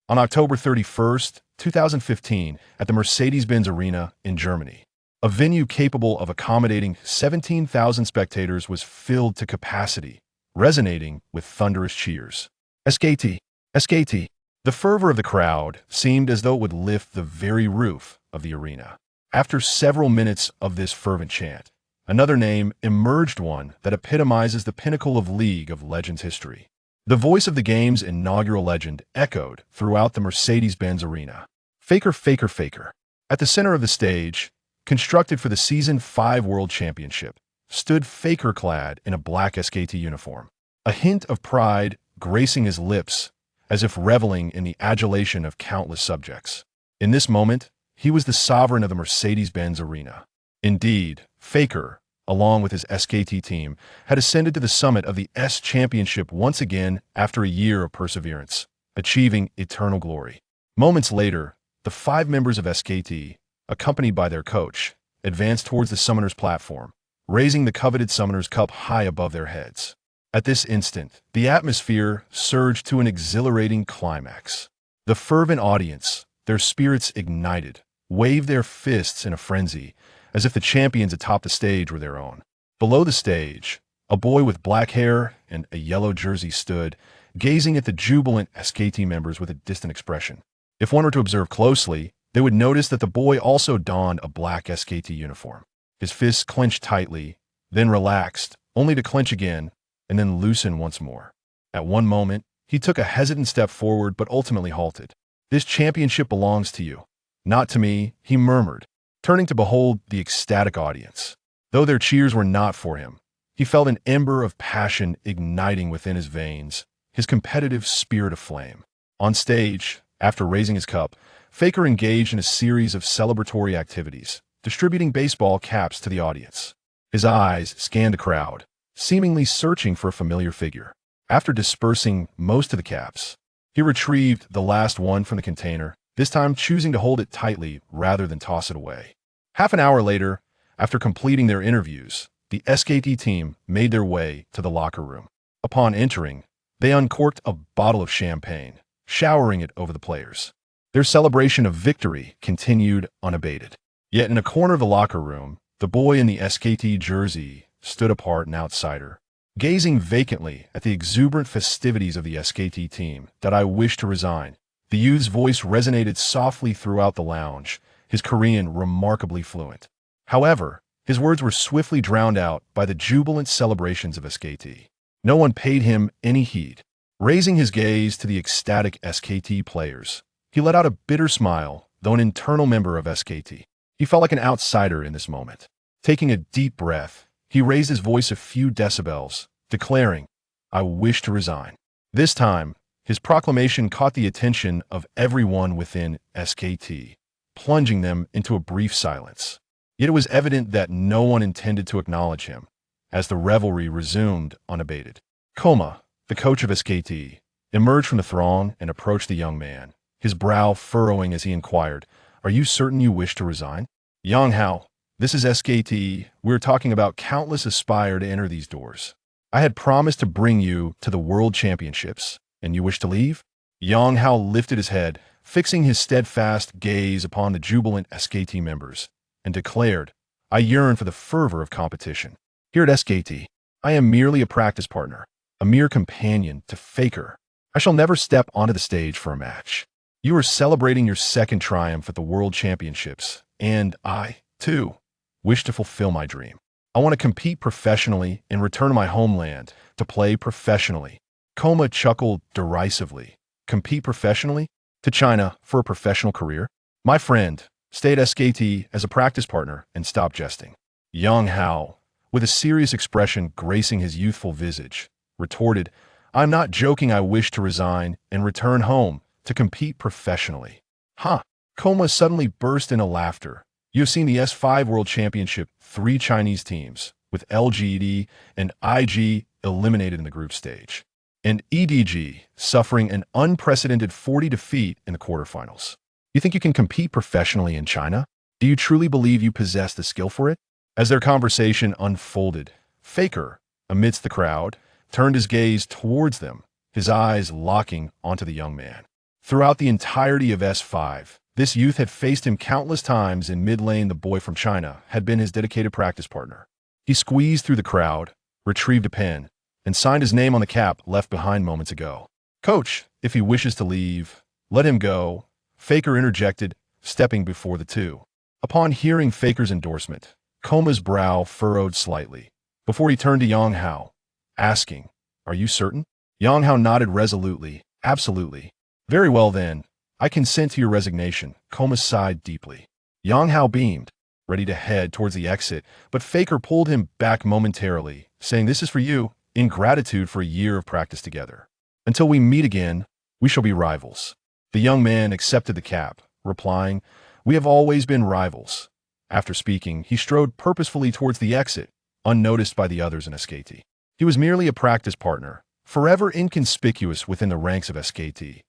on October 31st, 2015, at the Mercedes-Benz Arena in Germany. A venue capable of accommodating 17,000 spectators was filled to capacity, resonating with thunderous cheers. SKT, SKT. The fervor of the crowd seemed as though it would lift the very roof of the arena. After several minutes of this fervent chant, another name emerged, one that epitomizes the pinnacle of League of Legends history. The voice of the game's inaugural legend echoed throughout the Mercedes-Benz Arena. Faker, Faker, Faker. At the center of the stage, constructed for the Season 5 World Championship, stood Faker clad in a black SKT uniform. A hint of pride gracing his lips, as if reveling in the adulation of countless subjects. In this moment, he was the sovereign of the Mercedes-Benz Arena. Indeed, Faker, along with his SKT team, had ascended to the summit of the S Championship once again after a year of perseverance, achieving eternal glory. Moments later, the 5 members of SKT, accompanied by their coach, advanced towards the Summoner's platform, raising the coveted Summoner's Cup high above their heads. At this instant, the atmosphere surged to an exhilarating climax. The fervent audience, their spirits ignited, waved their fists in a frenzy, as if the champions atop the stage were their own. Below the stage, a boy with black hair and a yellow jersey stood, gazing at the jubilant SKT members with a distant expression. If one were to observe closely, they would notice that the boy also donned a black SKT uniform. His fists clenched tightly, then relaxed, only to clench again, and then loosen once more. At one moment, he took a hesitant step forward but ultimately halted. "This championship belongs to you, not to me," he murmured, turning to behold the ecstatic audience. Though their cheers were not for him, he felt an ember of passion igniting within his veins, his competitive spirit aflame. On stage, after raising his cup, Faker engaged in a series of celebratory activities, distributing baseball caps to the audience. His eyes scanned the crowd, seemingly searching for a familiar figure. After dispersing most of the caps, he retrieved the last one from the container, this time choosing to hold it tightly rather than toss it away. Half an hour later, after completing their interviews, the SKT team made their way to the locker room. Upon entering, they uncorked a bottle of champagne, showering it over the players. Their celebration of victory continued unabated. Yet in a corner of the locker room, the boy in the SKT jersey stood apart, an outsider, gazing vacantly at the exuberant festivities of the SKT team. "That I wish to resign." The youth's voice resonated softly throughout the lounge, his Korean remarkably fluent. However, his words were swiftly drowned out by the jubilant celebrations of SKT. No one paid him any heed. Raising his gaze to the ecstatic SKT players, he let out a bitter smile, though an internal member of SKT. He felt like an outsider in this moment. Taking a deep breath, he raised his voice a few decibels, declaring, "I wish to resign." This time, his proclamation caught the attention of everyone within SKT, plunging them into a brief silence. Yet it was evident that no one intended to acknowledge him, as the revelry resumed unabated. Koma, the coach of SKT, emerged from the throng and approached the young man, his brow furrowing as he inquired, "Are you certain you wish to resign?" "Yang Hao, this is SKT. We're talking about countless aspire to enter these doors. I had promised to bring you to the World Championships, and you wish to leave?" Yang Hao lifted his head, fixing his steadfast gaze upon the jubilant SKT members, and declared, "I yearn for the fervor of competition. Here at SKT, I am merely a practice partner, a mere companion to Faker. I shall never step onto the stage for a match. You are celebrating your second triumph at the World Championships, and I, too, wish to fulfill my dream. I want to compete professionally and return to my homeland to play professionally." Koma chuckled derisively. "Compete professionally? To China for a professional career? My friend, stay at SKT as a practice partner and stop jesting." Yang Hao, with a serious expression gracing his youthful visage, retorted, "I'm not joking. I wish to resign and return home to compete professionally." "Huh." Koma suddenly burst into laughter. "You have seen the S5 World Championship, 3 Chinese teams, with LGD and IG eliminated in the group stage, and EDG suffering an unprecedented 40 defeat in the quarterfinals. You think you can compete professionally in China? Do you truly believe you possess the skill for it?" As their conversation unfolded, Faker, amidst the crowd, turned his gaze towards them, his eyes locking onto the young man. Throughout the entirety of S5, this youth had faced him countless times in mid-lane. The boy from China had been his dedicated practice partner. He squeezed through the crowd, retrieved a pen, and signed his name on the cap left behind moments ago. "Coach, if he wishes to leave, let him go," Faker interjected, stepping before the two. Upon hearing Faker's endorsement, Koma's brow furrowed slightly, before he turned to Yang Hao, asking, "Are you certain?" Yang Hao nodded resolutely, "Absolutely." "Very well then, I consent to your resignation." Koma sighed deeply. Yang Hao beamed, ready to head towards the exit, but Faker pulled him back momentarily, saying, "This is for you, in gratitude for a year of practice together. Until we meet again, we shall be rivals." The young man accepted the cap, replying, "We have always been rivals." After speaking, he strode purposefully towards the exit, unnoticed by the others in SKT. He was merely a practice partner, forever inconspicuous within the ranks of SKT.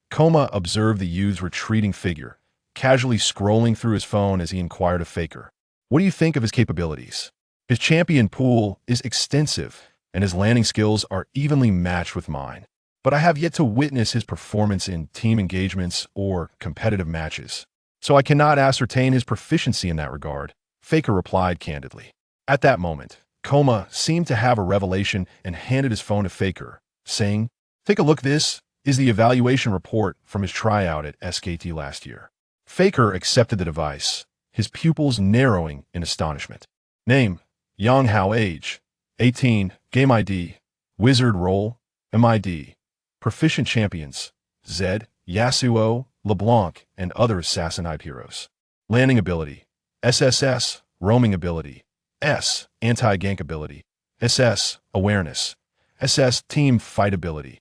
Koma observed the youth's retreating figure, casually scrolling through his phone as he inquired of Faker, "What do you think of his capabilities?" "His champion pool is extensive, and his landing skills are evenly matched with mine. But I have yet to witness his performance in team engagements or competitive matches, so I cannot ascertain his proficiency in that regard," Faker replied candidly. At that moment, Koma seemed to have a revelation and handed his phone to Faker, saying, "Take a look. This is the evaluation report from his tryout at SKT last year." Faker accepted the device, his pupils narrowing in astonishment. Name: Yang Hao. Age: 18. Game ID: Wizard role: MID. Proficient champions: Zed, Yasuo, LeBlanc, and other assassin-type heroes. Landing ability: SSS, roaming ability; S, anti-gank ability; SS, awareness; SS, team fight ability.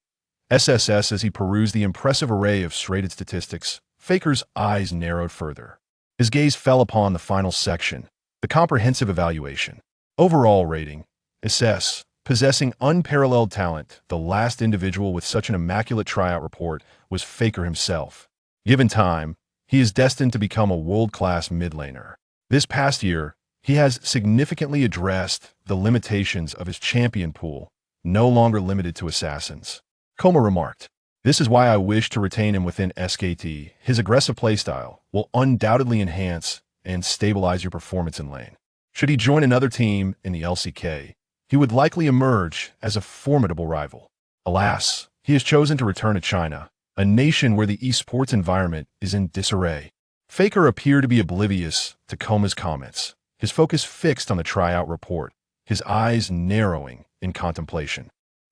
SSS. As he perused the impressive array of serrated statistics, Faker's eyes narrowed further. His gaze fell upon the final section, the comprehensive evaluation. Overall rating: SS. Possessing unparalleled talent, the last individual with such an immaculate tryout report was Faker himself. Given time, he is destined to become a world-class mid-laner. This past year, he has significantly addressed the limitations of his champion pool, no longer limited to assassins. Koma remarked, "This is why I wish to retain him within SKT. His aggressive playstyle will undoubtedly enhance and stabilize your performance in lane. Should he join another team in the LCK, he would likely emerge as a formidable rival. Alas, he has chosen to return to China, a nation where the esports environment is in disarray." Faker appeared to be oblivious to Koma's comments, his focus fixed on the tryout report, his eyes narrowing in contemplation.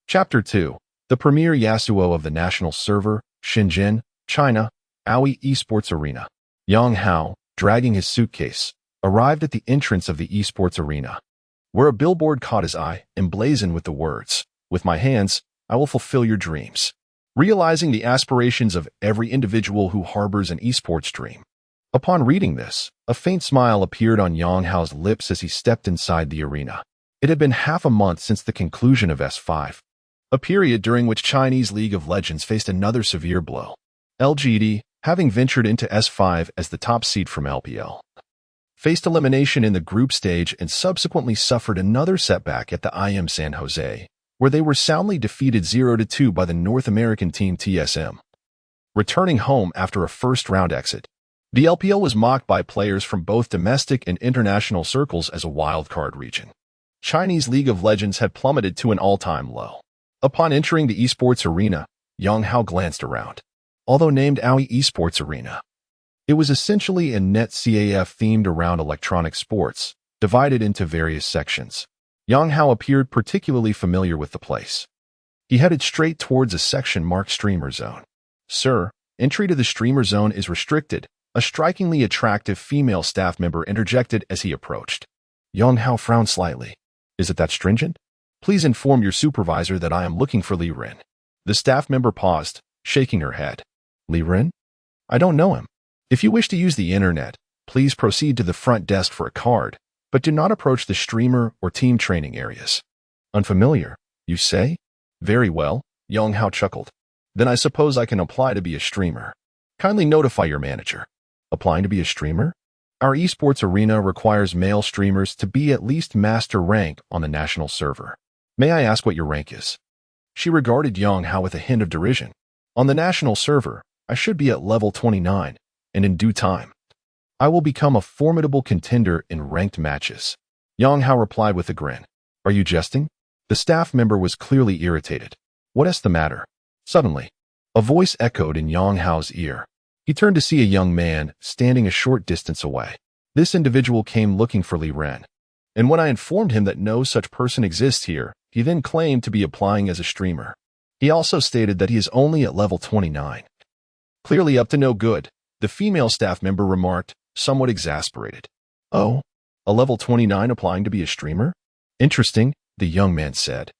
Chapter 2. The premier Yasuo of the national server, Shenzhen, China, Aoi Esports Arena. Yang Hao, dragging his suitcase, arrived at the entrance of the esports arena, where a billboard caught his eye, emblazoned with the words, "With my hands, I will fulfill your dreams." Realizing the aspirations of every individual who harbors an esports dream. Upon reading this, a faint smile appeared on Yang Hao's lips as he stepped inside the arena. It had been half a month since the conclusion of S5, a period during which Chinese League of Legends faced another severe blow. LGD, having ventured into S5 as the top seed from LPL, faced elimination in the group stage and subsequently suffered another setback at the IM San Jose, where they were soundly defeated 0-2 by the North American team TSM. Returning home after a first-round exit, the LPL was mocked by players from both domestic and international circles as a wildcard region. Chinese League of Legends had plummeted to an all-time low. Upon entering the esports arena, Yang Hao glanced around. Although named Aoi Esports Arena, it was essentially a net CAF themed around electronic sports, divided into various sections. Yang Hao appeared particularly familiar with the place. He headed straight towards a section marked Streamer Zone. "Sir, entry to the Streamer Zone is restricted," a strikingly attractive female staff member interjected as he approached. Yang Hao frowned slightly. "Is it that stringent? Please inform your supervisor that I am looking for Li Ren." The staff member paused, shaking her head. "Li Ren? I don't know him. If you wish to use the internet, please proceed to the front desk for a card, but do not approach the streamer or team training areas." "Unfamiliar, you say?" "Very well," Yang Hao chuckled. "Then I suppose I can apply to be a streamer. Kindly notify your manager." "Applying to be a streamer? Our esports arena requires male streamers to be at least master rank on the national server. May I ask what your rank is?" She regarded Yang Hao with a hint of derision. On the national server, I should be at level 29, and in due time, I will become a formidable contender in ranked matches. Yang Hao replied with a grin. Are you jesting? The staff member was clearly irritated. What is the matter? Suddenly, a voice echoed in Yang Hao's ear. He turned to see a young man standing a short distance away. This individual came looking for Li Ren. And when I informed him that no such person exists here, he then claimed to be applying as a streamer. He also stated that he is only at level 29. Clearly up to no good, the female staff member remarked, somewhat exasperated. Oh, a level 29 applying to be a streamer? Interesting, the young man said.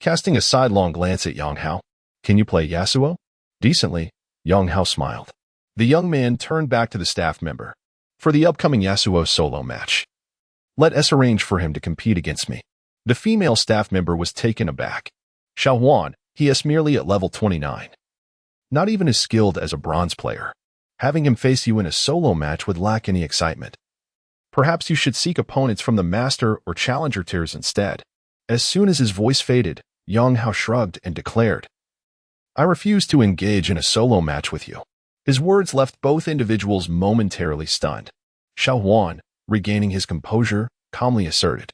Casting a sidelong glance at Yang Hao. Can you play Yasuo? Decently, Yang Hao smiled. The young man turned back to the staff member. For the upcoming Yasuo solo match, let us arrange for him to compete against me. The female staff member was taken aback. Xiao Huan, he is merely at level 29. Not even as skilled as a bronze player. Having him face you in a solo match would lack any excitement. Perhaps you should seek opponents from the master or challenger tiers instead. As soon as his voice faded, Yang Hao shrugged and declared, I refuse to engage in a solo match with you. His words left both individuals momentarily stunned. Xiao Huan, regaining his composure, calmly asserted,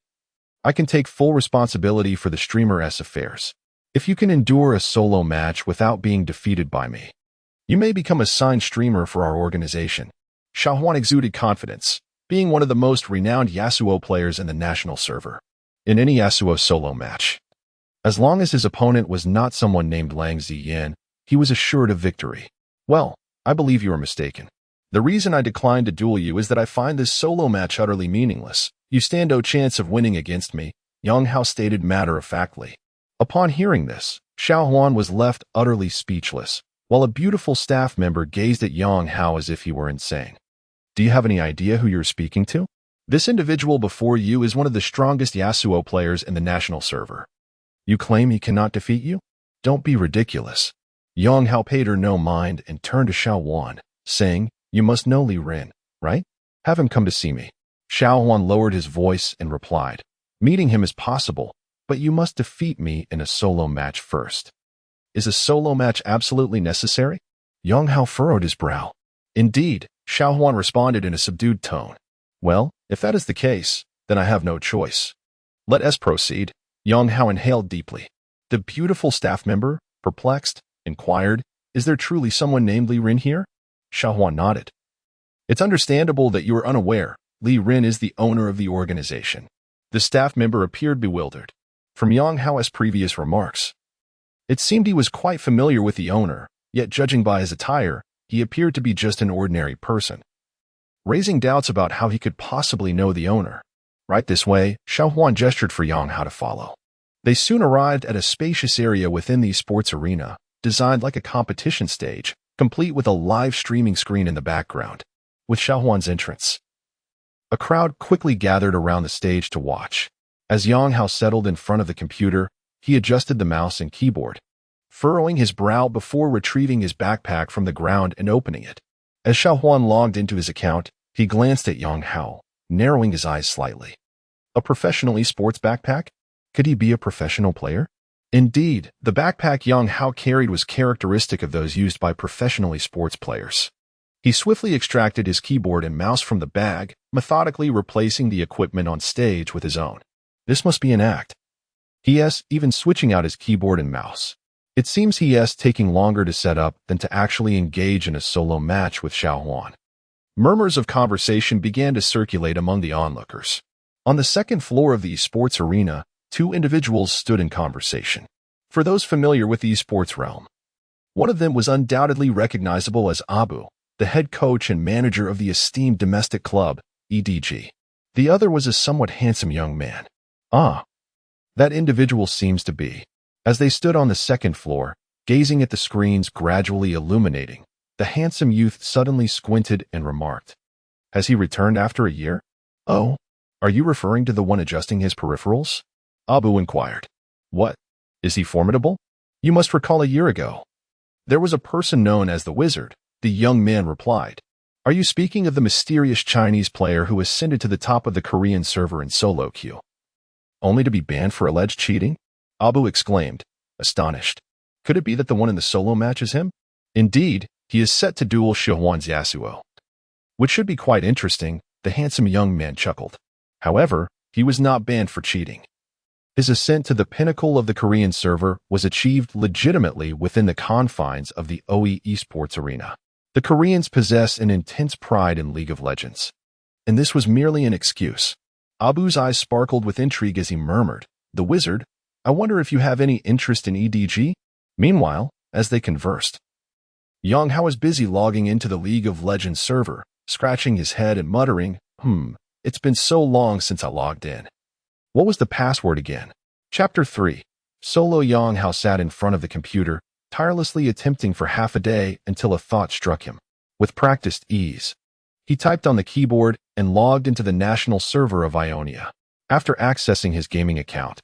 I can take full responsibility for the streamer's affairs. If you can endure a solo match without being defeated by me, you may become a signed streamer for our organization. Xiao Huan exuded confidence, being one of the most renowned Yasuo players in the national server. In any Yasuo solo match, as long as his opponent was not someone named Lang Ziyin, he was assured of victory. Well, I believe you are mistaken. The reason I declined to duel you is that I find this solo match utterly meaningless. You stand no chance of winning against me, Yang Hao stated matter-of-factly. Upon hearing this, Xiao Huan was left utterly speechless, while a beautiful staff member gazed at Yang Hao as if he were insane. Do you have any idea who you're speaking to? This individual before you is one of the strongest Yasuo players in the national server. You claim he cannot defeat you? Don't be ridiculous. Yang Hao paid her no mind and turned to Xiao Huan, saying, You must know Li Ren, right? Have him come to see me. Xiao Huan lowered his voice and replied, Meeting him is possible, but you must defeat me in a solo match first. Is a solo match absolutely necessary? Yang Hao furrowed his brow. Indeed, Xiao Huan responded in a subdued tone. Well, if that is the case, then I have no choice. Let us proceed. Yang Hao inhaled deeply. The beautiful staff member, perplexed, inquired, Is there truly someone named Li Ren here? Xiao Huan nodded. It's understandable that you are unaware. Li Ren is the owner of the organization. The staff member appeared bewildered. From Yang Hao's previous remarks, it seemed he was quite familiar with the owner, yet judging by his attire, he appeared to be just an ordinary person. Raising doubts about how he could possibly know the owner. Right this way, Xiao Huan gestured for Yang Hao to follow. They soon arrived at a spacious area within the sports arena, designed like a competition stage, complete with a live streaming screen in the background. With Xiao Huan's entrance, a crowd quickly gathered around the stage to watch. As Yang Hao settled in front of the computer, he adjusted the mouse and keyboard, furrowing his brow before retrieving his backpack from the ground and opening it. As Xiao Huan logged into his account, he glanced at Yang Hao, narrowing his eyes slightly. A professional esports backpack? Could he be a professional player? Indeed, the backpack Yang Hao carried was characteristic of those used by professional esports players. He swiftly extracted his keyboard and mouse from the bag, methodically replacing the equipment on stage with his own. This must be an act. He is even switching out his keyboard and mouse. It seems he is taking longer to set up than to actually engage in a solo match with Xiao Huan. Murmurs of conversation began to circulate among the onlookers. On the second floor of the esports arena, two individuals stood in conversation. For those familiar with the esports realm, one of them was undoubtedly recognizable as Abu, the head coach and manager of the esteemed domestic club, EDG. The other was a somewhat handsome young man. That individual seems to be. As they stood on the second floor, gazing at the screens gradually illuminating, the handsome youth suddenly squinted and remarked, Has he returned after a year? Oh, are you referring to the one adjusting his peripherals? Abu inquired. What? Is he formidable? You must recall a year ago. There was a person known as the Wizard, the young man replied. Are you speaking of the mysterious Chinese player who ascended to the top of the Korean server in solo queue, only to be banned for alleged cheating? Abu exclaimed, astonished. Could it be that the one in the solo match is him? Indeed, He is set to duel Xiaohuan's Yasuo. Which should be quite interesting, the handsome young man chuckled. However, he was not banned for cheating. His ascent to the pinnacle of the Korean server was achieved legitimately within the confines of the OE esports arena. The Koreans possess an intense pride in League of Legends. And this was merely an excuse. Abu's eyes sparkled with intrigue as he murmured, "The wizard, I wonder if you have any interest in EDG?" Meanwhile, as they conversed, Yang Hao was busy logging into the League of Legends server, scratching his head and muttering, it's been so long since I logged in. What was the password again? Chapter 3. Solo Yang Hao sat in front of the computer, tirelessly attempting for half a day until a thought struck him. With practiced ease, he typed on the keyboard and logged into the national server of Ionia. After accessing his gaming account,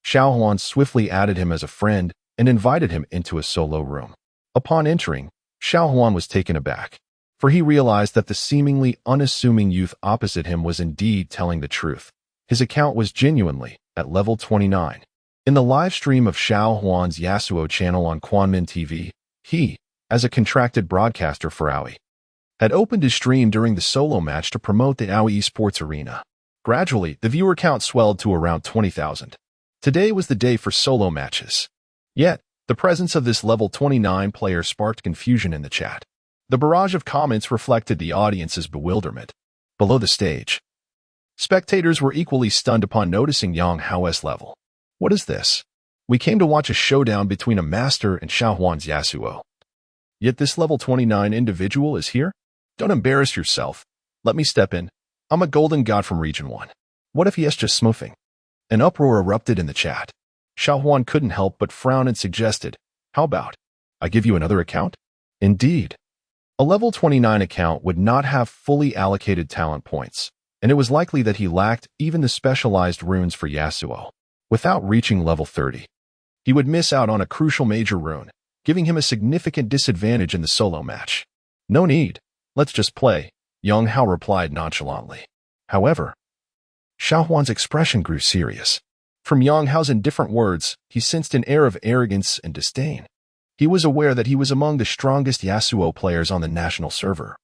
Xiaohuan swiftly added him as a friend and invited him into a solo room. Upon entering, Xiaohuan was taken aback, for he realized that the seemingly unassuming youth opposite him was indeed telling the truth. His account was genuinely at level 29. In the live stream of Xiaohuan's Yasuo channel on Quanmin TV, he, as a contracted broadcaster for Aoi, had opened his stream during the solo match to promote the Aoi esports arena. Gradually, the viewer count swelled to around 20,000. Today was the day for solo matches. Yet, the presence of this level 29 player sparked confusion in the chat. The barrage of comments reflected the audience's bewilderment. Below the stage, spectators were equally stunned upon noticing Yang Hao's level. What is this? We came to watch a showdown between a master and Xiaohuan's Yasuo. Yet this level 29 individual is here? Don't embarrass yourself. Let me step in. I'm a golden god from Region 1. What if he is just smoothing? An uproar erupted in the chat. Xiaohuan couldn't help but frown and suggested, how about I give you another account? Indeed. A level 29 account would not have fully allocated talent points, and it was likely that he lacked even the specialized runes for Yasuo. Without reaching level 30, he would miss out on a crucial major rune, giving him a significant disadvantage in the solo match. No need. Let's just play, Yang Hao replied nonchalantly. However, Xiaohuan's expression grew serious. From Yang Hao's indifferent words, he sensed an air of arrogance and disdain. He was aware that he was among the strongest Yasuo players on the national server.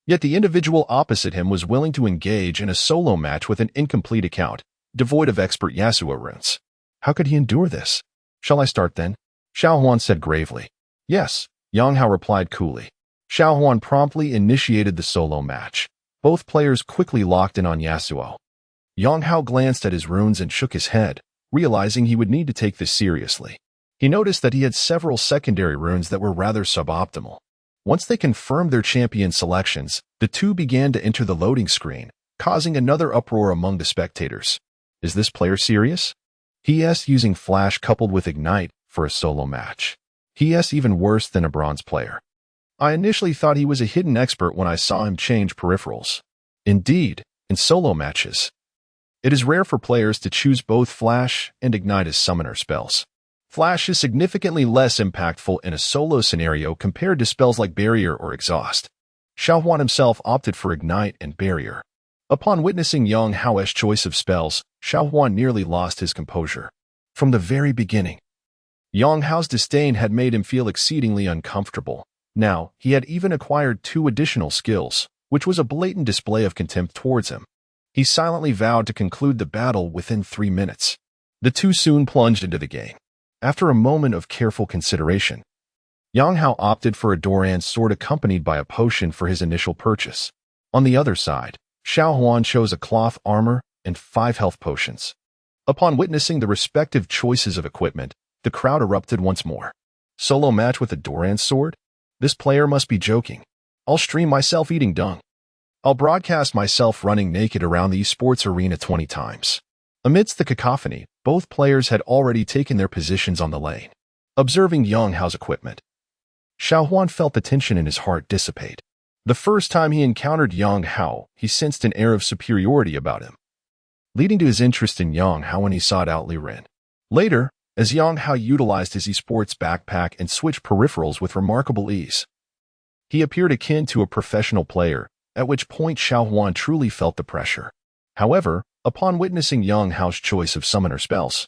Yet the individual opposite him was willing to engage in a solo match with an incomplete account, devoid of expert Yasuo runes. How could he endure this? Shall I start then? Xiaohuan said gravely. Yes, Yang Hao replied coolly. Xiaohuan promptly initiated the solo match. Both players quickly locked in on Yasuo. Yang Hao glanced at his runes and shook his head, realizing he would need to take this seriously. He noticed that he had several secondary runes that were rather suboptimal. Once they confirmed their champion selections, the two began to enter the loading screen, causing another uproar among the spectators. Is this player serious? He is using Flash coupled with Ignite for a solo match. He is even worse than a bronze player. I initially thought he was a hidden expert when I saw him change peripherals. Indeed, in solo matches, it is rare for players to choose both Flash and Ignite as summoner spells. Flash is significantly less impactful in a solo scenario compared to spells like Barrier or Exhaust. Xiaohuan himself opted for Ignite and Barrier. Upon witnessing Yang Hao's choice of spells, Xiaohuan nearly lost his composure. From the very beginning, Yang Hao's disdain had made him feel exceedingly uncomfortable. Now, he had even acquired 2 additional skills, which was a blatant display of contempt towards him. He silently vowed to conclude the battle within 3 minutes. The two soon plunged into the game. After a moment of careful consideration, Yang Hao opted for a Doran's sword accompanied by a potion for his initial purchase. On the other side, Xiaohuan chose a cloth armor and 5 health potions. Upon witnessing the respective choices of equipment, the crowd erupted once more. Solo match with a Doran's sword? This player must be joking. I'll stream myself eating dung. I'll broadcast myself running naked around the esports arena 20 times. Amidst the cacophony, both players had already taken their positions on the lane. Observing Yang Hao's equipment, Xiaohuan felt the tension in his heart dissipate. The first time he encountered Yang Hao, he sensed an air of superiority about him, leading to his interest in Yang Hao when he sought out Li Ren. Later, as Yang Hao utilized his esports backpack and switched peripherals with remarkable ease, he appeared akin to a professional player, at which point Xiaohuan truly felt the pressure. However, upon witnessing Yang Hao's choice of summoner spells,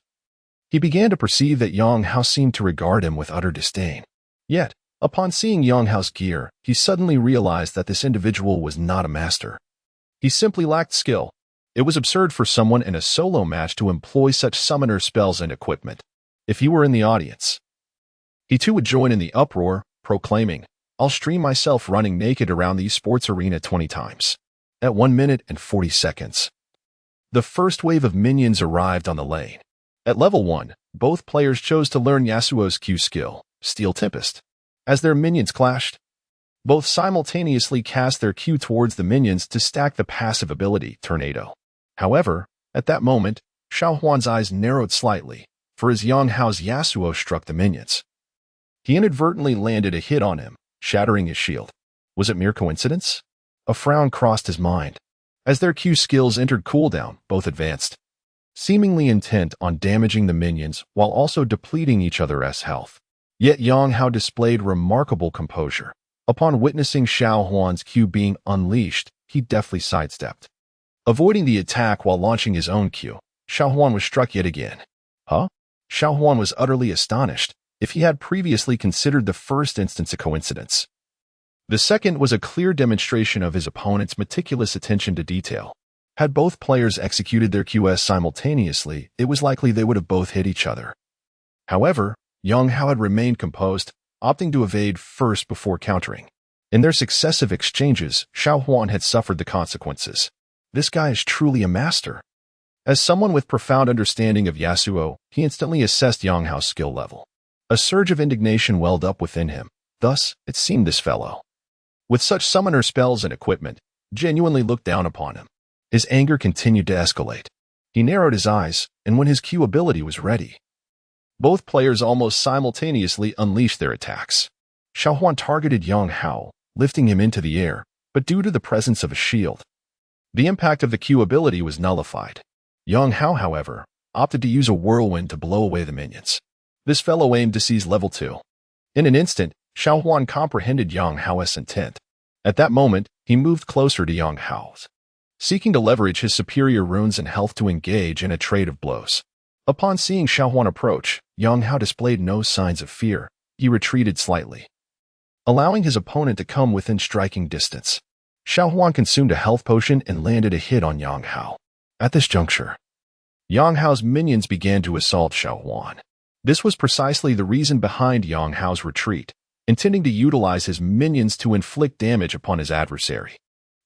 he began to perceive that Yang Hao seemed to regard him with utter disdain. Yet, Upon seeing Yang Hao's gear, he suddenly realized that this individual was not a master. He simply lacked skill. It was absurd for someone in a solo match to employ such summoner spells and equipment. If he were in the audience, he too would join in the uproar, proclaiming, "I'll stream myself running naked around the sports arena 20 times." At 1 minute and 40 seconds. The first wave of minions arrived on the lane. At level 1, both players chose to learn Yasuo's Q skill, Steel Tempest. As their minions clashed, both simultaneously cast their Q towards the minions to stack the passive ability, Tornado. However, at that moment, Xiao Huan's eyes narrowed slightly, for as Yang Hao's Yasuo struck the minions, he inadvertently landed a hit on him, shattering his shield. Was it mere coincidence? A frown crossed his mind. As their Q skills entered cooldown, both advanced, seemingly intent on damaging the minions while also depleting each other's health. Yet Yang Hao displayed remarkable composure. Upon witnessing Xiao Huan's Q being unleashed, he deftly sidestepped, avoiding the attack while launching his own Q. Xiao Huan was struck yet again. Huh? Xiao Huan was utterly astonished, if he had previously considered the first instance a coincidence. The second was a clear demonstration of his opponent's meticulous attention to detail. Had both players executed their QS simultaneously, it was likely they would have both hit each other. However, Yang Hao had remained composed, opting to evade first before countering. In their successive exchanges, Xiao Huan had suffered the consequences. This guy is truly a master. As someone with profound understanding of Yasuo, he instantly assessed Yang Hao's skill level. A surge of indignation welled up within him. Thus, it seemed this fellow, with such summoner spells and equipment, genuinely looked down upon him. His anger continued to escalate. He narrowed his eyes, and when his Q ability was ready, both players almost simultaneously unleashed their attacks. Xiao Huan targeted Yang Hao, lifting him into the air, but due to the presence of a shield, the impact of the Q ability was nullified. Yang Hao, however, opted to use a whirlwind to blow away the minions. This fellow aimed to seize level 2. In an instant, Xiao Huan comprehended Yang Hao's intent. At that moment, he moved closer to Yang Hao, seeking to leverage his superior runes and health to engage in a trade of blows. Upon seeing Xiao Huan approach, Yang Hao displayed no signs of fear. He retreated slightly, allowing his opponent to come within striking distance. Xiao Huan consumed a health potion and landed a hit on Yang Hao. At this juncture, Yang Hao's minions began to assault Xiao Huan. This was precisely the reason behind Yang Hao's retreat, intending to utilize his minions to inflict damage upon his adversary.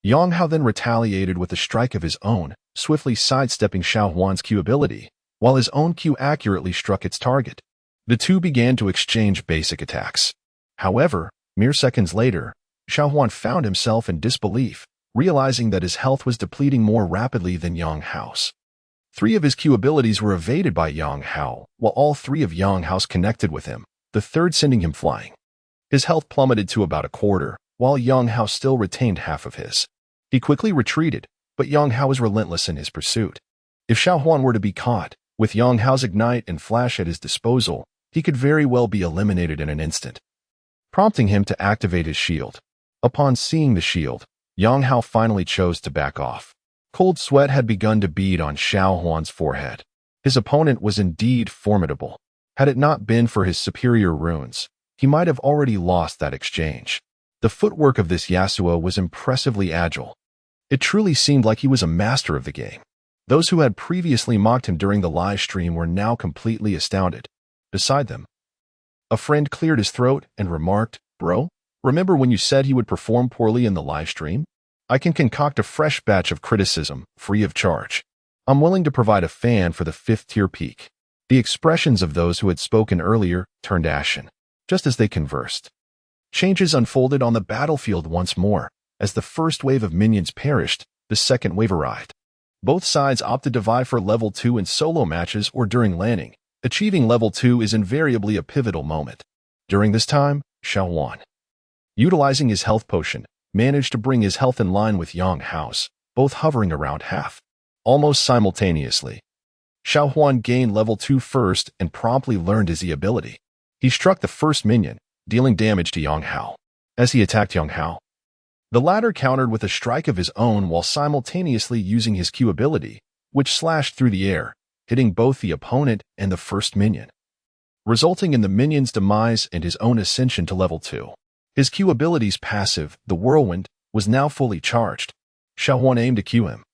Yang Hao then retaliated with a strike of his own, swiftly sidestepping Xiao Huan's Q ability, while his own Q accurately struck its target. The two began to exchange basic attacks. However, mere seconds later, Xiao Huan found himself in disbelief, realizing that his health was depleting more rapidly than Yang Hao's. 3 of his Q abilities were evaded by Yang Hao, while all 3 of Yang Hao's connected with him, the third sending him flying. His health plummeted to about a quarter, while Yang Hao still retained half of his. He quickly retreated, but Yang Hao was relentless in his pursuit. If Xiao Huan were to be caught, with Yang Hao's Ignite and Flash at his disposal, he could very well be eliminated in an instant, prompting him to activate his shield. Upon seeing the shield, Yang Hao finally chose to back off. Cold sweat had begun to bead on Xiao Huan's forehead. His opponent was indeed formidable. Had it not been for his superior runes, he might have already lost that exchange. The footwork of this Yasuo was impressively agile. It truly seemed like he was a master of the game. Those who had previously mocked him during the live stream were now completely astounded. Beside them, a friend cleared his throat and remarked, "Bro, remember when you said he would perform poorly in the live stream? I can concoct a fresh batch of criticism, free of charge. I'm willing to provide a fan for the 5th tier peak." The expressions of those who had spoken earlier turned ashen, just as they conversed. Changes unfolded on the battlefield once more. As the first wave of minions perished, the second wave arrived. Both sides opted to vie for level 2 in solo matches or during landing. Achieving level 2 is invariably a pivotal moment. During this time, Xiao Huan, utilizing his health potion, managed to bring his health in line with Yang Hao's, both hovering around half. Almost simultaneously, Xiao Huan gained level 2 first and promptly learned his E ability. He struck the first minion, dealing damage to Yang Hao. As he attacked Yang Hao, the latter countered with a strike of his own while simultaneously using his Q ability, which slashed through the air, hitting both the opponent and the first minion. resulting in the minion's demise and his own ascension to level 2. His Q ability's passive, the Whirlwind, was now fully charged. Xiao Huan aimed to Q him,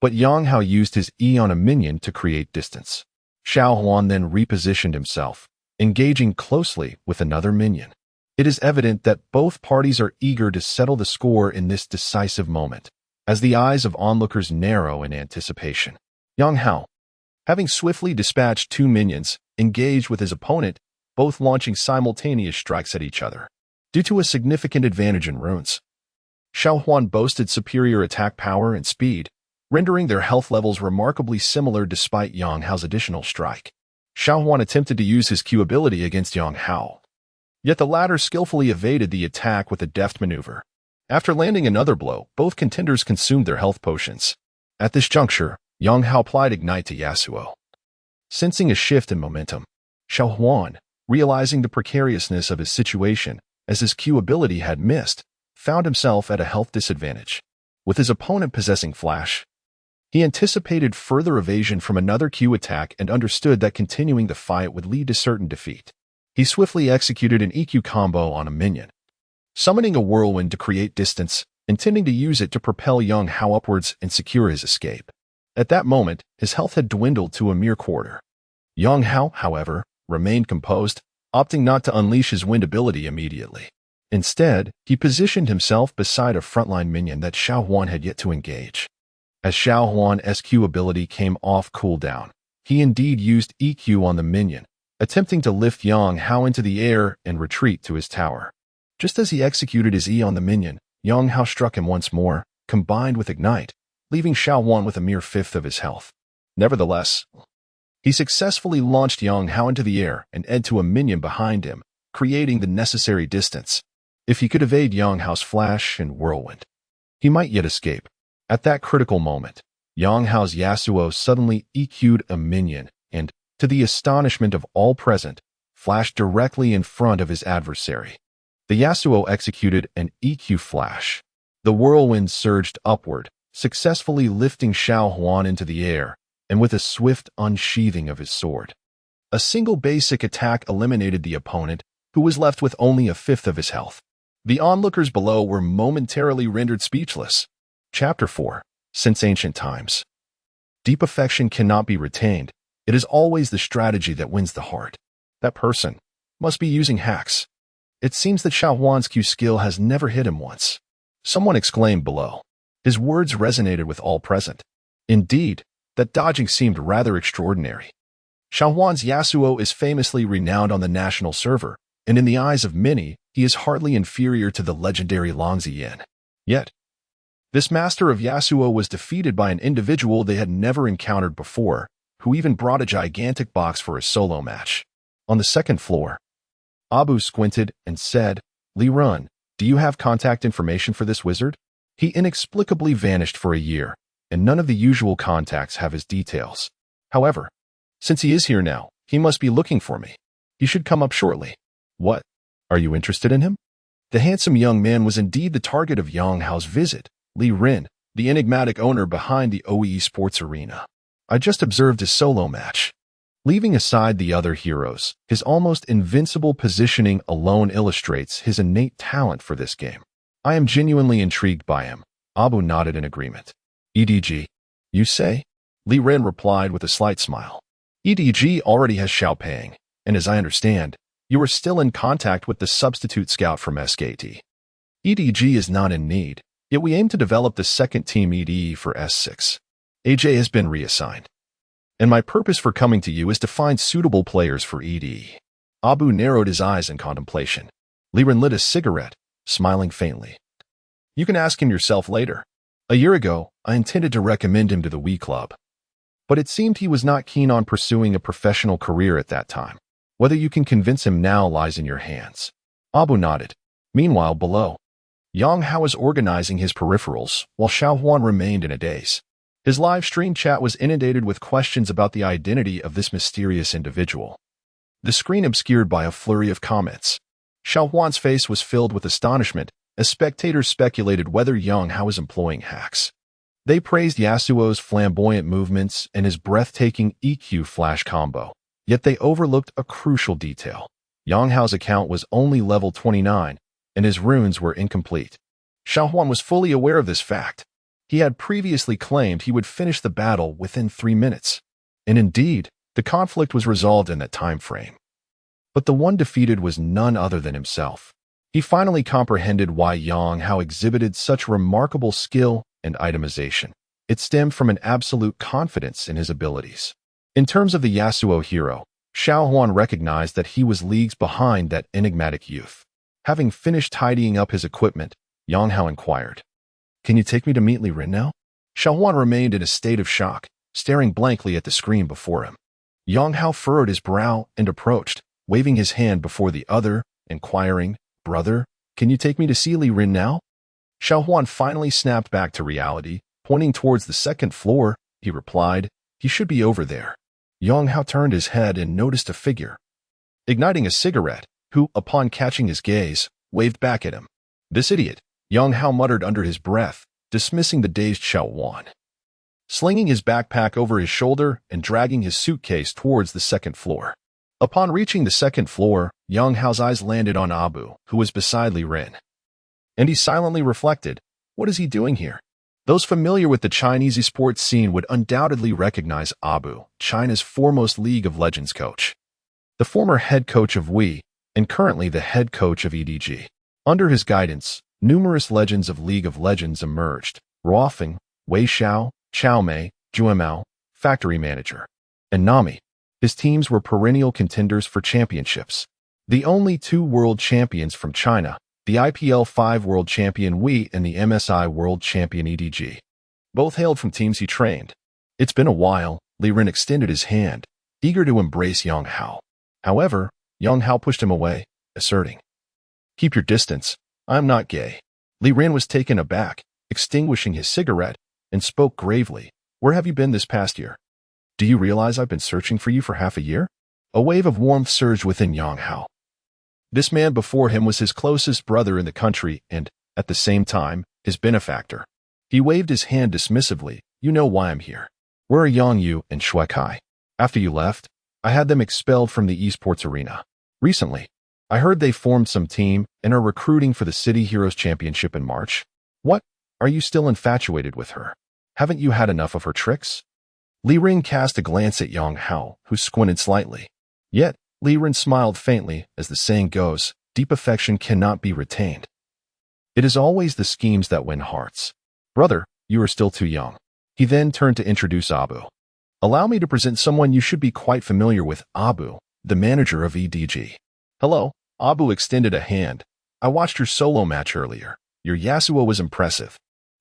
but Yang Hao used his E on a minion to create distance. Xiao Huan then repositioned himself, engaging closely with another minion. It is evident that both parties are eager to settle the score in this decisive moment, as the eyes of onlookers narrow in anticipation. Yang Hao, having swiftly dispatched 2 minions, engaged with his opponent, both launching simultaneous strikes at each other. Due to a significant advantage in runes, Xiao Huan boasted superior attack power and speed, rendering their health levels remarkably similar despite Yang Hao's additional strike. Xiao Huan attempted to use his Q ability against Yang Hao, yet the latter skillfully evaded the attack with a deft maneuver. After landing another blow, both contenders consumed their health potions. At this juncture, Yang Hao applied Ignite to Yasuo. Sensing a shift in momentum, Xiao Huan, realizing the precariousness of his situation as his Q ability had missed, found himself at a health disadvantage. With his opponent possessing Flash, he anticipated further evasion from another Q attack and understood that continuing the fight would lead to certain defeat. He swiftly executed an EQ combo on a minion, summoning a Whirlwind to create distance, intending to use it to propel Yang Hao upwards and secure his escape. At that moment, his health had dwindled to a mere quarter. Yang Hao, however, remained composed, opting not to unleash his wind ability immediately. Instead, he positioned himself beside a frontline minion that Xiao Huan had yet to engage. As Xiao Huan's Q ability came off cooldown, he indeed used EQ on the minion, attempting to lift Yang Hao into the air and retreat to his tower. Just as he executed his E on the minion, Yang Hao struck him once more, combined with Ignite, leaving Xiao Huan with a mere fifth of his health. Nevertheless, he successfully launched Yang Hao into the air and edged to a minion behind him, creating the necessary distance. If he could evade Yang Hao's Flash and Whirlwind, he might yet escape. At that critical moment, Yang Hao's Yasuo suddenly EQ'd a minion and, to the astonishment of all present, flashed directly in front of his adversary. The Yasuo executed an EQ flash. The Whirlwind surged upward, successfully lifting Xiao Huan into the air, and with a swift unsheathing of his sword. A single basic attack eliminated the opponent, who was left with only a fifth of his health. The onlookers below were momentarily rendered speechless. Chapter 4. Since ancient times, deep affection cannot be retained. It is always the strategy that wins the heart. That person must be using hacks. It seems that Xiao Huan's Q skill has never hit him once. Someone exclaimed below. His words resonated with all present. Indeed, that dodging seemed rather extraordinary. Xiao Huan's Yasuo is famously renowned on the national server, and in the eyes of many, he is hardly inferior to the legendary Longzi. Yet, this master of Yasuo was defeated by an individual they had never encountered before, who even brought a gigantic box for a solo match. On the second floor, Abu squinted and said, "Li Run, do you have contact information for this wizard? He inexplicably vanished for a year, and none of the usual contacts have his details. However, since he is here now, he must be looking for me. He should come up shortly." "What? Are you interested in him?" The handsome young man was indeed the target of Yang Hao's visit, Li Rin, the enigmatic owner behind the OEE Sports Arena. "I just observed his solo match." Leaving aside the other heroes, his almost invincible positioning alone illustrates his innate talent for this game. "I am genuinely intrigued by him." Abu nodded in agreement. "EDG, you say?" Li Ren replied with a slight smile. "EDG already has Xiaopeng, and as I understand, you are still in contact with the substitute scout from SKT. EDG is not in need, yet we aim to develop the second team EDE for S6. AJ has been reassigned, and my purpose for coming to you is to find suitable players for EDE." Abu narrowed his eyes in contemplation. Li Ren lit a cigarette, smiling faintly. "You can ask him yourself later. A year ago, I intended to recommend him to the Wii Club, but it seemed he was not keen on pursuing a professional career at that time. Whether you can convince him now lies in your hands." Abu nodded. Meanwhile, below, Yang Hao was organizing his peripherals, while Xiao Huan remained in a daze. His live stream chat was inundated with questions about the identity of this mysterious individual, the screen obscured by a flurry of comments. Xiao Huan's face was filled with astonishment as spectators speculated whether Yang Hao was employing hacks. They praised Yasuo's flamboyant movements and his breathtaking EQ flash combo, Yet they overlooked a crucial detail. Yang Hao's account was only level 29, and his runes were incomplete. Xiao Huan was fully aware of this fact. He had previously claimed he would finish the battle within 3 minutes. And indeed, the conflict was resolved in that time frame. But the one defeated was none other than himself. He finally comprehended why Yang Hao exhibited such remarkable skill and itemization. It stemmed from an absolute confidence in his abilities. In terms of the Yasuo hero, Xiao Huan recognized that he was leagues behind that enigmatic youth. Having finished tidying up his equipment, Yang Hao inquired, "Can you take me to meet Li Rin now?" Xiao Huan remained in a state of shock, staring blankly at the screen before him. Yang Hao furrowed his brow and approached, waving his hand before the other, inquiring, "Brother, can you take me to see Li Rin now?" Xiao Huan finally snapped back to reality. Pointing towards the second floor, he replied, "He should be over there." Yang Hao turned his head and noticed a figure, igniting a cigarette, who, upon catching his gaze, waved back at him. "This idiot," Yang Hao muttered under his breath, dismissing the dazed Xiao Huan. Slinging his backpack over his shoulder and dragging his suitcase towards the second floor. Upon reaching the second floor, Yang Hao's eyes landed on Abu, who was beside Li Rin. And he silently reflected, what is he doing here? Those familiar with the Chinese esports scene would undoubtedly recognize Abu, China's foremost League of Legends coach. The former head coach of Wii, and currently the head coach of EDG. Under his guidance, numerous legends of League of Legends emerged: Ruofeng, Wei Xiao, Chao Mei, Juemao, Factory Manager, and Nami. His teams were perennial contenders for championships. The only 2 world champions from China, the IPL 5 world champion Wii and the MSI world champion EDG. Both hailed from teams he trained. "It's been a while," Li Rin extended his hand, eager to embrace Yang Hao. However, Yang Hao pushed him away, asserting, "Keep your distance, I'm not gay." Li Rin was taken aback, extinguishing his cigarette, and spoke gravely, "Where have you been this past year? Do you realize I've been searching for you for half a year?" A wave of warmth surged within Yang Hao. This man before him was his closest brother in the country and, at the same time, his benefactor. He waved his hand dismissively. "You know why I'm here. Where are Yang Yu and Shui Kai? After you left, I had them expelled from the esports arena. Recently, I heard they formed some team and are recruiting for the City Heroes Championship in March. What? Are you still infatuated with her? Haven't you had enough of her tricks?" Li Rin cast a glance at Yang Hao, who squinted slightly. Yet, Li Rin smiled faintly. As the saying goes, deep affection cannot be retained. It is always the schemes that win hearts. "Brother, you are still too young." He then turned to introduce Abu. "Allow me to present someone you should be quite familiar with, Abu, the manager of EDG." "Hello." Abu extended a hand. "I watched your solo match earlier. Your Yasuo was impressive.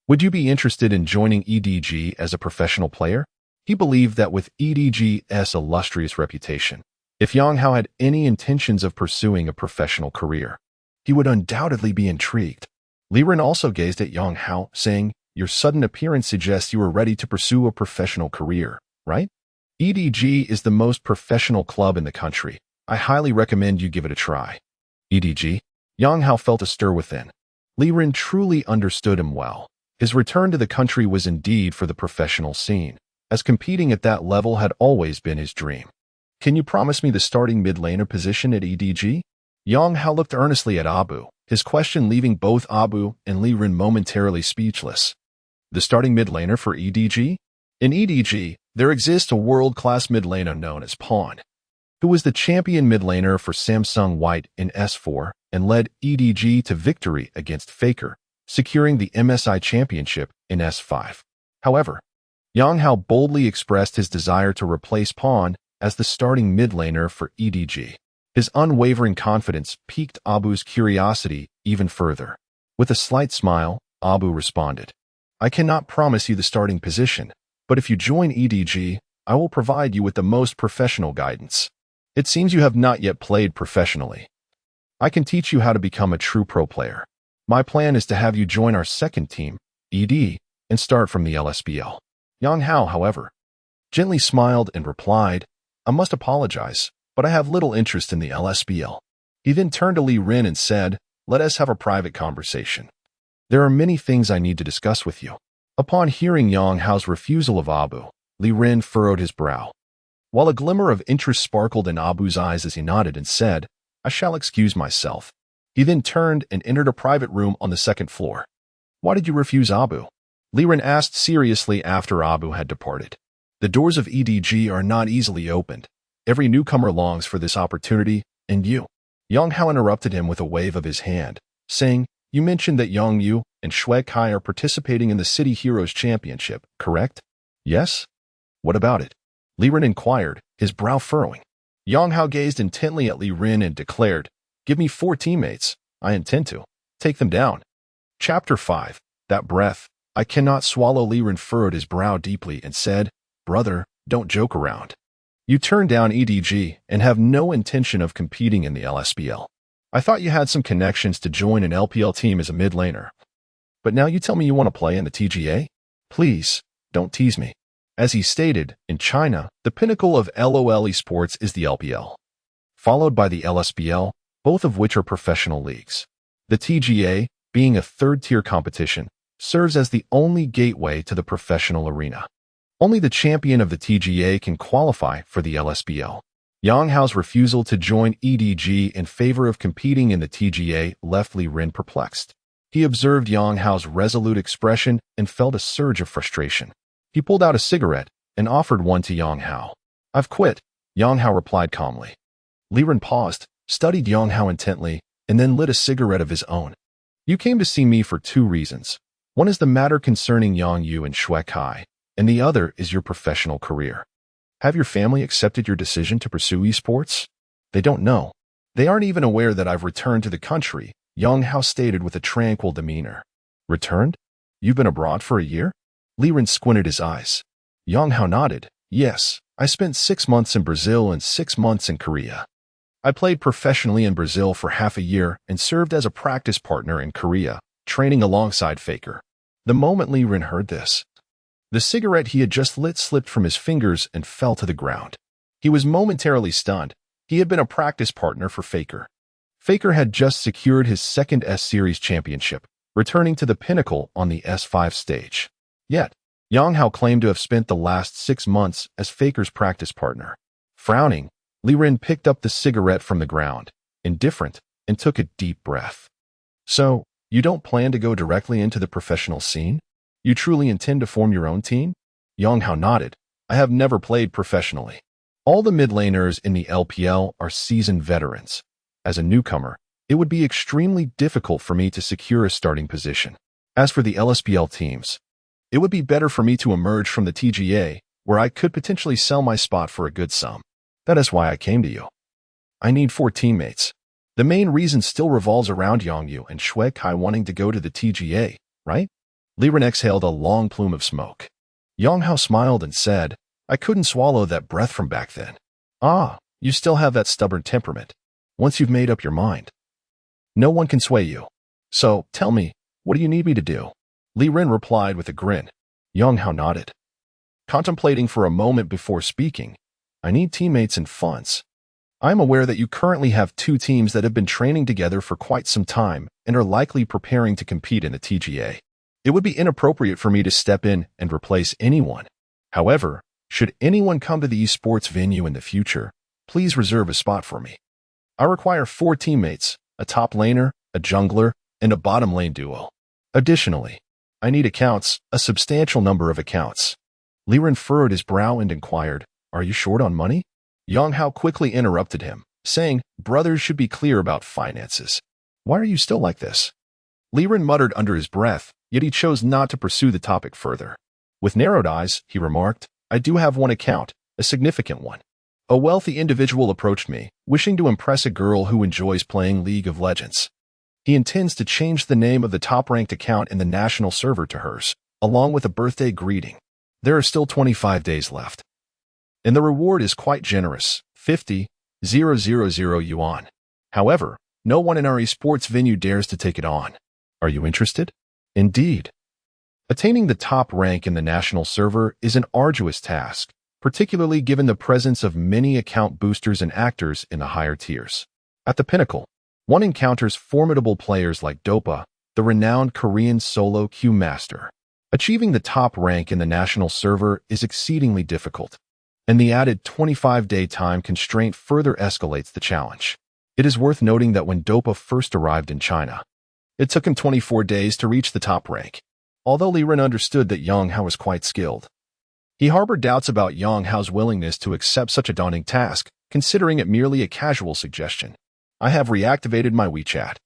Would you be interested in joining EDG as a professional player?" He believed that with EDG's illustrious reputation, if Yang Hao had any intentions of pursuing a professional career, he would undoubtedly be intrigued. Li Rin also gazed at Yang Hao, saying, "Your sudden appearance suggests you are ready to pursue a professional career, right? EDG is the most professional club in the country. I highly recommend you give it a try." EDG? Yang Hao felt a stir within. Li Rin truly understood him well. His return to the country was indeed for the professional scene, as competing at that level had always been his dream. "Can you promise me the starting mid laner position at EDG?" Yang Hao looked earnestly at Abu, his question leaving both Abu and Li Rin momentarily speechless. The starting mid laner for EDG? In EDG, there exists a world-class mid laner known as Pawn, who was the champion mid laner for Samsung White in S4 and led EDG to victory against Faker, securing the MSI championship in S5. However, Yang Hao boldly expressed his desire to replace Pawn as the starting mid laner for EDG. His unwavering confidence piqued Abu's curiosity even further. With a slight smile, Abu responded, "I cannot promise you the starting position, but if you join EDG, I will provide you with the most professional guidance. It seems you have not yet played professionally. I can teach you how to become a true pro player. My plan is to have you join our second team, ED, and start from the LSBL." Yang Hao, however, gently smiled and replied, "I must apologize, but I have little interest in the LSBL." He then turned to Li Rin and said, "Let us have a private conversation. There are many things I need to discuss with you." Upon hearing Yang Hao's refusal of Abu, Li Rin furrowed his brow. while a glimmer of interest sparkled in Abu's eyes as he nodded and said, "I shall excuse myself." He then turned and entered a private room on the second floor. "Why did you refuse Abu?" Liren asked seriously after Abu had departed. "The doors of EDG are not easily opened. Every newcomer longs for this opportunity, and you." Yang Hao interrupted him with a wave of his hand, saying, "You mentioned that Yang Yu and Shui Kai are participating in the City Heroes Championship, correct?" "Yes." "What about it?" Liren inquired, his brow furrowing. Yang Hao gazed intently at Liren and declared, "Give me 4 teammates. I intend to take them down." Chapter 5. That breath. I cannot swallow. Liren furrowed his brow deeply and said, "Brother, don't joke around. You turned down EDG and have no intention of competing in the LSBL. I thought you had some connections to join an LPL team as a mid laner. But now you tell me you want to play in the TGA? Please, don't tease me." As he stated, in China, the pinnacle of LOL esports is the LPL, followed by the LSBL, both of which are professional leagues. The TGA, being a third-tier competition, serves as the only gateway to the professional arena. Only the champion of the TGA can qualify for the LSBL. Yang Hao's refusal to join EDG in favor of competing in the TGA left Liren perplexed. He observed Yang Hao's resolute expression and felt a surge of frustration. He pulled out a cigarette and offered one to Yang Hao. "I've quit," Yang Hao replied calmly. Liren paused, studied Yang Hao intently, and then lit a cigarette of his own. "You came to see me for 2 reasons. One is the matter concerning Yang Yu and Shui Kai, and the other is your professional career. Have your family accepted your decision to pursue esports?" "They don't know. They aren't even aware that I've returned to the country," Yang Hao stated with a tranquil demeanor. "Returned? You've been abroad for a year?" Liren squinted his eyes. Yang Hao nodded. "Yes, I spent 6 months in Brazil and 6 months in Korea. I played professionally in Brazil for half a year and served as a practice partner in Korea, training alongside Faker." The moment Liren heard this, the cigarette he had just lit slipped from his fingers and fell to the ground. He was momentarily stunned. He had been a practice partner for Faker. Faker had just secured his second S-Series championship, returning to the pinnacle on the S5 stage. Yet, Yang Hao claimed to have spent the last 6 months as Faker's practice partner. Frowning, Liren picked up the cigarette from the ground, indifferent, and took a deep breath. "So, you don't plan to go directly into the professional scene? You truly intend to form your own team?" Yang Hao nodded. "I have never played professionally. All the mid laners in the LPL are seasoned veterans. As a newcomer, it would be extremely difficult for me to secure a starting position. As for the LSBL teams, it would be better for me to emerge from the TGA, where I could potentially sell my spot for a good sum. That is why I came to you. I need 4 teammates. The main reason still revolves around Yang Yu and Shui Kai wanting to go to the TGA, right?" Liren exhaled a long plume of smoke. Yang Hao smiled and said, "I couldn't swallow that breath from back then." "Ah, you still have that stubborn temperament. Once you've made up your mind, no one can sway you. So, tell me, what do you need me to do?" Liren replied with a grin. Yang Hao nodded, contemplating for a moment before speaking. "I need teammates and funds. I am aware that you currently have 2 teams that have been training together for quite some time and are likely preparing to compete in the TGA. It would be inappropriate for me to step in and replace anyone. However, should anyone come to the esports venue in the future, please reserve a spot for me. I require 4 teammates, a top laner, a jungler, and a bottom lane duo. Additionally, I need accounts, a substantial number of accounts." Liren furrowed his brow and inquired, "Are you short on money?" Yang Hao quickly interrupted him, saying, "Brothers should be clear about finances. Why are you still like this?" Liren muttered under his breath, yet he chose not to pursue the topic further. With narrowed eyes, he remarked, "I do have one account, a significant one. A wealthy individual approached me, wishing to impress a girl who enjoys playing League of Legends. He intends to change the name of the top-ranked account in the national server to hers, along with a birthday greeting. There are still 25 days left. And the reward is quite generous, 50,000 yuan. However, no one in our esports venue dares to take it on. Are you interested?" "Indeed." Attaining the top rank in the national server is an arduous task, particularly given the presence of many account boosters and actors in the higher tiers. At the pinnacle, one encounters formidable players like Dopa, the renowned Korean solo queue master. Achieving the top rank in the national server is exceedingly difficult. and the added 25-day time constraint further escalates the challenge. It is worth noting that when Dopa first arrived in China, it took him 24 days to reach the top rank. Although Li Ren understood that Yang Hao was quite skilled, he harbored doubts about Yang Hao's willingness to accept such a daunting task, considering it merely a casual suggestion. I have reactivated my WeChat.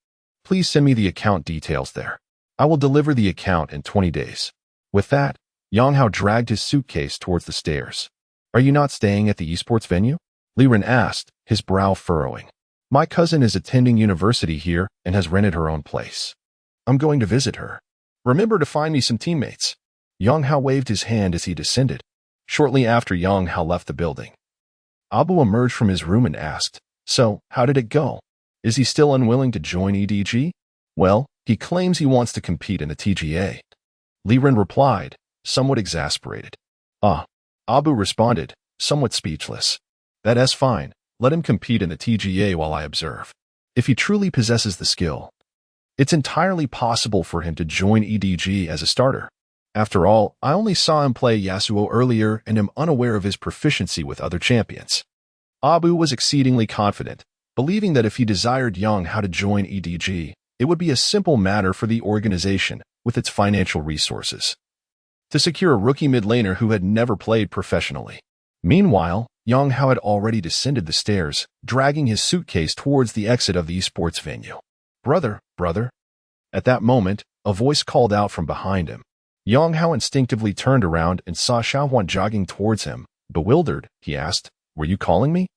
Please send me the account details there. I will deliver the account in 20 days. With that, Yang Hao dragged his suitcase towards the stairs. Are you not staying at the esports venue? Li Ren asked, his brow furrowing. My cousin is attending university here and has rented her own place. I'm going to visit her. Remember to find me some teammates. Yang Hao waved his hand as he descended. Shortly after Yang Hao left the building, Abu emerged from his room and asked, So, how did it go? Is he still unwilling to join EDG? Well, he claims he wants to compete in the TGA. Li Ren replied, somewhat exasperated. Abu responded, somewhat speechless. That's fine. Let him compete in the TGA while I observe. If he truly possesses the skill, it's entirely possible for him to join EDG as a starter. After all, I only saw him play Yasuo earlier and am unaware of his proficiency with other champions. Abu was exceedingly confident, believing that if he desired Yang Hao to join EDG, it would be a simple matter for the organization, with its financial resources, to secure a rookie mid laner who had never played professionally. Meanwhile, Yang Hao had already descended the stairs, dragging his suitcase towards the exit of the esports venue. Brother. At that moment, a voice called out from behind him. Yang Hao instinctively turned around and saw Xiaohuan jogging towards him. Bewildered, he asked, Were you calling me?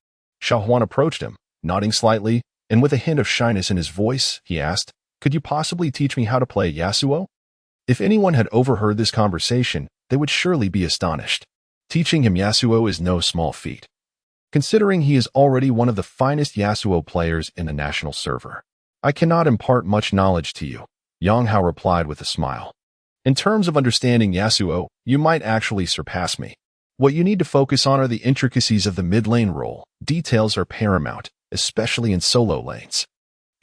Xiaohuan approached him, nodding slightly, and with a hint of shyness in his voice, he asked, Could you possibly teach me how to play Yasuo? If anyone had overheard this conversation, they would surely be astonished. Teaching him Yasuo is no small feat, considering he is already one of the finest Yasuo players in the national server. I cannot impart much knowledge to you, Yang Hao replied with a smile. In terms of understanding Yasuo, you might actually surpass me. What you need to focus on are the intricacies of the mid lane role. Details are paramount, especially in solo lanes.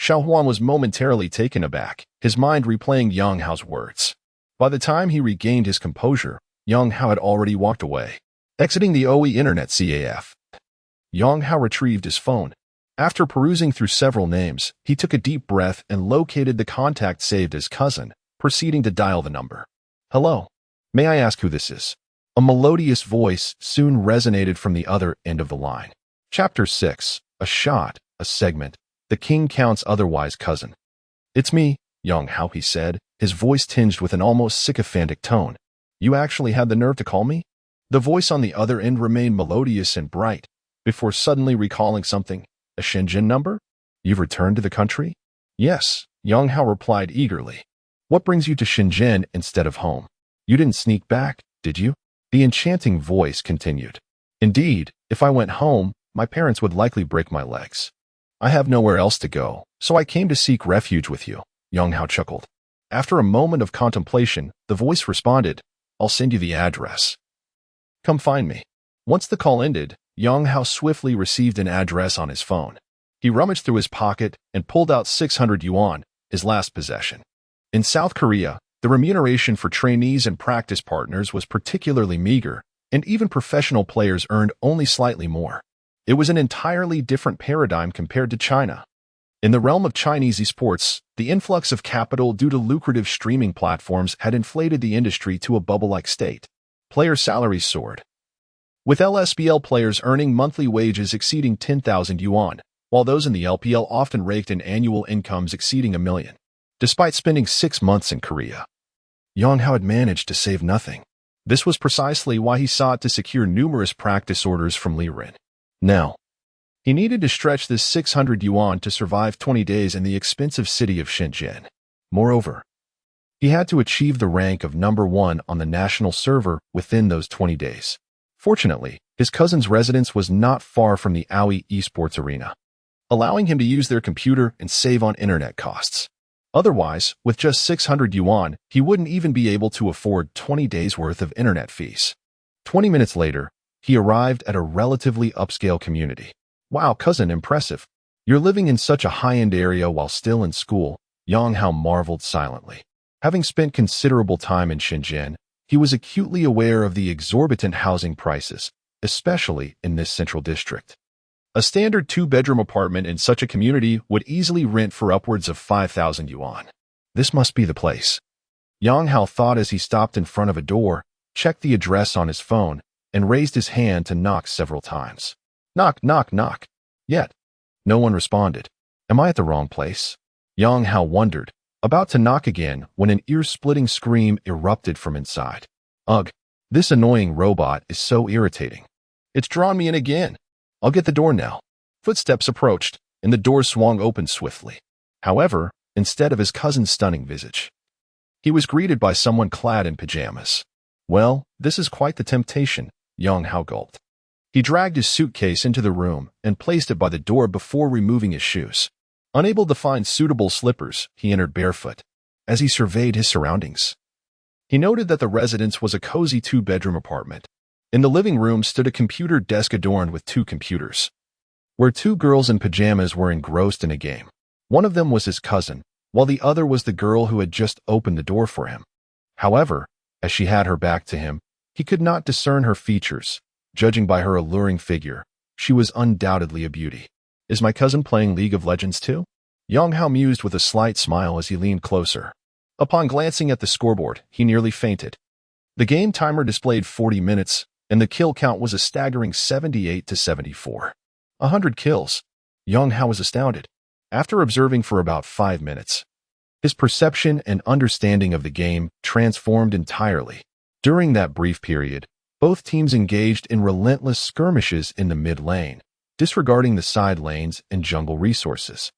Xiaohuan was momentarily taken aback, his mind replaying Yang Hao's words. By the time he regained his composure, Yang Hao had already walked away. Exiting the OE Internet CAF, Yang Hao retrieved his phone. After perusing through several names, he took a deep breath and located the contact saved as cousin, proceeding to dial the number. Hello. May I ask who this is? A melodious voice soon resonated from the other end of the line. Chapter 6. A shot, a segment. The king counts otherwise cousin. It's me, Yang Hao, he said, his voice tinged with an almost sycophantic tone. You actually had the nerve to call me? The voice on the other end remained melodious and bright, before suddenly recalling something. A Shenzhen number? You've returned to the country? Yes, Yang Hao replied eagerly. What brings you to Shenzhen instead of home? You didn't sneak back, did you? The enchanting voice continued. Indeed, if I went home, my parents would likely break my legs. I have nowhere else to go, so I came to seek refuge with you, Yang Hao chuckled. After a moment of contemplation, the voice responded, I'll send you the address. Come find me. Once the call ended, Yang Hao swiftly received an address on his phone. He rummaged through his pocket and pulled out 600 yuan, his last possession. In South Korea, the remuneration for trainees and practice partners was particularly meager, and even professional players earned only slightly more. It was an entirely different paradigm compared to China. In the realm of Chinese esports, the influx of capital due to lucrative streaming platforms had inflated the industry to a bubble-like state. Player salaries soared, with LSBL players earning monthly wages exceeding 10,000 yuan, while those in the LPL often raked in annual incomes exceeding 1 million. Despite spending 6 months in Korea, Yang Hao had managed to save nothing. This was precisely why he sought to secure numerous practice orders from Li Ren. Now, he needed to stretch this 600 yuan to survive 20 days in the expensive city of Shenzhen. Moreover, he had to achieve the rank of number 1 on the national server within those 20 days. Fortunately, his cousin's residence was not far from the Aoi esports arena, allowing him to use their computer and save on internet costs. Otherwise, with just 600 yuan, he wouldn't even be able to afford 20 days' worth of internet fees. 20 minutes later, he arrived at a relatively upscale community. Wow, cousin, impressive. You're living in such a high-end area while still in school, Yang Hao marveled silently. Having spent considerable time in Shenzhen, he was acutely aware of the exorbitant housing prices, especially in this central district. A standard two-bedroom apartment in such a community would easily rent for upwards of 5,000 yuan. This must be the place. Yang Hao thought as he stopped in front of a door, checked the address on his phone, and raised his hand to knock several times. Knock, knock, knock. Yet, no one responded. Am I at the wrong place? Yang Hao wondered, about to knock again when an ear-splitting scream erupted from inside. Ugh, this annoying robot is so irritating. It's drawn me in again. I'll get the door now. Footsteps approached, and the door swung open swiftly. However, instead of his cousin's stunning visage, he was greeted by someone clad in pajamas. Well, this is quite the temptation, Yang Hao gulped. He dragged his suitcase into the room and placed it by the door before removing his shoes. Unable to find suitable slippers, he entered barefoot. As he surveyed his surroundings, he noted that the residence was a cozy two-bedroom apartment. In the living room stood a computer desk adorned with two computers, where two girls in pajamas were engrossed in a game. One of them was his cousin, while the other was the girl who had just opened the door for him. However, as she had her back to him, he could not discern her features. Judging by her alluring figure, she was undoubtedly a beauty. Is my cousin playing League of Legends too? Yang Hao mused with a slight smile as he leaned closer. Upon glancing at the scoreboard, he nearly fainted. The game timer displayed 40 minutes, and the kill count was a staggering 78 to 74. 100 kills. Yang Hao was astounded. After observing for about 5 minutes, his perception and understanding of the game transformed entirely. During that brief period, both teams engaged in relentless skirmishes in the mid-lane, disregarding the side lanes and jungle resources,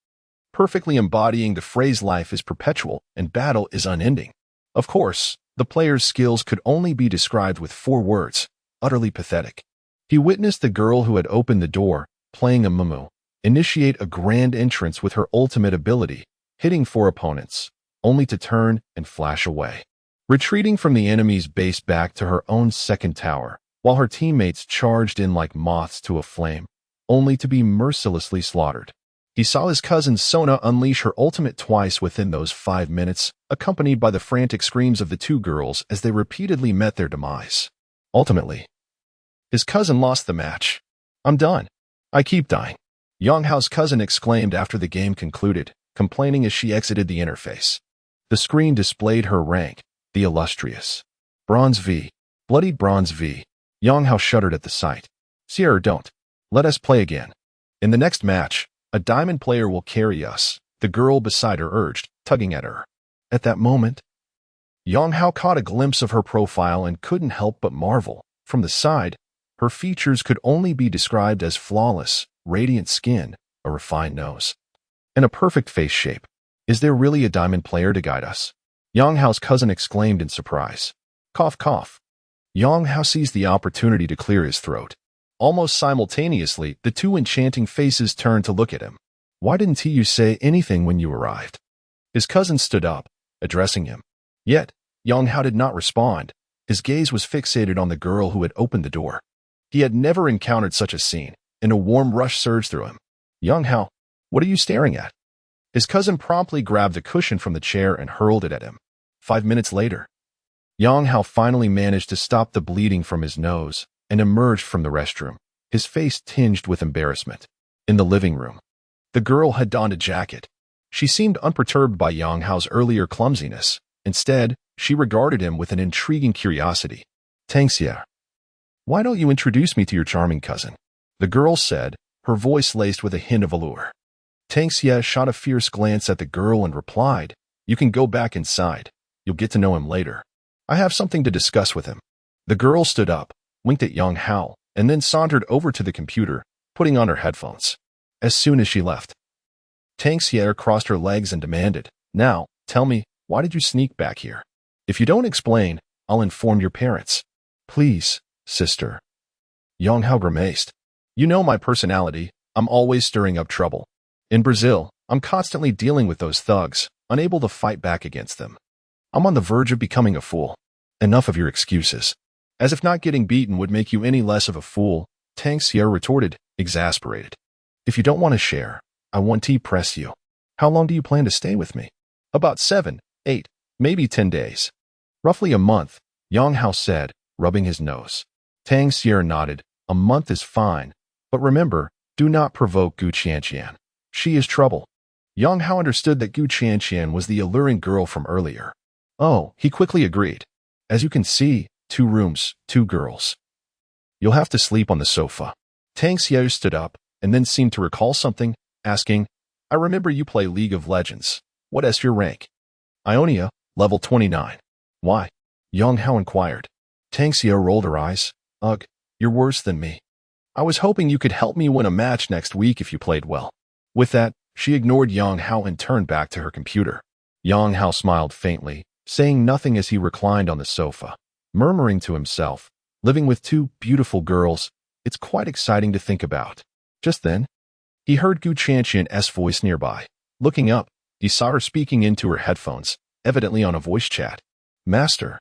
perfectly embodying the phrase life is perpetual and battle is unending. Of course, the player's skills could only be described with 4 words: utterly pathetic. He witnessed the girl who had opened the door, playing a mumu, initiate a grand entrance with her ultimate ability, hitting 4 opponents, only to turn and flash away, retreating from the enemy's base back to her own second tower, while her teammates charged in like moths to a flame, only to be mercilessly slaughtered. He saw his cousin Sona unleash her ultimate twice within those 5 minutes, accompanied by the frantic screams of the 2 girls as they repeatedly met their demise. Ultimately, his cousin lost the match. I'm done. I keep dying. Yang Hao's cousin exclaimed after the game concluded, complaining as she exited the interface. The screen displayed her rank, the illustrious Bronze V, bloodied Bronze V. Yang Hao shuddered at the sight. Sierra, don't. Let us play again. In the next match, a diamond player will carry us, the girl beside her urged, tugging at her. At that moment, Yang Hao caught a glimpse of her profile and couldn't help but marvel. From the side, her features could only be described as flawless, radiant skin, a refined nose, and a perfect face shape. Is there really a diamond player to guide us? Yang Hao's cousin exclaimed in surprise. Cough, cough. Yang Hao seized the opportunity to clear his throat. Almost simultaneously, the 2 enchanting faces turned to look at him. Why didn't you say anything when you arrived? His cousin stood up, addressing him. Yet, Yang Hao did not respond. His gaze was fixated on the girl who had opened the door. He had never encountered such a scene, and a warm rush surged through him. Yang Hao, what are you staring at? His cousin promptly grabbed a cushion from the chair and hurled it at him. 5 minutes later, Yang Hao finally managed to stop the bleeding from his nose and emerged from the restroom, his face tinged with embarrassment. In the living room, the girl had donned a jacket. She seemed unperturbed by Yang Hao's earlier clumsiness. Instead, she regarded him with an intriguing curiosity. Tangxia, why don't you introduce me to your charming cousin? The girl said, her voice laced with a hint of allure. Tangxia shot a fierce glance at the girl and replied, You can go back inside. You'll get to know him later. I have something to discuss with him. The girl stood up, winked at Yang Hao, and then sauntered over to the computer, putting on her headphones. As soon as she left, Tangxia crossed her legs and demanded, Now, tell me, why did you sneak back here? If you don't explain, I'll inform your parents. Please, sister. Yang Hao grimaced. You know my personality. I'm always stirring up trouble. In Brazil, I'm constantly dealing with those thugs, unable to fight back against them. I'm on the verge of becoming a fool. Enough of your excuses. As if not getting beaten would make you any less of a fool, Tangxia retorted, exasperated. If you don't want to share, I won't press you. How long do you plan to stay with me? About 7, 8, maybe 10 days. Roughly a month, Yang Hao said, rubbing his nose. Tangxia nodded, A month is fine, but remember, do not provoke Gu Qianqian. She is trouble. Yang Hao understood that Gu Qianqian was the alluring girl from earlier. Oh, he quickly agreed. As you can see, 2 rooms, 2 girls. You'll have to sleep on the sofa. Tang Xiao stood up and then seemed to recall something, asking, I remember you play League of Legends. What is your rank? Ionia, level 29. Why? Yang Hao inquired. Tang Xiao rolled her eyes. Ugh, you're worse than me. I was hoping you could help me win a match next week if you played well. With that, she ignored Yang Hao and turned back to her computer. Yang Hao smiled faintly, saying nothing as he reclined on the sofa, murmuring to himself, living with 2 beautiful girls, it's quite exciting to think about. Just then, he heard Gu Qianqian's voice nearby. Looking up, he saw her speaking into her headphones, evidently on a voice chat. Master,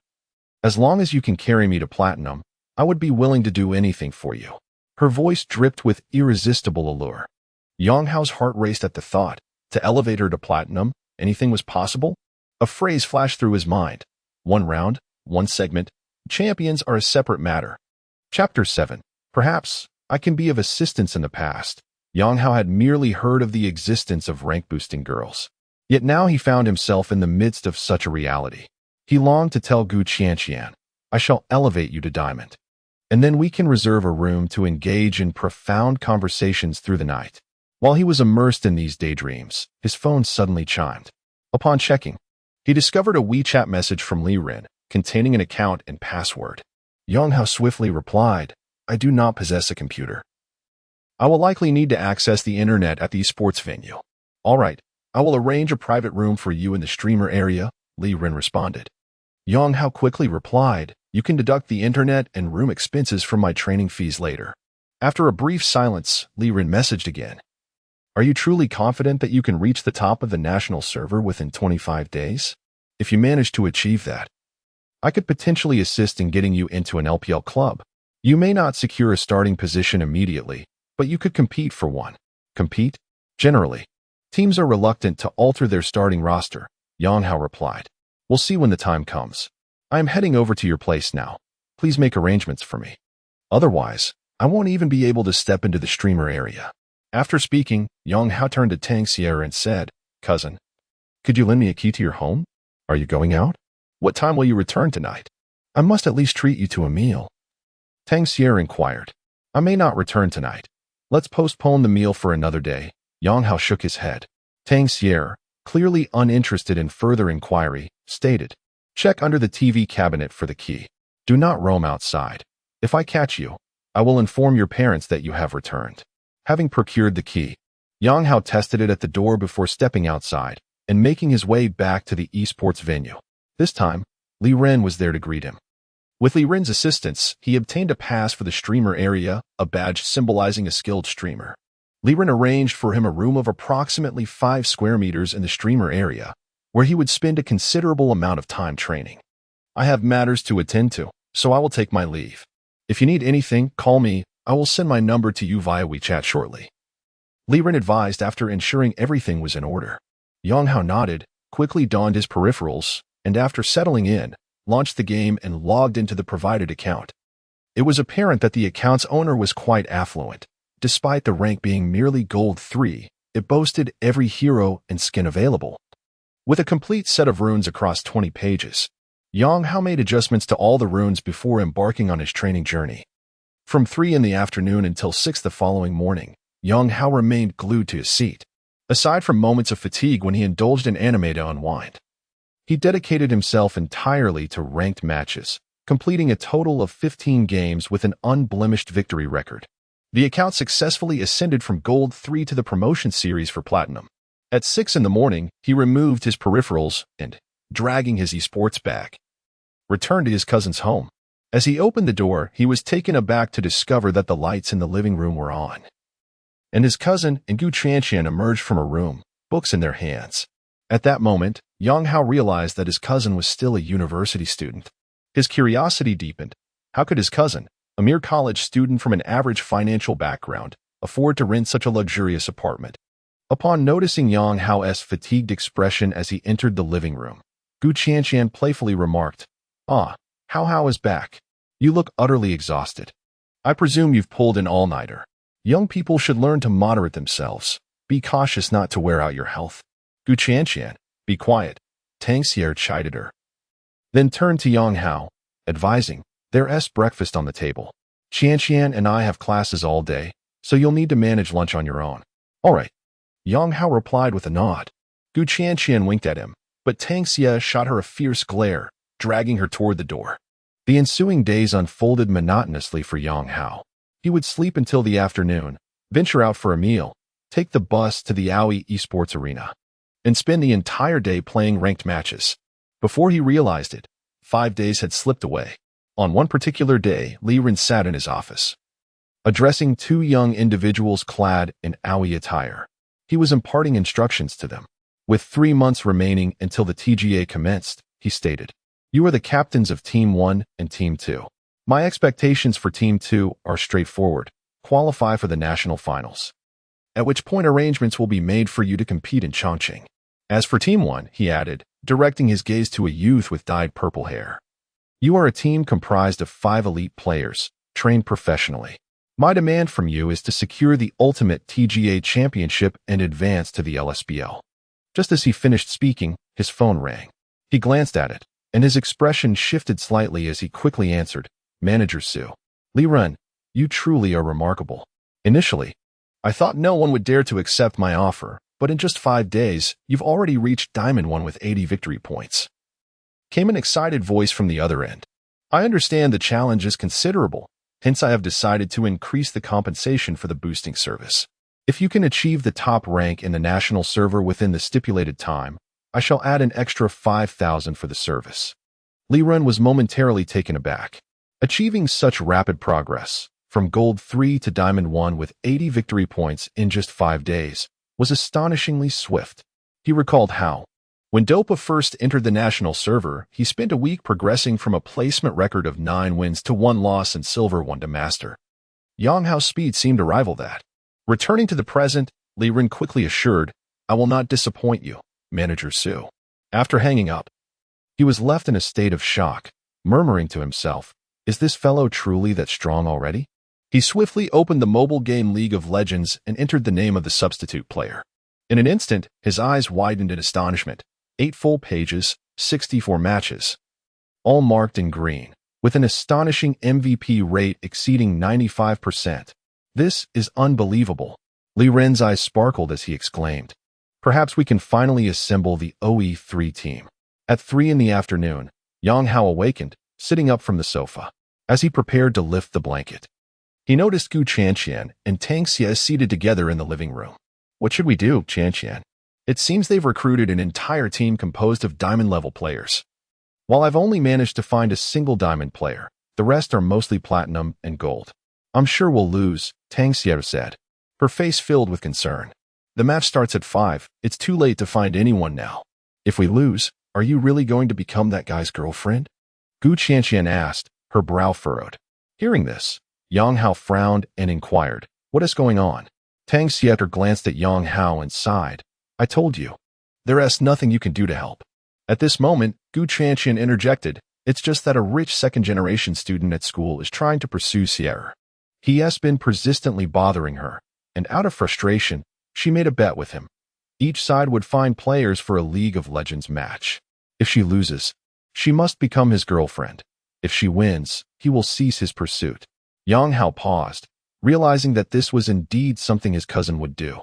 as long as you can carry me to Platinum, I would be willing to do anything for you. Her voice dripped with irresistible allure. Yang Hao's heart raced at the thought. To elevate her to Platinum, anything was possible? A phrase flashed through his mind. 1 round, 1 segment. Champions are a separate matter. Chapter 7. Perhaps I can be of assistance in the past. Yang Hao had merely heard of the existence of rank-boosting girls. Yet now he found himself in the midst of such a reality. He longed to tell Gu Qianqian, I shall elevate you to diamond. And then we can reserve a room to engage in profound conversations through the night. While he was immersed in these daydreams, his phone suddenly chimed. Upon checking, he discovered a WeChat message from Li Ren, containing an account and password. Yang Hao swiftly replied, I do not possess a computer. I will likely need to access the internet at the sports venue. All right, I will arrange a private room for you in the streamer area, Li Ren responded. Yang Hao quickly replied, you can deduct the internet and room expenses from my training fees later. After a brief silence, Li Ren messaged again. Are you truly confident that you can reach the top of the national server within 25 days? If you manage to achieve that, I could potentially assist in getting you into an LPL club. You may not secure a starting position immediately, but you could compete for one. Compete? Generally, teams are reluctant to alter their starting roster, Yang Hao replied. We'll see when the time comes. I am heading over to your place now. Please make arrangements for me. Otherwise, I won't even be able to step into the streamer area. After speaking, Yang Hao turned to Tang Xiao and said, Cousin, could you lend me a key to your home? Are you going out? What time will you return tonight? I must at least treat you to a meal. Tang Xiao inquired. I may not return tonight. Let's postpone the meal for another day. Yang Hao shook his head. Tang Xiao, clearly uninterested in further inquiry, stated, check under the TV cabinet for the key. Do not roam outside. If I catch you, I will inform your parents that you have returned. Having procured the key, Yang Hao tested it at the door before stepping outside and making his way back to the esports venue. This time, Li Ren was there to greet him. With Li Ren's assistance, he obtained a pass for the streamer area, a badge symbolizing a skilled streamer. Li Ren arranged for him a room of approximately 5 square meters in the streamer area, where he would spend a considerable amount of time training. I have matters to attend to, so I will take my leave. If you need anything, call me. I will send my number to you via WeChat shortly. Li Ren advised after ensuring everything was in order. Yang Hao nodded, quickly donned his peripherals, and after settling in, launched the game and logged into the provided account. It was apparent that the account's owner was quite affluent. Despite the rank being merely Gold 3, it boasted every hero and skin available. With a complete set of runes across 20 pages, Yang Hao made adjustments to all the runes before embarking on his training journey. From 3 in the afternoon until 6 the following morning, Yang Hao remained glued to his seat. Aside from moments of fatigue when he indulged in anime to unwind, he dedicated himself entirely to ranked matches, completing a total of 15 games with an unblemished victory record. The account successfully ascended from Gold 3 to the promotion series for Platinum. At 6 in the morning, he removed his peripherals and, dragging his esports bag, returned to his cousin's home. As he opened the door, he was taken aback to discover that the lights in the living room were on, and his cousin and Gu Qianqian emerged from a room, books in their hands. At that moment, Yang Hao realized that his cousin was still a university student. His curiosity deepened. How could his cousin, a mere college student from an average financial background, afford to rent such a luxurious apartment? Upon noticing Yang Hao's fatigued expression as he entered the living room, Gu Qianqian playfully remarked, Ah, Hao is back. You look utterly exhausted. I presume you've pulled an all-nighter. Young people should learn to moderate themselves. Be cautious not to wear out your health. Gu Qianqian, be quiet. Tang Xier chided her. Then turned to Yang Hao, advising, there's breakfast on the table. Qianqian and I have classes all day, so you'll need to manage lunch on your own. All right. Yang Hao replied with a nod. Gu Qianqian winked at him, but Tang Xie shot her a fierce glare, dragging her toward the door. The ensuing days unfolded monotonously for Yang Hao. He would sleep until the afternoon, venture out for a meal, take the bus to the Aoi esports arena, and spend the entire day playing ranked matches. Before he realized it, 5 days had slipped away. On one particular day, Li Ren sat in his office, addressing 2 young individuals clad in Aoi attire. He was imparting instructions to them. With 3 months remaining until the TGA commenced, he stated, "You are the captains of Team 1 and Team 2. My expectations for Team 2 are straightforward. Qualify for the national finals, at which point arrangements will be made for you to compete in Chongqing. As for Team 1, he added, directing his gaze to a youth with dyed purple hair, you are a team comprised of 5 elite players, trained professionally. My demand from you is to secure the ultimate TGA championship and advance to the LSBL." Just as he finished speaking, his phone rang. He glanced at it, and his expression shifted slightly as he quickly answered, "Manager Su. Li Ren, you truly are remarkable. Initially, I thought no one would dare to accept my offer, but in just 5 days, you've already reached Diamond 1 with 80 victory points." Came an excited voice from the other end. "I understand the challenge is considerable, hence I have decided to increase the compensation for the boosting service. If you can achieve the top rank in the national server within the stipulated time, I shall add an extra 5,000 for the service." Li Ren was momentarily taken aback. Achieving such rapid progress, from Gold 3 to Diamond 1 with 80 victory points in just 5 days, was astonishingly swift. He recalled how, when Dopa first entered the national server, he spent a week progressing from a placement record of 9 wins to 1 loss and Silver 1 to Master. Yang Hao's speed seemed to rival that. Returning to the present, Li Ren quickly assured, "I will not disappoint you, Manager Su." After hanging up, he was left in a state of shock, murmuring to himself, "Is this fellow truly that strong already?" He swiftly opened the mobile game League of Legends and entered the name of the substitute player. In an instant, his eyes widened in astonishment. 8 full pages, 64 matches, all marked in green, with an astonishing MVP rate exceeding 95%. "This is unbelievable." Li Ren's eyes sparkled as he exclaimed, "Perhaps we can finally assemble the OE3 team." At 3 in the afternoon, Yang Hao awakened, sitting up from the sofa. As he prepared to lift the blanket, he noticed Gu Qianqian and Tang Xie seated together in the living room. "What should we do, Qianqian? It seems they've recruited an entire team composed of diamond-level players. While I've only managed to find a single diamond player, the rest are mostly platinum and gold. I'm sure we'll lose," Tang Xie said, her face filled with concern. "The match starts at 5. It's too late to find anyone now. If we lose, are you really going to become that guy's girlfriend?" Gu Qianqian asked, her brow furrowed. Hearing this, Yang Hao frowned and inquired, "What is going on?" Tang Xie glanced at Yang Hao and sighed. "I told you. There's nothing you can do to help." At this moment, Gu Qianqian interjected, "It's just that a rich second-generation student at school is trying to pursue Sierra. He has been persistently bothering her, and out of frustration, she made a bet with him. Each side would find players for a League of Legends match. If she loses, she must become his girlfriend. If she wins, he will cease his pursuit." Yang Hao paused, realizing that this was indeed something his cousin would do.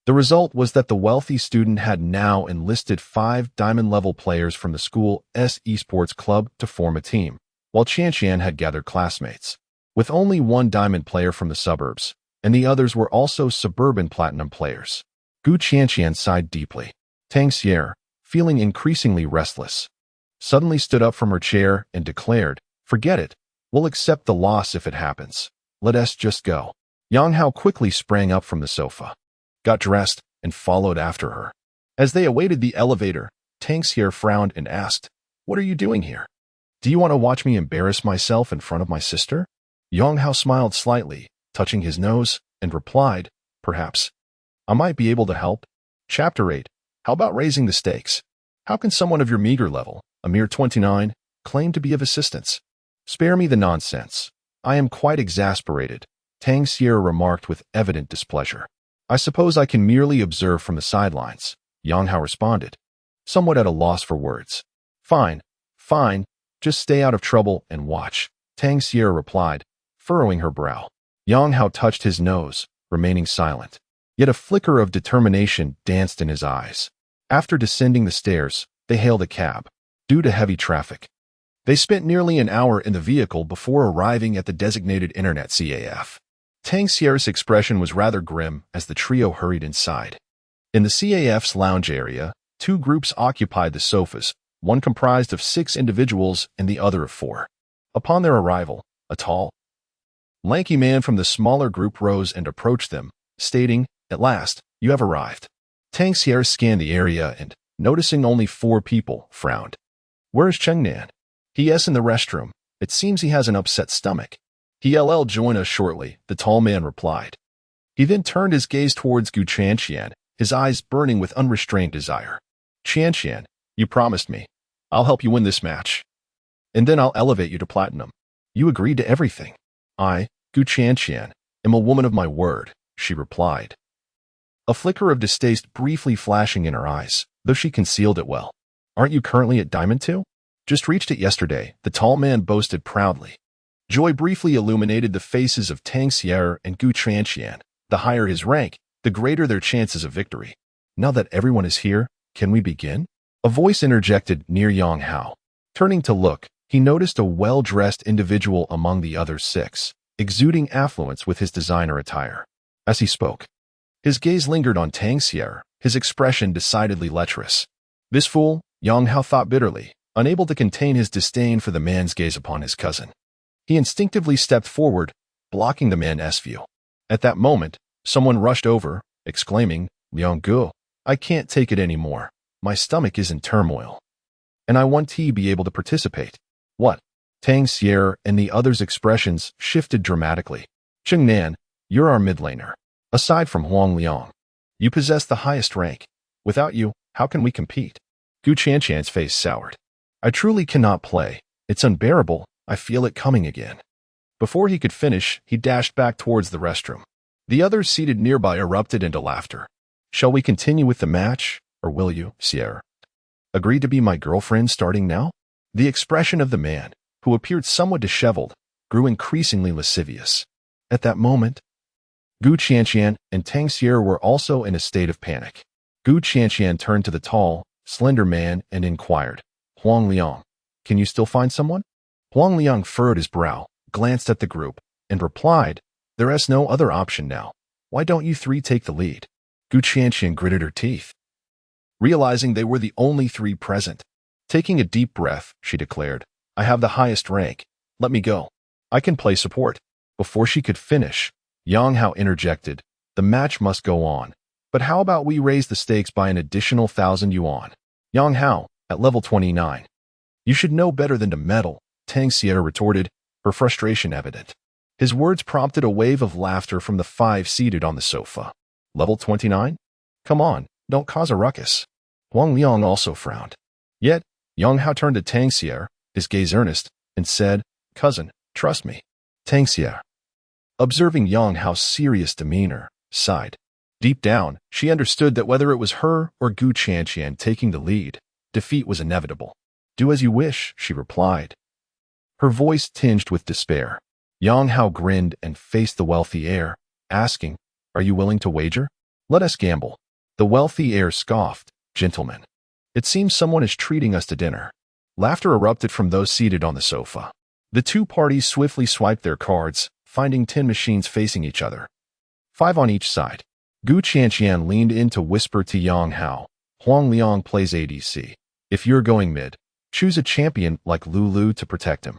The result was that the wealthy student had now enlisted 5 diamond-level players from the school's esports club to form a team, while Qianqian had gathered classmates, with only 1 diamond player from the suburbs, and the others were also suburban platinum players. Gu Qianqian sighed deeply. Tang Xie, feeling increasingly restless, suddenly stood up from her chair and declared, "Forget it. We'll accept the loss if it happens. Let us just go." Yang Hao quickly sprang up from the sofa, got dressed, and followed after her. As they awaited the elevator, Tang Xie frowned and asked, "What are you doing here? Do you want to watch me embarrass myself in front of my sister?" Yang Hao smiled slightly, touching his nose, and replied, "Perhaps. I might be able to help." Chapter 8. How about raising the stakes? How can someone of your meager level, a mere 29, claim to be of assistance? Spare me the nonsense. I am quite exasperated, Tang Sierra remarked with evident displeasure. I suppose I can merely observe from the sidelines, Yang Hao responded, somewhat at a loss for words. Fine, fine, just stay out of trouble and watch, Tang Sierra replied, furrowing her brow. Yang Hao touched his nose, remaining silent. Yet a flicker of determination danced in his eyes. After descending the stairs, they hailed a cab. Due to heavy traffic, they spent nearly an hour in the vehicle before arriving at the designated internet CAF. Tang Sierra's expression was rather grim as the trio hurried inside. In the CAF's lounge area, two groups occupied the sofas, one comprised of 6 individuals and the other of 4. Upon their arrival, a tall, lanky man from the smaller group rose and approached them, stating, "At last, you have arrived." Tang Sierra scanned the area and, noticing only 4 people, frowned. "Where is Chengnan?" "He is in the restroom. It seems he has an upset stomach." "He'll join us shortly," the tall man replied. He then turned his gaze towards Gu Chanxian, his eyes burning with unrestrained desire. "Chanxian, you promised me. I'll help you win this match. And then I'll elevate you to platinum. You agreed to everything." "I, Gu Chanxian, am a woman of my word," she replied, a flicker of distaste briefly flashing in her eyes, though she concealed it well. "Aren't you currently at Diamond 2? Just reached it yesterday," the tall man boasted proudly. Joy briefly illuminated the faces of Tang Sierra and Gu Chanxian. The higher his rank, the greater their chances of victory. "Now that everyone is here, can we begin?" A voice interjected near Yang Hao. Turning to look, he noticed a well-dressed individual among the other 6, exuding affluence with his designer attire. As he spoke, his gaze lingered on Tang Sierra, his expression decidedly lecherous. "This fool," Yang Hao thought bitterly, unable to contain his disdain for the man's gaze upon his cousin. He instinctively stepped forward, blocking the man's view. At that moment, someone rushed over, exclaiming, "Liang Gu, I can't take it anymore. My stomach is in turmoil. And I want to be able to participate." "What?" Tang Sierra and the others' expressions shifted dramatically. "Chengnan, you're our mid laner. Aside from Huang Liang, you possess the highest rank. Without you, how can we compete?" Gu Chanxian's face soured. "I truly cannot play. It's unbearable. I feel it coming again." Before he could finish, he dashed back towards the restroom. The others seated nearby erupted into laughter. "Shall we continue with the match, or will you, Sierra, agree to be my girlfriend starting now?" The expression of the man, who appeared somewhat disheveled, grew increasingly lascivious. At that moment, Gu Chanxian and Tang Sierra were also in a state of panic. Gu Chanxian turned to the tall, slender man and inquired, "Huang Liang, can you still find someone?" Huang Liang furrowed his brow, glanced at the group, and replied, "There is no other option now. Why don't you 3 take the lead?" Gu Chanxian gritted her teeth, realizing they were the only 3 present. Taking a deep breath, she declared, "I have the highest rank. Let me go. I can play support." Before she could finish, Yang Hao interjected, "The match must go on. But how about we raise the stakes by an additional 1,000 yuan? Yang Hao, at level 29. "You should know better than to meddle," Tang Sierra retorted, her frustration evident. His words prompted a wave of laughter from the 5 seated on the sofa. "Level 29? Come on, don't cause a ruckus." Huang Liang also frowned. Yet, Yang Hao turned to Tang Sierra, his gaze earnest, and said, "Cousin, trust me." Tang Sierra, observing Yang Hao's serious demeanor, sighed. Deep down, she understood that whether it was her or Gu Chanxian taking the lead, defeat was inevitable. "Do as you wish," she replied, her voice tinged with despair. Yang Hao grinned and faced the wealthy heir, asking, "Are you willing to wager?" "Let us gamble." The wealthy heir scoffed, "Gentlemen, it seems someone is treating us to dinner." Laughter erupted from those seated on the sofa. The 2 parties swiftly swiped their cards, finding 10 machines facing each other, 5 on each side. Gu Chanxian leaned in to whisper to Yang Hao, "Huang Liang plays ADC. If you're going mid, choose a champion like Lulu to protect him.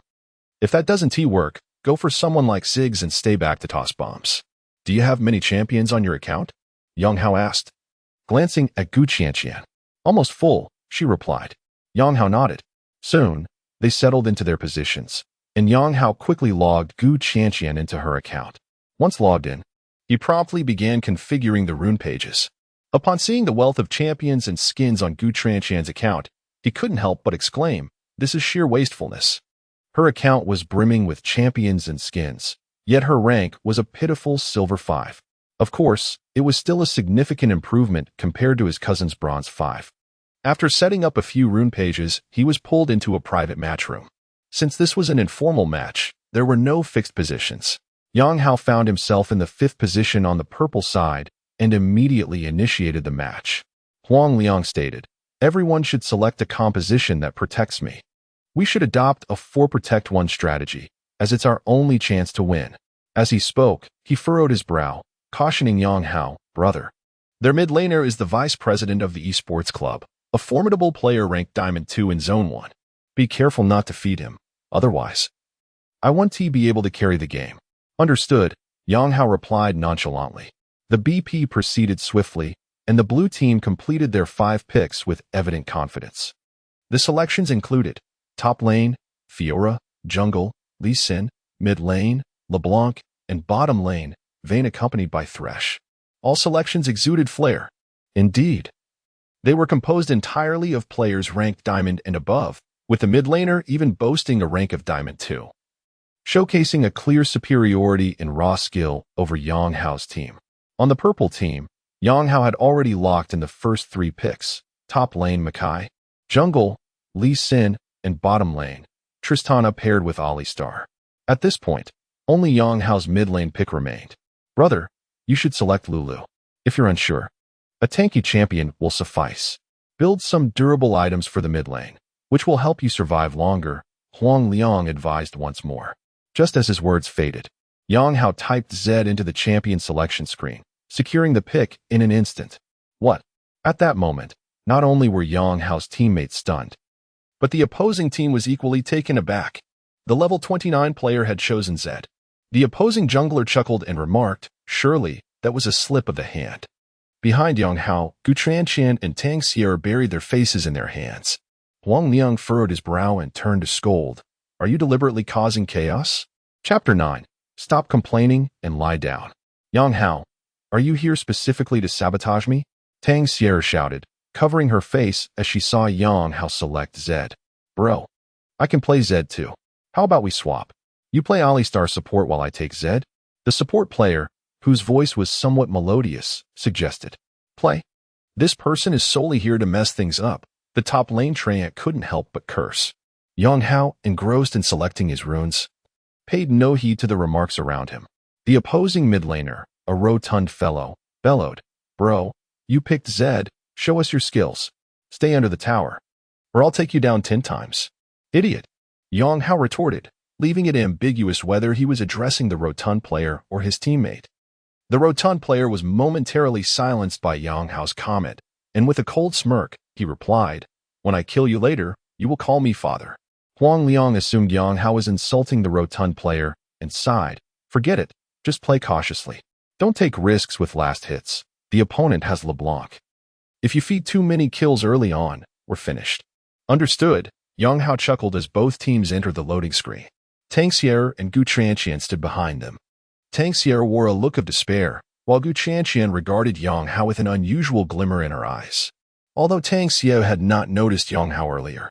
If that doesn't work, go for someone like Ziggs and stay back to toss bombs." "Do you have many champions on your account?" Yang Hao asked, glancing at Gu Chanxian. "Almost full," she replied. Yang Hao nodded. Soon, they settled into their positions, and Yang Hao quickly logged Gu Chanxian into her account. Once logged in, he promptly began configuring the rune pages. Upon seeing the wealth of champions and skins on Gu Chanxian's account, he couldn't help but exclaim, "This is sheer wastefulness." Her account was brimming with champions and skins, yet her rank was a pitiful silver 5. Of course, it was still a significant improvement compared to his cousin's bronze 5. After setting up a few rune pages, he was pulled into a private match room. Since this was an informal match, there were no fixed positions. Yang Hao found himself in the 5th position on the purple side and immediately initiated the match. Huang Liang stated, "Everyone should select a composition that protects me. We should adopt a 4-protect-1 strategy, as it's our only chance to win." As he spoke, he furrowed his brow, cautioning Yang Hao, "Brother, their mid laner is the vice president of the esports club, a formidable player ranked Diamond 2 in Zone 1. Be careful not to feed him, otherwise I want to be able to carry the game." "Understood," Yang Hao replied nonchalantly. The BP proceeded swiftly, and the blue team completed their 5 picks with evident confidence. The selections included top lane, Fiora; jungle, Lee Sin; mid lane, LeBlanc; and bottom lane, Vayne accompanied by Thresh. All selections exuded flair. Indeed, they were composed entirely of players ranked Diamond and above, with the mid laner even boasting a rank of Diamond 2, showcasing a clear superiority in raw skill over Yang Hao's team. On the purple team, Yang Hao had already locked in the first 3 picks: top lane Makai, jungle, Lee Sin, and bottom lane, Tristana paired with Alistar. At this point, only Yang Hao's mid lane pick remained. "Brother, you should select Lulu. If you're unsure, a tanky champion will suffice. Build some durable items for the mid lane, which will help you survive longer," Huang Liang advised once more. Just as his words faded, Yang Hao typed Z into the champion selection screen, securing the pick in an instant. What? At that moment, not only were Yang Hao's teammates stunned, but the opposing team was equally taken aback. The level 29 player had chosen Z. The opposing jungler chuckled and remarked, "Surely, that was a slip of the hand." Behind Yang Hao, Gu Tianqian and Tang Sierra buried their faces in their hands. Huang Liang furrowed his brow and turned to scold. "Are you deliberately causing chaos?" Chapter 9. Stop complaining and lie down. "Yang Hao, are you here specifically to sabotage me?" Tang Sierra shouted, covering her face as she saw Yang Hao select Zed. "Bro, I can play Zed too. How about we swap? You play Alistar support while I take Zed?" The support player, whose voice was somewhat melodious, suggested. "Play. This person is solely here to mess things up." The top lane Treant couldn't help but curse. Yang Hao, engrossed in selecting his runes, paid no heed to the remarks around him. The opposing mid laner, a rotund fellow, bellowed, "Bro, you picked Zed. Show us your skills. Stay under the tower, or I'll take you down 10 times. "Idiot," Yang Hao retorted, leaving it ambiguous whether he was addressing the rotund player or his teammate. The rotund player was momentarily silenced by Yang Hao's comment, and with a cold smirk, he replied, "When I kill you later, you will call me father." Huang Liang assumed Yang Hao was insulting the rotund player and sighed, "Forget it, just play cautiously. Don't take risks with last hits. The opponent has LeBlanc. If you feed too many kills early on, we're finished." "Understood," Yang Hao chuckled as both teams entered the loading screen. Tang Sierra and Gu Tianqian stood behind them. Tang Sierra wore a look of despair, while Gu Tianqian regarded Yang Hao with an unusual glimmer in her eyes. Although Tang Sierra had not noticed Yang Hao earlier,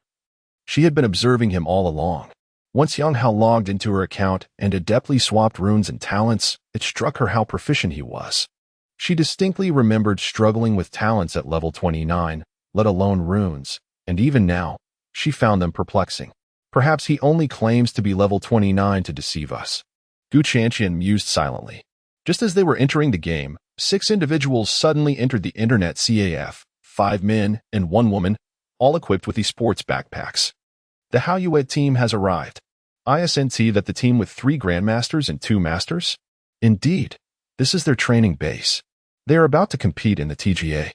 she had been observing him all along. Once Yang Hao logged into her account and adeptly swapped runes and talents, it struck her how proficient he was. She distinctly remembered struggling with talents at level 29, let alone runes, and even now, she found them perplexing. Perhaps he only claims to be level 29 to deceive us. Gu Tianqian mused silently. Just as they were entering the game, 6 individuals suddenly entered the internet CAF, 5 men and 1 woman, all equipped with esports backpacks. The Haoyuet team has arrived. ISNT that the team with 3 grandmasters and 2 masters? Indeed, this is their training base. They are about to compete in the TGA.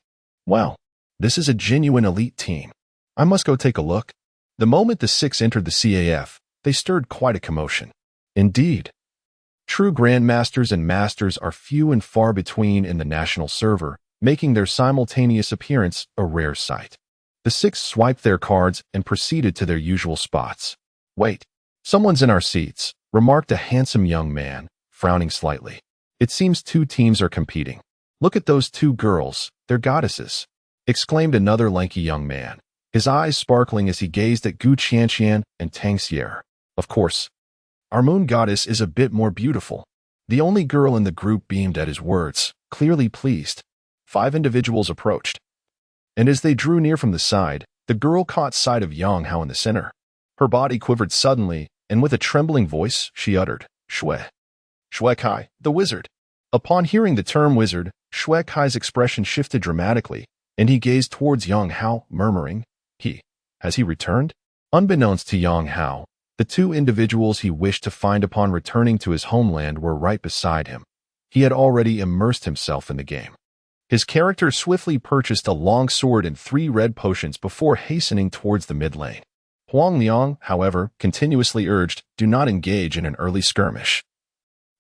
Wow, this is a genuine elite team. I must go take a look. The moment the 6 entered the CAF, they stirred quite a commotion. Indeed, true grandmasters and masters are few and far between in the national server, making their simultaneous appearance a rare sight. The 6 swiped their cards and proceeded to their usual spots. "Wait, someone's in our seats," remarked a handsome young man, frowning slightly. "It seems 2 teams are competing. Look at those 2 girls, they're goddesses," exclaimed another lanky young man, his eyes sparkling as he gazed at Gu Tianqian and Tang Sierra. Of course, our moon goddess is a bit more beautiful. The only girl in the group beamed at his words, clearly pleased. 5 individuals approached, and as they drew near from the side, the girl caught sight of Yang Hao in the center. Her body quivered suddenly, and with a trembling voice, she uttered, Shui. Shui Kai, the wizard. Upon hearing the term wizard, Shui Kai's expression shifted dramatically, and he gazed towards Yang Hao, murmuring, Has he returned? Unbeknownst to Yang Hao, the 2 individuals he wished to find upon returning to his homeland were right beside him. He had already immersed himself in the game. His character swiftly purchased a long sword and 3 red potions before hastening towards the mid lane. Huang Liang, however, continuously urged, do not engage in an early skirmish.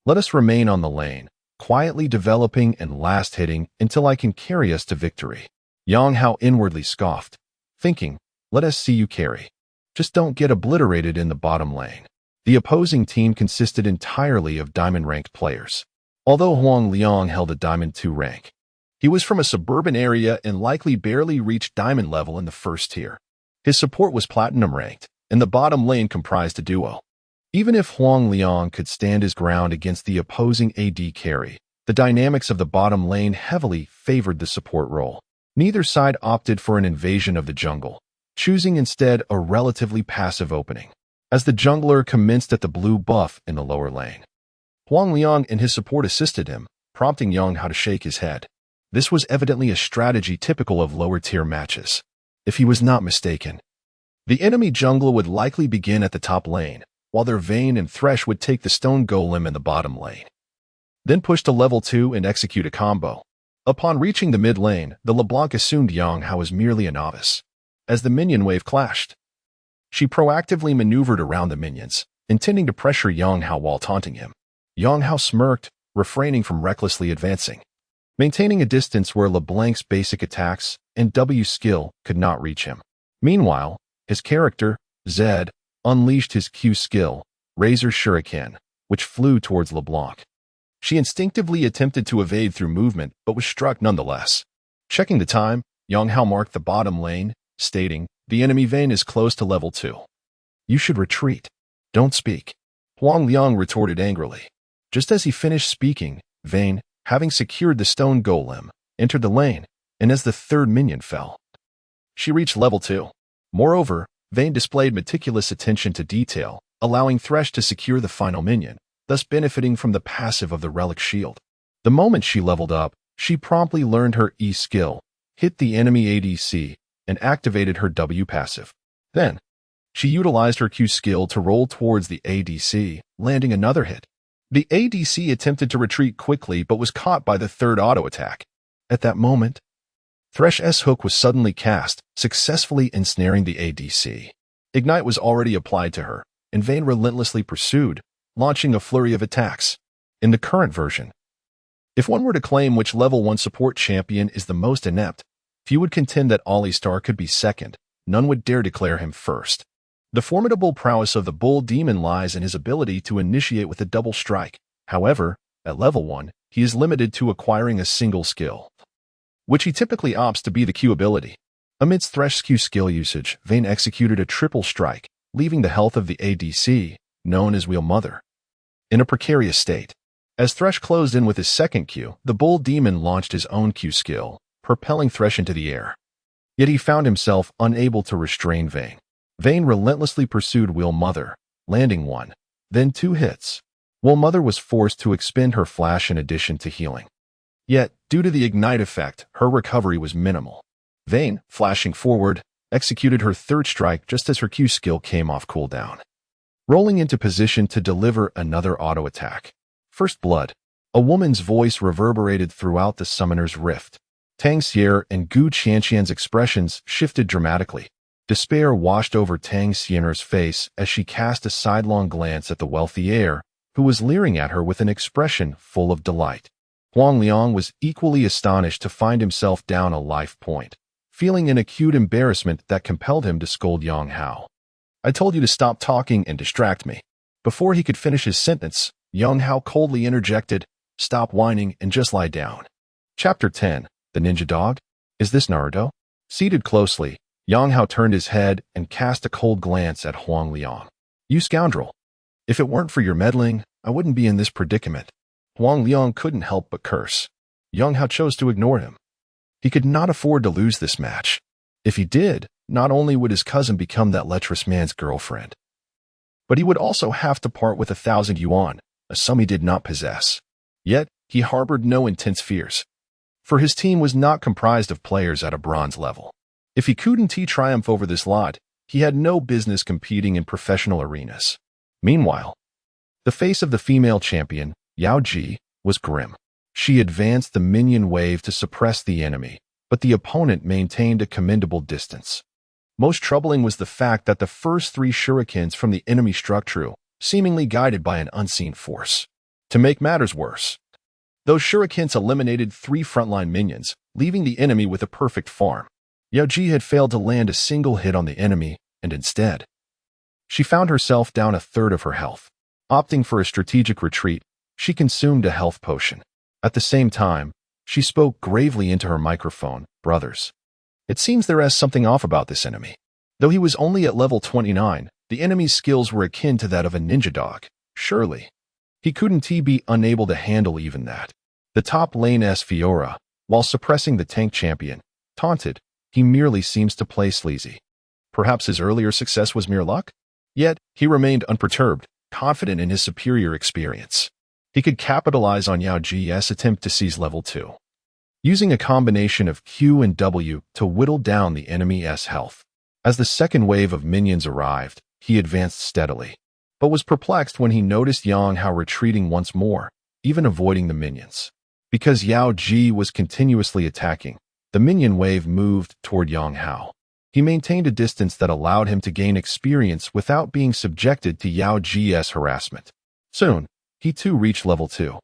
Let us remain on the lane, quietly developing and last hitting until I can carry us to victory. Yang Hao inwardly scoffed, thinking, let us see you carry. Just don't get obliterated in the bottom lane. The opposing team consisted entirely of diamond-ranked players. Although Huang Liang held a Diamond 2 rank, he was from a suburban area and likely barely reached diamond level in the first tier. His support was platinum ranked, and the bottom lane comprised a duo. Even if Huang Liang could stand his ground against the opposing AD carry, the dynamics of the bottom lane heavily favored the support role. Neither side opted for an invasion of the jungle, choosing instead a relatively passive opening, as the jungler commenced at the blue buff in the lower lane. Huang Liang and his support assisted him, prompting Yang Hao to shake his head. This was evidently a strategy typical of lower-tier matches. If he was not mistaken, the enemy jungler would likely begin at the top lane, while their Vayne and Thresh would take the stone golem in the bottom lane, then push to level 2 and execute a combo. Upon reaching the mid lane, the LeBlanc assumed Yang Hao was merely a novice. As the minion wave clashed, she proactively maneuvered around the minions, intending to pressure Yang Hao while taunting him. Yang Hao smirked, refraining from recklessly advancing, maintaining a distance where LeBlanc's basic attacks and W skill could not reach him. Meanwhile, his character, Zed, unleashed his Q skill, Razor Shuriken, which flew towards LeBlanc. She instinctively attempted to evade through movement, but was struck nonetheless. Checking the time, Yang Hao marked the bottom lane, stating, the enemy Vayne is close to level 2. You should retreat. Don't speak. Huang Liang retorted angrily. Just as he finished speaking, Vayne, having secured the stone golem, entered the lane, and as the 3rd minion fell, she reached level 2. Moreover, Vayne displayed meticulous attention to detail, allowing Thresh to secure the final minion, thus benefiting from the passive of the relic shield. The moment she leveled up, she promptly learned her E skill, hit the enemy ADC, and activated her W passive. Then, she utilized her Q skill to roll towards the ADC, landing another hit. The ADC attempted to retreat quickly but was caught by the 3rd auto attack. At that moment, Thresh's hook was suddenly cast, successfully ensnaring the ADC. Ignite was already applied to her, and Vayne relentlessly pursued, launching a flurry of attacks. In the current version, if one were to claim which level 1 support champion is the most inept, few would contend that Alistar could be second, none would dare declare him first. The formidable prowess of the Bull Demon lies in his ability to initiate with a double strike. However, at level 1, he is limited to acquiring a single skill, which he typically opts to be the Q ability. Amidst Thresh's Q skill usage, Vayne executed a triple strike, leaving the health of the ADC, known as Wheel Mother, in a precarious state. As Thresh closed in with his second Q, the Bull Demon launched his own Q skill, propelling Thresh into the air. Yet he found himself unable to restrain Vayne. Vayne relentlessly pursued Wheel Mother, landing 1, then 2 hits. Wheel Mother was forced to expend her flash in addition to healing. Yet, due to the ignite effect, her recovery was minimal. Vayne, flashing forward, executed her 3rd strike just as her Q skill came off cooldown, rolling into position to deliver another auto attack. First blood. A woman's voice reverberated throughout the summoner's rift. Tang Xier and Gu Qianqian's expressions shifted dramatically. Despair washed over Tang Xier's face as she cast a sidelong glance at the wealthy heir, who was leering at her with an expression full of delight. Huang Liang was equally astonished to find himself down a life point, feeling an acute embarrassment that compelled him to scold Yang Hao. I told you to stop talking and distract me. Before he could finish his sentence, Yang Hao coldly interjected, stop whining and just lie down. Chapter 10. The Ninja Dog? Is this Naruto? Seated closely, Yang Hao turned his head and cast a cold glance at Huang Liang. "You scoundrel! If it weren't for your meddling, I wouldn't be in this predicament." Huang Liang couldn't help but curse. Yang Hao chose to ignore him. He could not afford to lose this match. If he did, not only would his cousin become that lecherous man's girlfriend, but he would also have to part with 1,000 yuan, a sum he did not possess. Yet, he harbored no intense fears, for his team was not comprised of players at a bronze level. If he couldn't triumph over this lot, he had no business competing in professional arenas. Meanwhile, the face of the female champion, Yao Ji, was grim. She advanced the minion wave to suppress the enemy, but the opponent maintained a commendable distance. Most troubling was the fact that the first 3 shurikens from the enemy struck true, seemingly guided by an unseen force. To make matters worse, those shurikens eliminated 3 frontline minions, leaving the enemy with a perfect farm. Yao Ji had failed to land a single hit on the enemy, and instead, she found herself down 1/3 of her health. Opting for a strategic retreat, she consumed a health potion. At the same time, she spoke gravely into her microphone. "Brothers, it seems there is something off about this enemy." Though he was only at level 29, the enemy's skills were akin to that of a ninja dog. Surely, he couldn't be unable to handle even that. The top lane's Fiora, while suppressing the tank champion, taunted, "He merely seems to play sleazy." Perhaps his earlier success was mere luck? Yet, he remained unperturbed, confident in his superior experience. He could capitalize on Yao Ji's attempt to seize level 2, using a combination of Q and W to whittle down the enemy's health. As the second wave of minions arrived, he advanced steadily, but was perplexed when he noticed Yang Hao retreating once more, even avoiding the minions. Because Yao Ji was continuously attacking, the minion wave moved toward Yang Hao. He maintained a distance that allowed him to gain experience without being subjected to Yao Ji's harassment. Soon, he too reached level 2,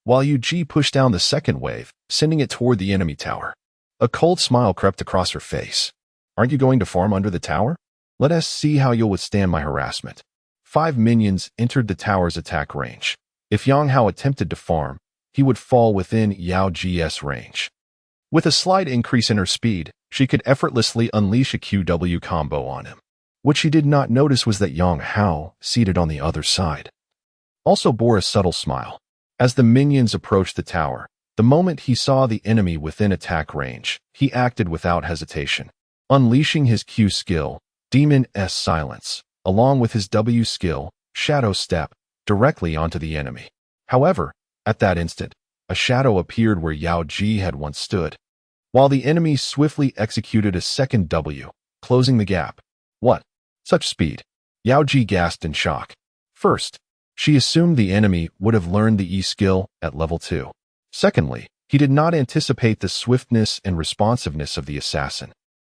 while Yu Ji pushed down the second wave, sending it toward the enemy tower. A cold smile crept across her face. "Aren't you going to farm under the tower? Let us see how you'll withstand my harassment." 5 minions entered the tower's attack range. If Yang Hao attempted to farm, he would fall within Yao Ji's range. With a slight increase in her speed, she could effortlessly unleash a QW combo on him. What she did not notice was that Yang Hao, seated on the other side, also bore a subtle smile. As the minions approached the tower, the moment he saw the enemy within attack range, he acted without hesitation, unleashing his Q skill, Demon's Silence, along with his W skill, Shadow Step, directly onto the enemy. However, at that instant, a shadow appeared where Yao Ji had once stood, while the enemy swiftly executed a second W, closing the gap. What? Such speed? Yao Ji gasped in shock. First, she assumed the enemy would have learned the E skill at level 2. Secondly, he did not anticipate the swiftness and responsiveness of the assassin,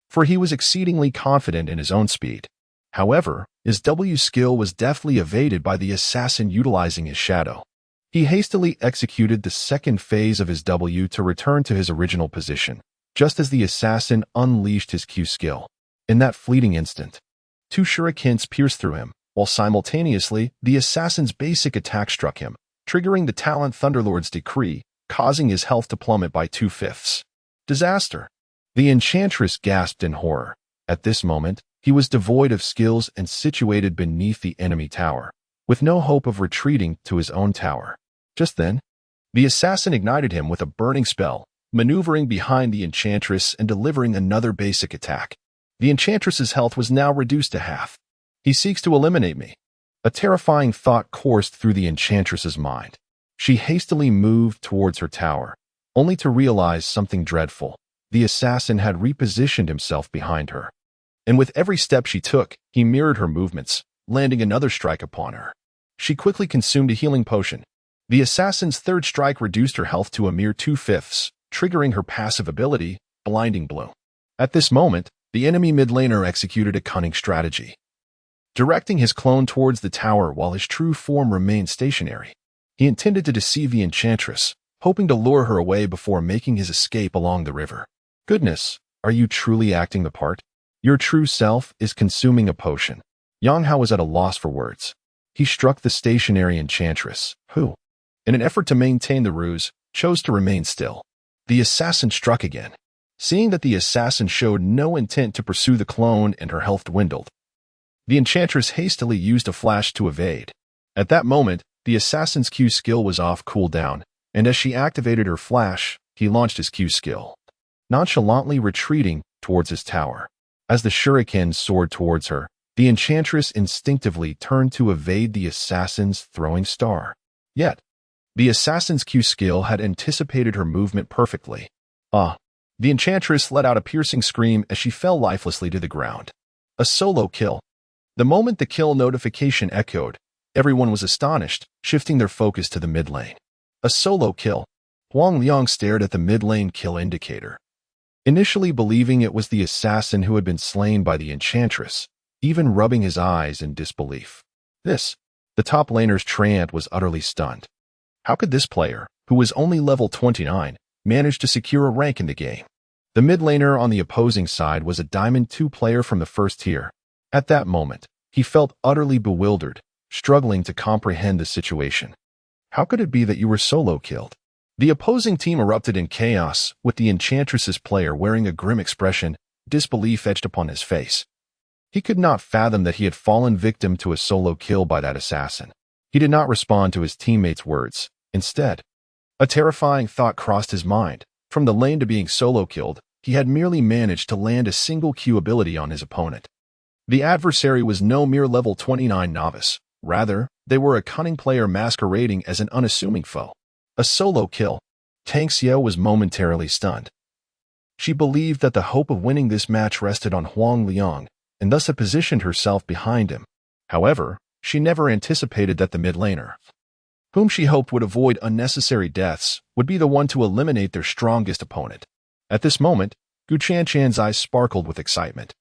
for he was exceedingly confident in his own speed. However, his W skill was deftly evaded by the assassin utilizing his shadow. He hastily executed the second phase of his W to return to his original position, just as the assassin unleashed his Q skill. In that fleeting instant, 2 shurikens pierced through him, while simultaneously, the assassin's basic attack struck him, triggering the Talent Thunderlord's decree, causing his health to plummet by 2/5. Disaster! The enchantress gasped in horror. At this moment, he was devoid of skills and situated beneath the enemy tower, with no hope of retreating to his own tower. Just then, the assassin ignited him with a burning spell, maneuvering behind the enchantress and delivering another basic attack. The enchantress's health was now reduced to half. "He seeks to eliminate me." A terrifying thought coursed through the enchantress's mind. She hastily moved towards her tower, only to realize something dreadful. The assassin had repositioned himself behind her, and with every step she took, he mirrored her movements, landing another strike upon her. She quickly consumed a healing potion. The assassin's third strike reduced her health to a mere 2/5, triggering her passive ability, Blinding Blow. At this moment, the enemy mid laner executed a cunning strategy, directing his clone towards the tower while his true form remained stationary. He intended to deceive the enchantress, hoping to lure her away before making his escape along the river. Goodness, are you truly acting the part? Your true self is consuming a potion. Yang Hao was at a loss for words. He struck the stationary enchantress, who, in an effort to maintain the ruse, chose to remain still. The assassin struck again. Seeing that the assassin showed no intent to pursue the clone and her health dwindled, The enchantress hastily used a flash to evade. At that moment, the assassin's Q skill was off cooldown, and as she activated her flash, he launched his Q skill, nonchalantly retreating towards his tower. As the shuriken soared towards her, the enchantress instinctively turned to evade the assassin's throwing star. Yet, the assassin's Q skill had anticipated her movement perfectly. The enchantress let out a piercing scream as she fell lifelessly to the ground. A solo kill. The moment the kill notification echoed, everyone was astonished, shifting their focus to the mid lane. A solo kill. Huang Liang stared at the mid lane kill indicator, initially believing it was the assassin who had been slain by the enchantress, even rubbing his eyes in disbelief. The top laner's Treant was utterly stunned. How could this player, who was only level 29, manage to secure a rank in the game? The mid laner on the opposing side was a Diamond 2 player from the first tier. At that moment, he felt utterly bewildered, struggling to comprehend the situation. How could it be that you were solo killed? The opposing team erupted in chaos, with the enchantress's player wearing a grim expression, disbelief etched upon his face. He could not fathom that he had fallen victim to a solo kill by that assassin. He did not respond to his teammates' words. Instead, a terrifying thought crossed his mind. From the lane to being solo killed, he had merely managed to land a single Q ability on his opponent. The adversary was no mere level 29 novice. Rather, they were a cunning player masquerading as an unassuming foe. A solo kill. Tang Xiao was momentarily stunned. She believed that the hope of winning this match rested on Huang Liang, and thus had positioned herself behind him. However, she never anticipated that the mid laner, whom she hoped would avoid unnecessary deaths, would be the one to eliminate their strongest opponent. At this moment, Gu Qianshan's eyes sparkled with excitement.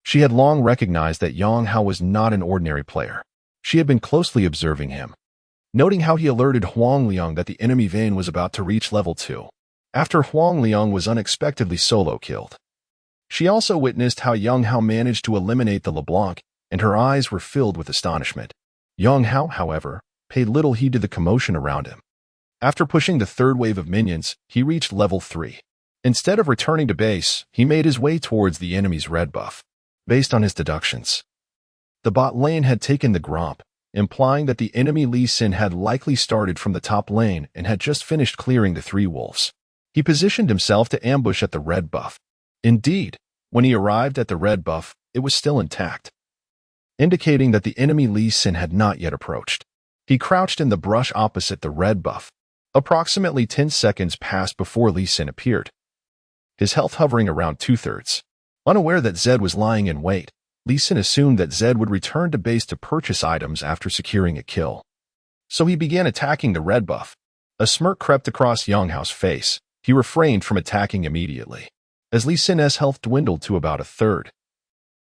She had long recognized that Yang Hao was not an ordinary player. She had been closely observing him, noting how he alerted Huang Liang that the enemy Vayne was about to reach level 2, after Huang Liang was unexpectedly solo killed. She also witnessed how Yang Hao managed to eliminate the LeBlanc, and her eyes were filled with astonishment. Yang Hao, however, paid little heed to the commotion around him. After pushing the third wave of minions, he reached level 3. Instead of returning to base, he made his way towards the enemy's red buff. Based on his deductions, the bot lane had taken the Gromp, implying that the enemy Lee Sin had likely started from the top lane and had just finished clearing the 3 wolves. He positioned himself to ambush at the red buff. Indeed, when he arrived at the red buff, it was still intact, indicating that the enemy Lee Sin had not yet approached. He crouched in the brush opposite the red buff. Approximately 10 seconds passed before Lee Sin appeared, his health hovering around 2/3. Unaware that Zed was lying in wait, Lee Sin assumed that Zed would return to base to purchase items after securing a kill. So he began attacking the red buff. A smirk crept across Yang Hao's face. He refrained from attacking immediately. As Lee Sin's health dwindled to about 1/3,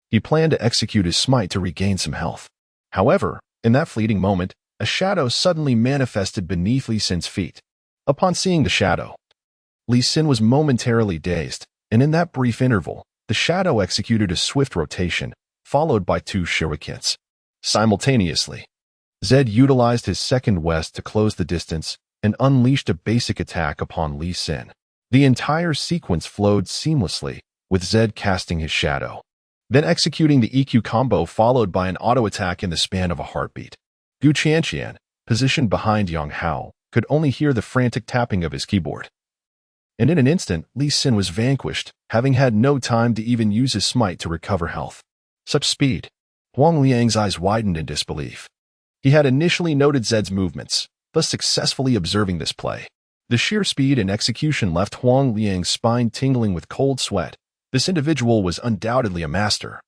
he planned to execute his smite to regain some health. However, in that fleeting moment, a shadow suddenly manifested beneath Lee Sin's feet. Upon seeing the shadow, Lee Sin was momentarily dazed, and in that brief interval, the shadow executed a swift rotation, followed by 2 shurikens. Simultaneously, Zed utilized his second west to close the distance and unleashed a basic attack upon Lee Sin. The entire sequence flowed seamlessly, with Zed casting his shadow, then executing the EQ combo followed by an auto attack in the span of a heartbeat. Gu Qianshan, positioned behind Yang Hao, could only hear the frantic tapping of his keyboard. And in an instant, Lee Sin was vanquished, having had no time to even use his smite to recover health. Such speed! Huang Liang's eyes widened in disbelief. He had initially noted Zed's movements, thus successfully observing this play. The sheer speed and execution left Huang Liang's spine tingling with cold sweat. This individual was undoubtedly a master,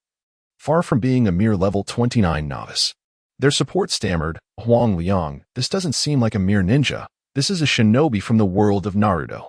far from being a mere level 29 novice. Their support stammered, "Huang Liang, this doesn't seem like a mere ninja. This is a shinobi from the world of Naruto."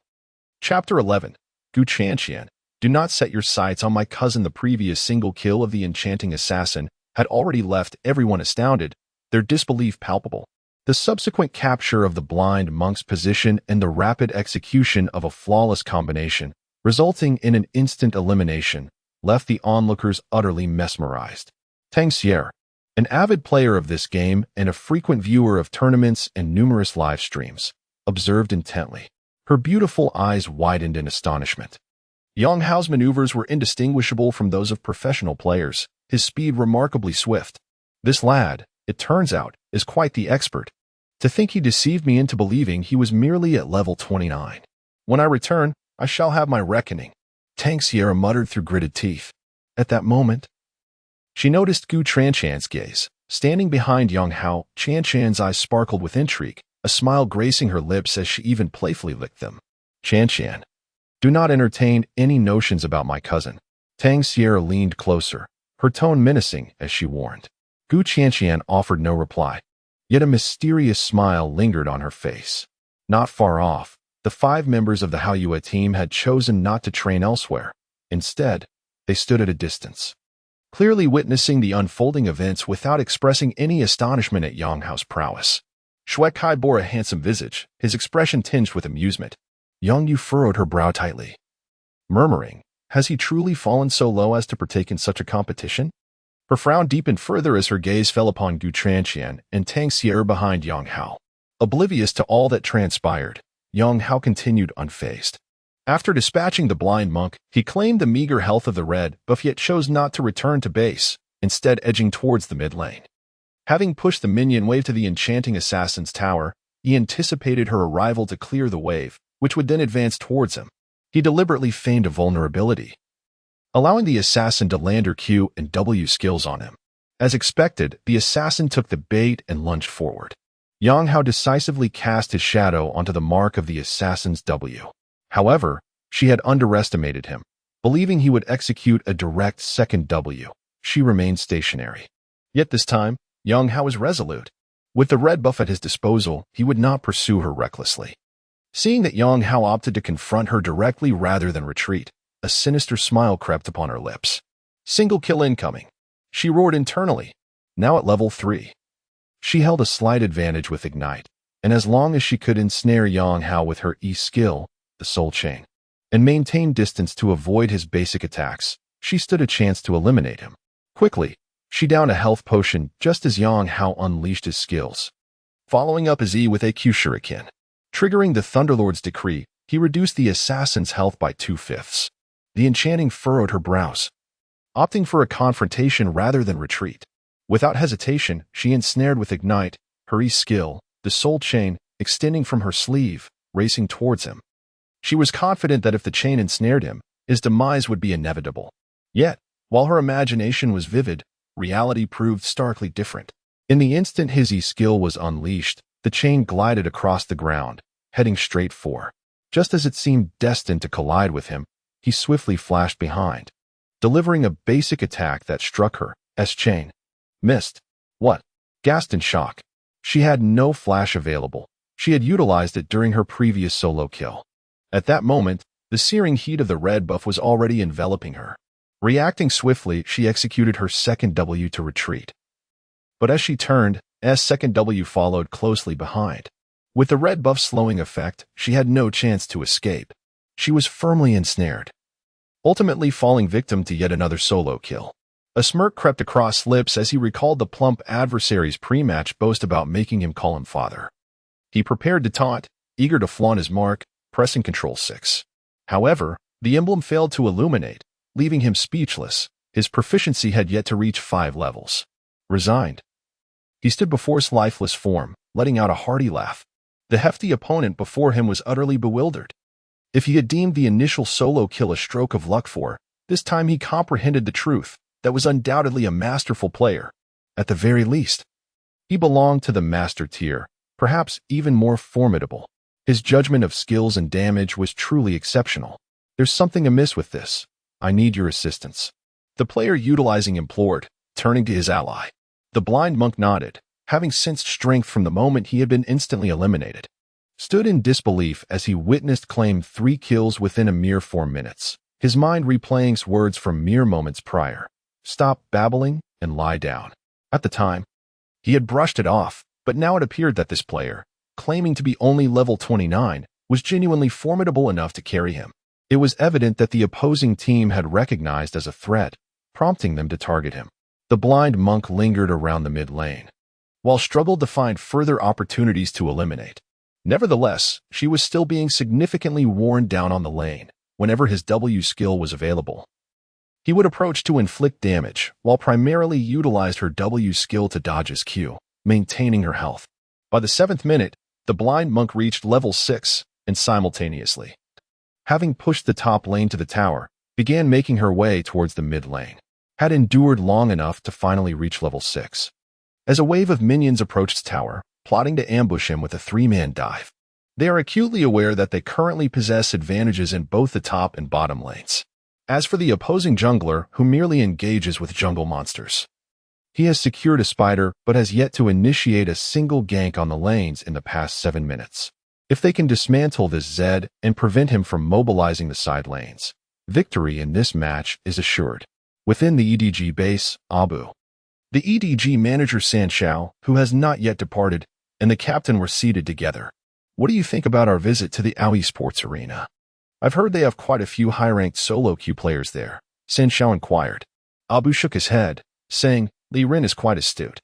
Chapter 11. Gu Qianshan, do not set your sights on my cousin. The previous single kill of the enchanting assassin had already left everyone astounded, their disbelief palpable. The subsequent capture of the blind monk's position and the rapid execution of a flawless combination, resulting in an instant elimination, left the onlookers utterly mesmerized. Tang Xier, an avid player of this game and a frequent viewer of tournaments and numerous live streams, observed intently. Her beautiful eyes widened in astonishment. Yang Hao's maneuvers were indistinguishable from those of professional players, his speed remarkably swift. This lad, it turns out, is quite the expert. To think he deceived me into believing he was merely at level 29. When I return, I shall have my reckoning, Tang Sierra muttered through gritted teeth. At that moment, she noticed Gu Chanchan's gaze. Standing behind Yang Hao, Chanchan's eyes sparkled with intrigue, a smile gracing her lips as she even playfully licked them. Chanchan, do not entertain any notions about my cousin. Tang Sierra leaned closer, her tone menacing as she warned. Gu Chanchan offered no reply, yet a mysterious smile lingered on her face. Not far off, the 5 members of the Haoyue team had chosen not to train elsewhere. Instead, they stood at a distance, clearly witnessing the unfolding events without expressing any astonishment at Yang Hao's prowess. Shui Kai bore a handsome visage, his expression tinged with amusement. Yang Yu furrowed her brow tightly, murmuring, has he truly fallen so low as to partake in such a competition? Her frown deepened further as her gaze fell upon Gu Chanchan and Tang Sierra behind Yang Hao. Oblivious to all that transpired, Yang Hao continued unfazed. After dispatching the blind monk, he claimed the meager health of the red buff yet chose not to return to base, instead edging towards the mid lane. Having pushed the minion wave to the enchanting assassin's tower, he anticipated her arrival to clear the wave, which would then advance towards him. He deliberately feigned a vulnerability, allowing the assassin to land her Q and W skills on him. As expected, the assassin took the bait and lunged forward. Yang Hao decisively cast his shadow onto the mark of the assassin's W. However, she had underestimated him. Believing he would execute a direct second W, she remained stationary. Yet this time, Yang Hao was resolute. With the red buff at his disposal, he would not pursue her recklessly. Seeing that Yang Hao opted to confront her directly rather than retreat, a sinister smile crept upon her lips. Single kill incoming, she roared internally, now at level 3. She held a slight advantage with Ignite, and as long as she could ensnare Yang Hao with her E skill, the Soul Chain, and maintain distance to avoid his basic attacks, she stood a chance to eliminate him. Quickly, she downed a health potion just as Yang Hao unleashed his skills. Following up his E with a Q Shuriken. Triggering the Thunderlord's decree, he reduced the assassin's health by 2/5. The enchanting furrowed her brows, opting for a confrontation rather than retreat. Without hesitation, she ensnared with Ignite, her E skill, the Soul Chain, extending from her sleeve, racing towards him. She was confident that if the chain ensnared him, his demise would be inevitable. Yet, while her imagination was vivid, reality proved starkly different. In the instant his E skill was unleashed, the chain glided across the ground, heading straight for. Just as it seemed destined to collide with him, he swiftly flashed behind, delivering a basic attack that struck her. S-chain. Missed. What? Gasped in shock. She had no flash available. She had utilized it during her previous solo kill. At that moment, the searing heat of the red buff was already enveloping her. Reacting swiftly, she executed her second W to retreat. But as she turned, S second W followed closely behind. With the red buff slowing effect, she had no chance to escape. She was firmly ensnared, ultimately falling victim to yet another solo kill. A smirk crept across lips as he recalled the plump adversary's pre-match boast about making him call him father. He prepared to taunt, eager to flaunt his mark, pressing Control 6. However, the emblem failed to illuminate, leaving him speechless. His proficiency had yet to reach 5 levels. Resigned, he stood before his lifeless form, letting out a hearty laugh. The hefty opponent before him was utterly bewildered. If he had deemed the initial solo kill a stroke of luck for, this time he comprehended the truth. That was undoubtedly a masterful player. At the very least, he belonged to the master tier, perhaps even more formidable. His judgment of skills and damage was truly exceptional. There's something amiss with this. I need your assistance. The player utilizing implored, turning to his ally. The blind monk nodded, having sensed strength from the moment he had been instantly eliminated. Stood in disbelief as he witnessed claim 3 kills within a mere 4 minutes, his mind replaying words from mere moments prior. Stop babbling and lie down. At the time, he had brushed it off, but now it appeared that this player, claiming to be only level 29, was genuinely formidable enough to carry him. It was evident that the opposing team had recognized as a threat, prompting them to target him. The blind monk lingered around the mid lane, while struggled to find further opportunities to eliminate. Nevertheless, she was still being significantly worn down on the lane, whenever his W skill was available. He would approach to inflict damage, while primarily utilized her W skill to dodge his Q, maintaining her health. By the 7th minute, the blind monk reached level 6, and simultaneously, having pushed the top lane to the tower, began making her way towards the mid lane. Had endured long enough to finally reach level 6. As a wave of minions approached the tower, plotting to ambush him with a 3-man dive. They are acutely aware that they currently possess advantages in both the top and bottom lanes. As for the opposing jungler, who merely engages with jungle monsters, he has secured a spider but has yet to initiate a single gank on the lanes in the past 7 minutes. If they can dismantle this Zed and prevent him from mobilizing the side lanes, victory in this match is assured. Within the EDG base, Abu, the EDG manager Sanshao, who has not yet departed, and the captain were seated together. What do you think about our visit to the Aoi Sports Arena? I've heard they have quite a few high-ranked solo queue players there, Sanshao inquired. Abu shook his head, saying, Li Rin is quite astute.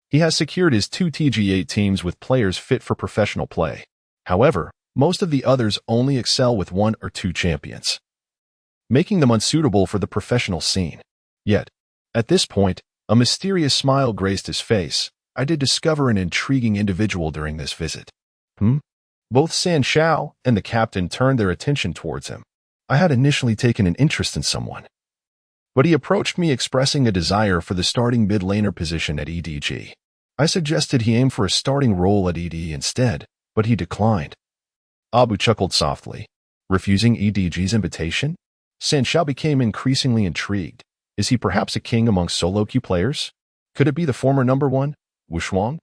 He has secured his 2 TG8 teams with players fit for professional play. However, most of the others only excel with 1 or 2 champions, making them unsuitable for the professional scene. Yet, at this point, a mysterious smile graced his face. I did discover an intriguing individual during this visit. Both Sanshao and the captain turned their attention towards him. I had initially taken an interest in someone, but he approached me expressing a desire for the starting mid laner position at EDG. I suggested he aim for a starting role at ED instead, but he declined. Abu chuckled softly. Refusing EDG's invitation? Sanshao became increasingly intrigued. Is he perhaps a king among solo queue players? Could it be the former number 1, Wushuang?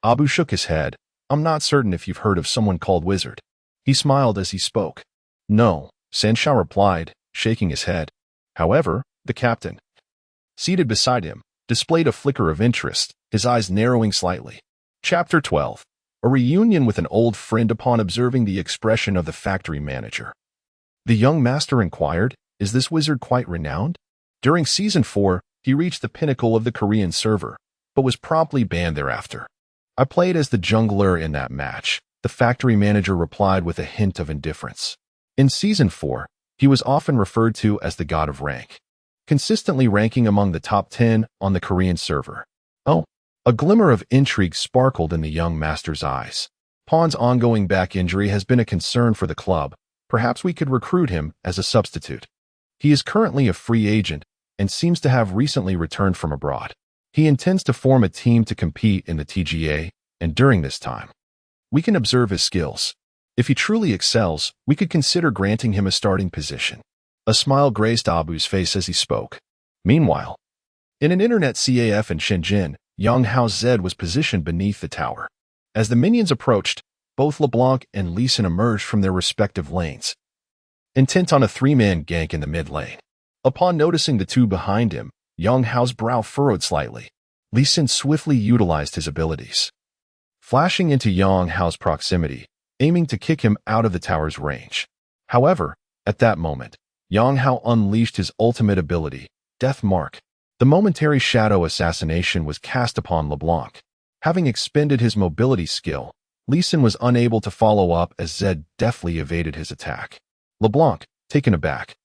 Abu shook his head. I'm not certain if you've heard of someone called Wizard. He smiled as he spoke. No, Sanshao replied, shaking his head. However, the captain, seated beside him, displayed a flicker of interest, his eyes narrowing slightly. Chapter 12. A reunion with an old friend. Upon observing the expression of the factory manager, the young master inquired, is this wizard quite renowned? During Season 4, he reached the pinnacle of the Korean server, but was promptly banned thereafter. I played as the jungler in that match, the factory manager replied with a hint of indifference. In Season 4, he was often referred to as the god of rank, consistently ranking among the top 10 on the Korean server. Oh, a glimmer of intrigue sparkled in the young master's eyes. Pawn's ongoing back injury has been a concern for the club. Perhaps we could recruit him as a substitute. He is currently a free agent and seems to have recently returned from abroad. He intends to form a team to compete in the TGA, and during this time, we can observe his skills. If he truly excels, we could consider granting him a starting position. A smile graced Abu's face as he spoke. Meanwhile, in an internet CAF in Shenzhen, Yang Hao's Zed was positioned beneath the tower. As the minions approached, both LeBlanc and Lee Sin emerged from their respective lanes, intent on a 3-man gank in the mid lane. Upon noticing the two behind him, Yang Hao's brow furrowed slightly. Lee Sin swiftly utilized his abilities, flashing into Yang Hao's proximity, aiming to kick him out of the tower's range. However, at that moment, Yang Hao unleashed his ultimate ability, Death Mark. The momentary shadow assassination was cast upon LeBlanc. Having expended his mobility skill, Lee Sin was unable to follow up as Zed deftly evaded his attack. LeBlanc, taken aback,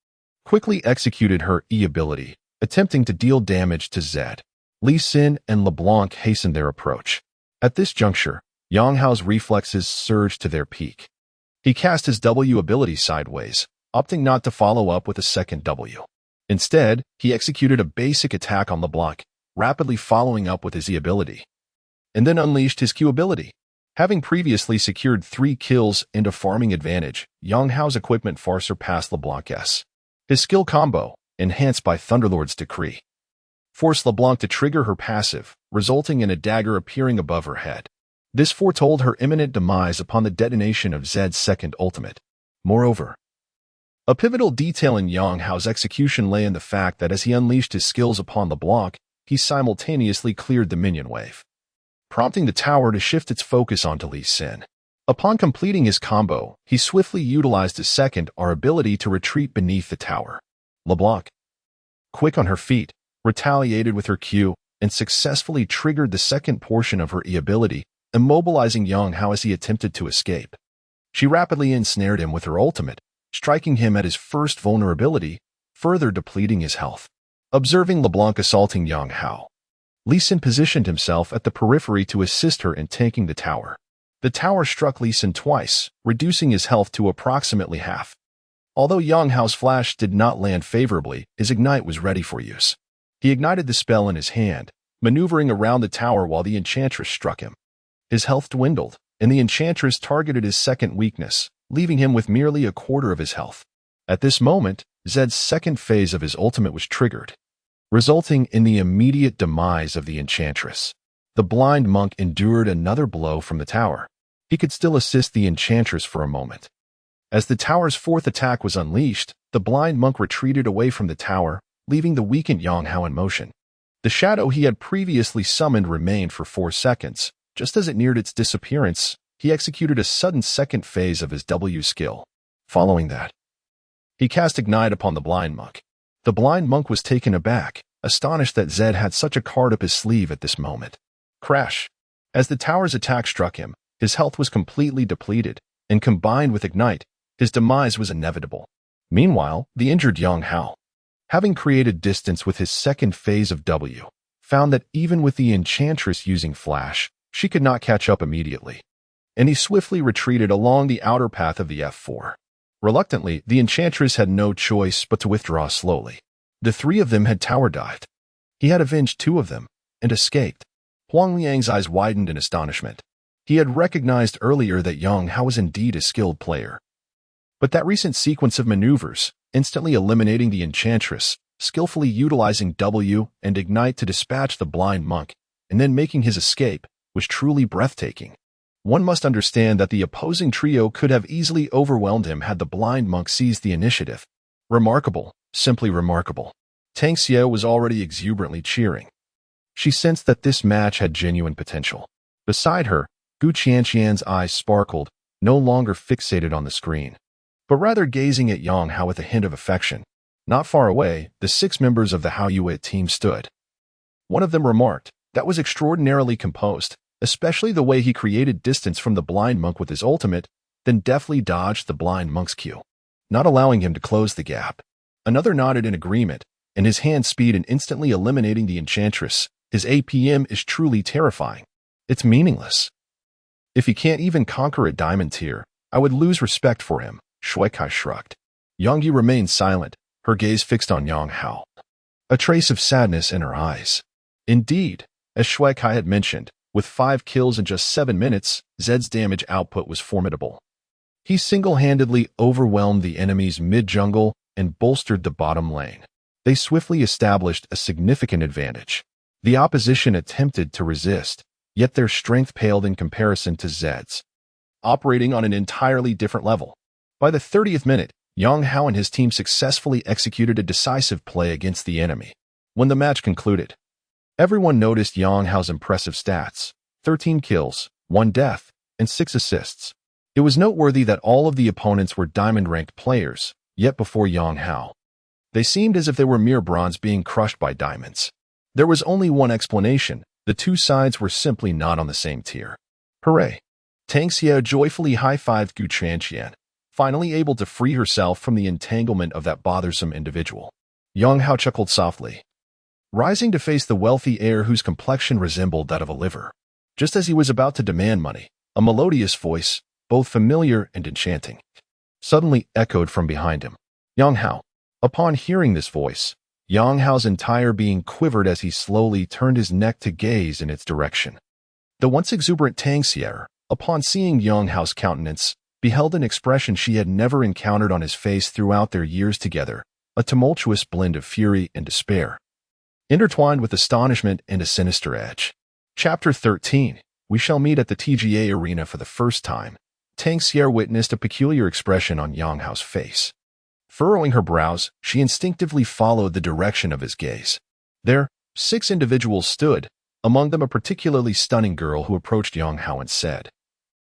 quickly executed her E ability, attempting to deal damage to Zed. Lee Sin and LeBlanc hastened their approach. At this juncture, Yang Hao's reflexes surged to their peak. He cast his W ability sideways, opting not to follow up with a second W. Instead, he executed a basic attack on LeBlanc, rapidly following up with his E ability, and then unleashed his Q ability. Having previously secured 3 kills and a farming advantage, Yang Hao's equipment far surpassed LeBlanc's. His skill combo, enhanced by Thunderlord's decree, forced LeBlanc to trigger her passive, resulting in a dagger appearing above her head. This foretold her imminent demise upon the detonation of Zed's second ultimate. Moreover, a pivotal detail in Yang Hao's execution lay in the fact that as he unleashed his skills upon LeBlanc, he simultaneously cleared the minion wave, prompting the tower to shift its focus onto Lee Sin. Upon completing his combo, he swiftly utilized his second R ability to retreat beneath the tower. LeBlanc, quick on her feet, retaliated with her Q and successfully triggered the second portion of her E ability, immobilizing Yang Hao as he attempted to escape. She rapidly ensnared him with her ultimate, striking him at his first vulnerability, further depleting his health. Observing LeBlanc assaulting Yang Hao, Lee Sin positioned himself at the periphery to assist her in tanking the tower. The tower struck Lee Sin twice, reducing his health to approximately half. Although Yang Hao's flash did not land favorably, his ignite was ready for use. He ignited the spell in his hand, maneuvering around the tower while the enchantress struck him. His health dwindled, and the enchantress targeted his second weakness, leaving him with merely a quarter of his health. At this moment, Zed's second phase of his ultimate was triggered, resulting in the immediate demise of the enchantress. The blind monk endured another blow from the tower. He could still assist the enchantress for a moment. As the tower's fourth attack was unleashed, the blind monk retreated away from the tower, leaving the weakened Yang Hao in motion. The shadow he had previously summoned remained for 4 seconds. Just as it neared its disappearance, he executed a sudden second phase of his W skill. Following that, he cast Ignite upon the blind monk. The blind monk was taken aback, astonished that Zed had such a card up his sleeve at this moment. Crash! As the tower's attack struck him, his health was completely depleted, and combined with Ignite, his demise was inevitable. Meanwhile, the injured Yang Hao, having created distance with his second phase of W, found that even with the enchantress using Flash, she could not catch up immediately, and he swiftly retreated along the outer path of the F4. Reluctantly, the enchantress had no choice but to withdraw slowly. The 3 of them had tower dived. He had avenged 2 of them and escaped. Huang Liang's eyes widened in astonishment. He had recognized earlier that Yang Hao was indeed a skilled player. But that recent sequence of maneuvers, instantly eliminating the enchantress, skillfully utilizing W and Ignite to dispatch the blind monk, and then making his escape, was truly breathtaking. One must understand that the opposing trio could have easily overwhelmed him had the blind monk seized the initiative. Remarkable, simply remarkable. Tang Xiao was already exuberantly cheering. She sensed that this match had genuine potential. Beside her, Gu Qianqian's eyes sparkled, no longer fixated on the screen, but rather gazing at Yang Hao with a hint of affection. Not far away, the 6 members of the Hao Yue team stood. One of them remarked, "That was extraordinarily composed, especially the way he created distance from the blind monk with his ultimate, then deftly dodged the blind monk's Q, not allowing him to close the gap." Another nodded in agreement, and his hand speed in instantly eliminating the enchantress. His APM is truly terrifying. It's meaningless. If he can't even conquer a diamond tier, I would lose respect for him, Shui Kai shrugged. Yangyi remained silent, her gaze fixed on Yang Hao, a trace of sadness in her eyes. Indeed, as Shui Kai had mentioned, with 5 kills in just 7 minutes, Zed's damage output was formidable. He single-handedly overwhelmed the enemy's mid-jungle and bolstered the bottom lane. They swiftly established a significant advantage. The opposition attempted to resist, yet their strength paled in comparison to Zed's, operating on an entirely different level. By the 30th minute, Yang Hao and his team successfully executed a decisive play against the enemy. When the match concluded, everyone noticed Yang Hao's impressive stats: 13 kills, 1 death, and 6 assists. It was noteworthy that all of the opponents were diamond-ranked players, yet before Yang Hao, they seemed as if they were mere bronze being crushed by diamonds. There was only one explanation: the 2 sides were simply not on the same tier. Hooray! Tang Xiao joyfully high-fived Gu Qianqian, finally able to free herself from the entanglement of that bothersome individual. Yang Hao chuckled softly, rising to face the wealthy heir whose complexion resembled that of a liver. Just as he was about to demand money, a melodious voice, both familiar and enchanting, suddenly echoed from behind him. Yang Hao. Upon hearing this voice, Yang Hao's entire being quivered as he slowly turned his neck to gaze in its direction. The once exuberant Tang Xiao, upon seeing Yang Hao's countenance, beheld an expression she had never encountered on his face throughout their years together, a tumultuous blend of fury and despair, intertwined with astonishment and a sinister edge. Chapter 13. We shall meet at the TGA arena for the first time. Tang Xiao witnessed a peculiar expression on Yang Hao's face. Furrowing her brows, she instinctively followed the direction of his gaze. There, 6 individuals stood, among them a particularly stunning girl who approached Yang Hao and said,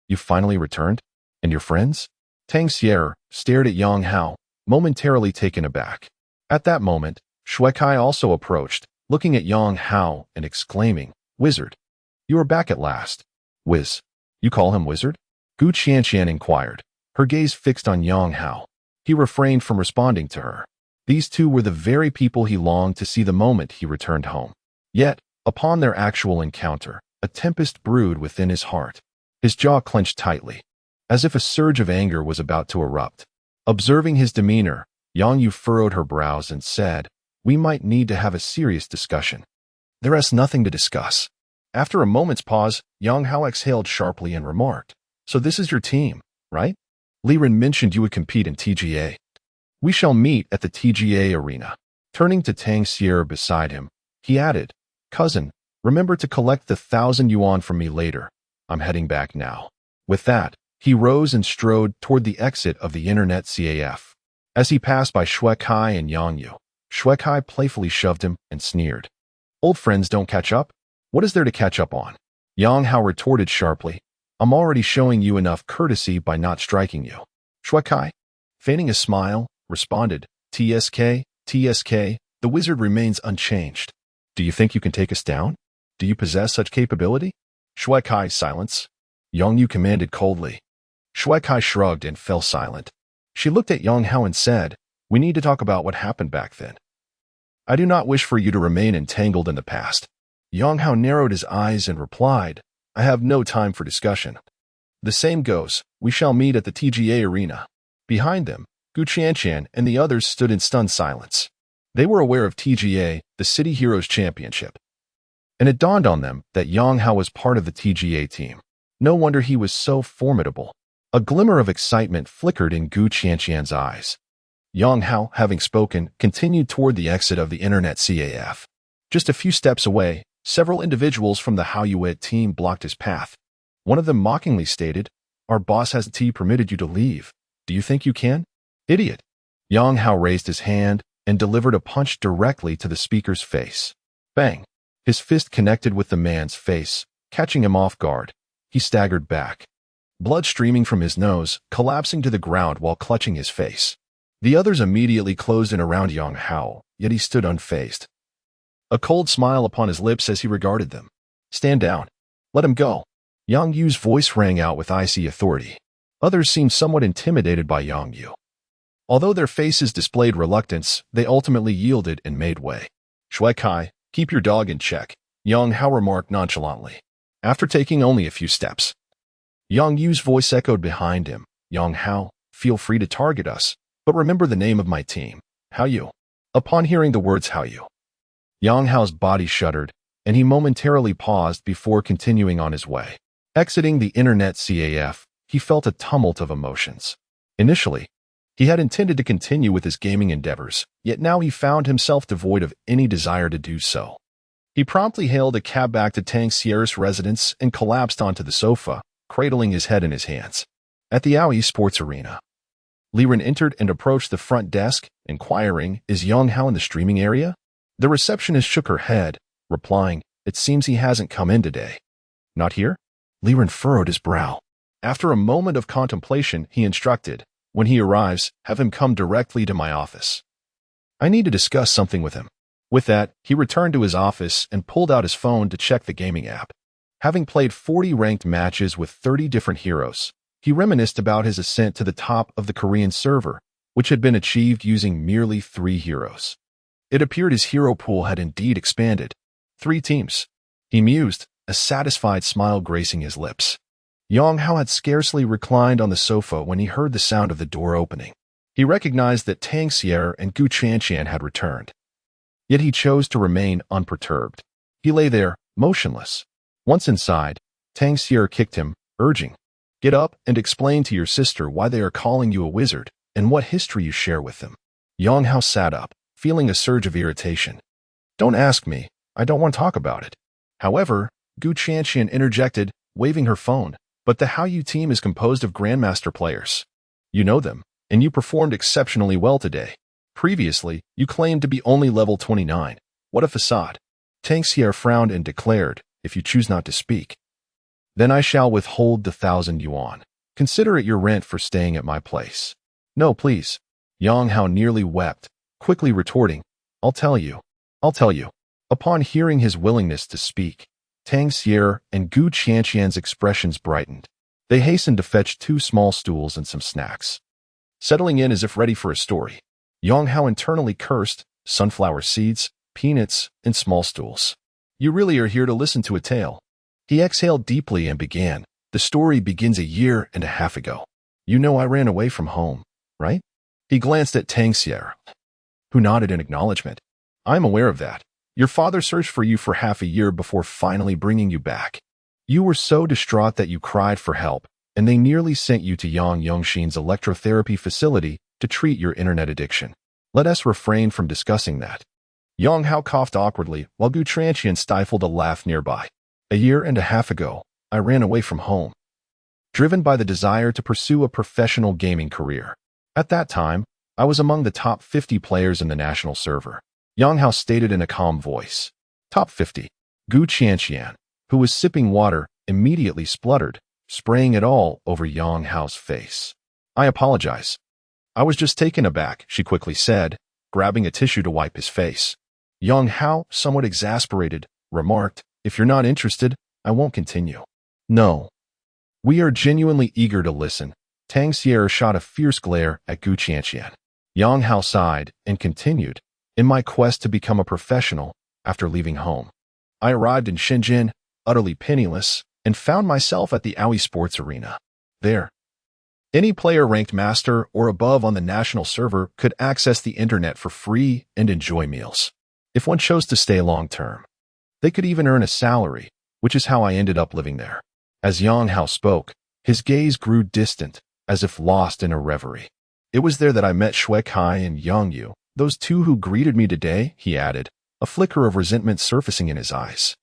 "You finally returned? And your friends?" Tang Xiao stared at Yang Hao, momentarily taken aback. At that moment, Shui Kai also approached, looking at Yang Hao and exclaiming, "Wizard, you are back at last." "Wiz, you call him wizard?" Gu Qianqian inquired, her gaze fixed on Yang Hao. He refrained from responding to her. These two were the very people he longed to see the moment he returned home. Yet, upon their actual encounter, a tempest brewed within his heart. His jaw clenched tightly, as if a surge of anger was about to erupt. Observing his demeanor, Yang Yu furrowed her brows and said, "We might need to have a serious discussion." "There is nothing to discuss." After a moment's pause, Yang Hao exhaled sharply and remarked, "So this is your team, right? Li Ren mentioned you would compete in TGA. We shall meet at the TGA arena." Turning to Tang Sierra beside him, he added, "Cousin, remember to collect the 1,000 yuan from me later. I'm heading back now." With that, he rose and strode toward the exit of the internet CAF. As he passed by Shui Kai and Yang Yu, Shui Kai playfully shoved him and sneered. "Old friends don't catch up? What is there to catch up on?" Yang Hao retorted sharply, "I'm already showing you enough courtesy by not striking you." Shui Kai, feigning a smile, responded, TSK, the wizard remains unchanged. "Do you think you can take us down? Do you possess such capability?" Shui Kai, silence. Yang Yu commanded coldly. Shui Kai shrugged and fell silent. She looked at Yang Hao and said, "We need to talk about what happened back then. I do not wish for you to remain entangled in the past." Yang Hao narrowed his eyes and replied, "I have no time for discussion." "The same goes. We shall meet at the TGA arena." Behind them, Gu Qianqian and the others stood in stunned silence. They were aware of TGA, the City Heroes Championship, and it dawned on them that Yang Hao was part of the TGA team. No wonder he was so formidable. A glimmer of excitement flickered in Gu Qianqian's eyes. Yang Hao, having spoken, continued toward the exit of the internet CAF. Just a few steps away, several individuals from the Hao Yuet team blocked his path. One of them mockingly stated, "Our boss hasn't permitted you to leave. Do you think you can? Idiot." Yang Hao raised his hand and delivered a punch directly to the speaker's face. Bang! His fist connected with the man's face, catching him off guard. He staggered back, blood streaming from his nose, collapsing to the ground while clutching his face. The others immediately closed in around Yang Hao, yet he stood unfazed, a cold smile upon his lips as he regarded them. "Stand down. Let him go." Yang Yu's voice rang out with icy authority. Others seemed somewhat intimidated by Yang Yu. Although their faces displayed reluctance, they ultimately yielded and made way. "Shui Kai, keep your dog in check," Yang Hao remarked nonchalantly, after taking only a few steps. Yang Yu's voice echoed behind him. "Yang Hao, feel free to target us, but remember the name of my team, Hao Yu." Upon hearing the words Hao Yu, Yang Hao's body shuddered, and he momentarily paused before continuing on his way. Exiting the internet CAF, he felt a tumult of emotions. Initially, he had intended to continue with his gaming endeavors, yet now he found himself devoid of any desire to do so. He promptly hailed a cab back to Tang Sierra's residence and collapsed onto the sofa, cradling his head in his hands. At the Aoi Sports Arena, Li Ren entered and approached the front desk, inquiring, "Is Yang Hao in the streaming area?" The receptionist shook her head, replying, "It seems he hasn't come in today." "Not here?" Li Ren furrowed his brow. After a moment of contemplation, he instructed, "When he arrives, have him come directly to my office. I need to discuss something with him." With that, he returned to his office and pulled out his phone to check the gaming app. Having played 40 ranked matches with 30 different heroes, he reminisced about his ascent to the top of the Korean server, which had been achieved using merely 3 heroes. It appeared his hero pool had indeed expanded. 3 teams. He mused, a satisfied smile gracing his lips. Yang Hao had scarcely reclined on the sofa when he heard the sound of the door opening. He recognized that Tang Sierra and Gu Qianqian had returned. Yet he chose to remain unperturbed. He lay there, motionless. Once inside, Tang Sierra kicked him, urging, "Get up and explain to your sister why they are calling you a wizard and what history you share with them." Yang Hao sat up, feeling a surge of irritation. "Don't ask me. I don't want to talk about it." However, Gu Qianqian interjected, waving her phone, "But the Hao Yu team is composed of Grandmaster players. You know them, and you performed exceptionally well today. Previously, you claimed to be only level 29. What a facade." Tang Sierra frowned and declared, "If you choose not to speak, then I shall withhold the 1,000 yuan. Consider it your rent for staying at my place." "No, please." Yang Hao nearly wept, quickly retorting, I'll tell you. Upon hearing his willingness to speak, Tang Sierra and Gu Qianqian's expressions brightened. They hastened to fetch 2 small stools and some snacks. Settling in as if ready for a story, Yang Hao internally cursed, sunflower seeds, peanuts, and small stools. You really are here to listen to a tale. He exhaled deeply and began. The story begins a year and a half ago. You know I ran away from home, right? He glanced at Tang Sierra, who nodded in acknowledgement. I'm aware of that. Your father searched for you for half a year before finally bringing you back. You were so distraught that you cried for help, and they nearly sent you to Yang Yongshin's electrotherapy facility to treat your internet addiction. Let us refrain from discussing that. Yang Hao coughed awkwardly while Gu Tranqian stifled a laugh nearby. A year and a half ago, I ran away from home, driven by the desire to pursue a professional gaming career. At that time, I was among the top 50 players in the national server. Yang Hao stated in a calm voice. Top 50. Gu Qianqian, who was sipping water, immediately spluttered, spraying it all over Yang Hao's face. I apologize. I was just taken aback, she quickly said, grabbing a tissue to wipe his face. Yang Hao, somewhat exasperated, remarked, if you're not interested, I won't continue. No. We are genuinely eager to listen. Tang Sierra shot a fierce glare at Gu Qianqian. Yang Hao sighed and continued, in my quest to become a professional, after leaving home, I arrived in Shenzhen, utterly penniless, and found myself at the Aoi Sports Arena. There, any player ranked master or above on the national server could access the internet for free and enjoy meals. If one chose to stay long-term, they could even earn a salary, which is how I ended up living there. As Yang Hao spoke, his gaze grew distant, as if lost in a reverie. It was there that I met Shui Kai and Yang Yu, those two who greeted me today, he added, a flicker of resentment surfacing in his eyes.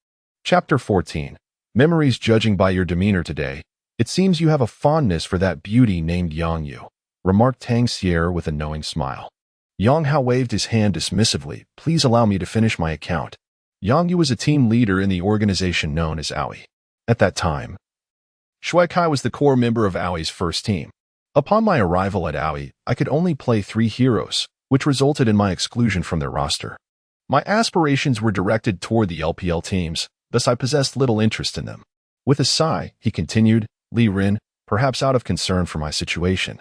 Chapter 14. Memories. Judging by your demeanor today, it seems you have a fondness for that beauty named Yang Yu, remarked Tang Sierra with a knowing smile. Yang Hao waved his hand dismissively. Please allow me to finish my account. Yang Yu was a team leader in the organization known as Aoi. At that time, Shui Kai was the core member of Aoi's first team. Upon my arrival at Aoi, I could only play 3 heroes, which resulted in my exclusion from their roster. My aspirations were directed toward the LPL teams, thus I possessed little interest in them. With a sigh, he continued, Li Rin, perhaps out of concern for my situation,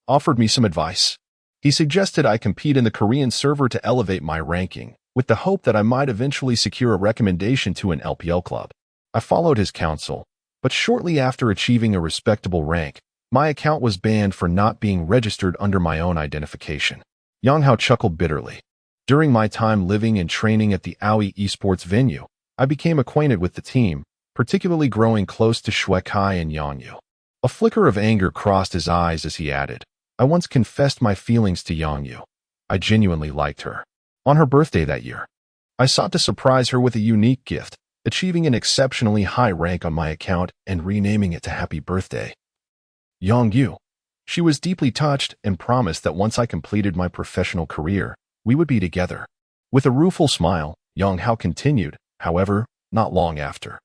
offered me some advice. He suggested I compete in the Korean server to elevate my ranking, with the hope that I might eventually secure a recommendation to an LPL club. I followed his counsel, but shortly after achieving a respectable rank, my account was banned for not being registered under my own identification. Yang Hao chuckled bitterly. During my time living and training at the Aoi esports venue, I became acquainted with the team, particularly growing close to Shui Kai and Yang Yu. A flicker of anger crossed his eyes as he added, I once confessed my feelings to Yang Yu. I genuinely liked her. On her birthday that year, I sought to surprise her with a unique gift, achieving an exceptionally high rank on my account and renaming it to Happy Birthday Yang Yu. She was deeply touched and promised that once I completed my professional career, we would be together. With a rueful smile, Yang Hao continued, however, not long after.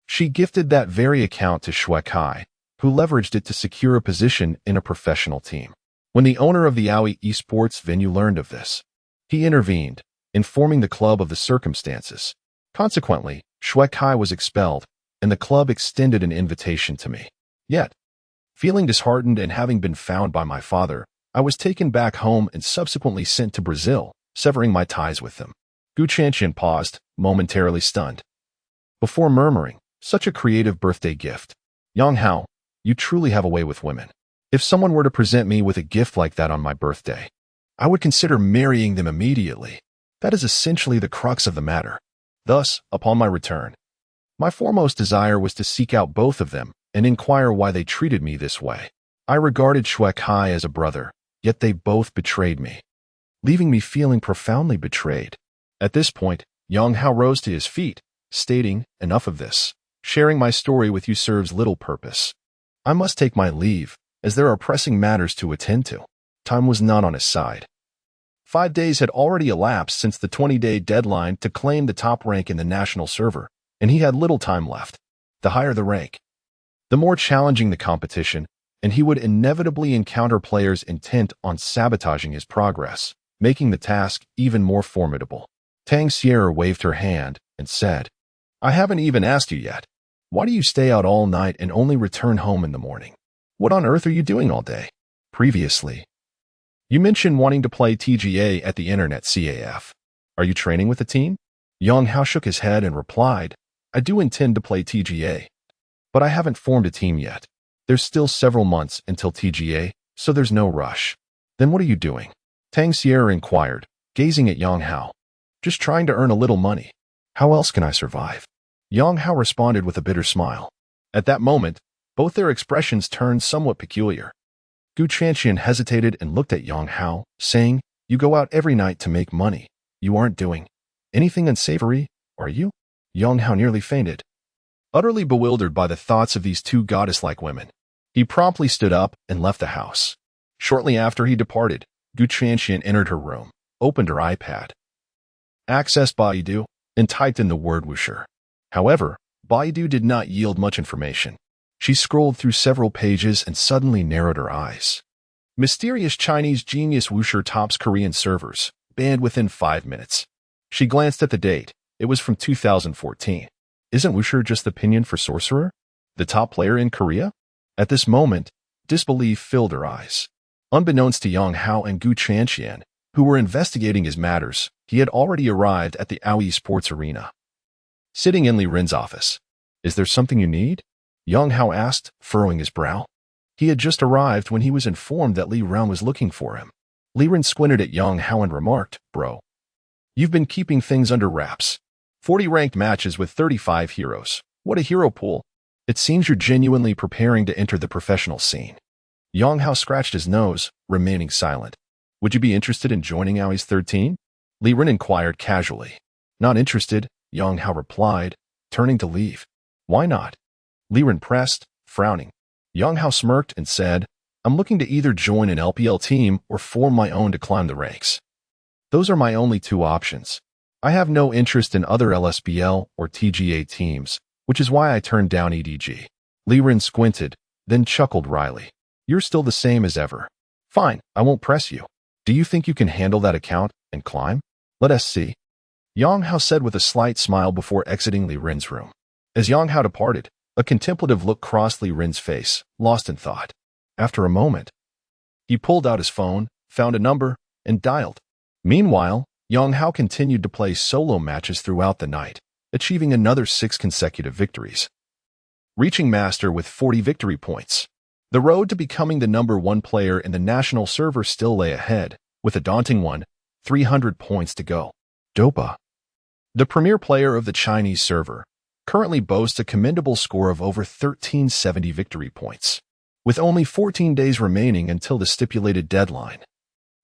She gifted that very account to Shui Kai, who leveraged it to secure a position in a professional team. When the owner of the Aoi esports venue learned of this, he intervened, informing the club of the circumstances. Consequently, Shui Kai was expelled, and the club extended an invitation to me. Yet, feeling disheartened and having been found by my father, I was taken back home and subsequently sent to Brazil, severing my ties with them. Gu Qianqian paused, momentarily stunned, before murmuring, such a creative birthday gift. Yang Hao, you truly have a way with women. If someone were to present me with a gift like that on my birthday, I would consider marrying them immediately. That is essentially the crux of the matter. Thus, upon my return, my foremost desire was to seek out both of them and inquire why they treated me this way. I regarded Shui Kai as a brother, yet they both betrayed me, leaving me feeling profoundly betrayed. At this point, Yang Hao rose to his feet, stating, enough of this. Sharing my story with you serves little purpose. I must take my leave, as there are pressing matters to attend to. Time was not on his side. 5 days had already elapsed since the 20-day deadline to claim the top rank in the national server, and he had little time left. The higher the rank, the more challenging the competition, and he would inevitably encounter players intent on sabotaging his progress, making the task even more formidable. Tang Sierra waved her hand and said, I haven't even asked you yet. Why do you stay out all night and only return home in the morning? What on earth are you doing all day? Previously, You mentioned wanting to play TGA at the internet CAF. Are you training with a team? Yang Hao shook his head and replied, I do intend to play TGA, but I haven't formed a team yet. There's still several months until TGA, so there's no rush. Then what are you doing? Tang Sierra inquired, gazing at Yang Hao. Just trying to earn a little money. How else can I survive? Yang Hao responded with a bitter smile. At that moment, both their expressions turned somewhat peculiar. Gu Chanxian hesitated and looked at Yang Hao, saying, You go out every night to make money. You aren't doing anything unsavory, are you? Yang Hao nearly fainted. Utterly bewildered by the thoughts of these two goddess-like women, he promptly stood up and left the house. Shortly after he departed, Gu Chanxian entered her room, opened her iPad, accessed Baidu, and typed in the word wusher. However, Baidu did not yield much information. She scrolled through several pages and suddenly narrowed her eyes. Mysterious Chinese genius wusher tops Korean servers, banned within 5 minutes. She glanced at the date. It was from 2014. Isn't wusher just the pinyin for sorcerer? The top player in Korea? At this moment, disbelief filled her eyes. Unbeknownst to Yang Hao and Gu Chanxian, who were investigating his matters, he had already arrived at the Aoi Sports Arena. Sitting in Li Ren's office. Is there something you need? Yang Hao asked, furrowing his brow. He had just arrived when he was informed that Li Ren was looking for him. Li Ren squinted at Yang Hao and remarked, Bro, you've been keeping things under wraps. 40 ranked matches with 35 heroes. What a hero pool. It seems you're genuinely preparing to enter the professional scene. Yang Hao scratched his nose, remaining silent. Would you be interested in joining Aoi's third team? Li Ren inquired casually. Not interested, Yang Hao replied, turning to leave. Why not? Li Ren pressed, frowning. Yang Hao smirked and said, I'm looking to either join an LPL team or form my own to climb the ranks. Those are my only two options. I have no interest in other LSBL or TGA teams, which is why I turned down EDG. Li Ren squinted, then chuckled wryly. You're still the same as ever. Fine, I won't press you. Do you think you can handle that account and climb? Let us see. Yang Hao said with a slight smile before exiting Li Ren's room. As Yang Hao departed, a contemplative look crossed Li Ren's face, lost in thought. After a moment, he pulled out his phone, found a number, and dialed. Meanwhile, Yang Hao continued to play solo matches throughout the night, achieving another 6 consecutive victories. Reaching master with 40 victory points. The road to becoming the #1 player in the national server still lay ahead, with a daunting 300 points to go. Dopa, the premier player of the Chinese server, currently boasts a commendable score of over 1370 victory points, with only 14 days remaining until the stipulated deadline.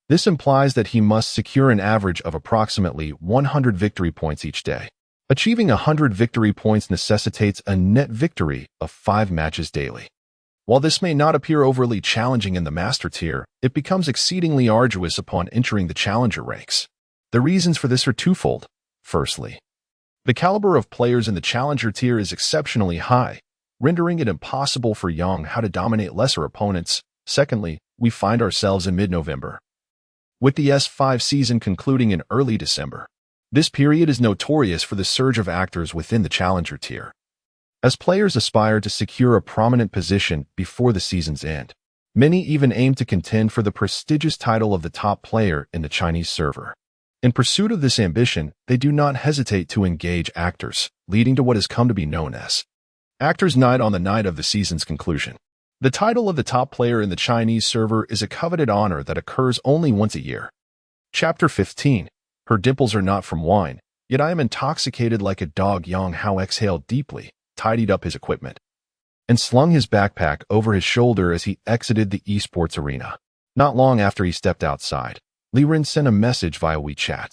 This implies that he must secure an average of approximately 100 victory points each day. Achieving 100 victory points necessitates a net victory of 5 matches daily. While this may not appear overly challenging in the master tier, it becomes exceedingly arduous upon entering the challenger ranks. The reasons for this are twofold. Firstly, the caliber of players in the challenger tier is exceptionally high, rendering it impossible for Yang Hao to dominate lesser opponents. Secondly, we find ourselves in mid-November, with the S5 season concluding in early December. This period is notorious for the surge of actors within the challenger tier, as players aspire to secure a prominent position before the season's end. Many even aim to contend for the prestigious title of the top player in the Chinese server. In pursuit of this ambition, they do not hesitate to engage actors, leading to what has come to be known as Actors' Night on the night of the season's conclusion. The title of the top player in the Chinese server is a coveted honor that occurs only once a year. Chapter 15. Her dimples are not from wine, yet I am intoxicated like a dog. Yang Hao exhaled deeply, tidied up his equipment, and slung his backpack over his shoulder as he exited the esports arena. Not long after he stepped outside, Li Ren sent a message via WeChat,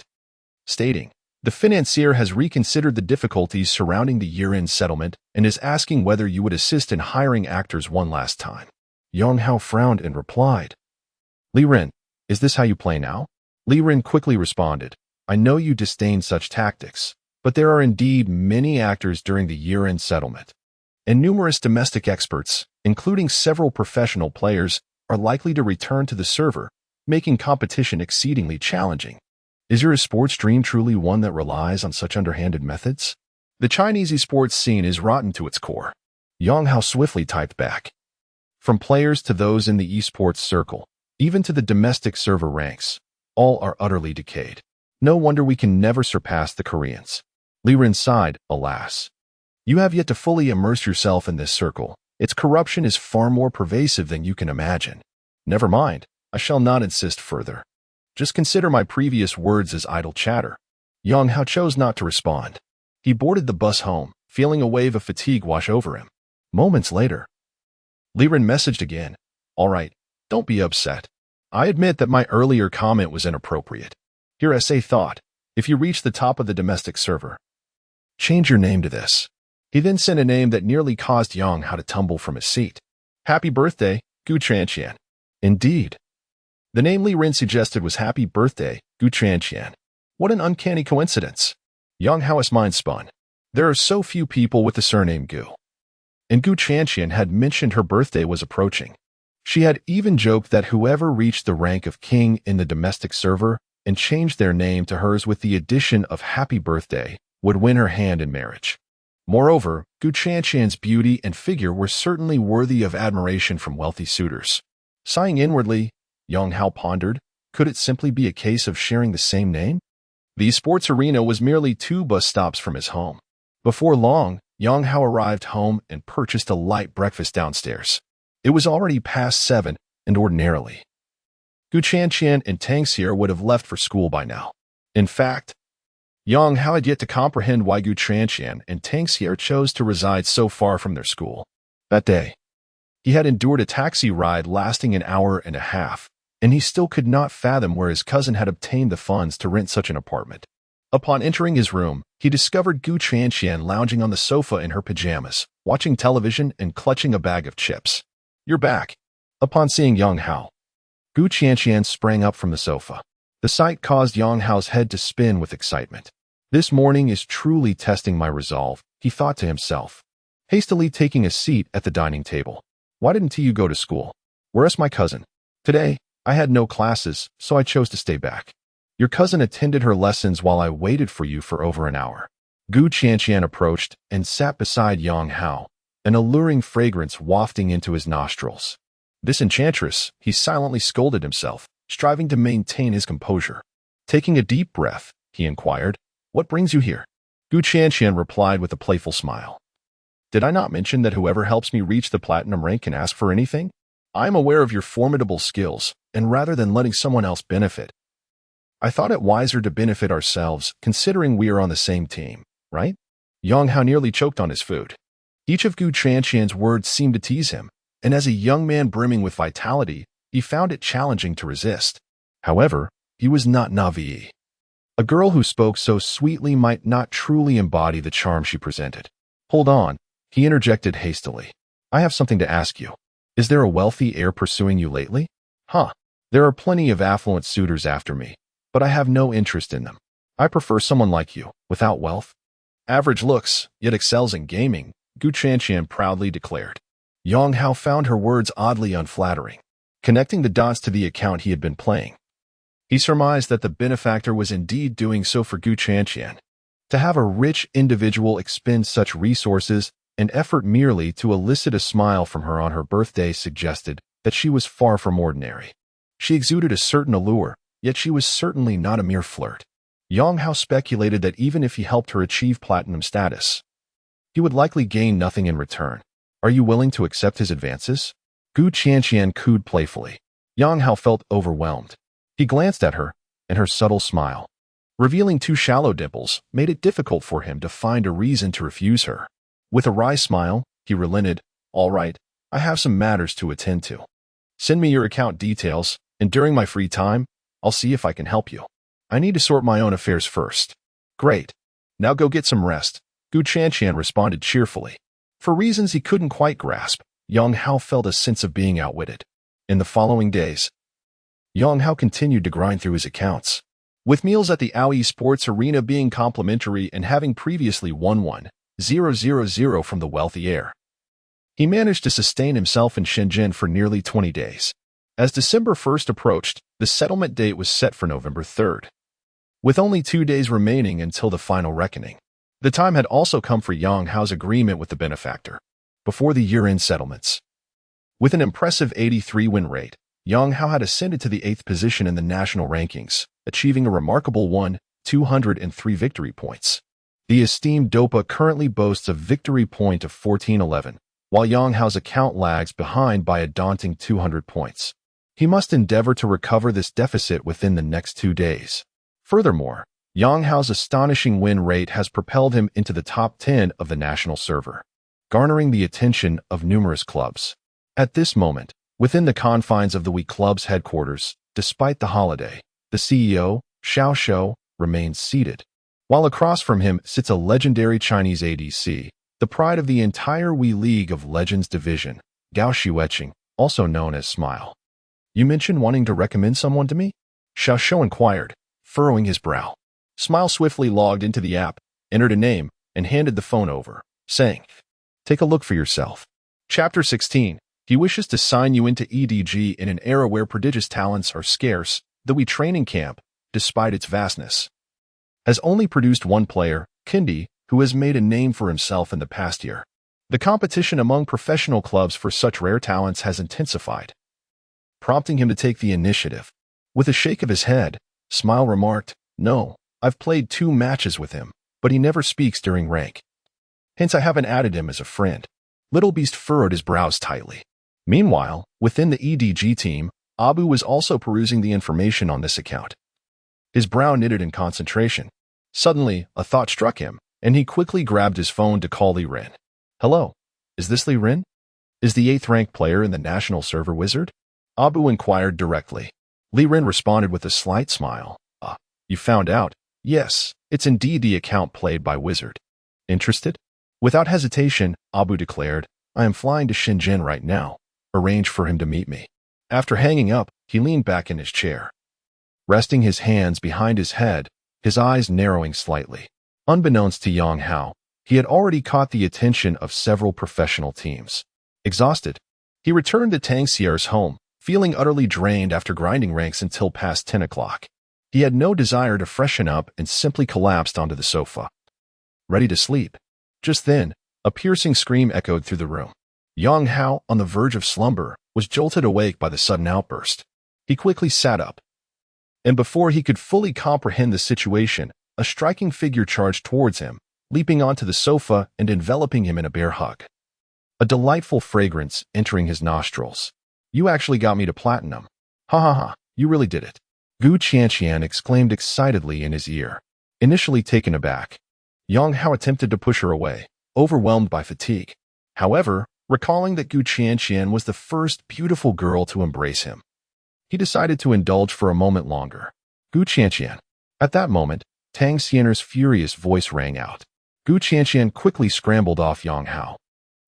stating, the financier has reconsidered the difficulties surrounding the year-end settlement and is asking whether you would assist in hiring actors one last time. Yang Hao frowned and replied, Li Ren, is this how you play now? Li Ren quickly responded, I know you disdain such tactics, but there are indeed many actors during the year-end settlement, and numerous domestic experts, including several professional players, are likely to return to the server, making competition exceedingly challenging. Is your esports dream truly one that relies on such underhanded methods? The Chinese esports scene is rotten to its core. Yang Hao swiftly typed back. From players to those in the esports circle, Even to the domestic server ranks, all are utterly decayed. No wonder we can never surpass the Koreans. Li Ren sighed, alas. You have yet to fully immerse yourself in this circle. Its corruption is far more pervasive than you can imagine. Never mind, I shall not insist further. Just consider my previous words as idle chatter. Yang Hao chose not to respond. He boarded the bus home, feeling a wave of fatigue wash over him. Moments later, Li Ren messaged again. All right, don't be upset. I admit that my earlier comment was inappropriate. Here I say thought, if you reach the top of the domestic server, change your name to this. He then sent a name that nearly caused Yang Hao to tumble from his seat. Happy birthday, Gu Chanqian. Indeed. The name Li Ren suggested was Happy Birthday, Gu Chanqian. What an uncanny coincidence. Yang Hao's mind spun. There are so few people with the surname Gu. And Gu Chanqian had mentioned her birthday was approaching. She had even joked that whoever reached the rank of king in the domestic server and changed their name to hers with the addition of Happy Birthday would win her hand in marriage. Moreover, Gu Chanqian's beauty and figure were certainly worthy of admiration from wealthy suitors. Sighing inwardly, Yang Hao pondered, could it simply be a case of sharing the same name? The sports arena was merely 2 bus stops from his home. Before long, Yang Hao arrived home and purchased a light breakfast downstairs. It was already past 7, and ordinarily, Gu Chanqian and Tang Xier would have left for school by now. In fact, Yang Hao had yet to comprehend why Gu Chanqian and Tang Xier chose to reside so far from their school. That day, he had endured a taxi ride lasting an hour and a half, and he still could not fathom where his cousin had obtained the funds to rent such an apartment. Upon entering his room, he discovered Gu Chanqian lounging on the sofa in her pajamas, watching television and clutching a bag of chips. You're back. Upon seeing Yang Hao, Gu Chanqian sprang up from the sofa. The sight caused Yang Hao's head to spin with excitement. This morning is truly testing my resolve, he thought to himself, hastily taking a seat at the dining table. Why didn't you go to school? Where's my cousin? Today, I had no classes, so I chose to stay back. Your cousin attended her lessons while I waited for you for over an hour. Gu Chanqian approached and sat beside Yang Hao, an alluring fragrance wafting into his nostrils. This enchantress, he silently scolded himself, striving to maintain his composure. Taking a deep breath, he inquired, what brings you here? Gu Chanqian replied with a playful smile. Did I not mention that whoever helps me reach the platinum rank can ask for anything? I am aware of your formidable skills, and rather than letting someone else benefit, I thought it wiser to benefit ourselves, considering we are on the same team, right? Yang Hao nearly choked on his food. Each of Gu Chanqian's words seemed to tease him, and as a young man brimming with vitality, he found it challenging to resist. However, he was not naive. A girl who spoke so sweetly might not truly embody the charm she presented. Hold on, he interjected hastily. I have something to ask you. Is there a wealthy heir pursuing you lately? There are plenty of affluent suitors after me, but I have no interest in them. I prefer someone like you, without wealth. Average looks, yet excels in gaming, Gu Chanqian proudly declared. Yang Hao found her words oddly unflattering. Connecting the dots to the account he had been playing, he surmised that the benefactor was indeed doing so for Gu Chanqian. To have a rich individual expend such resources and effort merely to elicit a smile from her on her birthday suggested that she was far from ordinary. She exuded a certain allure, yet she was certainly not a mere flirt. Yang Hao speculated that even if he helped her achieve platinum status, he would likely gain nothing in return. Are you willing to accept his advances? Gu Chanqian cooed playfully. Yang Hao felt overwhelmed. He glanced at her, and her subtle smile, revealing 2 shallow dimples, made it difficult for him to find a reason to refuse her. With a wry smile, he relented, all right, I have some matters to attend to. Send me your account details, and during my free time, I'll see if I can help you. I need to sort my own affairs first. Great. Now go get some rest, Gu Chanqian responded cheerfully. For reasons he couldn't quite grasp, Yang Hao felt a sense of being outwitted. In the following days, Yang Hao continued to grind through his accounts, with meals at the Aoi Sports Arena being complimentary and having previously won 1,000 from the wealthy heir. He managed to sustain himself in Shenzhen for nearly 20 days. As December 1st approached, the settlement date was set for November 3rd. With only 2 days remaining until the final reckoning, the time had also come for Yang Hao's agreement with the benefactor, before the year-end settlements. With an impressive 83 win rate, Yang Hao had ascended to the 8th position in the national rankings, achieving a remarkable 1,203 victory points. The esteemed Dopa currently boasts a victory point of 1411, while Yang Hao's account lags behind by a daunting 200 points. He must endeavor to recover this deficit within the next 2 days. Furthermore, Yang Hao's astonishing win rate has propelled him into the top 10 of the national server, garnering the attention of numerous clubs. At this moment, within the confines of the Wii Club's headquarters, despite the holiday, the CEO, Xiao Shou, remains seated, while across from him sits a legendary Chinese ADC, the pride of the entire Wii League of Legends division, Gao Xueqing, also known as Smile. You mentioned wanting to recommend someone to me? Xiao Shou inquired, furrowing his brow. Smile swiftly logged into the app, entered a name, and handed the phone over, saying, "Take a look for yourself." Chapter 16. He wishes to sign you into EDG in an era where prodigious talents are scarce. The Wii training camp, despite its vastness, has only produced one player, Kindi, who has made a name for himself in the past year. The competition among professional clubs for such rare talents has intensified, prompting him to take the initiative. With a shake of his head, Smile remarked, "No, I've played 2 matches with him, but he never speaks during rank. Hence I haven't added him as a friend." Little Beast furrowed his brows tightly. Meanwhile, within the EDG team, Abu was also perusing the information on this account. His brow knitted in concentration. Suddenly, a thought struck him, and he quickly grabbed his phone to call Li Ren. "Hello, is this Li Ren? Is the 8th-ranked player in the national server wizard?" Abu inquired directly. Li Ren responded with a slight smile. You found out? Yes, it's indeed the account played by Wizard. Interested?" Without hesitation, Abu declared, "I am flying to Shenzhen right now. Arrange for him to meet me." After hanging up, he leaned back in his chair, resting his hands behind his head, his eyes narrowing slightly. Unbeknownst to Yang Hao, he had already caught the attention of several professional teams. Exhausted, he returned to Tangsier's home, feeling utterly drained after grinding ranks until past 10 o'clock. He had no desire to freshen up and simply collapsed onto the sofa, ready to sleep. Just then, a piercing scream echoed through the room. Yang Hao, on the verge of slumber, was jolted awake by the sudden outburst. He quickly sat up, and before he could fully comprehend the situation, a striking figure charged towards him, leaping onto the sofa and enveloping him in a bear hug. A delightful fragrance entering his nostrils. "You actually got me to platinum. Ha ha ha, you really did it," Gu Qianqian exclaimed excitedly in his ear. Initially taken aback, Yang Hao attempted to push her away, overwhelmed by fatigue. However, recalling that Gu Qianqian was the first beautiful girl to embrace him, he decided to indulge for a moment longer. "Gu Qianqian." At that moment, Tang Xiener's furious voice rang out. Gu Qianqian quickly scrambled off Yang Hao,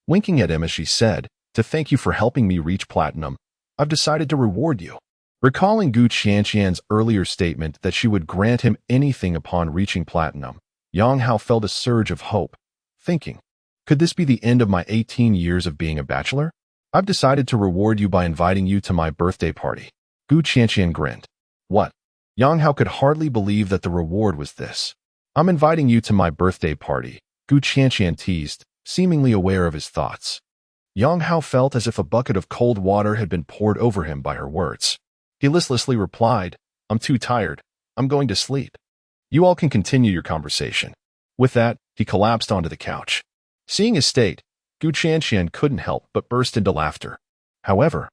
winking at him as she said, "To thank you for helping me reach platinum, I've decided to reward you." Recalling Gu Qianqian's earlier statement that she would grant him anything upon reaching platinum, Yang Hao felt a surge of hope, thinking, "Could this be the end of my 18 years of being a bachelor? I've decided to reward you by inviting you to my birthday party." Gu Qianqian grinned. "What?" Yang Hao could hardly believe that the reward was this. "I'm inviting you to my birthday party," Gu Qianqian teased, seemingly aware of his thoughts. Yang Hao felt as if a bucket of cold water had been poured over him by her words. He listlessly replied, "I'm too tired. I'm going to sleep. You all can continue your conversation." With that, he collapsed onto the couch. Seeing his state, Gu Qianqian couldn't help but burst into laughter. However,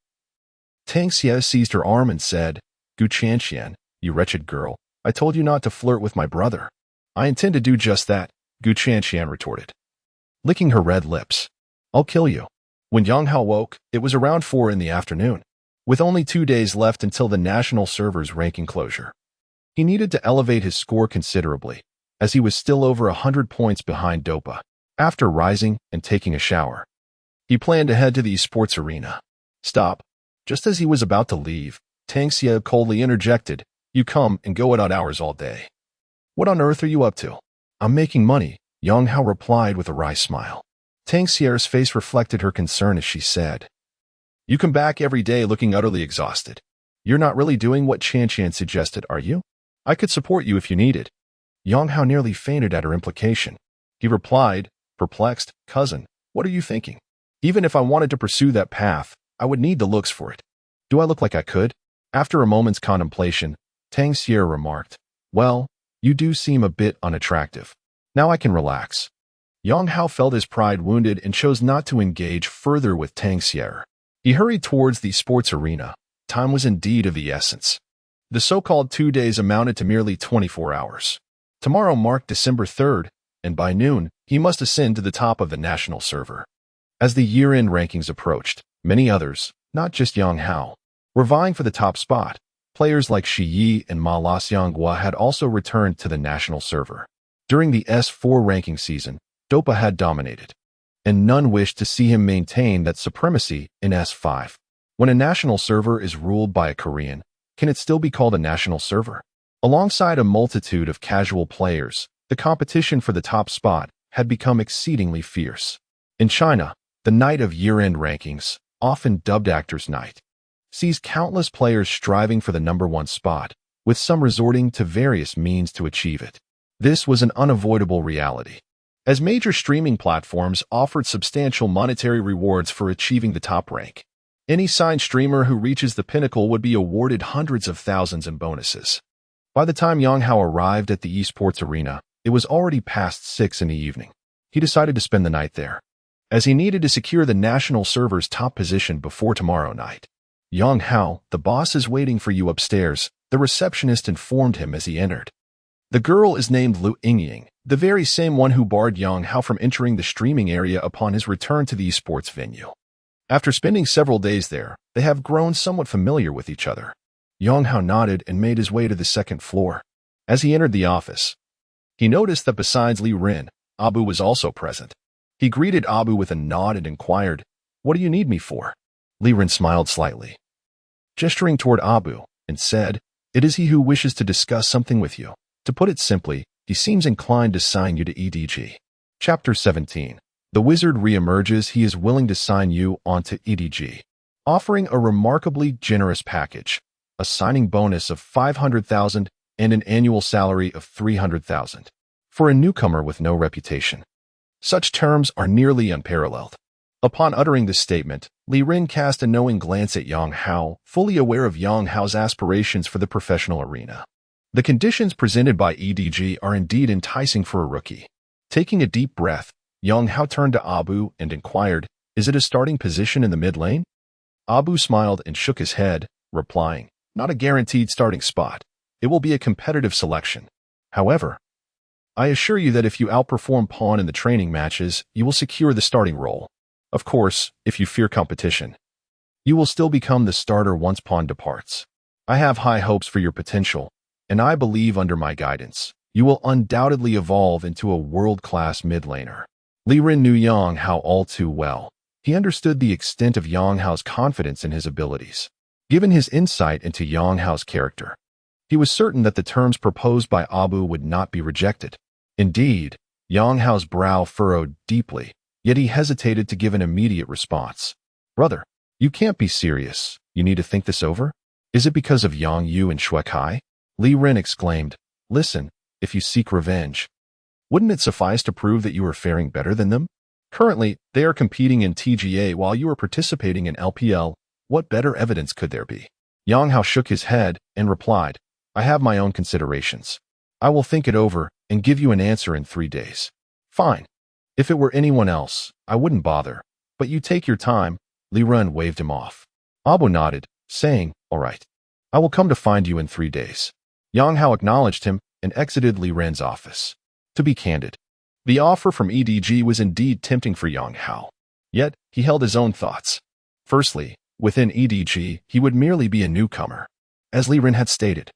Tang Xie seized her arm and said, "Gu Qianqian, you wretched girl, I told you not to flirt with my brother." "I intend to do just that," Gu Qianqian retorted, licking her red lips. "I'll kill you." When Yang Hao woke, it was around 4 in the afternoon. With only 2 days left until the national server's ranking closure, he needed to elevate his score considerably, as he was still over 100 points behind Dopa. After rising and taking a shower, he planned to head to the esports arena. "Stop." Just as he was about to leave, Tang Xie coldly interjected, "You come and go at odd hours all day. What on earth are you up to?" "I'm making money," Yang Hao replied with a wry smile. Tang Xie's face reflected her concern as she said, "You come back every day looking utterly exhausted. You're not really doing what Qianqian suggested, are you? I could support you if you needed." Yang Hao nearly fainted at her implication. He replied, perplexed, "Cousin, what are you thinking? Even if I wanted to pursue that path, I would need the looks for it. Do I look like I could? After a moment's contemplation, Tang Sierra remarked, well, you do seem a bit unattractive. Now I can relax. Yang Hao felt his pride wounded and chose not to engage further with Tang Sierra. He hurried towards the sports arena. Time was indeed of the essence. The so-called 2 days amounted to merely 24 hours. Tomorrow marked December 3rd, and by noon, he must ascend to the top of the national server. As the year-end rankings approached, many others, not just Yang Hao, were vying for the top spot. Players like Shi Yi and Ma Xianghua had also returned to the national server. During the S4 ranking season, Dopa had dominated, and none wished to see him maintain that supremacy in S5. When a national server is ruled by a Korean, can it still be called a national server? Alongside a multitude of casual players, the competition for the top spot had become exceedingly fierce. In China, the night of year-end rankings, often dubbed Actors' Night, sees countless players striving for the #1 spot, with some resorting to various means to achieve it. This was an unavoidable reality, as major streaming platforms offered substantial monetary rewards for achieving the top rank. Any signed streamer who reaches the pinnacle would be awarded hundreds of thousands in bonuses. By the time Yang Hao arrived at the esports arena, it was already past 6 in the evening. He decided to spend the night there, as he needed to secure the national server's top position before tomorrow night. Yang Hao, the boss is waiting for you upstairs, the receptionist informed him as he entered. The girl is named Lu Yingying, the very same one who barred Yang Hao from entering the streaming area upon his return to the esports venue. After spending several days there, they have grown somewhat familiar with each other. Yang Hao nodded and made his way to the second floor. As he entered the office, he noticed that besides Li Rin, Abu was also present. He greeted Abu with a nod and inquired, "What do you need me for?" Li Rin smiled slightly, gesturing toward Abu, and said, "It is he who wishes to discuss something with you. To put it simply, he seems inclined to sign you to EDG." Chapter 17. The wizard re-emerges. He is willing to sign you onto EDG, offering a remarkably generous package, a signing bonus of 500,000 and an annual salary of 300,000 for a newcomer with no reputation. Such terms are nearly unparalleled. Upon uttering this statement, Li Rin cast a knowing glance at Yang Hao, fully aware of Yang Hao's aspirations for the professional arena. The conditions presented by EDG are indeed enticing for a rookie. Taking a deep breath, Yang Hao turned to Abu and inquired, "Is it a starting position in the mid lane?" Abu smiled and shook his head, replying, "Not a guaranteed starting spot. It will be a competitive selection. However, I assure you that if you outperform Pawn in the training matches, you will secure the starting role. Of course, if you fear competition, you will still become the starter once Pawn departs. I have high hopes for your potential, and I believe under my guidance, you will undoubtedly evolve into a world-class mid-laner." Li Rin knew Yang Hao all too well. He understood the extent of Yang Hao's confidence in his abilities. Given his insight into Yang Hao's character, he was certain that the terms proposed by Abu would not be rejected. Indeed, Yang Hao's brow furrowed deeply, yet he hesitated to give an immediate response. "Brother, you can't be serious. You need to think this over? Is it because of Yang Yu and Shui Kai?" Li Rin exclaimed, "Listen, if you seek revenge, wouldn't it suffice to prove that you are faring better than them? Currently, they are competing in TGA while you are participating in LPL. What better evidence could there be?" Yang Hao shook his head and replied, "I have my own considerations. I will think it over and give you an answer in 3 days." "Fine. If it were anyone else, I wouldn't bother. But you take your time." Li Rin waved him off. Abu nodded, saying, "All right. I will come to find you in 3 days." Yang Hao acknowledged him and exited Li Rin's office. To be candid, the offer from EDG was indeed tempting for Yang Hao. Yet, he held his own thoughts. Firstly, within EDG, he would merely be a newcomer. As Li Rin had stated,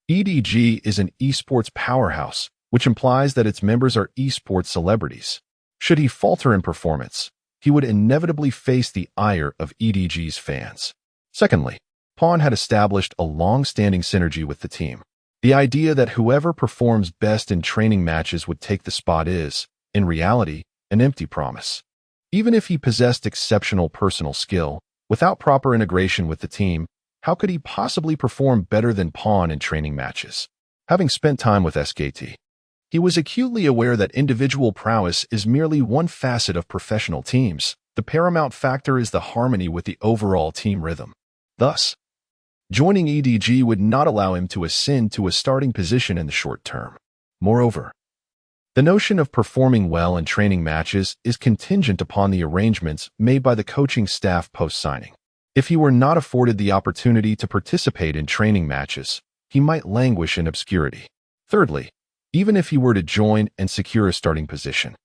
EDG is an esports powerhouse, which implies that its members are esports celebrities. Should he falter in performance, he would inevitably face the ire of EDG's fans. Secondly, Pawn had established a long-standing synergy with the team. The idea that whoever performs best in training matches would take the spot is, in reality, an empty promise. Even if he possessed exceptional personal skill, without proper integration with the team, how could he possibly perform better than Pawn in training matches? Having spent time with SKT, he was acutely aware that individual prowess is merely one facet of professional teams. The paramount factor is the harmony with the overall team rhythm. Thus, joining EDG would not allow him to ascend to a starting position in the short term. Moreover, the notion of performing well in training matches is contingent upon the arrangements made by the coaching staff post-signing. If he were not afforded the opportunity to participate in training matches, he might languish in obscurity. Thirdly, even if he were to join and secure a starting position,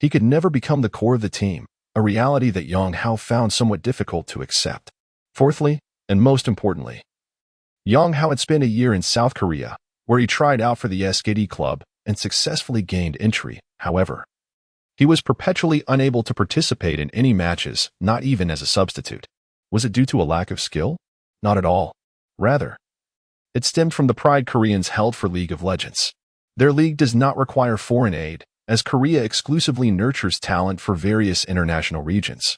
he could never become the core of the team, a reality that Yang Hao found somewhat difficult to accept. Fourthly, and most importantly, Yang Hao had spent a year in South Korea, where he tried out for the SKD club and successfully gained entry. However, he was perpetually unable to participate in any matches, not even as a substitute. Was it due to a lack of skill? Not at all. Rather, it stemmed from the pride Koreans held for League of Legends. Their league does not require foreign aid, as Korea exclusively nurtures talent for various international regions,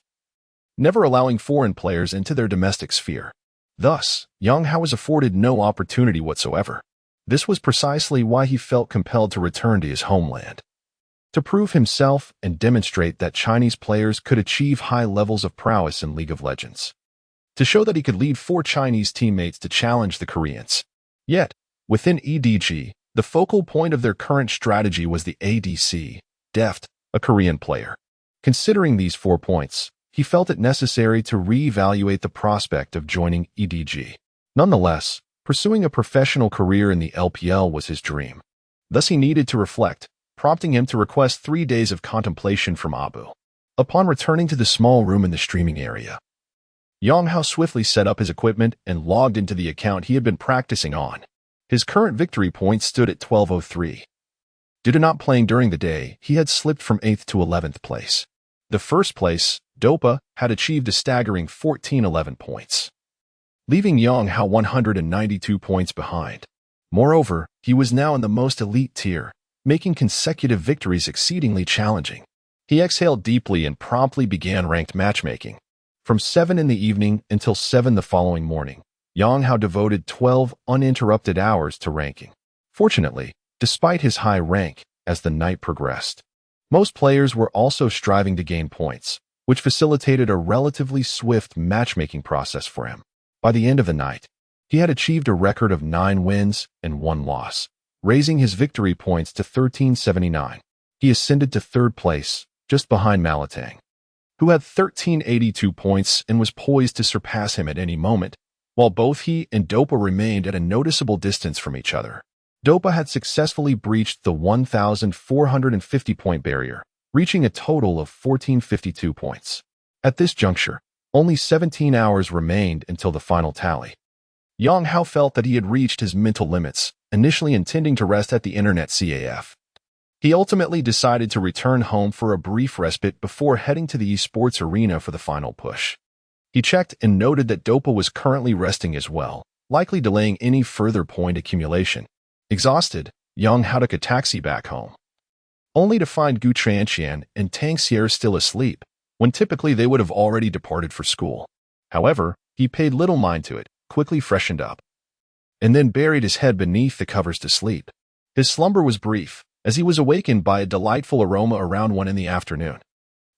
never allowing foreign players into their domestic sphere. Thus, Yang Hao was afforded no opportunity whatsoever. This was precisely why he felt compelled to return to his homeland, to prove himself and demonstrate that Chinese players could achieve high levels of prowess in League of Legends, to show that he could lead 4 Chinese teammates to challenge the Koreans. Yet, within EDG, the focal point of their current strategy was the ADC, Deft, a Korean player. Considering these 4 points, he felt it necessary to re-evaluate the prospect of joining EDG. Nonetheless, pursuing a professional career in the LPL was his dream. Thus he needed to reflect, prompting him to request 3 days of contemplation from Abu. Upon returning to the small room in the streaming area, Yang Hao swiftly set up his equipment and logged into the account he had been practicing on. His current victory point stood at 1203. Due to not playing during the day, he had slipped from 8th to 11th place. The first place, Dopa, had achieved a staggering 1411 points, leaving Yang Hao 192 points behind. Moreover, he was now in the most elite tier, making consecutive victories exceedingly challenging. He exhaled deeply and promptly began ranked matchmaking. From 7 in the evening until 7 the following morning, Yang Hao devoted 12 uninterrupted hours to ranking. Fortunately, despite his high rank, as the night progressed, most players were also striving to gain points, which facilitated a relatively swift matchmaking process for him. By the end of the night, he had achieved a record of 9 wins and 1 loss, raising his victory points to 1379. He ascended to 3rd place, just behind Malatang, who had 1382 points and was poised to surpass him at any moment, while both he and Dopa remained at a noticeable distance from each other. Dopa had successfully breached the 1,450-point barrier, reaching a total of 1,452 points. At this juncture, only 17 hours remained until the final tally. Yang Hao felt that he had reached his mental limits, initially intending to rest at the internet CAF. He ultimately decided to return home for a brief respite before heading to the esports arena for the final push. He checked and noted that Dopa was currently resting as well, likely delaying any further point accumulation. Exhausted, Yang Hao took a taxi back home, only to find Gu Tranqian and Tang Xier still asleep, when typically they would have already departed for school. However, he paid little mind to it, quickly freshened up, and then buried his head beneath the covers to sleep. His slumber was brief, as he was awakened by a delightful aroma around 1 in the afternoon.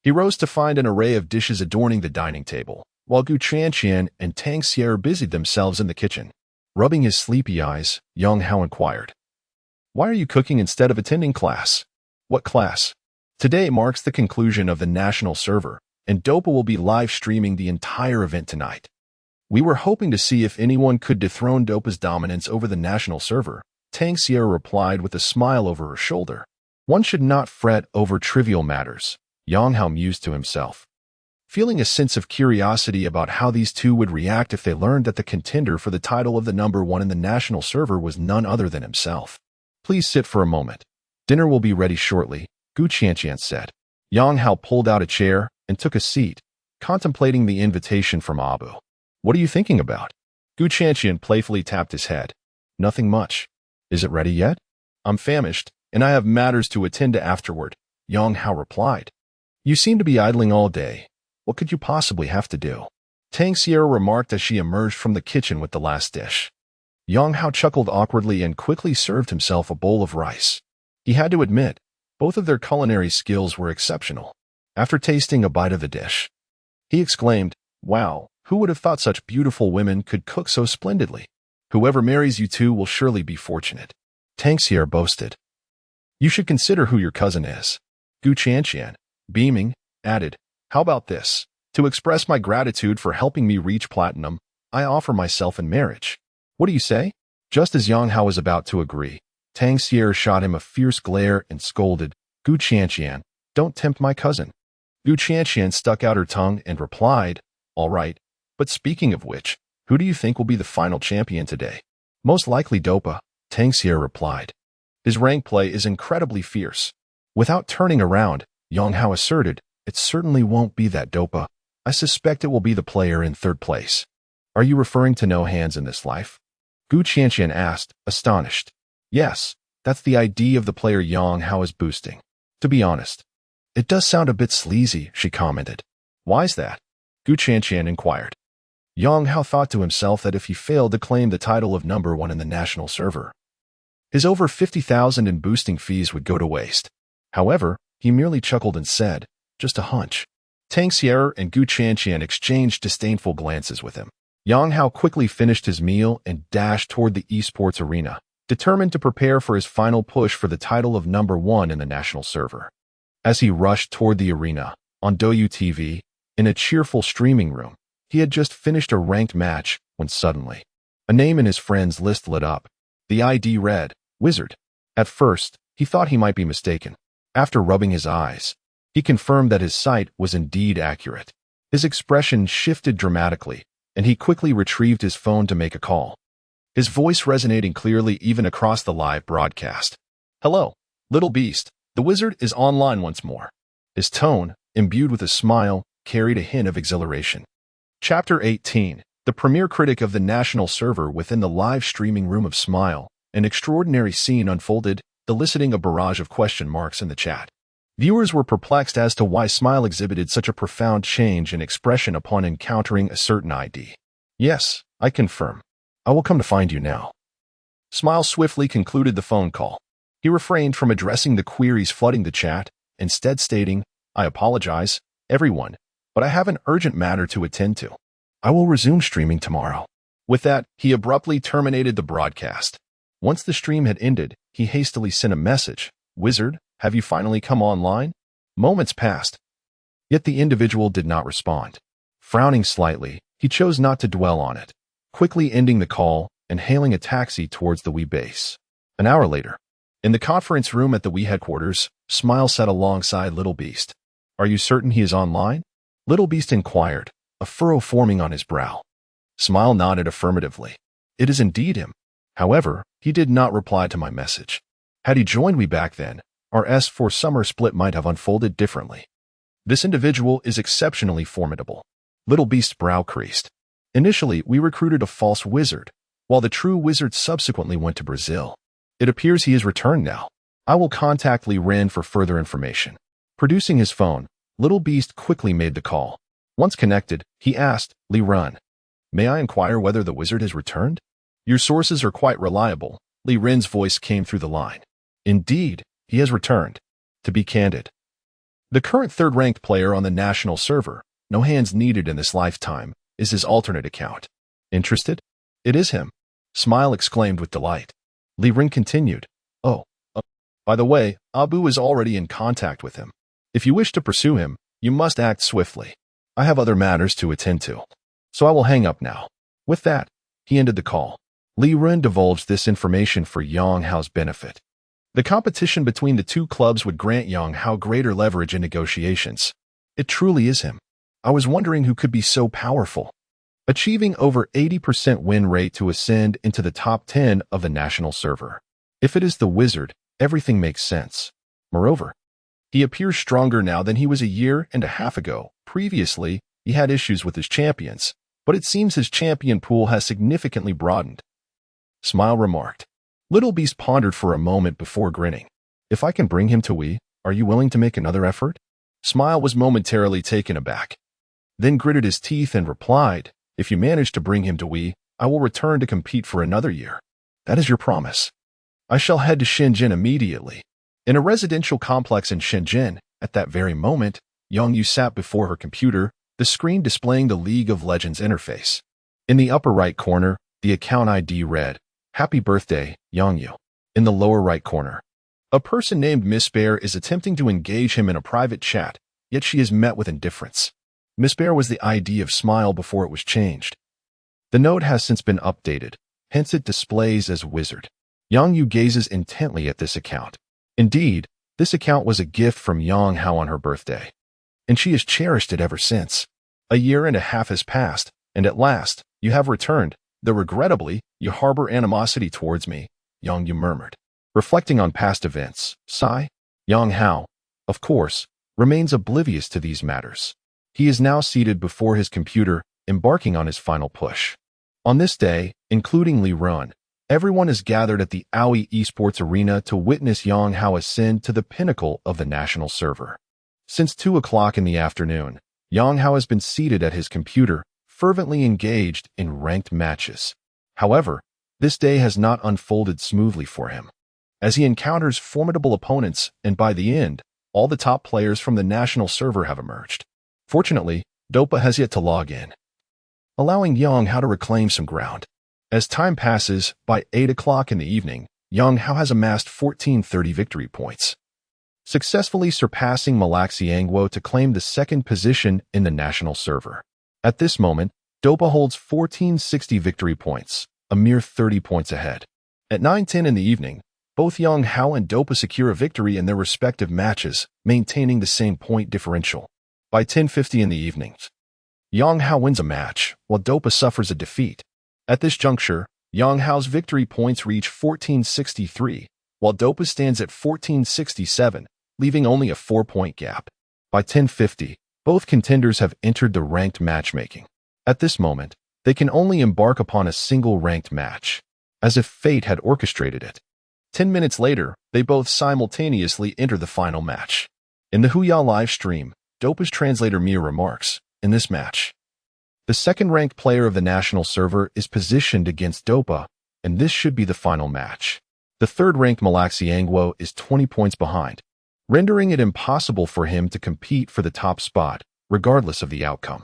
He rose to find an array of dishes adorning the dining table, while Gu Tranqian and Tang Xier busied themselves in the kitchen. Rubbing his sleepy eyes, Yang Hao inquired, "Why are you cooking instead of attending class?" "What class?" "Today marks the conclusion of the national server, and Dopa will be live streaming the entire event tonight. We were hoping to see if anyone could dethrone Dopa's dominance over the national server," Tang Xier replied with a smile over her shoulder. One should not fret over trivial matters, Yang Hao mused to himself, feeling a sense of curiosity about how these two would react if they learned that the contender for the title of the number 1 in the national server was none other than himself. "Please sit for a moment. Dinner will be ready shortly," Gu Qianqian said. Yang Hao pulled out a chair and took a seat, contemplating the invitation from Abu. "What are you thinking about?" Gu Qianqian playfully tapped his head. "Nothing much. Is it ready yet?" "I'm famished, and I have matters to attend to afterward," Yang Hao replied. "You seem to be idling all day. What could you possibly have to do?" Tang Xier remarked as she emerged from the kitchen with the last dish. Yang Hao chuckled awkwardly and quickly served himself a bowl of rice. He had to admit, both of their culinary skills were exceptional. After tasting a bite of the dish, he exclaimed, "Wow, Who would have thought such beautiful women could cook so splendidly? Whoever marries you two will surely be fortunate. Tang Xier boasted. You should consider who your cousin is. Gu Qianqian, beaming, added, how about this? To express my gratitude for helping me reach platinum, I offer myself in marriage. What do you say? Just as Yang Hao was about to agree, Tang Xier shot him a fierce glare and scolded, Gu Qianqian, don't tempt my cousin. Gu Qianqian stuck out her tongue and replied, all right, but speaking of which, who do you think will be the final champion today? Most likely Dopa, Tang Xier replied. His rank play is incredibly fierce. Without turning around, Yang Hao asserted, it certainly won't be that Dopa. I suspect it will be the player in third place. Are you referring to no hands in this life? Gu Qianqian asked, astonished. Yes, that's the ID of the player Yang Hao is boosting. To be honest, it does sound a bit sleazy, she commented. Why's that? Gu Qianqian inquired. Yang Hao thought to himself that if he failed to claim the title of #1 in the national server, his over 50,000 in boosting fees would go to waste. However, he merely chuckled and said, just a hunch. Tang Xier and Gu Qianqian exchanged disdainful glances with him. Yang Hao quickly finished his meal and dashed toward the esports arena, determined to prepare for his final push for the title of #1 in the national server. As he rushed toward the arena, on Douyu TV, in a cheerful streaming room, he had just finished a ranked match when suddenly, a name in his friends list lit up. The ID read, Wizard. At first, he thought he might be mistaken. After rubbing his eyes, he confirmed that his sight was indeed accurate. His expression shifted dramatically, and he quickly retrieved his phone to make a call, his voice resonating clearly even across the live broadcast. Hello, little beast. The wizard is online once more. His tone, imbued with a smile, carried a hint of exhilaration. Chapter 18. The premier critic of the national server within the live streaming room of Smile. An extraordinary scene unfolded, eliciting a barrage of question marks in the chat. Viewers were perplexed as to why Smile exhibited such a profound change in expression upon encountering a certain ID. Yes, I confirm. I will come to find you now. Smile swiftly concluded the phone call. He refrained from addressing the queries flooding the chat, instead stating, I apologize, everyone, but I have an urgent matter to attend to. I will resume streaming tomorrow. With that, he abruptly terminated the broadcast. Once the stream had ended, he hastily sent a message, Wizard, have you finally come online? Moments passed. Yet the individual did not respond. Frowning slightly, he chose not to dwell on it, quickly ending the call and hailing a taxi towards the Wii base. An hour later, in the conference room at the Wii headquarters, Smile sat alongside Little Beast. Are you certain he is online? Little Beast inquired, a furrow forming on his brow. Smile nodded affirmatively. It is indeed him. However, he did not reply to my message. Had he joined me back then, our S4 summer split might have unfolded differently. This individual is exceptionally formidable. Little Beast's brow creased. Initially, we recruited a false wizard, while the true wizard subsequently went to Brazil. It appears he has returned now. I will contact Li Ren for further information. Producing his phone, Little Beast quickly made the call. Once connected, he asked, Li Ren, may I inquire whether the wizard has returned? Your sources are quite reliable. Li Ren's voice came through the line. Indeed, he has returned. To be candid, the current third-ranked player on the national server, no hands needed in this lifetime, is his alternate account. Interested? It is him. Smile exclaimed with delight. Li Ren continued. By the way, Abu is already in contact with him. If you wish to pursue him, you must act swiftly. I have other matters to attend to, so I will hang up now. With that, he ended the call. Li Ren divulged this information for Yang Hao's benefit. The competition between the two clubs would grant Yang Hao greater leverage in negotiations. It truly is him. I was wondering who could be so powerful, achieving over 80% win rate to ascend into the top 10 of the national server. If it is the wizard, everything makes sense. Moreover, he appears stronger now than he was a year and a half ago. Previously, he had issues with his champions, but it seems his champion pool has significantly broadened. Smile remarked. Little Beast pondered for a moment before grinning. If I can bring him to Wii, are you willing to make another effort? Smile was momentarily taken aback, then gritted his teeth and replied, if you manage to bring him to Wii, I will return to compete for another year. That is your promise. I shall head to Shenzhen immediately. In a residential complex in Shenzhen, at that very moment, Yang Yu sat before her computer, the screen displaying the League of Legends interface. In the upper right corner, the account ID read, "Happy birthday, Yongyu." In the lower right corner, a person named Miss Bear is attempting to engage him in a private chat, yet she is met with indifference. Miss Bear was the ID of Smile before it was changed. The note has since been updated, hence it displays as Wizard. Yongyu gazes intently at this account. Indeed, this account was a gift from Yonghao on her birthday, and she has cherished it ever since. A year and a half has passed, and at last, you have returned, though regrettably, you harbor animosity towards me, Yongyu murmured. Reflecting on past events, sigh. Yonghao, of course, remains oblivious to these matters. He is now seated before his computer, embarking on his final push. On this day, including Li Run, everyone is gathered at the Aoi Esports Arena to witness Yonghao ascend to the pinnacle of the national server. Since 2 o'clock in the afternoon, Yonghao has been seated at his computer, fervently engaged in ranked matches. However, this day has not unfolded smoothly for him, as he encounters formidable opponents, and by the end, all the top players from the national server have emerged. Fortunately, Dopa has yet to log in, allowing Yonghao to reclaim some ground. As time passes, by 8 o'clock in the evening, Yonghao has amassed 1430 victory points, successfully surpassing Malaxiangwo to claim the second position in the national server. At this moment, Dopa holds 1460 victory points, a mere 30 points ahead. At 9:10 in the evening, both Yonghao and Dopa secure a victory in their respective matches, maintaining the same point differential. By 10:50 in the evening, Yonghao wins a match, while Dopa suffers a defeat. At this juncture, Yonghao's victory points reach 1463, while Dopa stands at 1467, leaving only a 4-point gap. By 10:50, both contenders have entered the ranked matchmaking. At this moment, they can only embark upon a single ranked match, as if fate had orchestrated it. 10 minutes later, they both simultaneously enter the final match. In the Huya live stream, Dopa's translator Mia remarks, "In this match, the second-ranked player of the national server is positioned against Dopa, and this should be the final match. The third-ranked Malaxiangwo is 20 points behind, rendering it impossible for him to compete for the top spot, regardless of the outcome.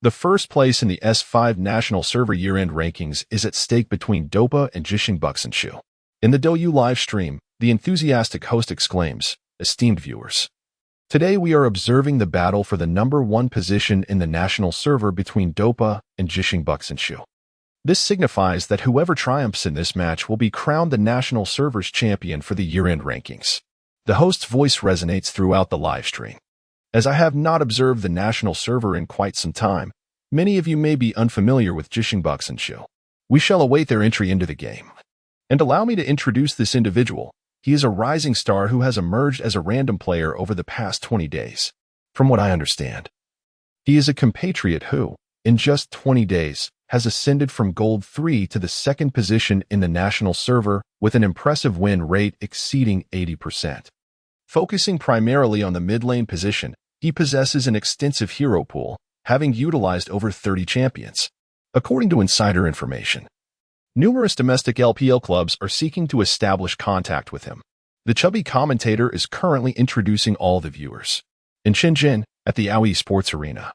The first place in the S5 national server year-end rankings is at stake between Dopa and Jishing Buxenshu." In the Douyu live stream, the enthusiastic host exclaims, "Esteemed viewers, today we are observing the battle for the number 1 position in the national server between Dopa and Jishing Buxenshu. This signifies that whoever triumphs in this match will be crowned the national server's champion for the year-end rankings." The host's voice resonates throughout the live stream. As I have not observed the national server in quite some time, many of you may be unfamiliar with Jishing Buxenshu. We shall await their entry into the game. And allow me to introduce this individual. He is a rising star who has emerged as a random player over the past 20 days. From what I understand, he is a compatriot who, in just 20 days, has ascended from Gold 3 to the second position in the national server with an impressive win rate exceeding 80%. Focusing primarily on the mid-lane position, he possesses an extensive hero pool, having utilized over 30 champions. According to insider information, numerous domestic LPL clubs are seeking to establish contact with him. The chubby commentator is currently introducing all the viewers. In Shenzhen, at the Aoi Sports Arena,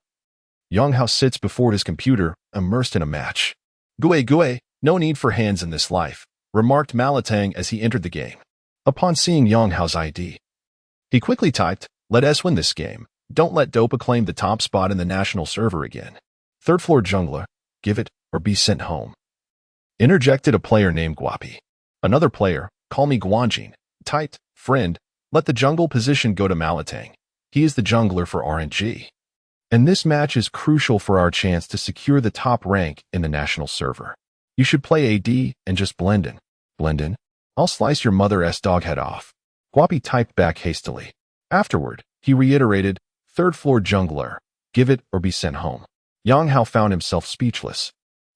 Yonghao sits before his computer, immersed in a match. "Gue, no need for hands in this life," remarked Malatang as he entered the game. Upon seeing Yonghao's ID, he quickly typed, "Let us win this game. Don't let Dopa claim the top spot in the national server again. Third floor jungler, give it or be sent home." Interjected a player named Guapi. Another player, "Call me Guanjin," typed, "Friend, let the jungle position go to Malatang. He is the jungler for RNG. And this match is crucial for our chance to secure the top rank in the national server. You should play AD and just blend in. Blend in? I'll slice your mother-s dog head off." Guapi typed back hastily. Afterward, he reiterated, "Third floor jungler, give it or be sent home." Yonghao found himself speechless.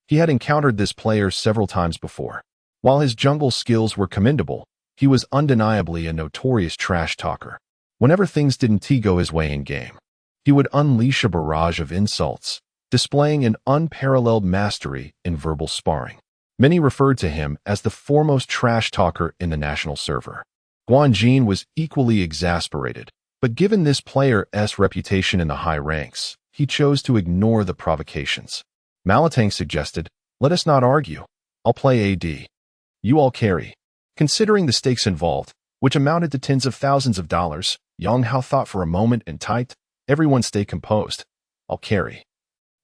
He had encountered this player several times before. While his jungle skills were commendable, he was undeniably a notorious trash talker. Whenever things didn't go his way in-game, he would unleash a barrage of insults, displaying an unparalleled mastery in verbal sparring. Many referred to him as the foremost trash talker in the national server. Guanjin was equally exasperated, but given this player's reputation in the high ranks, he chose to ignore the provocations. Malatang suggested, "Let us not argue. I'll play AD. You all carry." Considering the stakes involved, which amounted to tens of thousands of dollars, Yang Hao thought for a moment and typed, "Everyone stay composed. I'll carry."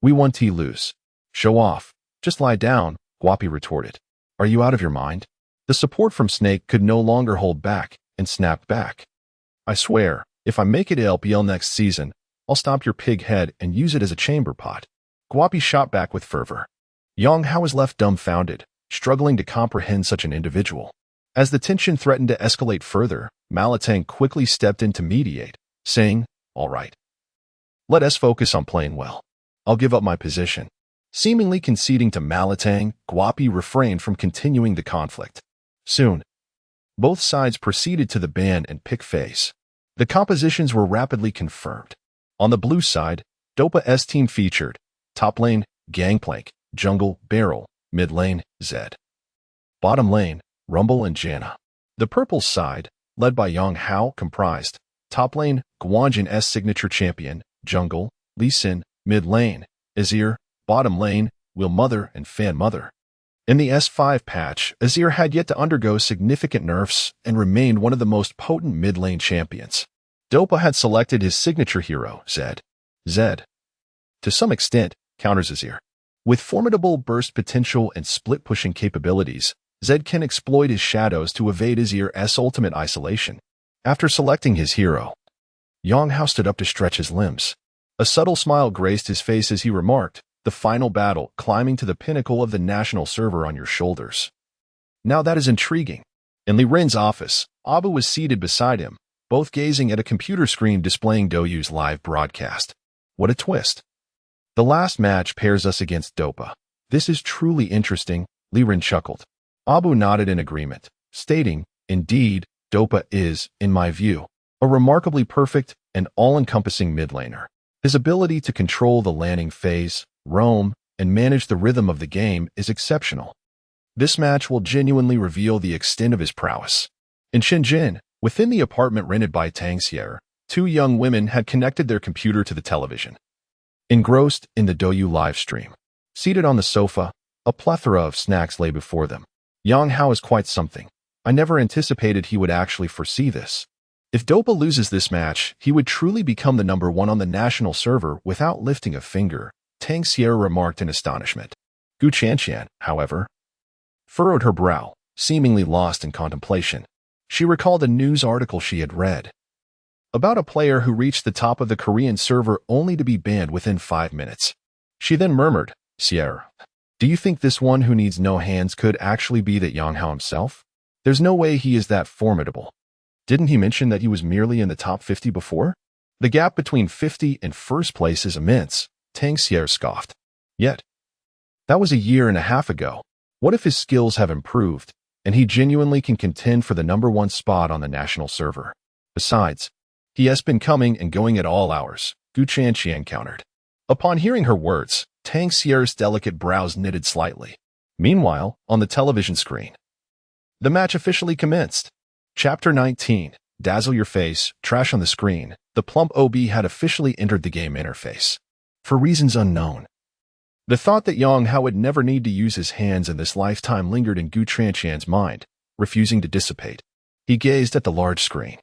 "We won, T lose." "Show off. Just lie down," Guapi retorted. "Are you out of your mind?" The support from Snake could no longer hold back and snapped back. "I swear, if I make it to LPL next season, I'll stomp your pig head and use it as a chamber pot." Guapi shot back with fervor. Yang Hao was left dumbfounded, struggling to comprehend such an individual. As the tension threatened to escalate further, Malatang quickly stepped in to mediate, saying, "All right. Let us focus on playing well. I'll give up my position." Seemingly conceding to Malatang, Guapi refrained from continuing the conflict. Soon, both sides proceeded to the ban and pick phase. The compositions were rapidly confirmed. On the blue side, Dopa's team featured top lane, Gangplank, jungle, Beryl, mid lane, Zed. Bottom lane, Rumble and Janna. The purple side, led by Yang Hao, comprised top lane, Guanjin's signature champion, jungle, Lee Sin, mid lane, Azir, bottom lane, Will Mother and Fan Mother. In the S5 patch, Azir had yet to undergo significant nerfs and remained one of the most potent mid-lane champions. Dopa had selected his signature hero, Zed. Zed, to some extent, counters Azir. With formidable burst potential and split-pushing capabilities, Zed can exploit his shadows to evade Azir's ultimate isolation. After selecting his hero, Yang Hao stood up to stretch his limbs. A subtle smile graced his face as he remarked, "The final battle, climbing to the pinnacle of the national server on your shoulders." Now that is intriguing. In Li Ren's office, Abu was seated beside him, both gazing at a computer screen displaying Doyu's live broadcast. What a twist. "The last match pairs us against Dopa. This is truly interesting," Li Ren chuckled. Abu nodded in agreement, stating, "Indeed, Dopa is, in my view, a remarkably perfect and all-encompassing mid laner. His ability to control the landing phase, roam, and manage the rhythm of the game is exceptional. This match will genuinely reveal the extent of his prowess." In Shenzhen, within the apartment rented by Tang Xier, two young women had connected their computer to the television. Engrossed in the Douyu live stream, seated on the sofa, a plethora of snacks lay before them. Yang Hao is quite something. I never anticipated he would actually foresee this. If Dopa loses this match, he would truly become the #1 on the national server without lifting a finger, Tang Xier remarked in astonishment. Gu Chanqian, however, furrowed her brow, seemingly lost in contemplation. She recalled a news article she had read about a player who reached the top of the Korean server only to be banned within 5 minutes. She then murmured, "Xier, do you think this one who needs no hands could actually be that Yang Hao himself? There's no way he is that formidable. Didn't he mention that he was merely in the top 50 before? The gap between 50 and first place is immense," Tang Xier scoffed. "Yet, that was a year and a half ago. What if his skills have improved, and he genuinely can contend for the #1 spot on the national server? Besides, he has been coming and going at all hours," Gu Chanqian countered. Upon hearing her words, Tang Xier's delicate brows knitted slightly. Meanwhile, on the television screen, the match officially commenced. Chapter 19, Dazzle Your Face, Trash on the Screen. The plump OB had officially entered the game interface. For reasons unknown, the thought that Yang Hao would never need to use his hands in this lifetime lingered in Gu Chanqian's mind, refusing to dissipate. He gazed at the large screen,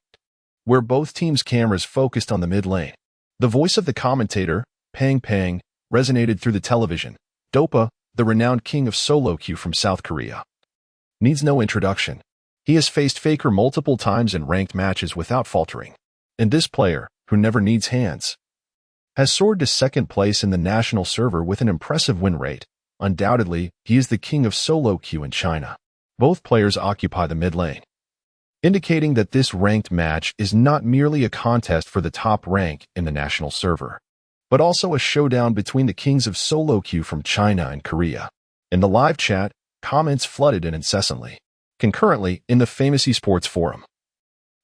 where both teams' cameras focused on the mid lane. The voice of the commentator, Pang Pang, resonated through the television. Dopa, the renowned king of solo queue from South Korea, needs no introduction. He has faced Faker multiple times in ranked matches without faltering. And this player, who never needs hands, has soared to second place in the national server with an impressive win rate. Undoubtedly, he is the king of solo queue in China. Both players occupy the mid lane, indicating that this ranked match is not merely a contest for the top rank in the national server, but also a showdown between the kings of solo queue from China and Korea. In the live chat, comments flooded in incessantly. Concurrently, in the famous esports forum,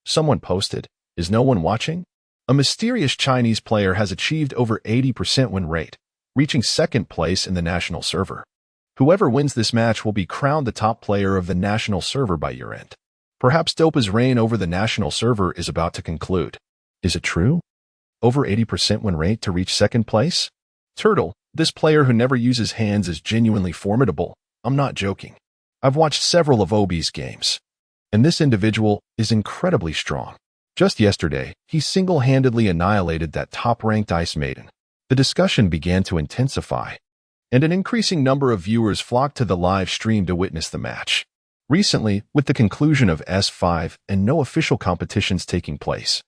someone posted, "Is no one watching? A mysterious Chinese player has achieved over 80% win rate, reaching second place in the national server. Whoever wins this match will be crowned the top player of the national server by year-end. Perhaps Dopa's reign over the national server is about to conclude. Is it true?" over 80% win rate to reach second place? Turtle, this player who never uses hands is genuinely formidable. I'm not joking. I've watched several of Obi's games, and this individual is incredibly strong. Just yesterday, he single-handedly annihilated that top-ranked Ice Maiden. The discussion began to intensify, and an increasing number of viewers flocked to the live stream to witness the match. Recently, with the conclusion of S5 and no official competitions taking place,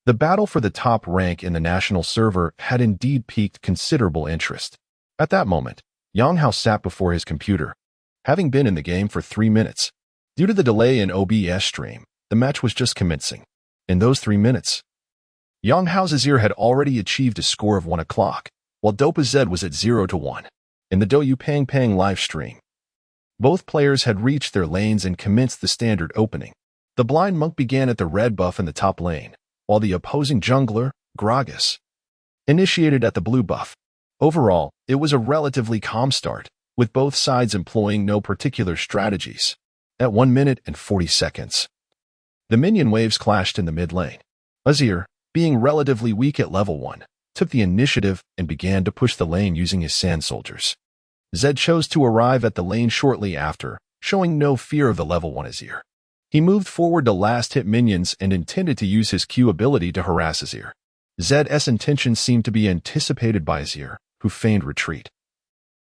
the battle for the top rank in the national server had indeed piqued considerable interest. At that moment, Yang Hao sat before his computer, having been in the game for 3 minutes. Due to the delay in OBS stream, the match was just commencing. In those 3 minutes, Yang Hao's Azir had already achieved a score of 1 o'clock, while Dopa Z was at 0-1. In the Douyu Pang Pang live stream, both players had reached their lanes and commenced the standard opening. The blind monk began at the red buff in the top lane, while the opposing jungler, Gragas, initiated at the blue buff. Overall, it was a relatively calm start, with both sides employing no particular strategies. At 1 minute and 40 seconds, the minion waves clashed in the mid lane. Azir, being relatively weak at level 1, took the initiative and began to push the lane using his sand soldiers. Zed chose to arrive at the lane shortly after, showing no fear of the level 1 Azir. He moved forward to last hit minions and intended to use his Q ability to harass Azir. Zed's intentions seemed to be anticipated by Azir, who feigned retreat,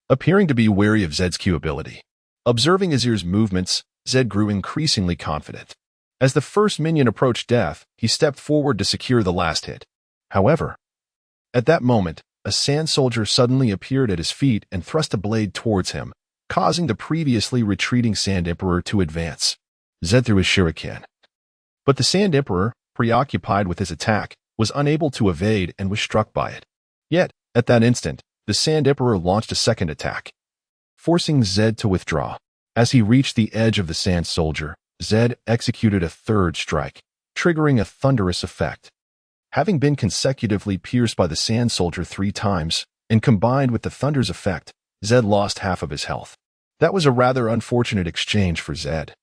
appearing to be wary of Zed's Q ability. Observing Azir's movements, Zed grew increasingly confident. As the first minion approached death, he stepped forward to secure the last hit. However, at that moment, a sand soldier suddenly appeared at his feet and thrust a blade towards him, causing the previously retreating Sand Emperor to advance. Zed threw his shuriken, but the Sand Emperor, preoccupied with his attack, was unable to evade and was struck by it. Yet, at that instant, the Sand Emperor launched a second attack, forcing Zed to withdraw. As he reached the edge of the sand soldier, Zed executed a third strike, triggering a thunderous effect. Having been consecutively pierced by the sand soldier 3 times, and combined with the thunder's effect, Zed lost half of his health. That was a rather unfortunate exchange for Zed,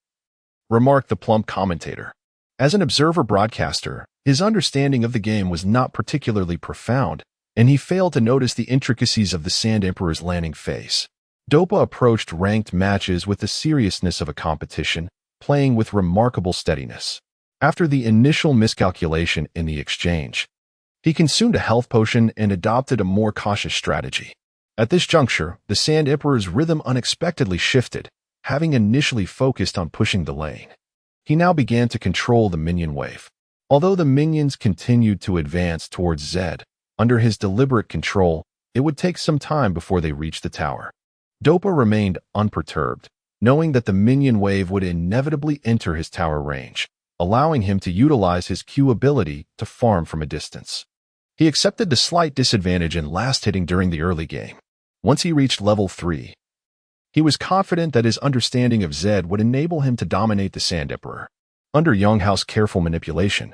remarked the plump commentator. As an observer broadcaster, his understanding of the game was not particularly profound, and he failed to notice the intricacies of the Sand Emperor's landing phase. Dopa approached ranked matches with the seriousness of a competition, playing with remarkable steadiness. After the initial miscalculation in the exchange, he consumed a health potion and adopted a more cautious strategy. At this juncture, the Sand Emperor's rhythm unexpectedly shifted, having initially focused on pushing the lane. He now began to control the minion wave. Although the minions continued to advance towards Zed, under his deliberate control, it would take some time before they reached the tower. Dopa remained unperturbed, knowing that the minion wave would inevitably enter his tower range, allowing him to utilize his Q ability to farm from a distance. He accepted the slight disadvantage in last hitting during the early game. Once he reached level 3, he was confident that his understanding of Zed would enable him to dominate the Sand Emperor. Under Yang Hao's careful manipulation,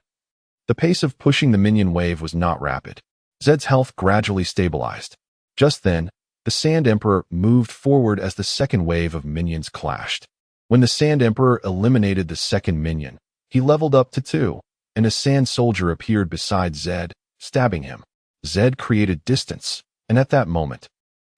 the pace of pushing the minion wave was not rapid. Zed's health gradually stabilized. Just then, the Sand Emperor moved forward as the second wave of minions clashed. When the Sand Emperor eliminated the second minion, he leveled up to 2, and a sand soldier appeared beside Zed, stabbing him. Zed created distance, and at that moment,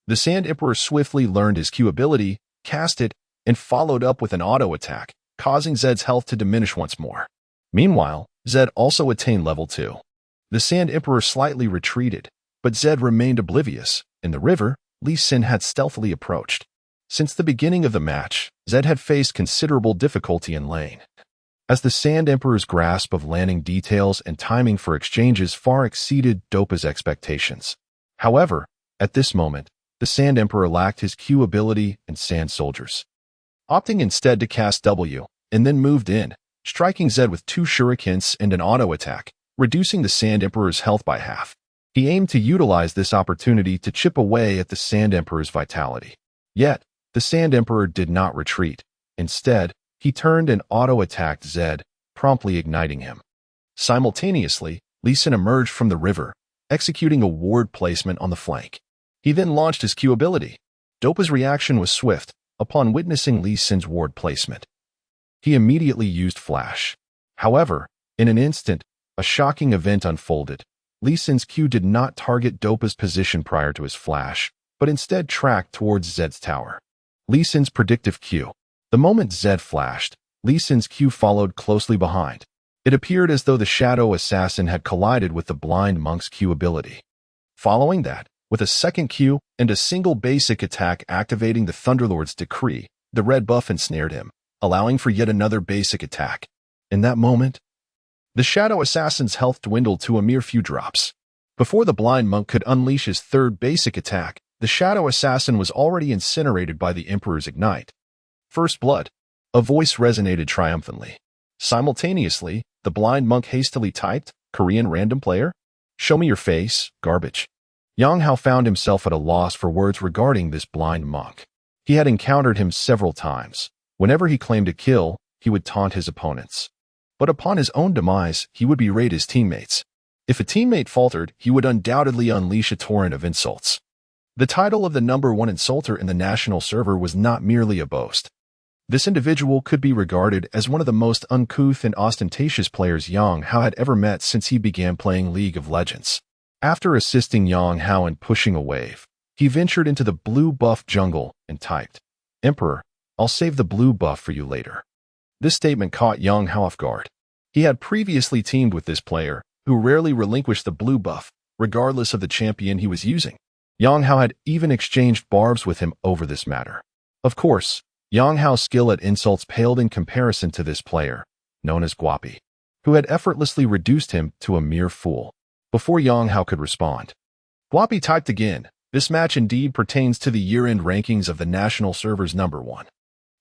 the Sand Emperor swiftly learned his Q ability, cast it, and followed up with an auto attack, causing Zed's health to diminish once more. Meanwhile, Zed also attained level 2. The Sand Emperor slightly retreated, but Zed remained oblivious. In the river, Lee Sin had stealthily approached. Since the beginning of the match, Zed had faced considerable difficulty in lane, as the Sand Emperor's grasp of landing details and timing for exchanges far exceeded Dopa's expectations. However, at this moment, the Sand Emperor lacked his Q ability and sand soldiers, opting instead to cast W, and then moved in, striking Zed with 2 shurikens and an auto attack, reducing the Sand Emperor's health by half. He aimed to utilize this opportunity to chip away at the Sand Emperor's vitality. Yet, the Sand Emperor did not retreat. Instead, he turned and auto-attacked Zed, promptly igniting him. Simultaneously, Lee Sin emerged from the river, executing a ward placement on the flank. He then launched his Q ability. Dopa's reaction was swift. Upon witnessing Lee Sin's ward placement, he immediately used Flash. However, in an instant, a shocking event unfolded. Lee Sin's Q did not target Dopa's position prior to his flash, but instead tracked towards Zed's tower. Lee Sin's predictive Q. The moment Zed flashed, Lee Sin's Q followed closely behind. It appeared as though the Shadow Assassin had collided with the Blind Monk's Q ability. Following that, with a second Q and a single basic attack activating the Thunderlord's Decree, the red buff ensnared him, allowing for yet another basic attack. In that moment, the Shadow Assassin's health dwindled to a mere few drops. Before the Blind Monk could unleash his third basic attack, the Shadow Assassin was already incinerated by the Emperor's Ignite. First blood. A voice resonated triumphantly. Simultaneously, the Blind Monk hastily typed, "Korean random player? Show me your face, garbage." Yang Hao found himself at a loss for words regarding this Blind Monk. He had encountered him several times. Whenever he claimed a kill, he would taunt his opponents. But upon his own demise, he would berate his teammates. If a teammate faltered, he would undoubtedly unleash a torrent of insults. The title of the #1 insulter in the national server was not merely a boast. This individual could be regarded as one of the most uncouth and ostentatious players Yang Hao had ever met since he began playing League of Legends. After assisting Yang Hao in pushing a wave, he ventured into the blue buff jungle and typed, "Emperor, I'll save the blue buff for you later." This statement caught Yang Hao off guard. He had previously teamed with this player, who rarely relinquished the blue buff, regardless of the champion he was using. Yang Hao had even exchanged barbs with him over this matter. Of course, Yang Hao's skill at insults paled in comparison to this player, known as Guapi, who had effortlessly reduced him to a mere fool. Before Yang Hao could respond, Guapi typed again, "This match indeed pertains to the year-end rankings of the national server's #1.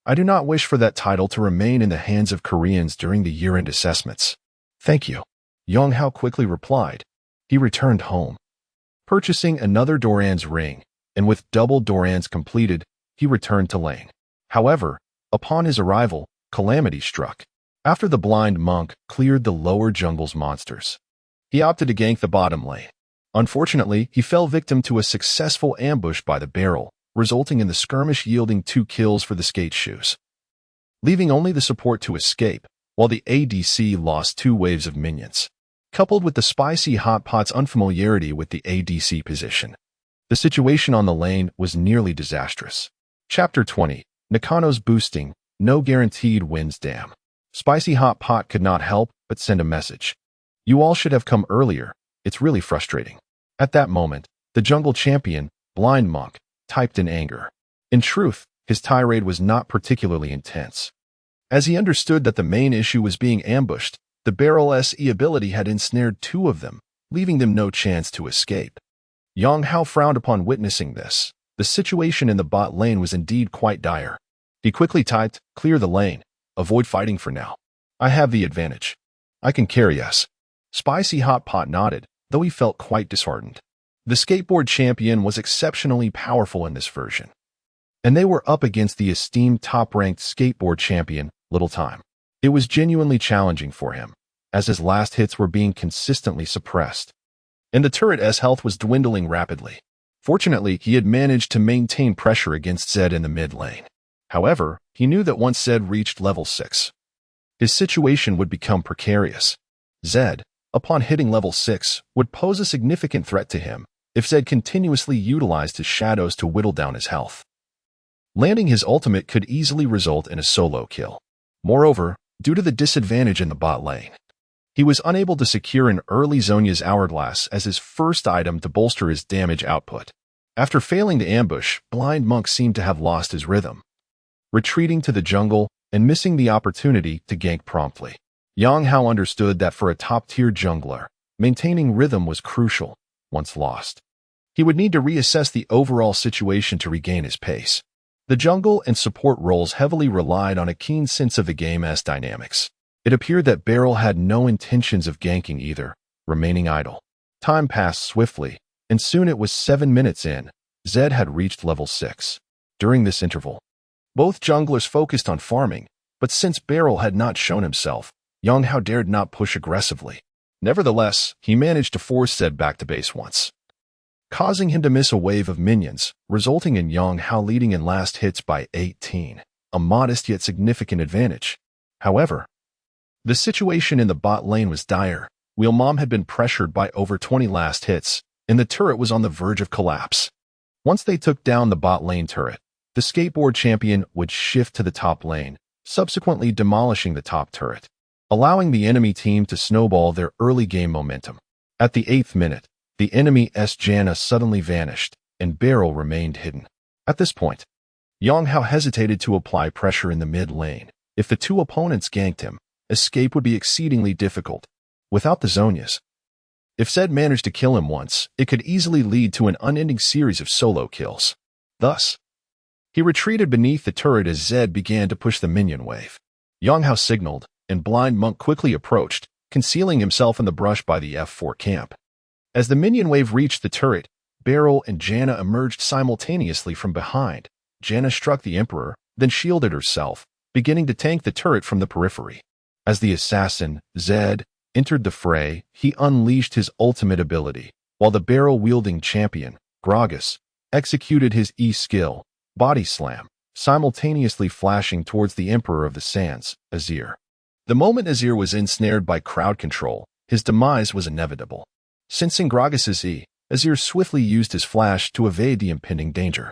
I do not wish for that title to remain in the hands of Koreans during the year-end assessments. Thank you." Yang Hao quickly replied. He returned home, purchasing another Doran's ring, and with double Doran's completed, he returned to lane. However, upon his arrival, calamity struck. After the Blind Monk cleared the lower jungle's monsters, he opted to gank the bottom lane. Unfortunately, he fell victim to a successful ambush by the barrel, resulting in the skirmish yielding 2 kills for the skate shoes, leaving only the support to escape, while the ADC lost 2 waves of minions. Coupled with the spicy hot pot's unfamiliarity with the ADC position, the situation on the lane was nearly disastrous. Chapter 20. Nakano's boosting, no guaranteed wins damn. Spicy hot pot could not help but send a message. "You all should have come earlier, it's really frustrating." At that moment, the jungle champion, Blind Monk, typed in anger. In truth, his tirade was not particularly intense. As he understood that the main issue was being ambushed, the Barrel SE ability had ensnared 2 of them, leaving them no chance to escape. Yang Hao frowned upon witnessing this. The situation in the bot lane was indeed quite dire. He quickly typed, "Clear the lane. Avoid fighting for now. I have the advantage. I can carry us." Spicy Hot Pot nodded, though he felt quite disheartened. The skateboard champion was exceptionally powerful in this version, and they were up against the esteemed top-ranked skateboard champion, Little Time. It was genuinely challenging for him, as his last hits were being consistently suppressed, and the turret's health was dwindling rapidly. Fortunately, he had managed to maintain pressure against Zed in the mid lane. However, he knew that once Zed reached level 6, his situation would become precarious. Zed, upon hitting level 6, would pose a significant threat to him if Zed continuously utilized his shadows to whittle down his health. Landing his ultimate could easily result in a solo kill. Moreover, due to the disadvantage in the bot lane, he was unable to secure an early Zhonya's Hourglass as his first item to bolster his damage output. After failing to ambush, Blind Monk seemed to have lost his rhythm, retreating to the jungle and missing the opportunity to gank promptly. Yang Hao understood that for a top-tier jungler, maintaining rhythm was crucial. Once lost, he would need to reassess the overall situation to regain his pace. The jungle and support roles heavily relied on a keen sense of the game's dynamics. It appeared that Beryl had no intentions of ganking either, remaining idle. Time passed swiftly, and soon it was 7 minutes in. Zed had reached level 6. During this interval, both junglers focused on farming, but since Beryl had not shown himself, Yang Hao dared not push aggressively. Nevertheless, he managed to force Zed back to base once, causing him to miss a wave of minions, resulting in Yang Hao leading in last hits by 18, a modest yet significant advantage. However, the situation in the bot lane was dire. Wheel Mom had been pressured by over 20 last hits, and the turret was on the verge of collapse. Once they took down the bot lane turret, the skateboard champion would shift to the top lane, subsequently demolishing the top turret, allowing the enemy team to snowball their early game momentum. At the 8th minute, the enemy's Janna suddenly vanished, and Beryl remained hidden. At this point, Yang Hao hesitated to apply pressure in the mid lane. If the two opponents ganked him, escape would be exceedingly difficult. Without the Zhonya's, if Zed managed to kill him once, it could easily lead to an unending series of solo kills. Thus, he retreated beneath the turret as Zed began to push the minion wave. Yang Hao signaled, and Blind Monk quickly approached, concealing himself in the brush by the F4 camp. As the minion wave reached the turret, Beryl and Janna emerged simultaneously from behind. Janna struck the Emperor, then shielded herself, beginning to tank the turret from the periphery. As the assassin, Zed, entered the fray, he unleashed his ultimate ability, while the barrel-wielding champion, Gragas, executed his E-skill, Body Slam, simultaneously flashing towards the Emperor of the Sands, Azir. The moment Azir was ensnared by crowd control, his demise was inevitable. Sensing Gragas's E, Azir swiftly used his flash to evade the impending danger.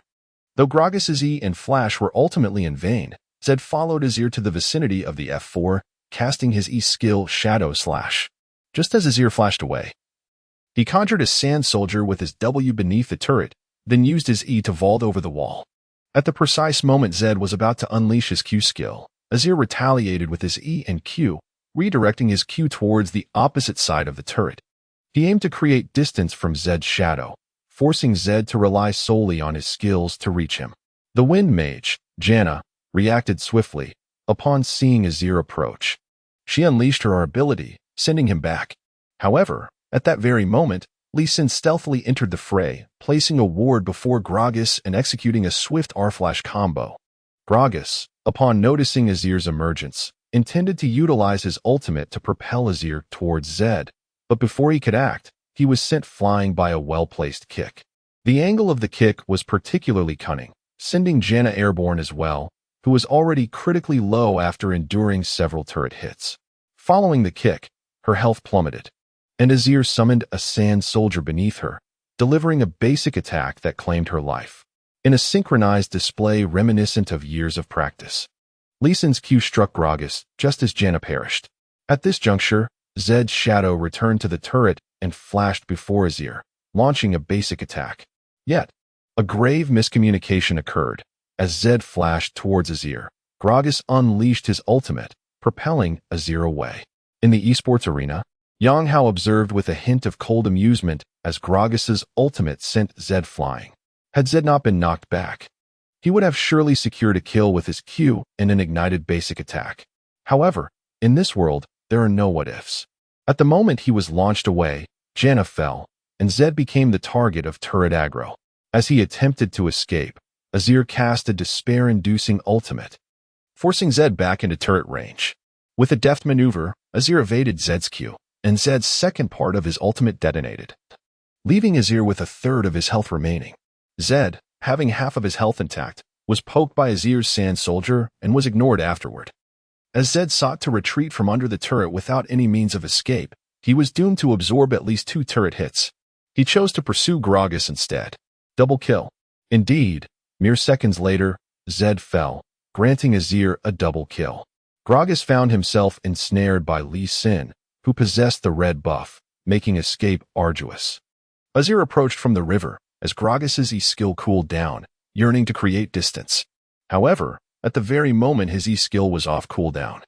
Though Gragas's E and flash were ultimately in vain, Zed followed Azir to the vicinity of the F4, casting his E-skill Shadow Slash. Just as Azir flashed away, he conjured a sand soldier with his W beneath the turret, then used his E to vault over the wall. At the precise moment Zed was about to unleash his Q skill, Azir retaliated with his E and Q, redirecting his Q towards the opposite side of the turret. He aimed to create distance from Zed's shadow, forcing Zed to rely solely on his skills to reach him. The Wind Mage, Janna, reacted swiftly upon seeing Azir approach. She unleashed her ability, sending him back. However, at that very moment, Lee Sin stealthily entered the fray, placing a ward before Gragas and executing a swift R-flash combo. Gragas, upon noticing Azir's emergence, intended to utilize his ultimate to propel Azir towards Zed, but before he could act, he was sent flying by a well-placed kick. The angle of the kick was particularly cunning, sending Janna airborne as well, who was already critically low after enduring several turret hits. Following the kick, her health plummeted, and Azir summoned a sand soldier beneath her, delivering a basic attack that claimed her life. In a synchronized display reminiscent of years of practice, Lee Sin's Q struck Gragas just as Janna perished. At this juncture, Zed's shadow returned to the turret and flashed before Azir, launching a basic attack. Yet, a grave miscommunication occurred. As Zed flashed towards Azir, Gragas unleashed his ultimate, propelling Azir away. In the esports arena, Yang Hao observed with a hint of cold amusement as Gragas's ultimate sent Zed flying. Had Zed not been knocked back, he would have surely secured a kill with his Q and an ignited basic attack. However, in this world, there are no what-ifs. At the moment he was launched away, Janna fell, and Zed became the target of turret aggro. As he attempted to escape, Azir cast a despair-inducing ultimate, forcing Zed back into turret range. With a deft maneuver, Azir evaded Zed's Q, and Zed's second part of his ultimate detonated, leaving Azir with a third of his health remaining. Zed, having half of his health intact, was poked by Azir's sand soldier and was ignored afterward. As Zed sought to retreat from under the turret without any means of escape, he was doomed to absorb at least 2 turret hits. He chose to pursue Gragas instead. Double kill. Indeed, mere seconds later, Zed fell, granting Azir a double kill. Gragas found himself ensnared by Lee Sin, who possessed the red buff, making escape arduous. Azir approached from the river, as Gragas's E-skill cooled down, yearning to create distance. However, at the very moment his E-skill was off cooldown,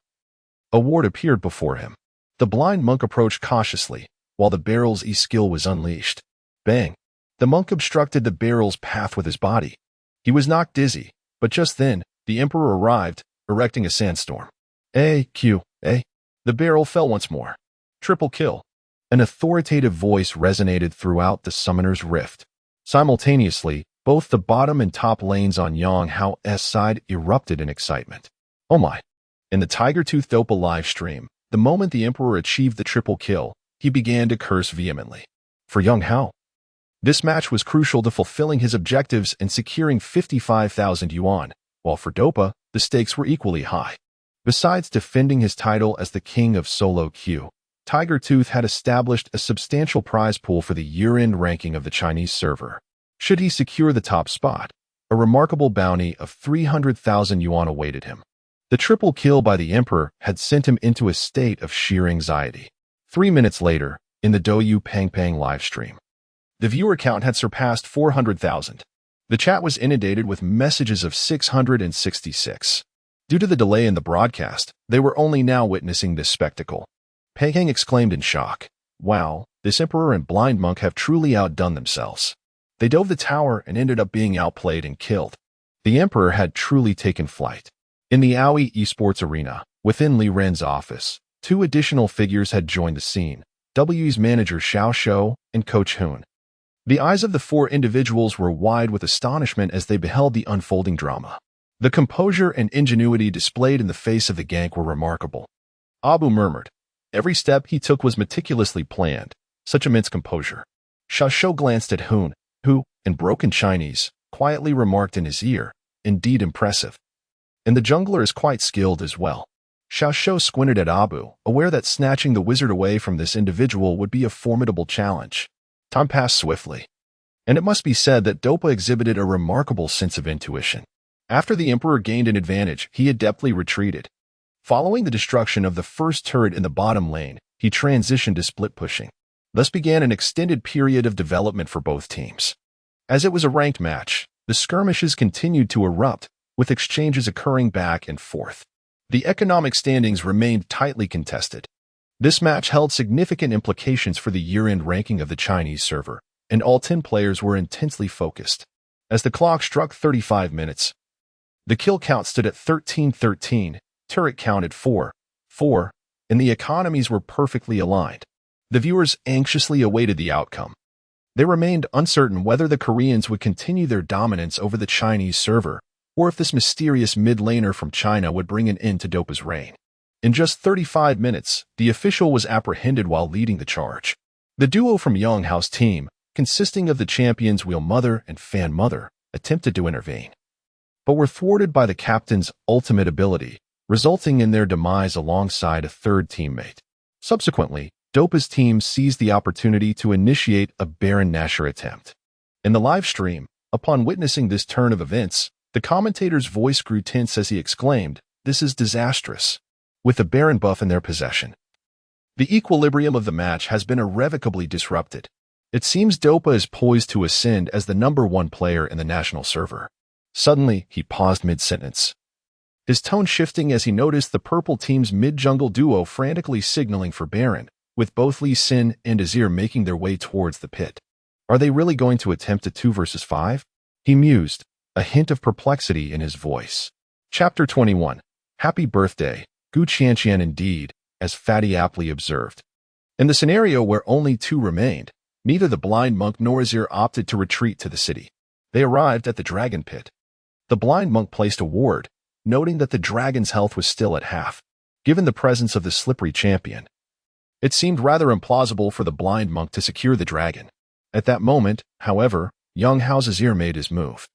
a ward appeared before him. The blind monk approached cautiously, while the barrel's E-skill was unleashed. Bang! The monk obstructed the barrel's path with his body. He was knocked dizzy, but just then, the Emperor arrived, erecting a sandstorm. A.Q. A. The barrel fell once more. Triple kill. An authoritative voice resonated throughout the Summoner's Rift. Simultaneously, both the bottom and top lanes on Yang Hao's side erupted in excitement. Oh my! In the Tiger Tooth Dopa live stream, the moment the Emperor achieved the triple kill, he began to curse vehemently. For Yang Hao, this match was crucial to fulfilling his objectives and securing 55,000 yuan, while for Dopa, the stakes were equally high. Besides defending his title as the king of solo queue, Tiger Tooth had established a substantial prize pool for the year-end ranking of the Chinese server. Should he secure the top spot, a remarkable bounty of 300,000 yuan awaited him. The triple kill by the Emperor had sent him into a state of sheer anxiety. 3 minutes later, in the Douyu Pangpang livestream, the viewer count had surpassed 400,000. The chat was inundated with messages of 666. Due to the delay in the broadcast, they were only now witnessing this spectacle. Pangpang exclaimed in shock, "Wow, this Emperor and Blind Monk have truly outdone themselves. They dove the tower and ended up being outplayed and killed." The Emperor had truly taken flight. In the Aoi esports arena, within Li Ren's office, 2 additional figures had joined the scene, W's manager Xiao Shou and Coach Hun. The eyes of the 4 individuals were wide with astonishment as they beheld the unfolding drama. The composure and ingenuity displayed in the face of the gank were remarkable. Abu murmured. Every step he took was meticulously planned, such immense composure. Xiao Shou glanced at Hun, who, in broken Chinese, quietly remarked in his ear, "Indeed impressive. And the jungler is quite skilled as well." Xiao Shou squinted at Abu, aware that snatching the wizard away from this individual would be a formidable challenge. Time passed swiftly. And it must be said that Dopa exhibited a remarkable sense of intuition. After the Emperor gained an advantage, he adeptly retreated. Following the destruction of the first turret in the bottom lane, he transitioned to split pushing. Thus began an extended period of development for both teams. As it was a ranked match, the skirmishes continued to erupt, with exchanges occurring back and forth. The economic standings remained tightly contested. This match held significant implications for the year-end ranking of the Chinese server, and all 10 players were intensely focused. As the clock struck 35 minutes, the kill count stood at 13-13, turret counted 4-4, and the economies were perfectly aligned. The viewers anxiously awaited the outcome. They remained uncertain whether the Koreans would continue their dominance over the Chinese server, or if this mysterious mid-laner from China would bring an end to Dopa's reign. In just 35 minutes, the official was apprehended while leading the charge. The duo from Yonghao's team, consisting of the champions Wheel Mother and Fan Mother, attempted to intervene, but were thwarted by the captain's ultimate ability, resulting in their demise alongside a third teammate. Subsequently, Dopa's team seized the opportunity to initiate a Baron Nashor attempt. In the live stream, upon witnessing this turn of events, the commentator's voice grew tense as he exclaimed, "This is disastrous." With the Baron buff in their possession, the equilibrium of the match has been irrevocably disrupted. It seems Dopa is poised to ascend as the #1 player in the national server. Suddenly, he paused mid-sentence, his tone shifting as he noticed the purple team's mid-jungle duo frantically signaling for Baron, with both Lee Sin and Azir making their way towards the pit. Are they really going to attempt a 2 versus 5? He mused, a hint of perplexity in his voice. Chapter 21. Happy birthday, Gu Qianqian indeed, as Fatty aptly observed. In the scenario where only 2 remained, neither the Blind Monk nor Azir opted to retreat to the city. They arrived at the Dragon Pit. The Blind Monk placed a ward, noting that the dragon's health was still at half. Given the presence of the slippery champion, it seemed rather implausible for the Blind Monk to secure the dragon. At that moment, however, Yonghao's Azir made his move.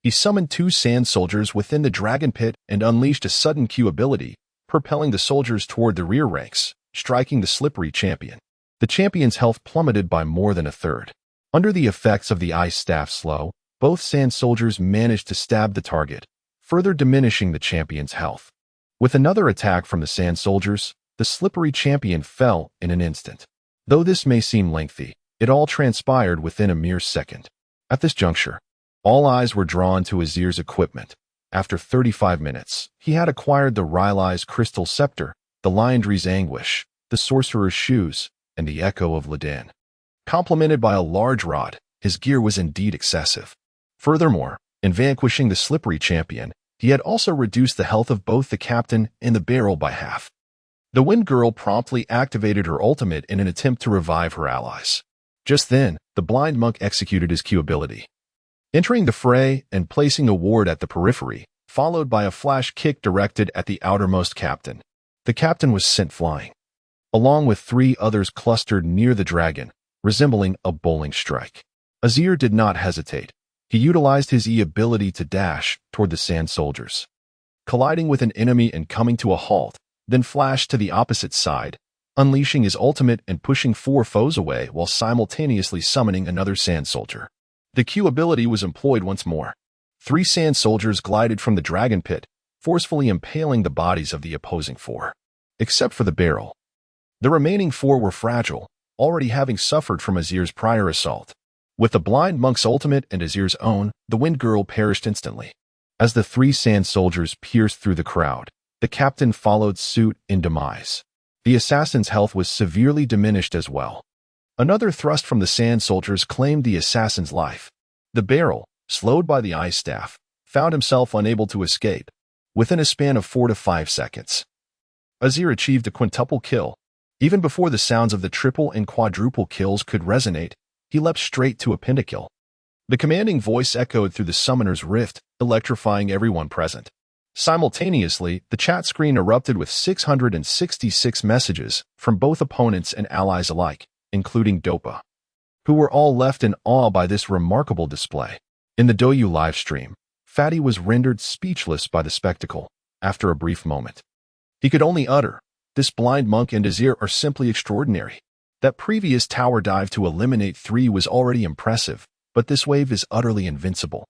He summoned 2 sand soldiers within the Dragon Pit and unleashed a sudden Q ability, propelling the soldiers toward the rear ranks, striking the slippery champion. The champion's health plummeted by more than a third. Under the effects of the ice staff slow, both sand soldiers managed to stab the target, further diminishing the champion's health. With another attack from the sand soldiers, the slippery champion fell in an instant. Though this may seem lengthy, it all transpired within a mere second. At this juncture, all eyes were drawn to Azir's equipment. After 35 minutes, he had acquired the Rylai's Crystal Scepter, the Liandry's Anguish, the Sorcerer's Shoes, and the Echo of Ladan. Complemented by a large rod, his gear was indeed excessive. Furthermore, in vanquishing the slippery champion, he had also reduced the health of both the captain and the barrel by half. The Wind Girl promptly activated her ultimate in an attempt to revive her allies. Just then, the Blind Monk executed his Q ability, entering the fray and placing a ward at the periphery, followed by a flash kick directed at the outermost captain. The captain was sent flying, along with 3 others clustered near the dragon, resembling a bowling strike. Azir did not hesitate. He utilized his E ability to dash toward the sand soldiers, colliding with an enemy and coming to a halt, then flashed to the opposite side, unleashing his ultimate and pushing 4 foes away while simultaneously summoning another sand soldier. The Q ability was employed once more. 3 sand soldiers glided from the dragon pit, forcefully impaling the bodies of the opposing 4. Except for the barrel. The remaining 4 were fragile, already having suffered from Azir's prior assault. With the blind monk's ultimate and Azir's own, the Wind Girl perished instantly. As the 3 sand soldiers pierced through the crowd, the captain followed suit in demise. The assassin's health was severely diminished as well. Another thrust from the sand soldiers claimed the assassin's life. The barrel, slowed by the ice staff, found himself unable to escape. Within a span of 4 to 5 seconds, Azir achieved a quintuple kill. Even before the sounds of the triple and quadruple kills could resonate, he leapt straight to a pentakill. The commanding voice echoed through the summoner's rift, electrifying everyone present. Simultaneously, the chat screen erupted with 666 messages from both opponents and allies alike, including Dopa, who were all left in awe by this remarkable display. In the Douyu livestream, Fatty was rendered speechless by the spectacle. After a brief moment, he could only utter, "This blind monk and Azir are simply extraordinary." That previous tower dive to eliminate 3 was already impressive, but this wave is utterly invincible.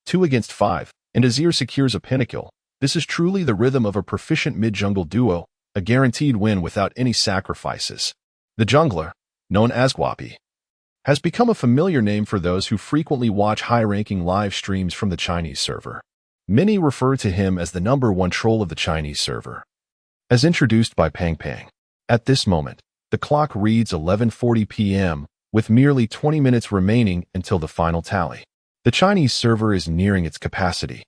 2 against 5, and Azir secures a pentakill. This is truly the rhythm of a proficient mid-jungle duo, a guaranteed win without any sacrifices. The jungler, known as Guapi, has become a familiar name for those who frequently watch high-ranking live streams from the Chinese server. Many refer to him as the #1 troll of the Chinese server. As introduced by Pang Pang. At this moment, the clock reads 11:40 p.m., with merely 20 minutes remaining until the final tally. The Chinese server is nearing its capacity,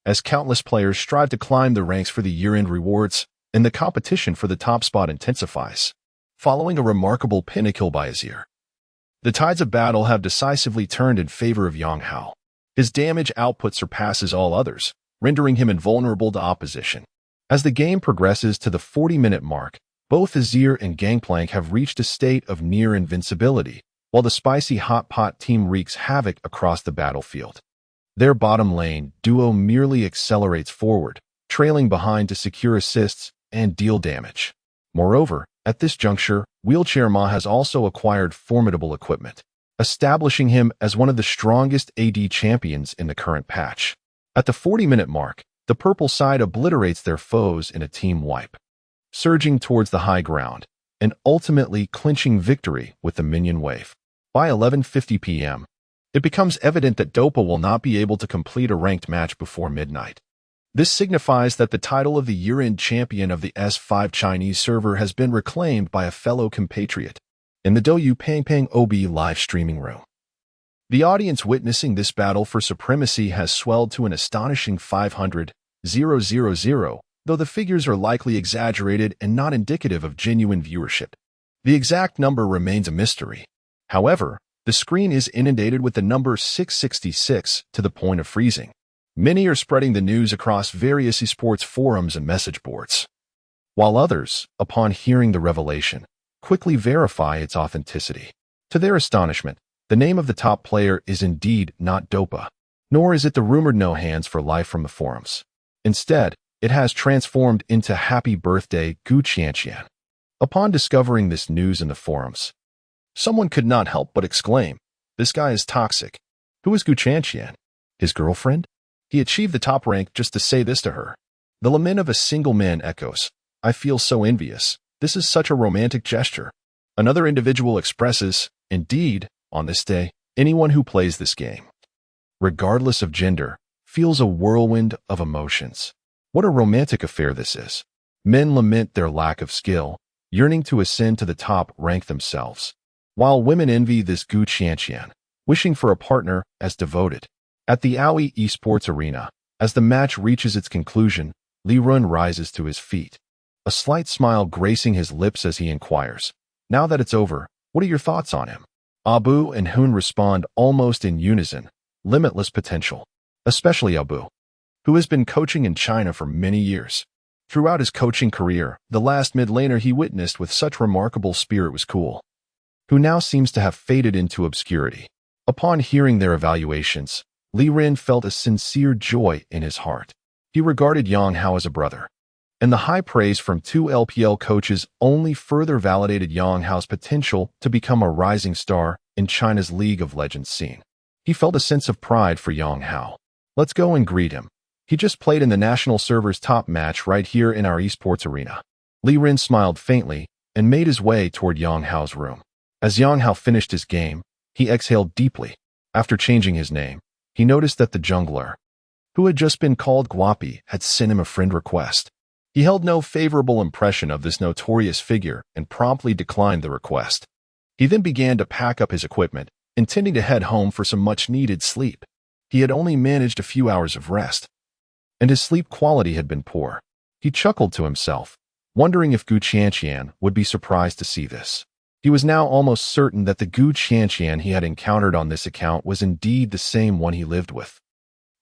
as countless players strive to climb the ranks for the year-end rewards, and the competition for the top spot intensifies. Following a remarkable pentakill by Azir, the tides of battle have decisively turned in favor of Yang Hao. His damage output surpasses all others, rendering him invulnerable to opposition. As the game progresses to the 40-minute mark, both Azir and Gangplank have reached a state of near invincibility, while the spicy hot pot team wreaks havoc across the battlefield. Their bottom lane duo merely accelerates forward, trailing behind to secure assists and deal damage. Moreover, at this juncture, Wheelchair Ma has also acquired formidable equipment, establishing him as one of the strongest AD champions in the current patch. At the 40-minute mark, the purple side obliterates their foes in a team wipe, surging towards the high ground, and ultimately clinching victory with the minion wave. By 11:50 p.m., it becomes evident that Dopa will not be able to complete a ranked match before midnight. This signifies that the title of the year-end champion of the S5 Chinese server has been reclaimed by a fellow compatriot. In the Douyu Pang Pang OB live streaming room, the audience witnessing this battle for supremacy has swelled to an astonishing 500,000, though the figures are likely exaggerated and not indicative of genuine viewership. The exact number remains a mystery. However, the screen is inundated with the number 666 to the point of freezing. Many are spreading the news across various esports forums and message boards, while others, upon hearing the revelation, quickly verify its authenticity. To their astonishment, the name of the top player is indeed not Dopa, nor is it the rumored no hands for life from the forums. Instead, it has transformed into Happy Birthday Gu Qianqian. Upon discovering this news in the forums, someone could not help but exclaim, "This guy is toxic." Who is Gu Qianqian? His girlfriend? He achieved the top rank just to say this to her. The lament of a single man echoes, "I feel so envious. This is such a romantic gesture." Another individual expresses, "Indeed, on this day, anyone who plays this game, regardless of gender, feels a whirlwind of emotions." What a romantic affair this is. Men lament their lack of skill, yearning to ascend to the top rank themselves, while women envy this Gu Qianqian, wishing for a partner as devoted. At the Aoi Esports Arena, as the match reaches its conclusion, Li Run rises to his feet, a slight smile gracing his lips as he inquires, "Now that it's over, what are your thoughts on him?" Abu and Hoon respond almost in unison, "Limitless potential," especially Abu, who has been coaching in China for many years. Throughout his coaching career, the last mid laner he witnessed with such remarkable spirit was Cool, who now seems to have faded into obscurity. Upon hearing their evaluations, Li Ren felt a sincere joy in his heart. He regarded Yang Hao as a brother, and the high praise from two LPL coaches only further validated Yang Hao's potential to become a rising star in China's League of Legends scene. He felt a sense of pride for Yang Hao. Let's go and greet him. He just played in the national server's top match right here in our esports arena. Li Rin smiled faintly and made his way toward Yang Hao's room. As Yang Hao finished his game, he exhaled deeply. After changing his name, he noticed that the jungler, who had just been called Guapi, had sent him a friend request. He held no favorable impression of this notorious figure and promptly declined the request. He then began to pack up his equipment, intending to head home for some much-needed sleep. He had only managed a few hours of rest, and his sleep quality had been poor. He chuckled to himself, wondering if Gu Qianqian would be surprised to see this. He was now almost certain that the Gu Qianqian he had encountered on this account was indeed the same one he lived with.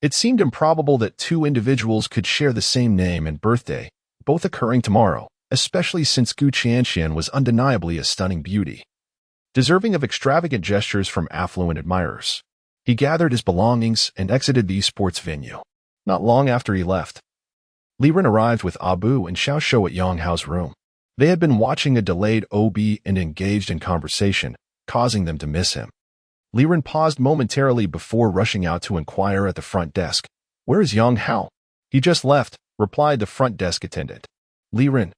It seemed improbable that two individuals could share the same name and birthday, both occurring tomorrow, especially since Gu Qianqian was undeniably a stunning beauty, deserving of extravagant gestures from affluent admirers. He gathered his belongings and exited the esports venue. Not long after he left, Li Rin arrived with Abu and Xiao Shou at Yang Hao's room. They had been watching a delayed OB and engaged in conversation, causing them to miss him. Li Rin paused momentarily before rushing out to inquire at the front desk. "Where is Yang Hao?" "He just left," replied the front desk attendant. Li Rin,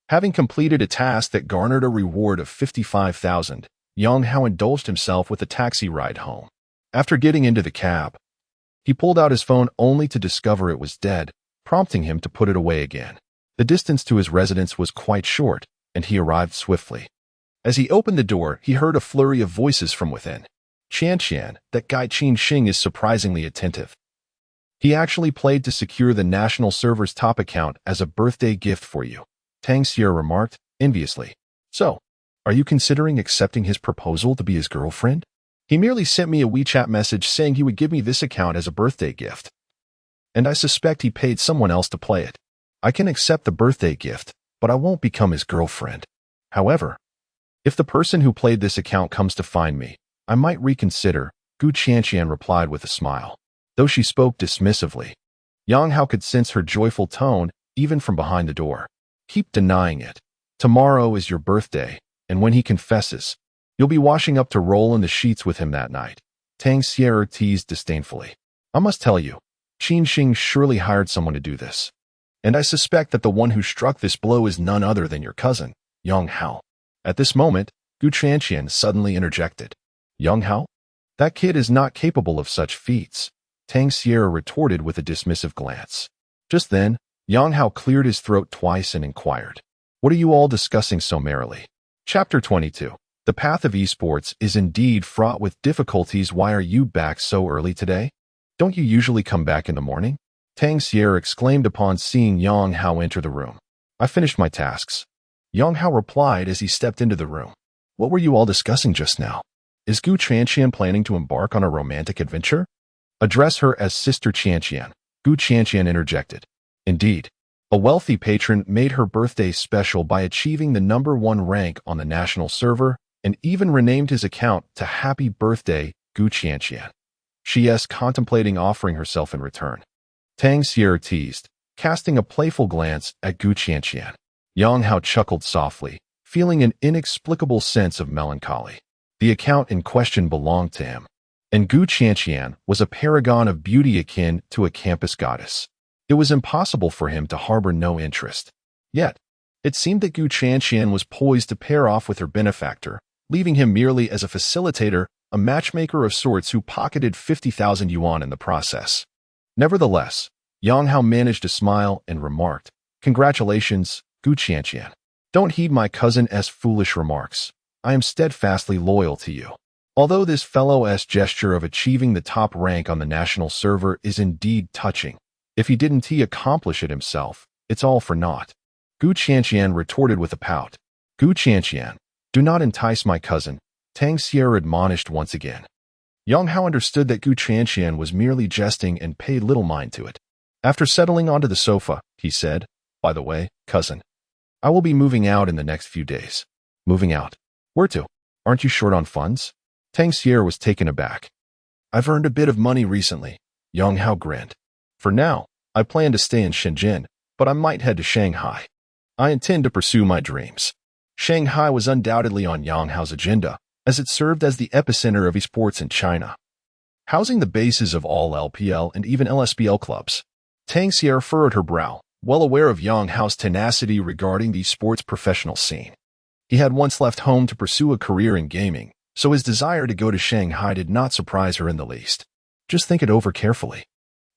having completed a task that garnered a reward of 55,000, Yang Hao indulged himself with a taxi ride home. After getting into the cab, he pulled out his phone only to discover it was dead, prompting him to put it away again. The distance to his residence was quite short, and he arrived swiftly. As he opened the door, he heard a flurry of voices from within. "Qianqian, that guy Qin Xing is surprisingly attentive. He actually played to secure the national server's top account as a birthday gift for you," Tang Xie remarked, enviously. "So, are you considering accepting his proposal to be his girlfriend? He merely sent me a WeChat message saying he would give me this account as a birthday gift, and I suspect he paid someone else to play it. I can accept the birthday gift, but I won't become his girlfriend. However, if the person who played this account comes to find me, I might reconsider," Gu Qianqian replied with a smile. Though she spoke dismissively, Yang Hao could sense her joyful tone even from behind the door. "Keep denying it. Tomorrow is your birthday, and when he confesses, you'll be washing up to roll in the sheets with him that night," Tang Xie teased disdainfully. "I must tell you, Qin Xing surely hired someone to do this. And I suspect that the one who struck this blow is none other than your cousin, Yang Hao." At this moment, Gu Qianqian suddenly interjected. "Yang Hao? That kid is not capable of such feats," Tang Xie retorted with a dismissive glance. Just then, Yang Hao cleared his throat twice and inquired, "What are you all discussing so merrily?" Chapter 22. The path of esports is indeed fraught with difficulties. Why are you back so early today? Don't you usually come back in the morning? Tang Xie exclaimed upon seeing Yang Hao enter the room. "I finished my tasks," Yang Hao replied as he stepped into the room. "What were you all discussing just now? Is Gu Qianqian planning to embark on a romantic adventure?" "Address her as Sister Qianqian," Gu Qianqian interjected. Indeed, a wealthy patron made her birthday special by achieving the #1 rank on the national server and even renamed his account to Happy Birthday, Gu Qianqian. She is contemplating offering herself in return. Tang Xie teased, casting a playful glance at Gu Qianqian. Yang Hao chuckled softly, feeling an inexplicable sense of melancholy. The account in question belonged to him, and Gu Qianqian was a paragon of beauty akin to a campus goddess. It was impossible for him to harbor no interest. Yet, it seemed that Gu Qianqian was poised to pair off with her benefactor, leaving him merely as a facilitator, a matchmaker of sorts who pocketed 50,000 yuan in the process. Nevertheless, Yang Hao managed to smile and remarked, "Congratulations, Gu Qianqian. Don't heed my cousin's foolish remarks. I am steadfastly loyal to you." Although this fellow's gesture of achieving the top rank on the national server is indeed touching, if he didn't accomplish it himself, it's all for naught. Gu Qianqian retorted with a pout. "Gu Qianqian, do not entice my cousin," Tang Xie admonished once again. Yang Hao understood that Gu Qianqian was merely jesting and paid little mind to it. After settling onto the sofa, he said, "By the way, cousin, I will be moving out in the next few days." "Moving out? Where to? Aren't you short on funds?" Tang Xie was taken aback. "I've earned a bit of money recently," Yang Hao grinned. "For now, I plan to stay in Shenzhen," but I might head to Shanghai. I intend to pursue my dreams. Shanghai was undoubtedly on Yang Hao's agenda, as it served as the epicenter of esports in China, housing the bases of all LPL and even LSBL clubs. Tang Xier furrowed her brow, well aware of Yang Hao's tenacity regarding the sports professional scene. He had once left home to pursue a career in gaming, so his desire to go to Shanghai did not surprise her in the least. Just think it over carefully.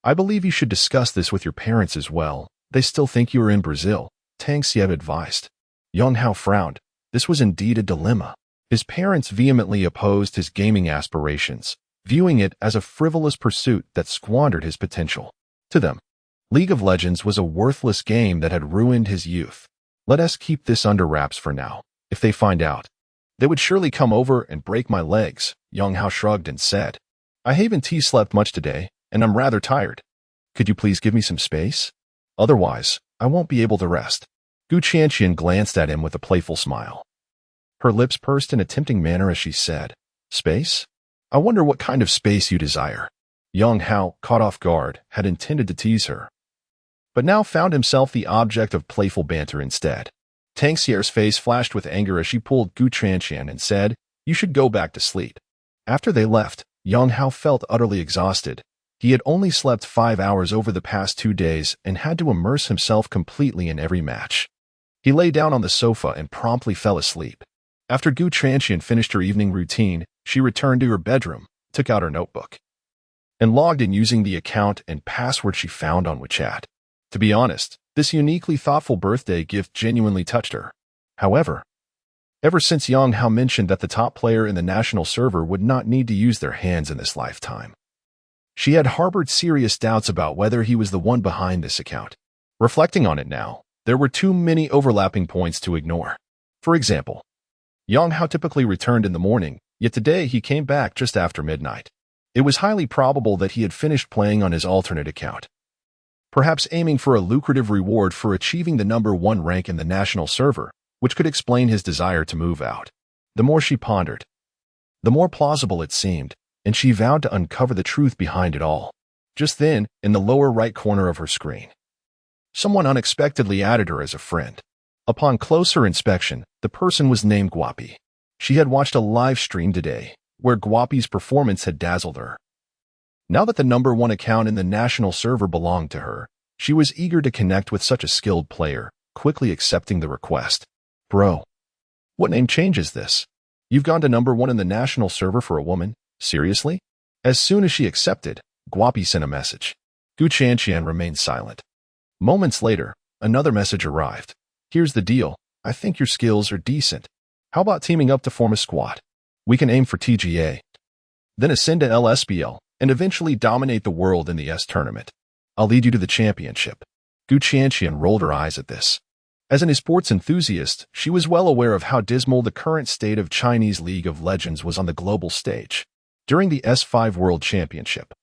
I believe you should discuss this with your parents as well. They still think you are in Brazil, Tang Xier advised. Yang Hao frowned. This was indeed a dilemma. His parents vehemently opposed his gaming aspirations, viewing it as a frivolous pursuit that squandered his potential. To them, League of Legends was a worthless game that had ruined his youth. Let us keep this under wraps for now. If they find out, they would surely come over and break my legs, Yang Hao shrugged and said. I haven't slept much today, and I'm rather tired. Could you please give me some space? Otherwise, I won't be able to rest. Gu Qianqian glanced at him with a playful smile. Her lips pursed in a tempting manner as she said, Space? I wonder what kind of space you desire. Yang Hao, caught off guard, had intended to tease her, but now found himself the object of playful banter instead. Tang Xier's face flashed with anger as she pulled Gu Qianqian and said, You should go back to sleep. After they left, Yang Hao felt utterly exhausted. He had only slept 5 hours over the past 2 days and had to immerse himself completely in every match. He lay down on the sofa and promptly fell asleep. After Gu Qianqian finished her evening routine, she returned to her bedroom, took out her notebook, and logged in using the account and password she found on WeChat. To be honest, this uniquely thoughtful birthday gift genuinely touched her. However, ever since Yang Hao mentioned that the top player in the national server would not need to use their hands in this lifetime, she had harbored serious doubts about whether he was the one behind this account. Reflecting on it now, there were too many overlapping points to ignore. For example, Yang Hao typically returned in the morning, yet today he came back just after midnight. It was highly probable that he had finished playing on his alternate account, perhaps aiming for a lucrative reward for achieving the #1 rank in the national server, which could explain his desire to move out. The more she pondered, the more plausible it seemed, and she vowed to uncover the truth behind it all. Just then, in the lower right corner of her screen, someone unexpectedly added her as a friend. Upon closer inspection, the person was named Guapi. She had watched a live stream today, where Guapi's performance had dazzled her. Now that the #1 account in the national server belonged to her, she was eager to connect with such a skilled player, quickly accepting the request. Bro, what name change is this? You've gone to #1 in the national server for a woman? Seriously? As soon as she accepted, Guapi sent a message. Gu Qianqian remained silent. Moments later, another message arrived. Here's the deal. I think your skills are decent. How about teaming up to form a squad? We can aim for TGA, then ascend to LSBL, and eventually dominate the world in the S tournament. I'll lead you to the championship. Gu Qianqian rolled her eyes at this. As an esports enthusiast, she was well aware of how dismal the current state of Chinese League of Legends was on the global stage. During the S5 World Championship,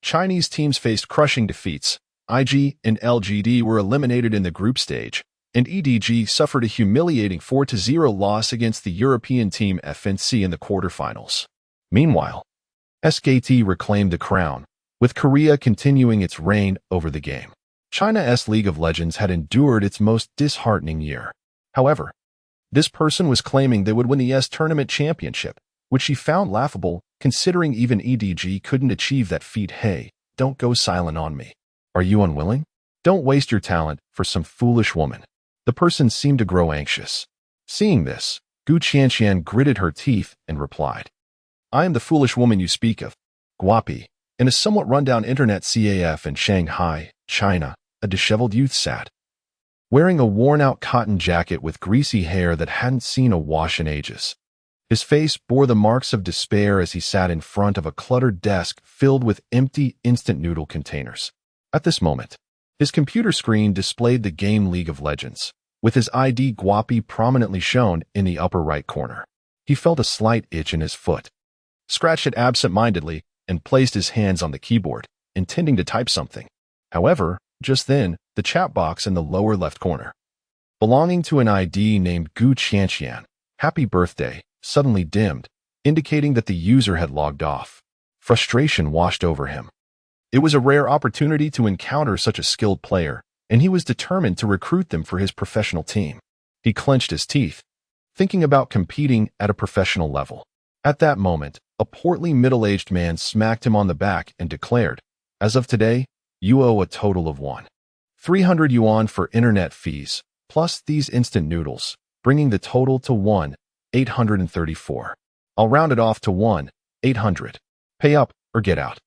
Chinese teams faced crushing defeats. IG and LGD were eliminated in the group stage, and EDG suffered a humiliating 4-0 loss against the European team FNC in the quarterfinals. Meanwhile, SKT reclaimed the crown, with Korea continuing its reign over the game. China's League of Legends had endured its most disheartening year. However, this person was claiming they would win the S Tournament Championship, which she found laughable, considering even EDG couldn't achieve that feat. Hey, don't go silent on me. Are you unwilling? Don't waste your talent for some foolish woman. The person seemed to grow anxious. Seeing this, Gu Qianqian gritted her teeth and replied, I am the foolish woman you speak of. Guapi, in a somewhat rundown internet CAF in Shanghai, China, a disheveled youth sat, wearing a worn-out cotton jacket with greasy hair that hadn't seen a wash in ages. His face bore the marks of despair as he sat in front of a cluttered desk filled with empty instant noodle containers. At this moment, his computer screen displayed the game League of Legends, with his ID Guapi prominently shown in the upper right corner. He felt a slight itch in his foot, scratched it absent-mindedly, and placed his hands on the keyboard, intending to type something. However, just then, the chat box in the lower left corner, belonging to an ID named Gu Qianqian, Happy Birthday, suddenly dimmed, indicating that the user had logged off. Frustration washed over him. It was a rare opportunity to encounter such a skilled player, and he was determined to recruit them for his professional team. He clenched his teeth, thinking about competing at a professional level. At that moment, a portly middle-aged man smacked him on the back and declared, "As of today, you owe a total of 300 yuan for internet fees, plus these instant noodles, bringing the total to 834. I'll round it off to 800. Pay up or get out."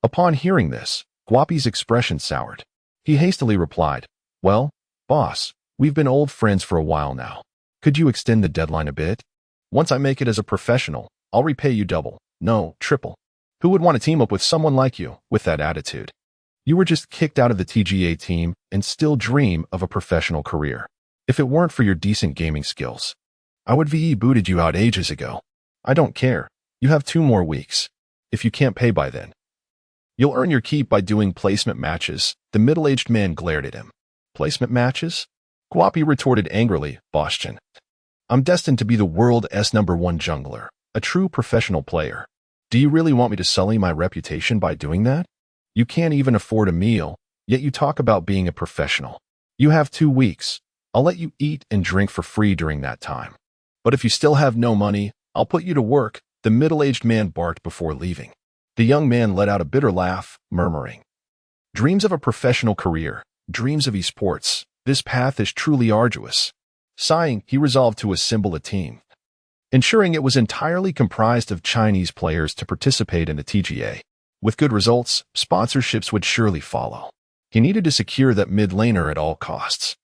Upon hearing this, Guapi's expression soured. He hastily replied, "Well, boss, we've been old friends for a while now. Could you extend the deadline a bit? Once I make it as a professional, I'll repay you double, no, triple. Who would want to team up with someone like you with that attitude? You were just kicked out of the TGA team and still dream of a professional career. If it weren't for your decent gaming skills, I would VE booted you out ages ago. I don't care. You have 2 more weeks. If you can't pay by then, you'll earn your keep by doing placement matches." The middle-aged man glared at him. "Placement matches?" Guapi retorted angrily, "Boschan, I'm destined to be the world's #1 jungler, a true professional player. Do you really want me to sully my reputation by doing that? You can't even afford a meal, yet you talk about being a professional. You have 2 weeks. I'll let you eat and drink for free during that time. But if you still have no money, I'll put you to work," the middle-aged man barked before leaving. The young man let out a bitter laugh, murmuring, "Dreams of a professional career, dreams of esports, this path is truly arduous." Sighing, he resolved to assemble a team, ensuring it was entirely comprised of Chinese players to participate in the TGA. With good results, sponsorships would surely follow. He needed to secure that mid laner at all costs.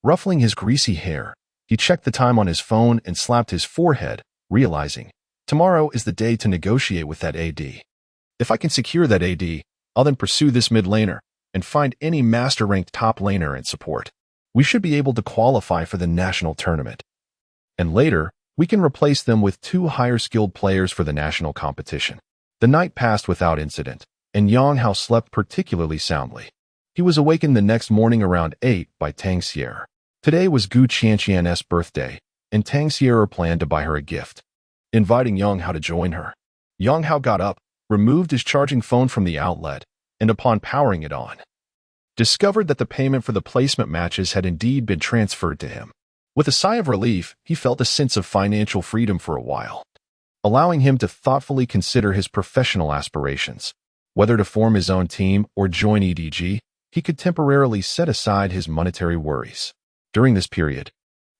Ruffling his greasy hair, he checked the time on his phone and slapped his forehead, realizing, tomorrow is the day to negotiate with that AD. If I can secure that AD, I'll then pursue this mid laner and find any master-ranked top laner and support. We should be able to qualify for the national tournament. And later, we can replace them with 2 higher-skilled players for the national competition. The night passed without incident, and Yang Hao slept particularly soundly. He was awakened the next morning around 8 by Tang Xier. Today was Gu Qianqian's birthday, and Tang Xier planned to buy her a gift, inviting Yang Hao to join her. Yang Hao got up, removed his charging phone from the outlet, and upon powering it on, discovered that the payment for the placement matches had indeed been transferred to him. With a sigh of relief, he felt a sense of financial freedom for a while, allowing him to thoughtfully consider his professional aspirations. Whether to form his own team or join EDG, he could temporarily set aside his monetary worries. During this period,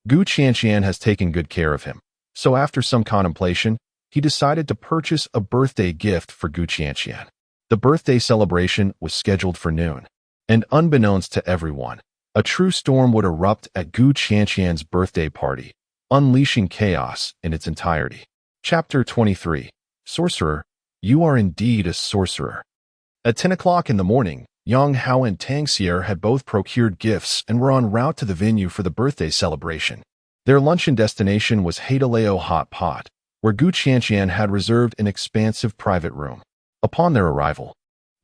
Gu Qianqian has taken good care of him, so after some contemplation, he decided to purchase a birthday gift for Gu Qianqian. The birthday celebration was scheduled for noon, and unbeknownst to everyone, a true storm would erupt at Gu Qianqian's birthday party, unleashing chaos in its entirety. Chapter 23. Sorcerer, you are indeed a sorcerer. At 10 o'clock in the morning, Yang Hao and Tang Xier had both procured gifts and were en route to the venue for the birthday celebration. Their luncheon destination was Hadaleo Hot Pot, where Gu Qianqian had reserved an expansive private room. Upon their arrival,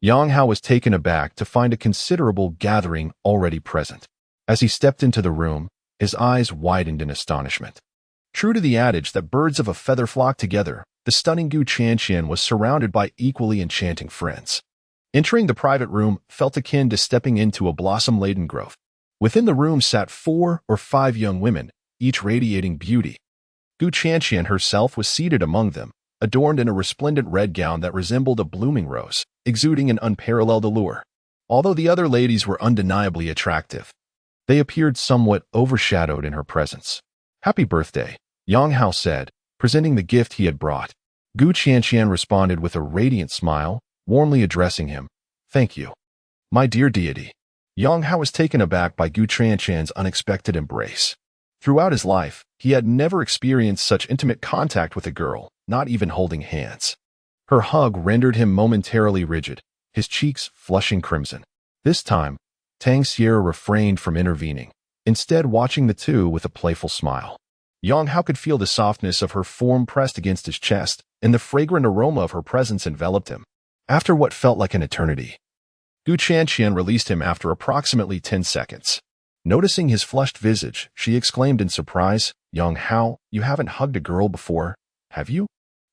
Yang Hao was taken aback to find a considerable gathering already present. As he stepped into the room, his eyes widened in astonishment. True to the adage that birds of a feather flock together, the stunning Gu Qianqian was surrounded by equally enchanting friends. Entering the private room felt akin to stepping into a blossom-laden grove. Within the room sat 4 or 5 young women, each radiating beauty. Gu Qianqian herself was seated among them, adorned in a resplendent red gown that resembled a blooming rose, exuding an unparalleled allure. Although the other ladies were undeniably attractive, they appeared somewhat overshadowed in her presence. "Happy birthday," Yang Hao said, presenting the gift he had brought. Gu Qianqian responded with a radiant smile, warmly addressing him. "Thank you, my dear deity." Yang Hao was taken aback by Gu Qianqian's unexpected embrace. Throughout his life, he had never experienced such intimate contact with a girl, not even holding hands. Her hug rendered him momentarily rigid, his cheeks flushing crimson. This time, Tang Xier refrained from intervening, instead watching the two with a playful smile. Yang Hao could feel the softness of her form pressed against his chest, and the fragrant aroma of her presence enveloped him. After what felt like an eternity, Gu Qianqian released him after approximately 10 seconds. Noticing his flushed visage, she exclaimed in surprise, "Yang Hao, you haven't hugged a girl before, have you?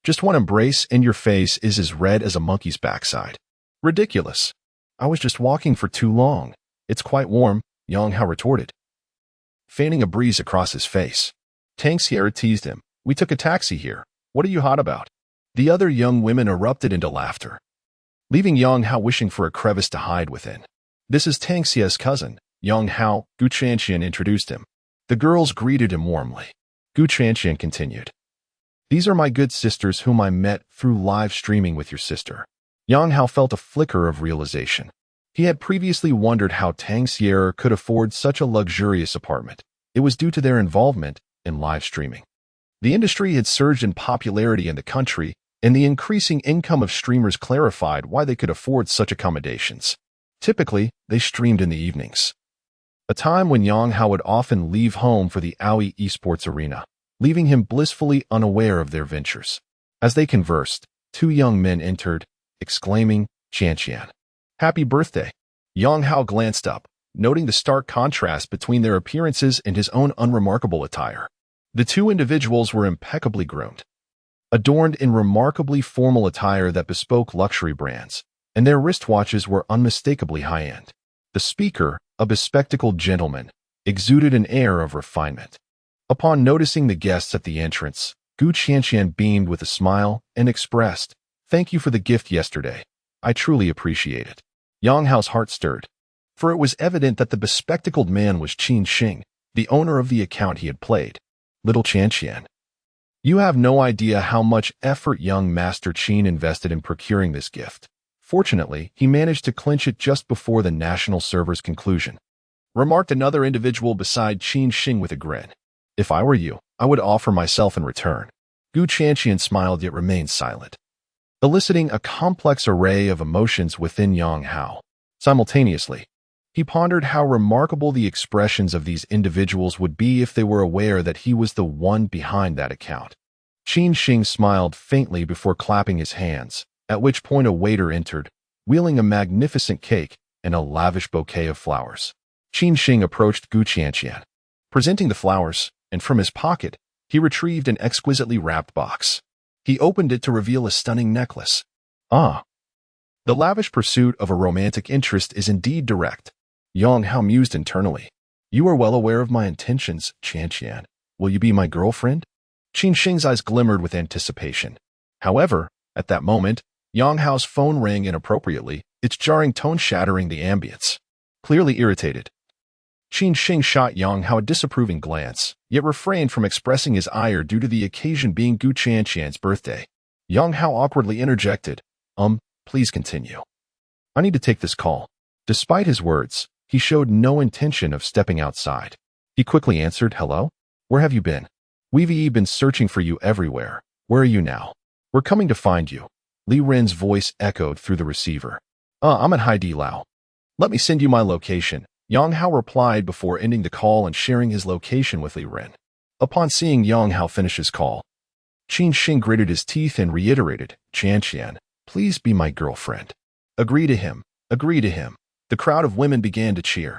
Just one embrace and your face is as red as a monkey's backside. Ridiculous. I was just walking for too long. It's quite warm. Yang Hao retorted, fanning a breeze across his face. Tang Sierra teased him. We took a taxi here. What are you hot about? The other young women erupted into laughter, leaving Yang Hao wishing for a crevice to hide within. This is Tang Xia's cousin, Yang Hao. Gu Chanqian introduced him. The girls greeted him warmly. Gu Chanqian continued. These are my good sisters whom I met through live streaming with your sister. Yang Hao felt a flicker of realization. He had previously wondered how Tang Sierra could afford such a luxurious apartment. It was due to their involvement in live streaming. The industry had surged in popularity in the country, and the increasing income of streamers clarified why they could afford such accommodations. Typically, they streamed in the evenings, a time when Yang Hao would often leave home for the Aoi esports arena, leaving him blissfully unaware of their ventures. As they conversed, two young men entered, exclaiming, Chanqian, happy birthday. Yang Hao glanced up, noting the stark contrast between their appearances and his own unremarkable attire. The two individuals were impeccably groomed, adorned in remarkably formal attire that bespoke luxury brands, and their wristwatches were unmistakably high-end. The speaker, a bespectacled gentleman, exuded an air of refinement. Upon noticing the guests at the entrance, Gu Chanqian beamed with a smile and expressed, thank you for the gift yesterday. I truly appreciate it. Yang Hao's heart stirred, for it was evident that the bespectacled man was Qin Xing, the owner of the account he had played. Little Chanqian, you have no idea how much effort young Master Qin invested in procuring this gift. Fortunately, he managed to clinch it just before the national server's conclusion, remarked another individual beside Qin Xing with a grin. If I were you, I would offer myself in return. Gu Chanqian smiled yet remained silent, eliciting a complex array of emotions within Yang Hao. Simultaneously, he pondered how remarkable the expressions of these individuals would be if they were aware that he was the one behind that account. Qin Xing smiled faintly before clapping his hands, at which point a waiter entered, wheeling a magnificent cake and a lavish bouquet of flowers. Qin Xing approached Gu Chanqian, presenting the flowers, and from his pocket, he retrieved an exquisitely wrapped box. He opened it to reveal a stunning necklace. Ah! The lavish pursuit of a romantic interest is indeed direct. Yang Hao mused internally. You are well aware of my intentions, Chanqian. Will you be my girlfriend? Qin Xing's eyes glimmered with anticipation. However, at that moment, Yang Hao's phone rang inappropriately, its jarring tone shattering the ambience. Clearly irritated, Qin Xing shot Yang Hao a disapproving glance, yet refrained from expressing his ire due to the occasion being Gu Chanqian's birthday. Yang Hao awkwardly interjected, please continue. I need to take this call. Despite his words, he showed no intention of stepping outside. He quickly answered, hello? Where have you been? We've been searching for you everywhere. Where are you now? We're coming to find you. Li Ren's voice echoed through the receiver. I'm at Haidi Lao. Let me send you my location. Yang Hao replied before ending the call and sharing his location with Li Ren. Upon seeing Yang Hao finish his call, Qin Xing gritted his teeth and reiterated, Chanqian, please be my girlfriend. Agree to him. Agree to him. The crowd of women began to cheer.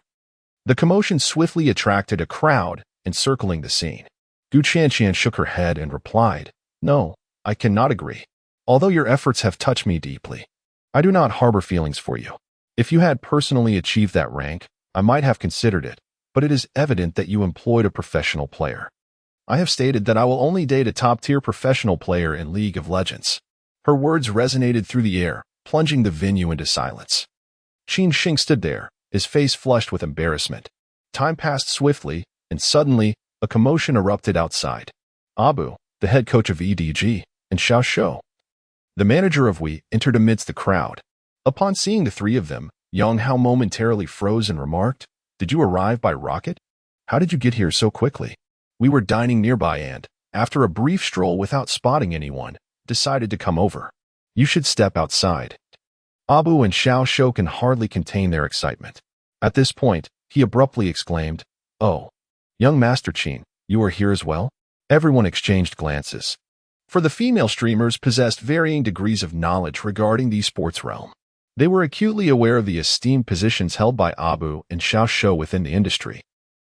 The commotion swiftly attracted a crowd encircling the scene. Gu Chanqian shook her head and replied, no, I cannot agree. Although your efforts have touched me deeply, I do not harbor feelings for you. If you had personally achieved that rank, I might have considered it, but it is evident that you employed a professional player. I have stated that I will only date a top-tier professional player in League of Legends. Her words resonated through the air, plunging the venue into silence. Qin Xing stood there, his face flushed with embarrassment. Time passed swiftly, and suddenly, a commotion erupted outside. Abu, the head coach of EDG, and Xiao Shou, the manager of Wii, entered amidst the crowd. Upon seeing the three of them, Yang Hao momentarily froze and remarked, did you arrive by rocket? How did you get here so quickly? We were dining nearby and, after a brief stroll without spotting anyone, decided to come over. You should step outside. Abu and Xiao Shou can hardly contain their excitement. At this point, he abruptly exclaimed, oh, young Master Qin, you are here as well? Everyone exchanged glances, for the female streamers possessed varying degrees of knowledge regarding the sports realm. They were acutely aware of the esteemed positions held by Abu and Xiao Shou within the industry.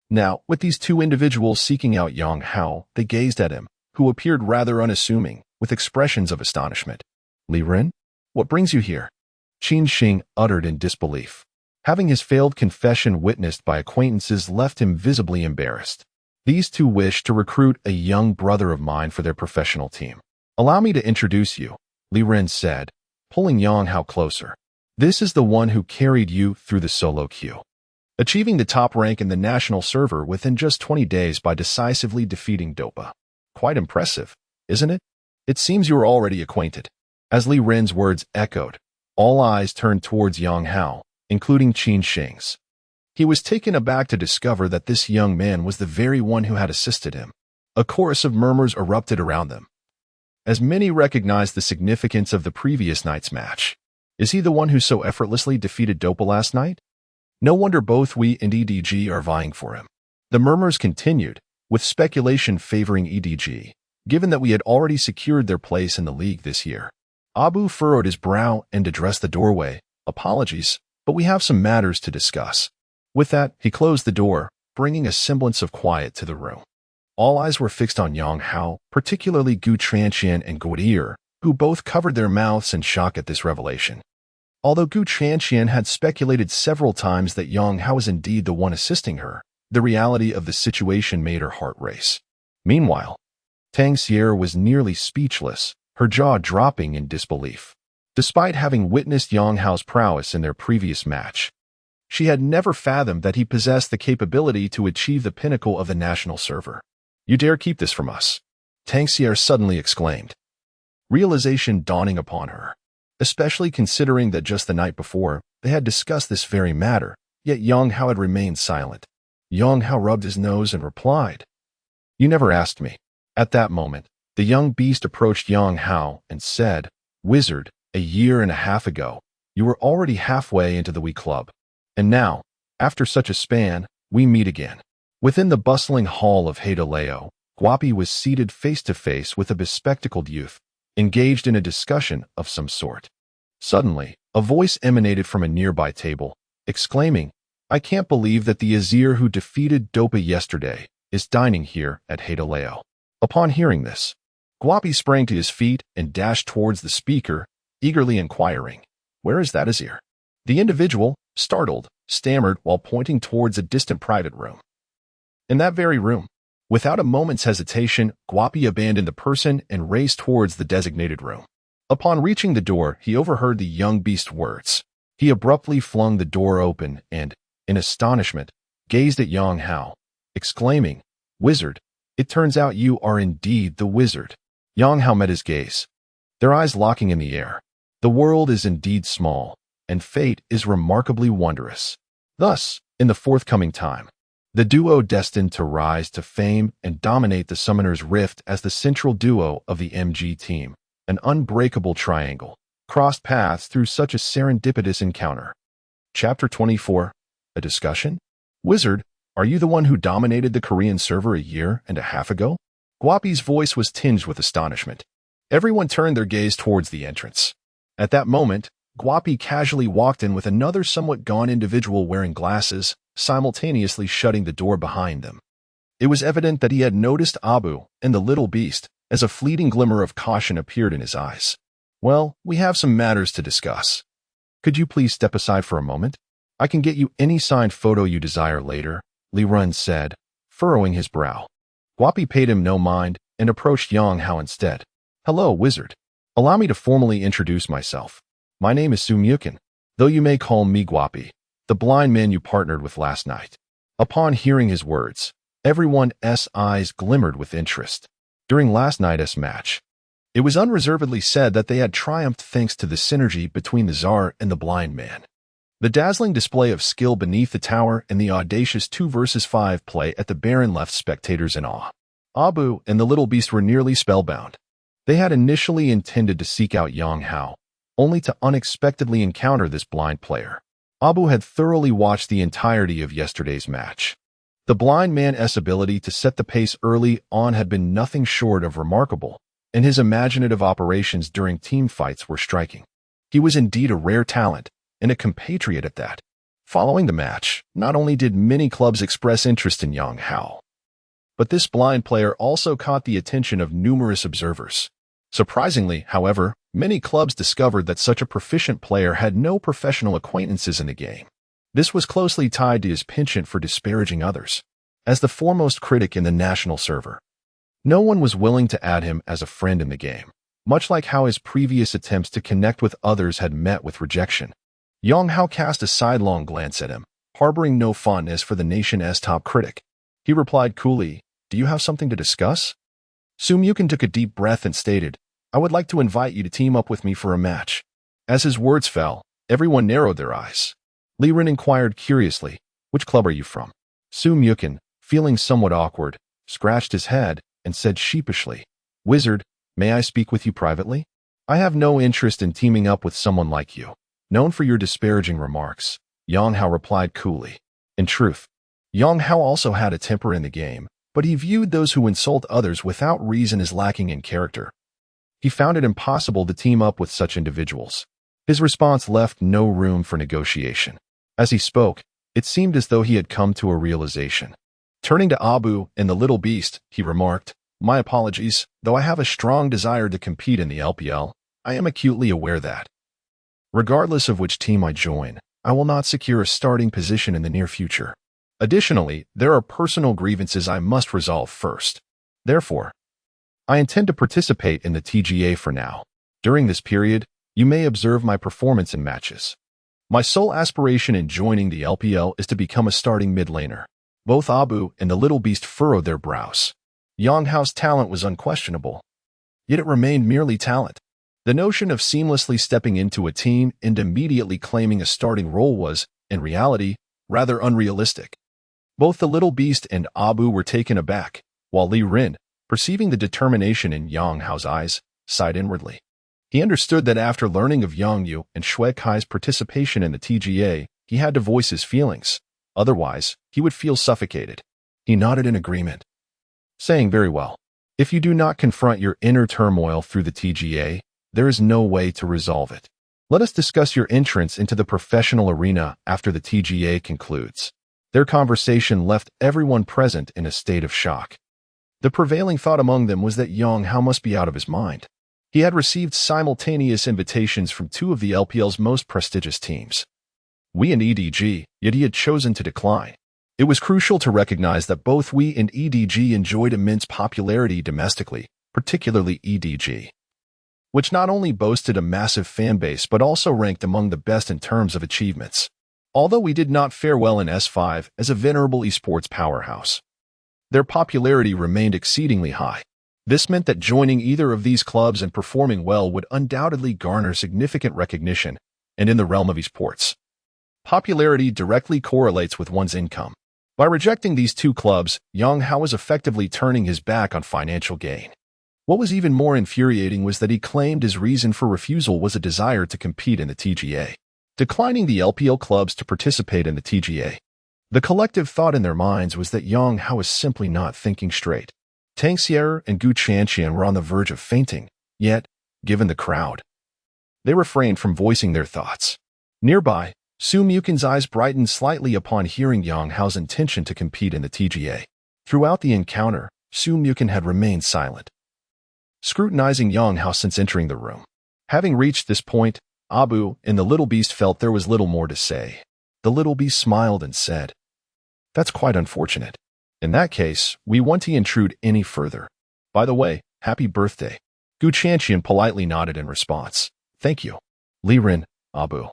Now, with these two individuals seeking out Yang Hao, they gazed at him, who appeared rather unassuming, with expressions of astonishment. Li Ren, what brings you here? Qin Xing uttered in disbelief. Having his failed confession witnessed by acquaintances left him visibly embarrassed. These two wished to recruit a young brother of mine for their professional team. Allow me to introduce you, Li Ren said, pulling Yang Hao closer. This is the one who carried you through the solo queue, achieving the top rank in the national server within just 20 days by decisively defeating Dopa. Quite impressive, isn't it? It seems you are already acquainted. As Li Ren's words echoed, all eyes turned towards Yang Hao, including Qin Sheng's. He was taken aback to discover that this young man was the very one who had assisted him. A chorus of murmurs erupted around them, as many recognized the significance of the previous night's match. Is he the one who so effortlessly defeated Dopa last night? No wonder both we and EDG are vying for him. The murmurs continued, with speculation favoring EDG, given that we had already secured their place in the league this year. Abu furrowed his brow and addressed the doorway. Apologies, but we have some matters to discuss. With that, he closed the door, bringing a semblance of quiet to the room. All eyes were fixed on Yang Hao, particularly Gu Tranqian and Guodier, who both covered their mouths in shock at this revelation. Although Gu Tranqian had speculated several times that Yang Hao was indeed the one assisting her, the reality of the situation made her heart race. Meanwhile, Tang Sierra was nearly speechless, her jaw dropping in disbelief. Despite having witnessed Yang Hao's prowess in their previous match, she had never fathomed that he possessed the capability to achieve the pinnacle of the national server. You dare keep this from us? Tang Sierra suddenly exclaimed, realization dawning upon her, especially considering that just the night before, they had discussed this very matter, yet Yang Hao had remained silent. Yang Hao rubbed his nose and replied, You never asked me. At that moment, the young beast approached Yang Hao and said, Wizard, a year and a half ago, you were already halfway into the Wii Club. And now, after such a span, we meet again. Within the bustling hall of Hadaleo, Guapi was seated face-to-face with a bespectacled youth, engaged in a discussion of some sort. Suddenly, a voice emanated from a nearby table, exclaiming, I can't believe that the Azir who defeated Dopa yesterday is dining here at Hadaleo. Upon hearing this, Guapi sprang to his feet and dashed towards the speaker, eagerly inquiring, Where is that Azir? The individual, startled, stammered while pointing towards a distant private room. In that very room. Without a moment's hesitation, Guapi abandoned the person and raced towards the designated room. Upon reaching the door, he overheard the young beast's words. He abruptly flung the door open and, in astonishment, gazed at Yang Hao, exclaiming, Wizard, it turns out you are indeed the wizard. Yang Hao met his gaze, their eyes locking in the air. The world is indeed small, and fate is remarkably wondrous. Thus, in the forthcoming time, the duo destined to rise to fame and dominate the Summoner's Rift as the central duo of the MG team, an unbreakable triangle, crossed paths through such a serendipitous encounter. Chapter 24, A Discussion? Wizard, are you the one who dominated the Korean server a year and a half ago? Guapi's voice was tinged with astonishment. Everyone turned their gaze towards the entrance. At that moment, Guapi casually walked in with another somewhat gaunt individual wearing glasses, simultaneously shutting the door behind them. It was evident that he had noticed Abu and the little beast, as a fleeting glimmer of caution appeared in his eyes. Well, we have some matters to discuss. Could you please step aside for a moment? I can get you any signed photo you desire later, Li Ren said, furrowing his brow. Guapi paid him no mind and approached Yang Hao instead. Hello, wizard. Allow me to formally introduce myself. My name is Su Myukin, though you may call me Guapi, the blind man you partnered with last night. Upon hearing his words, everyone's eyes glimmered with interest. During last night's match, it was unreservedly said that they had triumphed thanks to the synergy between the Tsar and the blind man. The dazzling display of skill beneath the tower and the audacious 2 versus 5 play at the Baron left spectators in awe. Abu and the little beast were nearly spellbound. They had initially intended to seek out Yang Hao, only to unexpectedly encounter this blind player. Abu had thoroughly watched the entirety of yesterday's match. The blind man's ability to set the pace early on had been nothing short of remarkable, and his imaginative operations during team fights were striking. He was indeed a rare talent, and a compatriot at that. Following the match, not only did many clubs express interest in Yang Hao, but this blind player also caught the attention of numerous observers. Surprisingly, however, many clubs discovered that such a proficient player had no professional acquaintances in the game. This was closely tied to his penchant for disparaging others. As the foremost critic in the national server, no one was willing to add him as a friend in the game, much like how his previous attempts to connect with others had met with rejection. Yang Hao cast a sidelong glance at him, harboring no fondness for the nation's top critic. He replied coolly, "Do you have something to discuss?" Su Mukin took a deep breath and stated, "I would like to invite you to team up with me for a match." As his words fell, everyone narrowed their eyes. Li Ren inquired curiously, "Which club are you from?" Su Mukin, feeling somewhat awkward, scratched his head and said sheepishly, "Wizard, may I speak with you privately? I have no interest in teaming up with someone like you, known for your disparaging remarks." Yang Hao replied coolly. In truth, Yang Hao also had a temper in the game, but he viewed those who insult others without reason as lacking in character. He found it impossible to team up with such individuals. His response left no room for negotiation. As he spoke, it seemed as though he had come to a realization. Turning to Abu and the little beast, he remarked, "My apologies, though I have a strong desire to compete in the LPL, I am acutely aware that, regardless of which team I join, I will not secure a starting position in the near future. Additionally, there are personal grievances I must resolve first. Therefore, I intend to participate in the TGA for now. During this period, you may observe my performance in matches. My sole aspiration in joining the LPL is to become a starting mid laner." Both Abu and the little beast furrowed their brows. Yang Hao's talent was unquestionable, yet it remained merely talent. The notion of seamlessly stepping into a team and immediately claiming a starting role was, in reality, rather unrealistic. Both the little beast and Abu were taken aback, while Li Ren, perceiving the determination in Yang Hao's eyes, sighed inwardly. He understood that after learning of Yang Yu and Shui Kai's participation in the TGA, he had to voice his feelings. Otherwise, he would feel suffocated. He nodded in agreement, saying, "Very well. If you do not confront your inner turmoil through the TGA, there is no way to resolve it. Let us discuss your entrance into the professional arena after the TGA concludes." Their conversation left everyone present in a state of shock. The prevailing thought among them was that Yang Hao must be out of his mind. He had received simultaneous invitations from two of the LPL's most prestigious teams, WE and EDG, yet he had chosen to decline. It was crucial to recognize that both WE and EDG enjoyed immense popularity domestically, particularly EDG, which not only boasted a massive fan base but also ranked among the best in terms of achievements. Although we did not fare well in S5 as a venerable esports powerhouse, their popularity remained exceedingly high. This meant that joining either of these clubs and performing well would undoubtedly garner significant recognition, and in the realm of esports, popularity directly correlates with one's income. By rejecting these two clubs, Yang Hao was effectively turning his back on financial gain. What was even more infuriating was that he claimed his reason for refusal was a desire to compete in the TGA, declining the LPL clubs to participate in the TGA. The collective thought in their minds was that Yang Hao was simply not thinking straight. Tang Xier and Gu Chanqian were on the verge of fainting, yet, given the crowd, they refrained from voicing their thoughts. Nearby, Su Mukin's eyes brightened slightly upon hearing Yang Hao's intention to compete in the TGA. Throughout the encounter, Su Mukin had remained silent, scrutinizing Yang Hao since entering the room. Having reached this point, Abu and the little beast felt there was little more to say. The little beast smiled and said, "That's quite unfortunate. In that case, we won't intrude any further. By the way, happy birthday." Gu Chanqian politely nodded in response. "Thank you." Li Ren, Abu,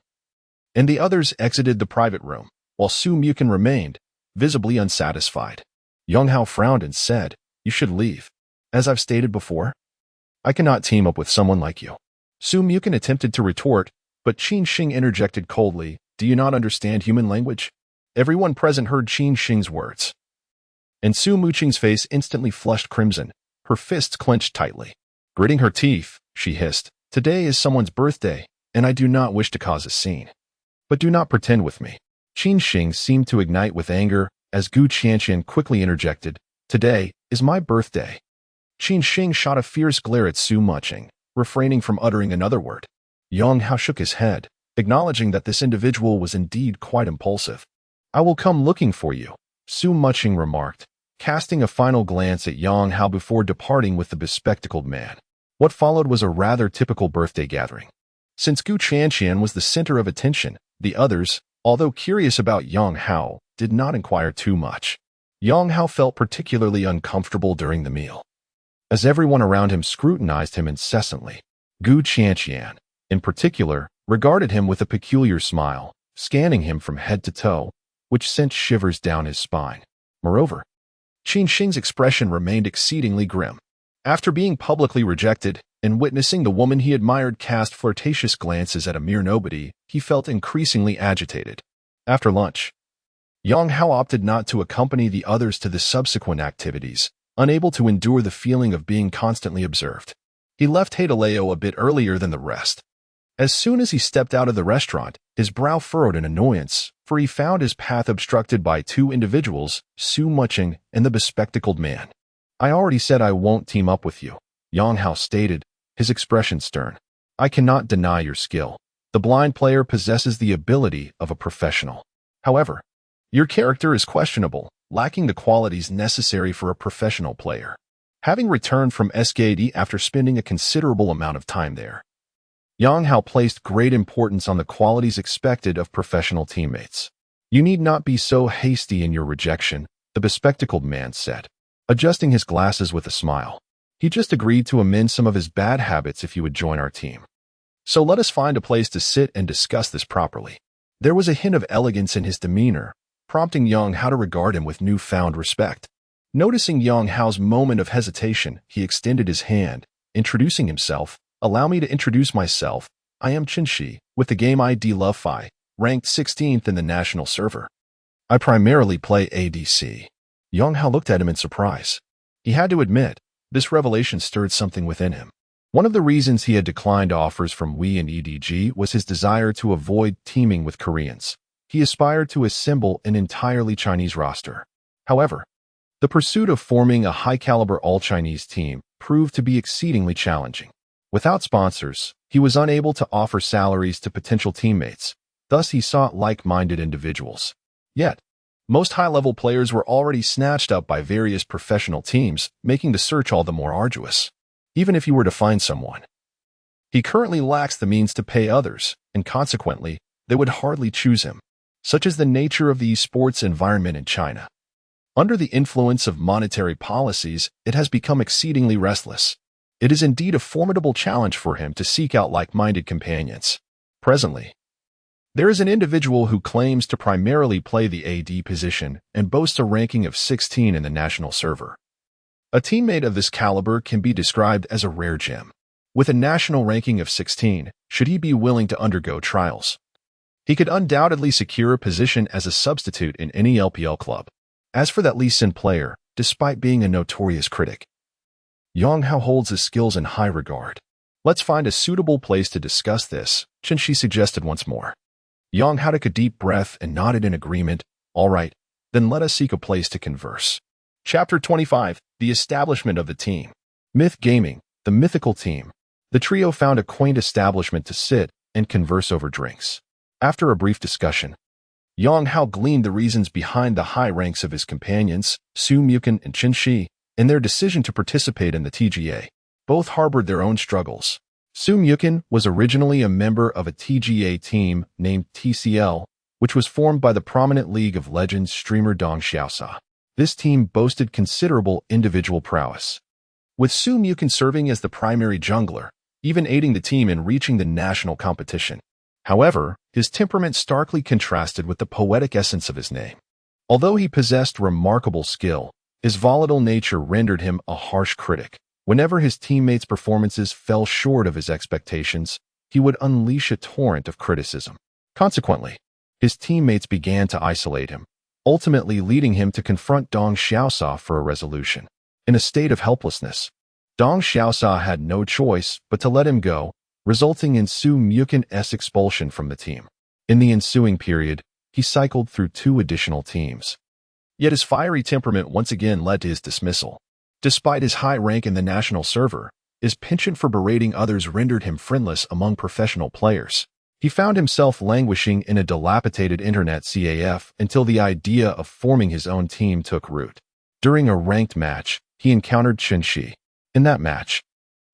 and the others exited the private room, while Su Mukin remained, visibly unsatisfied. Yang Hao frowned and said, "You should leave. As I've stated before, I cannot team up with someone like you." Su Mukin attempted to retort, but Qin Xing interjected coldly, "Do you not understand human language?" Everyone present heard Qin Xing's words, and Su Muqing's face instantly flushed crimson, her fists clenched tightly. Gritting her teeth, she hissed, "Today is someone's birthday, and I do not wish to cause a scene. But do not pretend with me." Qin Xing seemed to ignite with anger as Gu Chanqian quickly interjected, "Today is my birthday." Qin Xing shot a fierce glare at Su Muqing, refraining from uttering another word. Yang Hao shook his head, acknowledging that this individual was indeed quite impulsive. "I will come looking for you," Su Muqing remarked, casting a final glance at Yang Hao before departing with the bespectacled man. What followed was a rather typical birthday gathering. Since Gu Chanqian was the center of attention, the others, Although curious about Yang Hao, did not inquire too much. Yang Hao felt particularly uncomfortable during the meal, as everyone around him scrutinized him incessantly. Gu Qianqian, in particular, regarded him with a peculiar smile, scanning him from head to toe, which sent shivers down his spine. Moreover, Qin Xing's expression remained exceedingly grim. After being publicly rejected and witnessing the woman he admired cast flirtatious glances at a mere nobody, he felt increasingly agitated. After lunch, Yang Hao opted not to accompany the others to the subsequent activities, unable to endure the feeling of being constantly observed. He left Hadaleo a bit earlier than the rest. As soon as he stepped out of the restaurant, his brow furrowed in annoyance, for he found his path obstructed by two individuals, Su Muching and the bespectacled man. "I already said I won't team up with you," Yang Hao stated, his expression stern. "I cannot deny your skill. The blind player possesses the ability of a professional. However, your character is questionable, lacking the qualities necessary for a professional player." Having returned from SKD after spending a considerable amount of time there, Yang Hao placed great importance on the qualities expected of professional teammates. "You need not be so hasty in your rejection," the bespectacled man said, adjusting his glasses with a smile. "He just agreed to amend some of his bad habits if you would join our team. So let us find a place to sit and discuss this properly." There was a hint of elegance in his demeanor, prompting Yang Hao to regard him with newfound respect. Noticing Yang Hao's moment of hesitation, he extended his hand, introducing himself. "Allow me to introduce myself. I am Qin Shi, with the game ID LoveFi, ranked 16th in the national server. I primarily play ADC." Yang Hao looked at him in surprise. He had to admit, this revelation stirred something within him. One of the reasons he had declined offers from Wii and EDG was his desire to avoid teaming with Koreans. He aspired to assemble an entirely Chinese roster. However, the pursuit of forming a high-caliber all-Chinese team proved to be exceedingly challenging. Without sponsors, he was unable to offer salaries to potential teammates. Thus, he sought like-minded individuals. Yet, most high-level players were already snatched up by various professional teams, making the search all the more arduous. Even if he were to find someone, he currently lacks the means to pay others, and consequently, they would hardly choose him. Such is the nature of the esports environment in China. Under the influence of monetary policies, it has become exceedingly restless. It is indeed a formidable challenge for him to seek out like-minded companions. Presently, there is an individual who claims to primarily play the AD position and boasts a ranking of 16 in the national server. A teammate of this caliber can be described as a rare gem. With a national ranking of 16, should he be willing to undergo trials, he could undoubtedly secure a position as a substitute in any LPL club. As for that Lee Sin player, despite being a notorious critic, Yang Hao holds his skills in high regard. "Let's find a suitable place to discuss this," Qin Shi suggested once more. Yang Hao took a deep breath and nodded in agreement. "All right, then let us seek a place to converse." Chapter 25, The Establishment of the Team. Myth Gaming, the mythical team. The trio found a quaint establishment to sit and converse over drinks. After a brief discussion, Yang Hao gleaned the reasons behind the high ranks of his companions, Su Mukin and Qin Shi, and their decision to participate in the TGA. Both harbored their own struggles. Su Mukin was originally a member of a TGA team named TCL, which was formed by the prominent League of Legends streamer Dong Xiaosa. This team boasted considerable individual prowess, with Su Mukin serving as the primary jungler, even aiding the team in reaching the national competition. However, his temperament starkly contrasted with the poetic essence of his name. Although he possessed remarkable skill, his volatile nature rendered him a harsh critic. Whenever his teammates' performances fell short of his expectations, he would unleash a torrent of criticism. Consequently, his teammates began to isolate him, ultimately leading him to confront Dong Xiaosa for a resolution. In a state of helplessness, Dong Xiaosa had no choice but to let him go, resulting in Su Mukin's expulsion from the team. In the ensuing period, he cycled through 2 additional teams. Yet his fiery temperament once again led to his dismissal. Despite his high rank in the national server, his penchant for berating others rendered him friendless among professional players. He found himself languishing in a dilapidated internet CAF until the idea of forming his own team took root. During a ranked match, he encountered Qin Shi. In that match,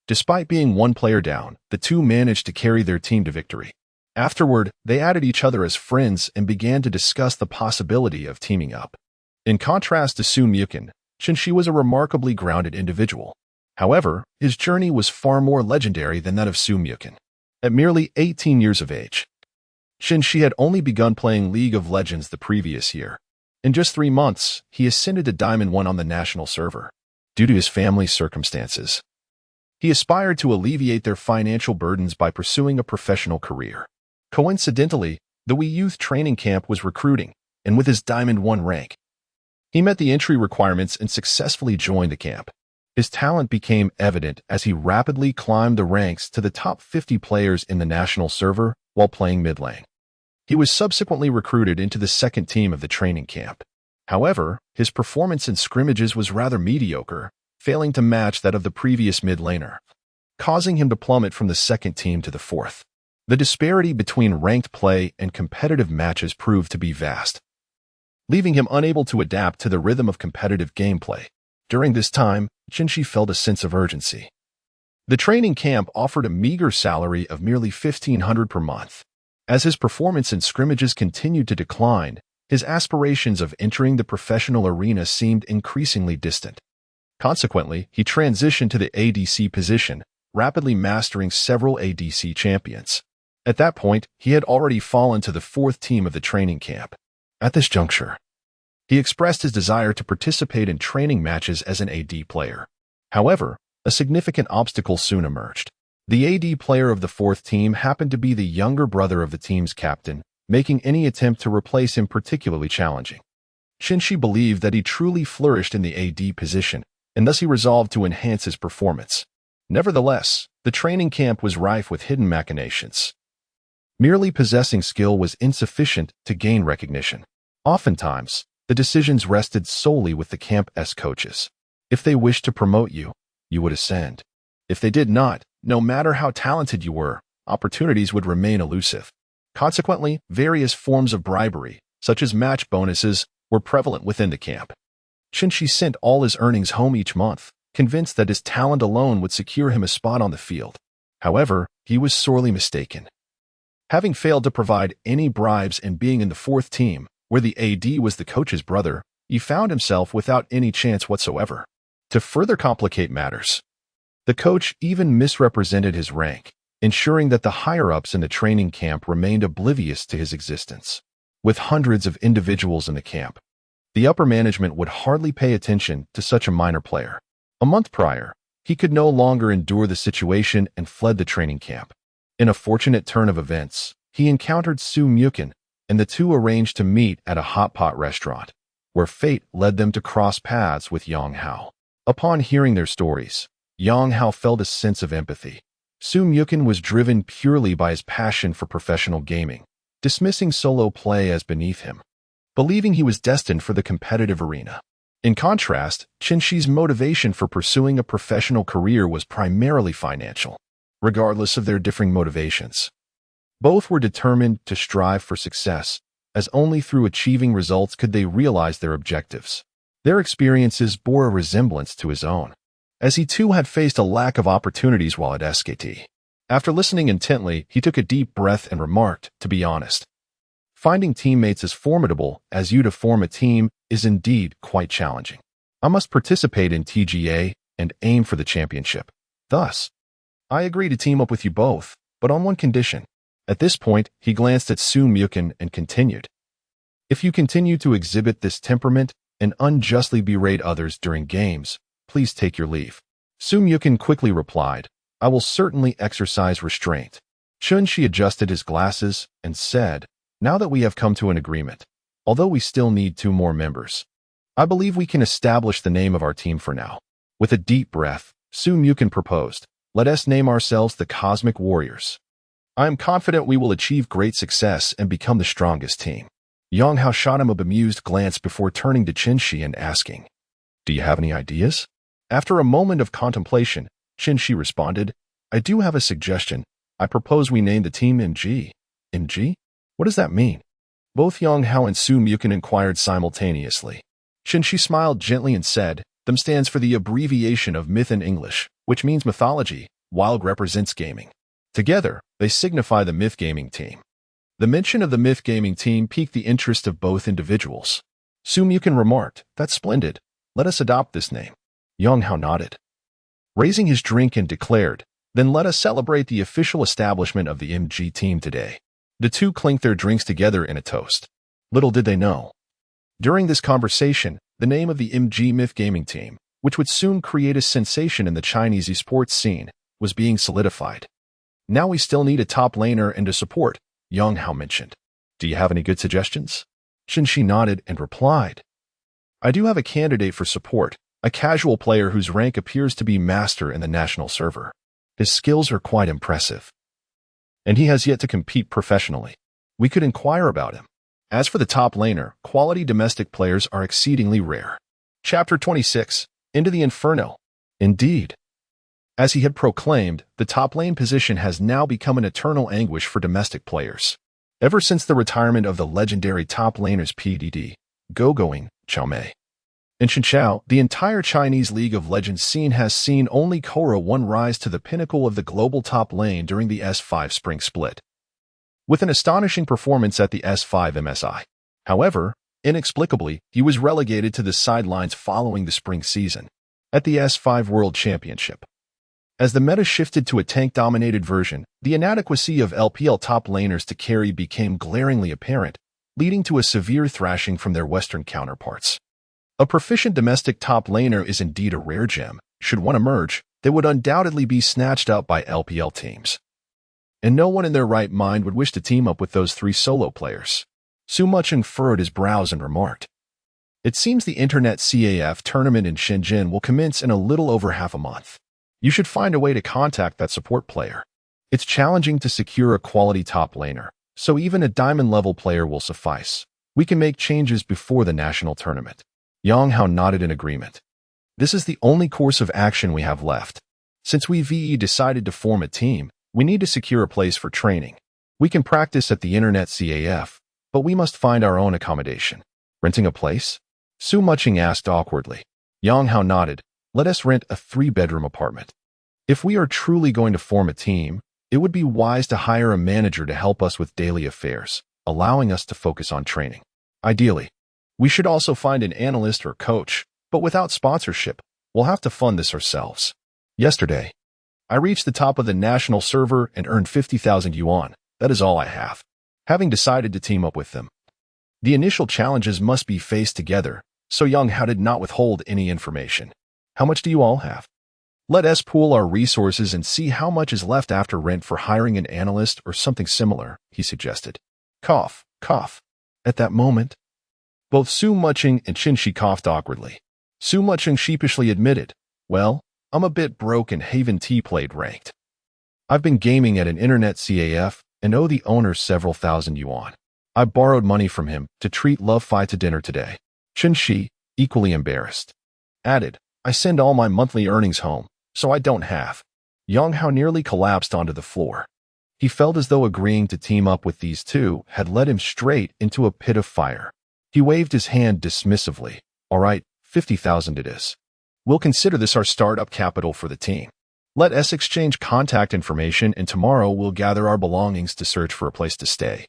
despite being 1 player down, the two managed to carry their team to victory. Afterward, they added each other as friends and began to discuss the possibility of teaming up. In contrast to Soo Mukhin, Shinshi was a remarkably grounded individual. However, his journey was far more legendary than that of Soo Mukhin. At merely 18 years of age, Shinshi had only begun playing League of Legends the previous year. In just 3 months, he ascended to Diamond 1 on the national server. Due to his family's circumstances, he aspired to alleviate their financial burdens by pursuing a professional career. Coincidentally, the Wii Youth Training Camp was recruiting, and with his Diamond 1 rank, he met the entry requirements and successfully joined the camp. His talent became evident as he rapidly climbed the ranks to the top 50 players in the national server while playing mid lane. He was subsequently recruited into the second team of the training camp. However, his performance in scrimmages was rather mediocre, failing to match that of the previous mid laner, causing him to plummet from the second team to the fourth. The disparity between ranked play and competitive matches proved to be vast, leaving him unable to adapt to the rhythm of competitive gameplay. During this time, Shinshi felt a sense of urgency. The training camp offered a meager salary of merely $1,500 per month. As his performance in scrimmages continued to decline, his aspirations of entering the professional arena seemed increasingly distant. Consequently, he transitioned to the ADC position, rapidly mastering several ADC champions. At that point, he had already fallen to the fourth team of the training camp. At this juncture, he expressed his desire to participate in training matches as an AD player. However, a significant obstacle soon emerged. The AD player of the fourth team happened to be the younger brother of the team's captain, making any attempt to replace him particularly challenging. Shinshi believed that he truly flourished in the AD position, and thus he resolved to enhance his performance. Nevertheless, the training camp was rife with hidden machinations. Merely possessing skill was insufficient to gain recognition. Oftentimes, the decisions rested solely with the camp's coaches. If they wished to promote you, you would ascend. If they did not, no matter how talented you were, opportunities would remain elusive. Consequently, various forms of bribery, such as match bonuses, were prevalent within the camp. Shinshi sent all his earnings home each month, convinced that his talent alone would secure him a spot on the field. However, he was sorely mistaken. Having failed to provide any bribes and being in the fourth team, where the AD was the coach's brother, he found himself without any chance whatsoever. To further complicate matters, the coach even misrepresented his rank, ensuring that the higher-ups in the training camp remained oblivious to his existence. With hundreds of individuals in the camp, the upper management would hardly pay attention to such a minor player. A month prior, he could no longer endure the situation and fled the training camp. In a fortunate turn of events, he encountered Soo Mukhin, and the two arranged to meet at a hot pot restaurant, where fate led them to cross paths with Yang Hao. Upon hearing their stories, Yang Hao felt a sense of empathy. Soo Mukhin was driven purely by his passion for professional gaming, dismissing solo play as beneath him, believing he was destined for the competitive arena. In contrast, Shinshi's motivation for pursuing a professional career was primarily financial. Regardless of their differing motivations, both were determined to strive for success, as only through achieving results could they realize their objectives. Their experiences bore a resemblance to his own, as he too had faced a lack of opportunities while at SKT. After listening intently, he took a deep breath and remarked, "To be honest, finding teammates as formidable as you to form a team is indeed quite challenging. I must participate in TGA and aim for the championship. Thus, I agree to team up with you both, but on one condition." At this point, he glanced at Soo Mukhin and continued, "If you continue to exhibit this temperament and unjustly berate others during games, please take your leave." Soo Mukhin quickly replied, "I will certainly exercise restraint." Shinshi adjusted his glasses and said, "Now that we have come to an agreement, although we still need 2 more members, I believe we can establish the name of our team for now." With a deep breath, Soo Mukhin proposed, "Let us name ourselves the Cosmic Warriors. I am confident we will achieve great success and become the strongest team." Yang Hao shot him a bemused glance before turning to Shinshi and asking, "Do you have any ideas?" After a moment of contemplation, Shinshi responded, "I do have a suggestion. I propose we name the team MG." MG? What does that mean? Both Yang Hao and Soo Mukhin inquired simultaneously. Shinshi smiled gently and said, "Them stands for the abbreviation of myth in English, which means mythology, while represents gaming. Together, they signify the Myth Gaming team." The mention of the Myth Gaming team piqued the interest of both individuals. Yukon remarked, "That's splendid. Let us adopt this name." Yang Hao nodded, raising his drink and declared, "Then let us celebrate the official establishment of the MG team today." The two clinked their drinks together in a toast. Little did they know, during this conversation, the name of the MG Myth Gaming team, which would soon create a sensation in the Chinese esports scene, was being solidified. "Now we still need a top laner and a support," Yang Hao mentioned. "Do you have any good suggestions?" Qinshi nodded and replied, "I do have a candidate for support, a casual player whose rank appears to be master in the national server. His skills are quite impressive, and he has yet to compete professionally. We could inquire about him. As for the top laner, quality domestic players are exceedingly rare." Chapter 26, Into the Inferno. Indeed, as he had proclaimed, the top lane position has now become an eternal anguish for domestic players. Ever since the retirement of the legendary top laners PDD, Gogoing, Xiaomei, and Shenxiao, the entire Chinese League of Legends scene has seen only Korra 1 rise to the pinnacle of the global top lane during the S5 spring split, with an astonishing performance at the S5 MSI. However, inexplicably, he was relegated to the sidelines following the spring season at the S5 World Championship. As the meta shifted to a tank-dominated version, the inadequacy of LPL top laners to carry became glaringly apparent, leading to a severe thrashing from their Western counterparts. A proficient domestic top laner is indeed a rare gem. Should one emerge, they would undoubtedly be snatched up by LPL teams. And no one in their right mind would wish to team up with those three solo players. Su Mucheng furrowed his brows and remarked, "It seems the Internet CAF tournament in Shenzhen will commence in a little over half a month. You should find a way to contact that support player. It's challenging to secure a quality top laner, so even a diamond-level player will suffice. We can make changes before the national tournament." Yang Hao nodded in agreement. "This is the only course of action we have left. Since we decided to form a team, we need to secure a place for training. We can practice at the Internet CAF, but we must find our own accommodation." "Renting a place?" Su Mucheng asked awkwardly. Yang Hao nodded. "Let us rent a 3-bedroom apartment. If we are truly going to form a team, it would be wise to hire a manager to help us with daily affairs, allowing us to focus on training. Ideally, we should also find an analyst or coach, but without sponsorship, we'll have to fund this ourselves. Yesterday, I reached the top of the national server and earned 50,000 yuan. That is all I have." Having decided to team up with them, the initial challenges must be faced together, so Yang Hao did not withhold any information. "How much do you all have? Let us pool our resources and see how much is left after rent for hiring an analyst or something similar," he suggested. Cough, cough. At that moment, both Su Mucheng and Qinshi coughed awkwardly. Su Mucheng sheepishly admitted, "Well, I'm a bit broke and haven't played ranked. I've been gaming at an Internet CAF and owe the owner several thousand yuan. I borrowed money from him to treat Love Fi to dinner today." Qinshi, equally embarrassed, added, "I send all my monthly earnings home, so I don't have." Yang Hao nearly collapsed onto the floor. He felt as though agreeing to team up with these two had led him straight into a pit of fire. He waved his hand dismissively. "All right, 50,000 it is. We'll consider this our startup capital for the team. Let us exchange contact information and tomorrow we'll gather our belongings to search for a place to stay.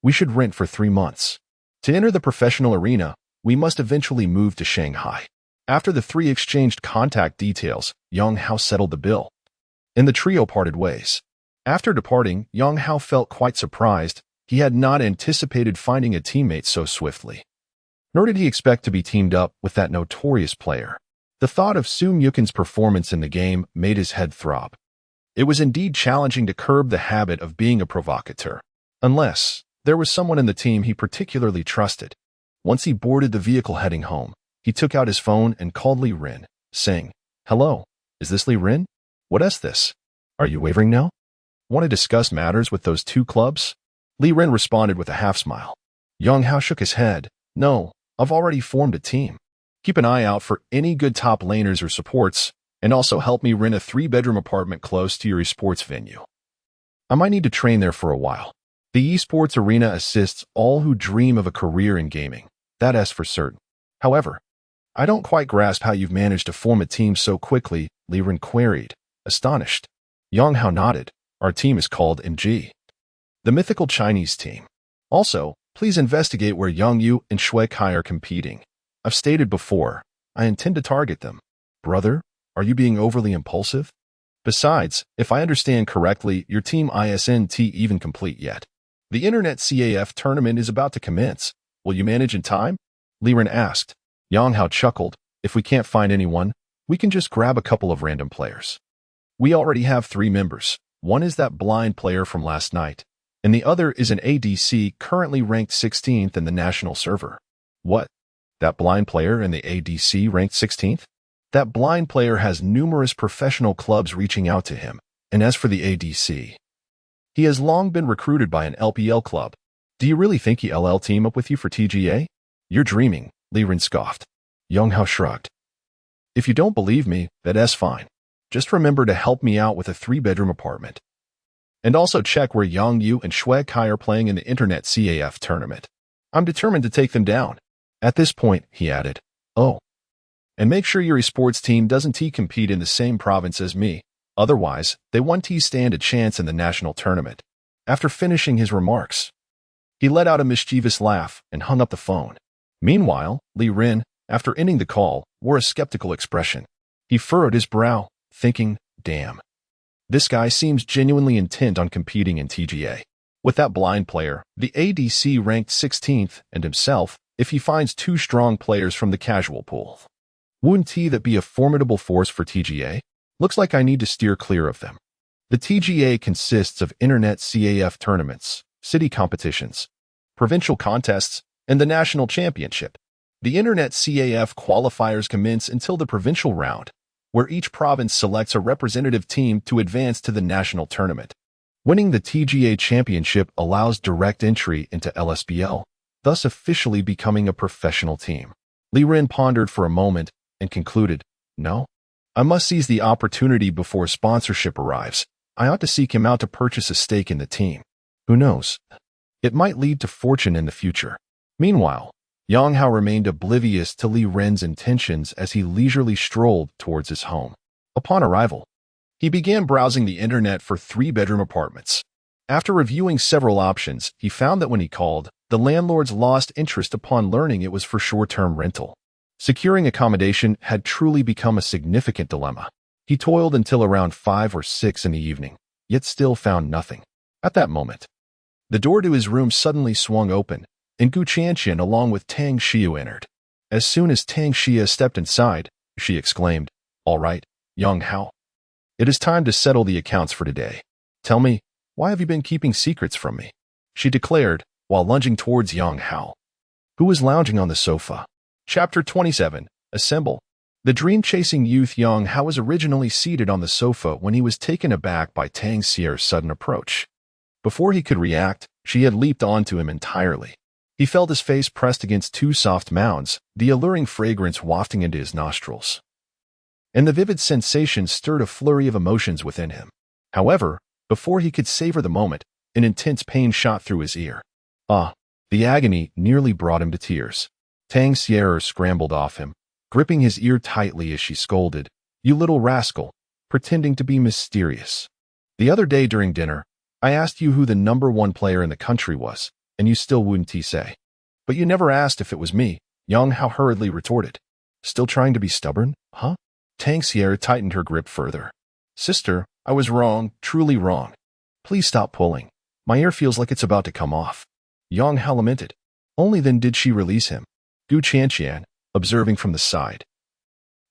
We should rent for 3 months. To enter the professional arena, we must eventually move to Shanghai." After the three exchanged contact details, Yang Hao settled the bill, and the trio parted ways. After departing, Yang Hao felt quite surprised. He had not anticipated finding a teammate so swiftly. Nor did he expect to be teamed up with that notorious player. The thought of Su Muchen's performance in the game made his head throb. It was indeed challenging to curb the habit of being a provocateur, unless there was someone in the team he particularly trusted. Once he boarded the vehicle heading home, he took out his phone and called Li Rin, saying, "Hello, is this Li Rin? What is this? Are you wavering now? Want to discuss matters with those two clubs?" Li Rin responded with a half-smile. Yang Hao shook his head. "No, I've already formed a team. Keep an eye out for any good top laners or supports, and also help me rent a 3-bedroom apartment close to your esports venue. I might need to train there for a while. The esports arena assists all who dream of a career in gaming. That's for certain. However, I don't quite grasp how you've managed to form a team so quickly," Li Rin queried, astonished. Yang Hao nodded. "Our team is called MG. the mythical Chinese team. Also, please investigate where Yang Yu and Shui Kai are competing. I've stated before, I intend to target them. Brother, are you being overly impulsive? Besides, if I understand correctly, your team isn't even complete yet. The Internet CAF tournament is about to commence. Will you manage in time? Li Ren asked. Yang Hao chuckled. If we can't find anyone, we can just grab a couple of random players. We already have 3 members. One is that blind player from last night, and the other is an ADC currently ranked 16th in the national server. What? That blind player in the ADC ranked 16th? That blind player has numerous professional clubs reaching out to him, and as for the ADC, he has long been recruited by an LPL club. Do you really think he'll team up with you for TGA? You're dreaming, Li Ren scoffed. Yang Hao shrugged. If you don't believe me, that's fine. Just remember to help me out with a 3-bedroom apartment. And also check where Yang Yu and Shui Kai are playing in the Internet CAF tournament. I'm determined to take them down. At this point, he added, oh, and make sure your esports team doesn't compete in the same province as me. Otherwise, they won't stand a chance in the national tournament. After finishing his remarks, he let out a mischievous laugh and hung up the phone. Meanwhile, Li Ren, after ending the call, wore a skeptical expression. He furrowed his brow, thinking, damn. This guy seems genuinely intent on competing in TGA. With that blind player, the ADC ranked 16th, and himself, if he finds 2 strong players from the casual pool, wouldn't that be a formidable force for TGA? Looks like I need to steer clear of them. The TGA consists of Internet CAF tournaments, city competitions, provincial contests, and the national championship. The Internet CAF qualifiers commence until the provincial round, where each province selects a representative team to advance to the national tournament. Winning the TGA championship allows direct entry into LSBL, thus officially becoming a professional team. Li Ren pondered for a moment and concluded, no, I must seize the opportunity before sponsorship arrives. I ought to seek him out to purchase a stake in the team. Who knows? It might lead to fortune in the future. Meanwhile, Yang Hao remained oblivious to Li Ren's intentions as he leisurely strolled towards his home. Upon arrival, he began browsing the internet for 3-bedroom apartments. After reviewing several options, he found that when he called, the landlords lost interest upon learning it was for short-term rental. Securing accommodation had truly become a significant dilemma. He toiled until around 5 or 6 in the evening, yet still found nothing. At that moment, the door to his room suddenly swung open, and Gu Qianqian along with Tang Xiu entered. As soon as Tang Xia stepped inside, she exclaimed, "All right, Yang Hao. It is time to settle the accounts for today. Tell me, why have you been keeping secrets from me?" she declared, while lunging towards Yang Hao, who was lounging on the sofa. Chapter 27. Assemble. The dream-chasing youth Yang Hao was originally seated on the sofa when he was taken aback by Tang Xia's sudden approach. Before he could react, she had leaped onto him entirely. He felt his face pressed against 2 soft mounds, the alluring fragrance wafting into his nostrils. And the vivid sensation stirred a flurry of emotions within him. However, before he could savor the moment, an intense pain shot through his ear. The agony nearly brought him to tears. Tang Xia scrambled off him, gripping his ear tightly as she scolded, "You little rascal," pretending to be mysterious. "The other day during dinner, I asked you who the #1 player in the country was, and you still wouldn't say. But you never asked if it was me," Yang Hao hurriedly retorted. "Still trying to be stubborn, huh?" Tang Xia tightened her grip further. "Sister, I was wrong, truly wrong. Please stop pulling. My ear feels like it's about to come off." Yang Hao lamented. Only then did she release him. Gu Qianqian, observing from the side,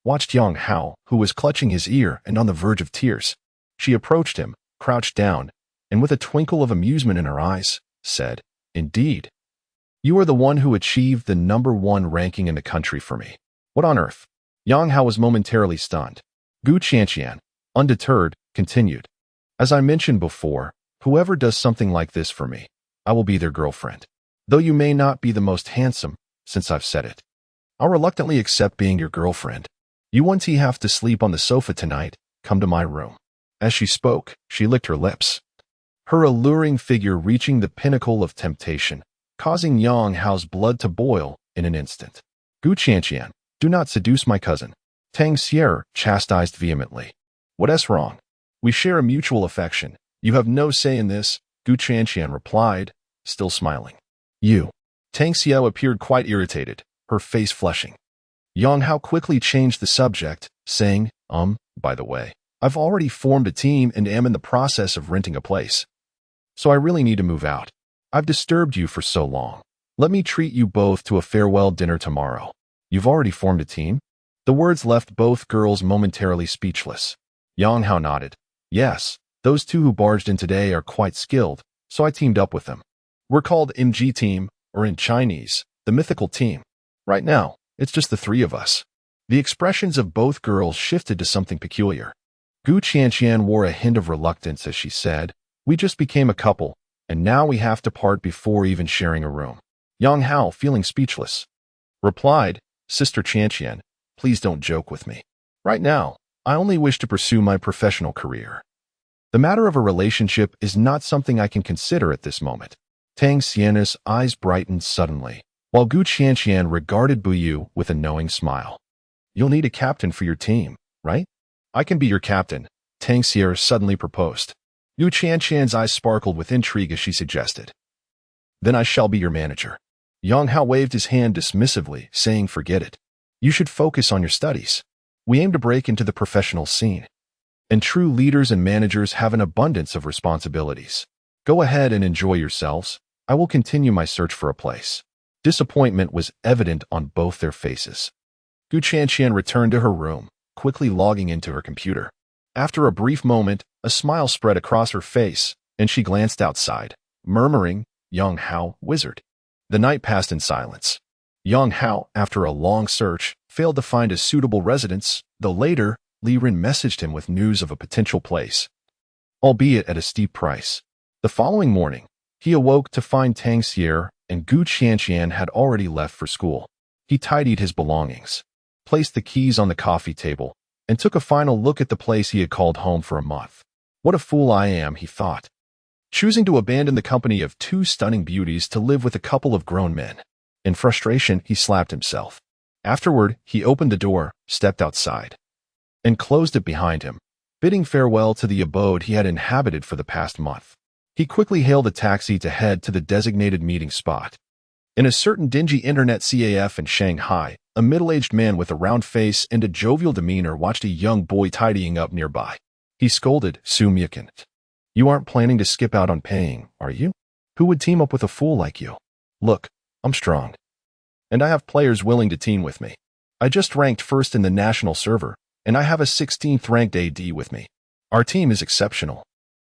watched Yang Hao, who was clutching his ear and on the verge of tears. She approached him, crouched down, and with a twinkle of amusement in her eyes, said, "Indeed. You are the one who achieved the #1 ranking in the country for me. What on earth?" Yang Hao was momentarily stunned. Gu Qianqian, undeterred, continued, "As I mentioned before, whoever does something like this for me, I will be their girlfriend. Though you may not be the most handsome, since I've said it, I'll reluctantly accept being your girlfriend. You won't have to sleep on the sofa tonight, come to my room." As she spoke, she licked her lips, her alluring figure reaching the pinnacle of temptation, causing Yang Hao's blood to boil in an instant. "Gu Qianqian, do not seduce my cousin," Tang Xia chastised vehemently. "What's wrong? We share a mutual affection. You have no say in this," Gu Chanqian replied, still smiling. You. Tang Xiao appeared quite irritated, her face flushing. Yang Hao quickly changed the subject, saying, by the way, I've already formed a team and am in the process of renting a place. So I really need to move out. I've disturbed you for so long. Let me treat you both to a farewell dinner tomorrow. You've already formed a team? The words left both girls momentarily speechless. Yang Hao nodded. Yes, those two who barged in today are quite skilled, so I teamed up with them. We're called MG Team, or in Chinese, the mythical team. Right now, it's just the three of us. The expressions of both girls shifted to something peculiar. Gu Chanqian wore a hint of reluctance as she said, we just became a couple, and now we have to part before even sharing a room. Yang Hao, feeling speechless, replied, Sister Chanqian, please don't joke with me. Right now, I only wish to pursue my professional career. The matter of a relationship is not something I can consider at this moment. Tang Xian's eyes brightened suddenly, while Gu Chanqian regarded Buyu with a knowing smile. You'll need a captain for your team, right? I can be your captain, Tang Xier suddenly proposed. Gu Chanqian's eyes sparkled with intrigue as she suggested. Then I shall be your manager. Yang Hao waved his hand dismissively, saying forget it. You should focus on your studies. We aim to break into the professional scene. And true leaders and managers have an abundance of responsibilities. Go ahead and enjoy yourselves. I will continue my search for a place. Disappointment was evident on both their faces. Gu Chanqian returned to her room, quickly logging into her computer. After a brief moment, a smile spread across her face, and she glanced outside, murmuring, Yang Hao, wizard. The night passed in silence. Yang Hao, after a long search, failed to find a suitable residence, though later, Li Rin messaged him with news of a potential place, albeit at a steep price. The following morning, he awoke to find Tang Xier and Gu Chanqian had already left for school. He tidied his belongings, placed the keys on the coffee table, and took a final look at the place he had called home for a month. What a fool I am, he thought, choosing to abandon the company of two stunning beauties to live with a couple of grown men. In frustration, he slapped himself. Afterward, he opened the door, stepped outside, and closed it behind him, bidding farewell to the abode he had inhabited for the past month. He quickly hailed a taxi to head to the designated meeting spot. In a certain dingy internet CAF in Shanghai, a middle-aged man with a round face and a jovial demeanor watched a young boy tidying up nearby. He scolded, Su Myukin. You aren't planning to skip out on paying, are you? Who would team up with a fool like you? Look, I'm strong. And I have players willing to team with me. I just ranked first in the national server, and I have a 16th ranked AD with me. Our team is exceptional.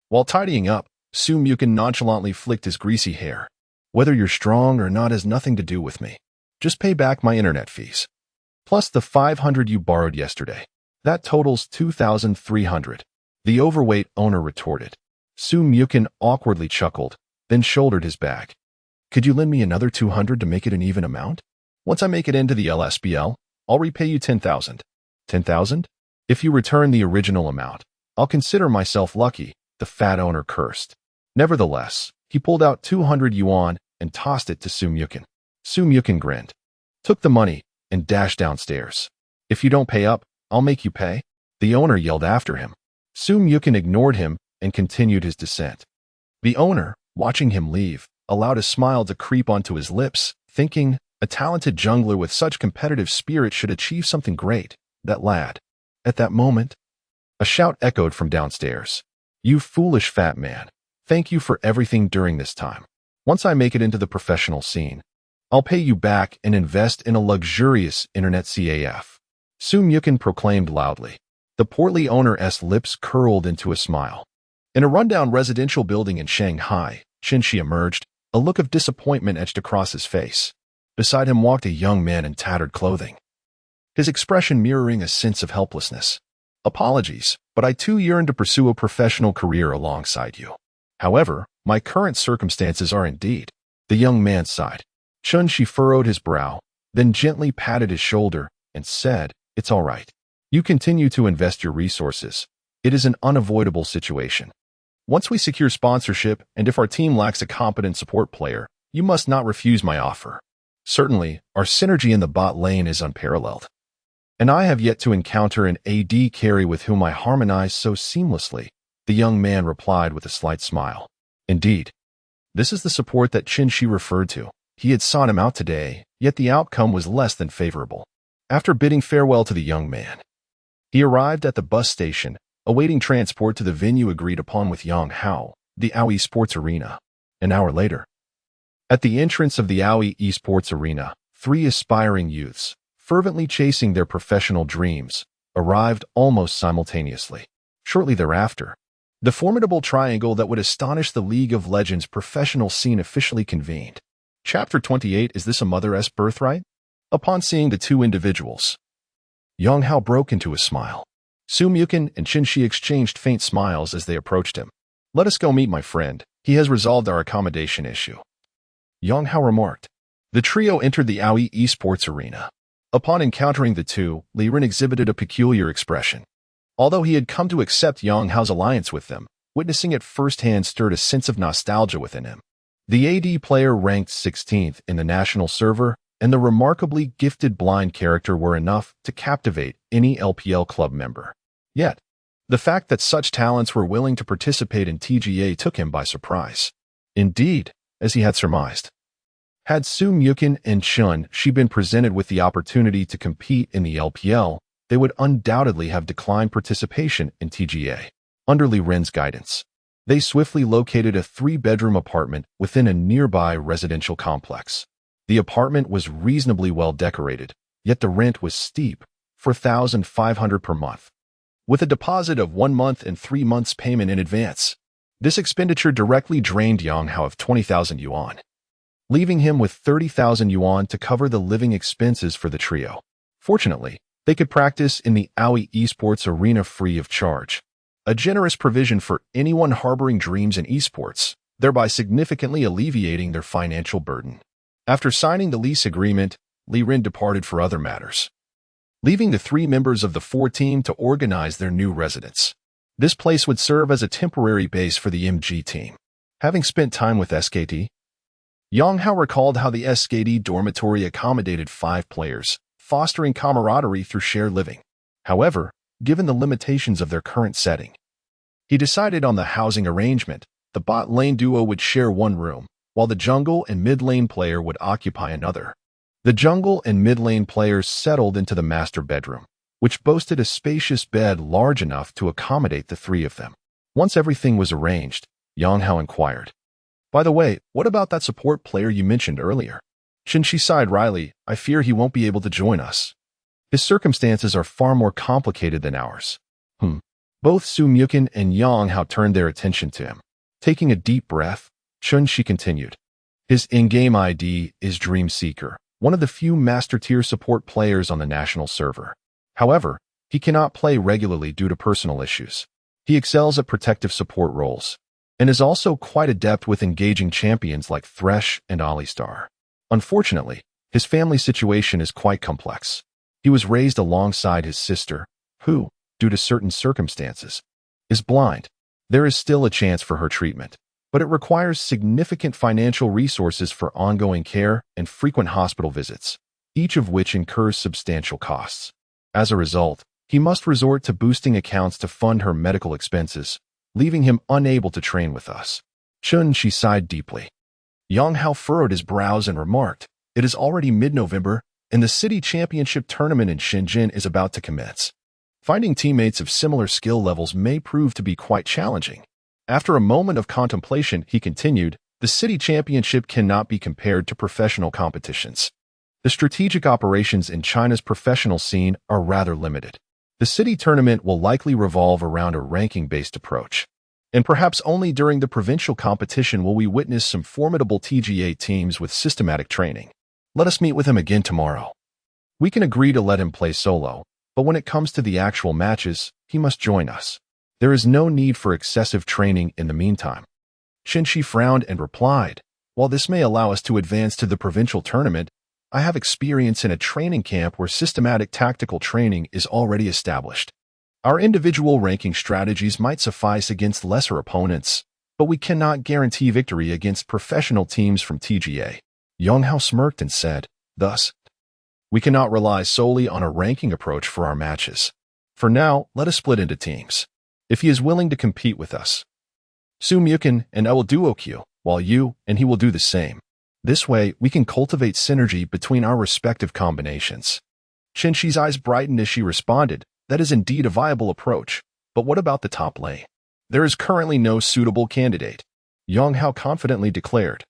While tidying up, Su Myukin nonchalantly flicked his greasy hair. Whether you're strong or not has nothing to do with me. Just pay back my internet fees. Plus the 500 you borrowed yesterday. That totals 2,300. The overweight owner retorted. Su Myukin awkwardly chuckled, then shouldered his bag. Could you lend me another 200 to make it an even amount? Once I make it into the LSBL, I'll repay you 10,000. 10,000? If you return the original amount, I'll consider myself lucky, the fat owner cursed. Nevertheless, he pulled out 200 yuan and tossed it to Su Myukin. Su Myukin grinned, took the money, and dashed downstairs. If you don't pay up, I'll make you pay, the owner yelled after him. Su Myukin ignored him and continued his descent. The owner, watching him leave, allowed a smile to creep onto his lips, thinking, a talented jungler with such competitive spirit should achieve something great, that lad. At that moment, a shout echoed from downstairs. You foolish fat man. Thank you for everything during this time. Once I make it into the professional scene, I'll pay you back and invest in a luxurious internet CAF. Su Myukin proclaimed loudly. The portly owner's lips curled into a smile. In a rundown residential building in Shanghai, Qinshi emerged, a look of disappointment etched across his face. Beside him walked a young man in tattered clothing, his expression mirroring a sense of helplessness. Apologies, but I too yearn to pursue a professional career alongside you. However, my current circumstances are indeed. The young man sighed. Qinshi furrowed his brow, then gently patted his shoulder and said, It's all right. You continue to invest your resources. It is an unavoidable situation. Once we secure sponsorship, and if our team lacks a competent support player, you must not refuse my offer. Certainly, our synergy in the bot lane is unparalleled. And I have yet to encounter an AD carry with whom I harmonize so seamlessly, the young man replied with a slight smile. Indeed, this is the support that Qin Shi referred to. He had sought him out today, yet the outcome was less than favorable. After bidding farewell to the young man, he arrived at the bus station, awaiting transport to the venue agreed upon with Yang Hao, the Aoi Sports Arena. An hour later, at the entrance of the Aoi Esports Arena, three aspiring youths, fervently chasing their professional dreams, arrived almost simultaneously. Shortly thereafter, the formidable triangle that would astonish the League of Legends professional scene officially convened. Chapter 28. Is this a mother's birthright? Upon seeing the two individuals, Yang Hao broke into a smile. Su Mukin and Qin Shi exchanged faint smiles as they approached him. Let us go meet my friend. He has resolved our accommodation issue, Yang Hao remarked. The trio entered the Aoi Esports Arena. Upon encountering the two, Li Ren exhibited a peculiar expression. Although he had come to accept Yang Hao's alliance with them, witnessing it firsthand stirred a sense of nostalgia within him. The AD player ranked 16th in the national server, and the remarkably gifted blind character were enough to captivate any LPL club member. Yet, the fact that such talents were willing to participate in TGA took him by surprise. Indeed, as he had surmised, had Su Mukin and Qin Shi been presented with the opportunity to compete in the LPL, they would undoubtedly have declined participation in TGA. Under Li Ren's guidance, they swiftly located a 3-bedroom apartment within a nearby residential complex. The apartment was reasonably well decorated, yet the rent was steep, $4,500 per month, with a deposit of 1 month and 3 months payment in advance. This expenditure directly drained Yang Hao of 20,000 yuan, leaving him with 30,000 yuan to cover the living expenses for the trio. Fortunately, they could practice in the Aoi Esports Arena free of charge, a generous provision for anyone harboring dreams in esports, thereby significantly alleviating their financial burden. After signing the lease agreement, Li Ren departed for other matters, leaving the 3 members of the 4 team to organize their new residence. This place would serve as a temporary base for the MG team. Having spent time with SKT, Yang Hao recalled how the SKT dormitory accommodated 5 players, fostering camaraderie through shared living. However, given the limitations of their current setting, he decided on the housing arrangement. The bot lane duo would share 1 room, while the jungle and mid lane player would occupy another. The jungle and mid lane players settled into the master bedroom, which boasted a spacious bed large enough to accommodate the 3 of them. Once everything was arranged, Yang Hao inquired, "By the way, what about that support player you mentioned earlier?" Qin Shi sighed wryly. "I fear he won't be able to join us. His circumstances are far more complicated than ours." Both Su Mukin and Yang Hao turned their attention to him. Taking a deep breath, Qin Shi continued, "His in-game ID is Dream Seeker, one of the few master-tier support players on the national server. However, he cannot play regularly due to personal issues. He excels at protective support roles, and is also quite adept with engaging champions like Thresh and Alistar. Unfortunately, his family situation is quite complex. He was raised alongside his sister, who, due to certain circumstances, is blind. There is still a chance for her treatment, but it requires significant financial resources for ongoing care and frequent hospital visits, each of which incurs substantial costs. As a result, he must resort to boosting accounts to fund her medical expenses, leaving him unable to train with us." Qin Shi sighed deeply. Yang Hao furrowed his brows and remarked, "It is already mid-November, and the city championship tournament in Shenzhen is about to commence. Finding teammates of similar skill levels may prove to be quite challenging." After a moment of contemplation, he continued, "The city championship cannot be compared to professional competitions. The strategic operations in China's professional scene are rather limited. The city tournament will likely revolve around a ranking-based approach, and perhaps only during the provincial competition will we witness some formidable TGA teams with systematic training. Let us meet with him again tomorrow. We can agree to let him play solo, but when it comes to the actual matches, he must join us. There is no need for excessive training in the meantime." Qin Shi frowned and replied, "While this may allow us to advance to the provincial tournament, I have experience in a training camp where systematic tactical training is already established. Our individual ranking strategies might suffice against lesser opponents, but we cannot guarantee victory against professional teams from TGA." Yang Hao smirked and said, "Thus, we cannot rely solely on a ranking approach for our matches. For now, let us split into teams. If he is willing to compete with us, Su Mukin and I will duo Q, while you and he will do the same. This way, we can cultivate synergy between our respective combinations. Qinshi's eyes brightened as she responded, that is indeed a viable approach. But what about the top lane? There is currently no suitable candidate, Yang Hao confidently declared.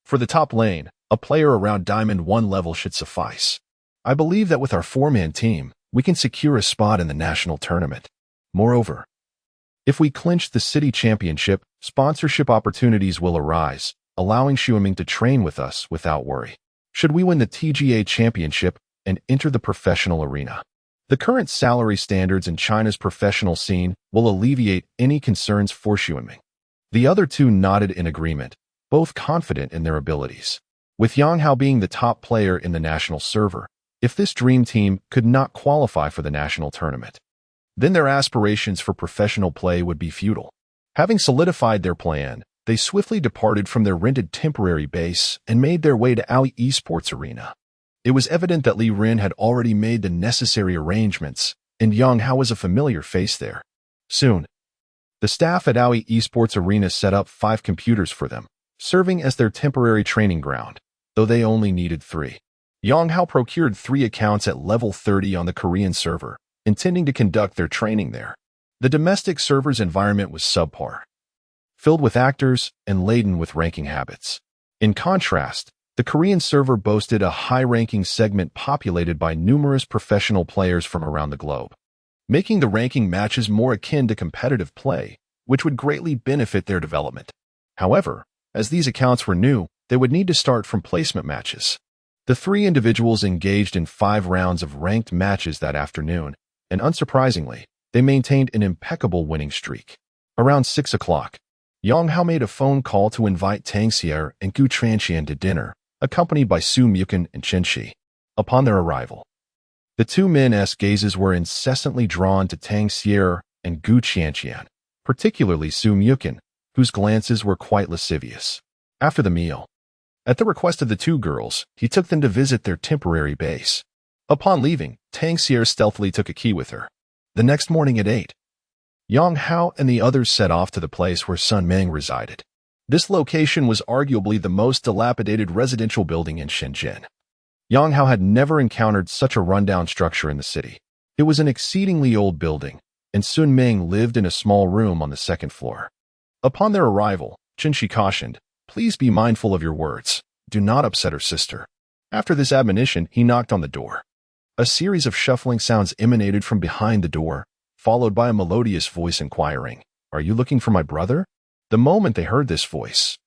For the top lane, a player around Diamond 1 level should suffice. I believe that with our 4-man team, we can secure a spot in the national tournament. Moreover, if we clinch the city championship, sponsorship opportunities will arise, allowing Xiuming to train with us without worry. Should we win the TGA championship and enter the professional arena, the current salary standards in China's professional scene will alleviate any concerns for Xiuming. The other two nodded in agreement, both confident in their abilities. With Yang Hao being the top player in the national server, if this dream team could not qualify for the national tournament, then their aspirations for professional play would be futile. Having solidified their plan, they swiftly departed from their rented temporary base and made their way to Aoi Esports Arena. It was evident that Li Rin had already made the necessary arrangements, and Yang Hao was a familiar face there. Soon, the staff at Aoi Esports Arena set up 5 computers for them, serving as their temporary training ground, though they only needed 3. Yang Hao procured 3 accounts at level 30 on the Korean server, intending to conduct their training there. The domestic server's environment was subpar, filled with actors and laden with ranking habits. In contrast, the Korean server boasted a high-ranking segment populated by numerous professional players from around the globe, making the ranking matches more akin to competitive play, which would greatly benefit their development. However, as these accounts were new, they would need to start from placement matches. The 3 individuals engaged in 5 rounds of ranked matches that afternoon, and unsurprisingly, they maintained an impeccable winning streak. Around 6 o'clock, Yang Hao made a phone call to invite Tang Xier and Gu Tranxian to dinner, accompanied by Su Mukin and Qianxi. Upon their arrival, the 2 men's gazes were incessantly drawn to Tang Xier and Gu Tranxian, particularly Su Mukin, whose glances were quite lascivious. After the meal, at the request of the 2 girls, he took them to visit their temporary base. Upon leaving, Tang Xier stealthily took a key with her. The next morning at 8, Yang Hao and the others set off to the place where Sun Meng resided. This location was arguably the most dilapidated residential building in Shenzhen. Yang Hao had never encountered such a rundown structure in the city. It was an exceedingly old building, and Sun Meng lived in a small room on the 2nd floor. Upon their arrival, Qianxi cautioned, "Please be mindful of your words. Do not upset her sister." After this admonition, he knocked on the door. A series of shuffling sounds emanated from behind the door, followed by a melodious voice inquiring, "Are you looking for my brother?" The moment they heard this voice,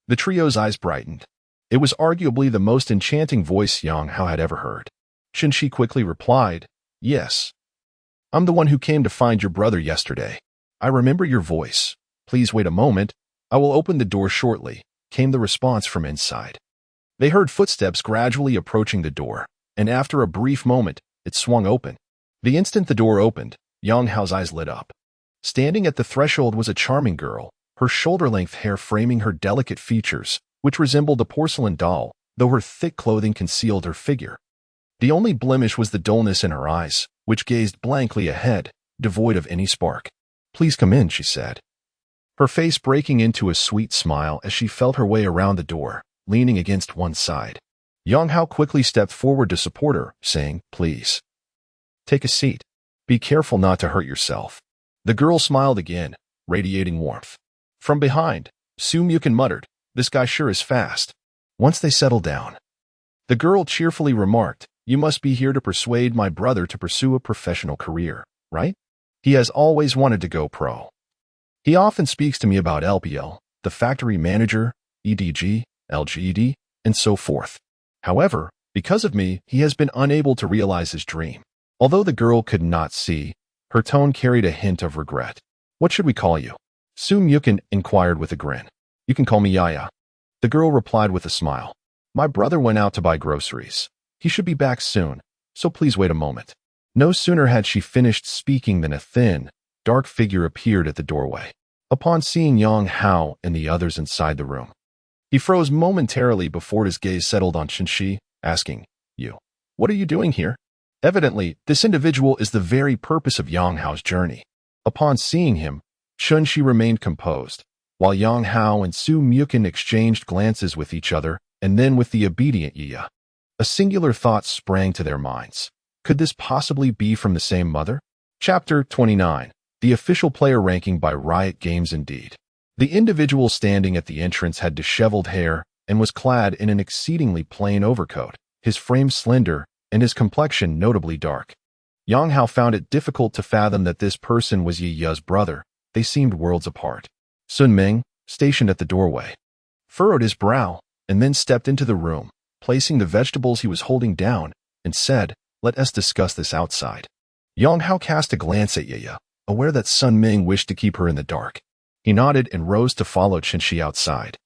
the trio's eyes brightened. It was arguably the most enchanting voice Yang Hao had ever heard. Qianxi quickly replied, "Yes. I'm the one who came to find your brother yesterday. I remember your voice. Please wait a moment. I will open the door shortly," came the response from inside. They heard footsteps gradually approaching the door, and after a brief moment, it swung open. The instant the door opened, Yang Hao's eyes lit up. Standing at the threshold was a charming girl, her shoulder-length hair framing her delicate features, which resembled a porcelain doll, though her thick clothing concealed her figure. The only blemish was the dullness in her eyes, which gazed blankly ahead, devoid of any spark. "Please come in," she said, her face breaking into a sweet smile as she felt her way around the door, leaning against one side. Yang Hao quickly stepped forward to support her, saying, "Please, take a seat. Be careful not to hurt yourself." The girl smiled again, radiating warmth. From behind, Su Mukin muttered, "This guy sure is fast." Once they settled down, the girl cheerfully remarked, "You must be here to persuade my brother to pursue a professional career, right? He has always wanted to go pro. He often speaks to me about LPL, the factory manager, EDG, LGD, and so forth. However, because of me, he has been unable to realize his dream." Although the girl could not see, her tone carried a hint of regret. "What should we call you?" Su Mukin inquired with a grin. "You can call me Yaya." The girl replied with a smile. "My brother went out to buy groceries. He should be back soon, so please wait a moment." No sooner had she finished speaking than a thin, dark figure appeared at the doorway. Upon seeing Yang Hao and the others inside the room, he froze momentarily before his gaze settled on Qianxi, asking, "You, what are you doing here?" Evidently, this individual is the very purpose of Yang Hao's journey. Upon seeing him, Qianxi remained composed, while Yang Hao and Su Mukin exchanged glances with each other and then with the obedient Yiya. A singular thought sprang to their minds. Could this possibly be from the same mother? Chapter 29. The official player ranking by Riot Games. Indeed. The individual standing at the entrance had disheveled hair and was clad in an exceedingly plain overcoat, his frame slender and his complexion notably dark. Yang Hao found it difficult to fathom that this person was Yi Ya's brother. They seemed worlds apart. Sun Ming, stationed at the doorway, furrowed his brow and then stepped into the room, placing the vegetables he was holding down, and said, "Let us discuss this outside." Yang Hao cast a glance at Yi Ya, aware that Sun Ming wished to keep her in the dark. He nodded and rose to follow Qinshi outside.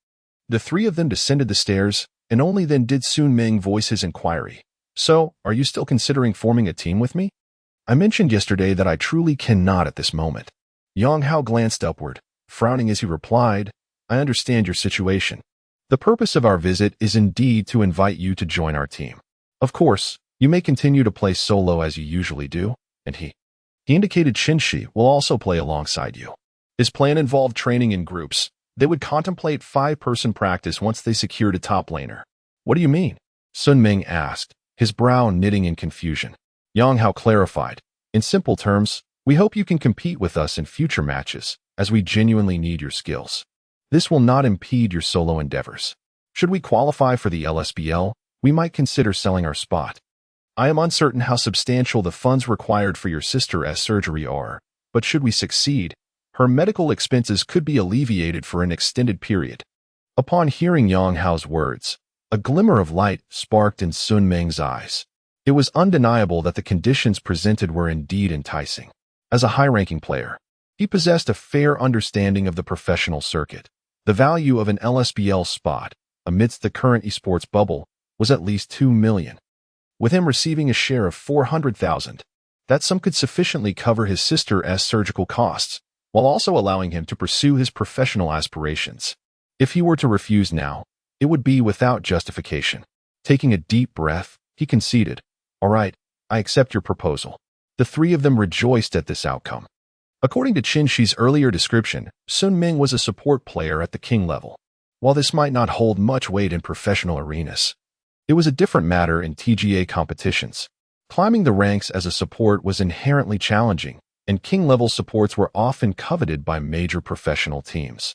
The three of them descended the stairs, and only then did Sun Ming voice his inquiry. "So, are you still considering forming a team with me?" "I mentioned yesterday that I truly cannot at this moment." Yang Hao glanced upward, frowning as he replied, "I understand your situation. The purpose of our visit is indeed to invite you to join our team. Of course, you may continue to play solo as you usually do, and he indicated Qinshi will also play alongside you. His plan involved training in groups. They would contemplate 5-person practice once they secured a top laner." "What do you mean?" Sun Ming asked, his brow knitting in confusion. Yang Hao clarified, "In simple terms, we hope you can compete with us in future matches, as we genuinely need your skills. This will not impede your solo endeavors. Should we qualify for the LSBL, we might consider selling our spot. I am uncertain how substantial the funds required for your sister's surgery are, but should we succeed, her medical expenses could be alleviated for an extended period." Upon hearing Yang Hao's words, a glimmer of light sparked in Sun Ming's eyes. It was undeniable that the conditions presented were indeed enticing. As a high-ranking player, he possessed a fair understanding of the professional circuit. The value of an LSBL spot, amidst the current esports bubble, was at least 2 million. With him receiving a share of 400,000, that sum could sufficiently cover his sister's surgical costs, while also allowing him to pursue his professional aspirations. If he were to refuse now, it would be without justification. Taking a deep breath, he conceded, "All right, I accept your proposal." The three of them rejoiced at this outcome. According to Qinshi's earlier description, Sun Ming was a support player at the king level. While this might not hold much weight in professional arenas, it was a different matter in TGA competitions. Climbing the ranks as a support was inherently challenging, and king-level supports were often coveted by major professional teams.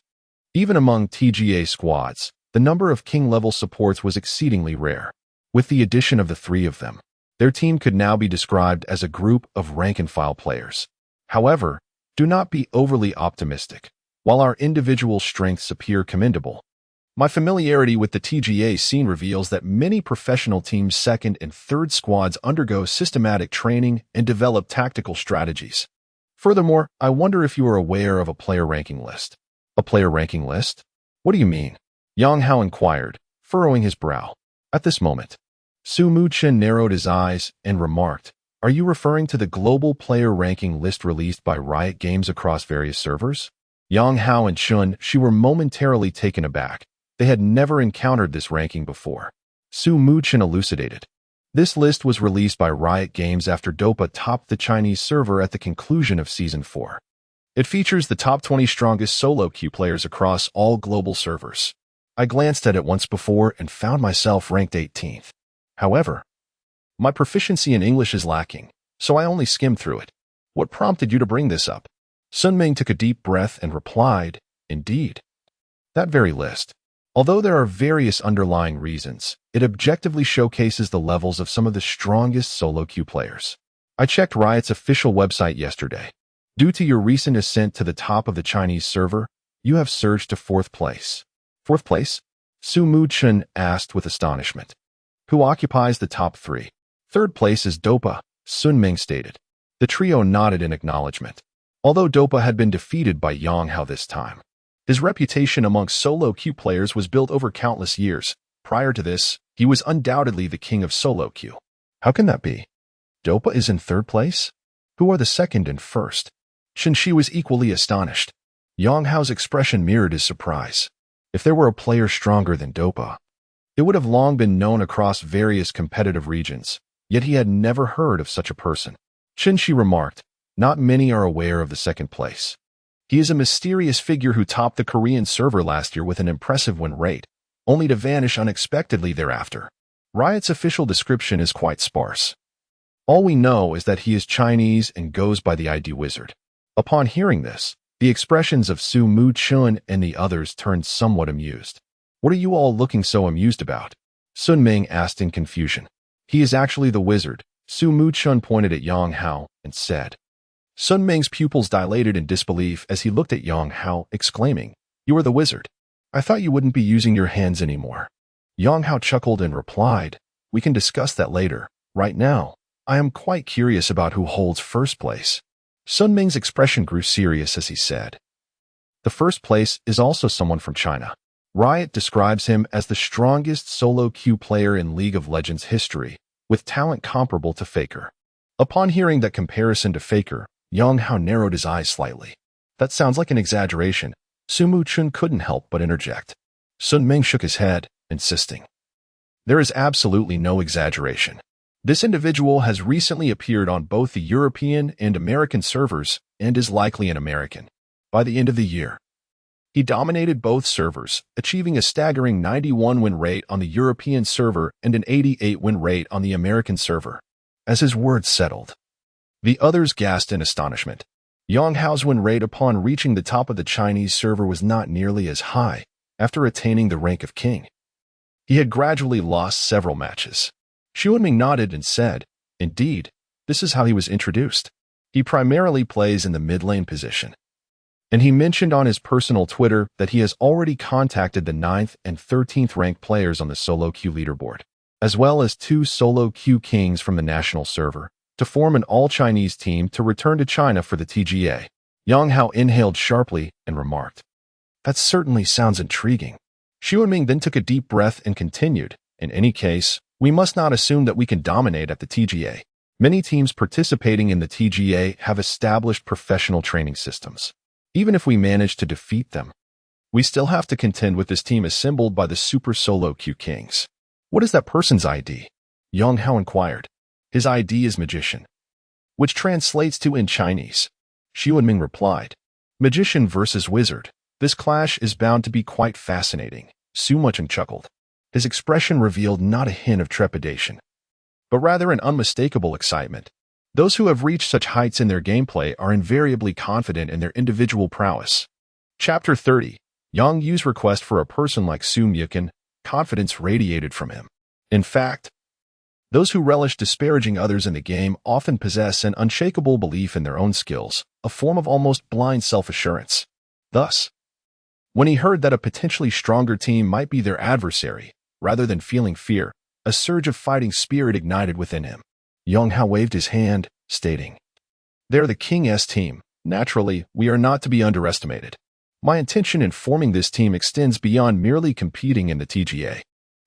Even among TGA squads, the number of king-level supports was exceedingly rare. With the addition of the three of them, their team could now be described as a group of rank-and-file players. However, do not be overly optimistic. While our individual strengths appear commendable, my familiarity with the TGA scene reveals that many professional teams' second and third squads undergo systematic training and develop tactical strategies. Furthermore, I wonder if you are aware of a player ranking list. "A player ranking list? What do you mean?" Yang Hao inquired, furrowing his brow. At this moment, Su Muchen narrowed his eyes and remarked, "Are you referring to the global player ranking list released by Riot Games across various servers?" Yang Hao and Qinshi were momentarily taken aback. They had never encountered this ranking before. Su Muchen elucidated. This list was released by Riot Games after Dopa topped the Chinese server at the conclusion of Season 4. It features the top 20 strongest solo queue players across all global servers. I glanced at it once before and found myself ranked 18th. However, my proficiency in English is lacking, so I only skimmed through it. What prompted you to bring this up? Sun Ming took a deep breath and replied, "Indeed. That very list. Although there are various underlying reasons, it objectively showcases the levels of some of the strongest solo queue players. I checked Riot's official website yesterday. Due to your recent ascent to the top of the Chinese server, you have surged to 4th place. 4th place? Su Muchen asked with astonishment. Who occupies the top 3? 3rd place is Dopa, Sun Ming stated. The trio nodded in acknowledgement. Although Dopa had been defeated by Yang Hao this time, his reputation amongst solo queue players was built over countless years. Prior to this, he was undoubtedly the king of solo queue. How can that be? Dopa is in 3rd place? Who are the 2nd and 1st? Qinshi was equally astonished. Yang Hao's expression mirrored his surprise. If there were a player stronger than Dopa, it would have long been known across various competitive regions, yet he had never heard of such a person. Qinshi remarked, "Not many are aware of the 2nd place. He is a mysterious figure who topped the Korean server last year with an impressive win rate, only to vanish unexpectedly thereafter. Riot's official description is quite sparse. All we know is that he is Chinese and goes by the ID Wizard. Upon hearing this, the expressions of Su Mu-chun and the others turned somewhat amused. "What are you all looking so amused about?" Sun Ming asked in confusion. "He is actually the wizard," Su Mu-chun pointed at Yang Hao and said. Sun Ming's pupils dilated in disbelief as he looked at Yang Hao, exclaiming, "You are the wizard. I thought you wouldn't be using your hands anymore." Yang Hao chuckled and replied, "We can discuss that later. Right now, I am quite curious about who holds first place." Sun Ming's expression grew serious as he said, "The first place is also someone from China. Riot describes him as the strongest solo queue player in League of Legends history, with talent comparable to Faker." Upon hearing that comparison to Faker, Yang Hao narrowed his eyes slightly. "That sounds like an exaggeration." Su Mu-chun couldn't help but interject. Sun Ming shook his head, insisting, "There is absolutely no exaggeration. This individual has recently appeared on both the European and American servers and is likely an American. By the end of the year, he dominated both servers, achieving a staggering 91 win rate on the European server and an 88 win rate on the American server." As his words settled, the others gasped in astonishment. Yang Hao's win rate upon reaching the top of the Chinese server was not nearly as high after attaining the rank of king. He had gradually lost several matches. Xu Ming nodded and said, "Indeed, this is how he was introduced. He primarily plays in the mid lane position." And he mentioned on his personal Twitter that he has already contacted the 9th and 13th ranked players on the solo queue leaderboard, as well as 2 solo queue kings from the national server, to form an all-Chinese team to return to China for the TGA. Yang Hao inhaled sharply and remarked, "That certainly sounds intriguing." Xu Ming then took a deep breath and continued, "In any case, we must not assume that we can dominate at the TGA. Many teams participating in the TGA have established professional training systems. Even if we manage to defeat them, we still have to contend with this team assembled by the Super Solo Q Kings." "What is that person's ID?" Yang Hao inquired. "His ID is Magician, which translates to in Chinese." Xu Ming replied, "Magician versus Wizard. This clash is bound to be quite fascinating." Su Mu-chun chuckled. His expression revealed not a hint of trepidation, but rather an unmistakable excitement. Those who have reached such heights in their gameplay are invariably confident in their individual prowess. Chapter 30. Yang Yu's request for a person like Su Mu-chun, confidence radiated from him. In fact, those who relish disparaging others in the game often possess an unshakable belief in their own skills, a form of almost blind self-assurance. Thus, when he heard that a potentially stronger team might be their adversary, rather than feeling fear, a surge of fighting spirit ignited within him. Yang Hao waved his hand, stating, "They're the King's team. Naturally, we are not to be underestimated. My intention in forming this team extends beyond merely competing in the TGA."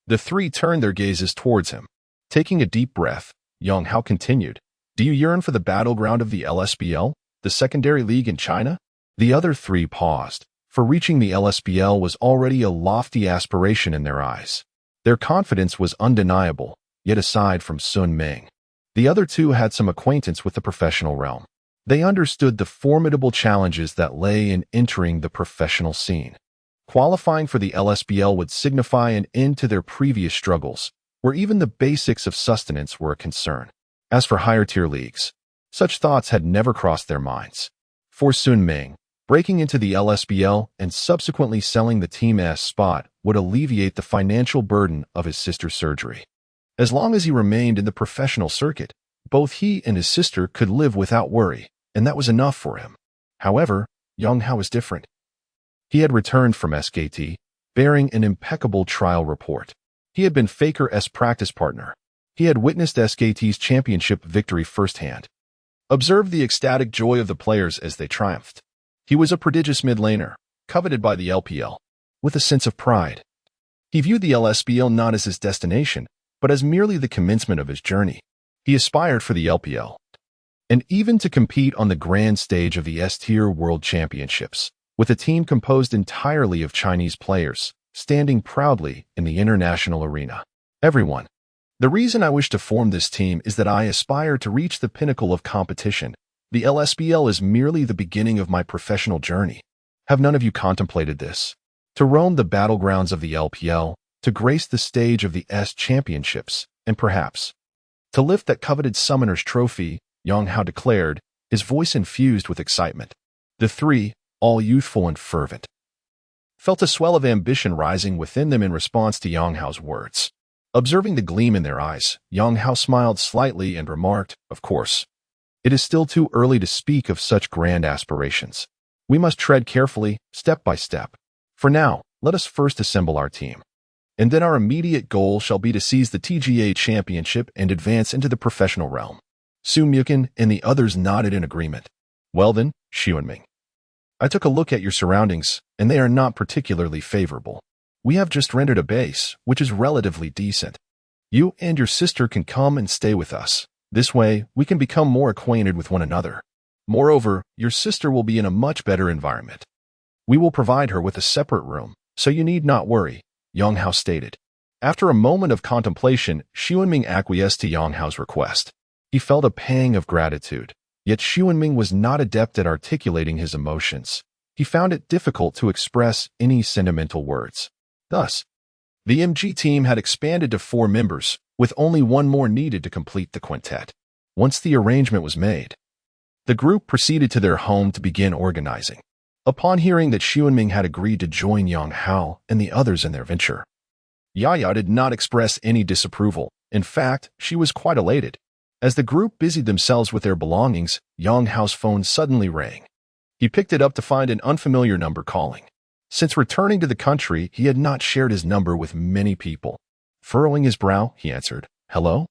The three turned their gazes towards him. Taking a deep breath, Yang Hao continued, "Do you yearn for the battleground of the LSBL, the secondary league in China?" The other three paused, for reaching the LSBL was already a lofty aspiration in their eyes. Their confidence was undeniable, yet aside from Sun Ming, the other two had some acquaintance with the professional realm. They understood the formidable challenges that lay in entering the professional scene. Qualifying for the LSBL would signify an end to their previous struggles, where even the basics of sustenance were a concern. As for higher-tier leagues, such thoughts had never crossed their minds. For Sun Ming, breaking into the LSBL and subsequently selling the Team's spot would alleviate the financial burden of his sister's surgery. As long as he remained in the professional circuit, both he and his sister could live without worry, and that was enough for him. However, Yang Hao was different. He had returned from SKT, bearing an impeccable trial report. He had been Faker's practice partner. He had witnessed SKT's championship victory firsthand, observed the ecstatic joy of the players as they triumphed. He was a prodigious mid-laner, coveted by the LPL, with a sense of pride. He viewed the LSBL not as his destination, but as merely the commencement of his journey. He aspired for the LPL, and even to compete on the grand stage of the S-Tier World Championships, with a team composed entirely of Chinese players, standing proudly in the international arena. "Everyone, the reason I wish to form this team is that I aspire to reach the pinnacle of competition, The LSBL is merely the beginning of my professional journey. Have none of you contemplated this? To roam the battlegrounds of the LPL, to grace the stage of the S Championships, and perhaps to lift that coveted Summoner's Trophy, Yang Hao declared, his voice infused with excitement. The three, all youthful and fervent, felt a swell of ambition rising within them in response to Yang Hao's words. Observing the gleam in their eyes, Yang Hao smiled slightly and remarked, "Of course, it is still too early to speak of such grand aspirations. We must tread carefully, step by step. For now, let us first assemble our team. And then our immediate goal shall be to seize the TGA championship and advance into the professional realm." Su Mukin and the others nodded in agreement. "Well then, Xuanming, I took a look at your surroundings, and they are not particularly favorable. We have just rented a base, which is relatively decent. You and your sister can come and stay with us. This way, we can become more acquainted with one another. Moreover, your sister will be in a much better environment. We will provide her with a separate room, so you need not worry," Yang Hao stated. After a moment of contemplation, Xuanming acquiesced to Yang Hao's request. He felt a pang of gratitude, yet Xuanming was not adept at articulating his emotions. He found it difficult to express any sentimental words. Thus, the MG team had expanded to 4 members, with only one more needed to complete the quintet. Once the arrangement was made, the group proceeded to their home to begin organizing. Upon hearing that Xuanming had agreed to join Yang Hao and the others in their venture, Yaya did not express any disapproval. In fact, she was quite elated. As the group busied themselves with their belongings, Yang Hao's phone suddenly rang. He picked it up to find an unfamiliar number calling. Since returning to the country, he had not shared his number with many people. Furrowing his brow, he answered, "Hello?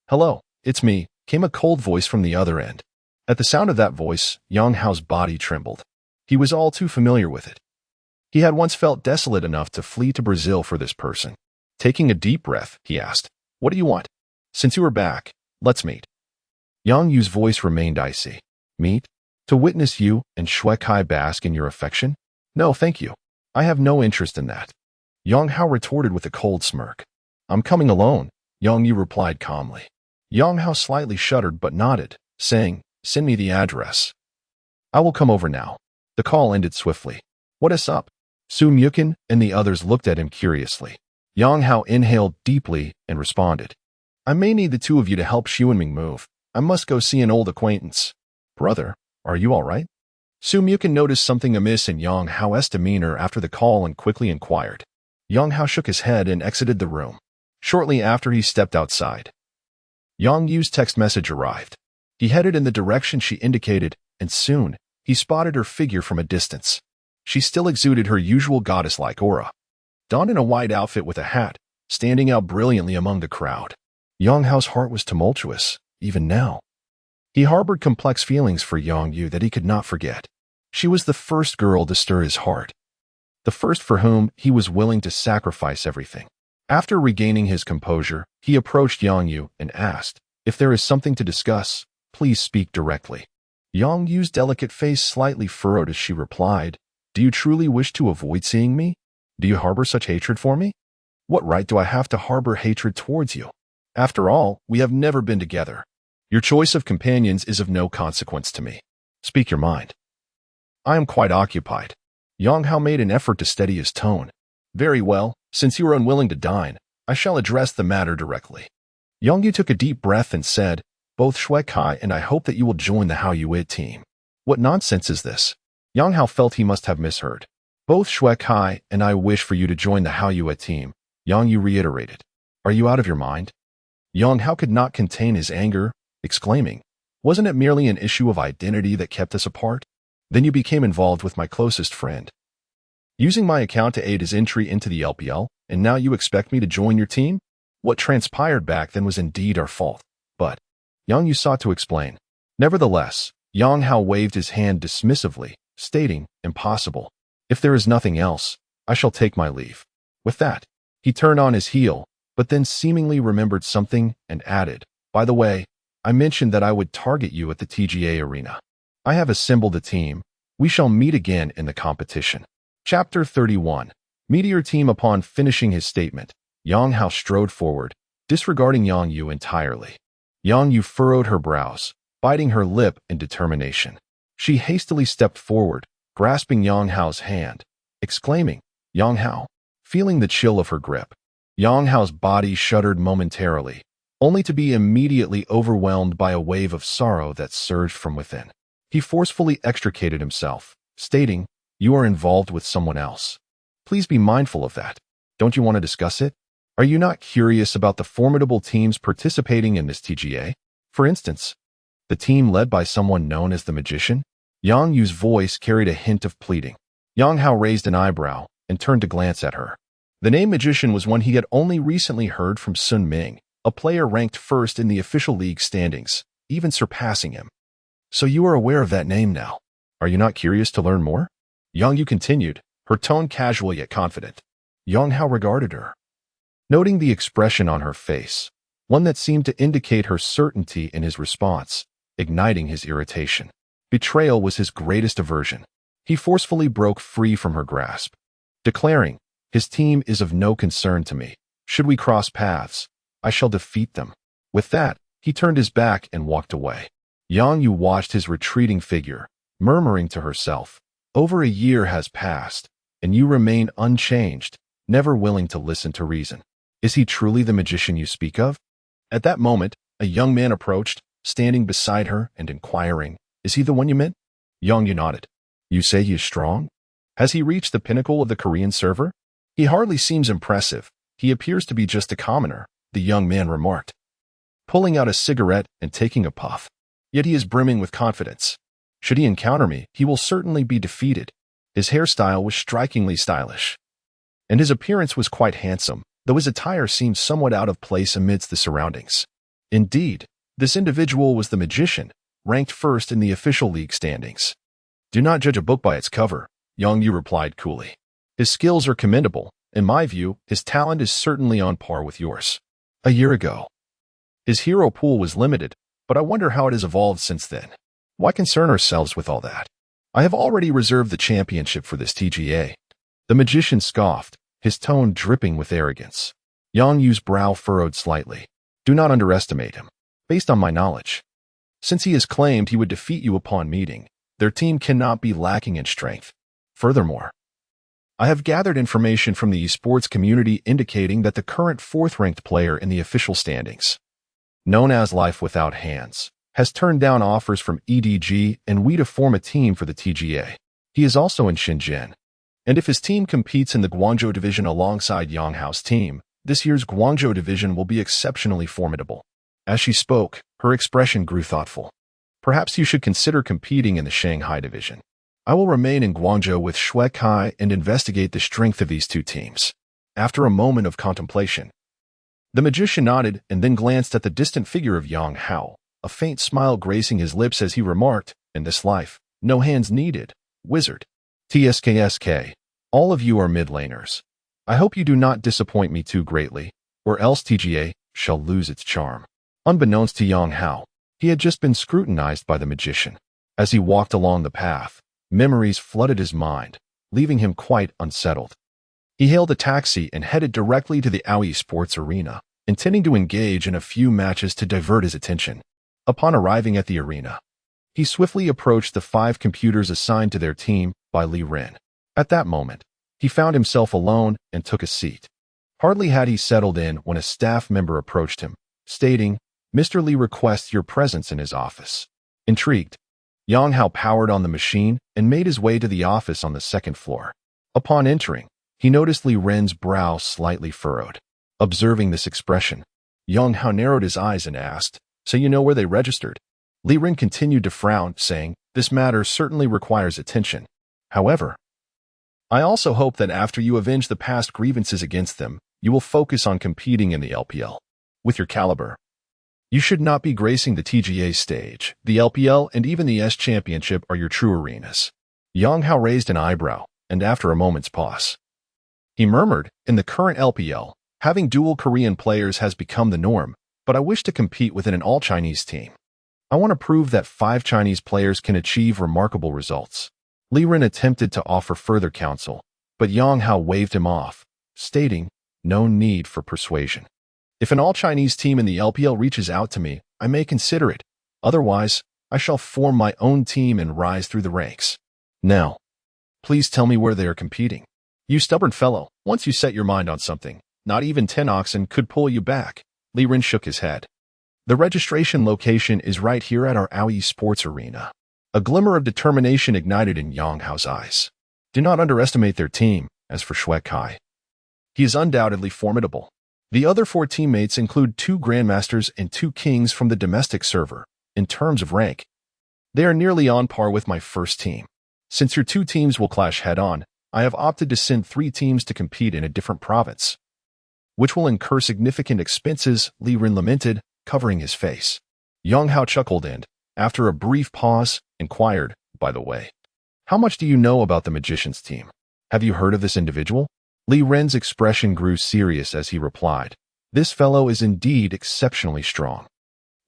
Hello, it's me," came a cold voice from the other end. At the sound of that voice, Yang Hao's body trembled. He was all too familiar with it. He had once felt desolate enough to flee to Brazil for this person. Taking a deep breath, he asked, "What do you want? Since you are back, let's meet." Yang Yu's voice remained icy. "Meet? To witness you and Shui Kai bask in your affection? No, thank you. I have no interest in that." Yang Hao retorted with a cold smirk. "I'm coming alone," Yang Yu replied calmly. Yang Hao slightly shuddered but nodded, saying, "Send me the address. I will come over now." The call ended swiftly. "What is up?" Su Mukin and the others looked at him curiously. Yang Hao inhaled deeply and responded, "I may need the two of you to help Xuanming move. I must go see an old acquaintance." "Brother, are you all right?" Su Mukin noticed something amiss in Yang Hao's demeanor after the call and quickly inquired. Yang Hao shook his head and exited the room. Shortly after, he stepped outside. Yang Yu's text message arrived. He headed in the direction she indicated, and soon, he spotted her figure from a distance. She still exuded her usual goddess-like aura. Donned in a white outfit with a hat, standing out brilliantly among the crowd. Yang Hao's heart was tumultuous, even now. He harbored complex feelings for Yang Yu that he could not forget. She was the first girl to stir his heart. The first for whom he was willing to sacrifice everything. After regaining his composure, he approached Yang Yu and asked, "If there is something to discuss, please speak directly." Yang Yu's delicate face slightly furrowed as she replied, "Do you truly wish to avoid seeing me? Do you harbor such hatred for me? What right do I have to harbor hatred towards you? After all, we have never been together. Your choice of companions is of no consequence to me. Speak your mind." "I am quite occupied." Yang Hao made an effort to steady his tone. "Very well, since you are unwilling to dine, I shall address the matter directly." Yang Yu took a deep breath and said, "Both Shui Kai and I hope that you will join the Hao Yu team." "What nonsense is this?" Yang Hao felt he must have misheard. "Both Shui Kai and I wish for you to join the Hao Yu team," Yang Yu reiterated. "Are you out of your mind?" Yang Hao could not contain his anger, exclaiming, "Wasn't it merely an issue of identity that kept us apart? Then you became involved with my closest friend, using my account to aid his entry into the LPL, and now you expect me to join your team? What transpired back then was indeed our fault." But Yang Yu sought to explain. Nevertheless, Yang Hao waved his hand dismissively, stating, "Impossible. If there is nothing else, I shall take my leave." With that, he turned on his heel, but then seemingly remembered something and added, "By the way, I mentioned that I would target you at the TGA arena. I have assembled a team. We shall meet again in the competition." Chapter 31. Meteor Team. Upon finishing his statement, Yang Hao strode forward, disregarding Yang Yu entirely. Yang Yu furrowed her brows. biting her lip in determination. She hastily stepped forward, grasping Yang Hao's hand, exclaiming, "Yang Hao!" Feeling the chill of her grip, Yang Hao's body shuddered momentarily, only to be immediately overwhelmed by a wave of sorrow that surged from within. He forcefully extricated himself, stating, "You are involved with someone else. Please be mindful of that. Don't you want to discuss it? Are you not curious about the formidable teams participating in this TGA? For instance, the team led by someone known as the Magician?" Yang Yu's voice carried a hint of pleading. Yang Hao raised an eyebrow and turned to glance at her. The name Magician was one he had only recently heard from Sun Ming, a player ranked first in the official league standings, even surpassing him. "So you are aware of that name now. Are you not curious to learn more?" Yang Yu continued, her tone casual yet confident. Yang Hao regarded her, noting the expression on her face, one that seemed to indicate her certainty in his response, igniting his irritation. Betrayal was his greatest aversion. He forcefully broke free from her grasp, declaring, "His team is of no concern to me. Should we cross paths, I shall defeat them." With that, he turned his back and walked away. Yang Yu watched his retreating figure, murmuring to herself, "Over a year has passed, and you remain unchanged, never willing to listen to reason. Is he truly the magician you speak of?" At that moment, a young man approached, standing beside her and inquiring, "Is he the one you meant?" Yang Yu nodded. "You say he is strong? Has he reached the pinnacle of the Korean server?" "He hardly seems impressive. He appears to be just a commoner," the young man remarked, pulling out a cigarette and taking a puff. "Yet he is brimming with confidence. Should he encounter me, he will certainly be defeated." His hairstyle was strikingly stylish, and his appearance was quite handsome, though his attire seemed somewhat out of place amidst the surroundings. Indeed, this individual was the Magician, ranked first in the official league standings. "Do not judge a book by its cover," Yang Yu replied coolly. "His skills are commendable. In my view, his talent is certainly on par with yours. A year ago, his hero pool was limited, but I wonder how it has evolved since then. Why concern ourselves with all that? I have already reserved the championship for this TGA." The Magician scoffed, his tone dripping with arrogance. Yang Yu's brow furrowed slightly. "Do not underestimate him. Based on my knowledge, since he has claimed he would defeat you upon meeting, their team cannot be lacking in strength. Furthermore, I have gathered information from the esports community indicating that the current fourth-ranked player in the official standings, known as Life Without Hands, has turned down offers from EDG and we to form a team for the TGA. He is also in Shenzhen, and if his team competes in the Guangzhou division alongside Yang Hao's team, this year's Guangzhou division will be exceptionally formidable." As she spoke, her expression grew thoughtful. "Perhaps you should consider competing in the Shanghai division. I will remain in Guangzhou with Shui Kai and investigate the strength of these two teams." After a moment of contemplation, the Magician nodded and then glanced at the distant figure of Yang Hao, a faint smile gracing his lips as he remarked, "In this life, no hands needed, wizard. TSKSK, all of you are mid-laners. I hope you do not disappoint me too greatly, or else TGA shall lose its charm." Unbeknownst to Yang Hao, he had just been scrutinized by the Magician. As he walked along the path, memories flooded his mind, leaving him quite unsettled. He hailed a taxi and headed directly to the Aoi Sports Arena, intending to engage in a few matches to divert his attention. Upon arriving at the arena, he swiftly approached the 5 computers assigned to their team by Li Ren. At that moment, he found himself alone and took a seat. Hardly had he settled in when a staff member approached him, stating, "Mr. Li requests your presence in his office." Intrigued, Yang Hao powered on the machine and made his way to the office on the second floor. Upon entering, he noticed Li Ren's brow slightly furrowed. Observing this expression, Yang Hao narrowed his eyes and asked, "So you know where they registered?" Li Ren continued to frown, saying, "This matter certainly requires attention. However, I also hope that after you avenge the past grievances against them, you will focus on competing in the LPL. With your caliber, you should not be gracing the TGA stage. The LPL and even the S Championship are your true arenas." Yang Hao raised an eyebrow, and after a moment's pause, he murmured, "In the current LPL, having dual Korean players has become the norm, but I wish to compete within an all-Chinese team. I want to prove that 5 Chinese players can achieve remarkable results." Li Ren attempted to offer further counsel, but Yang Hao waved him off, stating, "No need for persuasion. If an all-Chinese team in the LPL reaches out to me, I may consider it. Otherwise, I shall form my own team and rise through the ranks. Now, please tell me where they are competing. You stubborn fellow, once you set your mind on something, not even 10 oxen could pull you back. Li Ren shook his head. The registration location is right here at our Aoi Sports Arena. A glimmer of determination ignited in Yang Hao's eyes. Do not underestimate their team. As for Shui Kai, he is undoubtedly formidable. The other 4 teammates include 2 grandmasters and 2 kings from the domestic server. In terms of rank, they are nearly on par with my first team. Since your 2 teams will clash head-on, I have opted to send 3 teams to compete in a different province, which will incur significant expenses, Li Ren lamented, covering his face. Yang Hao chuckled and, after a brief pause, inquired, by the way, how much do you know about the magician's team? Have you heard of this individual? Li Ren's expression grew serious as he replied, this fellow is indeed exceptionally strong.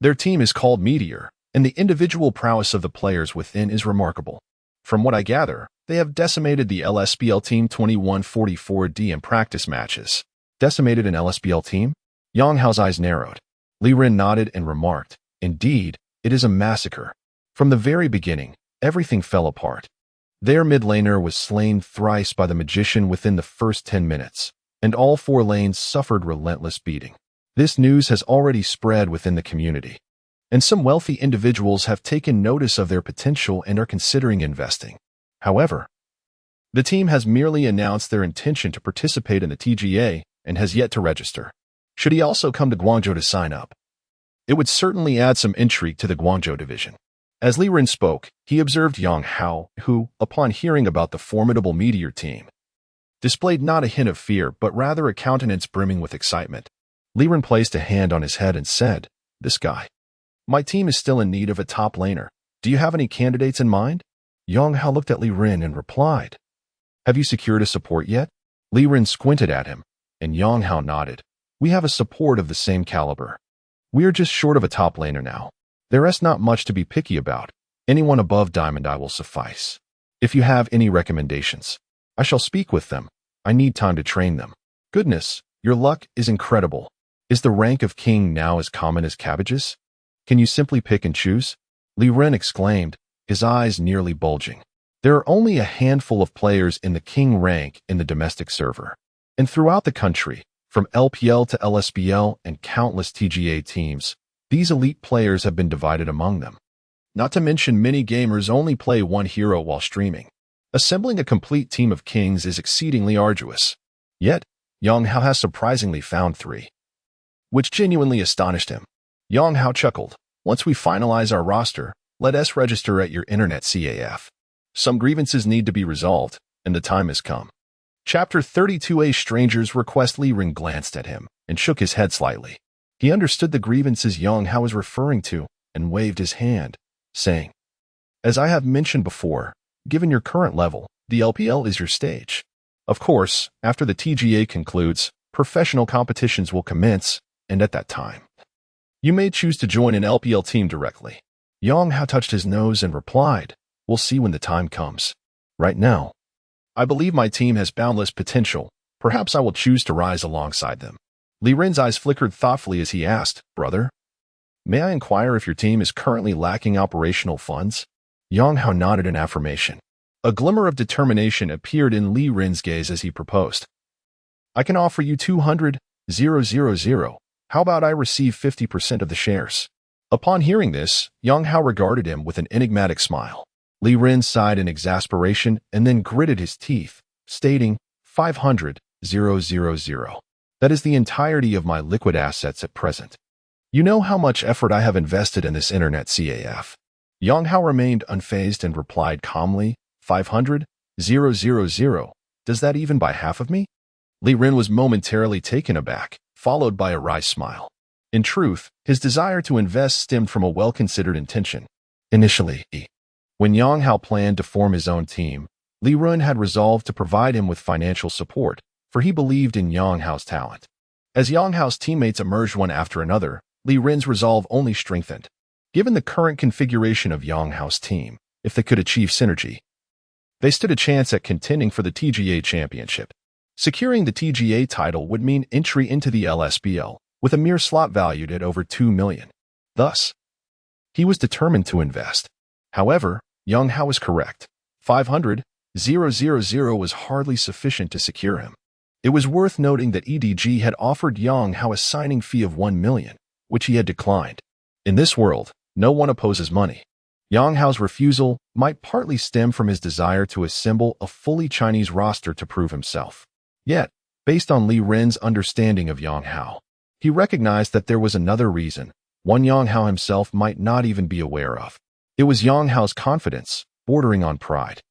Their team is called Meteor, and the individual prowess of the players within is remarkable. From what I gather, they have decimated the LSBL team 2144D in practice matches. Decimated an LSBL team? Yang Hao's eyes narrowed. Li Ren nodded and remarked, indeed, it is a massacre. From the very beginning, everything fell apart. Their mid laner was slain thrice by the magician within the first 10 minutes, and all 4 lanes suffered relentless beating. This news has already spread within the community, and some wealthy individuals have taken notice of their potential and are considering investing. However, the team has merely announced their intention to participate in the TGA and has yet to register. Should he also come to Guangzhou to sign up, it would certainly add some intrigue to the Guangzhou division. As Li Ren spoke, he observed Yang Hao, who, upon hearing about the formidable Meteor team, displayed not a hint of fear but rather a countenance brimming with excitement. Li Ren placed a hand on his head and said, this guy. My team is still in need of a top laner. Do you have any candidates in mind? Yang Hao looked at Li Ren and replied, have you secured a support yet? Li Ren squinted at him, and Yang Hao nodded. We have a support of the same caliber. We are just short of a top laner now. There is not much to be picky about. Anyone above Diamond I will suffice. If you have any recommendations, I shall speak with them. I need time to train them. Goodness, your luck is incredible. Is the rank of king now as common as cabbages? Can you simply pick and choose? Li Ren exclaimed, his eyes nearly bulging. There are only a handful of players in the king rank in the domestic server, and throughout the country, from LPL to LSBL and countless TGA teams, these elite players have been divided among them. Not to mention many gamers only play one hero while streaming. Assembling a complete team of kings is exceedingly arduous. Yet, Yang Hao has surprisingly found 3, which genuinely astonished him. Yang Hao chuckled. Once we finalize our roster, let us register at your internet CAF. Some grievances need to be resolved, and the time has come. Chapter 32A Strangers Request. Li Ren glanced at him and shook his head slightly. He understood the grievances Yang Hao was referring to and waved his hand, saying, as I have mentioned before, given your current level, the LPL is your stage. Of course, after the TGA concludes, professional competitions will commence, and at that time, you may choose to join an LPL team directly. Yang Hao touched his nose and replied, we'll see when the time comes. Right now, I believe my team has boundless potential. Perhaps I will choose to rise alongside them. Li Ren's eyes flickered thoughtfully as he asked, brother, may I inquire if your team is currently lacking operational funds? Yang Hao nodded in affirmation. A glimmer of determination appeared in Li Ren's gaze as he proposed. I can offer you 200,000. How about I receive 50% of the shares? Upon hearing this, Yang Hao regarded him with an enigmatic smile. Li Ren sighed in exasperation and then gritted his teeth, stating, 500,000. That is the entirety of my liquid assets at present. You know how much effort I have invested in this internet CAF. Yang Hao remained unfazed and replied calmly, 500,000. Does that even buy half of me? Li Ren was momentarily taken aback, followed by a wry smile. In truth, his desire to invest stemmed from a well-considered intention. Initially, when Yang Hao planned to form his own team, Li Ren had resolved to provide him with financial support, for he believed in Yang Hao's talent. As Yang Hao's teammates emerged one after another, Li Ren's resolve only strengthened. Given the current configuration of Yang Hao's team, if they could achieve synergy, they stood a chance at contending for the TGA championship. Securing the TGA title would mean entry into the LSBL, with a mere slot valued at over 2 million. Thus, He was determined to invest. However, Yang Hao was correct. 500,000 was hardly sufficient to secure him. It was worth noting that EDG had offered Yang Hao a signing fee of 1 million, which he had declined. In this world, no one opposes money. Yang Hao's refusal might partly stem from his desire to assemble a fully Chinese roster to prove himself. Yet, based on Li Ren's understanding of Yang Hao, he recognized that there was another reason, one Yang Hao himself might not even be aware of. It was Yang Hao's confidence, bordering on pride.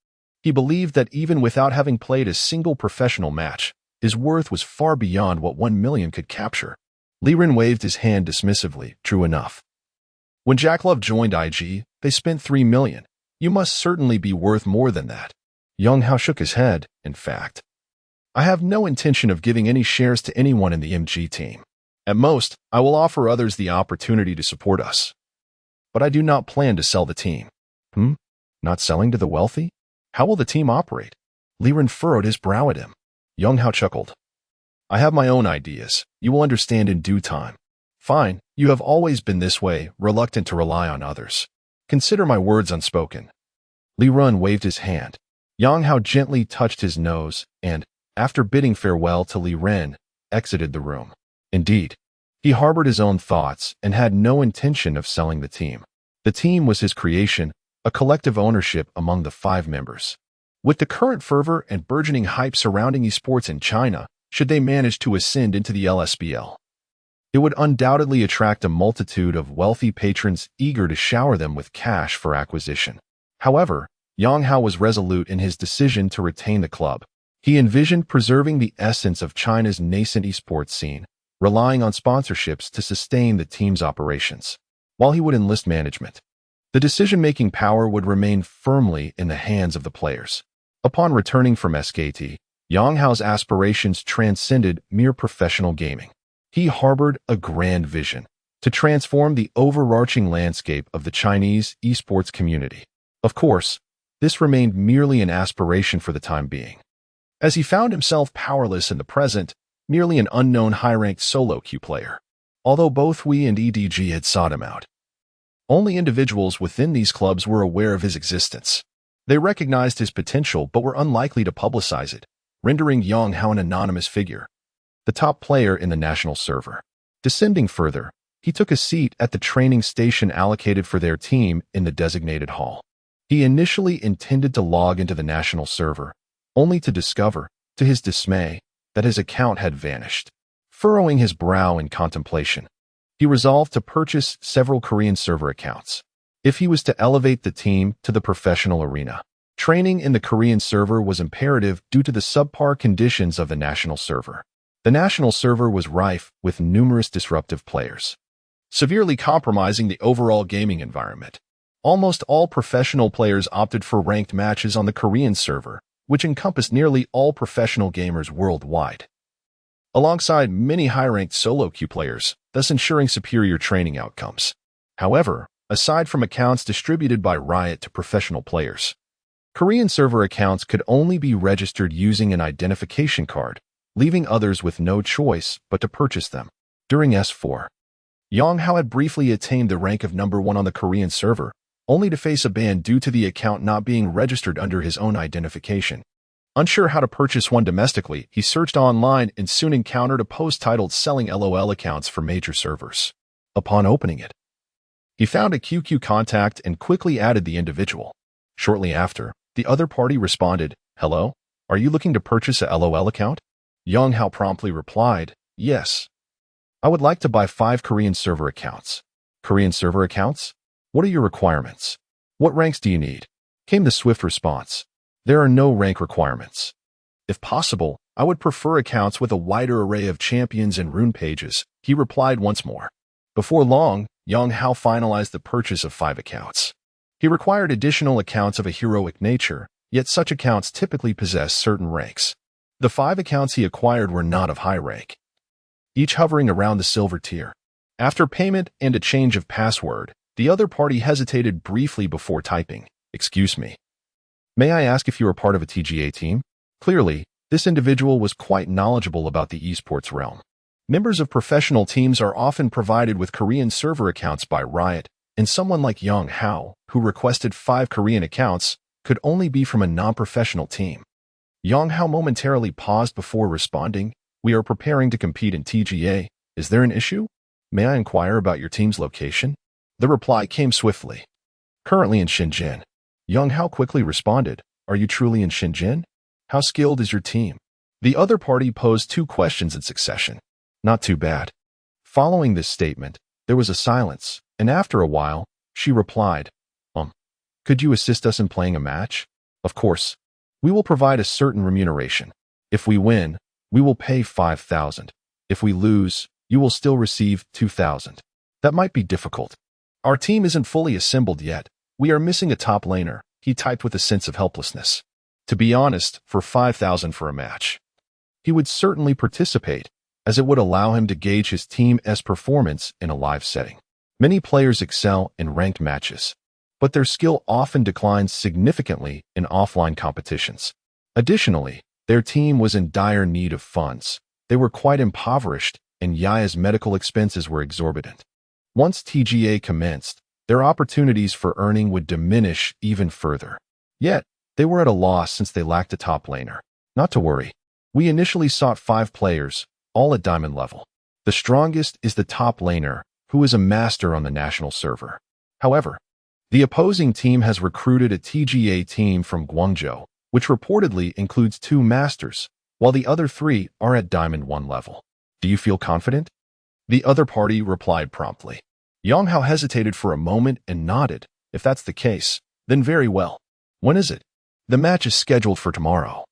He believed that even without having played a single professional match, his worth was far beyond what 1 million could capture. Li Ren waved his hand dismissively. True enough. When Jack Love joined IG, they spent 3 million. You must certainly be worth more than that. Yang Hao shook his head. In fact, I have no intention of giving any shares to anyone in the MG team. At most, I will offer others the opportunity to support us. But I do not plan to sell the team. Not selling to the wealthy? How will the team operate? Li Ren furrowed his brow at him. Yang Hao chuckled. I have my own ideas. You will understand in due time. Fine, you have always been this way, reluctant to rely on others. Consider my words unspoken. Li Ren waved his hand. Yang Hao gently touched his nose and, after bidding farewell to Li Ren, exited the room. Indeed, he harbored his own thoughts and had no intention of selling the team. The team was his creation, a collective ownership among the 5 members. With the current fervor and burgeoning hype surrounding esports in China, should they manage to ascend into the LSBL, it would undoubtedly attract a multitude of wealthy patrons eager to shower them with cash for acquisition. However, Yang Hao was resolute in his decision to retain the club. He envisioned preserving the essence of China's nascent esports scene, relying on sponsorships to sustain the team's operations. While he would enlist management, the decision-making power would remain firmly in the hands of the players. Upon returning from SKT, Yang Hao's aspirations transcended mere professional gaming. He harbored a grand vision to transform the overarching landscape of the Chinese esports community. Of course, this remained merely an aspiration for the time being, as he found himself powerless in the present, merely an unknown high-ranked solo queue player. Although both Wii and EDG had sought him out, only individuals within these clubs were aware of his existence. They recognized his potential but were unlikely to publicize it, rendering Yang Hao an anonymous figure, the top player in the national server. Descending further, he took a seat at the training station allocated for their team in the designated hall. He initially intended to log into the national server, only to discover, to his dismay, that his account had vanished. Furrowing his brow in contemplation, he resolved to purchase several Korean server accounts. If he was to elevate the team to the professional arena, training in the Korean server was imperative due to the subpar conditions of the national server. The national server was rife with numerous disruptive players, severely compromising the overall gaming environment. Almost all professional players opted for ranked matches on the Korean server, which encompassed nearly all professional gamers worldwide, alongside many high-ranked solo queue players, thus ensuring superior training outcomes. However, aside from accounts distributed by Riot to professional players, Korean server accounts could only be registered using an identification card, leaving others with no choice but to purchase them. During S4, Yang Hao had briefly attained the rank of number 1 on the Korean server, only to face a ban due to the account not being registered under his own identification. Unsure how to purchase one domestically, he searched online and soon encountered a post titled Selling LOL Accounts for Major Servers. Upon opening it, he found a QQ contact and quickly added the individual. Shortly after, the other party responded, "Hello, are you looking to purchase a LOL account?" Yang Hao promptly replied, "Yes. I would like to buy 5 Korean server accounts." "Korean server accounts? What are your requirements? What ranks do you need?" Came the swift response. "There are no rank requirements. If possible, I would prefer accounts with a wider array of champions and rune pages," he replied once more. Before long, Yang Hao finalized the purchase of 5 accounts. He required additional accounts of a heroic nature, yet such accounts typically possess certain ranks. The 5 accounts he acquired were not of high rank, each hovering around the silver tier. After payment and a change of password, the other party hesitated briefly before typing, "Excuse me. May I ask if you are part of a TGA team?" Clearly, this individual was quite knowledgeable about the esports realm. Members of professional teams are often provided with Korean server accounts by Riot, and someone like Yang Hao, who requested 5 Korean accounts, could only be from a non-professional team. Yang Hao momentarily paused before responding. We are preparing to compete in TGA. Is there an issue? May I inquire about your team's location? The reply came swiftly. Currently in Shenzhen. Yang Hao quickly responded. Are you truly in Shenzhen? How skilled is your team? The other party posed 2 questions in succession. Not too bad. Following this statement, there was a silence, and after a while, she replied, Could you assist us in playing a match? Of course. We will provide a certain remuneration. If we win, we will pay 5,000. If we lose, you will still receive 2,000. That might be difficult. Our team isn't fully assembled yet. We are missing a top laner, he typed with a sense of helplessness. To be honest, for 5,000 for a match, he would certainly participate, as it would allow him to gauge his team's performance in a live setting. Many players excel in ranked matches, but their skill often declines significantly in offline competitions. Additionally, their team was in dire need of funds. They were quite impoverished, and Yaya's medical expenses were exorbitant. Once TGA commenced, their opportunities for earning would diminish even further. Yet, they were at a loss since they lacked a top laner. Not to worry. We initially sought 5 players, all at diamond level. The strongest is the top laner, who is a master on the national server. However, the opposing team has recruited a TGA team from Guangzhou, which reportedly includes 2 masters, while the other 3 are at diamond 1 level. Do you feel confident? The other party replied promptly. Yang Hao hesitated for a moment and nodded. If that's the case, then very well. When is it? The match is scheduled for tomorrow.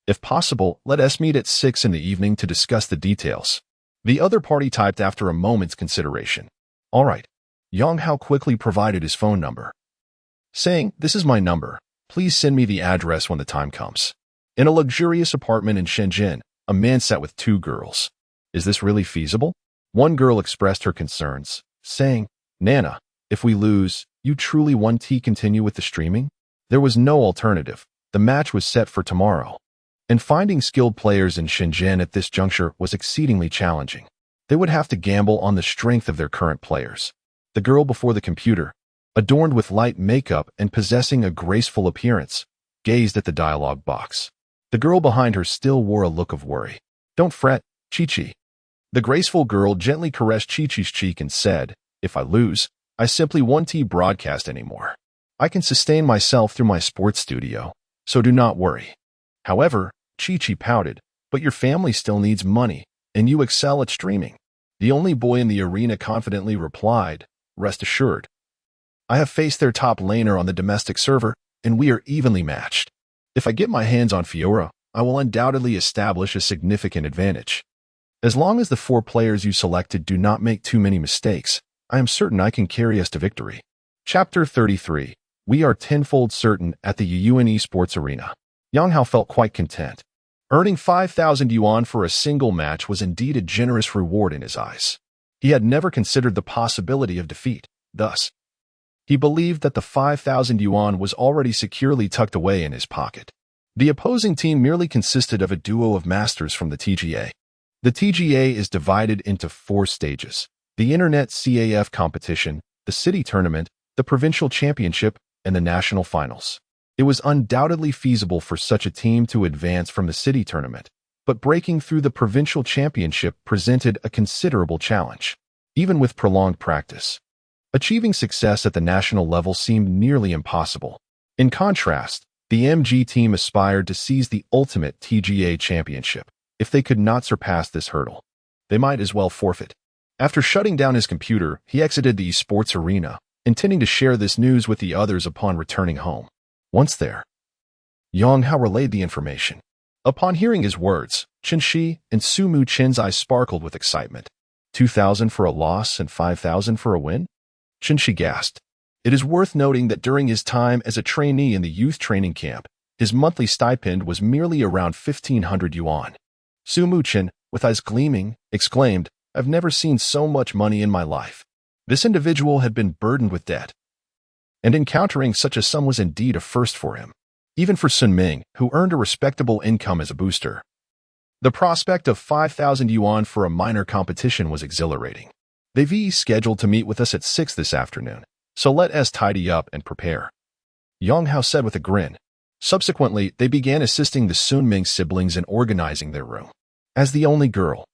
If possible, let us meet at 6 in the evening to discuss the details. The other party typed after a moment's consideration. All right. Yang Hao quickly provided his phone number, saying, This is my number. Please send me the address when the time comes. In a luxurious apartment in Shenzhen, a man sat with 2 girls. Is this really feasible? One girl expressed her concerns, saying, Nana, if we lose, you truly want to continue with the streaming? There was no alternative. The match was set for tomorrow. And finding skilled players in Shenzhen at this juncture was exceedingly challenging. They would have to gamble on the strength of their current players. The girl before the computer, adorned with light makeup and possessing a graceful appearance, gazed at the dialogue box. The girl behind her still wore a look of worry. Don't fret, Chi-Chi. The graceful girl gently caressed Chi-Chi's cheek and said, If I lose, I simply won't broadcast anymore. I can sustain myself through my sports studio, so do not worry. However, Chi-Chi pouted, but your family still needs money, and you excel at streaming. The only boy in the arena confidently replied, Rest assured. I have faced their top laner on the domestic server, and we are evenly matched. If I get my hands on Fiora, I will undoubtedly establish a significant advantage. As long as the 4 players you selected do not make too many mistakes, I am certain I can carry us to victory. Chapter 33. We are tenfold certain at the Yuyuan Esports Arena. Yang Hao felt quite content. Earning 5,000 yuan for a single match was indeed a generous reward in his eyes. He had never considered the possibility of defeat. Thus, he believed that the 5,000 yuan was already securely tucked away in his pocket. The opposing team merely consisted of a duo of masters from the TGA. The TGA is divided into 4 stages: the Internet CAF competition, the city tournament, the provincial championship, and the national finals. It was undoubtedly feasible for such a team to advance from the city tournament, but breaking through the provincial championship presented a considerable challenge. Even with prolonged practice, achieving success at the national level seemed nearly impossible. In contrast, the MG team aspired to seize the ultimate TGA championship. If they could not surpass this hurdle, they might as well forfeit. After shutting down his computer, he exited the esports arena, intending to share this news with the others upon returning home. Once there, Yang Hao relayed the information. Upon hearing his words, Chen Shi and Su Mu Chen's eyes sparkled with excitement. 2,000 for a loss and 5,000 for a win? Chen Shi gasped. It is worth noting that during his time as a trainee in the youth training camp, his monthly stipend was merely around 1,500 yuan. Su Mu Chen, with eyes gleaming, exclaimed, I've never seen so much money in my life. This individual had been burdened with debt, and encountering such a sum was indeed a first for him. Even for Sun Ming, who earned a respectable income as a booster, the prospect of 5,000 yuan for a minor competition was exhilarating. They've scheduled to meet with us at 6 this afternoon. So let us tidy up and prepare, Yang Hao said with a grin. Subsequently, they began assisting the Sun Ming siblings in organizing their room. As the only girl,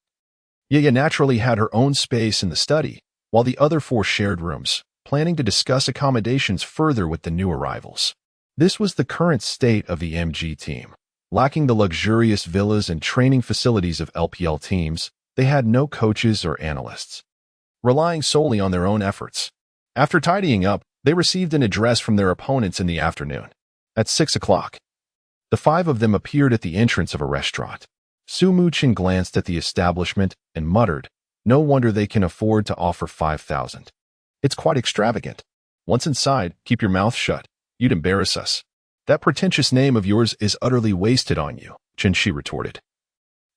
Yaya naturally had her own space in the study, while the other four shared rooms, planning to discuss accommodations further with the new arrivals. This was the current state of the MG team. Lacking the luxurious villas and training facilities of LPL teams, they had no coaches or analysts, relying solely on their own efforts. After tidying up, they received an address from their opponents in the afternoon. At 6 o'clock, the five of them appeared at the entrance of a restaurant. Su Muqin glanced at the establishment and muttered, "No wonder they can afford to offer 5,000. It's quite extravagant. Once inside, keep your mouth shut. You'd embarrass us. That pretentious name of yours is utterly wasted on you," Chen Shi retorted,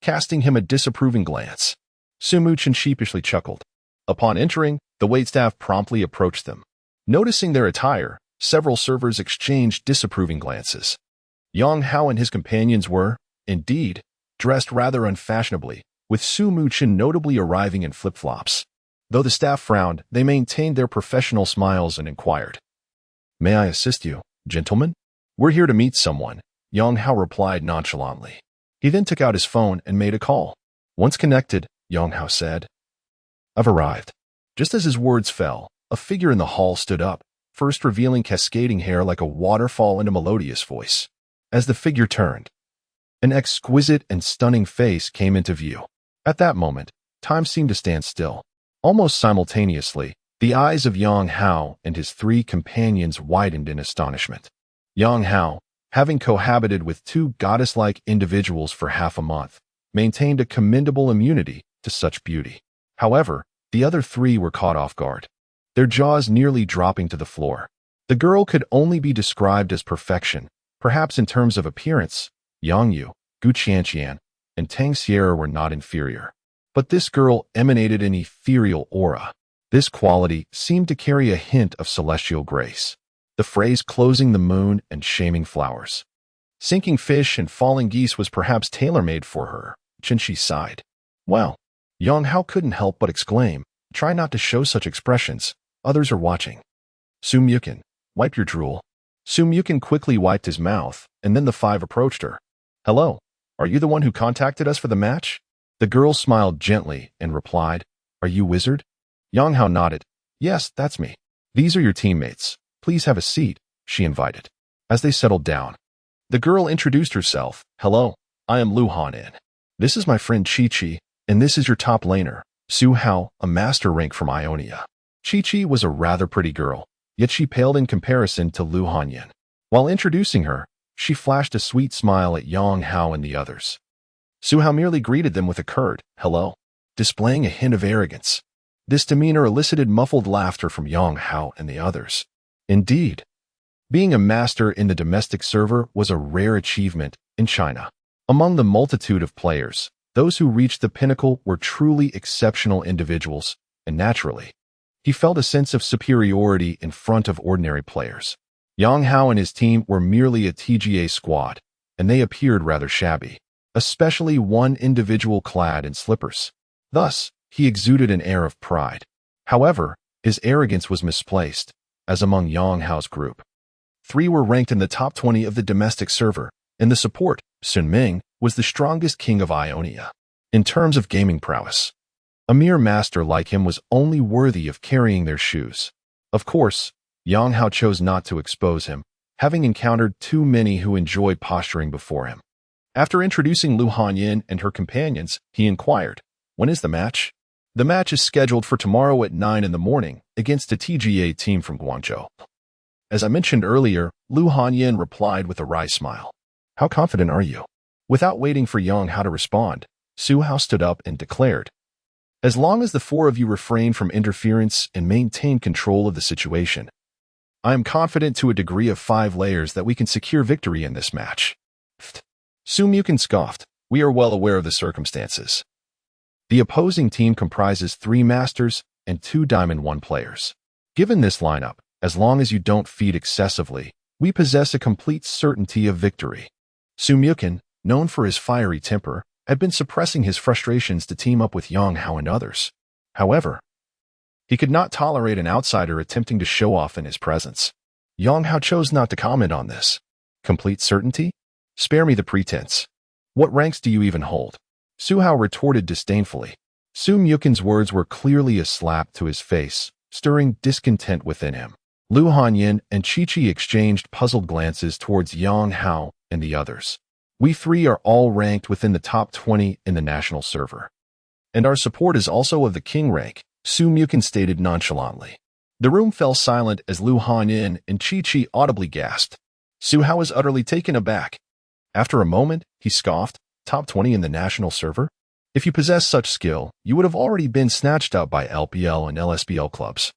casting him a disapproving glance. Su Muqin sheepishly chuckled. Upon entering, the waitstaff promptly approached them. Noticing their attire, several servers exchanged disapproving glances. Yang Hao and his companions were, indeed, dressed rather unfashionably, with Su Muqin notably arriving in flip-flops. Though the staff frowned, they maintained their professional smiles and inquired, "May I assist you, gentlemen?" "We're here to meet someone," Yang Hao replied nonchalantly. He then took out his phone and made a call. Once connected, Yang Hao said, "I've arrived." Just as his words fell, a figure in the hall stood up, first revealing cascading hair like a waterfall and a melodious voice. As the figure turned, an exquisite and stunning face came into view. At that moment, time seemed to stand still. Almost simultaneously, the eyes of Yang Hao and his three companions widened in astonishment. Yang Hao, having cohabited with two goddess-like individuals for half a month, maintained a commendable immunity to such beauty. However, the other three were caught off guard, their jaws nearly dropping to the floor. The girl could only be described as perfection. Perhaps in terms of appearance, Yang Yu, Gu Qianqian, and Tang Sierra were not inferior. But this girl emanated an ethereal aura. This quality seemed to carry a hint of celestial grace. The phrase "closing the moon" and "shaming flowers," "sinking fish" and "falling geese" was perhaps tailor-made for her. Chen Shi sighed. Well, Yang Hao couldn't help but exclaim, "Try not to show such expressions. Others are watching." "Su Muqin, wipe your drool." Su Muqin quickly wiped his mouth, and then the five approached her. "Hello, are you the one who contacted us for the match?" The girl smiled gently and replied, "Are you Wizard?" Yang Hao nodded. "Yes, that's me. These are your teammates. Please have a seat," she invited. As they settled down, the girl introduced herself. "Hello, I am Lu Hanin. This is my friend Chi Chi, and this is your top laner, Su Hao, a master rank from Ionia." Chi Chi was a rather pretty girl, yet she paled in comparison to Lu Hanyan. While introducing her, she flashed a sweet smile at Yang Hao and the others. Su Hao merely greeted them with a curt "hello," displaying a hint of arrogance. This demeanor elicited muffled laughter from Yang Hao and the others. Indeed, being a master in the domestic server was a rare achievement in China. Among the multitude of players, those who reached the pinnacle were truly exceptional individuals, and naturally, he felt a sense of superiority in front of ordinary players. Yang Hao and his team were merely a TGA squad, and they appeared rather shabby, especially one individual clad in slippers. Thus, he exuded an air of pride. However, his arrogance was misplaced, as among Yang Hao's group, 3 were ranked in the top 20 of the domestic server, and the support, Sun Ming, was the strongest king of Ionia. In terms of gaming prowess, a mere master like him was only worthy of carrying their shoes. Of course, Yang Hao chose not to expose him, having encountered too many who enjoyed posturing before him. After introducing Lu Hanyin and her companions, he inquired, "When is the match?" "The match is scheduled for tomorrow at 9 in the morning against a TGA team from Guangzhou." As I mentioned earlier, Lu Hanyin replied with a wry smile. "How confident are you?" Without waiting for Yang Hao to respond, Su Hao stood up and declared, "As long as the 4 of you refrain from interference and maintain control of the situation, I am confident to a degree of 5 layers that we can secure victory in this match." Su Muqin scoffed. "We are well aware of the circumstances. The opposing team comprises 3 masters and 2 Diamond 1 players. Given this lineup, as long as you don't feed excessively, we possess a complete certainty of victory." Su Muqin, known for his fiery temper, had been suppressing his frustrations to team up with Yang Hao and others. However, He could not tolerate an outsider attempting to show off in his presence. Yang Hao chose not to comment on this. Complete certainty? Spare me the pretense. What ranks do you even hold? Su Hao retorted disdainfully. Su Mukin's words were clearly a slap to his face, stirring discontent within him. Lu Hanyin and Chi-Chi exchanged puzzled glances towards Yang Hao and the others. We three are all ranked within the top 20 in the national server. And our support is also of the king rank, Su Mukin stated nonchalantly. The room fell silent as Lu Hanyin and Chi-Chi audibly gasped. Su Hao was utterly taken aback. After a moment, he scoffed, top 20 in the national server? If you possess such skill, you would have already been snatched up by LPL and LSBL clubs.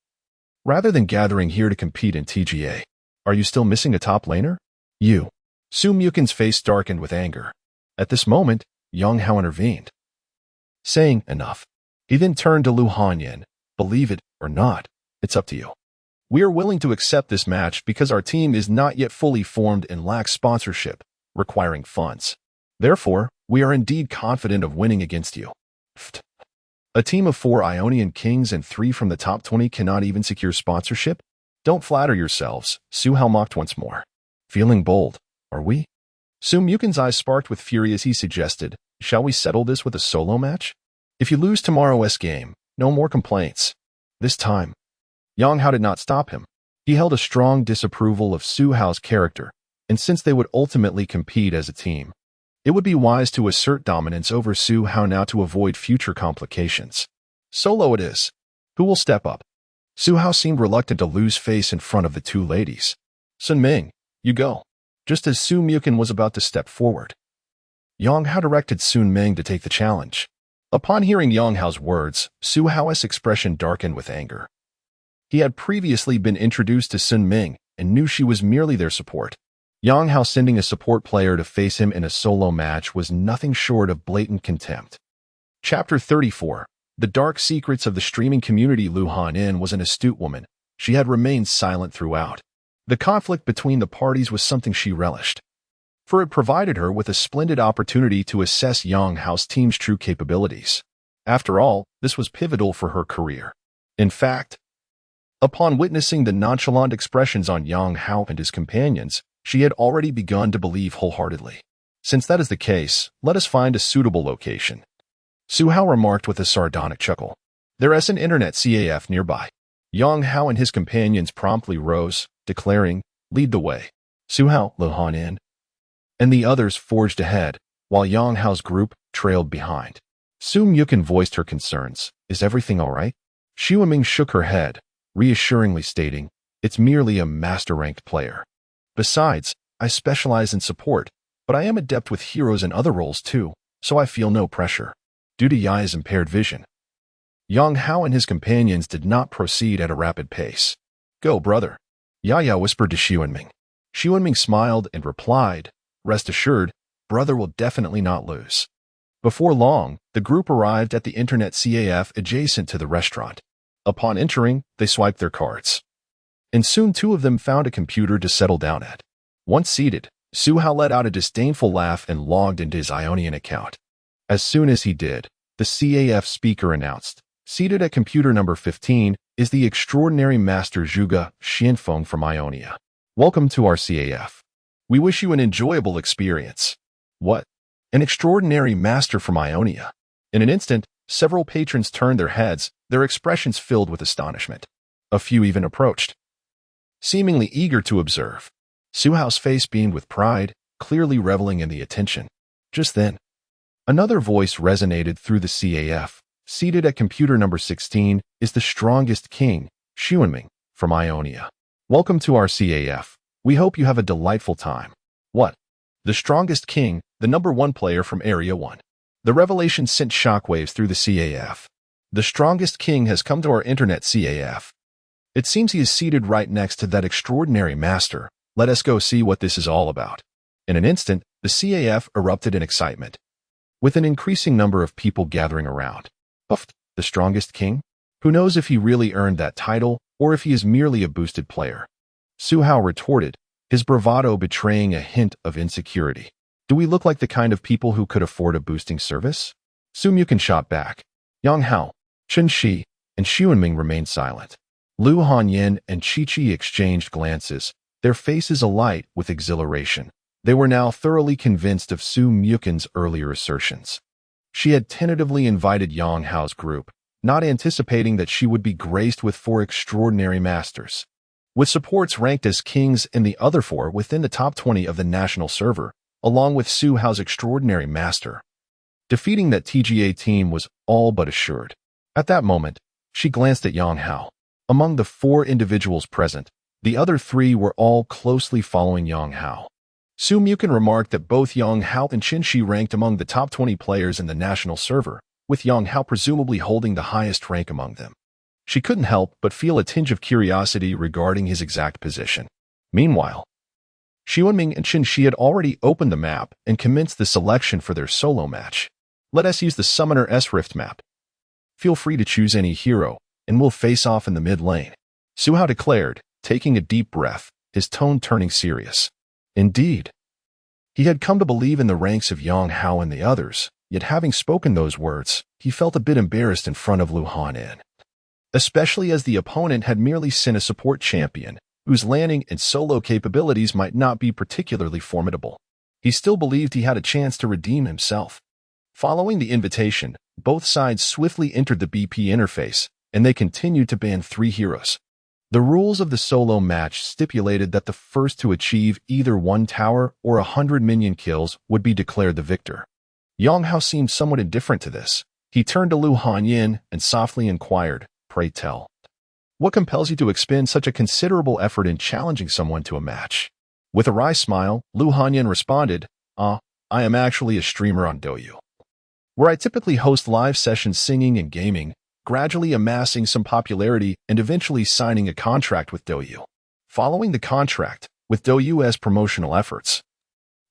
Rather than gathering here to compete in TGA, are you still missing a top laner? You. Su Mukin's face darkened with anger. At this moment, Yang Hao intervened, saying, enough. He then turned to Lu Hanyin. Believe it or not, it's up to you. We are willing to accept this match because our team is not yet fully formed and lacks sponsorship, requiring funds. Therefore, we are indeed confident of winning against you. A team of 4 Ionian kings and 3 from the top 20 cannot even secure sponsorship? Don't flatter yourselves, Su Hao mocked once more. Feeling bold, are we? Su Mukin's eyes sparked with fury as he suggested, shall we settle this with a solo match? If you lose tomorrow's game, no more complaints. This time, Yang Hao did not stop him. He held a strong disapproval of Su Hao's character, and since they would ultimately compete as a team, it would be wise to assert dominance over Su Hao now to avoid future complications. Solo it is. Who will step up? Su Hao seemed reluctant to lose face in front of the 2 ladies. Sun Ming, you go. Just as Su Mukin was about to step forward, Yang Hao directed Sun Ming to take the challenge. Upon hearing Yang Hao's words, Su Hao's expression darkened with anger. He had previously been introduced to Sun Ming and knew she was merely their support. Yang Hao sending a support player to face him in a solo match was nothing short of blatant contempt. Chapter 34. The Dark Secrets of the Streaming Community. Lu Hanyin was an astute woman. She had remained silent throughout. The conflict between the parties was something she relished, for it provided her with a splendid opportunity to assess Yang Hao's team's true capabilities. After all, this was pivotal for her career. In fact, upon witnessing the nonchalant expressions on Yang Hao and his companions, she had already begun to believe wholeheartedly. Since that is the case, let us find a suitable location. Su Hao remarked with a sardonic chuckle. There is an internet CAF nearby. Yang Hao and his companions promptly rose, declaring, lead the way. Su Hao, Lu Hanyin, and the others forged ahead, while Yang Hao's group trailed behind. Su Mukin voiced her concerns. Is everything all right? Xu Ming shook her head, reassuringly stating, it's merely a master-ranked player. Besides, I specialize in support, but I am adept with heroes and other roles too, so I feel no pressure. Due to Yaya's impaired vision, Yang Hao and his companions did not proceed at a rapid pace. Go, brother, Yaya whispered to Xu Ming. Xu Ming smiled and replied, rest assured, brother will definitely not lose. Before long, the group arrived at the internet CAF adjacent to the restaurant. Upon entering, they swiped their cards, and soon 2 of them found a computer to settle down at. Once seated, Su Hao let out a disdainful laugh and logged into his Ionian account. As soon as he did, the CAF speaker announced, seated at computer number 15 is the extraordinary master Zhuge Xianfeng from Ionia. Welcome to our CAF. We wish you an enjoyable experience. What? An extraordinary master from Ionia. In an instant, several patrons turned their heads, their expressions filled with astonishment. A few even approached, seemingly eager to observe. Su Hao's face beamed with pride, clearly reveling in the attention. Just then, another voice resonated through the CAF. Seated at computer number 16 is the strongest king, Xu Ming, from Ionia. Welcome to our CAF. We hope you have a delightful time. What? The strongest king, the number 1 player from Area 1. The revelation sent shockwaves through the CAF. The strongest king has come to our internet CAF. It seems he is seated right next to that extraordinary master. Let us go see what this is all about. In an instant, the CAF erupted in excitement, with an increasing number of people gathering around. Puffed, the strongest king? Who knows if he really earned that title, or if he is merely a boosted player? Su Hao retorted, his bravado betraying a hint of insecurity. Do we look like the kind of people who could afford a boosting service? Su Mukin shot back. Yang Hao, Chen Shi, and Xuanming remained silent. Lu Hanyin and Chi-Chi exchanged glances, their faces alight with exhilaration. They were now thoroughly convinced of Su Mukin's earlier assertions. She had tentatively invited Yang Hao's group, not anticipating that she would be graced with 4 extraordinary masters. With supports ranked as kings and the other 4 within the top 20 of the national server, along with Su Hao's extraordinary master. Defeating that TGA team was all but assured. At that moment, she glanced at Yang Hao. Among the 4 individuals present, the other 3 were all closely following Yang Hao. Su Mukin remarked that both Yang Hao and Qin Shi ranked among the top 20 players in the national server, with Yang Hao presumably holding the highest rank among them. She couldn't help but feel a tinge of curiosity regarding his exact position. Meanwhile, Xuanming and Qin Shi had already opened the map and commenced the selection for their solo match. Let us use the Summoner S Rift map. Feel free to choose any hero, and we'll face off in the mid lane, Su Hao declared, taking a deep breath, his tone turning serious. Indeed, he had come to believe in the ranks of Yang Hao and the others, yet having spoken those words, he felt a bit embarrassed in front of Lu Hanyin. Especially as the opponent had merely sent a support champion, whose landing and solo capabilities might not be particularly formidable. He still believed he had a chance to redeem himself. Following the invitation, both sides swiftly entered the BP interface, and they continued to ban 3 heroes. The rules of the solo match stipulated that the first to achieve either 1 tower or 100 minion kills would be declared the victor. Yang Hao seemed somewhat indifferent to this. He turned to Lu Hanyin and softly inquired, "Pray tell, what compels you to expend such a considerable effort in challenging someone to a match?" With a wry smile, Lu Hanyin responded, I am actually a streamer on Douyu, where I typically host live sessions singing and gaming, gradually amassing some popularity and eventually signing a contract with Douyu. Following the contract, with Douyu's promotional efforts,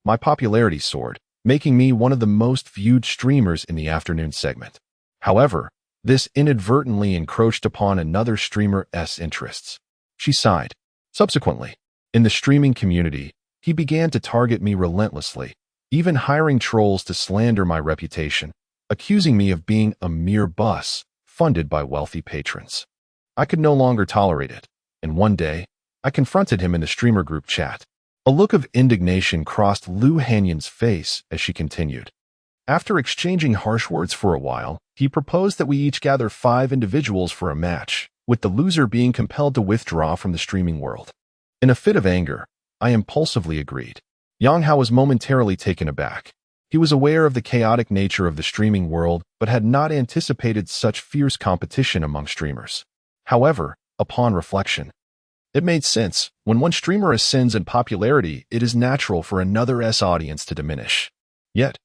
my popularity soared, making me one of the most viewed streamers in the afternoon segment. However, this inadvertently encroached upon another streamer's interests. She sighed. Subsequently, in the streaming community, he began to target me relentlessly, even hiring trolls to slander my reputation, accusing me of being a mere bus, funded by wealthy patrons. I could no longer tolerate it, and one day, I confronted him in the streamer group chat. A look of indignation crossed Lu Hanyin's face as she continued. After exchanging harsh words for a while, he proposed that we each gather 5 individuals for a match, with the loser being compelled to withdraw from the streaming world. In a fit of anger, I impulsively agreed. Yang Hao was momentarily taken aback. He was aware of the chaotic nature of the streaming world, but had not anticipated such fierce competition among streamers. However, upon reflection, it made sense. When one streamer ascends in popularity, it is natural for another's audience to diminish. Yet,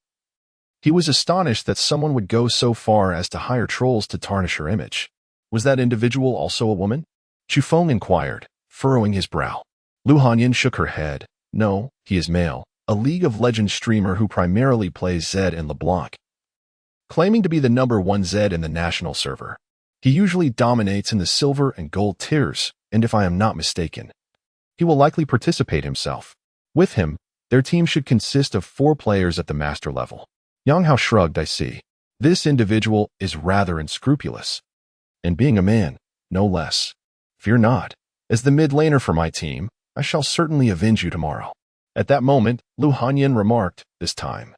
he was astonished that someone would go so far as to hire trolls to tarnish her image. Was that individual also a woman? Chu Feng inquired, furrowing his brow. Lu Hanyin shook her head. No, he is male, a League of Legends streamer who primarily plays Zed and LeBlanc, claiming to be the #1 Zed in the national server. He usually dominates in the silver and gold tiers, and if I am not mistaken, he will likely participate himself. With him, their team should consist of 4 players at the master level. Yang Hao shrugged. I see. This individual is rather unscrupulous. And being a man, no less. Fear not. As the mid laner for my team, I shall certainly avenge you tomorrow. At that moment, Lu Hanyin remarked, this time,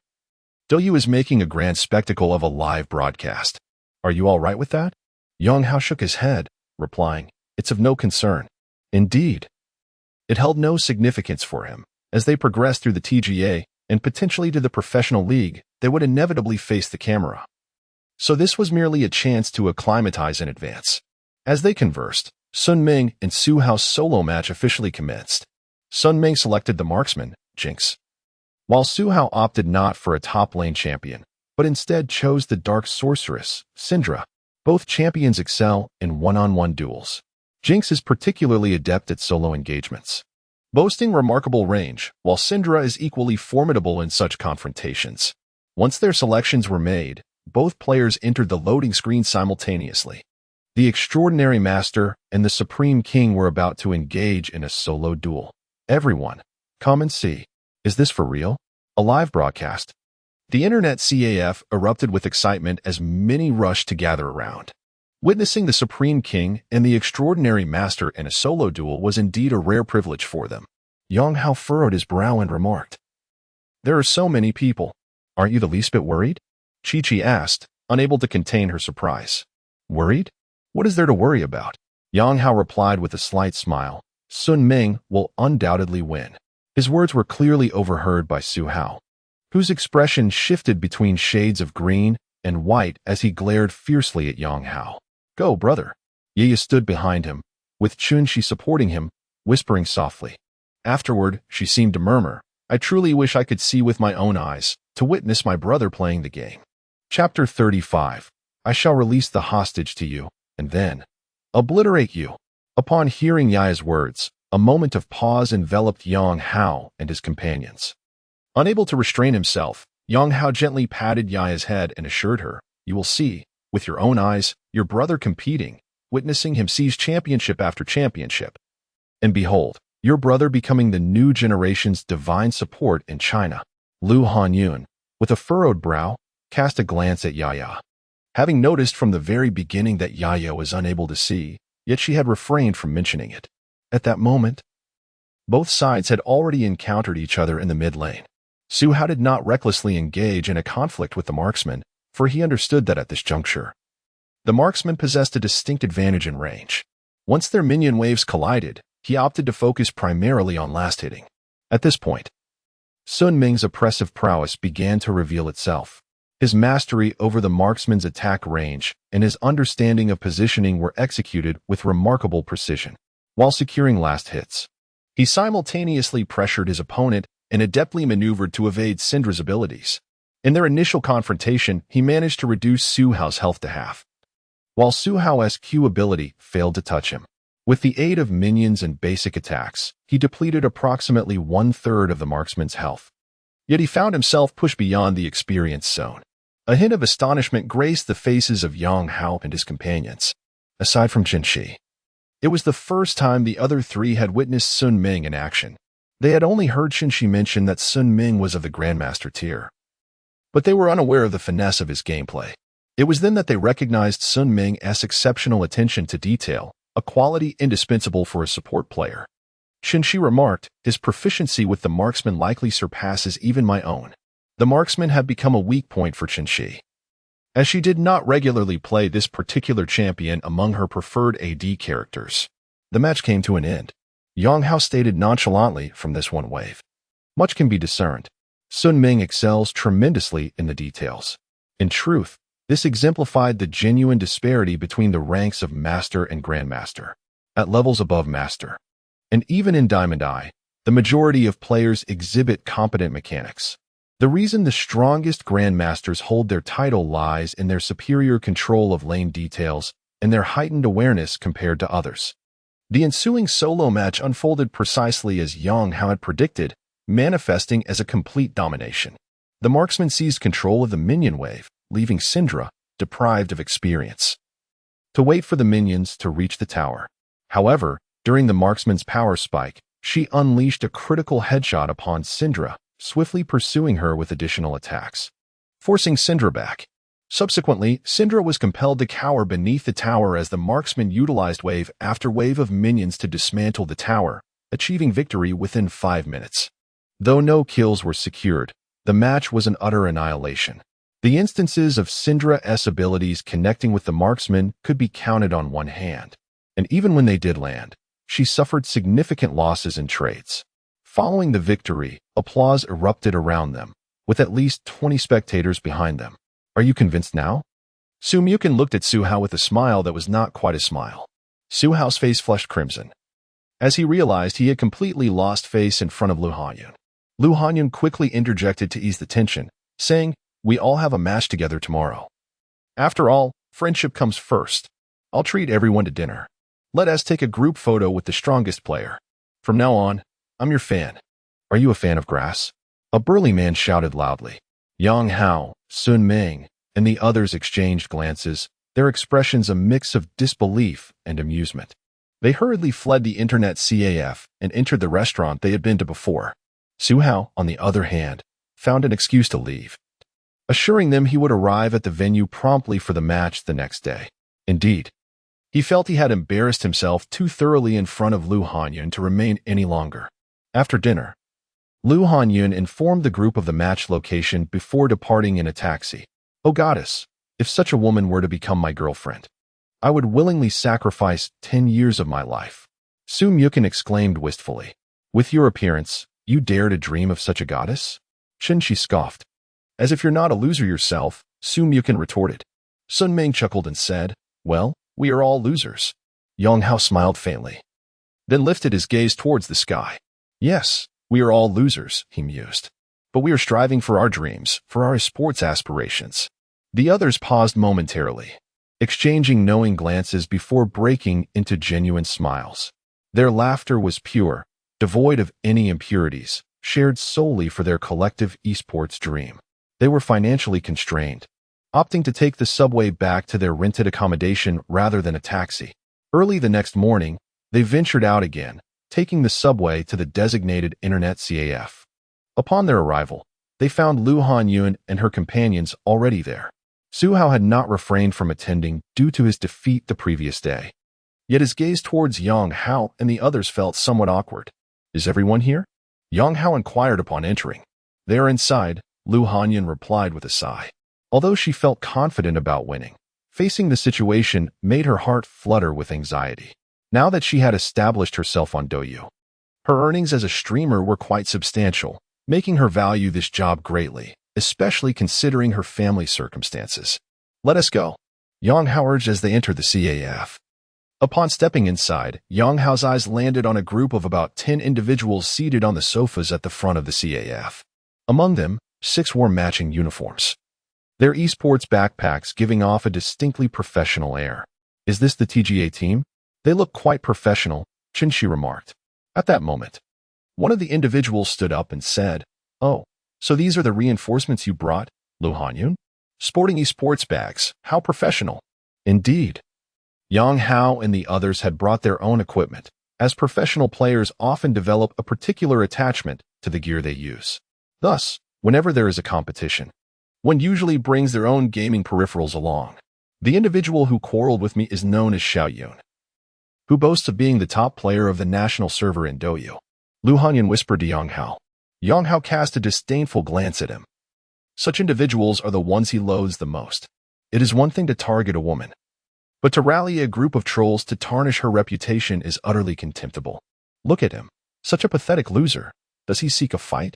Douyu is making a grand spectacle of a live broadcast. Are you all right with that? Yang Hao shook his head, replying, it's of no concern. Indeed, it held no significance for him. As they progressed through the TGA and potentially to the professional league, they would inevitably face the camera. So this was merely a chance to acclimatize in advance. As they conversed, Sun Ming and Su Hao's solo match officially commenced. Sun Ming selected the marksman, Jinx, while Su Hao opted not for a top lane champion, but instead chose the dark sorceress, Syndra. Both champions excel in one-on-one duels. Jinx is particularly adept at solo engagements, boasting remarkable range, while Syndra is equally formidable in such confrontations. Once their selections were made, both players entered the loading screen simultaneously. The Extraordinary Master and the Supreme King were about to engage in a solo duel. Everyone, come and see. Is this for real? A live broadcast? The internet CAF erupted with excitement as many rushed to gather around. Witnessing the Supreme King and the Extraordinary Master in a solo duel was indeed a rare privilege for them. Yang Hao furrowed his brow and remarked, "There are so many people. Aren't you the least bit worried?" Chi-Chi asked, unable to contain her surprise. "Worried? What is there to worry about?" Yang Hao replied with a slight smile. "Sun Ming will undoubtedly win." His words were clearly overheard by Su Hao, whose expression shifted between shades of green and white as he glared fiercely at Yang Hao. "Go, brother." Ye stood behind him, with Chun-Shi supporting him, whispering softly. Afterward, she seemed to murmur, "I truly wish I could see with my own eyes, to witness my brother playing the game." Chapter 35. I shall release the hostage to you, and then obliterate you. Upon hearing Yaya's words, a moment of pause enveloped Yang Hao and his companions. Unable to restrain himself, Yang Hao gently patted Yaya's head and assured her, "You will see, with your own eyes, your brother competing, witnessing him seize championship after championship. And behold, your brother becoming the new generation's divine support in China." Lu Hanyun, with a furrowed brow, cast a glance at Yaya. Having noticed from the very beginning that Yaya was unable to see, yet she had refrained from mentioning it. At that moment, both sides had already encountered each other in the mid-lane. Su Hao did not recklessly engage in a conflict with the marksman, for he understood that at this juncture, the marksman possessed a distinct advantage in range. Once their minion waves collided, he opted to focus primarily on last hitting. At this point, Sun Ming's oppressive prowess began to reveal itself. His mastery over the marksman's attack range and his understanding of positioning were executed with remarkable precision. While securing last hits, he simultaneously pressured his opponent and adeptly maneuvered to evade Syndra's abilities. In their initial confrontation, he managed to reduce Su Hao's health to half, while Su Hao's Q ability failed to touch him. With the aid of minions and basic attacks, he depleted approximately 1/3 of the marksman's health. Yet he found himself pushed beyond the experience zone. A hint of astonishment graced the faces of Yang Hao and his companions. Aside from Chun-Shi, it was the first time the other three had witnessed Sun Ming in action. They had only heard Chun-Shi mention that Sun Ming was of the Grandmaster tier, but they were unaware of the finesse of his gameplay. It was then that they recognized Sun Ming's exceptional attention to detail, a quality indispensable for a support player. Chun-Shi remarked, "His proficiency with the marksman likely surpasses even my own." The marksman had become a weak point for Chun-Shi, as she did not regularly play this particular champion among her preferred AD characters. The match came to an end. Yang Hao stated nonchalantly from this one wave, "Much can be discerned. Sun Ming excels tremendously in the details." In truth, this exemplified the genuine disparity between the ranks of Master and Grandmaster, at levels above Master. And even in Diamond Eye, the majority of players exhibit competent mechanics. The reason the strongest Grandmasters hold their title lies in their superior control of lane details and their heightened awareness compared to others. The ensuing solo match unfolded precisely as Yang Hao had predicted, manifesting as a complete domination. The marksman seized control of the minion wave, leaving Syndra deprived of experience to wait for the minions to reach the tower. However, during the marksman's power spike, she unleashed a critical headshot upon Syndra, swiftly pursuing her with additional attacks, forcing Syndra back. Subsequently, Syndra was compelled to cower beneath the tower as the marksman utilized wave after wave of minions to dismantle the tower, achieving victory within 5 minutes. Though no kills were secured, the match was an utter annihilation. The instances of Syndra's abilities connecting with the marksman could be counted on one hand, and even when they did land, she suffered significant losses in trades. Following the victory, applause erupted around them, with at least 20 spectators behind them. "Are you convinced now?" Su Mukin looked at Su Hao with a smile that was not quite a smile. Su Hao's face flushed crimson, as he realized he had completely lost face in front of Lu Hanyun. Lu Hanyun quickly interjected to ease the tension, saying, "We all have a match together tomorrow. After all, friendship comes first. I'll treat everyone to dinner. Let us take a group photo with the strongest player. From now on, I'm your fan." "Are you a fan of grass?" a burly man shouted loudly. Yang Hao, Sun Ming, and the others exchanged glances, their expressions a mix of disbelief and amusement. They hurriedly fled the internet CAF and entered the restaurant they had been to before. Su Hao, on the other hand, found an excuse to leave, assuring them he would arrive at the venue promptly for the match the next day. Indeed, he felt he had embarrassed himself too thoroughly in front of Lu Hanyun to remain any longer. After dinner, Lu Hanyun informed the group of the match location before departing in a taxi. "Oh goddess, if such a woman were to become my girlfriend, I would willingly sacrifice 10 years of my life." Su Myukin exclaimed wistfully. "With your appearance, you dare to dream of such a goddess?" She scoffed. "As if you're not a loser yourself," Su Myukin retorted. Sun Ming chuckled and said, "Well, we are all losers." Yang Hao smiled faintly, then lifted his gaze towards the sky. "Yes, we are all losers," he mused. "But we are striving for our dreams, for our sports aspirations." The others paused momentarily, exchanging knowing glances before breaking into genuine smiles. Their laughter was pure, devoid of any impurities, shared solely for their collective esports dream. They were financially constrained, opting to take the subway back to their rented accommodation rather than a taxi. Early the next morning, they ventured out again, taking the subway to the designated internet CAF. Upon their arrival, they found Lu Hanyun and her companions already there. Su Hao had not refrained from attending due to his defeat the previous day. Yet his gaze towards Yang Hao and the others felt somewhat awkward. "Is everyone here?" Yang Hao inquired upon entering. "They are inside," Lu Hanyun replied with a sigh. Although she felt confident about winning, facing the situation made her heart flutter with anxiety. Now that she had established herself on Douyu, her earnings as a streamer were quite substantial, making her value this job greatly, especially considering her family circumstances. "Let us go," Yang Hao urged as they entered the CAF. Upon stepping inside, Yang Hao's eyes landed on a group of about 10 individuals seated on the sofas at the front of the CAF. Among them, 6 wore matching uniforms, their esports backpacks giving off a distinctly professional air. "Is this the TGA team? They look quite professional," Shi remarked. At that moment, one of the individuals stood up and said, "Oh, so these are the reinforcements you brought, Lu Hanyun? Sporting esports bags, how professional." Indeed, Yang Hao and the others had brought their own equipment, as professional players often develop a particular attachment to the gear they use. Thus, whenever there is a competition, one usually brings their own gaming peripherals along. The individual who quarreled with me is known as Xiao Yun, who boasts of being the top player of the national server in Douyu. Lu Hanyun whispered to Yang Hao. Yang Hao cast a disdainful glance at him. Such individuals are the ones he loathes the most. It is one thing to target a woman, but to rally a group of trolls to tarnish her reputation is utterly contemptible. Look at him. Such a pathetic loser. Does he seek a fight?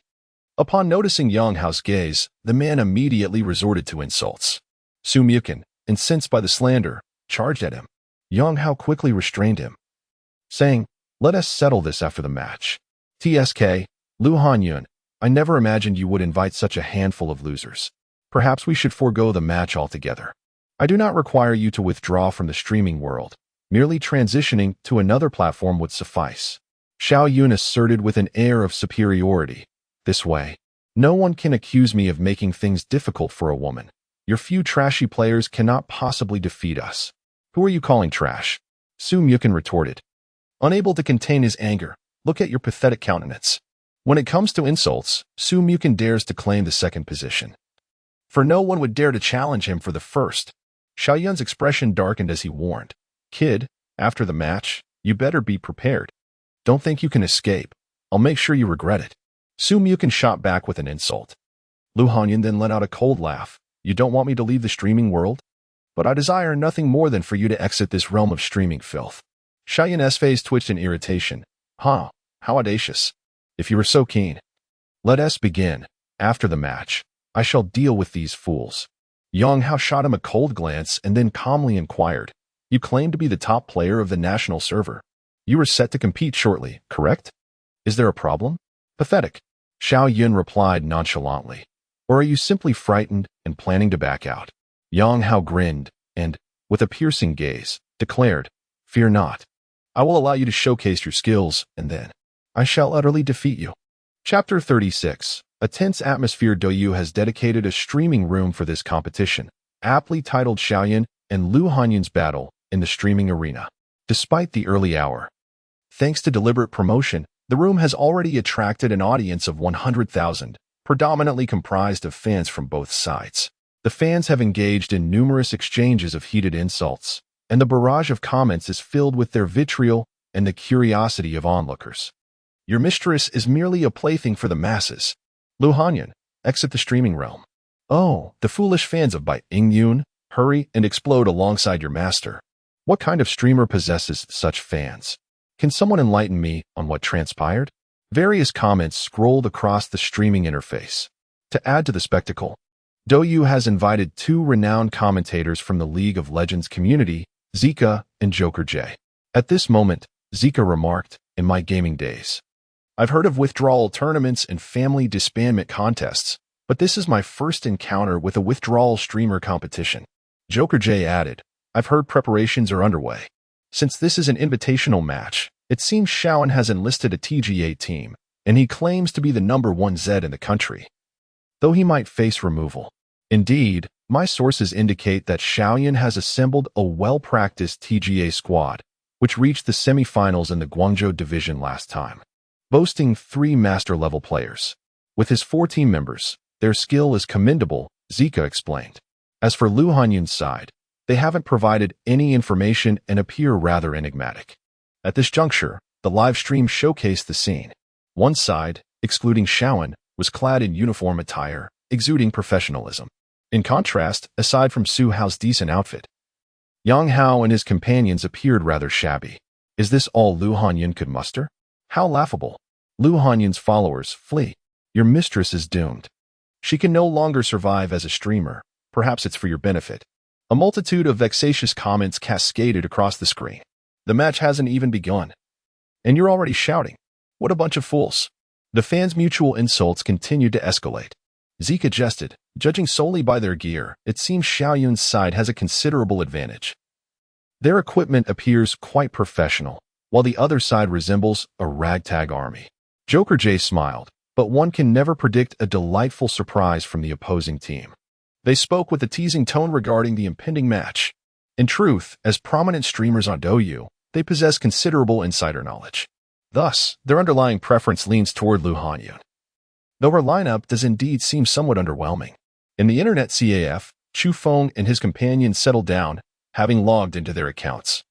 Upon noticing Yang Hao's gaze, the man immediately resorted to insults. Su Myukin, incensed by the slander, charged at him. Yang Hao quickly restrained him, saying, "Let us settle this after the match." "TSK, Lu Hanyun, I never imagined you would invite such a handful of losers. Perhaps we should forego the match altogether. I do not require you to withdraw from the streaming world. Merely transitioning to another platform would suffice." Xiao Yun asserted with an air of superiority. "This way, no one can accuse me of making things difficult for a woman. Your few trashy players cannot possibly defeat us." "Who are you calling trash?" Su Myukin retorted. Unable to contain his anger, "Look at your pathetic countenance." When it comes to insults, Su Myukin dares to claim the second position, for no one would dare to challenge him for the first. Xiao Yun's expression darkened as he warned, "Kid, after the match, you better be prepared. Don't think you can escape. I'll make sure you regret it." Su Myukin shot back with an insult. Lu Hanyun then let out a cold laugh. "You don't want me to leave the streaming world? But I desire nothing more than for you to exit this realm of streaming filth." Xiao Yun's face twitched in irritation. "Huh, how audacious. If you were so keen. Let us begin. After the match, I shall deal with these fools." Yang Hao shot him a cold glance and then calmly inquired, "You claim to be the top player of the national server. You are set to compete shortly, correct? Is there a problem?" "Pathetic," Xiao Yun replied nonchalantly. "Or are you simply frightened and planning to back out?" Yang Hao grinned and, with a piercing gaze, declared, "Fear not. I will allow you to showcase your skills, and then I shall utterly defeat you." Chapter 36. A tense atmosphere. Douyu has dedicated a streaming room for this competition, aptly titled Xiaoyan and Lu Hanyun's battle in the streaming arena. Despite the early hour, thanks to deliberate promotion, the room has already attracted an audience of 100,000, predominantly comprised of fans from both sides. The fans have engaged in numerous exchanges of heated insults, and the barrage of comments is filled with their vitriol and the curiosity of onlookers. Your mistress is merely a plaything for the masses. Lu Hanyan, exit the streaming realm. Oh, the foolish fans of Bai Ingyun, hurry and explode alongside your master. What kind of streamer possesses such fans? Can someone enlighten me on what transpired? Various comments scrolled across the streaming interface. To add to the spectacle, Douyu has invited two renowned commentators from the League of Legends community, Zika and Joker J. At this moment, Zika remarked, in my gaming days, I've heard of withdrawal tournaments and family disbandment contests, but this is my first encounter with a withdrawal streamer competition. Joker J added, I've heard preparations are underway. Since this is an invitational match, it seems Shaoan has enlisted a TGA team, and he claims to be the #1 Zed in the country, though he might face removal. Indeed, my sources indicate that Shaoyan has assembled a well-practiced TGA squad, which reached the semifinals in the Guangzhou division last time, boasting 3 master-level players. With his 4 team members, their skill is commendable, Zika explained. As for Lu Hanyan's side, they haven't provided any information and appear rather enigmatic. At this juncture, the live stream showcased the scene. One side, excluding Shaoan, was clad in uniform attire, exuding professionalism. In contrast, aside from Su Hao's decent outfit, Yang Hao and his companions appeared rather shabby. Is this all Lu Hanyan could muster? How laughable. Lu Hanyan's followers flee. Your mistress is doomed. She can no longer survive as a streamer. Perhaps it's for your benefit. A multitude of vexatious comments cascaded across the screen. The match hasn't even begun. And you're already shouting. What a bunch of fools. The fans' mutual insults continued to escalate. Zika jested, judging solely by their gear, it seems Xiaoyun's side has a considerable advantage. Their equipment appears quite professional, while the other side resembles a ragtag army. Joker J smiled, but one can never predict a delightful surprise from the opposing team. They spoke with a teasing tone regarding the impending match. In truth, as prominent streamers on Douyu, they possess considerable insider knowledge. Thus, their underlying preference leans toward Lu Hanyan. Though her lineup does indeed seem somewhat underwhelming. In the internet CAF, Chu Feng and his companions settled down, having logged into their accounts,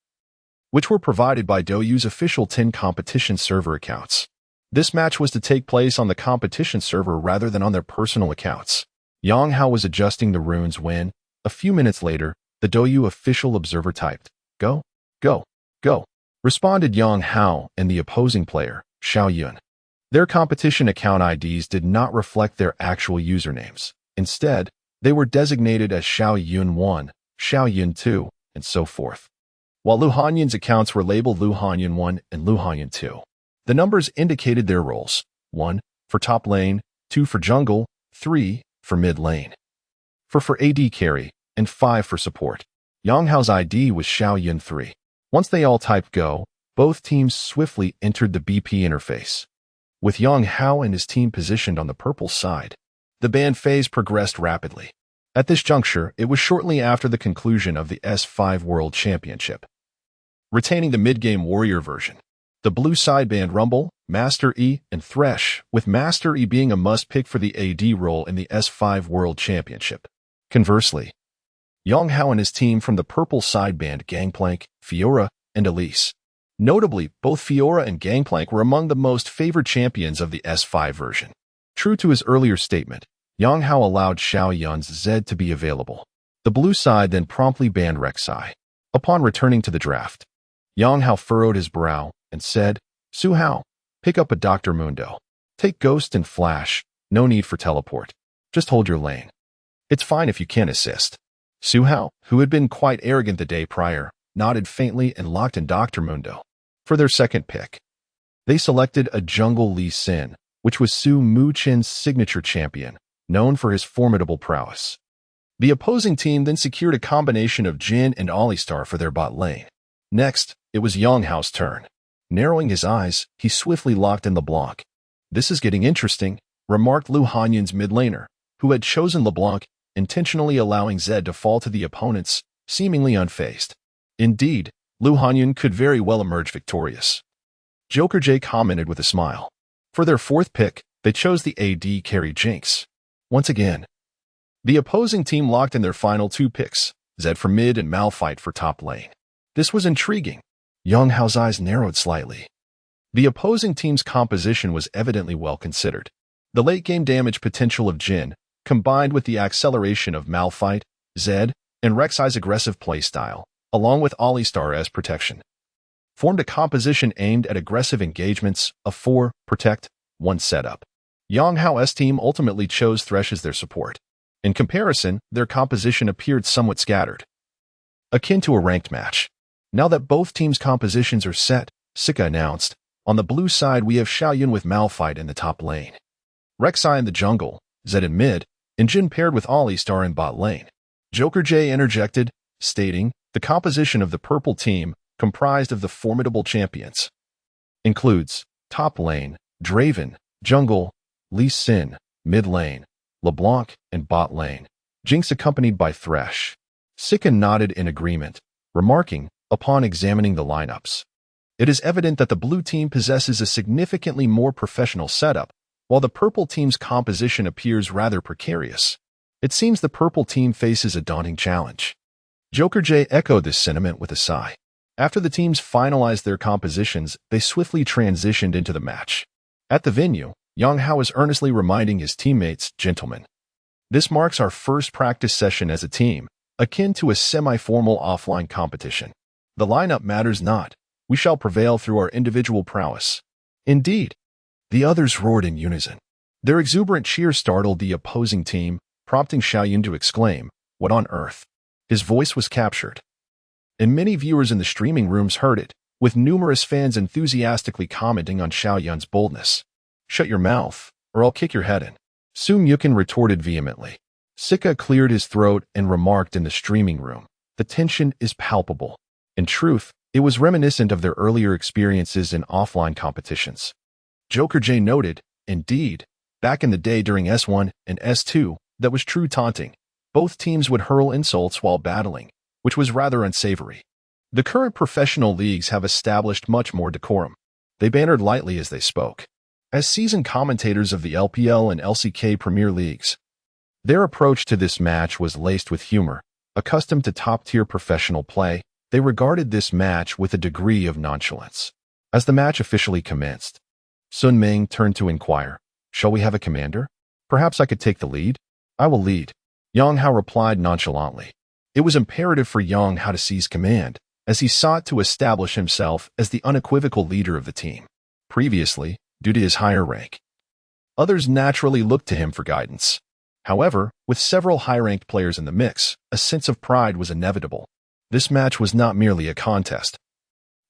which were provided by Douyu's official 10 competition server accounts. This match was to take place on the competition server rather than on their personal accounts. Yang Hao was adjusting the runes when, a few minutes later, the Douyu official observer typed, Go, go, go, responded Yang Hao and the opposing player, Xiao Yun. Their competition account IDs did not reflect their actual usernames. Instead, they were designated as Xiao Yun 1, Xiao Yun 2, and so forth. While Lu Hanyan's accounts were labeled Lu Hanyan 1 and Lu Hanyan 2. The numbers indicated their roles: 1 for top lane, 2 for jungle, 3 for mid lane, 4 for AD carry, and 5 for support. Yang Hao's ID was Xiao Yun 3. Once they all typed go, both teams swiftly entered the BP interface. With Yang Hao and his team positioned on the purple side, the ban phase progressed rapidly. At this juncture, it was shortly after the conclusion of the S5 World Championship. Retaining the mid-game warrior version, the blue side banned Rumble, Master E, and Thresh, with Master E being a must-pick for the AD role in the S5 World Championship. Conversely, Yang Hao and his team from the purple side banned Gangplank, Fiora, and Elise. Notably, both Fiora and Gangplank were among the most favored champions of the S5 version. True to his earlier statement, Yang Hao allowed Xiao Yun's Zed to be available. The blue side then promptly banned Rek'Sai. Upon returning to the draft, Yang Hao furrowed his brow and said, Su Hao, pick up a Dr. Mundo. Take Ghost and Flash, no need for teleport. Just hold your lane. It's fine if you can't assist. Su Hao, who had been quite arrogant the day prior, nodded faintly and locked in Dr. Mundo. For their second pick, they selected a jungle Lee Sin, which was Su Muchin's signature champion, known for his formidable prowess. The opposing team then secured a combination of Jin and Alistar for their bot lane. Next, it was Yang Hao's turn. Narrowing his eyes, he swiftly locked in LeBlanc. This is getting interesting, remarked Lu Hanyan's mid laner, who had chosen LeBlanc, intentionally allowing Zed to fall to the opponents, seemingly unfazed. Indeed, Lu Hanyan could very well emerge victorious. Joker J commented with a smile. For their fourth pick, they chose the AD carry Jinx. Once again, the opposing team locked in their final 2 picks, Zed for mid and Malphite for top lane. This was intriguing. Yang Hao's eyes narrowed slightly. The opposing team's composition was evidently well considered. The late-game damage potential of Jin, combined with the acceleration of Malphite, Zed, and Rek'Sai's aggressive playstyle, along with Alistar as protection, formed a composition aimed at aggressive engagements of 4 protect, 1 setup. Yang Hao's team ultimately chose Thresh as their support. In comparison, their composition appeared somewhat scattered, akin to a ranked match. Now that both teams' compositions are set, Sika announced, on the blue side we have Xiaoyun with Malphite in the top lane, Rek'Sai in the jungle, Zed in mid, and Jin paired with Alistar in bot lane. Joker J interjected, stating, the composition of the purple team, comprised of the formidable champions, includes top lane, Draven, jungle, Lee Sin, mid lane, LeBlanc, and bot lane, Jinx accompanied by Thresh. Sika nodded in agreement, remarking, upon examining the lineups, it is evident that the blue team possesses a significantly more professional setup, while the purple team's composition appears rather precarious. It seems the purple team faces a daunting challenge. Joker J echoed this sentiment with a sigh. After the teams finalized their compositions, they swiftly transitioned into the match. At the venue, Yang Hao is earnestly reminding his teammates, gentlemen, this marks our first practice session as a team, akin to a semi-formal offline competition. The lineup matters not. We shall prevail through our individual prowess. Indeed. The others roared in unison. Their exuberant cheer startled the opposing team, prompting Xiaoyun to exclaim, what on earth? His voice was captured, and many viewers in the streaming rooms heard it, with numerous fans enthusiastically commenting on Xiaoyun's boldness. Shut your mouth, or I'll kick your head in. Su Myukin retorted vehemently. Sika cleared his throat and remarked in the streaming room, the tension is palpable. In truth, it was reminiscent of their earlier experiences in offline competitions. Joker J noted, indeed, back in the day during S1 and S2, that was true taunting. Both teams would hurl insults while battling, which was rather unsavory. The current professional leagues have established much more decorum. They bantered lightly as they spoke. As seasoned commentators of the LPL and LCK Premier Leagues, their approach to this match was laced with humor. Accustomed to top-tier professional play, they regarded this match with a degree of nonchalance. As the match officially commenced, Sun Ming turned to inquire, shall we have a commander? Perhaps I could take the lead? I will lead. Yang Hao replied nonchalantly. It was imperative for Yang Hao to seize command, as he sought to establish himself as the unequivocal leader of the team. Previously, due to his higher rank, others naturally looked to him for guidance. However, with several high-ranked players in the mix, a sense of pride was inevitable. This match was not merely a contest.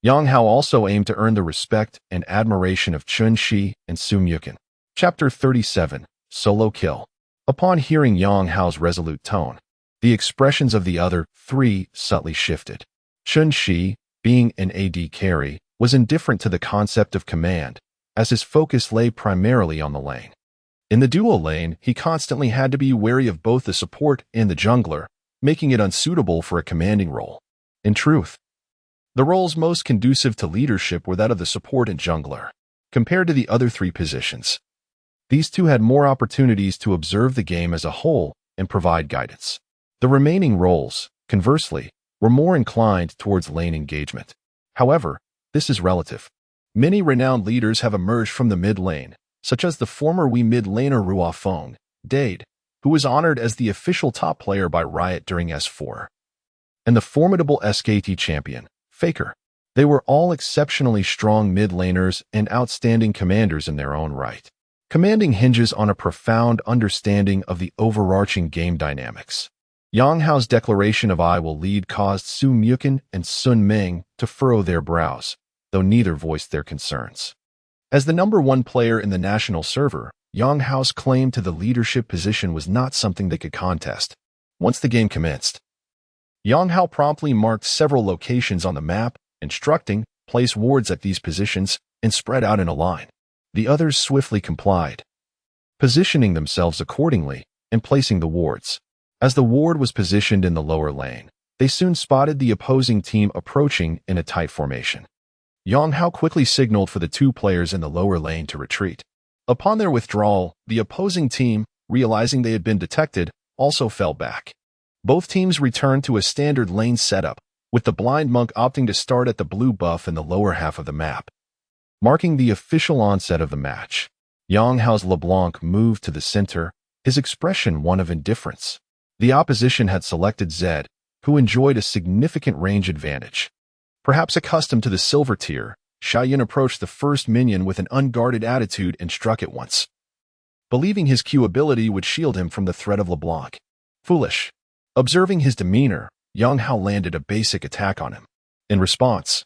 Yang Hao also aimed to earn the respect and admiration of Chun Shi and Su Myukin. Chapter 37, Solo Kill. Upon hearing Yang Hao's resolute tone, the expressions of the other 3 subtly shifted. Chun Shi, being an AD carry, was indifferent to the concept of command, as his focus lay primarily on the lane. In the duo lane, he constantly had to be wary of both the support and the jungler, making it unsuitable for a commanding role. In truth, the roles most conducive to leadership were that of the support and jungler. Compared to the other 3 positions, these 2 had more opportunities to observe the game as a whole and provide guidance. The remaining roles, conversely, were more inclined towards lane engagement. However, this is relative. Many renowned leaders have emerged from the mid lane, such as the former Wii mid laner Ruo Feng, Dade, who was honored as the official top player by Riot during S4, and the formidable SKT champion, Faker. They were all exceptionally strong mid laners and outstanding commanders in their own right. Commanding hinges on a profound understanding of the overarching game dynamics. Yang Hao's declaration of I will lead caused Su Myukin and Sun Ming to furrow their brows, though neither voiced their concerns. As the number 1 player in the national server, Yang Hao's claim to the leadership position was not something they could contest. Once the game commenced, Yang Hao promptly marked several locations on the map, instructing, place wards at these positions, and spread out in a line. The others swiftly complied, positioning themselves accordingly and placing the wards. As the ward was positioned in the lower lane, they soon spotted the opposing team approaching in a tight formation. Yang Hao quickly signaled for the 2 players in the lower lane to retreat. Upon their withdrawal, the opposing team, realizing they had been detected, also fell back. Both teams returned to a standard lane setup, with the blind monk opting to start at the blue buff in the lower half of the map. Marking the official onset of the match, Yang Hao's LeBlanc moved to the center, his expression one of indifference. The opposition had selected Zed, who enjoyed a significant range advantage. Perhaps accustomed to the silver tier, Xiaoyun approached the first minion with an unguarded attitude and struck it once, believing his Q ability would shield him from the threat of LeBlanc. Foolish. Observing his demeanor, Yang Hao landed a basic attack on him. In response,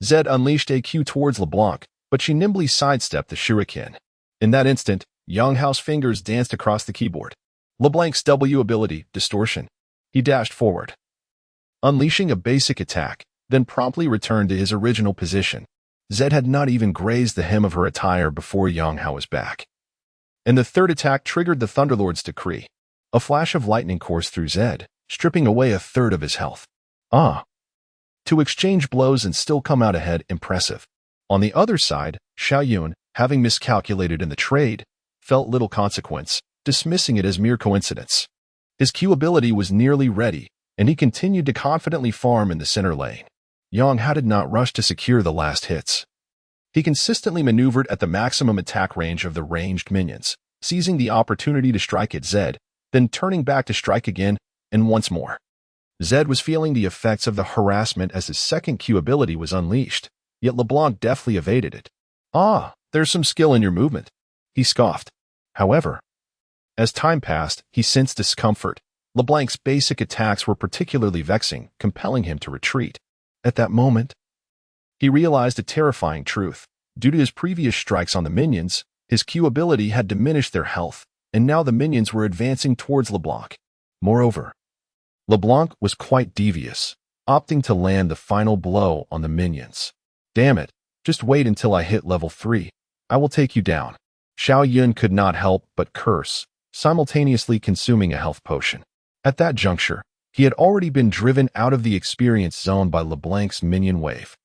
Zed unleashed a Q towards LeBlanc, but she nimbly sidestepped the shuriken. In that instant, Yang Hao's fingers danced across the keyboard. LeBlanc's W ability, Distortion. He dashed forward, unleashing a basic attack, then promptly returned to his original position. Zed had not even grazed the hem of her attire before Yang Hao was back. And the third attack triggered the Thunderlord's decree. A flash of lightning coursed through Zed, stripping away a third of his health. To exchange blows and still come out ahead, impressive. On the other side, Xiaoyun, having miscalculated in the trade, felt little consequence, dismissing it as mere coincidence. His Q ability was nearly ready, and he continued to confidently farm in the center lane. Yang Hao did not rush to secure the last hits. He consistently maneuvered at the maximum attack range of the ranged minions, seizing the opportunity to strike at Zed, then turning back to strike again, and once more. Zed was feeling the effects of the harassment as his second Q ability was unleashed, yet LeBlanc deftly evaded it. There's some skill in your movement, he scoffed. However, as time passed, he sensed discomfort. LeBlanc's basic attacks were particularly vexing, compelling him to retreat. At that moment, he realized a terrifying truth. Due to his previous strikes on the minions, his Q ability had diminished their health, and now the minions were advancing towards LeBlanc. Moreover, LeBlanc was quite devious, opting to land the final blow on the minions. Damn it, just wait until I hit level 3. I will take you down. Xiaoyun could not help but curse, simultaneously consuming a health potion. At that juncture, he had already been driven out of the experience zone by LeBlanc's minion wave.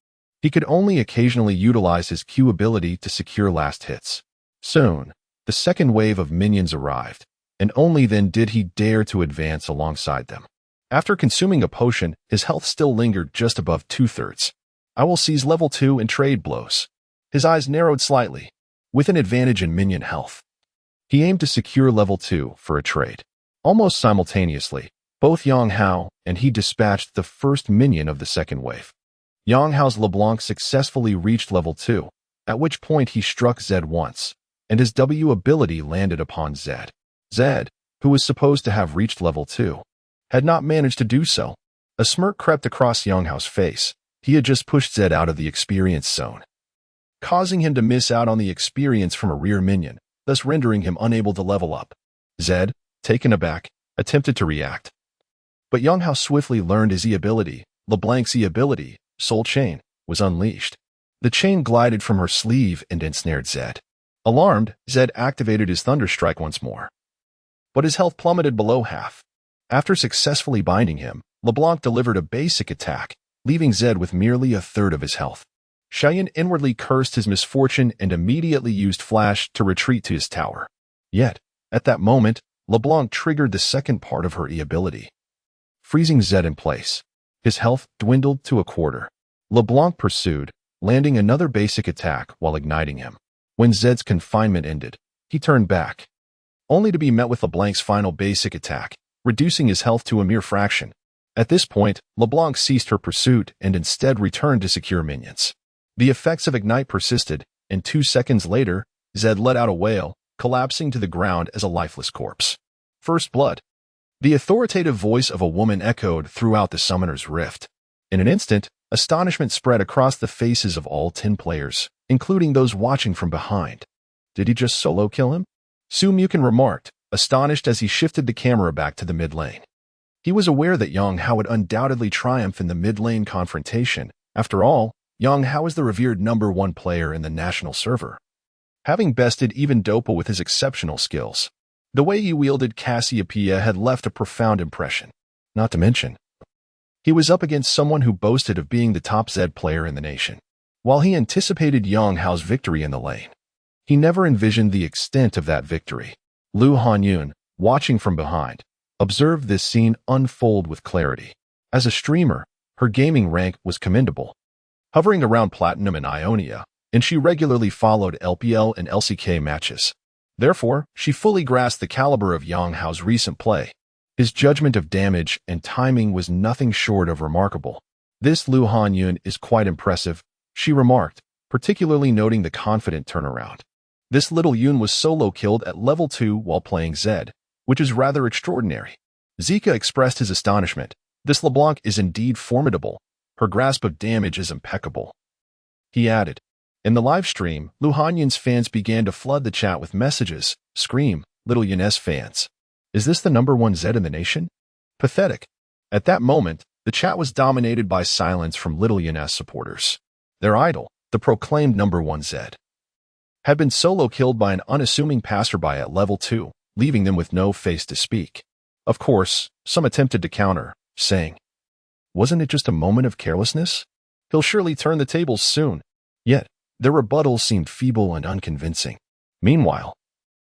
He could only occasionally utilize his Q ability to secure last hits. Soon, the second wave of minions arrived, and only then did he dare to advance alongside them. After consuming a potion, his health still lingered just above 2/3. I will seize level 2 and trade blows. His eyes narrowed slightly. With an advantage in minion health, he aimed to secure level 2 for a trade. Almost simultaneously, both Yang Hao and he dispatched the first minion of the second wave. Yang Hao's LeBlanc successfully reached level 2, at which point he struck Zed once, and his W ability landed upon Zed. Zed, who was supposed to have reached level 2, had not managed to do so. A smirk crept across Yang Hao's face. He had just pushed Zed out of the experience zone, causing him to miss out on the experience from a rear minion, thus rendering him unable to level up. Zed, taken aback, attempted to react. But Yang Hao swiftly learned his E ability. LeBlanc's E ability, Soul Chain, was unleashed. The chain glided from her sleeve and ensnared Zed. Alarmed, Zed activated his Thunder Strike once more. But his health plummeted below half. After successfully binding him, LeBlanc delivered a basic attack, leaving Zed with merely a third of his health. Xiaoyun inwardly cursed his misfortune and immediately used Flash to retreat to his tower. Yet, at that moment, LeBlanc triggered the second part of her E ability, freezing Zed in place. His health dwindled to a quarter. LeBlanc pursued, landing another basic attack while igniting him. When Zed's confinement ended, he turned back, only to be met with LeBlanc's final basic attack, reducing his health to a mere fraction. At this point, LeBlanc ceased her pursuit and instead returned to secure minions. The effects of Ignite persisted, and 2 seconds later, Zed let out a wail, collapsing to the ground as a lifeless corpse. First blood. The authoritative voice of a woman echoed throughout the summoner's rift. In an instant, astonishment spread across the faces of all 10 players, including those watching from behind. Did he just solo kill him? Su Mukin remarked, astonished as he shifted the camera back to the mid lane. He was aware that Yang Hao would undoubtedly triumph in the mid-lane confrontation. After all, Yang Hao is the revered #1 player in the national server, having bested even Dopa with his exceptional skills. The way he wielded Cassiopeia had left a profound impression. Not to mention, he was up against someone who boasted of being the top Zed player in the nation. While he anticipated Yang Hao's victory in the lane, he never envisioned the extent of that victory. Lu Hanyun, watching from behind, observed this scene unfold with clarity. As a streamer, Her gaming rank was commendable, hovering around Platinum and Ionia, and she regularly followed LPL and LCK matches. Therefore, she fully grasped the caliber of Yang Hao's recent play. His judgment of damage and timing was nothing short of remarkable. "This Lu Hanyun is quite impressive," she remarked, particularly noting the confident turnaround. This little Yun was solo killed at level 2 while playing Zed, which is rather extraordinary. Zika expressed his astonishment. "This LeBlanc is indeed formidable. Her grasp of damage is impeccable." He added. In the live stream, Lu Hanyun's fans began to flood the chat with messages. "Scream, little Yun's fans. Is this the #1 Zed in the nation? Pathetic." At that moment, the chat was dominated by silence from little Yun's supporters. Their idol, the proclaimed #1 Zed, had been solo killed by an unassuming passerby at level 2, leaving them with no face to speak. Of course, some attempted to counter, saying, "Wasn't it just a moment of carelessness? He'll surely turn the tables soon." Yet, their rebuttals seemed feeble and unconvincing. Meanwhile,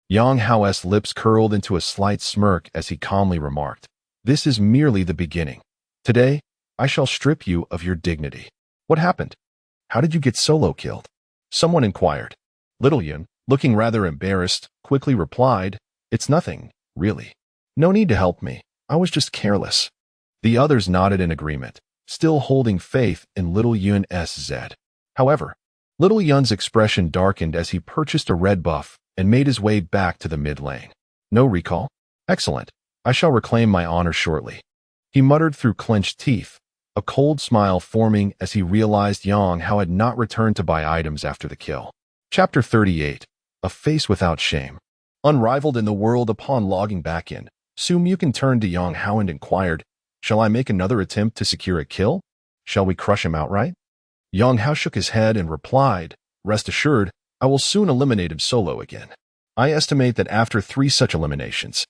Yang Hao's lips curled into a slight smirk as he calmly remarked, "This is merely the beginning. Today, I shall strip you of your dignity." "What happened? How did you get solo killed?" someone inquired. Little Yun, looking rather embarrassed, quickly replied, "It's nothing, really. No need to help me. I was just careless." The others nodded in agreement, still holding faith in little Yun's Zed. However, little Yun's expression darkened as he purchased a red buff and made his way back to the mid lane. "No recall? Excellent. I shall reclaim my honor shortly," he muttered through clenched teeth, a cold smile forming as he realized Yang Hao had not returned to buy items after the kill. Chapter 38. A Face Without Shame. Unrivaled in the world upon logging back in, Su Mukin turned to Yang Hao and inquired, "Shall I make another attempt to secure a kill? Shall we crush him outright?" Yang Hao shook his head and replied, "Rest assured, I will soon eliminate him solo again. I estimate that after 3 such eliminations,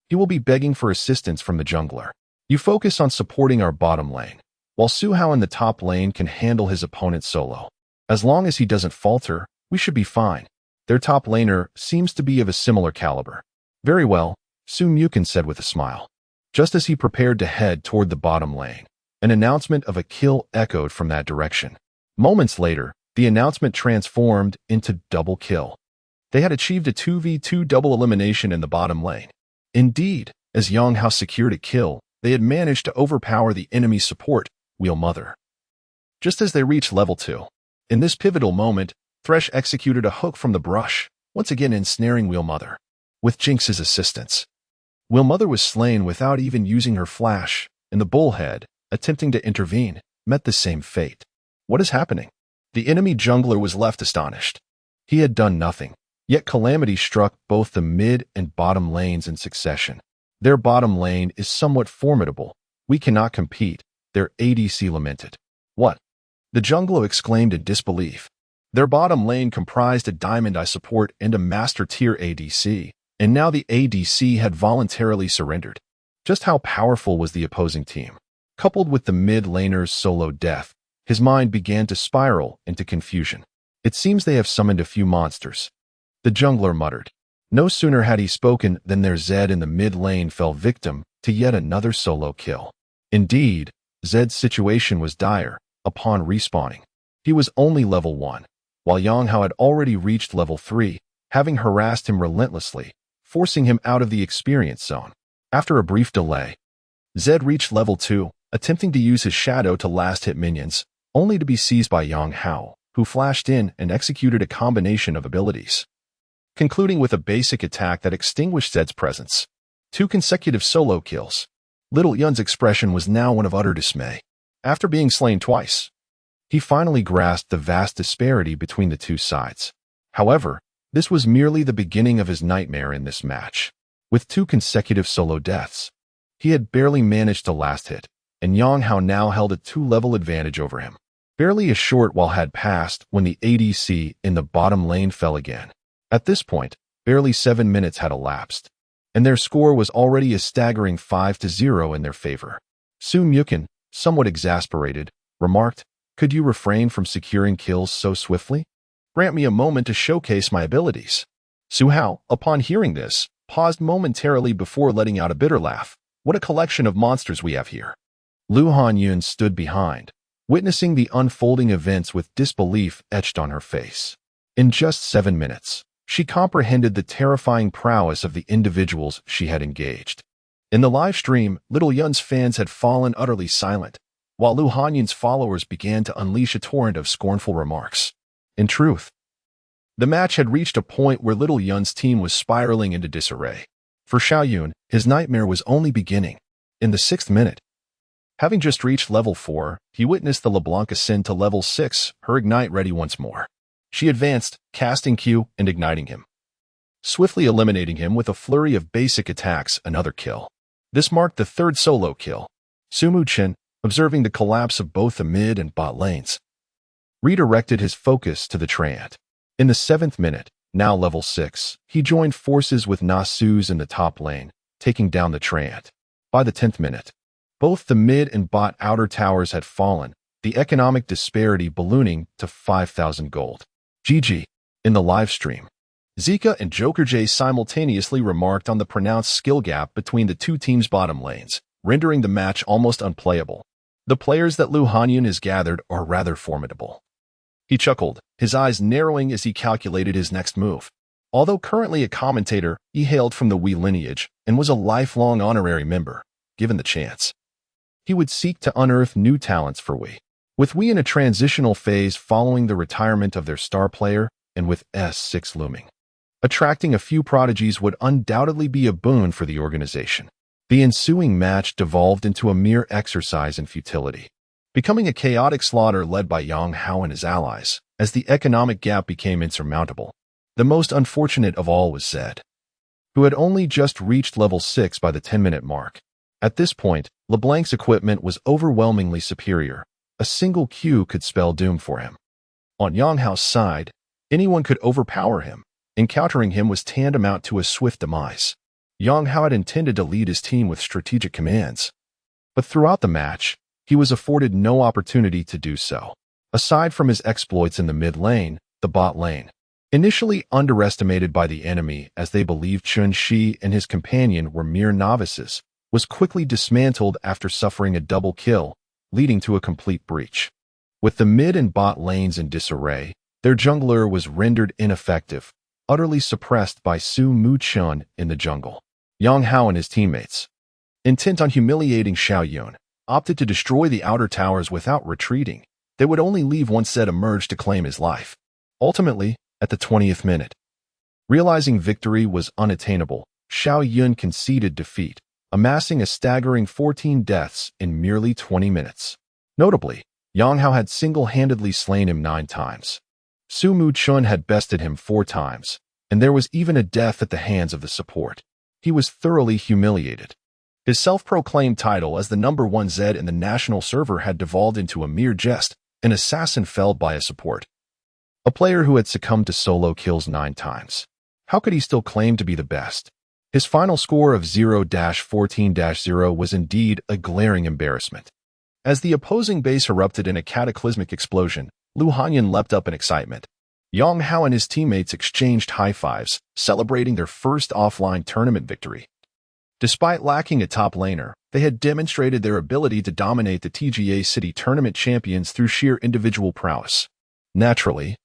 he will be begging for assistance from the jungler. You focus on supporting our bottom lane, while Su Hao in the top lane can handle his opponent solo. As long as he doesn't falter, we should be fine. Their top laner seems to be of a similar caliber." "Very well," Su Mukin said with a smile. Just as he prepared to head toward the bottom lane, an announcement of a kill echoed from that direction. Moments later, the announcement transformed into double kill. They had achieved a 2v2 double elimination in the bottom lane. Indeed, as Yang Hao secured a kill, they had managed to overpower the enemy support, Wheel Mother. Just as they reached level 2, in this pivotal moment, Thresh executed a hook from the brush, once again ensnaring Wheel Mother. With Jinx's assistance, Wheel Mother was slain without even using her flash, and the Bullhead, attempting to intervene, met the same fate. What is happening? The enemy jungler was left astonished. He had done nothing, yet calamity struck both the mid and bottom lanes in succession. "Their bottom lane is somewhat formidable. We cannot compete," their ADC lamented. "What?" the jungler exclaimed in disbelief. Their bottom lane comprised a Diamond Eye support and a Master Tier ADC, and now the ADC had voluntarily surrendered. Just how powerful was the opposing team? Coupled with the mid laner's solo death, his mind began to spiral into confusion. "It seems they have summoned a few monsters," the jungler muttered. No sooner had he spoken than their Zed in the mid lane fell victim to yet another solo kill. Indeed, Zed's situation was dire. Upon respawning, he was only level 1, while Yang Hao had already reached level 3, having harassed him relentlessly, forcing him out of the experience zone. After a brief delay, Zed reached level 2, attempting to use his shadow to last-hit minions, only to be seized by Yang Hao, who flashed in and executed a combination of abilities, concluding with a basic attack that extinguished Zed's presence. 2 consecutive solo kills. Little Yun's expression was now one of utter dismay. After being slain twice, he finally grasped the vast disparity between the two sides. However, this was merely the beginning of his nightmare in this match. With 2 consecutive solo deaths, he had barely managed to last hit, and Yang Hao now held a 2-level advantage over him. Barely a short while had passed when the ADC in the bottom lane fell again. At this point, barely 7 minutes had elapsed, and their score was already a staggering 5-0 in their favor. Su Mukin, somewhat exasperated, remarked, "Could you refrain from securing kills so swiftly? Grant me a moment to showcase my abilities." Su Hao, upon hearing this, paused momentarily before letting out a bitter laugh. "What a collection of monsters we have here. Lu Hanyun stood behind, witnessing the unfolding events with disbelief etched on her face. In just 7 minutes, she comprehended the terrifying prowess of the individuals she had engaged. In the live stream, Little Yun's fans had fallen utterly silent, while Lu Hanyun's followers began to unleash a torrent of scornful remarks. In truth, the match had reached a point where Little Yun's team was spiraling into disarray. For Xiao Yun, his nightmare was only beginning. In the 6th minute, having just reached level 4, he witnessed the LeBlanc ascend to level 6, her ignite ready once more. She advanced, casting Q and igniting him, swiftly eliminating him with a flurry of basic attacks. Another kill. This marked the 3rd solo kill. Su Mu-chen, observing the collapse of both the mid and bot lanes, redirected his focus to the Treant. In the 7th minute, now level 6, he joined forces with Nasu's in the top lane, taking down the Treant. By the 10th minute, both the mid and bot outer towers had fallen, the economic disparity ballooning to 5,000 gold. GG. In the live stream, Zika and Joker J simultaneously remarked on the pronounced skill gap between the two teams' bottom lanes, rendering the match almost unplayable. The players that Lu Hanyun has gathered are rather formidable. He chuckled, his eyes narrowing as he calculated his next move. Although currently a commentator, he hailed from the Wii lineage and was a lifelong honorary member. Given the chance, he would seek to unearth new talents for Wii. With Wii in a transitional phase following the retirement of their star player and with S6 looming, attracting a few prodigies would undoubtedly be a boon for the organization. The ensuing match devolved into a mere exercise in futility, becoming a chaotic slaughter led by Yang Hao and his allies, as the economic gap became insurmountable. The most unfortunate of all was Zed, who had only just reached level 6 by the 10-minute mark. At this point, LeBlanc's equipment was overwhelmingly superior. A single Q could spell doom for him. On Yang Hao's side, anyone could overpower him. Encountering him was tantamount to a swift demise. Yang Hao had intended to lead his team with strategic commands, but throughout the match, he was afforded no opportunity to do so. Aside from his exploits in the mid lane, the bot lane, initially underestimated by the enemy as they believed Chun Shi and his companion were mere novices, was quickly dismantled after suffering a double kill, leading to a complete breach. With the mid and bot lanes in disarray, their jungler was rendered ineffective, utterly suppressed by Su Mu-chen in the jungle. Yang Hao and his teammates, intent on humiliating Xiao Yun, opted to destroy the outer towers without retreating. They would only leave once Zed emerged to claim his life. Ultimately, at the 20th minute, realizing victory was unattainable, Xiao Yun conceded defeat, amassing a staggering 14 deaths in merely 20 minutes. Notably, Yang Hao had single-handedly slain him 9 times. Su Mu-chen had bested him 4 times, and there was even a death at the hands of the support. He was thoroughly humiliated. His self-proclaimed title as the #1 Zed in the national server had devolved into a mere jest, an assassin felled by a support. A player who had succumbed to solo kills 9 times. How could he still claim to be the best? His final score of 0-14-0 was indeed a glaring embarrassment. As the opposing base erupted in a cataclysmic explosion, Lu Hanyun leapt up in excitement. Yang Hao and his teammates exchanged high-fives, celebrating their first offline tournament victory. Despite lacking a top laner, they had demonstrated their ability to dominate the TGA City Tournament champions through sheer individual prowess. Naturally,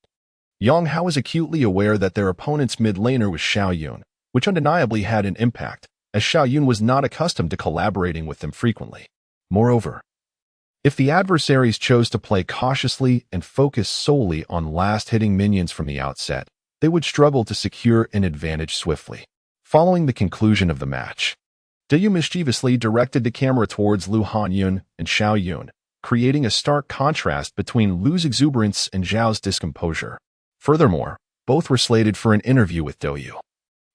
Yang Hao was acutely aware that their opponent's mid laner was Xiao Yun, which undeniably had an impact, as Xiao Yun was not accustomed to collaborating with them frequently. Moreover, if the adversaries chose to play cautiously and focus solely on last-hitting minions from the outset, they would struggle to secure an advantage swiftly. Following the conclusion of the match, Dayu mischievously directed the camera towards Lu Hanyun and Xiao Yun, creating a stark contrast between Lu's exuberance and Zhao's discomposure. Furthermore, both were slated for an interview with Doyu,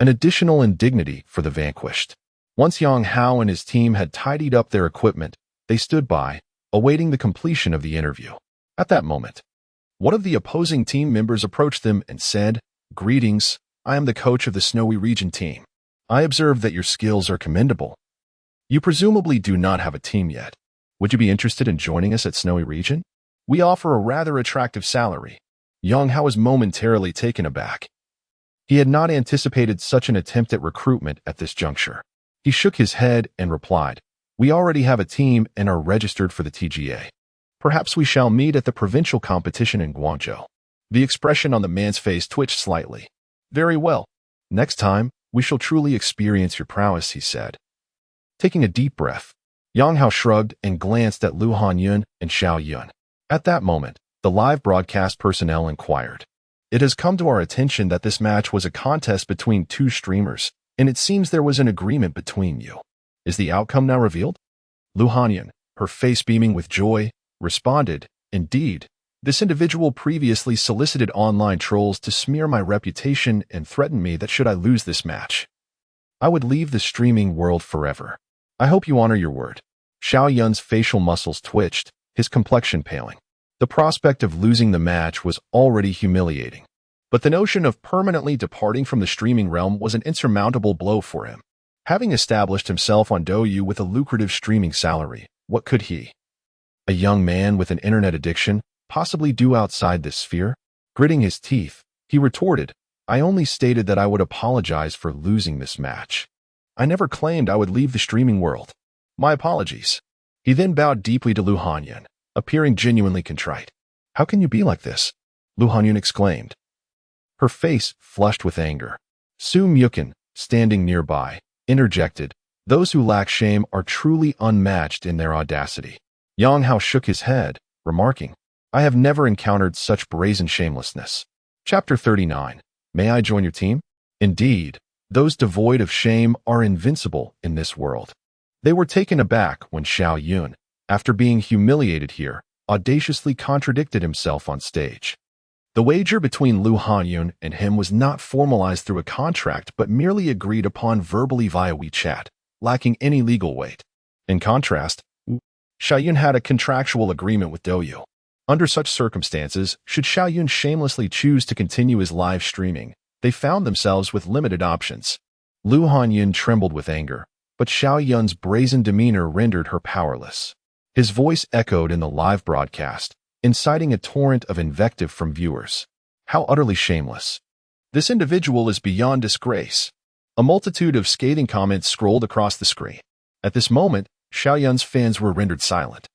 an additional indignity for the vanquished. Once Yang Hao and his team had tidied up their equipment, they stood by, awaiting the completion of the interview. At that moment, one of the opposing team members approached them and said, "Greetings, I am the coach of the Snowy Region team. I observe that your skills are commendable. You presumably do not have a team yet. Would you be interested in joining us at Snowy Region? We offer a rather attractive salary." Yang Hao was momentarily taken aback. He had not anticipated such an attempt at recruitment at this juncture. He shook his head and replied, We already have a team and are registered for the TGA. Perhaps we shall meet at the provincial competition in Guangzhou. The expression on the man's face twitched slightly. Very well. Next time, we shall truly experience your prowess, he said. Taking a deep breath, Yang Hao shrugged and glanced at Lu Hanyun and Xiao Yun. At that moment, the live broadcast personnel inquired. It has come to our attention that this match was a contest between two streamers, and it seems there was an agreement between you. Is the outcome now revealed? Lu Hanyun, her face beaming with joy, responded, Indeed, this individual previously solicited online trolls to smear my reputation and threaten me that should I lose this match, I would leave the streaming world forever. I hope you honor your word. Xiao Yun's facial muscles twitched, his complexion paling. The prospect of losing the match was already humiliating, but the notion of permanently departing from the streaming realm was an insurmountable blow for him. Having established himself on Douyu with a lucrative streaming salary, what could he, a young man with an internet addiction, possibly do outside this sphere? Gritting his teeth, he retorted, I only stated that I would apologize for losing this match. I never claimed I would leave the streaming world. My apologies. He then bowed deeply to Lu Hanyun, appearing genuinely contrite. How can you be like this? Lu Hanyun exclaimed. Her face flushed with anger. Su Myukin, standing nearby, interjected, Those who lack shame are truly unmatched in their audacity. Yang Hao shook his head, remarking, I have never encountered such brazen shamelessness. Chapter 39. May I join your team? Indeed, those devoid of shame are invincible in this world. They were taken aback when Xiao Yun, after being humiliated here, audaciously contradicted himself on stage. The wager between Lu Hanyun and him was not formalized through a contract but merely agreed upon verbally via WeChat, lacking any legal weight. In contrast, Xiao Yun had a contractual agreement with Douyu. Under such circumstances, should Xiao Yun shamelessly choose to continue his live streaming, they found themselves with limited options. Lu Hanyun trembled with anger, but Xiao Yun's brazen demeanor rendered her powerless. His voice echoed in the live broadcast, inciting a torrent of invective from viewers. How utterly shameless. This individual is beyond disgrace. A multitude of scathing comments scrolled across the screen. At this moment, Xiao Yun's fans were rendered silent,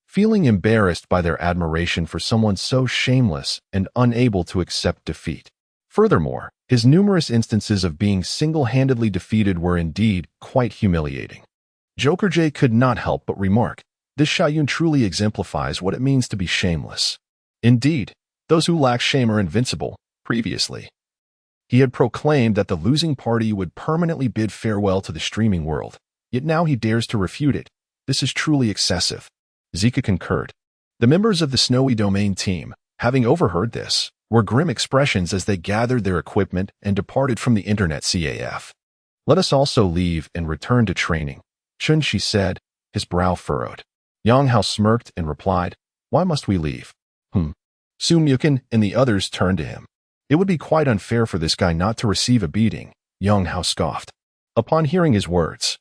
feeling embarrassed by their admiration for someone so shameless and unable to accept defeat. Furthermore, his numerous instances of being single-handedly defeated were indeed quite humiliating. Joker J could not help but remark, this Xiao Yun truly exemplifies what it means to be shameless. Indeed, those who lack shame are invincible. Previously, he had proclaimed that the losing party would permanently bid farewell to the streaming world, yet now he dares to refute it. This is truly excessive. Zika concurred. The members of the Snowy Domain team, having overheard this, were grim expressions as they gathered their equipment and departed from the internet CAF. Let us also leave and return to training, Chunxi said, his brow furrowed. Yang Hao smirked and replied, Why must we leave? Su Myukin and the others turned to him. It would be quite unfair for this guy not to receive a beating, Yang Hao scoffed. Upon hearing his words,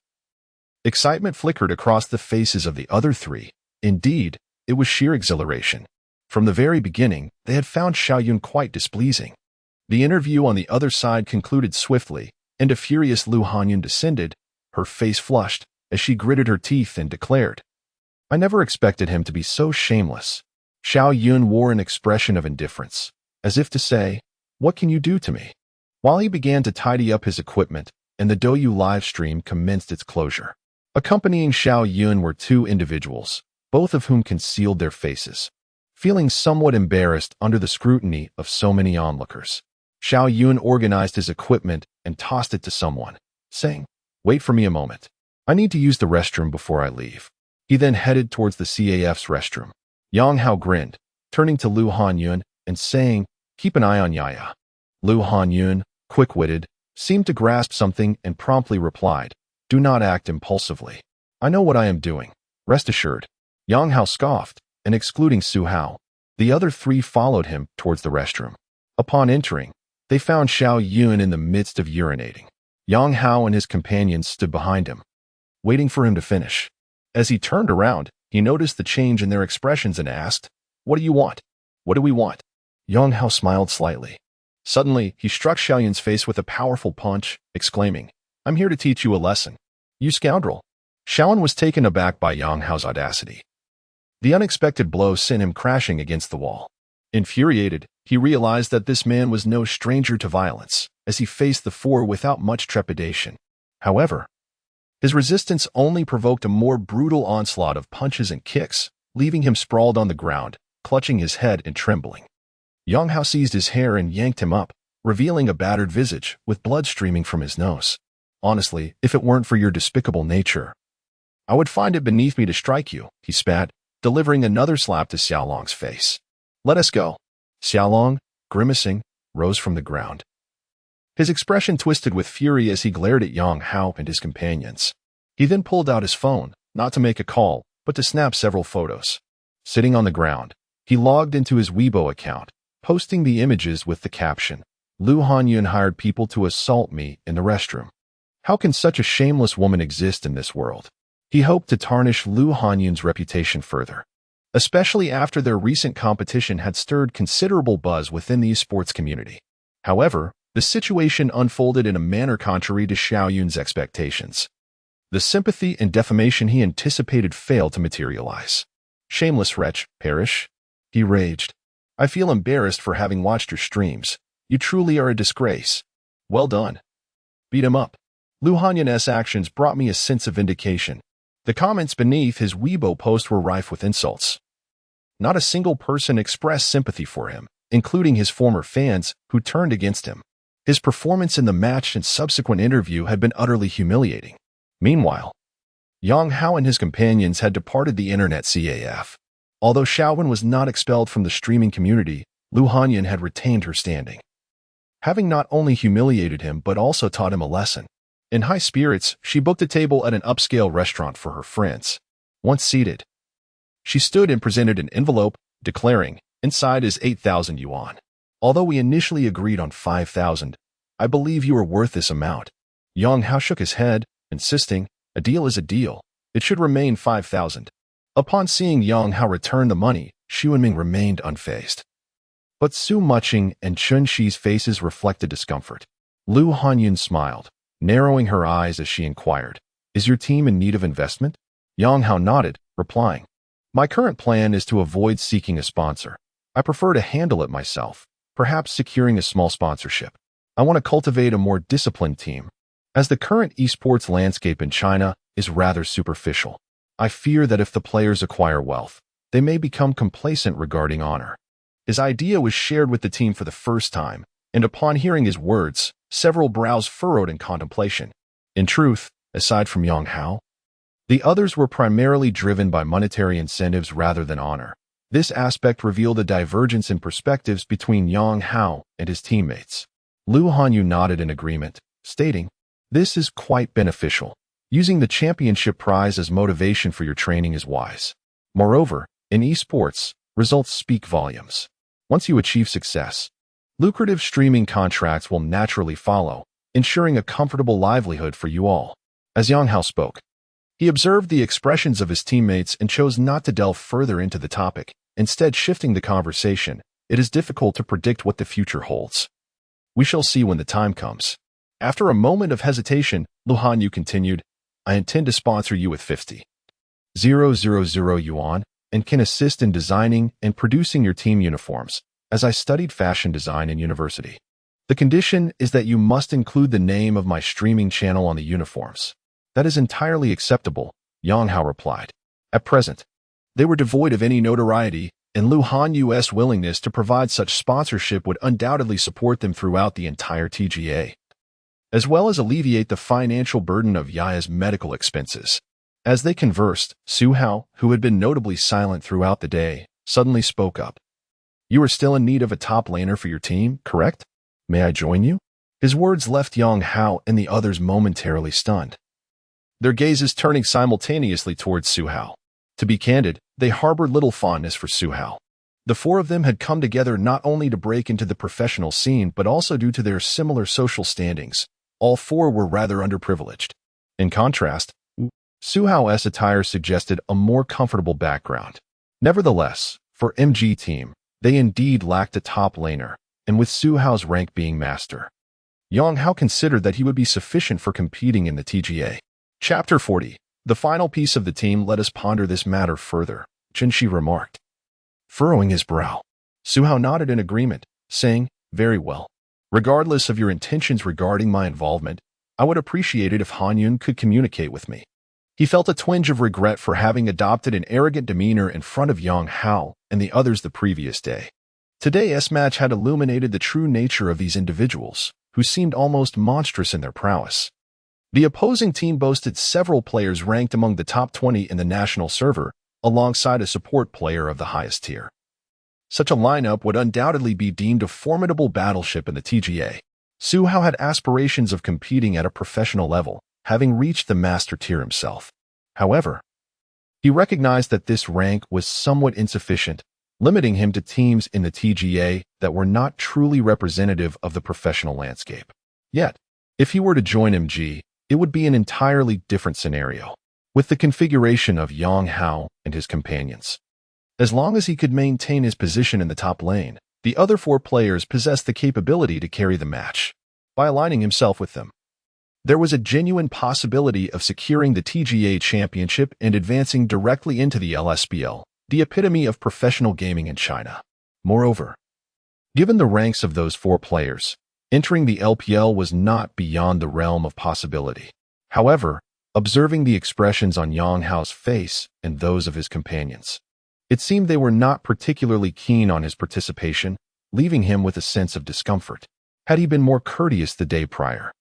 excitement flickered across the faces of the other three. Indeed, it was sheer exhilaration. From the very beginning, they had found Xiao Yun quite displeasing. The interview on the other side concluded swiftly, and a furious Lu Hanyun descended, her face flushed, as she gritted her teeth and declared, I never expected him to be so shameless. Xiao Yun wore an expression of indifference, as if to say, What can you do to me? While he began to tidy up his equipment, and the Douyu live stream commenced its closure. Accompanying Xiao Yun were two individuals, both of whom concealed their faces. Feeling somewhat embarrassed under the scrutiny of so many onlookers, Xiao Yun organized his equipment and tossed it to someone, saying, Wait for me a moment. I need to use the restroom before I leave. He then headed towards the CAF's restroom. Yang Hao grinned, turning to Lu Hanyun and saying, Keep an eye on Yaya. Lu Hanyun, quick-witted, seemed to grasp something and promptly replied, Do not act impulsively. I know what I am doing. Rest assured. Yang Hao scoffed, and excluding Su Hao, the other three followed him towards the restroom. Upon entering, they found Xiao Yun in the midst of urinating. Yang Hao and his companions stood behind him, waiting for him to finish. As he turned around, he noticed the change in their expressions and asked, What do you want? What do we want? Yang Hao smiled slightly. Suddenly, he struck Xiao Yun's face with a powerful punch, exclaiming, I'm here to teach you a lesson. You scoundrel. Xiaowen was taken aback by Yang Hao's audacity. The unexpected blow sent him crashing against the wall. Infuriated, he realized that this man was no stranger to violence, as he faced the four without much trepidation. However, his resistance only provoked a more brutal onslaught of punches and kicks, leaving him sprawled on the ground, clutching his head and trembling. Yang Hao seized his hair and yanked him up, revealing a battered visage with blood streaming from his nose. Honestly, if it weren't for your despicable nature, I would find it beneath me to strike you, he spat, delivering another slap to Xiaolong's face. Let us go. Xiaolong, grimacing, rose from the ground. His expression twisted with fury as he glared at Yang Hao and his companions. He then pulled out his phone, not to make a call, but to snap several photos. Sitting on the ground, he logged into his Weibo account, posting the images with the caption, Lu Hanyun hired people to assault me in the restroom. How can such a shameless woman exist in this world? He hoped to tarnish Lu Hanyun's reputation further, especially after their recent competition had stirred considerable buzz within the esports community. However, the situation unfolded in a manner contrary to Xiaoyun's expectations. The sympathy and defamation he anticipated failed to materialize. Shameless wretch, perish, he raged. I feel embarrassed for having watched your streams. You truly are a disgrace. Well done. Beat him up. Lu Hanyun's actions brought me a sense of vindication. The comments beneath his Weibo post were rife with insults. Not a single person expressed sympathy for him, including his former fans, who turned against him. His performance in the match and subsequent interview had been utterly humiliating. Meanwhile, Yang Hao and his companions had departed the internet CAF. Although Xiaowen was not expelled from the streaming community, Lu Hanyun had retained her standing, having not only humiliated him but also taught him a lesson. In high spirits, she booked a table at an upscale restaurant for her friends. Once seated, she stood and presented an envelope, declaring, inside is 8,000 yuan. Although we initially agreed on 5,000, I believe you are worth this amount. Yang Hao shook his head, insisting, a deal is a deal. It should remain 5,000. Upon seeing Yang Hao return the money, Xu Wenming remained unfazed. But Su Muqing and Chun Shi's faces reflected discomfort. Lu Hanyun smiled, narrowing her eyes as she inquired, is your team in need of investment? Yang Hao nodded, replying, my current plan is to avoid seeking a sponsor. I prefer to handle it myself, perhaps securing a small sponsorship. I want to cultivate a more disciplined team, as the current esports landscape in China is rather superficial. I fear that if the players acquire wealth, they may become complacent regarding honor. His idea was shared with the team for the first time, and upon hearing his words, several brows furrowed in contemplation. In truth, aside from Yang Hao, the others were primarily driven by monetary incentives rather than honor. This aspect revealed a divergence in perspectives between Yang Hao and his teammates. Lu Hanyun nodded in agreement, stating, this is quite beneficial. Using the championship prize as motivation for your training is wise. Moreover, in esports, results speak volumes. Once you achieve success, lucrative streaming contracts will naturally follow, ensuring a comfortable livelihood for you all. As Yang Hao spoke, he observed the expressions of his teammates and chose not to delve further into the topic, instead shifting the conversation. It is difficult to predict what the future holds. We shall see when the time comes. After a moment of hesitation, Lu Hanyun continued, I intend to sponsor you with 50,000 yuan and can assist in designing and producing your team uniforms, as I studied fashion design in university. The condition is that you must include the name of my streaming channel on the uniforms. That is entirely acceptable, Yang Hao replied. At present, they were devoid of any notoriety, and Lu Hanyun's willingness to provide such sponsorship would undoubtedly support them throughout the entire TGA, as well as alleviate the financial burden of Yaya's medical expenses. As they conversed, Su Hao, who had been notably silent throughout the day, suddenly spoke up. You are still in need of a top laner for your team, correct? May I join you? His words left Yang Hao and the others momentarily stunned, their gazes turning simultaneously towards Su Hao. To be candid, they harbored little fondness for Su Hao. The four of them had come together not only to break into the professional scene but also due to their similar social standings. All four were rather underprivileged. In contrast, Su Hao's attire suggested a more comfortable background. Nevertheless, for MG team, they indeed lacked a top laner, and with Su Hao's rank being master, Yang Hao considered that he would be sufficient for competing in the TGA. Chapter 40. The final piece of the team let us ponder this matter further, Chinshi remarked, furrowing his brow. Su Hao nodded in agreement, saying, very well. Regardless of your intentions regarding my involvement, I would appreciate it if Han Yun could communicate with me. He felt a twinge of regret for having adopted an arrogant demeanor in front of Yang Hao and the others the previous day. Today's match had illuminated the true nature of these individuals, who seemed almost monstrous in their prowess. The opposing team boasted several players ranked among the top 20 in the national server, alongside a support player of the highest tier. Such a lineup would undoubtedly be deemed a formidable battleship in the TGA. Su Hao had aspirations of competing at a professional level, having reached the master tier himself. However, he recognized that this rank was somewhat insufficient, limiting him to teams in the TGA that were not truly representative of the professional landscape. Yet, if he were to join MG, it would be an entirely different scenario, with the configuration of Yang Hao and his companions. As long as he could maintain his position in the top lane, the other 4 players possessed the capability to carry the match. By aligning himself with them, there was a genuine possibility of securing the TGA championship and advancing directly into the LSBL, the epitome of professional gaming in China. Moreover, given the ranks of those 4 players, entering the LPL was not beyond the realm of possibility. However, observing the expressions on Yang Hao's face and those of his companions, it seemed they were not particularly keen on his participation, leaving him with a sense of discomfort. Had he been more courteous the day prior,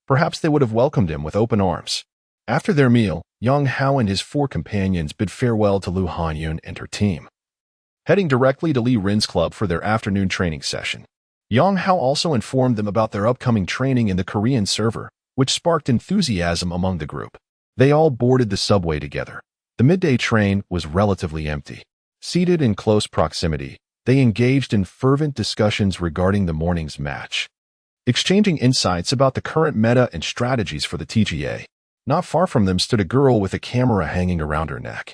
perhaps they would have welcomed him with open arms. After their meal, Yang Hao and his 4 companions bid farewell to Lu Hanyun and her team, heading directly to Li Rin's club for their afternoon training session. Yang Hao also informed them about their upcoming training in the Korean server, which sparked enthusiasm among the group. They all boarded the subway together. The midday train was relatively empty. Seated in close proximity, they engaged in fervent discussions regarding the morning's match, exchanging insights about the current meta and strategies for the TGA. Not far from them stood a girl with a camera hanging around her neck,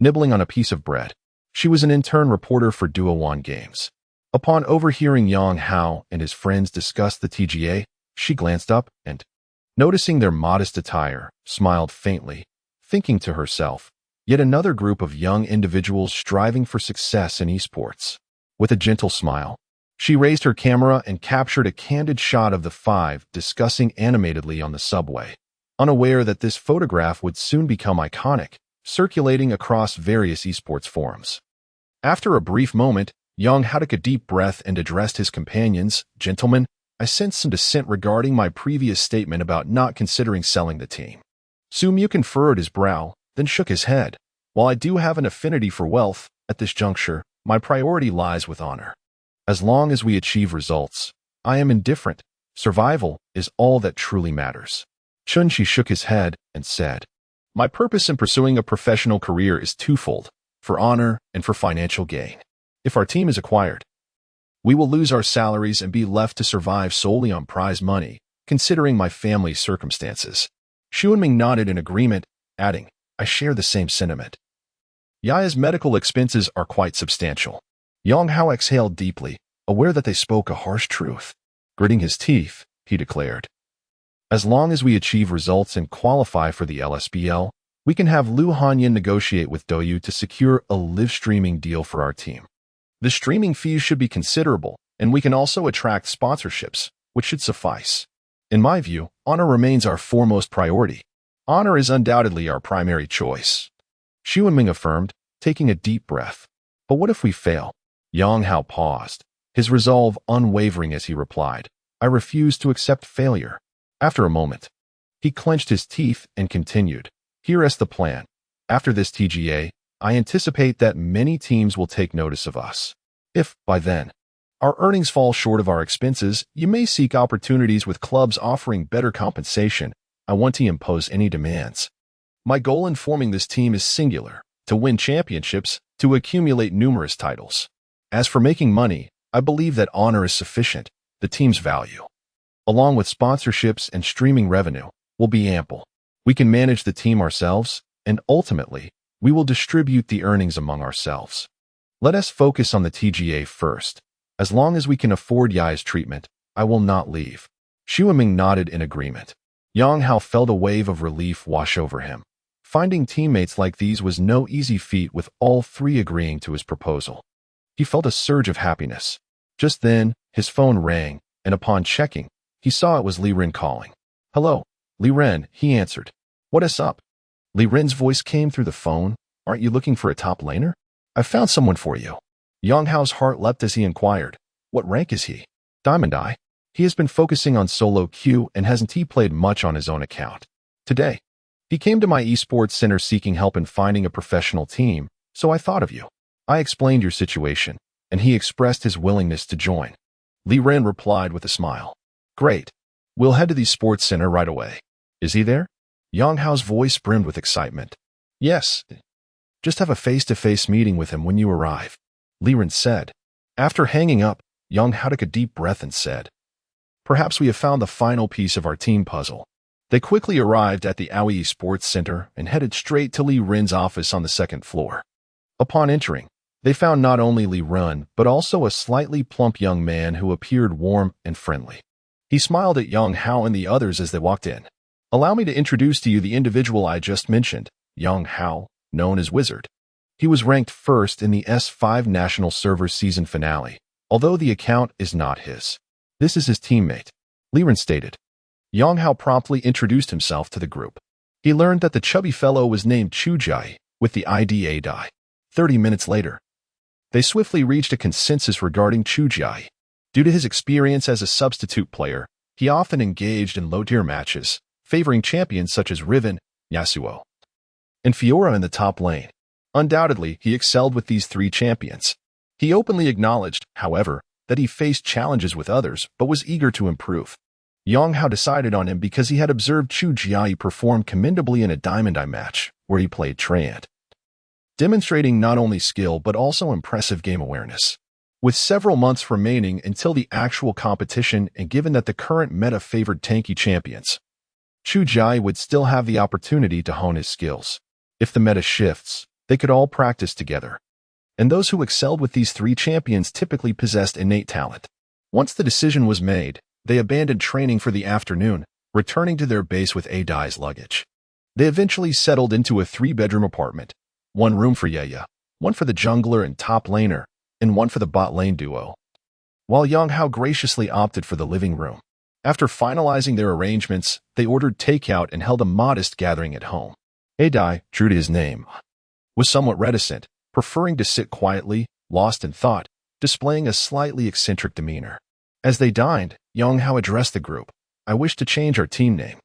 nibbling on a piece of bread. She was an intern reporter for Duo One Games. Upon overhearing Yang Hao and his friends discuss the TGA, she glanced up and, noticing their modest attire, smiled faintly, thinking to herself, yet another group of young individuals striving for success in esports. With a gentle smile, she raised her camera and captured a candid shot of the 5 discussing animatedly on the subway, unaware that this photograph would soon become iconic, circulating across various esports forums. After a brief moment, Yang Hao took a deep breath and addressed his companions. Gentlemen, I sense some dissent regarding my previous statement about not considering selling the team. Su Mukin furrowed his brow, then shook his head. While I do have an affinity for wealth, at this juncture, my priority lies with honor. As long as we achieve results, I am indifferent. Survival is all that truly matters. Chunshi shook his head and said, my purpose in pursuing a professional career is twofold, for honor and for financial gain. If our team is acquired, we will lose our salaries and be left to survive solely on prize money, considering my family's circumstances. Xuanming nodded in agreement, adding, I share the same sentiment. Yaya's medical expenses are quite substantial. Yang Hao exhaled deeply, aware that they spoke a harsh truth. Gritting his teeth, he declared, as long as we achieve results and qualify for the LSBL, we can have Lu Hanyin negotiate with Douyu to secure a live streaming deal for our team. The streaming fees should be considerable, and we can also attract sponsorships, which should suffice. In my view, honor remains our foremost priority. Honor is undoubtedly our primary choice. Xuanming affirmed, taking a deep breath. But what if we fail? Yang Hao paused, his resolve unwavering as he replied, I refuse to accept failure. After a moment, he clenched his teeth and continued, here is the plan. After this TGA, I anticipate that many teams will take notice of us. If, by then, our earnings fall short of our expenses, you may seek opportunities with clubs offering better compensation. I want to impose any demands. My goal in forming this team is singular, to win championships, to accumulate numerous titles. As for making money, I believe that honor is sufficient. The team's value, along with sponsorships and streaming revenue, will be ample. We can manage the team ourselves, and ultimately, we will distribute the earnings among ourselves. Let us focus on the TGA first. As long as we can afford Yai's treatment, I will not leave. Xuanming nodded in agreement. Yang Hao felt a wave of relief wash over him. Finding teammates like these was no easy feat, with all three agreeing to his proposal. He felt a surge of happiness. Just then, his phone rang, and upon checking, he saw it was Li Ren calling. "Hello, Li Ren," he answered. "What is up?" Li Ren's voice came through the phone. "Aren't you looking for a top laner? I found someone for you." Yang Hao's heart leapt as he inquired, "What rank is he?" "Diamond I. He has been focusing on solo queue and hasn't played much on his own account. Today, he came to my esports center seeking help in finding a professional team, so I thought of you." I explained your situation, and he expressed his willingness to join. Li Ren replied with a smile. "Great. We'll head to the sports center right away." "Is he there?" Yang Hao's voice brimmed with excitement. "Yes. Just have a face-to-face meeting with him when you arrive," Li Ren said. After hanging up, Yang Hao took a deep breath and said, "Perhaps we have found the final piece of our team puzzle." They quickly arrived at the Aoi Sports Center and headed straight to Li Ren's office on the second floor. Upon entering, they found not only Li Ren, but also a slightly plump young man who appeared warm and friendly. He smiled at Yang Hao and the others as they walked in. "Allow me to introduce to you the individual I just mentioned, Yang Hao, known as Wizard. He was ranked first in the S5 National Server Season Finale, although the account is not his. This is his teammate," Li Ren stated. Yang Hao promptly introduced himself to the group. He learned that the chubby fellow was named Chu Jai, with the ID Adai. 30 minutes later, they swiftly reached a consensus regarding Chu Jai. Due to his experience as a substitute player, he often engaged in low-tier matches, favoring champions such as Riven, Yasuo, and Fiora in the top lane. Undoubtedly, he excelled with these three champions. He openly acknowledged, however, that he faced challenges with others but was eager to improve. Yang Hao decided on him because he had observed Chu Jai perform commendably in a Diamond I match, where he played Treant, demonstrating not only skill but also impressive game awareness. With several months remaining until the actual competition and given that the current meta favored tanky champions, Chu Jai would still have the opportunity to hone his skills. If the meta shifts, they could all practice together. And those who excelled with these three champions typically possessed innate talent. Once the decision was made, they abandoned training for the afternoon, returning to their base with Adai's luggage. They eventually settled into a 3-bedroom apartment, one room for Yeya, one for the jungler and top laner, and one for the bot lane duo, while Yang Hao graciously opted for the living room. After finalizing their arrangements, they ordered takeout and held a modest gathering at home. Adai, true to his name, was somewhat reticent, preferring to sit quietly, lost in thought, displaying a slightly eccentric demeanor. As they dined, Yang Hao addressed the group. "I wish to change our team name."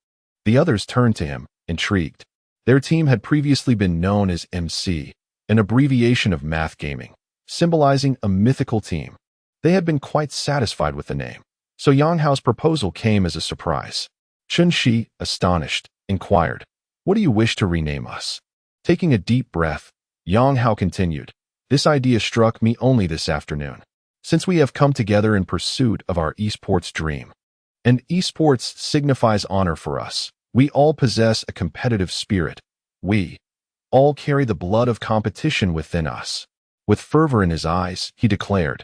The others turned to him, intrigued. Their team had previously been known as MC, an abbreviation of math gaming, symbolizing a mythical team. They had been quite satisfied with the name, so Yang Hao's proposal came as a surprise. Chun Shi, astonished, inquired, "What do you wish to rename us?" Taking a deep breath, Yang Hao continued, "This idea struck me only this afternoon, since we have come together in pursuit of our esports dream. And esports signifies honor for us. We all possess a competitive spirit. We all carry the blood of competition within us." With fervor in his eyes, he declared,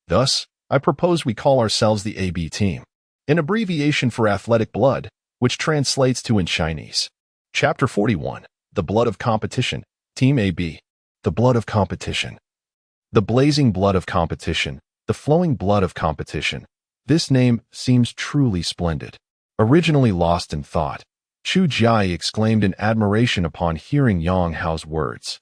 "Thus, I propose we call ourselves the AB team, an abbreviation for athletic blood, which translates to in Chinese." Chapter 41, The Blood of Competition, Team AB. The blood of competition. The blazing blood of competition, the flowing blood of competition. This name seems truly splendid. Originally lost in thought, Chu Jai exclaimed in admiration upon hearing Yang Hao's words.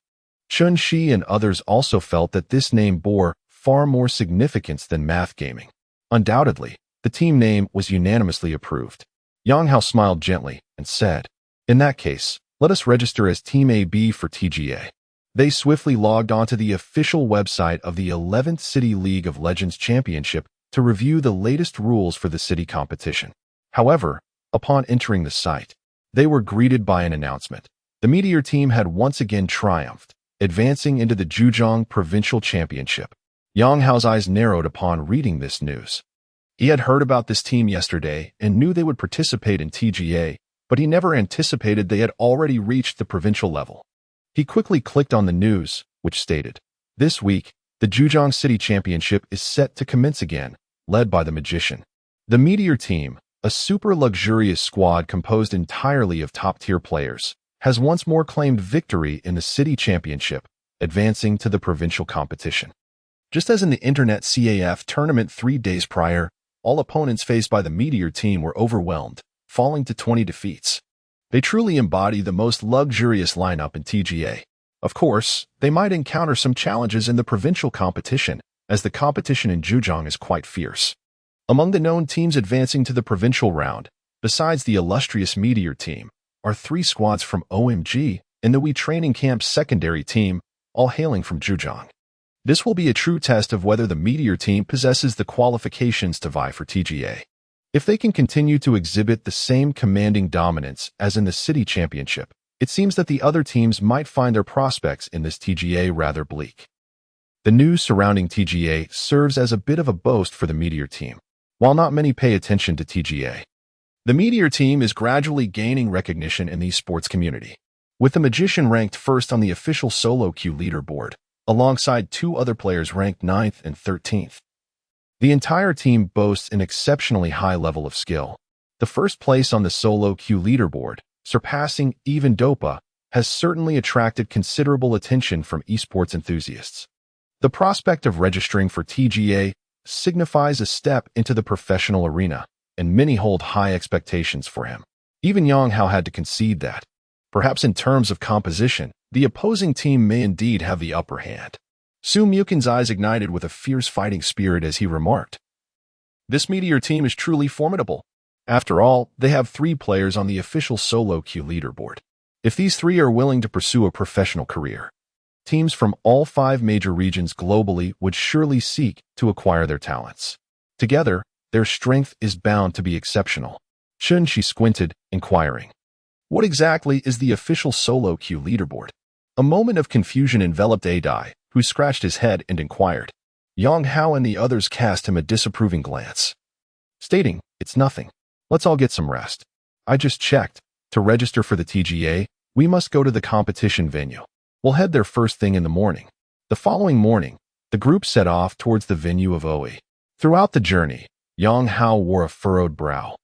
Chun Shi and others also felt that this name bore far more significance than math gaming. Undoubtedly, the team name was unanimously approved. Yang Hao smiled gently and said, "In that case, let us register as Team AB for TGA." They swiftly logged onto the official website of the 11th City League of Legends Championship to review the latest rules for the city competition. However, upon entering the site, they were greeted by an announcement. The Meteor team had once again triumphed, advancing into the Zhejiang Provincial Championship. Yang Hao's eyes narrowed upon reading this news. He had heard about this team yesterday and knew they would participate in TGA, but he never anticipated they had already reached the provincial level. He quickly clicked on the news, which stated, "This week, the Zhejiang City Championship is set to commence again, led by the Magician." The Meteor team, a super luxurious squad composed entirely of top-tier players, has once more claimed victory in the city championship, advancing to the provincial competition. Just as in the Internet CAF tournament 3 days prior, all opponents faced by the Meteor team were overwhelmed, falling to 20 defeats. They truly embody the most luxurious lineup in TGA. Of course, they might encounter some challenges in the provincial competition, as the competition in Zhejiang is quite fierce. Among the known teams advancing to the provincial round, besides the illustrious Meteor team, are 3 squads from OMG and the We Training Camp's secondary team, all hailing from Zhejiang. This will be a true test of whether the Meteor team possesses the qualifications to vie for TGA. If they can continue to exhibit the same commanding dominance as in the city championship, it seems that the other teams might find their prospects in this TGA rather bleak. The news surrounding TGA serves as a bit of a boast for the Meteor team. While not many pay attention to TGA, the Meteor team is gradually gaining recognition in the sports community, with the Magician ranked first on the official solo queue leaderboard, alongside 2 other players ranked 9th and 13th. The entire team boasts an exceptionally high level of skill. The first place on the solo queue leaderboard, surpassing even Dopa, has certainly attracted considerable attention from esports enthusiasts. The prospect of registering for TGA signifies a step into the professional arena, and many hold high expectations for him. Even Yang Hao had to concede that, perhaps in terms of composition, the opposing team may indeed have the upper hand. Su Mukin's eyes ignited with a fierce fighting spirit as he remarked, "This Meteor team is truly formidable. After all, they have 3 players on the official solo queue leaderboard. If these 3 are willing to pursue a professional career, teams from all 5 major regions globally would surely seek to acquire their talents. Together, their strength is bound to be exceptional." Shunshi squinted, inquiring, "What exactly is the official solo queue leaderboard?" A moment of confusion enveloped Adai, who scratched his head and inquired. Yang Hao and the others cast him a disapproving glance, stating, "It's nothing. Let's all get some rest. I just checked. To register for the TGA, we must go to the competition venue. We'll head there first thing in the morning." The following morning, the group set off towards the venue of OE. Throughout the journey, Yang Hao wore a furrowed brow,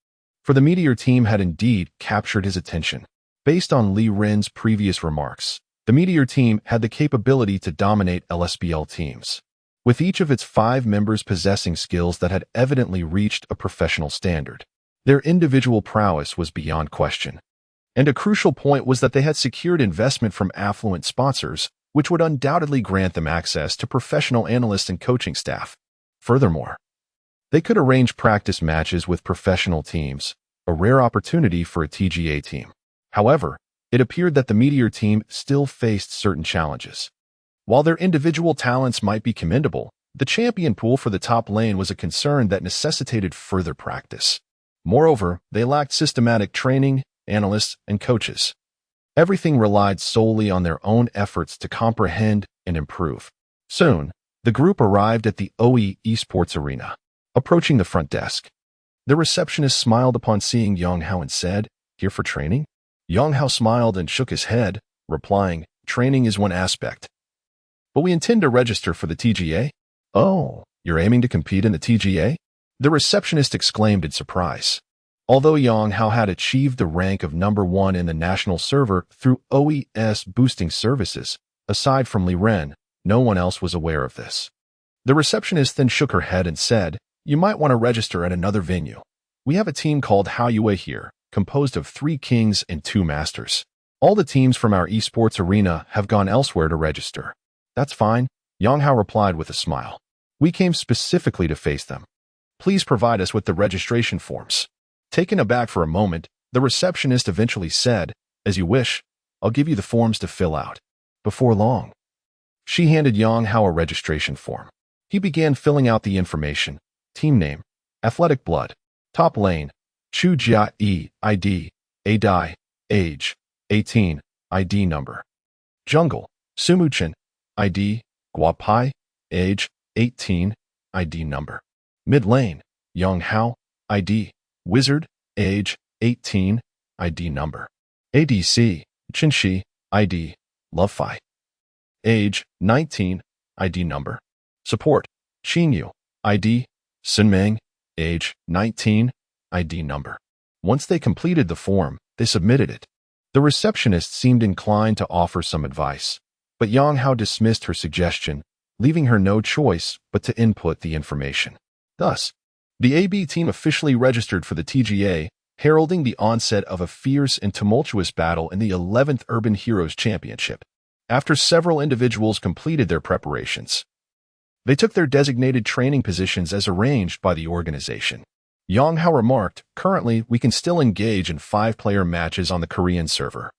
for the Meteor team had indeed captured his attention. Based on Li Ren's previous remarks, the Meteor team had the capability to dominate LSBL teams, with each of its 5 members possessing skills that had evidently reached a professional standard. Their individual prowess was beyond question. And a crucial point was that they had secured investment from affluent sponsors, which would undoubtedly grant them access to professional analysts and coaching staff. Furthermore, they could arrange practice matches with professional teams, a rare opportunity for a TGA team. However, it appeared that the Meteor team still faced certain challenges. While their individual talents might be commendable, the champion pool for the top lane was a concern that necessitated further practice. Moreover, they lacked systematic training, analysts, and coaches. Everything relied solely on their own efforts to comprehend and improve. Soon, the group arrived at the OE Esports Arena. Approaching the front desk, the receptionist smiled upon seeing Yang Hao and said, "Here for training?" Yang Hao smiled and shook his head, replying, "Training is one aspect. But we intend to register for the TGA." "Oh, you're aiming to compete in the TGA?" the receptionist exclaimed in surprise. Although Yang Hao had achieved the rank of number 1 in the national server through OES boosting services, aside from Li Ren, no one else was aware of this. The receptionist then shook her head and said, "You might want to register at another venue. We have a team called Haoyue here, composed of 3 kings and 2 masters. All the teams from our esports arena have gone elsewhere to register." "That's fine," Yang Hao replied with a smile. "We came specifically to face them. Please provide us with the registration forms." Taken aback for a moment, the receptionist eventually said, "As you wish, I'll give you the forms to fill out." Before long, she handed Yang Hao a registration form. He began filling out the information: team name, athletic blood, top lane, Chu Jia E, ID, Adai, age, 18, ID number. Jungle, Sumuchen, ID, Guapai, age, 18, ID number. Mid lane, Yang Hao, ID, Wizard, age, 18, ID number. ADC, Chinshi, ID, Lovefi, age, 19, ID number. Support, Xinyu, ID, Sunmeng, age, 19, ID number. Once they completed the form, they submitted it. The receptionist seemed inclined to offer some advice, but Yang Hao dismissed her suggestion, leaving her no choice but to input the information. Thus, the AB team officially registered for the TGA, heralding the onset of a fierce and tumultuous battle in the 11th Urban Heroes Championship. After several individuals completed their preparations, they took their designated training positions as arranged by the organization. Yang Hao remarked, "Currently, we can still engage in 5-player matches on the Korean server.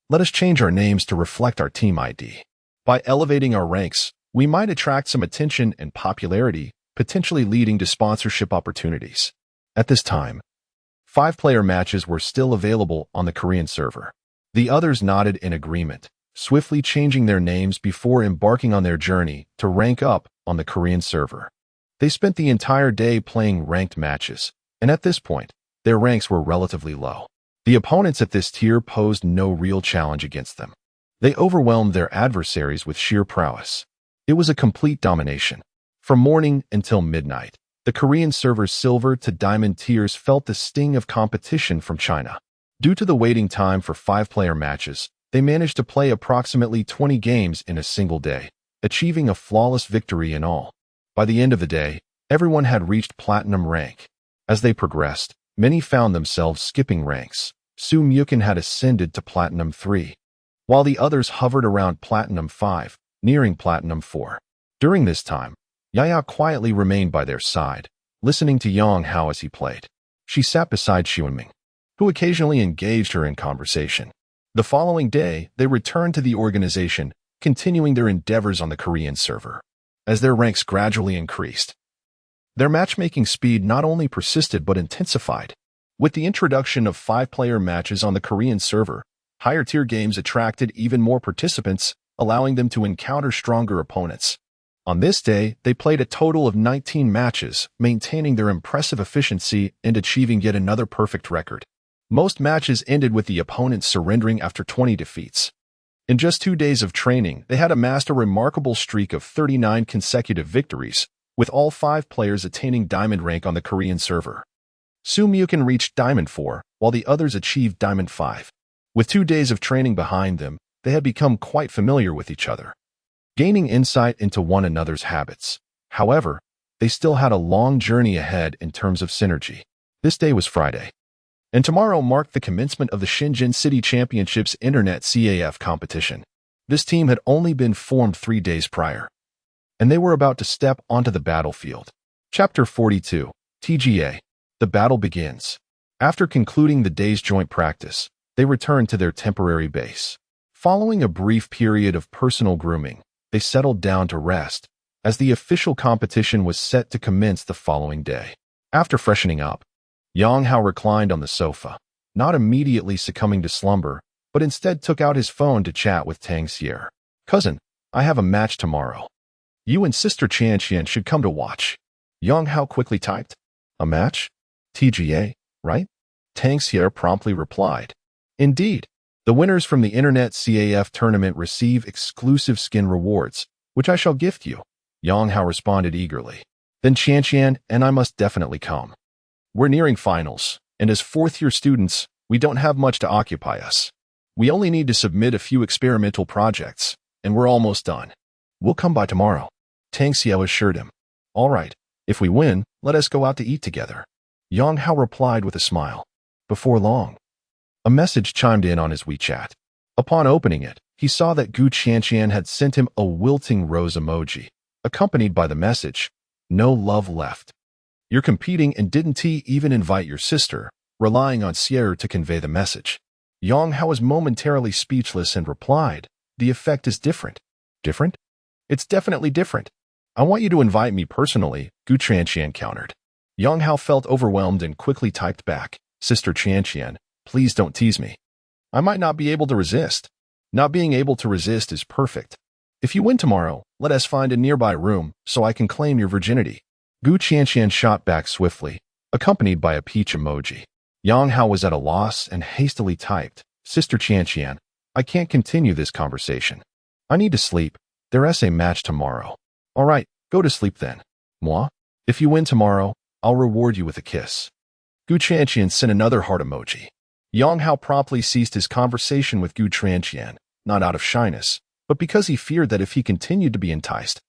Let us change our names to reflect our team ID. By elevating our ranks, we might attract some attention and popularity, potentially leading to sponsorship opportunities." At this time, 5-player matches were still available on the Korean server. The others nodded in agreement, swiftly changing their names before embarking on their journey to rank up on the Korean server. They spent the entire day playing ranked matches, and at this point, their ranks were relatively low. The opponents at this tier posed no real challenge against them. They overwhelmed their adversaries with sheer prowess. It was a complete domination. From morning until midnight, the Korean server's silver to diamond tiers felt the sting of competition from China. Due to the waiting time for 5-player matches, they managed to play approximately 20 games in a single day, achieving a flawless victory in all. By the end of the day, everyone had reached platinum rank. As they progressed, many found themselves skipping ranks. Su Myukin had ascended to Platinum 3, while the others hovered around Platinum 5, nearing Platinum 4. During this time, Yaya quietly remained by their side, listening to Yang Hao as he played. She sat beside Xuanming, who occasionally engaged her in conversation. The following day, they returned to the organization, continuing their endeavors on the Korean server. As their ranks gradually increased, their matchmaking speed not only persisted but intensified. With the introduction of 5-player matches on the Korean server, higher-tier games attracted even more participants, allowing them to encounter stronger opponents. On this day, they played a total of 19 matches, maintaining their impressive efficiency and achieving yet another perfect record. Most matches ended with the opponents surrendering after 20 defeats. In just 2 days of training, they had amassed a remarkable streak of 39 consecutive victories, with all 5 players attaining Diamond rank on the Korean server. Su Myukin reached Diamond 4, while the others achieved Diamond 5. With 2 days of training behind them, they had become quite familiar with each other, gaining insight into one another's habits. However, they still had a long journey ahead in terms of synergy. This day was Friday, and tomorrow marked the commencement of the Shenzhen City Championships Internet CAF competition. This team had only been formed 3 days prior, and they were about to step onto the battlefield. Chapter 42, TGA. The battle begins. After concluding the day's joint practice, they returned to their temporary base. Following a brief period of personal grooming, they settled down to rest, as the official competition was set to commence the following day. After freshening up, Yang Hao reclined on the sofa, not immediately succumbing to slumber, but instead took out his phone to chat with Tang Xier. "Cousin, I have a match tomorrow. You and Sister Qianqian should come to watch." Yang Hao quickly typed, "A match? TGA, right?" Tang Xier promptly replied, "Indeed. The winners from the Internet CAF tournament receive exclusive skin rewards, which I shall gift you." Yang Hao responded eagerly. "Then Qianqian and I must definitely come. We're nearing finals, and as 4th-year students, we don't have much to occupy us. We only need to submit a few experimental projects, and we're almost done. We'll come by tomorrow." Tang Xiao assured him. "All right, if we win, let us go out to eat together." Yang Hao replied with a smile. Before long, a message chimed in on his WeChat. Upon opening it, he saw that Gu Qianqian had sent him a wilting rose emoji, accompanied by the message, "No love left. You're competing and didn't even invite your sister," relying on Xier to convey the message. Yang Hao was momentarily speechless and replied, "The effect is different." "Different? It's definitely different. I want you to invite me personally," Gu Qianqian countered. Yang Hao felt overwhelmed and quickly typed back, "Sister Qianqian, please don't tease me. I might not be able to resist." Not being able to resist is perfect. "If you win tomorrow, let us find a nearby room so I can claim your virginity." Gu Qianqian shot back swiftly, accompanied by a peach emoji. Yang Hao was at a loss and hastily typed, "Sister Qianqian, I can't continue this conversation. I need to sleep. There's a match tomorrow." "All right, go to sleep then. Moi? If you win tomorrow, I'll reward you with a kiss." Gu Qianqian sent another heart emoji. Yang Hao promptly ceased his conversation with Gu Tranqian, not out of shyness, but because he feared that if he continued to be enticed,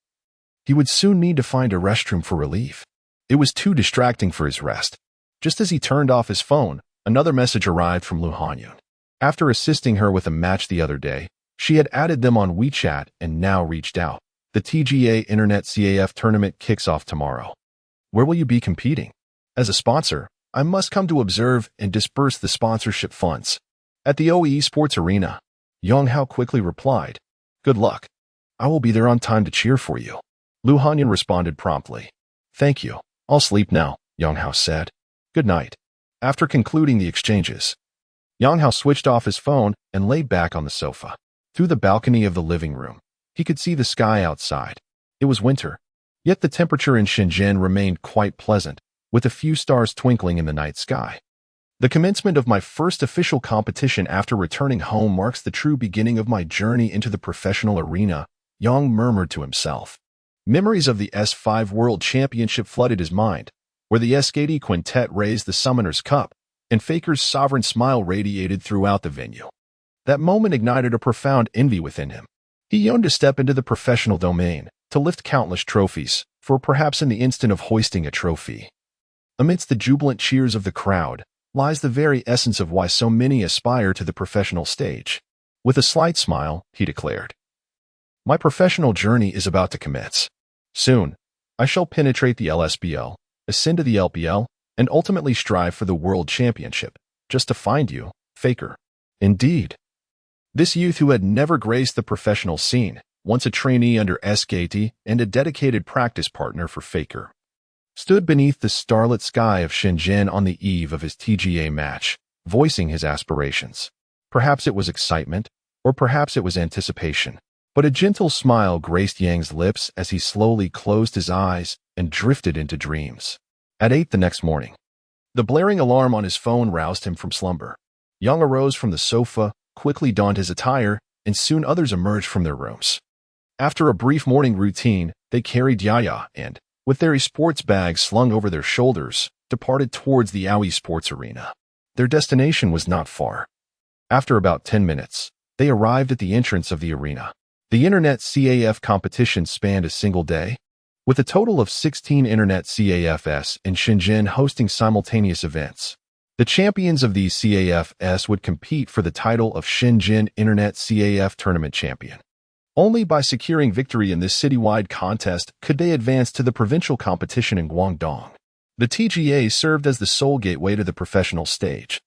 he would soon need to find a restroom for relief. It was too distracting for his rest. Just as he turned off his phone, another message arrived from Lu Hanyun. After assisting her with a match the other day, she had added them on WeChat and now reached out. The TGA Internet CAF tournament kicks off tomorrow. Where will you be competing? As a sponsor, I must come to observe and disperse the sponsorship funds. At the OE Sports Arena, Yang Hao quickly replied, "Good luck. I will be there on time to cheer for you." Lu Hanyun responded promptly, "Thank you. I'll sleep now," Yang Hao said. "Good night." After concluding the exchanges, Yang Hao switched off his phone and lay back on the sofa. Through the balcony of the living room, he could see the sky outside. It was winter, yet the temperature in Shenzhen remained quite pleasant, with a few stars twinkling in the night sky. The commencement of my first official competition after returning home marks the true beginning of my journey into the professional arena, Yang murmured to himself. Memories of the S5 World Championship flooded his mind, where the SKT Quintet raised the Summoner's Cup, and Faker's sovereign smile radiated throughout the venue. That moment ignited a profound envy within him. He yearned to step into the professional domain, to lift countless trophies, for perhaps in the instant of hoisting a trophy, amidst the jubilant cheers of the crowd, lies the very essence of why so many aspire to the professional stage. With a slight smile, he declared, "My professional journey is about to commence. Soon, I shall penetrate the LSBL, ascend to the LPL, and ultimately strive for the World Championship, just to find you, Faker." Indeed. This youth who had never graced the professional scene, once a trainee under SKT and a dedicated practice partner for Faker, stood beneath the starlit sky of Shenzhen on the eve of his TGA match, voicing his aspirations. Perhaps it was excitement, or perhaps it was anticipation, but a gentle smile graced Yang's lips as he slowly closed his eyes and drifted into dreams. At 8 the next morning, the blaring alarm on his phone roused him from slumber. Yang arose from the sofa, quickly donned his attire, and soon others emerged from their rooms. After a brief morning routine, they carried Yaya and, with their esports bags slung over their shoulders, departed towards the OE Sports Arena. Their destination was not far. After about 10 minutes, they arrived at the entrance of the arena. The Internet CAF competition spanned a single day, with a total of 16 Internet CAFs in Shenzhen hosting simultaneous events. The champions of these CAFs would compete for the title of Shenzhen Internet CAF Tournament Champion. Only by securing victory in this citywide contest could they advance to the provincial competition in Guangdong. The TGA served as the sole gateway to the professional stage,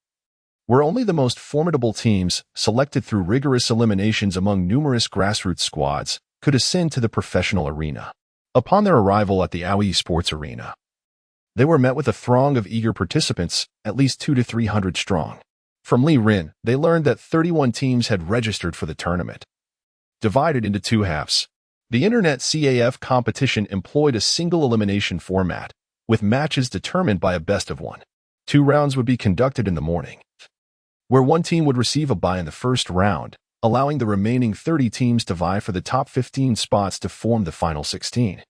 where only the most formidable teams, selected through rigorous eliminations among numerous grassroots squads, could ascend to the professional arena. Upon their arrival at the OE Sports Arena, they were met with a throng of eager participants, at least 200 to 300 strong. From Li Rin, they learned that 31 teams had registered for the tournament. Divided into two halves, the Internet CAF competition employed a single elimination format, with matches determined by a best of one. 2 rounds would be conducted in the morning, where one team would receive a bye in the first round, allowing the remaining 30 teams to vie for the top 15 spots to form the final 16,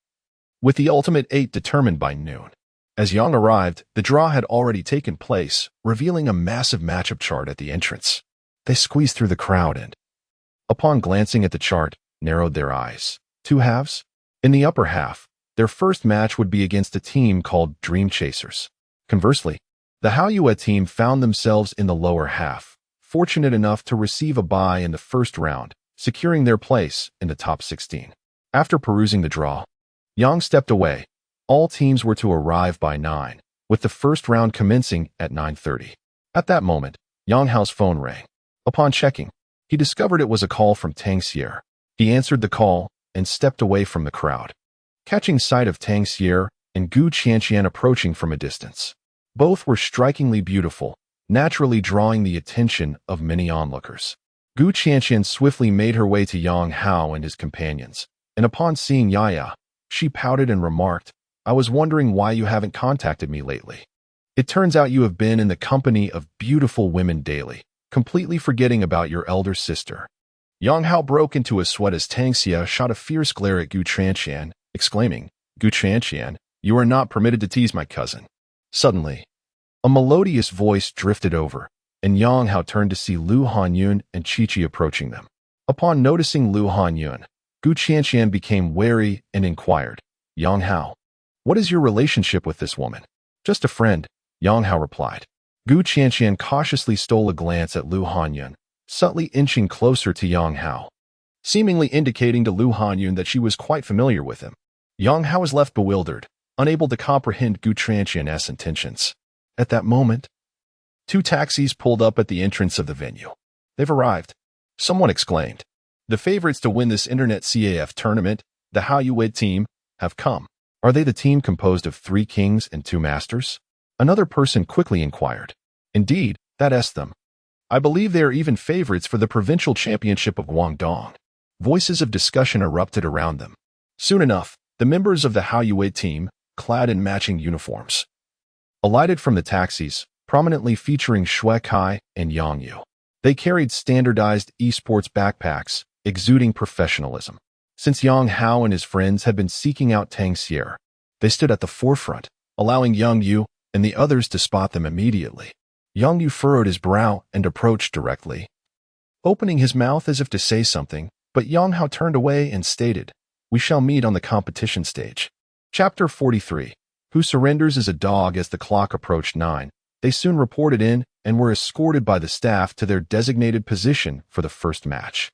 with the ultimate 8 determined by noon. As Yang arrived, the draw had already taken place, revealing a massive matchup chart at the entrance. They squeezed through the crowd and, upon glancing at the chart, narrowed their eyes. 2 halves? In the upper half, their first match would be against a team called Dream Chasers. Conversely, the Haoyue team found themselves in the lower half, fortunate enough to receive a bye in the first round, securing their place in the top 16. After perusing the draw, Yang stepped away. All teams were to arrive by 9, with the first round commencing at 9:30. At that moment, Yang Hao's phone rang. Upon checking, he discovered it was a call from Tang Xier. He answered the call and stepped away from the crowd, catching sight of Tang Xier and Gu Qianqian approaching from a distance. Both were strikingly beautiful, naturally drawing the attention of many onlookers. Gu Qianqian swiftly made her way to Yang Hao and his companions, and upon seeing Yaya, she pouted and remarked, "I was wondering why you haven't contacted me lately. It turns out you have been in the company of beautiful women daily, completely forgetting about your elder sister." Yang Hao broke into a sweat as Tang Xia shot a fierce glare at Gu Tranqian, exclaiming, "Gu Tranqian, you are not permitted to tease my cousin." Suddenly, a melodious voice drifted over, and Yang Hao turned to see Lu Hanyun and Chi-Chi approaching them. Upon noticing Lu Hanyun, Gu Qianqian became wary and inquired, Yang Hao, what is your relationship with this woman? Just a friend, Yang Hao replied. Gu Qianqian cautiously stole a glance at Lu Hanyun, subtly inching closer to Yang Hao, seemingly indicating to Lu Hanyun that she was quite familiar with him. Yang Hao was left bewildered, unable to comprehend Gu Qianqian's intentions. At that moment, 2 taxis pulled up at the entrance of the venue. They've arrived, someone exclaimed. The favorites to win this Internet CAF tournament, the Haoyue team, have come. Are they the team composed of 3 kings and 2 masters? Another person quickly inquired. Indeed, that's them. I believe they are even favorites for the provincial championship of Guangdong. Voices of discussion erupted around them. Soon enough, the members of the Haoyue team, clad in matching uniforms, alighted from the taxis, prominently featuring Shui Kai and Yang Yu. They carried standardized esports backpacks, exuding professionalism. Since Yang Hao and his friends had been seeking out Tang Xier, they stood at the forefront, allowing Yang Yu and the others to spot them immediately. Yang Yu furrowed his brow and approached directly, opening his mouth as if to say something, but Yang Hao turned away and stated, we shall meet on the competition stage. Chapter 43. Who surrenders as a dog? As the clock approached 9, they soon reported in and were escorted by the staff to their designated position for the first match.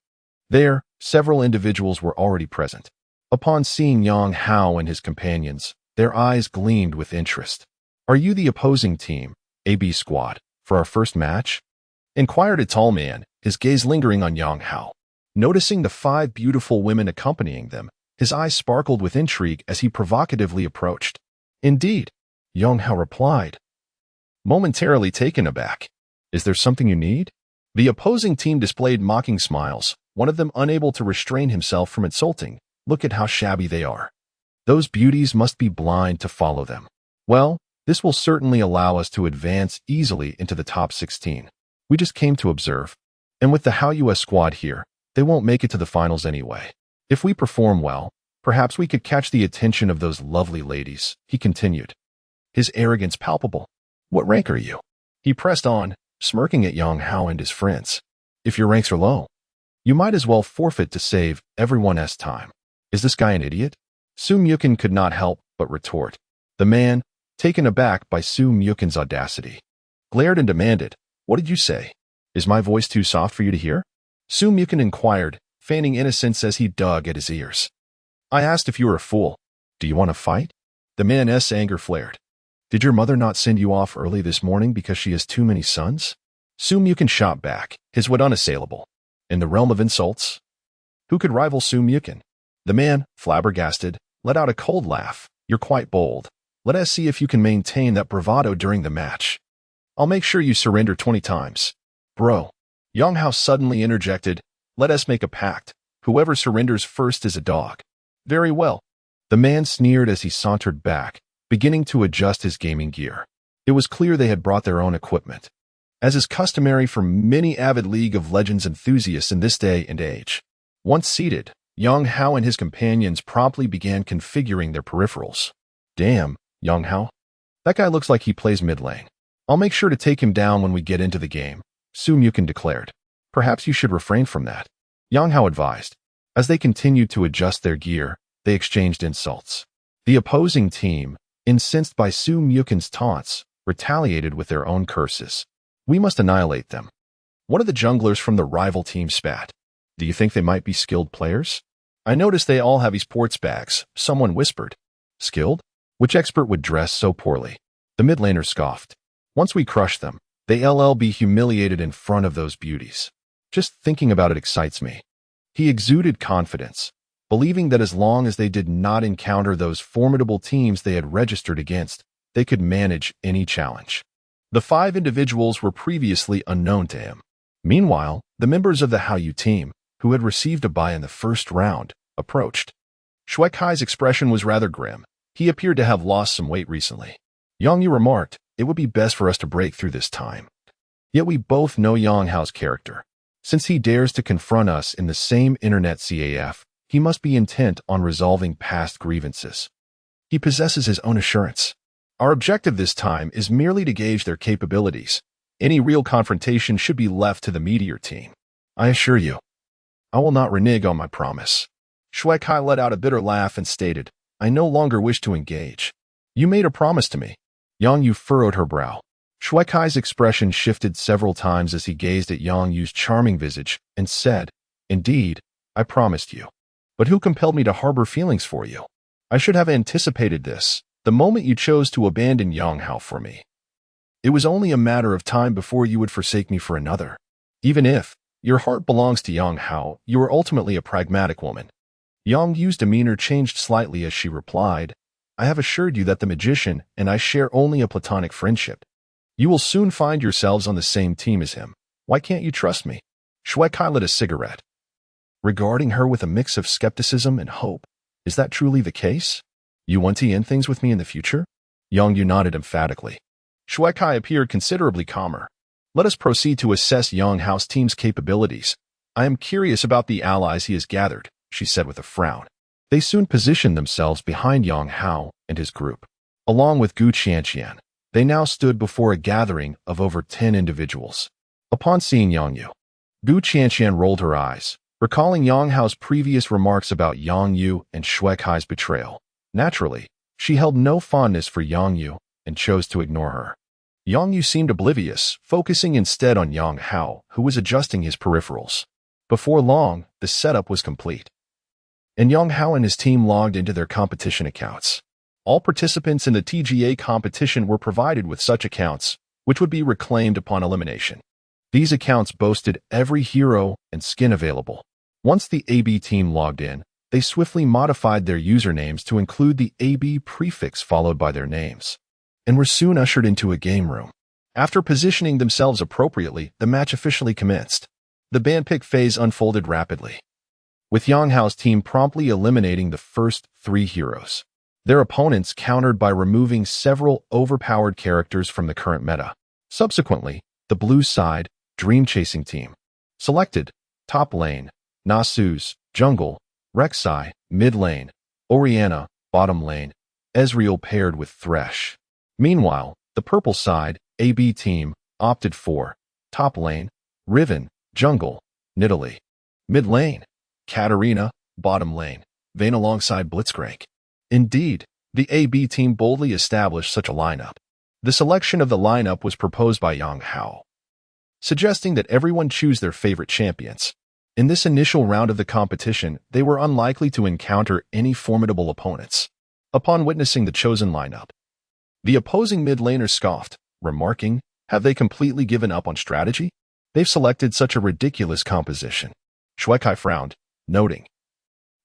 There, several individuals were already present. Upon seeing Yang Hao and his companions, their eyes gleamed with interest. Are you the opposing team, AB squad, for our first match? Inquired a tall man, his gaze lingering on Yang Hao. Noticing the 5 beautiful women accompanying them, his eyes sparkled with intrigue as he provocatively approached. Indeed, Yang Hao replied, momentarily taken aback. Is there something you need? The opposing team displayed mocking smiles, one of them unable to restrain himself from insulting. Look at how shabby they are. Those beauties must be blind to follow them. Well, this will certainly allow us to advance easily into the top 16. We just came to observe. And with the Haoyue squad here, they won't make it to the finals anyway. If we perform well, perhaps we could catch the attention of those lovely ladies, he continued, his arrogance palpable. What rank are you? He pressed on, smirking at Yang Hao and his friends. If your ranks are low, you might as well forfeit to save everyone's time. Is this guy an idiot? Su Myukin could not help but retort. The man, taken aback by Su Myukin's audacity, glared and demanded, what did you say? Is my voice too soft for you to hear? Su Myukin inquired, feigning innocence as he dug at his ears. I asked if you were a fool. Do you want to fight? The man's anger flared. Did your mother not send you off early this morning because she has too many sons? Su Myukin shot back, his wit unassailable. In the realm of insults, who could rival Su Myukin? The man, flabbergasted, let out a cold laugh. You're quite bold. Let us see if you can maintain that bravado during the match. I'll make sure you surrender 20 times. Bro. Yang Hao suddenly interjected, let us make a pact. Whoever surrenders first is a dog. Very well. The man sneered as he sauntered back, beginning to adjust his gaming gear. It was clear they had brought their own equipment, as is customary for many avid League of Legends enthusiasts in this day and age. Once seated, Yang Hao and his companions promptly began configuring their peripherals. Damn, Yang Hao. That guy looks like he plays mid lane. I'll make sure to take him down when we get into the game, Su Myukin declared. Perhaps you should refrain from that, Yang Hao advised. As they continued to adjust their gear, they exchanged insults. The opposing team, incensed by Su Myukin's taunts, retaliated with their own curses. We must annihilate them. One of the junglers from the rival team spat. Do you think they might be skilled players? I noticed they all have esports bags, someone whispered. Skilled? Which expert would dress so poorly? The mid laner scoffed. Once we crush them, they'll be humiliated in front of those beauties. Just thinking about it excites me. He exuded confidence, believing that as long as they did not encounter those formidable teams they had registered against, they could manage any challenge. The 5 individuals were previously unknown to him. Meanwhile, the members of the Haoyue team, who had received a bye in the first round, approached. Shui Kai's expression was rather grim. He appeared to have lost some weight recently. Yang Yu remarked, it would be best for us to break through this time. Yet we both know Yang Hao's character. Since he dares to confront us in the same Internet CAF, he must be intent on resolving past grievances. He possesses his own assurance. Our objective this time is merely to gauge their capabilities. Any real confrontation should be left to the meteor team. I assure you, I will not renege on my promise. Shui Kai let out a bitter laugh and stated, I no longer wish to engage. You made a promise to me. Yang Yu furrowed her brow. Shui Kai's expression shifted several times as he gazed at Yang Yu's charming visage and said, Indeed, I promised you. But who compelled me to harbor feelings for you? I should have anticipated this, the moment you chose to abandon Yang Hao for me. It was only a matter of time before you would forsake me for another. Even if your heart belongs to Yang Hao, you are ultimately a pragmatic woman. Yang Yu's demeanor changed slightly as she replied, I have assured you that the magician and I share only a platonic friendship. You will soon find yourselves on the same team as him. Why can't you trust me? Shui Kai lit a cigarette, regarding her with a mix of skepticism and hope. Is that truly the case? You want to end things with me in the future? Yang Yu nodded emphatically. Shui Kai appeared considerably calmer. Let us proceed to assess Yang Hao's team's capabilities. I am curious about the allies he has gathered, she said with a frown. They soon positioned themselves behind Yang Hao and his group. Along with Gu Qianqian, they now stood before a gathering of over 10 individuals. Upon seeing Yang Yu, Gu Qianqian rolled her eyes, recalling Yang Hao's previous remarks about Yang Yu and Shui Kai's betrayal. Naturally, she held no fondness for Yang Yu and chose to ignore her. Yang Yu seemed oblivious, focusing instead on Yang Hao, who was adjusting his peripherals. Before long, the setup was complete, and Yang Hao and his team logged into their competition accounts. All participants in the TGA competition were provided with such accounts, which would be reclaimed upon elimination. These accounts boasted every hero and skin available. Once the AB team logged in, they swiftly modified their usernames to include the AB prefix followed by their names, and were soon ushered into a game room. After positioning themselves appropriately, the match officially commenced. The band pick phase unfolded rapidly, with Yang Hao's team promptly eliminating the first 3 heroes. Their opponents countered by removing several overpowered characters from the current meta. Subsequently, the blue side, Dream Chasing team, selected top lane, Nasu's, jungle, Rek'Sai, mid lane, Oriana, bottom lane, Ezreal paired with Thresh. Meanwhile, the purple side, AB team, opted for top lane, Riven, jungle, Nidalee, mid lane, Katarina, bottom lane, Vayne alongside Blitzcrank. Indeed, the AB team boldly established such a lineup. The selection of the lineup was proposed by Yang Hao, suggesting that everyone choose their favorite champions. In this initial round of the competition, they were unlikely to encounter any formidable opponents. Upon witnessing the chosen lineup, the opposing mid laner scoffed, remarking, have they completely given up on strategy? They've selected such a ridiculous composition. Shui Kai frowned, noting,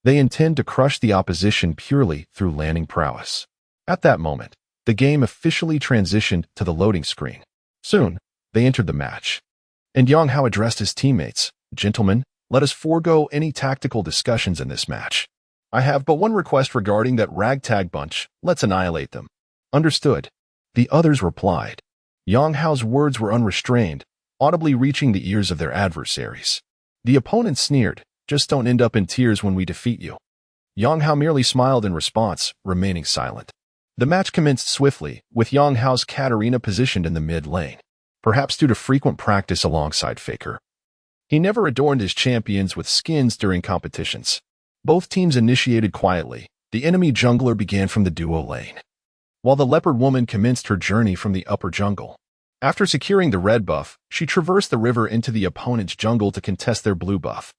they intend to crush the opposition purely through landing prowess. At that moment, the game officially transitioned to the loading screen. Soon, they entered the match, and Yang Hao addressed his teammates, Gentlemen, let us forego any tactical discussions in this match. I have but one request regarding that ragtag bunch, let's annihilate them. Understood. The others replied. Yang Hao's words were unrestrained, audibly reaching the ears of their adversaries. The opponent sneered, just don't end up in tears when we defeat you. Yang Hao merely smiled in response, remaining silent. The match commenced swiftly, with Yang Hao's Katarina positioned in the mid lane, perhaps due to frequent practice alongside Faker. He never adorned his champions with skins during competitions. Both teams initiated quietly. The enemy jungler began from the duo lane, while the leopard woman commenced her journey from the upper jungle. After securing the red buff, she traversed the river into the opponent's jungle to contest their blue buff.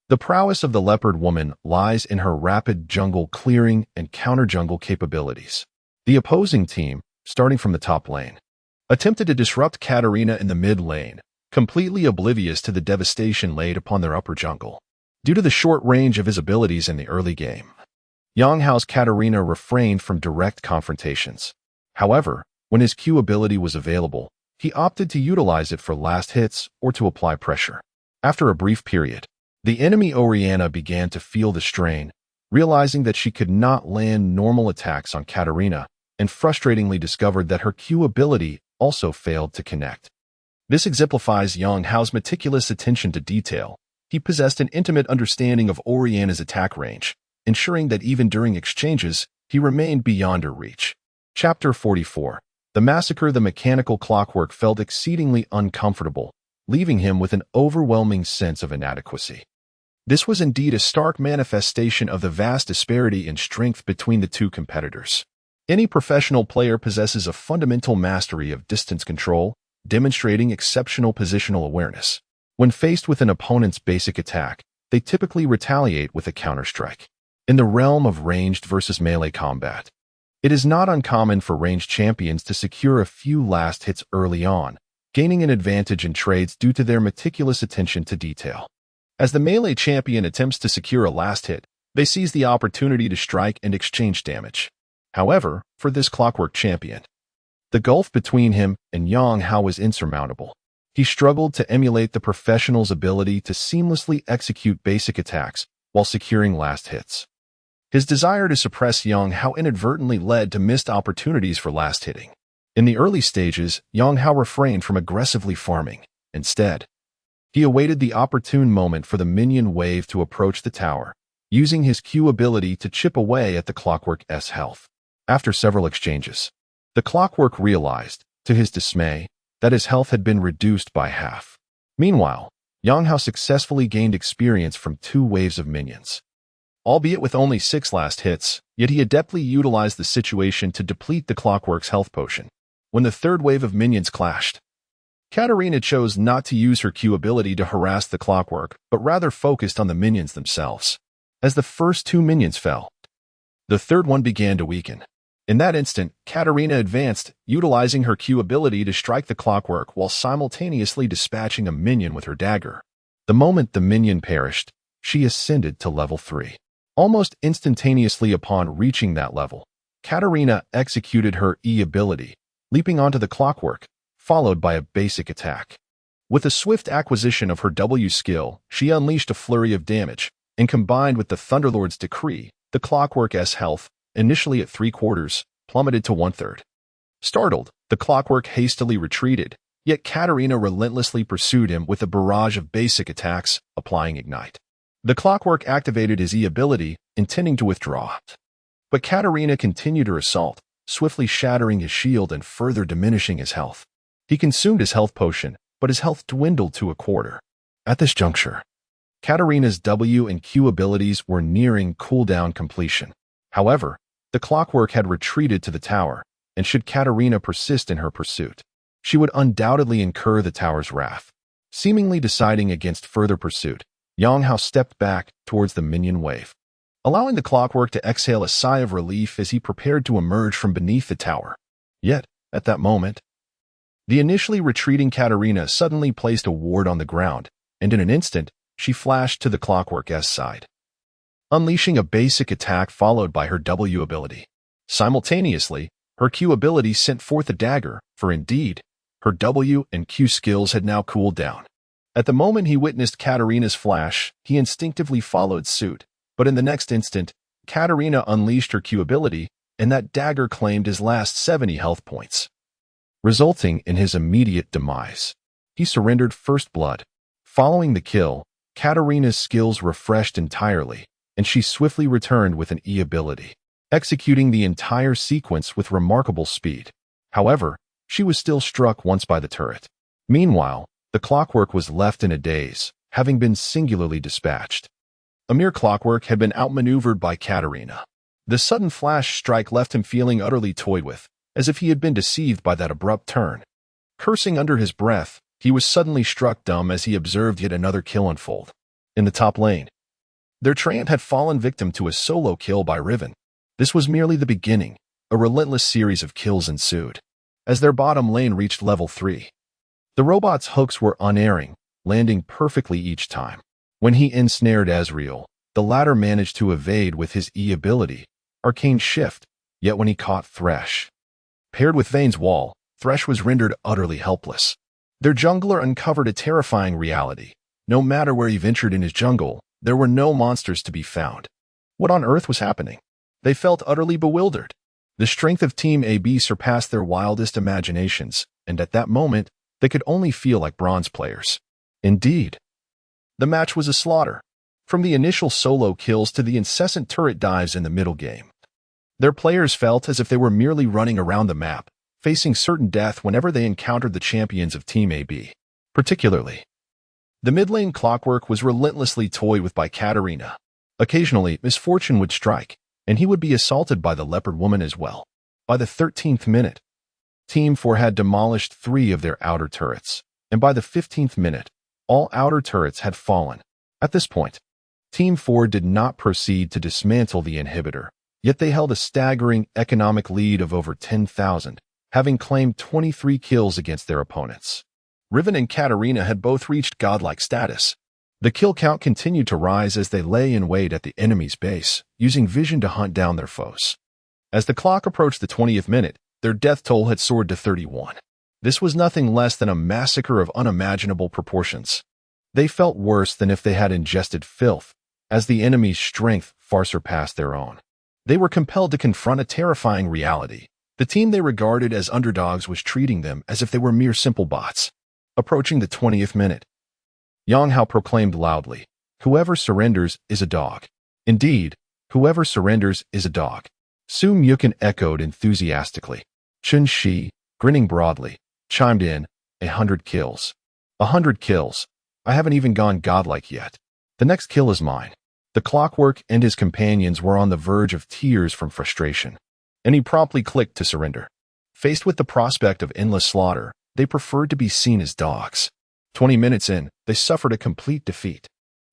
The prowess of the leopard woman lies in her rapid jungle clearing and counter-jungle capabilities. The opposing team, starting from the top lane, attempted to disrupt Katarina in the mid lane, completely oblivious to the devastation laid upon their upper jungle. Due to the short range of his abilities in the early game, Yang Hao's Katarina refrained from direct confrontations. However, when his Q ability was available, he opted to utilize it for last hits or to apply pressure. After a brief period, the enemy Oriana began to feel the strain, realizing that she could not land normal attacks on Katarina, and frustratingly discovered that her Q ability also failed to connect. This exemplifies Yang Hao's meticulous attention to detail. He possessed an intimate understanding of Oriana's attack range, ensuring that even during exchanges, he remained beyond her reach. Chapter 44. The massacre the mechanical clockwork felt exceedingly uncomfortable, leaving him with an overwhelming sense of inadequacy. This was indeed a stark manifestation of the vast disparity in strength between the two competitors. Any professional player possesses a fundamental mastery of distance control, demonstrating exceptional positional awareness. When faced with an opponent's basic attack, they typically retaliate with a counterstrike. In the realm of ranged versus melee combat, it is not uncommon for ranged champions to secure a few last hits early on, gaining an advantage in trades due to their meticulous attention to detail. As the melee champion attempts to secure a last hit, they seize the opportunity to strike and exchange damage. However, for this clockwork champion, the gulf between him and Yang Hao was insurmountable. He struggled to emulate the professional's ability to seamlessly execute basic attacks while securing last hits. His desire to suppress Yang Hao inadvertently led to missed opportunities for last hitting. In the early stages, Yang Hao refrained from aggressively farming. Instead, he awaited the opportune moment for the minion wave to approach the tower, using his Q ability to chip away at the clockwork's health. After several exchanges, the clockwork realized, to his dismay, that his health had been reduced by half. Meanwhile, Yang Hao successfully gained experience from 2 waves of minions. Albeit with only 6 last hits, yet he adeptly utilized the situation to deplete the clockwork's health potion. When the 3rd wave of minions clashed, Katarina chose not to use her Q ability to harass the clockwork, but rather focused on the minions themselves. As the first 2 minions fell, the 3rd one began to weaken. In that instant, Katarina advanced, utilizing her Q ability to strike the clockwork while simultaneously dispatching a minion with her dagger. The moment the minion perished, she ascended to level 3. Almost instantaneously upon reaching that level, Katarina executed her E ability, leaping onto the clockwork, followed by a basic attack. With a swift acquisition of her W skill, she unleashed a flurry of damage, and combined with the Thunderlord's decree, the clockwork's health, initially at 3/4, plummeted to 1/3. Startled, the clockwork hastily retreated, yet Katarina relentlessly pursued him with a barrage of basic attacks, applying Ignite. The clockwork activated his E ability, intending to withdraw. But Katarina continued her assault, swiftly shattering his shield and further diminishing his health. He consumed his health potion, but his health dwindled to 1/4. At this juncture, Katarina's W and Q abilities were nearing cooldown completion. However, the clockwork had retreated to the tower, and should Katarina persist in her pursuit, she would undoubtedly incur the tower's wrath. Seemingly deciding against further pursuit, Yang Hao stepped back towards the minion wave, allowing the clockwork to exhale a sigh of relief as he prepared to emerge from beneath the tower. Yet, at that moment, the initially retreating Katarina suddenly placed a ward on the ground, and in an instant, she flashed to the clockwork's side, unleashing a basic attack followed by her W ability. Simultaneously, her Q ability sent forth a dagger, for indeed, her W and Q skills had now cooled down. At the moment he witnessed Katarina's flash, he instinctively followed suit, but in the next instant, Katarina unleashed her Q ability, and that dagger claimed his last 70 health points, resulting in his immediate demise. He surrendered first blood. Following the kill, Katarina's skills refreshed entirely, and she swiftly returned with an E ability, executing the entire sequence with remarkable speed. However, she was still struck once by the turret. Meanwhile, the clockwork was left in a daze, having been singularly dispatched. A mere clockwork had been outmaneuvered by Katarina. The sudden flash strike left him feeling utterly toyed with, as if he had been deceived by that abrupt turn. Cursing under his breath, he was suddenly struck dumb as he observed yet another kill unfold. In the top lane, their Treant had fallen victim to a solo kill by Riven. This was merely the beginning. A relentless series of kills ensued. As their bottom lane reached level 3, the robot's hooks were unerring, landing perfectly each time. When he ensnared Ezreal, the latter managed to evade with his E ability, Arcane Shift, yet when he caught Thresh, paired with Vayne's Wall, Thresh was rendered utterly helpless. Their jungler uncovered a terrifying reality. No matter where he ventured in his jungle, there were no monsters to be found. What on earth was happening? They felt utterly bewildered. The strength of Team AB surpassed their wildest imaginations, and at that moment, they could only feel like bronze players. Indeed, the match was a slaughter. From the initial solo kills to the incessant turret dives in the middle game, their players felt as if they were merely running around the map, facing certain death whenever they encountered the champions of Team AB. Particularly, the mid-lane Clockwork was relentlessly toyed with by Katarina. Occasionally, misfortune would strike, and he would be assaulted by the Leopard Woman as well. By the 13th minute, Team 4 had demolished 3 of their outer turrets, and by the 15th minute, all outer turrets had fallen. At this point, Team 4 did not proceed to dismantle the inhibitor, yet they held a staggering economic lead of over 10,000, having claimed 23 kills against their opponents. Riven and Katarina had both reached godlike status. The kill count continued to rise as they lay in wait at the enemy's base, using vision to hunt down their foes. As the clock approached the 20th minute, their death toll had soared to 31. This was nothing less than a massacre of unimaginable proportions. They felt worse than if they had ingested filth, as the enemy's strength far surpassed their own. They were compelled to confront a terrifying reality. The team they regarded as underdogs was treating them as if they were mere simple bots. Approaching the 20th minute, Yang Hao proclaimed loudly, "Whoever surrenders is a dog." Indeed, whoever surrenders is a dog. Su Muyukin echoed enthusiastically. Chun Shi, grinning broadly, chimed in, 100 kills. 100 kills. I haven't even gone godlike yet. The next kill is mine. The Clockwork and his companions were on the verge of tears from frustration, and he promptly clicked to surrender. Faced with the prospect of endless slaughter, they preferred to be seen as dogs. 20 minutes in, they suffered a complete defeat.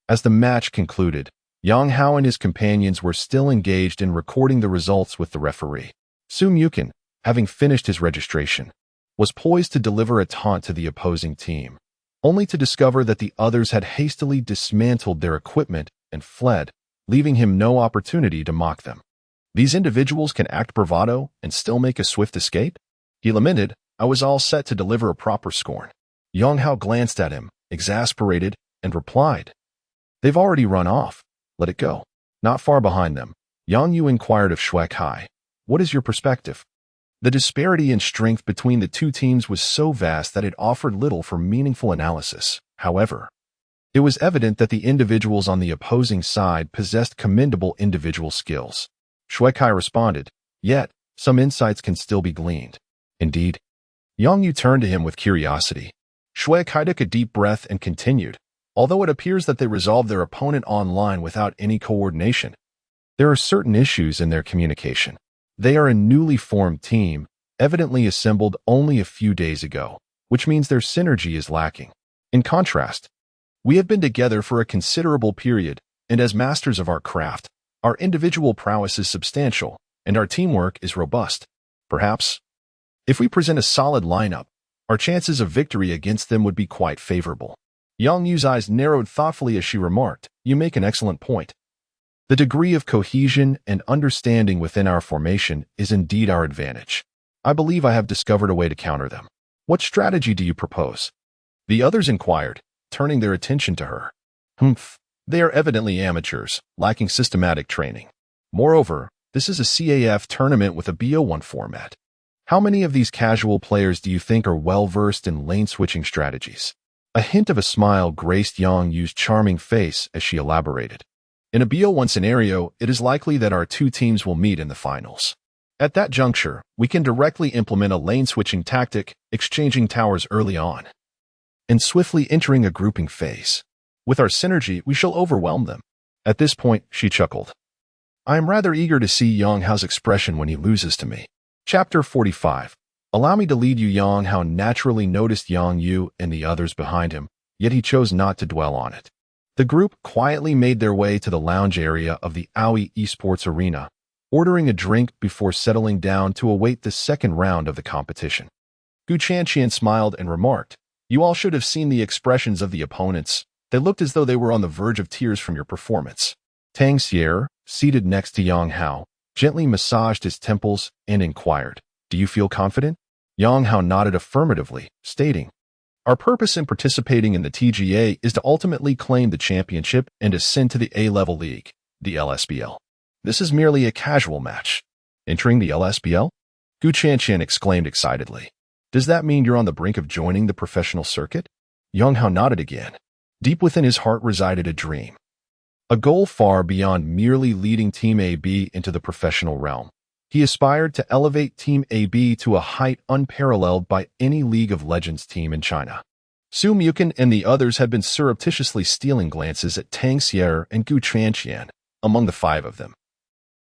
As the match concluded, Yang Hao and his companions were still engaged in recording the results with the referee. Su Muyukin, having finished his registration, was poised to deliver a taunt to the opposing team, only to discover that the others had hastily dismantled their equipment and fled, leaving him no opportunity to mock them. These individuals can act bravado and still make a swift escape? He lamented. I was all set to deliver a proper scorn. Yang Hao glanced at him, exasperated, and replied, "They've already run off. Let it go." Not far behind them, Yang Yu inquired of Shui Kai, "What is your perspective?" The disparity in strength between the two teams was so vast that it offered little for meaningful analysis. However, it was evident that the individuals on the opposing side possessed commendable individual skills. Shui Kai responded, "Yet, some insights can still be gleaned." Indeed. Yang Yu turned to him with curiosity. Shui Kai took a deep breath and continued, "Although it appears that they resolved their opponent online without any coordination, there are certain issues in their communication. They are a newly formed team, evidently assembled only a few days ago, which means their synergy is lacking. In contrast, we have been together for a considerable period, and as masters of our craft, our individual prowess is substantial, and our teamwork is robust. Perhaps, if we present a solid lineup, our chances of victory against them would be quite favorable." Yang Yu's eyes narrowed thoughtfully as she remarked, "You make an excellent point. The degree of cohesion and understanding within our formation is indeed our advantage. I believe I have discovered a way to counter them. What strategy do you propose?" The others inquired, turning their attention to her. They are evidently amateurs, lacking systematic training. Moreover, this is a CAF tournament with a BO1 format. How many of these casual players do you think are well-versed in lane-switching strategies? A hint of a smile graced Yang Yu's charming face as she elaborated. In a BO1 scenario, it is likely that our two teams will meet in the finals. At that juncture, we can directly implement a lane-switching tactic, exchanging towers early on, and swiftly entering a grouping phase. With our synergy, we shall overwhelm them. At this point, she chuckled. I am rather eager to see Yang Hao's expression when he loses to me. Chapter 45. Allow me to lead you. Yang Hao naturally noticed Yang Yu and the others behind him, yet he chose not to dwell on it. The group quietly made their way to the lounge area of the Aoi Esports Arena, ordering a drink before settling down to await the second round of the competition. Gu Chanqian smiled and remarked, "You all should have seen the expressions of the opponents. They looked as though they were on the verge of tears from your performance." Tang Xier, seated next to Yang Hao, gently massaged his temples and inquired, "Do you feel confident?" Yang Hao nodded affirmatively, stating, "Our purpose in participating in the TGA is to ultimately claim the championship and ascend to the A-level league, the LSBL. This is merely a casual match." "Entering the LSBL?" Gu Chanqian exclaimed excitedly. "Does that mean you're on the brink of joining the professional circuit?" Yang Hao nodded again. Deep within his heart resided a dream. A goal far beyond merely leading Team AB into the professional realm. He aspired to elevate Team AB to a height unparalleled by any League of Legends team in China. Su Mukin and the others had been surreptitiously stealing glances at Tang Xier and Gu Chanqian, among the five of them.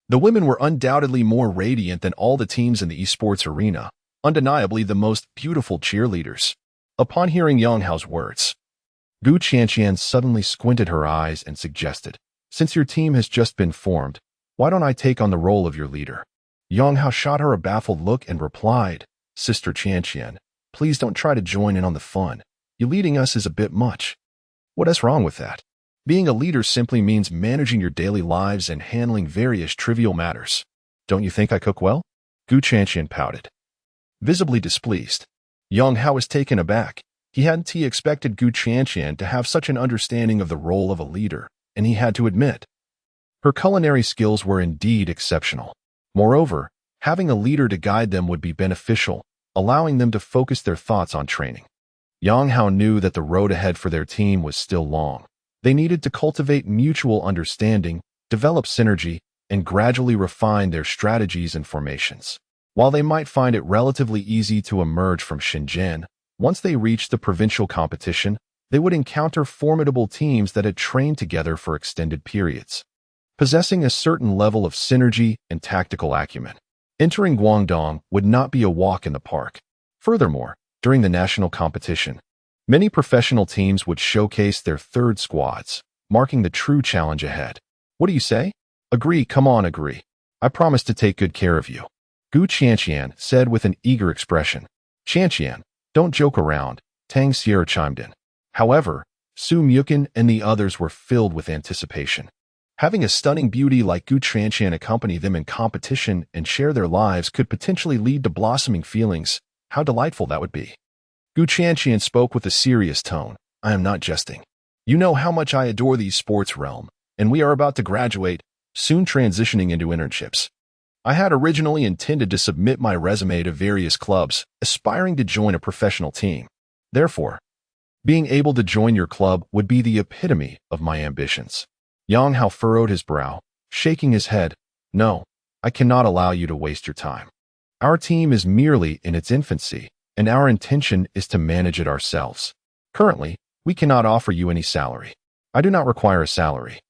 The women were undoubtedly more radiant than all the teams in the esports arena, undeniably the most beautiful cheerleaders. Upon hearing Yang Hao's words, Gu Chanqian suddenly squinted her eyes and suggested, "Since your team has just been formed, why don't I take on the role of your leader?" Yang Hao shot her a baffled look and replied, "Sister Chanqian, please don't try to join in on the fun. You leading us is a bit much." "What is wrong with that? Being a leader simply means managing your daily lives and handling various trivial matters. Don't you think I cook well?" Gu Chanqian pouted, visibly displeased. Yang Hao was taken aback. He hadn't expected Gu Chanqian to have such an understanding of the role of a leader, and he had to admit, her culinary skills were indeed exceptional. Moreover, having a leader to guide them would be beneficial, allowing them to focus their thoughts on training. Yang Hao knew that the road ahead for their team was still long. They needed to cultivate mutual understanding, develop synergy, and gradually refine their strategies and formations. While they might find it relatively easy to emerge from Shenzhen, once they reached the provincial competition, they would encounter formidable teams that had trained together for extended periods, possessing a certain level of synergy and tactical acumen. Entering Guangdong would not be a walk in the park. Furthermore, during the national competition, many professional teams would showcase their third squads, marking the true challenge ahead. "What do you say?" "Agree, come on, agree. I promise to take good care of you," Gu Chanqian said with an eager expression. "Chanqian, don't joke around," Tang Xier chimed in. However, Su Mukin and the others were filled with anticipation. Having a stunning beauty like Gu Chanqian accompany them in competition and share their lives could potentially lead to blossoming feelings. How delightful that would be. Gu Chanqian spoke with a serious tone. "I am not jesting. You know how much I adore the sports realm, and we are about to graduate, soon transitioning into internships. I had originally intended to submit my resume to various clubs, aspiring to join a professional team. Therefore, being able to join your club would be the epitome of my ambitions." Yang Hao furrowed his brow, shaking his head. "No, I cannot allow you to waste your time. Our team is merely in its infancy, and our intention is to manage it ourselves. Currently, we cannot offer you any salary." "I do not require a salary,"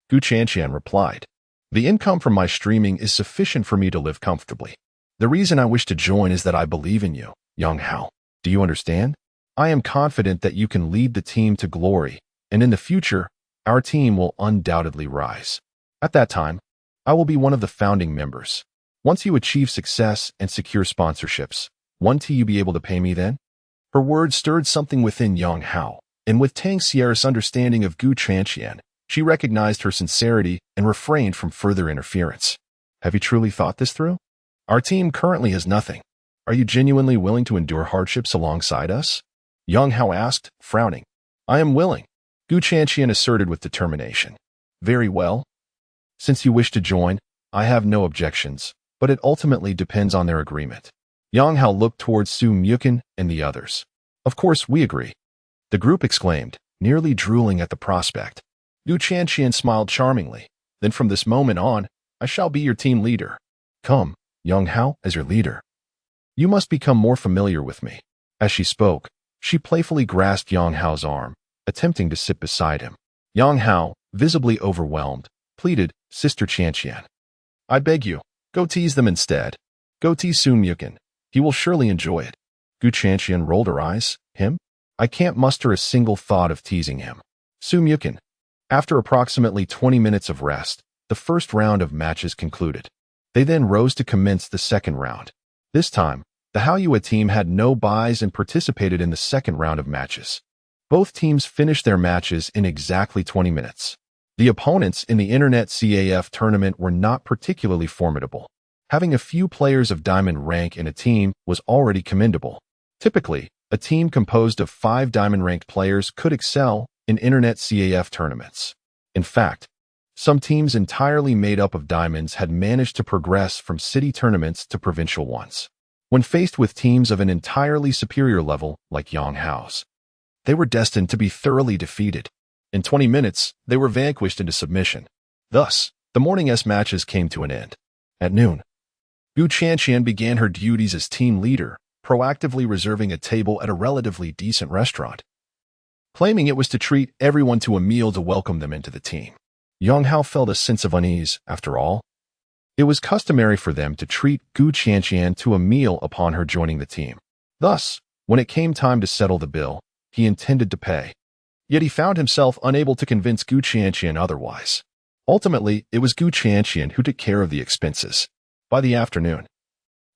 Gu Chanqian replied. "The income from my streaming is sufficient for me to live comfortably. The reason I wish to join is that I believe in you, Yang Hao. Do you understand? I am confident that you can lead the team to glory, and in the future, our team will undoubtedly rise. At that time, I will be one of the founding members. Once you achieve success and secure sponsorships, won't you be able to pay me then?" Her words stirred something within Yang Hao, and with Tang Xier's understanding of Gu Chanqian, she recognized her sincerity and refrained from further interference. "Have you truly thought this through? Our team currently has nothing. Are you genuinely willing to endure hardships alongside us?" Yang Hao asked, frowning. "I am willing," Gu Chanqian asserted with determination. "Very well. Since you wish to join, I have no objections, but it ultimately depends on their agreement." Yang Hao looked towards Su Mukin and the others. "Of course, we agree," the group exclaimed, nearly drooling at the prospect. Gu Chanqian smiled charmingly. "Then from this moment on, I shall be your team leader. Come, Yang Hao, as your leader. You must become more familiar with me." As she spoke, she playfully grasped Yang Hao's arm, attempting to sit beside him. Yang Hao, visibly overwhelmed, pleaded, "Sister Chanqian, I beg you, go tease them instead. Go tease Su Mukin. He will surely enjoy it." Gu Chanqian rolled her eyes. "Him? I can't muster a single thought of teasing him." Su Mukin. After approximately 20 minutes of rest, the first round of matches concluded. They then rose to commence the second round. This time, the Haoyue team had no buys and participated in the second round of matches. Both teams finished their matches in exactly 20 minutes. The opponents in the Internet CAF tournament were not particularly formidable. Having a few players of diamond rank in a team was already commendable. Typically, a team composed of 5 diamond-ranked players could excel in Internet CAF tournaments. In fact, some teams entirely made up of diamonds had managed to progress from city tournaments to provincial ones. When faced with teams of an entirely superior level like Yang Hao's, they were destined to be thoroughly defeated. In 20 minutes, they were vanquished into submission. Thus, the morning S matches came to an end. At noon, Gu Qianqian began her duties as team leader, proactively reserving a table at a relatively decent restaurant, claiming it was to treat everyone to a meal to welcome them into the team. Yang Hao felt a sense of unease, after all. It was customary for them to treat Gu Qianqian to a meal upon her joining the team. Thus, when it came time to settle the bill, he intended to pay. Yet he found himself unable to convince Gu Qianqian otherwise. Ultimately, it was Gu Qianqian who took care of the expenses. By the afternoon,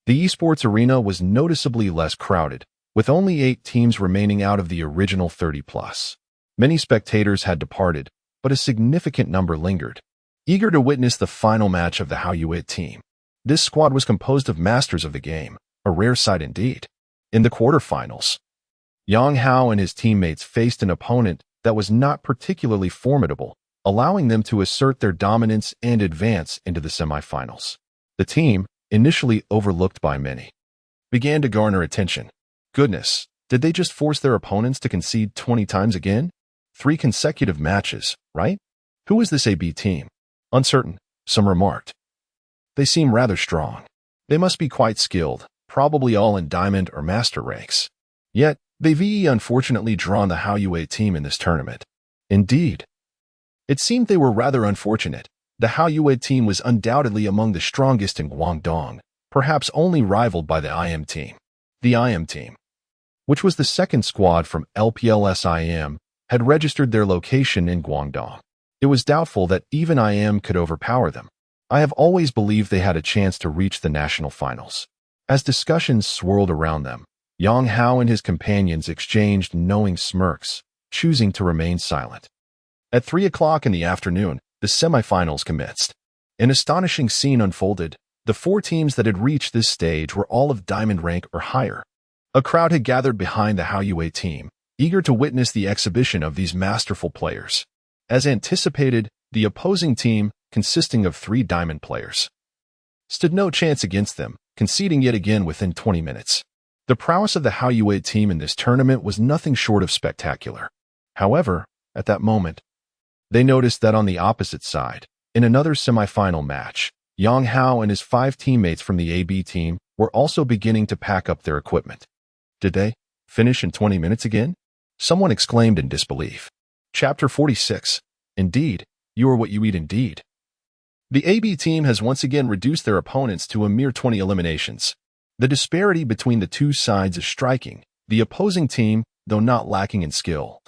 the esports arena was noticeably less crowded, with only 8 teams remaining out of the original 30+. Many spectators had departed, but a significant number lingered, eager to witness the final match of the Haoyue team. This squad was composed of masters of the game, a rare sight indeed. In the quarterfinals, Yang Hao and his teammates faced an opponent that was not particularly formidable, allowing them to assert their dominance and advance into the semifinals. The team, initially overlooked by many, began to garner attention. Goodness, did they just force their opponents to concede 20 times again? 3 consecutive matches, right? Who is this AB team? Uncertain, some remarked. They seem rather strong. They must be quite skilled, probably all in diamond or master ranks. Yet, they've unfortunately drawn the Haoyue team in this tournament. Indeed. It seemed they were rather unfortunate. The Haoyue team was undoubtedly among the strongest in Guangdong, perhaps only rivaled by the IM team. The IM team, which was the second squad from LPLS IM, had registered their location in Guangdong. It was doubtful that even IM could overpower them. I have always believed they had a chance to reach the national finals. As discussions swirled around them, Yang Hao and his companions exchanged knowing smirks, choosing to remain silent. At 3 o'clock in the afternoon, the semifinals commenced. An astonishing scene unfolded. The 4 teams that had reached this stage were all of diamond rank or higher. A crowd had gathered behind the Haoyue team, eager to witness the exhibition of these masterful players. As anticipated, the opposing team, consisting of 3 diamond players, stood no chance against them, conceding yet again within 20 minutes. The prowess of the Haoyue team in this tournament was nothing short of spectacular. However, at that moment, they noticed that on the opposite side, in another semifinal match, Yang Hao and his 5 teammates from the AB team were also beginning to pack up their equipment. Did they finish in 20 minutes again? Someone exclaimed in disbelief. Chapter 46. Indeed, you are what you eat indeed. The AB team has once again reduced their opponents to a mere 20 eliminations. The disparity between the 2 sides is striking. The opposing team, though not lacking in skill,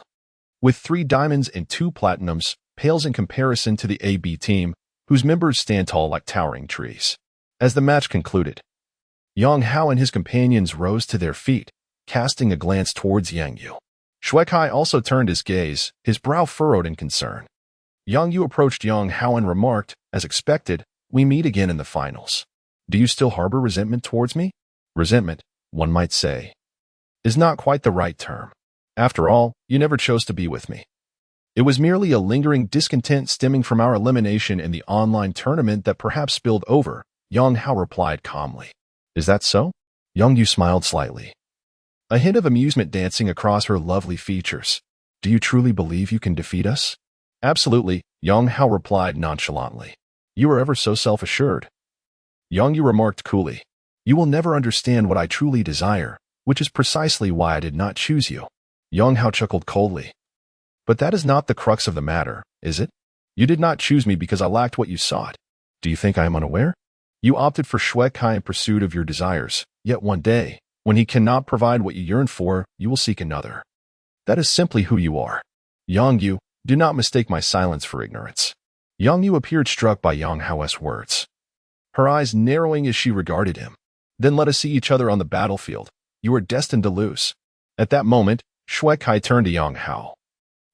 with 3 diamonds and 2 platinums, pales in comparison to the AB team, whose members stand tall like towering trees. As the match concluded, Yang Hao and his companions rose to their feet, casting a glance towards Yang Yu. Shuekai also turned his gaze, his brow furrowed in concern. Yang Yu approached Yang Hao and remarked, as expected, "We meet again in the finals. Do you still harbor resentment towards me?" Resentment, one might say, is not quite the right term. After all, you never chose to be with me. It was merely a lingering discontent stemming from our elimination in the online tournament that perhaps spilled over, Yang Hao replied calmly. Is that so? Yang Yu smiled slightly, a hint of amusement dancing across her lovely features. Do you truly believe you can defeat us? Absolutely, Yang Hao replied nonchalantly. You are ever so self-assured. Yang Yu remarked coolly. You will never understand what I truly desire, which is precisely why I did not choose you. Yang Hao chuckled coldly. But that is not the crux of the matter, is it? You did not choose me because I lacked what you sought. Do you think I am unaware? You opted for Shuekai in pursuit of your desires, yet one day, when he cannot provide what you yearn for, you will seek another. That is simply who you are. Yang Yu, do not mistake my silence for ignorance. Yang Yu appeared struck by Yang Hao's words, her eyes narrowing as she regarded him. Then let us see each other on the battlefield. You are destined to lose. At that moment, Shuekai turned to Yang Hao,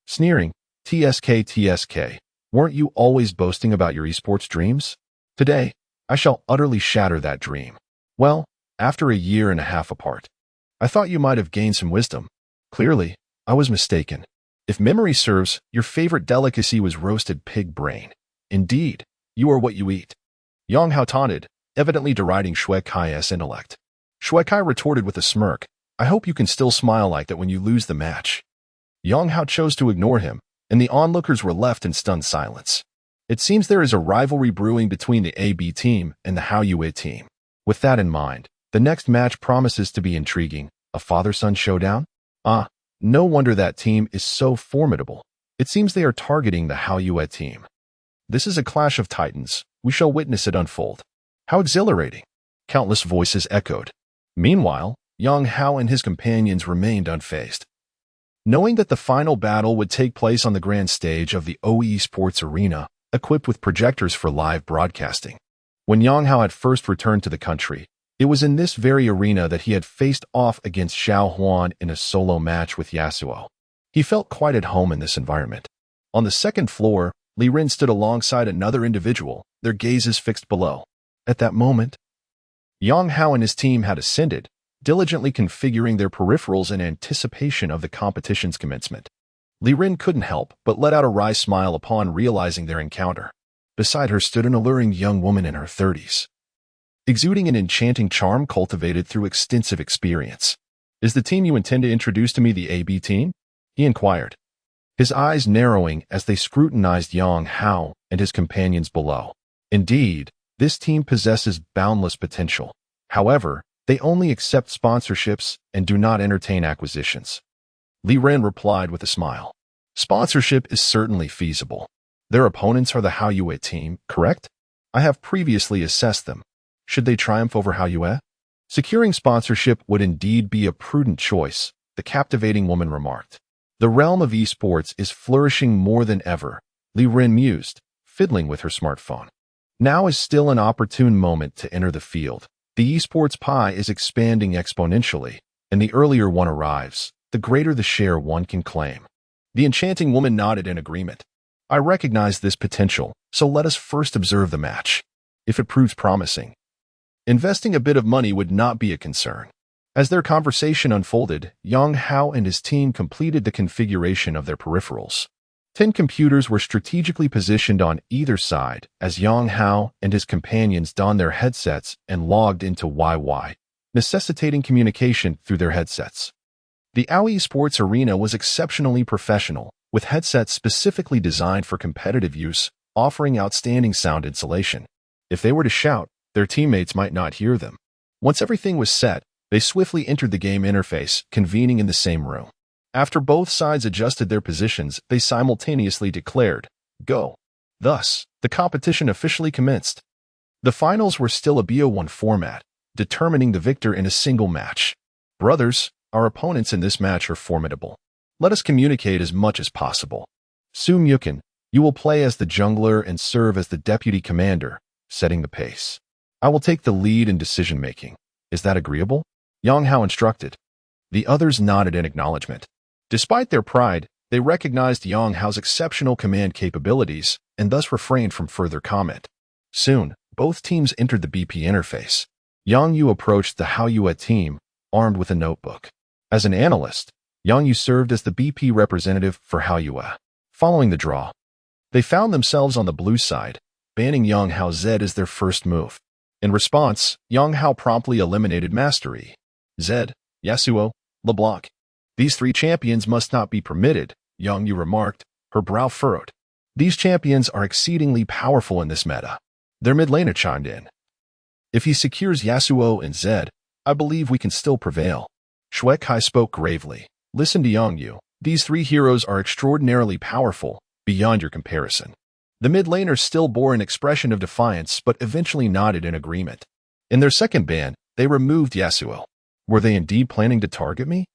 sneering, TSK, weren't you always boasting about your esports dreams? Today, I shall utterly shatter that dream. Well, after a year and a half apart, I thought you might have gained some wisdom. Clearly, I was mistaken. If memory serves, your favorite delicacy was roasted pig brain. Indeed, you are what you eat. Yang Hao taunted, evidently deriding Shuekai's intellect. Shuekai retorted with a smirk, I hope you can still smile like that when you lose the match. Yang Hao chose to ignore him, and the onlookers were left in stunned silence. It seems there is a rivalry brewing between the AB team and the Haoyue team. With that in mind, the next match promises to be intriguing. A father-son showdown? Ah, no wonder that team is so formidable. It seems they are targeting the Hao Yue team. This is a clash of titans. We shall witness it unfold. How exhilarating! Countless voices echoed. Meanwhile, Yang Hao and his companions remained unfazed. Knowing that the final battle would take place on the grand stage of the OE Sports Arena, equipped with projectors for live broadcasting. When Yang Hao had first returned to the country, it was in this very arena that he had faced off against Xiao Huan in a solo match with Yasuo. He felt quite at home in this environment. On the second floor, Li Rin stood alongside another individual, their gazes fixed below. At that moment, Yang Hao and his team had ascended, diligently configuring their peripherals in anticipation of the competition's commencement. Li Rin couldn't help but let out a wry smile upon realizing their encounter. Beside her stood an alluring young woman in her 30s, exuding an enchanting charm cultivated through extensive experience. "Is the team you intend to introduce to me the AB team?" he inquired, his eyes narrowing as they scrutinized Yang Hao and his companions below. Indeed, this team possesses boundless potential. However, they only accept sponsorships and do not entertain acquisitions. Li Ren replied with a smile. Sponsorship is certainly feasible. Their opponents are the Hao Yue team, correct? I have previously assessed them. Should they triumph over Hao Yue? Securing sponsorship would indeed be a prudent choice, the captivating woman remarked. The realm of esports is flourishing more than ever, Li Ren mused, fiddling with her smartphone. Now is still an opportune moment to enter the field. The esports pie is expanding exponentially, and the earlier one arrives, the greater the share one can claim. The enchanting woman nodded in agreement. I recognize this potential, so let us first observe the match. If it proves promising, investing a bit of money would not be a concern. As their conversation unfolded, Yang Hao and his team completed the configuration of their peripherals. 10 computers were strategically positioned on either side as Yang Hao and his companions donned their headsets and logged into YY, necessitating communication through their headsets. The OE Sports Arena was exceptionally professional, with headsets specifically designed for competitive use, offering outstanding sound insulation. If they were to shout, their teammates might not hear them. Once everything was set, they swiftly entered the game interface, convening in the same room. After both sides adjusted their positions, they simultaneously declared, "Go." Thus, the competition officially commenced. The finals were still a BO1 format, determining the victor in a single match. Brothers, our opponents in this match are formidable. Let us communicate as much as possible. Su Myukin, you will play as the jungler and serve as the deputy commander, setting the pace. I will take the lead in decision-making. Is that agreeable? Yang Hao instructed. The others nodded in acknowledgement. Despite their pride, they recognized Yang Hao's exceptional command capabilities and thus refrained from further comment. Soon, both teams entered the BP interface. Yang Yu approached the Hao Yue team, armed with a notebook. As an analyst, Yang Yu served as the BP representative for Hao Yue. Following the draw, they found themselves on the blue side, banning Yang Hao Z as their first move. In response, Yang Hao promptly eliminated Mastery, Z, Yasuo, LeBlanc. These three champions must not be permitted, Yang Yu remarked, her brow furrowed. These champions are exceedingly powerful in this meta. Their mid laner chimed in. If he secures Yasuo and Zed, I believe we can still prevail. Shui Kai spoke gravely. Listen to Yang Yu. These three heroes are extraordinarily powerful, beyond your comparison. The mid laner still bore an expression of defiance but eventually nodded in agreement. In their second ban, they removed Yasuo. Were they indeed planning to target me?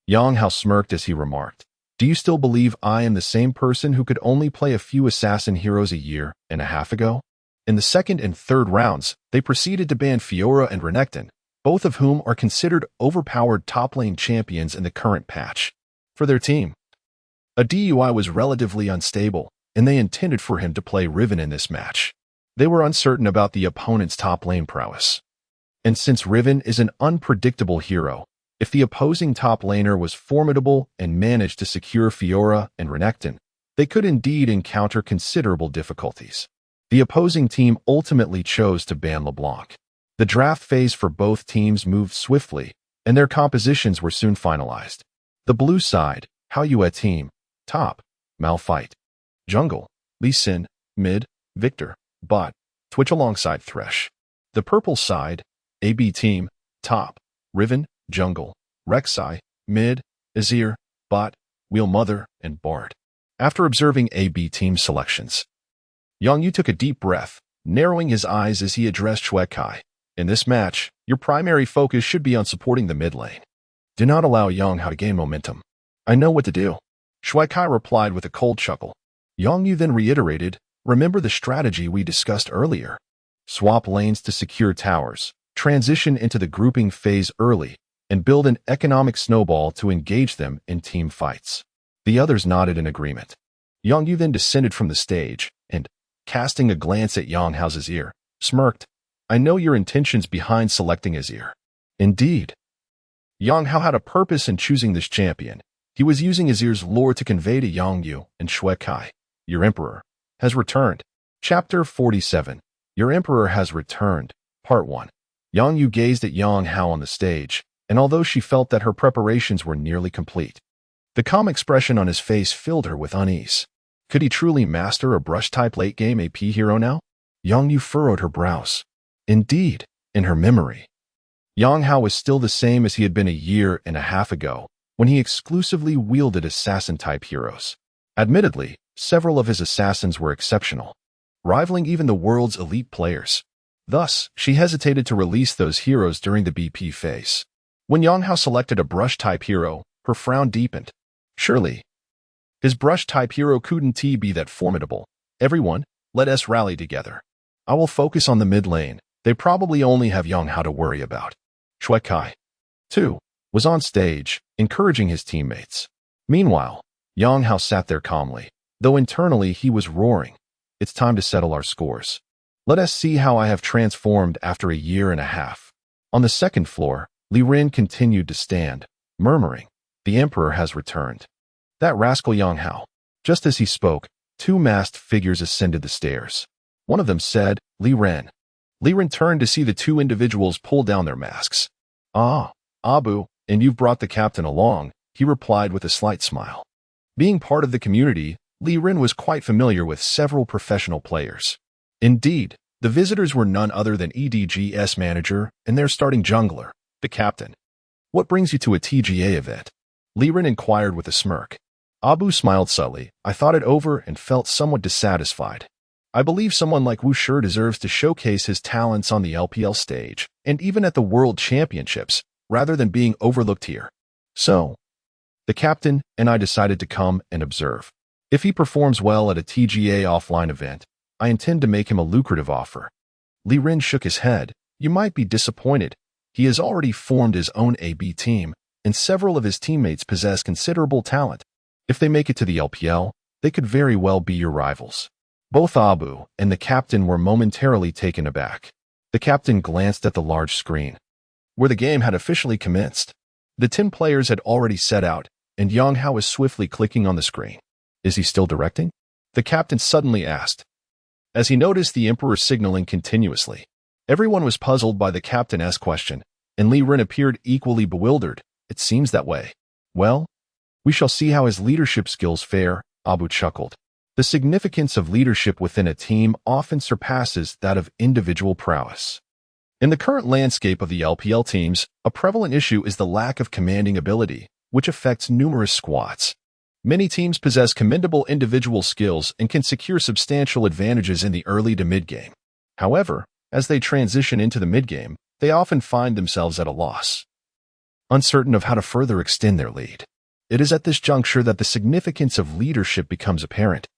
Yang Hao smirked as he remarked. Do you still believe I am the same person who could only play a few assassin heroes a year and a half ago? In the second and third rounds, they proceeded to ban Fiora and Renekton, both of whom are considered overpowered top lane champions in the current patch. For their team, a DUI was relatively unstable, and they intended for him to play Riven in this match. They were uncertain about the opponent's top lane prowess. And since Riven is an unpredictable hero, if the opposing top laner was formidable and managed to secure Fiora and Renekton, they could indeed encounter considerable difficulties. The opposing team ultimately chose to ban LeBlanc. The draft phase for both teams moved swiftly, and their compositions were soon finalized. The blue side, Hao Yue team, top, Malphite. Jungle, Lee Sin, mid, Victor, bot, Twitch alongside Thresh. The purple side, AB team, top, Riven, jungle, Rek'Sai, mid, Azir, bot, Wheel Mother, and Bard. After observing AB team selections, Yang Yu took a deep breath, narrowing his eyes as he addressed Shuai Kai. In this match, your primary focus should be on supporting the mid lane. Do not allow Yang Hao to gain momentum. I know what to do. Shuai Kai replied with a cold chuckle. Yang Yu then reiterated, remember the strategy we discussed earlier. Swap lanes to secure towers, transition into the grouping phase early, and build an economic snowball to engage them in team fights. The others nodded in agreement. Yang Yu then descended from the stage and, casting a glance at Yang Hao's Azir, smirked, I know your intentions behind selecting Azir. Indeed. Yang Hao had a purpose in choosing this champion. He was using Azir's lore to convey to Yang Yu and Shuai Kai, your emperor has returned. Chapter 47. Your emperor has returned. Part 1. Yang Yu gazed at Yang Hao on the stage, and although she felt that her preparations were nearly complete, the calm expression on his face filled her with unease. Could he truly master a brush-type late-game AP hero now? Yang Yu furrowed her brows. Indeed, in her memory, Yang Hao was still the same as he had been a year and a half ago, when he exclusively wielded assassin-type heroes. Admittedly, several of his assassins were exceptional, rivaling even the world's elite players. Thus, she hesitated to release those heroes during the BP phase. When Yang Hao selected a brush-type hero, her frown deepened. Surely, his brush-type hero couldn't be that formidable. Everyone, let us rally together. I will focus on the mid lane. They probably only have Yang Hao to worry about. Shuai Kai, too, was on stage, encouraging his teammates. Meanwhile, Yang Hao sat there calmly, though internally he was roaring. It's time to settle our scores. Let us see how I have transformed after a year and a half. On the second floor, Li Ren continued to stand, murmuring, the Emperor has returned. That rascal Yang Hao. Just as he spoke, two masked figures ascended the stairs. One of them said, Li Ren. Li Ren turned to see the two individuals pull down their masks. Ah, Abu, and you've brought the captain along, he replied with a slight smile. Being part of the community, Li Ren was quite familiar with several professional players. Indeed, the visitors were none other than EDG's manager and their starting jungler, the captain. What brings you to a TGA event? Li Ren inquired with a smirk. Abu smiled subtly. I thought it over and felt somewhat dissatisfied. I believe someone like Wu Shi deserves to showcase his talents on the LPL stage, and even at the World Championships, rather than being overlooked here. So, the captain and I decided to come and observe. If he performs well at a TGA offline event, I intend to make him a lucrative offer. Li Ren shook his head. You might be disappointed. He has already formed his own AB team, and several of his teammates possess considerable talent. If they make it to the LPL, they could very well be your rivals. Both Abu and the captain were momentarily taken aback. The captain glanced at the large screen, where the game had officially commenced. The 10 players had already set out, and Yang Hao was swiftly clicking on the screen. Is he still directing? The captain suddenly asked, as he noticed the Emperor signaling continuously. Everyone was puzzled by the captain's question, and Li Ren appeared equally bewildered. It seems that way. Well, we shall see how his leadership skills fare, Abu chuckled. The significance of leadership within a team often surpasses that of individual prowess. In the current landscape of the LPL teams, a prevalent issue is the lack of commanding ability, which affects numerous squads. Many teams possess commendable individual skills and can secure substantial advantages in the early to mid-game. However, as they transition into the mid-game, they often find themselves at a loss, uncertain of how to further extend their lead. It is at this juncture that the significance of leadership becomes apparent.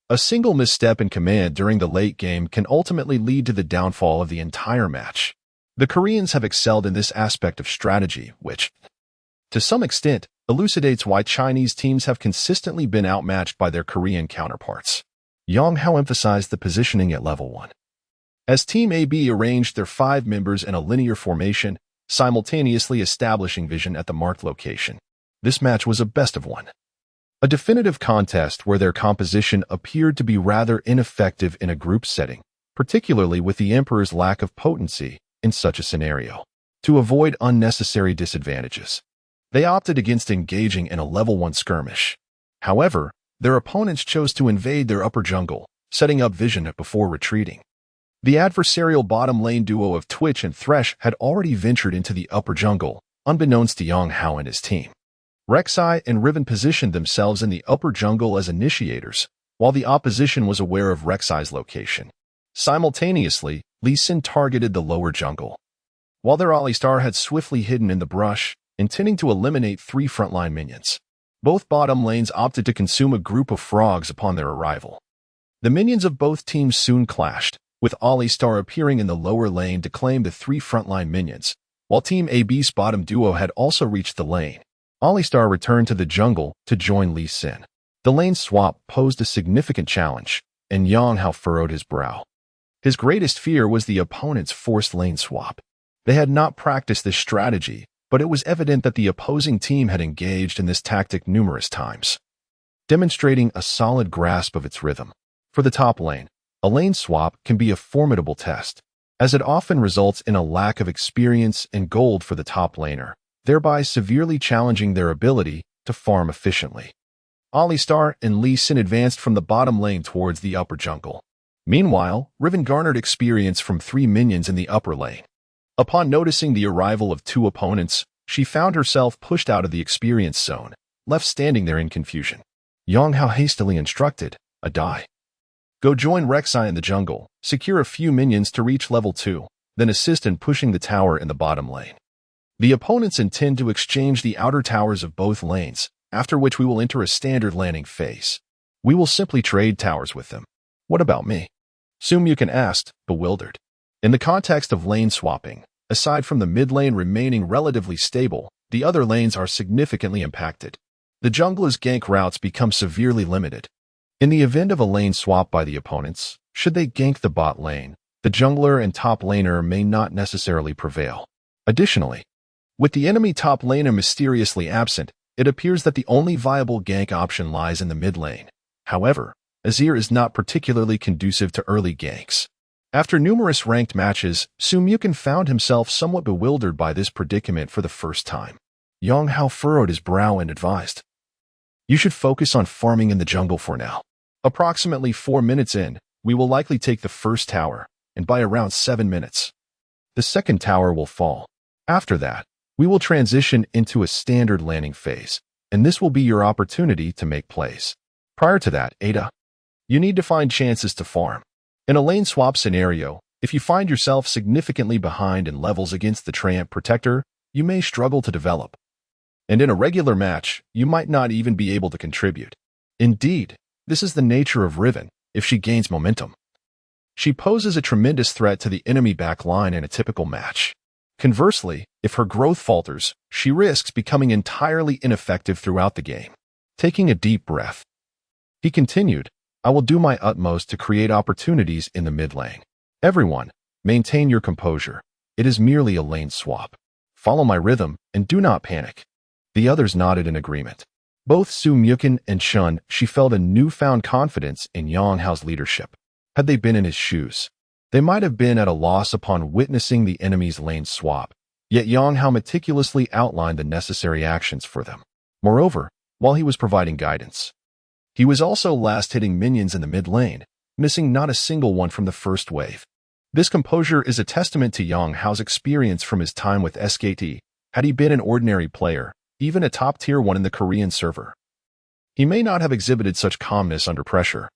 A single misstep in command during the late game can ultimately lead to the downfall of the entire match. The Koreans have excelled in this aspect of strategy, which, to some extent, elucidates why Chinese teams have consistently been outmatched by their Korean counterparts. Yang Hao emphasized the positioning at level 1. As Team AB arranged their 5 members in a linear formation, simultaneously establishing vision at the marked location. This match was a best of 1. A definitive contest where their composition appeared to be rather ineffective in a group setting, particularly with the Emperor's lack of potency in such a scenario. To avoid unnecessary disadvantages, they opted against engaging in a level 1 skirmish. However, their opponents chose to invade their upper jungle, setting up vision before retreating. The adversarial bottom lane duo of Twitch and Thresh had already ventured into the upper jungle, unbeknownst to Yang Hao and his team. Rek'Sai and Riven positioned themselves in the upper jungle as initiators, while the opposition was aware of Rek'Sai's location. Simultaneously, Lee Sin targeted the lower jungle, while their Alistar had swiftly hidden in the brush, intending to eliminate 3 frontline minions. Both bottom lanes opted to consume a group of frogs upon their arrival. The minions of both teams soon clashed, with Alistar appearing in the lower lane to claim the 3 frontline minions, while Team AB's bottom duo had also reached the lane. Alistar returned to the jungle to join Lee Sin. The lane swap posed a significant challenge, and Yang Hao furrowed his brow. His greatest fear was the opponent's forced lane swap. They had not practiced this strategy, but it was evident that the opposing team had engaged in this tactic numerous times, demonstrating a solid grasp of its rhythm. For the top lane, a lane swap can be a formidable test, as it often results in a lack of experience and gold for the top laner, thereby severely challenging their ability to farm efficiently. Alistar and Lee Sin advanced from the bottom lane towards the upper jungle. Meanwhile, Riven garnered experience from 3 minions in the upper lane. Upon noticing the arrival of 2 opponents, she found herself pushed out of the experience zone, left standing there in confusion. Yang Hao hastily instructed, "Adai. Go join Rek'Sai in the jungle, secure a few minions to reach level 2, then assist in pushing the tower in the bottom lane. The opponents intend to exchange the outer towers of both lanes, after which we will enter a standard landing phase. We will simply trade towers with them." "What about me?" Sumyukin asked, bewildered. In the context of lane swapping, aside from the mid lane remaining relatively stable, the other lanes are significantly impacted. The jungler's gank routes become severely limited. In the event of a lane swap by the opponents, should they gank the bot lane, the jungler and top laner may not necessarily prevail. Additionally, with the enemy top laner mysteriously absent, it appears that the only viable gank option lies in the mid lane. However, Azir is not particularly conducive to early ganks. After numerous ranked matches, Sumyukin found himself somewhat bewildered by this predicament for the first time. Yang Hao furrowed his brow and advised, "You should focus on farming in the jungle for now. Approximately 4 minutes in, we will likely take the first tower, and by around 7 minutes, the second tower will fall. After that, we will transition into a standard landing phase, and this will be your opportunity to make plays. Prior to that, Ada, you need to find chances to farm. In a lane swap scenario, if you find yourself significantly behind in levels against the Treant Protector, you may struggle to develop. And in a regular match, you might not even be able to contribute. Indeed, this is the nature of Riven if she gains momentum. She poses a tremendous threat to the enemy backline in a typical match. Conversely, if her growth falters, she risks becoming entirely ineffective throughout the game." Taking a deep breath, he continued, "I will do my utmost to create opportunities in the mid lane. Everyone, maintain your composure. It is merely a lane swap. Follow my rhythm and do not panic." The others nodded in agreement. Both Sumyukin and Shun, she felt a newfound confidence in Yang Hao's leadership. Had they been in his shoes, they might have been at a loss upon witnessing the enemy's lane swap, yet Yang Hao meticulously outlined the necessary actions for them. Moreover, while he was providing guidance, he was also last-hitting minions in the mid lane, missing not a single one from the first wave. This composure is a testament to Yang Hao's experience from his time with SKT. Had he been an ordinary player, even a top-tier one in the Korean server, he may not have exhibited such calmness under pressure.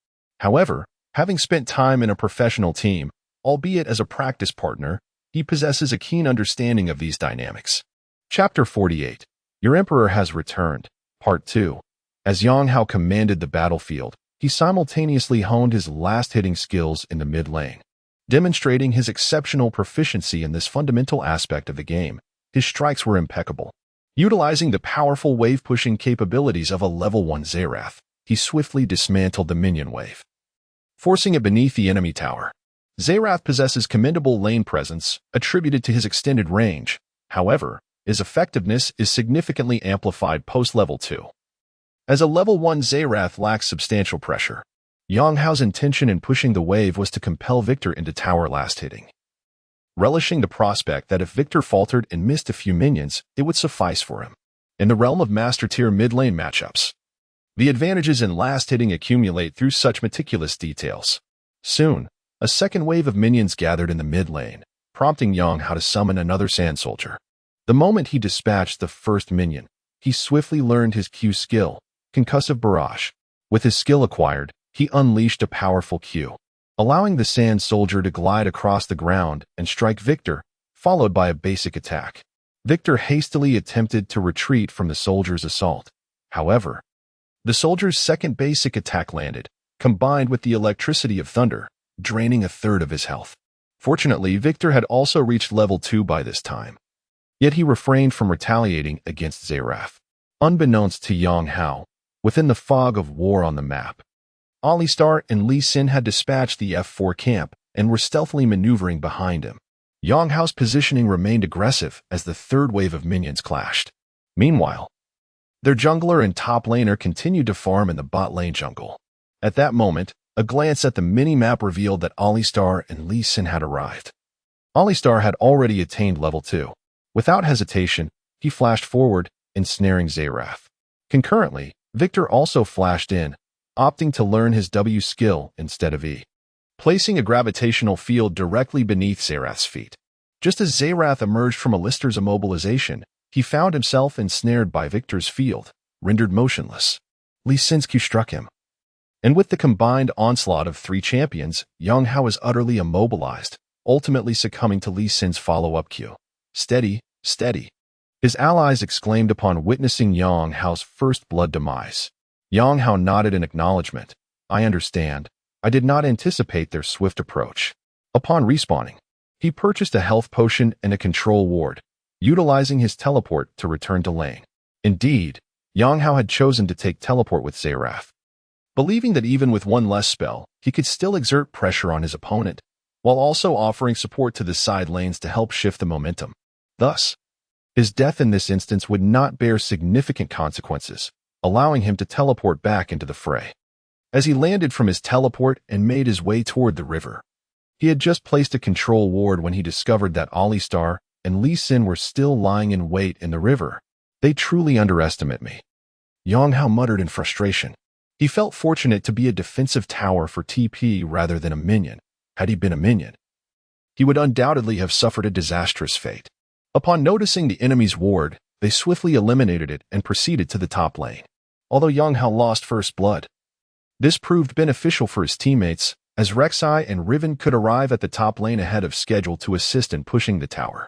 However, having spent time in a professional team, albeit as a practice partner, he possesses a keen understanding of these dynamics. Chapter 48. Your Emperor has returned. Part 2. As Yang Hao commanded the battlefield, he simultaneously honed his last-hitting skills in the mid lane. Demonstrating his exceptional proficiency in this fundamental aspect of the game, his strikes were impeccable. Utilizing the powerful wave-pushing capabilities of a level 1 Xerath, he swiftly dismantled the minion wave, forcing it beneath the enemy tower. Xerath possesses commendable lane presence, attributed to his extended range. However, his effectiveness is significantly amplified post-level 2. As a level 1 Xerath lacks substantial pressure, Yang Hao's intention in pushing the wave was to compel Victor into tower last hitting, relishing the prospect that if Victor faltered and missed a few minions, it would suffice for him. In the realm of master-tier mid-lane matchups, the advantages in last hitting accumulate through such meticulous details. Soon, A second wave of minions gathered in the mid lane, prompting Yang Hao to summon another sand soldier. The moment he dispatched the first minion, he swiftly learned his Q skill, Concussive Barrage. With his skill acquired, he unleashed a powerful Q, allowing the sand soldier to glide across the ground and strike Victor, followed by a basic attack. Victor hastily attempted to retreat from the soldier's assault. However, the soldier's second basic attack landed, combined with the electricity of thunder, draining a third of his health. Fortunately, Victor had also reached level 2 by this time. Yet he refrained from retaliating against Xerath. Unbeknownst to Yang Hao, within the fog of war on the map, Alistar and Lee Sin had dispatched the F4 camp and were stealthily maneuvering behind him. Yang Hao's positioning remained aggressive as the third wave of minions clashed. Meanwhile, their jungler and top laner continued to farm in the bot lane jungle. At that moment, a glance at the mini-map revealed that Alistar and Lee Sin had arrived. Alistar had already attained level 2. Without hesitation, he flashed forward, ensnaring Xerath. Concurrently, Victor also flashed in, opting to learn his W skill instead of E, placing a gravitational field directly beneath Xerath's feet. Just as Xerath emerged from Alistar's immobilization, he found himself ensnared by Victor's field, rendered motionless. Lee Sin's Q struck him. And with the combined onslaught of 3 champions, Yang Hao was utterly immobilized, ultimately succumbing to Lee Sin's follow-up Q. Steady, steady. His allies exclaimed upon witnessing Yang Hao's first blood demise. Yang Hao nodded in acknowledgement. I understand. I did not anticipate their swift approach. Upon respawning, he purchased a health potion and a control ward, utilizing his teleport to return to lane. Indeed, Yang Hao had chosen to take teleport with Xerath, believing that even with one less spell, he could still exert pressure on his opponent, while also offering support to the side lanes to help shift the momentum. Thus, his death in this instance would not bear significant consequences, allowing him to teleport back into the fray. As he landed from his teleport and made his way toward the river, he had just placed a control ward when he discovered that Alistar and Lee Sin were still lying in wait in the river. They truly underestimate me, Yang Hao muttered in frustration. He felt fortunate to be a defensive tower for TP rather than a minion. Had he been a minion, he would undoubtedly have suffered a disastrous fate. Upon noticing the enemy's ward, they swiftly eliminated it and proceeded to the top lane. Although Yang Hao lost first blood, this proved beneficial for his teammates, as Rek'Sai and Riven could arrive at the top lane ahead of schedule to assist in pushing the tower.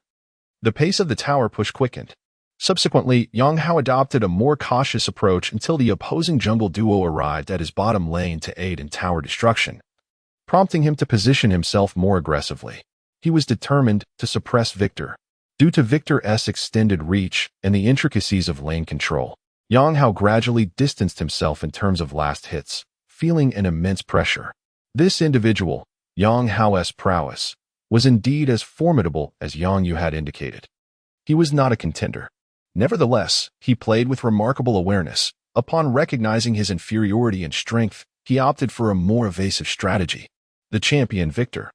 The pace of the tower push quickened. Subsequently, Yang Hao adopted a more cautious approach until the opposing jungle duo arrived at his bottom lane to aid in tower destruction, prompting him to position himself more aggressively. He was determined to suppress Victor. Due to Victor's extended reach and the intricacies of lane control, Yang Hao gradually distanced himself in terms of last hits, feeling an immense pressure. This individual, Yang Hao's prowess, was indeed as formidable as Yang Yu had indicated. He was not a contender. Nevertheless, he played with remarkable awareness. Upon recognizing his inferiority in strength, he opted for a more evasive strategy. The champion Victor,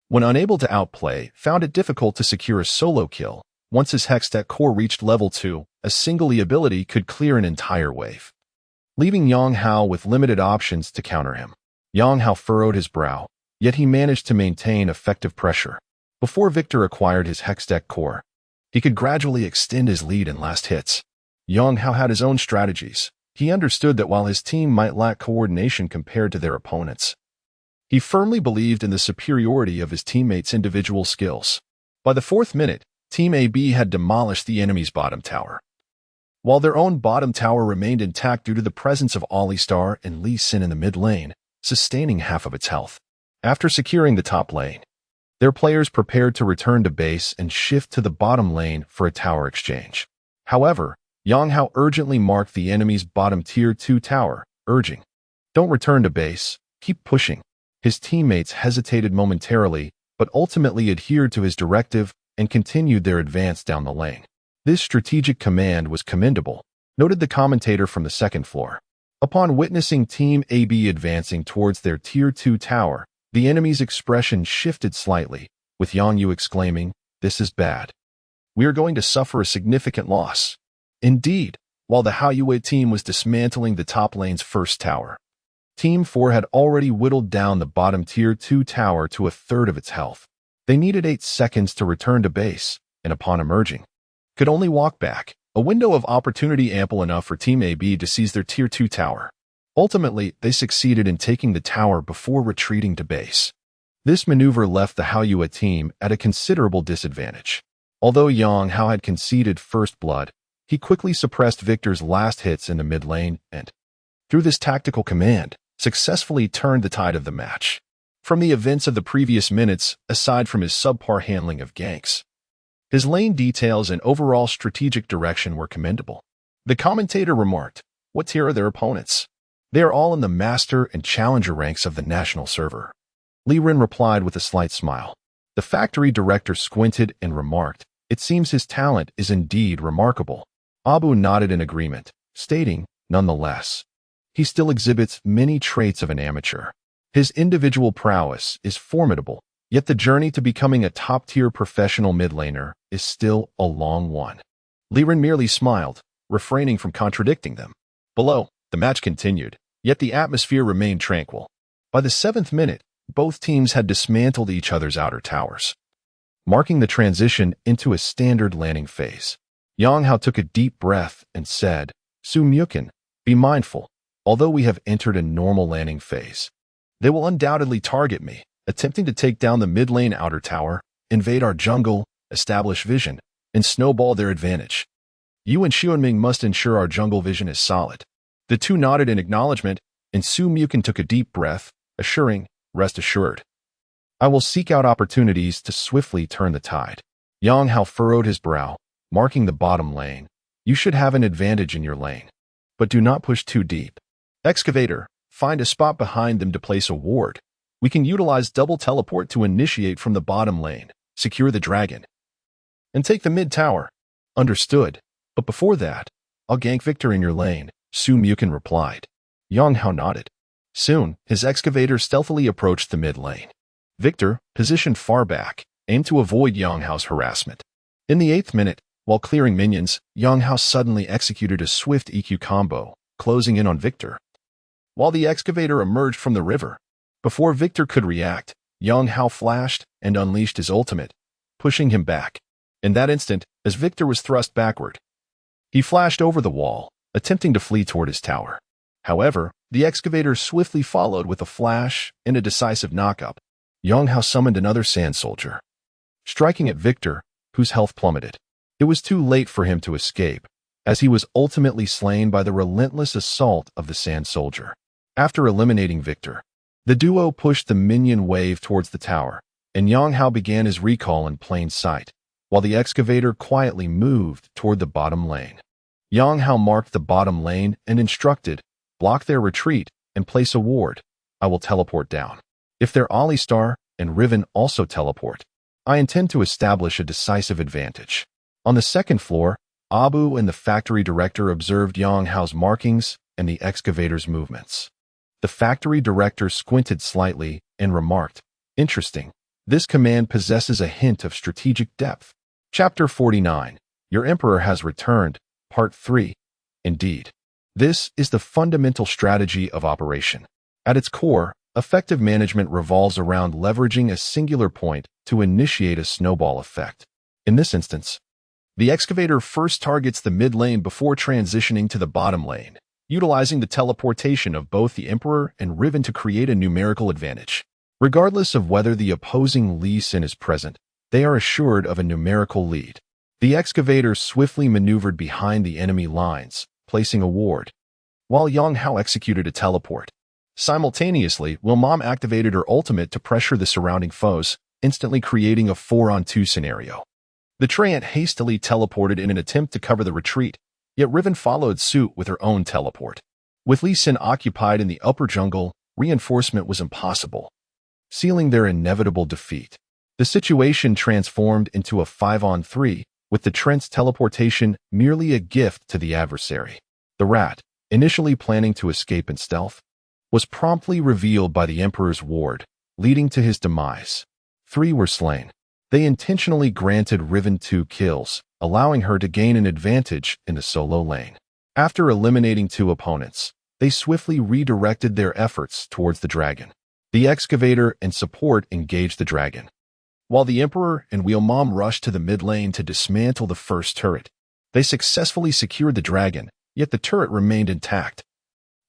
when unable to outplay, found it difficult to secure a solo kill. Once his Hextech core reached level 2, a single E ability could clear an entire wave, leaving Yang Hao with limited options to counter him. Yang Hao furrowed his brow, yet he managed to maintain effective pressure. Before Victor acquired his Hextech core, he could gradually extend his lead in last hits. Yang Hao had his own strategies. He understood that while his team might lack coordination compared to their opponents, he firmly believed in the superiority of his teammates' individual skills. By the 4th minute, Team AB had demolished the enemy's bottom tower, while their own bottom tower remained intact due to the presence of Alistar and Lee Sin in the mid lane, sustaining half of its health. After securing the top lane, their players prepared to return to base and shift to the bottom lane for a tower exchange. However, Yang Hao urgently marked the enemy's bottom tier 2 tower, urging, "Don't return to base, keep pushing." His teammates hesitated momentarily, but ultimately adhered to his directive and continued their advance down the lane. This strategic command was commendable, noted the commentator from the 2nd floor. Upon witnessing Team AB advancing towards their Tier 2 tower, the enemy's expression shifted slightly, with Yang Yu exclaiming, "This is bad. We are going to suffer a significant loss." Indeed, while the Hao Yue team was dismantling the top lane's first tower, Team 4 had already whittled down the bottom Tier 2 tower to a third of its health. They needed 8 seconds to return to base, and upon emerging, could only walk back, a window of opportunity ample enough for Team AB to seize their Tier 2 tower. Ultimately, they succeeded in taking the tower before retreating to base. This maneuver left the Haoyue team at a considerable disadvantage. Although Yang Hao had conceded first blood, he quickly suppressed Victor's last hits in the mid lane and, through this tactical command, successfully turned the tide of the match. From the events of the previous minutes, aside from his subpar handling of ganks, his lane details and overall strategic direction were commendable. The commentator remarked, "What tier are their opponents? They are all in the master and challenger ranks of the national server." Li Ren replied with a slight smile. The factory director squinted and remarked, "It seems his talent is indeed remarkable." Abu nodded in agreement, stating, "Nonetheless, he still exhibits many traits of an amateur. His individual prowess is formidable, yet the journey to becoming a top-tier professional mid-laner is still a long one." Li Ren merely smiled, refraining from contradicting them. Below, the match continued, yet the atmosphere remained tranquil. By the 7th minute, both teams had dismantled each other's outer towers, marking the transition into a standard landing phase. Yang Hao took a deep breath and said, "Su Myukin, be mindful. Although we have entered a normal landing phase, they will undoubtedly target me, attempting to take down the mid lane outer tower, invade our jungle, establish vision, and snowball their advantage. You and Xiaoming must ensure our jungle vision is solid." The two nodded in acknowledgement, and Su Myukin took a deep breath, assuring, "Rest assured, I will seek out opportunities to swiftly turn the tide." Yang Hao furrowed his brow, marking the bottom lane. "You should have an advantage in your lane, but do not push too deep. Excavator, find a spot behind them to place a ward. We can utilize double teleport to initiate from the bottom lane, secure the dragon, and take the mid tower." "Understood. But before that, I'll gank Victor in your lane," Su Myukin replied. Yang Hao nodded. Soon, his excavator stealthily approached the mid lane. Victor, positioned far back, aimed to avoid Yang Hao's harassment. In the 8th minute, while clearing minions, Yang Hao suddenly executed a swift EQ combo, closing in on Victor, while the excavator emerged from the river. Before Victor could react, Yang Hao flashed and unleashed his ultimate, pushing him back. In that instant, as Victor was thrust backward, he flashed over the wall, attempting to flee toward his tower. However, the excavator swiftly followed with a flash and a decisive knockup. Yang Hao summoned another sand soldier, striking at Victor, whose health plummeted. It was too late for him to escape, as he was ultimately slain by the relentless assault of the sand soldier. After eliminating Victor, the duo pushed the minion wave towards the tower, and Yang Hao began his recall in plain sight, while the excavator quietly moved toward the bottom lane. Yang Hao marked the bottom lane and instructed, "Block their retreat and place a ward. I will teleport down. If their Alistar and Riven also teleport, I intend to establish a decisive advantage." On the 2nd floor, Abu and the factory director observed Yang Hao's markings and the excavator's movements. The factory director squinted slightly and remarked, "Interesting. This command possesses a hint of strategic depth." Chapter 49. Your Emperor has returned. Part 3. Indeed. This is the fundamental strategy of operation. At its core, effective management revolves around leveraging a singular point to initiate a snowball effect. In this instance, the excavator first targets the mid lane before transitioning to the bottom lane, utilizing the teleportation of both the Emperor and Riven to create a numerical advantage. Regardless of whether the opposing Lee Sin is present, they are assured of a numerical lead. The excavator swiftly maneuvered behind the enemy lines, placing a ward, while Yang Hao executed a teleport. Simultaneously, Wilmom activated her ultimate to pressure the surrounding foes, instantly creating a 4-on-2 scenario. The Treant hastily teleported in an attempt to cover the retreat, yet Riven followed suit with her own teleport. With Lee Sin occupied in the upper jungle, reinforcement was impossible, sealing their inevitable defeat. The situation transformed into a 5-on-3, with the Trent's teleportation merely a gift to the adversary. The rat, initially planning to escape in stealth, was promptly revealed by the Emperor's ward, leading to his demise. 3 were slain. They intentionally granted Riven 2 kills, allowing her to gain an advantage in the solo lane. After eliminating 2 opponents, they swiftly redirected their efforts towards the dragon. The excavator and support engaged the dragon, while the Emperor and Wheelmom rushed to the mid lane to dismantle the first turret. They successfully secured the dragon, yet the turret remained intact,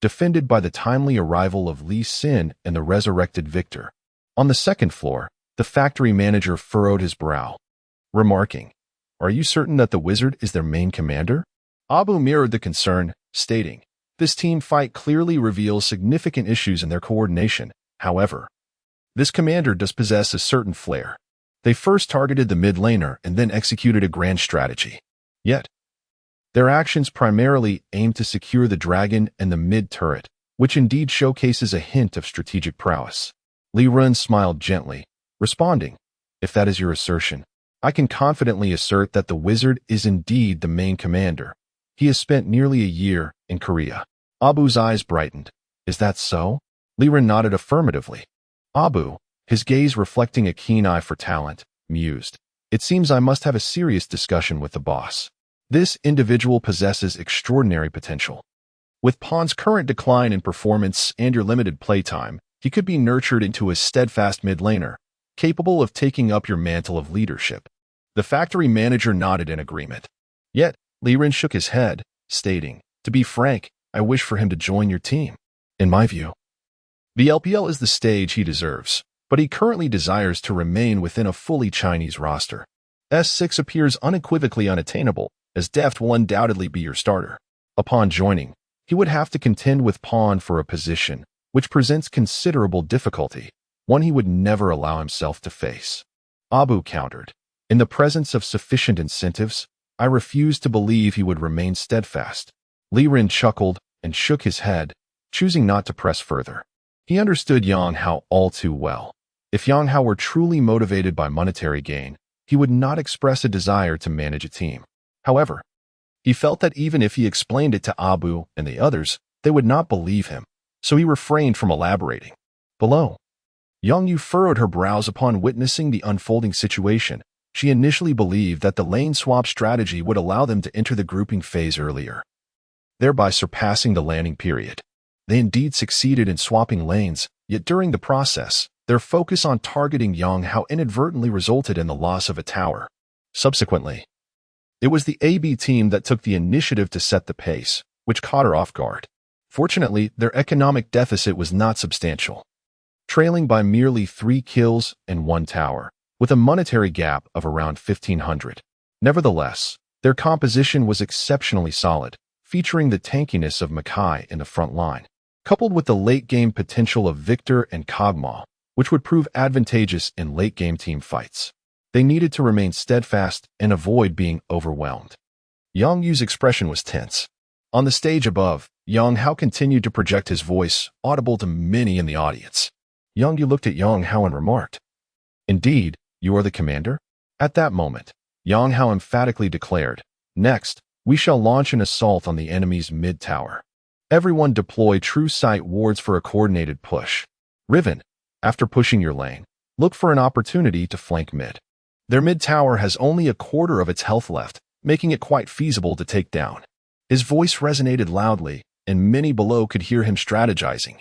defended by the timely arrival of Lee Sin and the resurrected Victor. On the second floor, the factory manager furrowed his brow, remarking, "Are you certain that the wizard is their main commander?" Abu mirrored the concern, stating, "This team fight clearly reveals significant issues in their coordination. However, this commander does possess a certain flair. They first targeted the mid laner and then executed a grand strategy. Yet, their actions primarily aim to secure the dragon and the mid turret, which indeed showcases a hint of strategic prowess." Li Run smiled gently, responding, "If that is your assertion, I can confidently assert that the wizard is indeed the main commander. He has spent nearly a year in Korea." Abu's eyes brightened. "Is that so?" Li Run nodded affirmatively. Abu, his gaze reflecting a keen eye for talent, mused, "It seems I must have a serious discussion with the boss. This individual possesses extraordinary potential. With Pawn's current decline in performance and your limited playtime, he could be nurtured into a steadfast mid laner, capable of taking up your mantle of leadership." The factory manager nodded in agreement. Yet, Li Ren shook his head, stating, "To be frank, I wish for him to join your team. In my view, the LPL is the stage he deserves, but he currently desires to remain within a fully Chinese roster. S6 appears unequivocally unattainable, as Deft will undoubtedly be your starter. Upon joining, he would have to contend with Pawn for a position, which presents considerable difficulty, one he would never allow himself to face." Abu countered, "In the presence of sufficient incentives, I refuse to believe he would remain steadfast." Li Ren chuckled and shook his head, choosing not to press further. He understood Yang Hao all too well. If Yang Hao were truly motivated by monetary gain, he would not express a desire to manage a team. However, he felt that even if he explained it to Abu and the others, they would not believe him, so he refrained from elaborating. Below, Yang Yu furrowed her brows upon witnessing the unfolding situation. She initially believed that the lane swap strategy would allow them to enter the grouping phase earlier, thereby surpassing the landing period. They indeed succeeded in swapping lanes, yet during the process, their focus on targeting Yang Hao inadvertently resulted in the loss of a tower. Subsequently, it was the AB team that took the initiative to set the pace, which caught her off guard. Fortunately, their economic deficit was not substantial, trailing by merely 3 kills and 1 tower, with a monetary gap of around 1,500. Nevertheless, their composition was exceptionally solid, featuring the tankiness of Makai in the front line, coupled with the late-game potential of Victor and Kog'Maw, which would prove advantageous in late-game team fights. They needed to remain steadfast and avoid being overwhelmed. Yang Yu's expression was tense. On the stage above, Yang Hao continued to project his voice, audible to many in the audience. Yang Yu looked at Yang Hao and remarked, "Indeed, you are the commander?" At that moment, Yang Hao emphatically declared, "Next, we shall launch an assault on the enemy's mid-tower. Everyone deploy true sight wards for a coordinated push. Riven, after pushing your lane, look for an opportunity to flank mid. Their mid-tower has only a quarter of its health left, making it quite feasible to take down." His voice resonated loudly, and many below could hear him strategizing.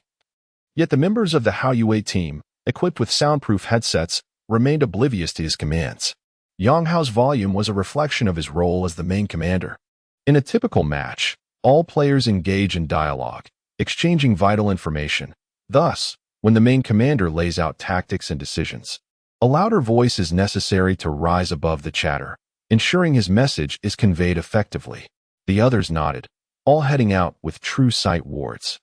Yet the members of the Hao Yue team, equipped with soundproof headsets, remained oblivious to his commands. Yang Hao's volume was a reflection of his role as the main commander. In a typical match, all players engage in dialogue, exchanging vital information. Thus, when the main commander lays out tactics and decisions, a louder voice is necessary to rise above the chatter, ensuring his message is conveyed effectively. The others nodded, all heading out with true sight wards.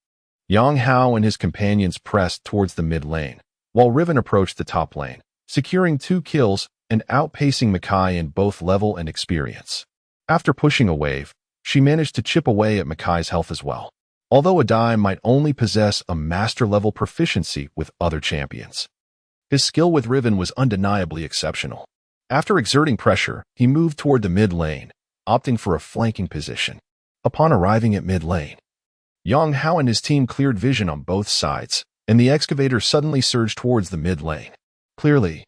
Yang Hao and his companions pressed towards the mid lane, while Riven approached the top lane, securing 2 kills and outpacing Makai in both level and experience. After pushing a wave, she managed to chip away at Makai's health as well, although Adai might only possess a master-level proficiency with other champions. His skill with Riven was undeniably exceptional. After exerting pressure, he moved toward the mid lane, opting for a flanking position. Upon arriving at mid lane, Yang Hao and his team cleared vision on both sides, and the excavator suddenly surged towards the mid lane. Clearly,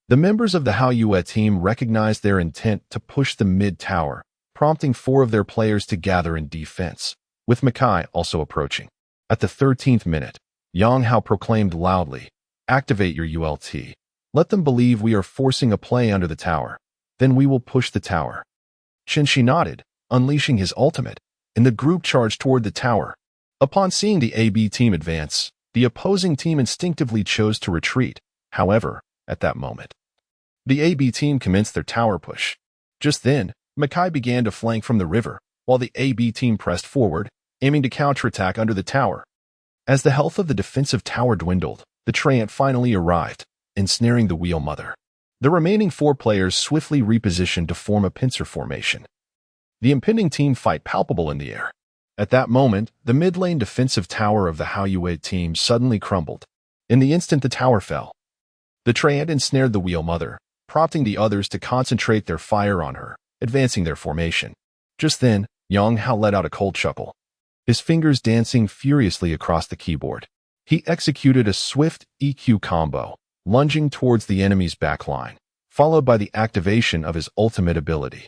the members of the Hao Yue team recognized their intent to push the mid tower, prompting 4 of their players to gather in defense, with Mackay also approaching. At the 13th minute, Yang Hao proclaimed loudly, "Activate your ult. Let them believe we are forcing a play under the tower. Then we will push the tower." Chen Shi nodded, unleashing his ultimate, and the group charged toward the tower. Upon seeing the AB team advance, the opposing team instinctively chose to retreat. However, at that moment, the AB team commenced their tower push. Just then, Mackay began to flank from the river, while the AB team pressed forward, aiming to counterattack under the tower. As the health of the defensive tower dwindled, the Treant finally arrived, ensnaring the Wheel Mother. The remaining 4 players swiftly repositioned to form a pincer formation. The impending team fight palpable in the air. At that moment, the mid-lane defensive tower of the Haoyue team suddenly crumbled. In the instant the tower fell, the Treant ensnared the Wheel Mother, prompting the others to concentrate their fire on her, advancing their formation. Just then, Yang Hao let out a cold chuckle, his fingers dancing furiously across the keyboard. He executed a swift EQ combo, lunging towards the enemy's backline, followed by the activation of his ultimate ability.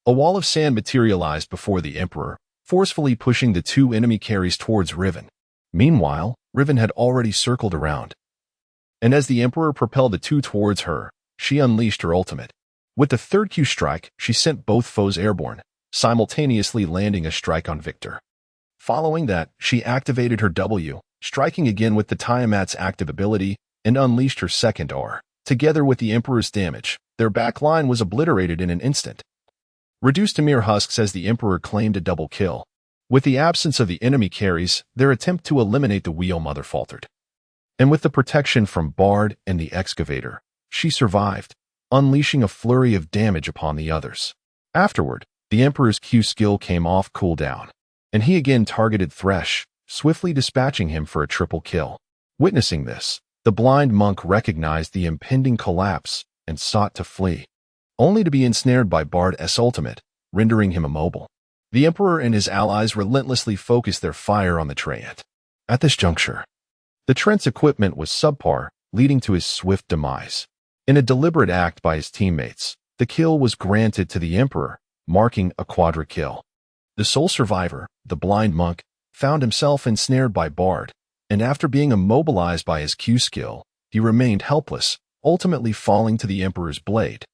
A wall of sand materialized before the Emperor, forcefully pushing the 2 enemy carries towards Riven. Meanwhile, Riven had already circled around, and as the Emperor propelled the 2 towards her, she unleashed her ultimate. With the 3rd Q strike, she sent both foes airborne, simultaneously landing a strike on Victor. Following that, she activated her W, striking again with the Tiamat's active ability, and unleashed her 2nd R. Together with the Emperor's damage, their back line was obliterated in an instant, reduced to mere husks as the Emperor claimed a double kill. With the absence of the enemy carries, their attempt to eliminate the Wheel Mother faltered. And with the protection from Bard and the Excavator, she survived, unleashing a flurry of damage upon the others. Afterward, the Emperor's Q skill came off cooldown, and he again targeted Thresh, swiftly dispatching him for a triple kill. Witnessing this, the blind monk recognized the impending collapse and sought to flee, only to be ensnared by Bard's ultimate, rendering him immobile. The Emperor and his allies relentlessly focused their fire on the Treant. At this juncture, the Trent's equipment was subpar, leading to his swift demise. In a deliberate act by his teammates, the kill was granted to the Emperor, marking a quadra kill. The sole survivor, the blind monk, found himself ensnared by Bard, and after being immobilized by his Q skill, he remained helpless, ultimately falling to the Emperor's blade.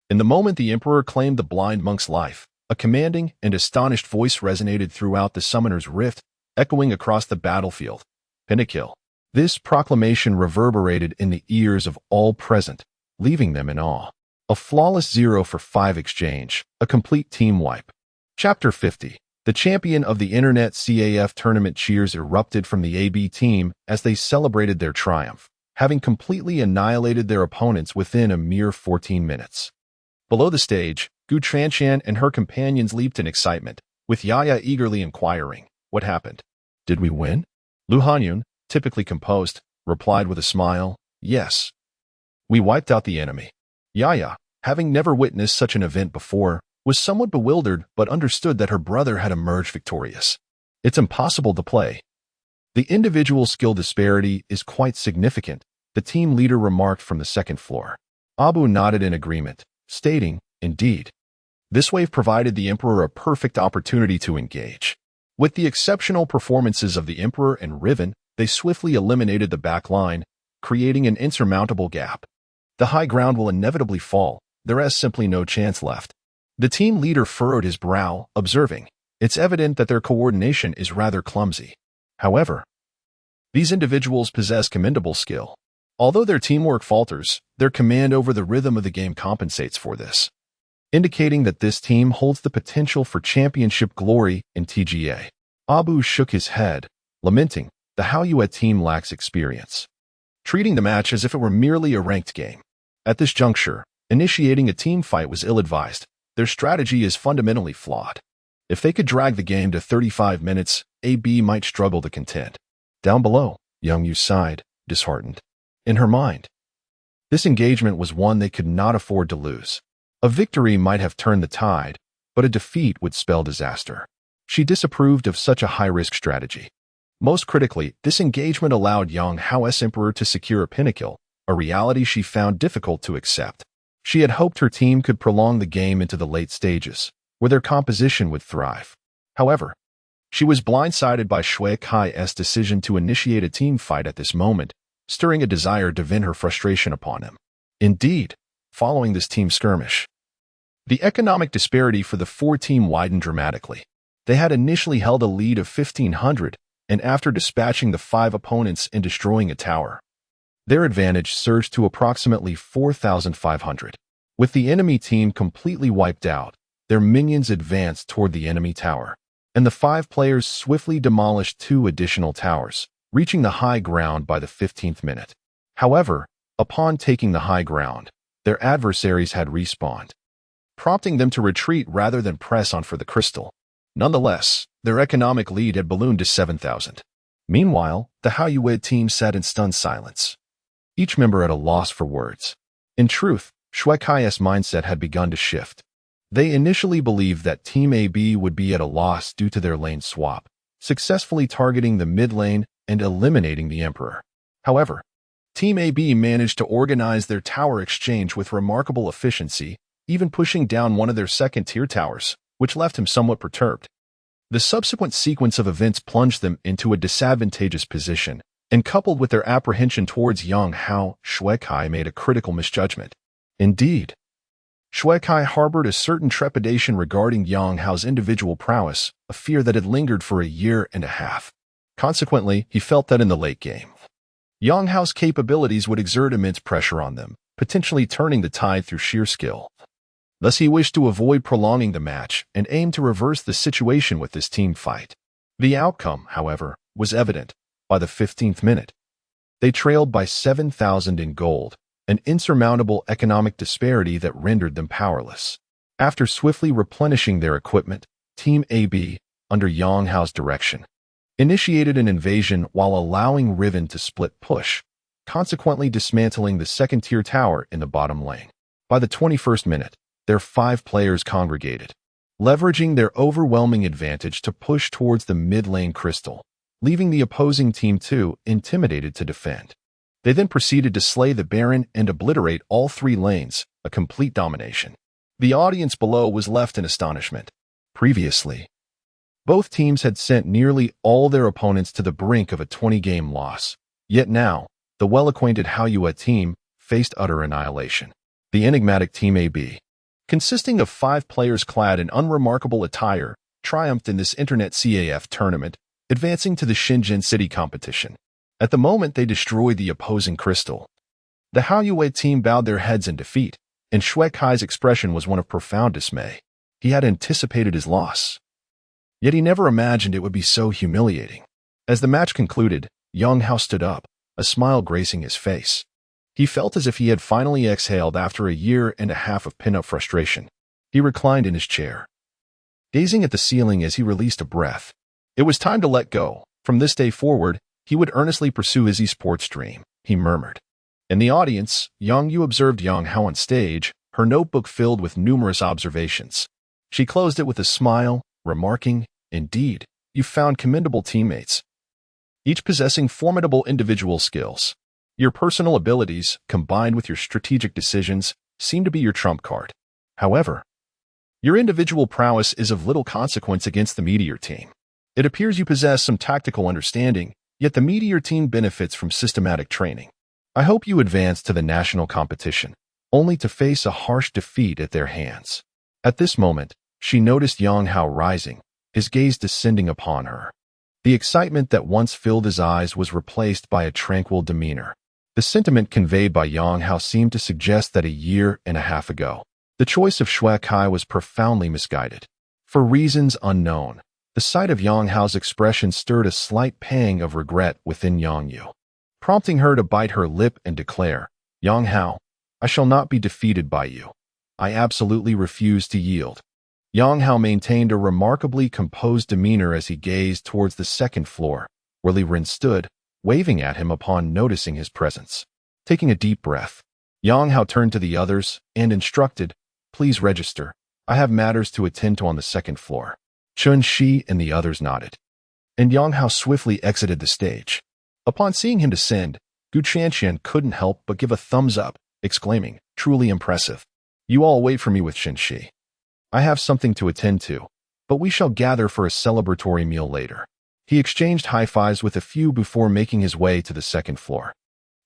In the moment the Emperor claimed the blind monk's life, a commanding and astonished voice resonated throughout the Summoner's Rift, echoing across the battlefield. "Pentakill." This proclamation reverberated in the ears of all present, leaving them in awe. A flawless 0 for 5 exchange, a complete team wipe. Chapter 50. The champion of the Internet CAF tournament cheers erupted from the AB team as they celebrated their triumph, having completely annihilated their opponents within a mere 14 minutes. Below the stage, Gu Tranchan and her companions leaped in excitement, with Yaya eagerly inquiring, "What happened? Did we win?" Lu Hanyun, typically composed, replied with a smile, "Yes. We wiped out the enemy." Yaya, having never witnessed such an event before, was somewhat bewildered but understood that her brother had emerged victorious. "It's impossible to play. The individual skill disparity is quite significant," the team leader remarked from the 2nd floor. Abu nodded in agreement, stating, "Indeed. This wave provided the Emperor a perfect opportunity to engage." With the exceptional performances of the Emperor and Riven, they swiftly eliminated the back line, creating an insurmountable gap. The high ground will inevitably fall. There is simply no chance left. The team leader furrowed his brow, observing, "It's evident that their coordination is rather clumsy. However, these individuals possess commendable skill. Although their teamwork falters, their command over the rhythm of the game compensates for this," indicating that this team holds the potential for championship glory in TGA. Abu shook his head, lamenting, "The Haoyue team lacks experience," treating the match as if it were merely a ranked game. At this juncture, initiating a team fight was ill-advised. Their strategy is fundamentally flawed. If they could drag the game to 35 minutes, AB might struggle to contend. Down below, Young Yu sighed, disheartened. In her mind, this engagement was one they could not afford to lose. A victory might have turned the tide, but a defeat would spell disaster. She disapproved of such a high-risk strategy. Most critically, this engagement allowed Yang Hao's Emperor to secure a pentakill, a reality she found difficult to accept. She had hoped her team could prolong the game into the late stages, where their composition would thrive. However, She was blindsided by Shui Kai's decision to initiate a team fight at this moment, stirring a desire to vent her frustration upon him. Indeed, following this team skirmish, the economic disparity for the four-team widened dramatically. They had initially held a lead of 1,500, and after dispatching the 5 opponents and destroying a tower, their advantage surged to approximately 4,500. With the enemy team completely wiped out, their minions advanced toward the enemy tower, and the 5 players swiftly demolished 2 additional towers, reaching the high ground by the 15th minute. However, upon taking the high ground, their adversaries had respawned, prompting them to retreat rather than press on for the crystal. Nonetheless, their economic lead had ballooned to 7,000. Meanwhile, the Haoyue team sat in stunned silence, each member at a loss for words. In truth, Shui Kai's mindset had begun to shift. They initially believed that Team AB would be at a loss due to their lane swap, successfully targeting the mid lane and eliminating the Emperor. However, Team AB managed to organize their tower exchange with remarkable efficiency, even pushing down one of their second-tier towers, which left him somewhat perturbed. The subsequent sequence of events plunged them into a disadvantageous position, and coupled with their apprehension towards Yang Hao, Shui Kai made a critical misjudgment. Indeed, Shui Kai harbored a certain trepidation regarding Yang Hao's individual prowess, a fear that had lingered for a year and a half. Consequently, he felt that in the late game, Yang Hao's capabilities would exert immense pressure on them, potentially turning the tide through sheer skill. Thus, he wished to avoid prolonging the match and aimed to reverse the situation with this team fight. The outcome, however, was evident. By the 15th minute, they trailed by 7,000 in gold, an insurmountable economic disparity that rendered them powerless. After swiftly replenishing their equipment, Team AB, under Yang Hao's direction, initiated an invasion while allowing Riven to split push, consequently dismantling the second-tier tower in the bottom lane. By the 21st minute, their 5 players congregated, leveraging their overwhelming advantage to push towards the mid-lane crystal, leaving the opposing team 2 intimidated to defend. They then proceeded to slay the Baron and obliterate all 3 lanes, a complete domination. The audience below was left in astonishment. Previously, both teams had sent nearly all their opponents to the brink of a 20-game loss. Yet now, the well-acquainted Haoyue team faced utter annihilation. The enigmatic Team AB, consisting of 5 players clad in unremarkable attire, triumphed in this internet CAF tournament, advancing to the Shenzhen City competition. At the moment they destroyed the opposing crystal, the Haoyue team bowed their heads in defeat, and Shui Kai's expression was one of profound dismay. He had anticipated his loss, yet he never imagined it would be so humiliating. As the match concluded, Yang Hao stood up, a smile gracing his face. He felt as if he had finally exhaled after a year and a half of pent-up frustration. He reclined in his chair, gazing at the ceiling as he released a breath. It was time to let go. From this day forward, he would earnestly pursue his esports dream, he murmured. In the audience, Yang Yu observed Yang Hao on stage, her notebook filled with numerous observations. She closed it with a smile, remarking, "Indeed, you've found commendable teammates, each possessing formidable individual skills. Your personal abilities, combined with your strategic decisions, seem to be your trump card. However, your individual prowess is of little consequence against the Meteor team. It appears you possess some tactical understanding, yet the Meteor team benefits from systematic training. I hope you advance to the national competition, only to face a harsh defeat at their hands." At this moment, she noticed Yang Hao rising, his gaze descending upon her. The excitement that once filled his eyes was replaced by a tranquil demeanor. The sentiment conveyed by Yang Hao seemed to suggest that a year and a half ago, the choice of Shui Kai was profoundly misguided. For reasons unknown, the sight of Yang Hao's expression stirred a slight pang of regret within Yang Yu, prompting her to bite her lip and declare, "Yang Hao, I shall not be defeated by you. I absolutely refuse to yield." Yang Hao maintained a remarkably composed demeanor as he gazed towards the second floor, where Li Ren stood, waving at him upon noticing his presence. Taking a deep breath, Yang Hao turned to the others and instructed, "Please register. I have matters to attend to on the second floor." Chun Shi and the others nodded, and Yang Hao swiftly exited the stage. Upon seeing him descend, Gu Qianqian couldn't help but give a thumbs up, exclaiming, "Truly impressive. You all wait for me with Shen Shi. I have something to attend to." but we shall gather for a celebratory meal later. He exchanged high-fives with a few before making his way to the second floor.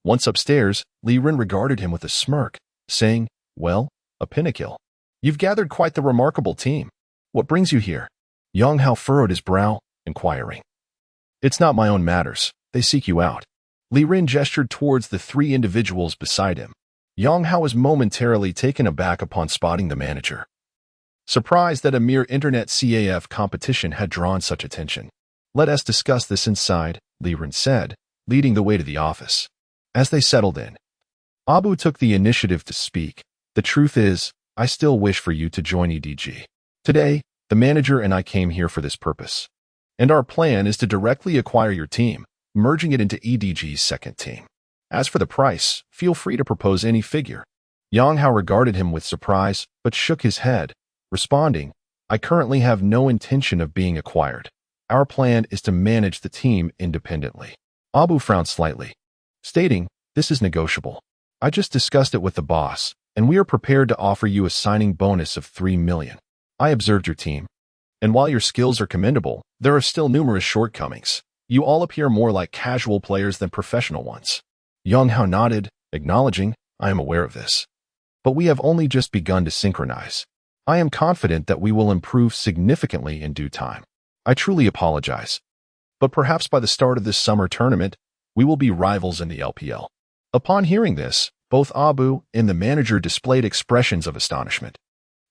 Once upstairs, Li Ren regarded him with a smirk, saying, "Well, a pinnacle. You've gathered quite the remarkable team. What brings you here?" Yang Hao furrowed his brow, inquiring. "It's not my own matters. They seek you out." Li Ren gestured towards the three individuals beside him. Yang Hao was momentarily taken aback upon spotting the manager, surprised that a mere internet CAF competition had drawn such attention. "Let us discuss this inside," Li Ren said, leading the way to the office. As they settled in, Abu took the initiative to speak. "The truth is, I still wish for you to join EDG. Today, the manager and I came here for this purpose. And our plan is to directly acquire your team, merging it into EDG's second team. As for the price, feel free to propose any figure." Yang Hao regarded him with surprise, but shook his head, responding, "I currently have no intention of being acquired. Our plan is to manage the team independently." Abu frowned slightly, stating, "This is negotiable. I just discussed it with the boss, and we are prepared to offer you a signing bonus of 3 million. I observed your team, and while your skills are commendable, there are still numerous shortcomings. You all appear more like casual players than professional ones." Yang Hao nodded, acknowledging, "I am aware of this. But we have only just begun to synchronize. I am confident that we will improve significantly in due time. I truly apologize. But perhaps by the start of this summer tournament, we will be rivals in the LPL." Upon hearing this, both Abu and the manager displayed expressions of astonishment.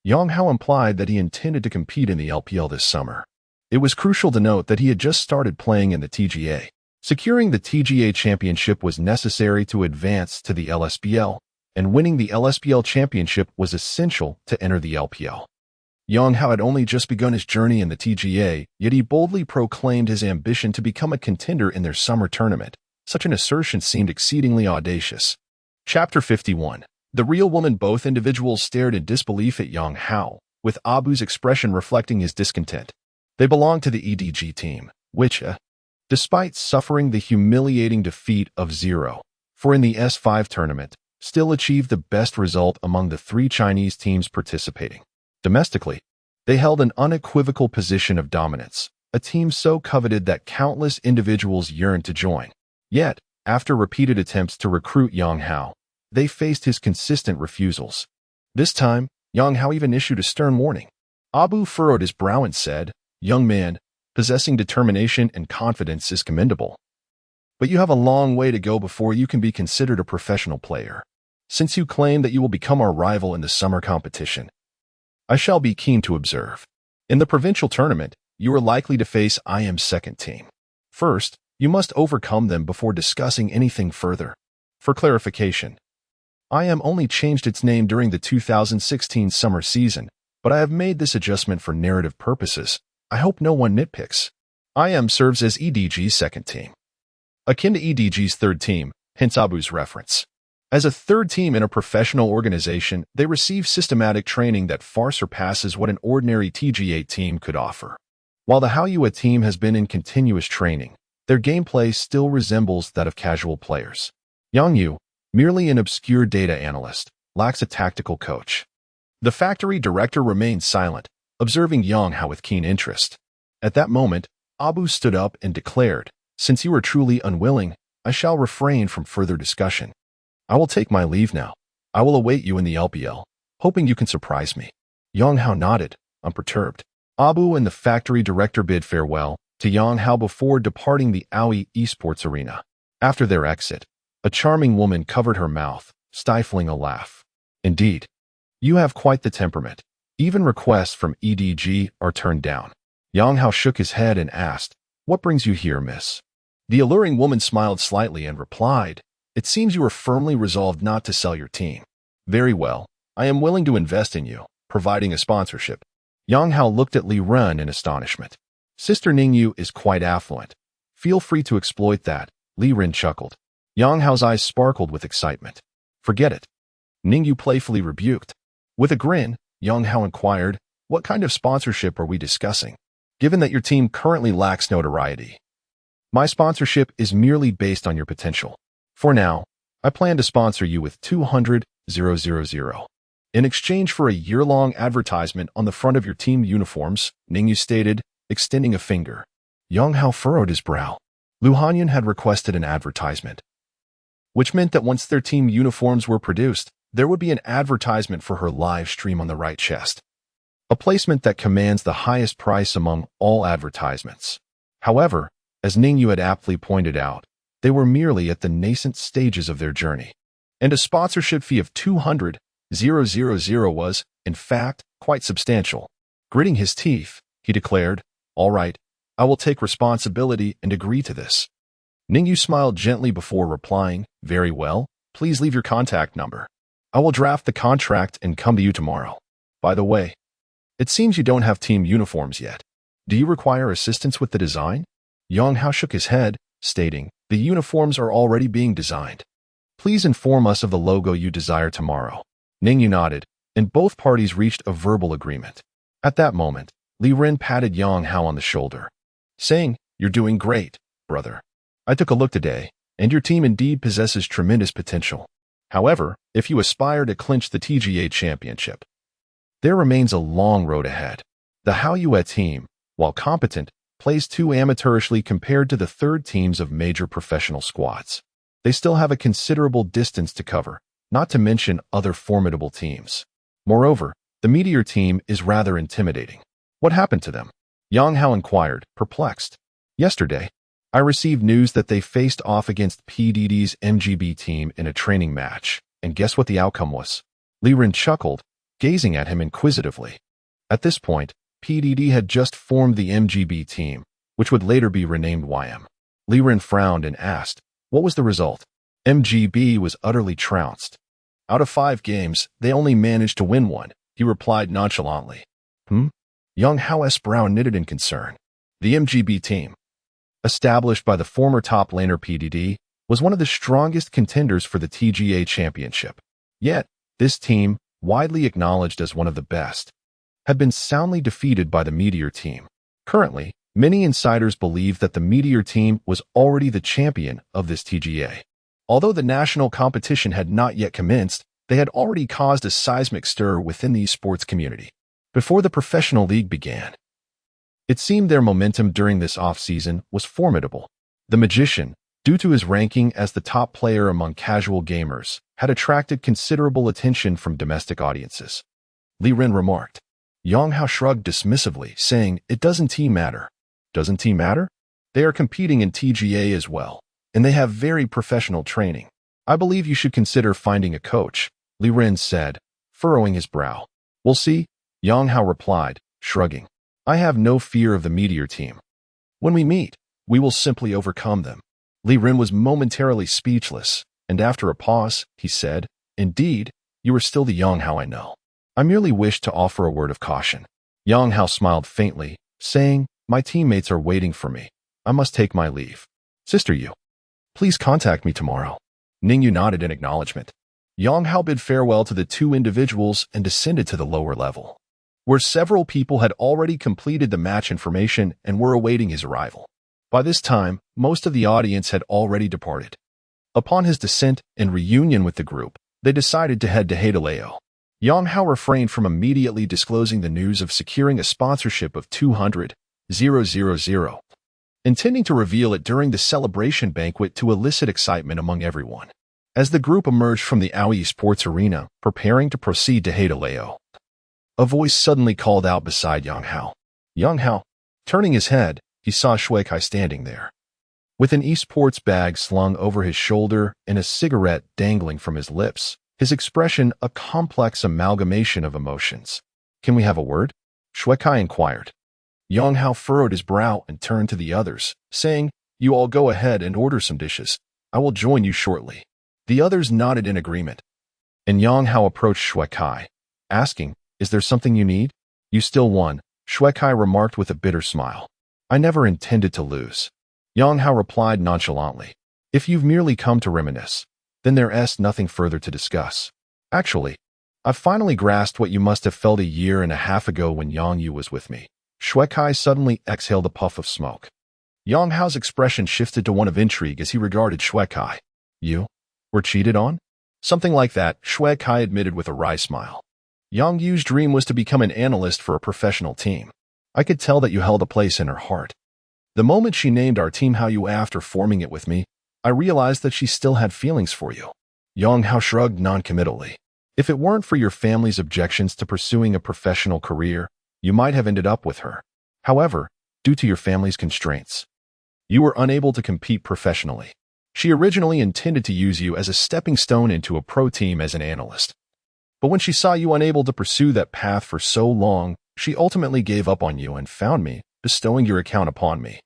Yang Hao implied that he intended to compete in the LPL this summer. It was crucial to note that he had just started playing in the TGA. Securing the TGA championship was necessary to advance to the LSBL, and winning the LSBL championship was essential to enter the LPL. Yang Hao had only just begun his journey in the TGA, yet he boldly proclaimed his ambition to become a contender in their summer tournament. Such an assertion seemed exceedingly audacious. Chapter 51. The real woman. Both individuals stared in disbelief at Yang Hao, with Abu's expression reflecting his discontent. They belonged to the EDG team, which, despite suffering the humiliating defeat of 0-4 in the S5 tournament, still achieved the best result among the 3 Chinese teams participating. Domestically, they held an unequivocal position of dominance, a team so coveted that countless individuals yearned to join. Yet, after repeated attempts to recruit Yang Hao, they faced his consistent refusals. This time, Yang Hao even issued a stern warning. Abu furrowed his brow and said, "Young man, possessing determination and confidence is commendable. But you have a long way to go before you can be considered a professional player. Since you claim that you will become our rival in the summer competition, I shall be keen to observe. In the provincial tournament, you are likely to face IM's second team. First, you must overcome them before discussing anything further. For clarification, IM only changed its name during the 2016 summer season, but I have made this adjustment for narrative purposes. I hope no one nitpicks. IM serves as EDG's second team, akin to EDG's third team, hence Abu's reference. As a third team in a professional organization, they receive systematic training that far surpasses what an ordinary TGA team could offer. While the Haoyue team has been in continuous training, their gameplay still resembles that of casual players. Yang Yu, merely an obscure data analyst, lacks a tactical coach. The factory director remained silent, observing Yang Hao with keen interest. At that moment, Abu stood up and declared, "Since you are truly unwilling, I shall refrain from further discussion. I will take my leave now. I will await you in the LPL, hoping you can surprise me." Yang Hao nodded, unperturbed. Abu and the factory director bid farewell to Yang Hao before departing the Aoi esports arena. After their exit, a charming woman covered her mouth, stifling a laugh. "Indeed, you have quite the temperament. Even requests from EDG are turned down." Yang Hao shook his head and asked, "What brings you here, miss?" The alluring woman smiled slightly and replied, "It seems you are firmly resolved not to sell your team. Very well, I am willing to invest in you, providing a sponsorship." Yang Hao looked at Li Ren in astonishment. "Sister Ningyu is quite affluent. Feel free to exploit that," Li Ren chuckled. Yang Hao's eyes sparkled with excitement. "Forget it," Ningyu playfully rebuked. With a grin, Yang Hao inquired, "What kind of sponsorship are we discussing? Given that your team currently lacks notoriety, my sponsorship is merely based on your potential. For now, I plan to sponsor you with 200,000. In exchange for a year-long advertisement on the front of your team uniforms, Ningyu stated, extending a finger. Yang Hao furrowed his brow. Lu Hanyan had requested an advertisement, which meant that once their team uniforms were produced, there would be an advertisement for her live stream on the right chest. A placement that commands the highest price among all advertisements. However, as Ningyu had aptly pointed out, they were merely at the nascent stages of their journey. And a sponsorship fee of 200,000 was, in fact, quite substantial. Gritting his teeth, he declared, "All right, I will take responsibility and agree to this." Ningyu smiled gently before replying, "Very well, please leave your contact number. I will draft the contract and come to you tomorrow. By the way, it seems you don't have team uniforms yet. Do you require assistance with the design?" Yang Hao shook his head, stating, "The uniforms are already being designed. Please inform us of the logo you desire tomorrow." Ningyu nodded, and both parties reached a verbal agreement. At that moment, Li Ren patted Yang Hao on the shoulder, saying, "You're doing great, brother. I took a look today, and your team indeed possesses tremendous potential. However, if you aspire to clinch the TGA championship, there remains a long road ahead. The Haoyue team, while competent, plays too amateurishly compared to the third teams of major professional squads. They still have a considerable distance to cover, not to mention other formidable teams. Moreover, the Meteor team is rather intimidating. What happened to them?" Yang Hao inquired, perplexed. "Yesterday, I received news that they faced off against PDD's MGB team in a training match, and guess what the outcome was?" Li Ren chuckled, gazing at him inquisitively. At this point, PDD had just formed the MGB team, which would later be renamed YM. Li Ren frowned and asked, "What was the result?" MGB was utterly trounced. "Out of 5 games, they only managed to win 1, he replied nonchalantly. Yang Hao's brow knitted in concern. The MGB team, established by the former top laner PDD, was one of the strongest contenders for the TGA championship. Yet, this team, widely acknowledged as one of the best, had been soundly defeated by the Meteor team. Currently, many insiders believe that the Meteor team was already the champion of this TGA. Although the national competition had not yet commenced, they had already caused a seismic stir within the esports community. Before the professional league began, it seemed their momentum during this off-season was formidable. The Magician, due to his ranking as the top player among casual gamers, had attracted considerable attention from domestic audiences. Li Ren remarked. Yang Hao shrugged dismissively, saying, "It doesn't matter." "Doesn't matter? They are competing in TGA as well, and they have very professional training. I believe you should consider finding a coach," Li Ren said, furrowing his brow. "We'll see," Yang Hao replied, shrugging. "I have no fear of the Meteor team. When we meet, we will simply overcome them." Li Ren was momentarily speechless, and after a pause, he said, "Indeed, you are still the Yang Hao I know. I merely wish to offer a word of caution." Yang Hao smiled faintly, saying, "My teammates are waiting for me. I must take my leave. Sister Yu, please contact me tomorrow." Ningyu nodded in acknowledgement. Yang Hao bid farewell to the 2 individuals and descended to the lower level, where several people had already completed the match information and were awaiting his arrival. By this time, most of the audience had already departed. Upon his descent and reunion with the group, they decided to head to Hadaleo. Yang Hao refrained from immediately disclosing the news of securing a sponsorship of 200,000, intending to reveal it during the celebration banquet to elicit excitement among everyone. As the group emerged from the Aoi Sports Arena, preparing to proceed to Hadaleo, a voice suddenly called out beside Yang Hao. Yang Hao, turning his head, he saw Shui Kai standing there, with an esports bag slung over his shoulder and a cigarette dangling from his lips. His expression a complex amalgamation of emotions. "Can we have a word?" Shui Kai inquired. Yang Hao furrowed his brow and turned to the others, saying, "You all go ahead and order some dishes. I will join you shortly." The others nodded in agreement, and Yang Hao approached Shui Kai, asking, "Is there something you need?" "You still won," Shui Kai remarked with a bitter smile. "I never intended to lose." Yang Hao replied nonchalantly, "If you've merely come to reminisce, then there's nothing further to discuss. Actually, I've finally grasped what you must have felt a year and a half ago when Yang Yu was with me." Shui Kai suddenly exhaled a puff of smoke. Yang Hao's expression shifted to one of intrigue as he regarded Shui Kai. "You were cheated on?" "Something like that," Shui Kai admitted with a wry smile. Yang Yu's dream was to become an analyst for a professional team. I could tell that you held a place in her heart. The moment she named our team Hao Yu after forming it with me, I realized that she still had feelings for you. Yang Hao shrugged noncommittally. If it weren't for your family's objections to pursuing a professional career, you might have ended up with her. However, due to your family's constraints, you were unable to compete professionally. She originally intended to use you as a stepping stone into a pro team as an analyst. But when she saw you unable to pursue that path for so long, she ultimately gave up on you and found me, bestowing your account upon me,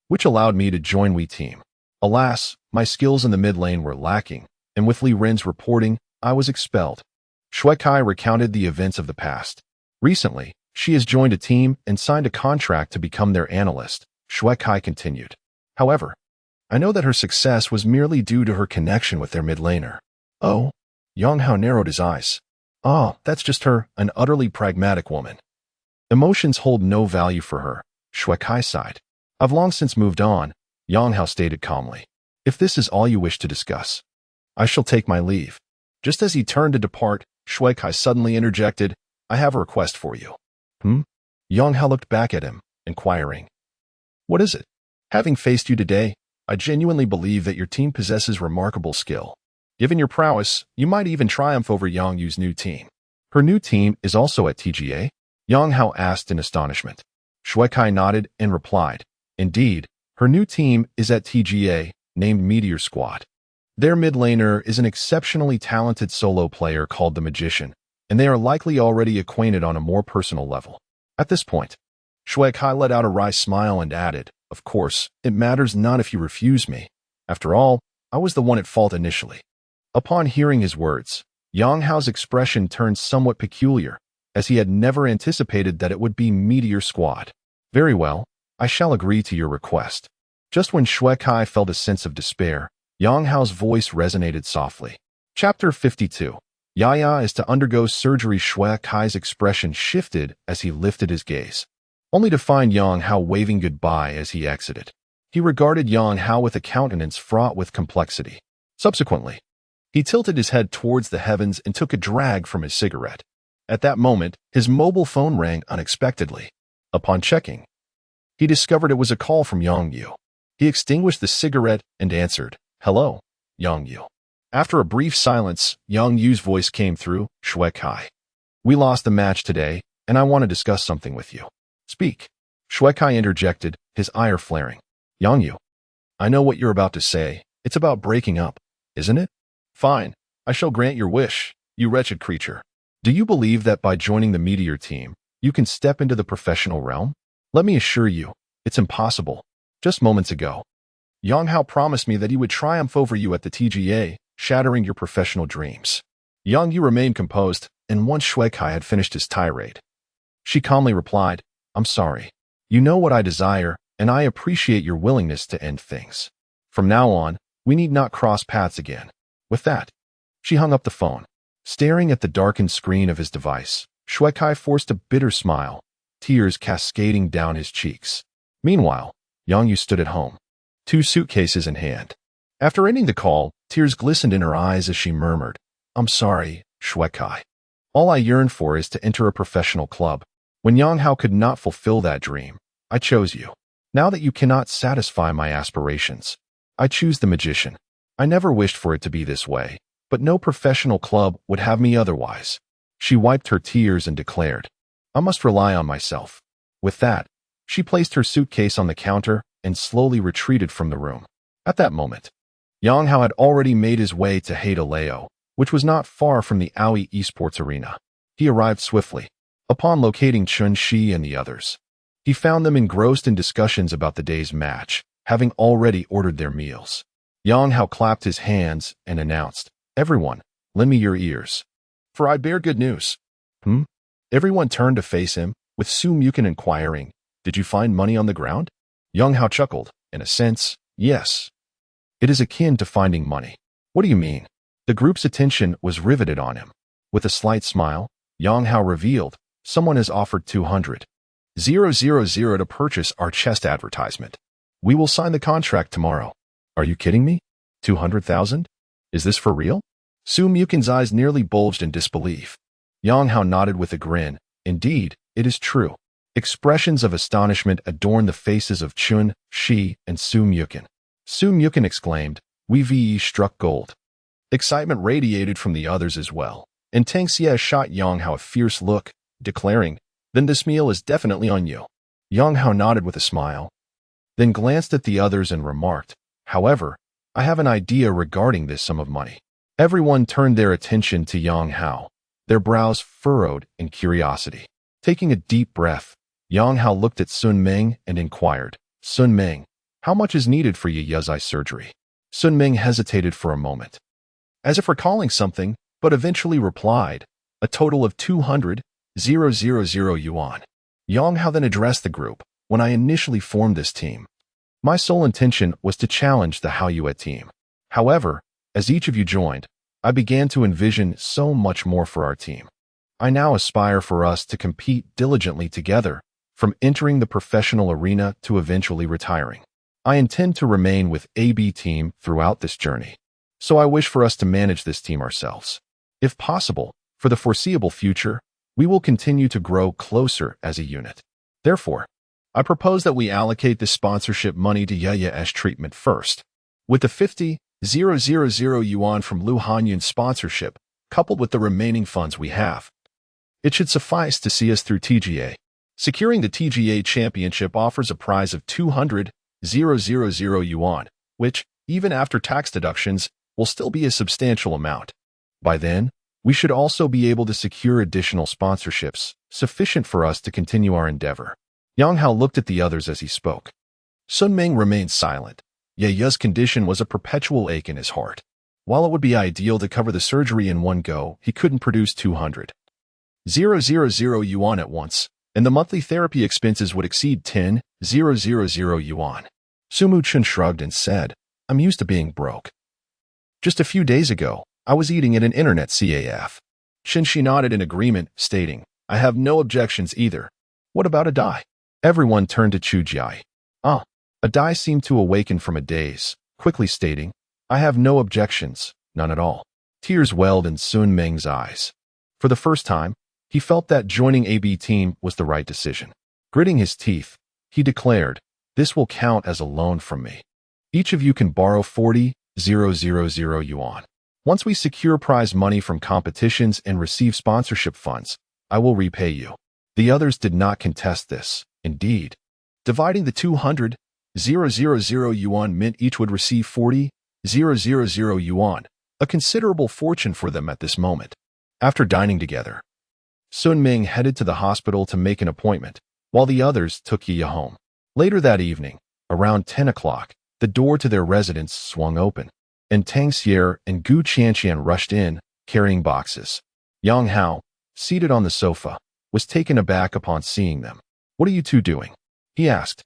which allowed me to join Wii team. Alas, my skills in the mid lane were lacking, and with Li Ren's reporting, I was expelled. Shui Kai recounted the events of the past. Recently, she has joined a team and signed a contract to become their analyst, Shui Kai continued. However, I know that her success was merely due to her connection with their mid laner. Oh, Yang Hao narrowed his eyes. Ah, that's just her, an utterly pragmatic woman. Emotions hold no value for her, Shui Kai sighed. I've long since moved on, Yang Hao stated calmly. If this is all you wish to discuss, I shall take my leave. Just as he turned to depart, Shui Kai suddenly interjected, I have a request for you. Yang Hao looked back at him, inquiring. What is it? Having faced you today, I genuinely believe that your team possesses remarkable skill. Given your prowess, you might even triumph over Yang Yu's new team. Her new team is also at TGA? Yang Hao asked in astonishment. Shui Kai nodded and replied, Indeed, her new team is at TGA, named Meteor Squad. Their mid laner is an exceptionally talented solo player called the Magician, and they are likely already acquainted on a more personal level. At this point, Shui Kai let out a wry smile and added, Of course, it matters not if you refuse me. After all, I was the one at fault initially. Upon hearing his words, Yang Hao's expression turned somewhat peculiar, as he had never anticipated that it would be Meteor Squad. Very well, I shall agree to your request. Just when Shui Kai felt a sense of despair, Yang Hao's voice resonated softly. Chapter 52. Yaya is to undergo surgery. Shui Kai's expression shifted as he lifted his gaze, only to find Yang Hao waving goodbye as he exited. He regarded Yang Hao with a countenance fraught with complexity. Subsequently, he tilted his head towards the heavens and took a drag from his cigarette. At that moment, his mobile phone rang unexpectedly. Upon checking, he discovered it was a call from Yang Yu. He extinguished the cigarette and answered, Hello, Yang Yu. After a brief silence, Yang Yu's voice came through, Shui Kai. We lost the match today, and I want to discuss something with you. Speak. Shui Kai interjected, his ire flaring. Yang Yu, I know what you're about to say. It's about breaking up, isn't it? Fine, I shall grant your wish, you wretched creature. Do you believe that by joining the Meteor team, you can step into the professional realm? Let me assure you, it's impossible. Just moments ago, Yang Hao promised me that he would triumph over you at the TGA, shattering your professional dreams. Yang Yu remained composed, and once Shui Kai had finished his tirade, she calmly replied, I'm sorry. You know what I desire, and I appreciate your willingness to end things. From now on, we need not cross paths again. With that, she hung up the phone. Staring at the darkened screen of his device, Shui Kai forced a bitter smile, tears cascading down his cheeks. Meanwhile, Yang Yu stood at home, 2 suitcases in hand. After ending the call, tears glistened in her eyes as she murmured, I'm sorry, Shui Kai. All I yearn for is to enter a professional club. When Yang Hao could not fulfill that dream, I chose you. Now that you cannot satisfy my aspirations, I choose the Magician. I never wished for it to be this way, but no professional club would have me otherwise. She wiped her tears and declared, I must rely on myself. With that, she placed her suitcase on the counter and slowly retreated from the room. At that moment, Yang Hao had already made his way to Haidaleo, which was not far from the Aoi esports arena. He arrived swiftly. Upon locating Chun Shi and the others, he found them engrossed in discussions about the day's match, having already ordered their meals. Yang Hao clapped his hands and announced, Everyone, lend me your ears, for I bear good news. Everyone turned to face him, with Su Mukin inquiring, Did you find money on the ground? Yang Hao chuckled, in a sense, yes. It is akin to finding money. What do you mean? The group's attention was riveted on him. With a slight smile, Yang Hao revealed, Someone has offered 200,000 to purchase our chest advertisement. We will sign the contract tomorrow. Are you kidding me? 200,000? Is this for real? Su Mukin's eyes nearly bulged in disbelief. Yang Hao nodded with a grin. Indeed, it is true. Expressions of astonishment adorned the faces of Chun, Shi, and Su Myukin. Su Myukin exclaimed, "We VE struck gold." Excitement radiated from the others as well, and Tang Xie shot Yang Hao a fierce look, declaring, "Then this meal is definitely on you." Yang Hao nodded with a smile, then glanced at the others and remarked, "However, I have an idea regarding this sum of money." Everyone turned their attention to Yang Hao, their brows furrowed in curiosity. Taking a deep breath, Yang Hao looked at Sun Ming and inquired, "Sun Ming, how much is needed for Ya's eye surgery?" Sun Ming hesitated for a moment, as if recalling something, but eventually replied, "A total of 200,000 yuan." Yang Hao then addressed the group. "When I initially formed this team, my sole intention was to challenge the Hao Yue team. However, as each of you joined, I began to envision so much more for our team. I now aspire for us to compete diligently together, from entering the professional arena to eventually retiring. I intend to remain with AB team throughout this journey, so I wish for us to manage this team ourselves. If possible, for the foreseeable future, we will continue to grow closer as a unit. Therefore, I propose that we allocate this sponsorship money to Ya's treatment first. With the 50,000 yuan from Lu Hanyun's sponsorship, coupled with the remaining funds we have, it should suffice to see us through TGA. Securing the TGA championship offers a prize of 200,000 yuan, which, even after tax deductions, will still be a substantial amount. By then, we should also be able to secure additional sponsorships, sufficient for us to continue our endeavor." Yang Hao looked at the others as he spoke. Sun Ming remained silent. Ya's condition was a perpetual ache in his heart. While it would be ideal to cover the surgery in one go, he couldn't produce 200,000 yuan at once, and the monthly therapy expenses would exceed 10,000 yuan. Sumu Chun shrugged and said, "I'm used to being broke. Just a few days ago, I was eating at an internet CAF." Shin Shi nodded in agreement, stating, "I have no objections either. What about a dai?" Everyone turned to Chu Jiai. A dai seemed to awaken from a daze, quickly stating, "I have no objections, none at all." Tears welled in Sun Ming's eyes. For the first time, he felt that joining AB team was the right decision. Gritting his teeth, he declared, "This will count as a loan from me. Each of you can borrow 40,000 yuan. Once we secure prize money from competitions and receive sponsorship funds, I will repay you." The others did not contest this. Indeed, dividing the 200,000 yuan meant each would receive 40,000 yuan, a considerable fortune for them at this moment. After dining together, Sun Ming headed to the hospital to make an appointment, while the others took Yi home. Later that evening, around 10 o'clock, the door to their residence swung open, and Tang Xie and Gu Qianqian rushed in, carrying boxes. Yang Hao, seated on the sofa, was taken aback upon seeing them. "What are you two doing?" he asked.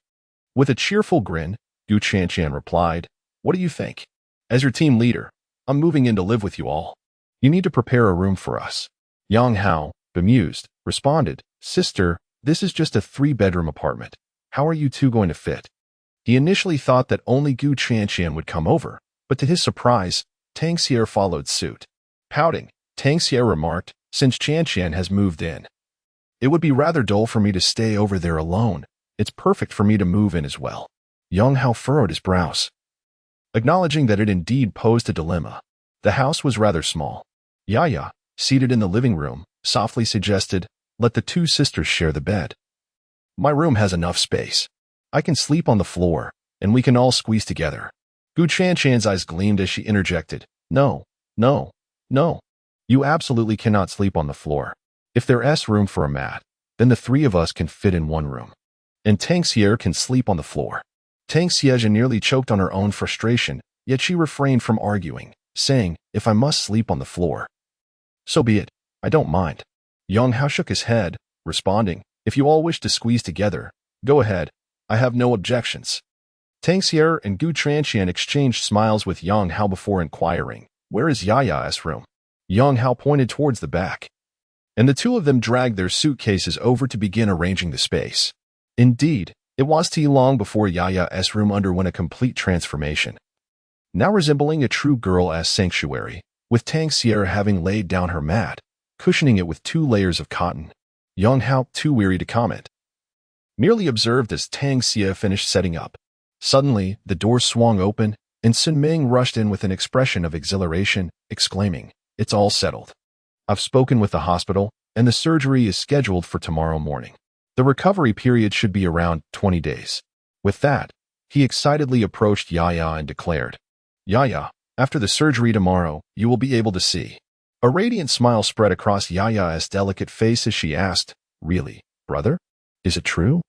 With a cheerful grin, Gu Qianqian replied, "What do you think? As your team leader, I'm moving in to live with you all. You need to prepare a room for us." Yang Hao, bemused, responded, "Sister, this is just a 3-bedroom apartment. How are you two going to fit?" He initially thought that only Gu Qianqian would come over, but to his surprise, Tang Xie followed suit. Pouting, Tang Xie remarked, "Since Qianqian has moved in, it would be rather dull for me to stay over there alone. It's perfect for me to move in as well." Yang Hao furrowed his brows, acknowledging that it indeed posed a dilemma. The house was rather small. Yaya, seated in the living room, softly suggested, "Let the two sisters share the bed. My room has enough space. I can sleep on the floor, and we can all squeeze together." Gu Qianqian's eyes gleamed as she interjected, "No, no, no. You absolutely cannot sleep on the floor. If there's room for a mat, then the 3 of us can fit in one room. And Tang Xie can sleep on the floor." Tang Xie nearly choked on her own frustration, yet she refrained from arguing, saying, "If I must sleep on the floor, so be it. I don't mind." Yang Hao shook his head, responding, "If you all wish to squeeze together, go ahead. I have no objections." Tang Xie and Gu Qianqian exchanged smiles with Yang Hao before inquiring, "Where is Yaya's room?" Yang Hao pointed towards the back, and the two of them dragged their suitcases over to begin arranging the space. Indeed, it was too long before Yaya's room underwent a complete transformation. Now resembling a true girl-ass sanctuary, with Tang Xie having laid down her mat, cushioning it with 2 layers of cotton. Yang Hao, too weary to comment, merely observed as Tang Xie finished setting up. Suddenly, the door swung open, and Sun Ming rushed in with an expression of exhilaration, exclaiming, "It's all settled. I've spoken with the hospital, and the surgery is scheduled for tomorrow morning. The recovery period should be around 20 days. With that, he excitedly approached Yaya and declared, "Yaya, after the surgery tomorrow, you will be able to see." A radiant smile spread across Yaya's delicate face as she asked, "Really, brother? Is it true?"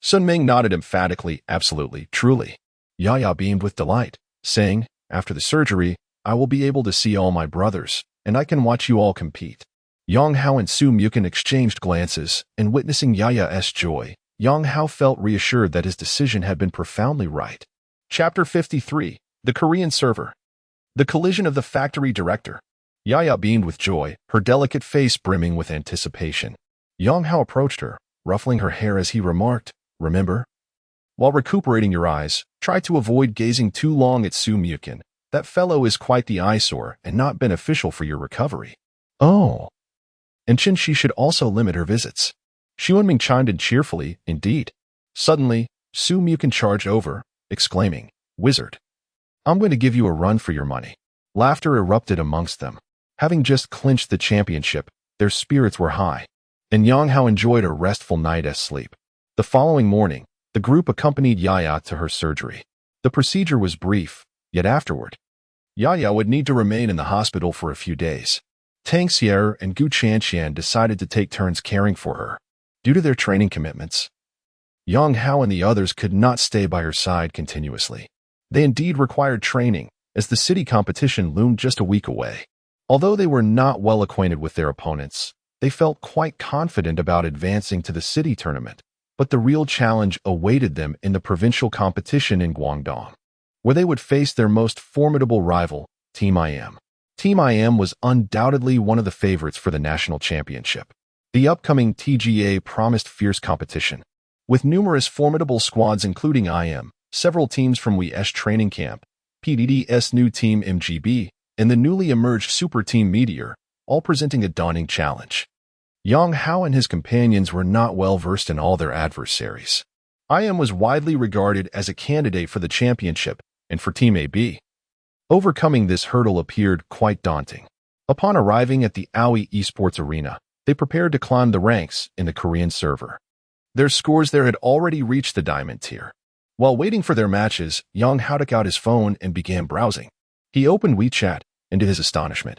Sun Ming nodded emphatically, "Absolutely, truly." Yaya beamed with delight, saying, "After the surgery, I will be able to see all my brothers, and I can watch you all compete." Yang Hao and Su Mukin exchanged glances, and witnessing Yaya's joy, Yang Hao felt reassured that his decision had been profoundly right. Chapter 53. The Korean Server. The collision of the factory director. Yaya beamed with joy, her delicate face brimming with anticipation. Yang Hao approached her, ruffling her hair as he remarked, "Remember? While recuperating your eyes, try to avoid gazing too long at Su Mukin. That fellow is quite the eyesore and not beneficial for your recovery." "Oh." And Qin Shi should also limit her visits. Xu Wenming chimed in cheerfully, "Indeed." Suddenly, Su Mukin charged over, exclaiming, "Wizard, I'm going to give you a run for your money." Laughter erupted amongst them. Having just clinched the championship, their spirits were high, and Yang Hao enjoyed a restful night's sleep. The following morning, the group accompanied Yaya to her surgery. The procedure was brief, yet afterward, Yaya would need to remain in the hospital for a few days. Tang Xie and Gu Chanxian decided to take turns caring for her. Due to their training commitments, Yang Hao and the others could not stay by her side continuously. They indeed required training, as the city competition loomed just a week away. Although they were not well acquainted with their opponents, they felt quite confident about advancing to the city tournament. But the real challenge awaited them in the provincial competition in Guangdong, where they would face their most formidable rival, Team IM. Team IM was undoubtedly one of the favorites for the national championship. The upcoming TGA promised fierce competition, with numerous formidable squads including IM, several teams from WE's training camp, PDD's new team MGB, and the newly emerged super team Meteor, all presenting a daunting challenge. Yang Hao and his companions were not well versed in all their adversaries. IM was widely regarded as a candidate for the championship, and for Team AB, overcoming this hurdle appeared quite daunting. Upon arriving at the Aoi Esports Arena, they prepared to climb the ranks in the Korean server. Their scores there had already reached the diamond tier. While waiting for their matches, Yang Hao took out his phone and began browsing. He opened WeChat, and to his astonishment,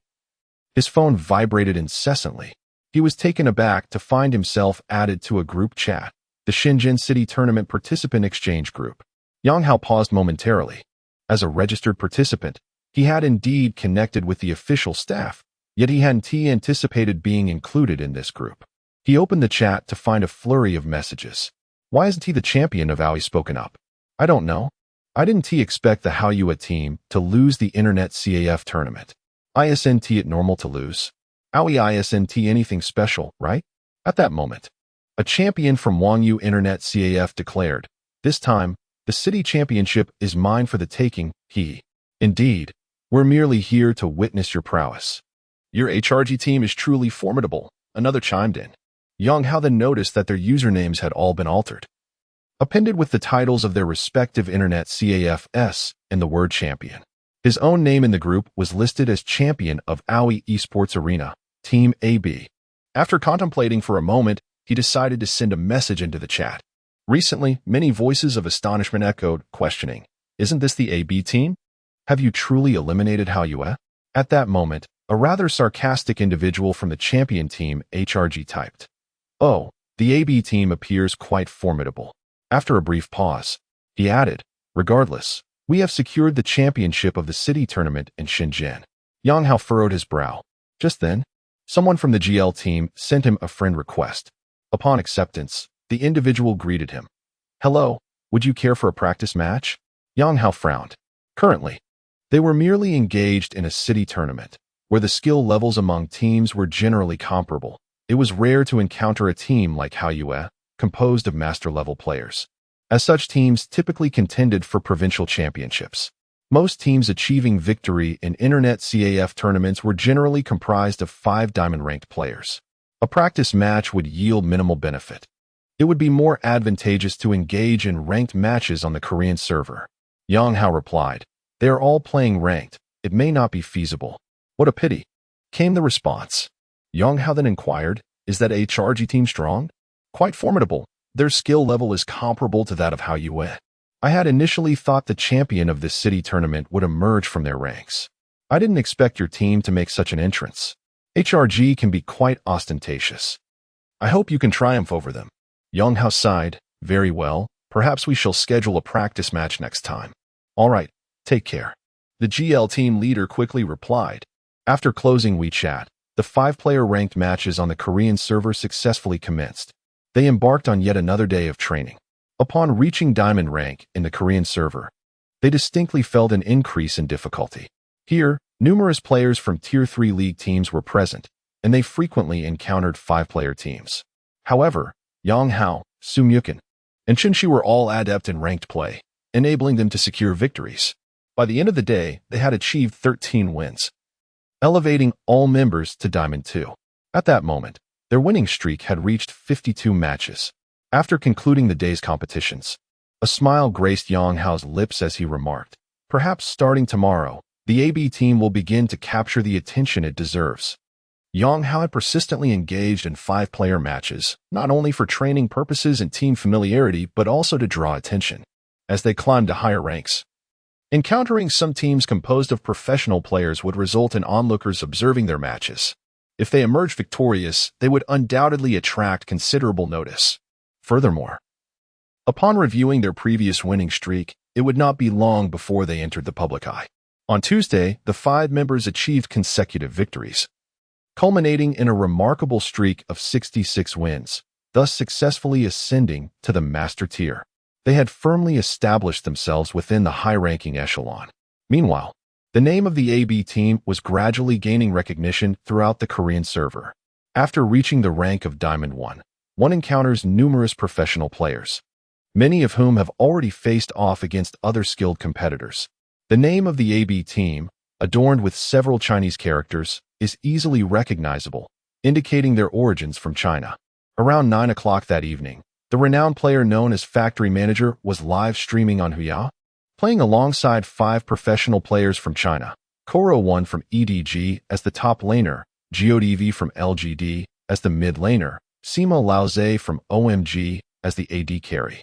his phone vibrated incessantly. He was taken aback to find himself added to a group chat, the Shenzhen City Tournament Participant Exchange Group. Yang Hao paused momentarily. As a registered participant, he had indeed connected with the official staff, yet he hadn't anticipated being included in this group. He opened the chat to find a flurry of messages. "Why isn't he the champion of Aoi spoken up? I don't know. I didn't expect the Haoyue team to lose the Internet CAF tournament. Isn't it normal to lose? Aoi isn't anything special, right?" At that moment, a champion from Wangyu Internet CAF declared, "This time, the city championship is mine for the taking, he. Indeed, we're merely here to witness your prowess." "Your HRG team is truly formidable," another chimed in. Yang Hao then noticed that their usernames had all been altered, appended with the titles of their respective Internet CAFs and the word champion. His own name in the group was listed as champion of Aoi Esports Arena, Team AB. After contemplating for a moment, he decided to send a message into the chat. Recently, many voices of astonishment echoed, questioning, "Isn't this the AB team? Have you truly eliminated Haoyue?" At that moment, a rather sarcastic individual from the champion team HRG typed, "Oh, the AB team appears quite formidable." After a brief pause, he added, "Regardless, we have secured the championship of the city tournament in Shenzhen." Yang Hao furrowed his brow. Just then, someone from the GL team sent him a friend request. Upon acceptance, the individual greeted him. "Hello, would you care for a practice match?" Yang Hao frowned. Currently, they were merely engaged in a city tournament, where the skill levels among teams were generally comparable. It was rare to encounter a team like Haoyue, composed of master-level players, as such teams typically contended for provincial championships. Most teams achieving victory in Internet CAF tournaments were generally comprised of 5 diamond-ranked players. A practice match would yield minimal benefit. It would be more advantageous to engage in ranked matches on the Korean server. Yang Hao replied, "They are all playing ranked. It may not be feasible." "What a pity," came the response. Yang Hao then inquired, "Is that HRG team strong?" "Quite formidable. Their skill level is comparable to that of Hao Yue. I had initially thought the champion of this city tournament would emerge from their ranks. I didn't expect your team to make such an entrance. HRG can be quite ostentatious. I hope you can triumph over them." Yang Hao sighed, "Very well. Perhaps we shall schedule a practice match next time." "All right, take care." The GL team leader quickly replied. After closing WeChat, the 5-player ranked matches on the Korean server successfully commenced. They embarked on yet another day of training. Upon reaching diamond rank in the Korean server, they distinctly felt an increase in difficulty. Here, numerous players from Tier 3 league teams were present, and they frequently encountered 5-player teams. However, Yang Hao, Su Myukin, and Chen Shi were all adept in ranked play, enabling them to secure victories. By the end of the day, they had achieved 13 wins, elevating all members to Diamond 2. At that moment, their winning streak had reached 52 matches. After concluding the day's competitions, a smile graced Yang Hao's lips as he remarked, "Perhaps starting tomorrow, the AB team will begin to capture the attention it deserves." Yang Hao had persistently engaged in 5-player matches, not only for training purposes and team familiarity, but also to draw attention. As they climbed to higher ranks, encountering some teams composed of professional players would result in onlookers observing their matches. If they emerged victorious, they would undoubtedly attract considerable notice. Furthermore, upon reviewing their previous winning streak, it would not be long before they entered the public eye. On Tuesday, the 5 members achieved consecutive victories, culminating in a remarkable streak of 66 wins, thus successfully ascending to the master tier. They had firmly established themselves within the high-ranking echelon. Meanwhile, the name of the AB team was gradually gaining recognition throughout the Korean server. After reaching the rank of Diamond 1, one encounters numerous professional players, many of whom have already faced off against other skilled competitors. The name of the AB team, adorned with several Chinese characters, is easily recognizable, indicating their origins from China. Around 9 o'clock that evening, the renowned player known as Factory Manager was live streaming on Huya, playing alongside 5 professional players from China. Koro One from EDG as the top laner, GODV from LGD as the mid laner, Simo Laoze from OMG as the AD carry,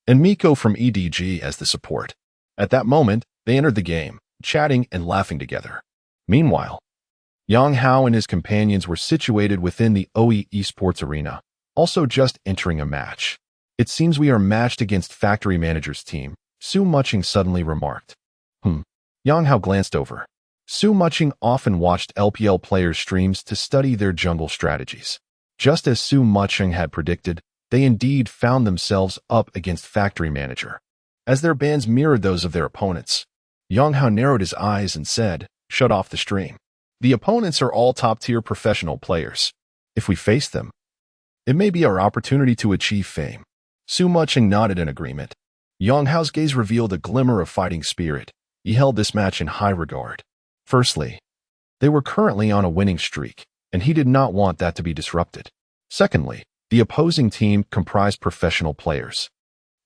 and Miko from EDG as the support. At that moment, they entered the game, chatting and laughing together. Meanwhile, Yang Hao and his companions were situated within the OE esports arena, also just entering a match. "It seems we are matched against Factory Manager's team," Su Muching suddenly remarked. Yang Hao glanced over. Su Muching often watched LPL players' streams to study their jungle strategies. Just as Su Muching had predicted, they indeed found themselves up against Factory Manager. As their bans mirrored those of their opponents, Yang Hao narrowed his eyes and said, "Shut off the stream. The opponents are all top-tier professional players. If we face them, it may be our opportunity to achieve fame." Su Muching nodded in agreement. Yang Hao's gaze revealed a glimmer of fighting spirit. He held this match in high regard. Firstly, they were currently on a winning streak, and he did not want that to be disrupted. Secondly, the opposing team comprised professional players,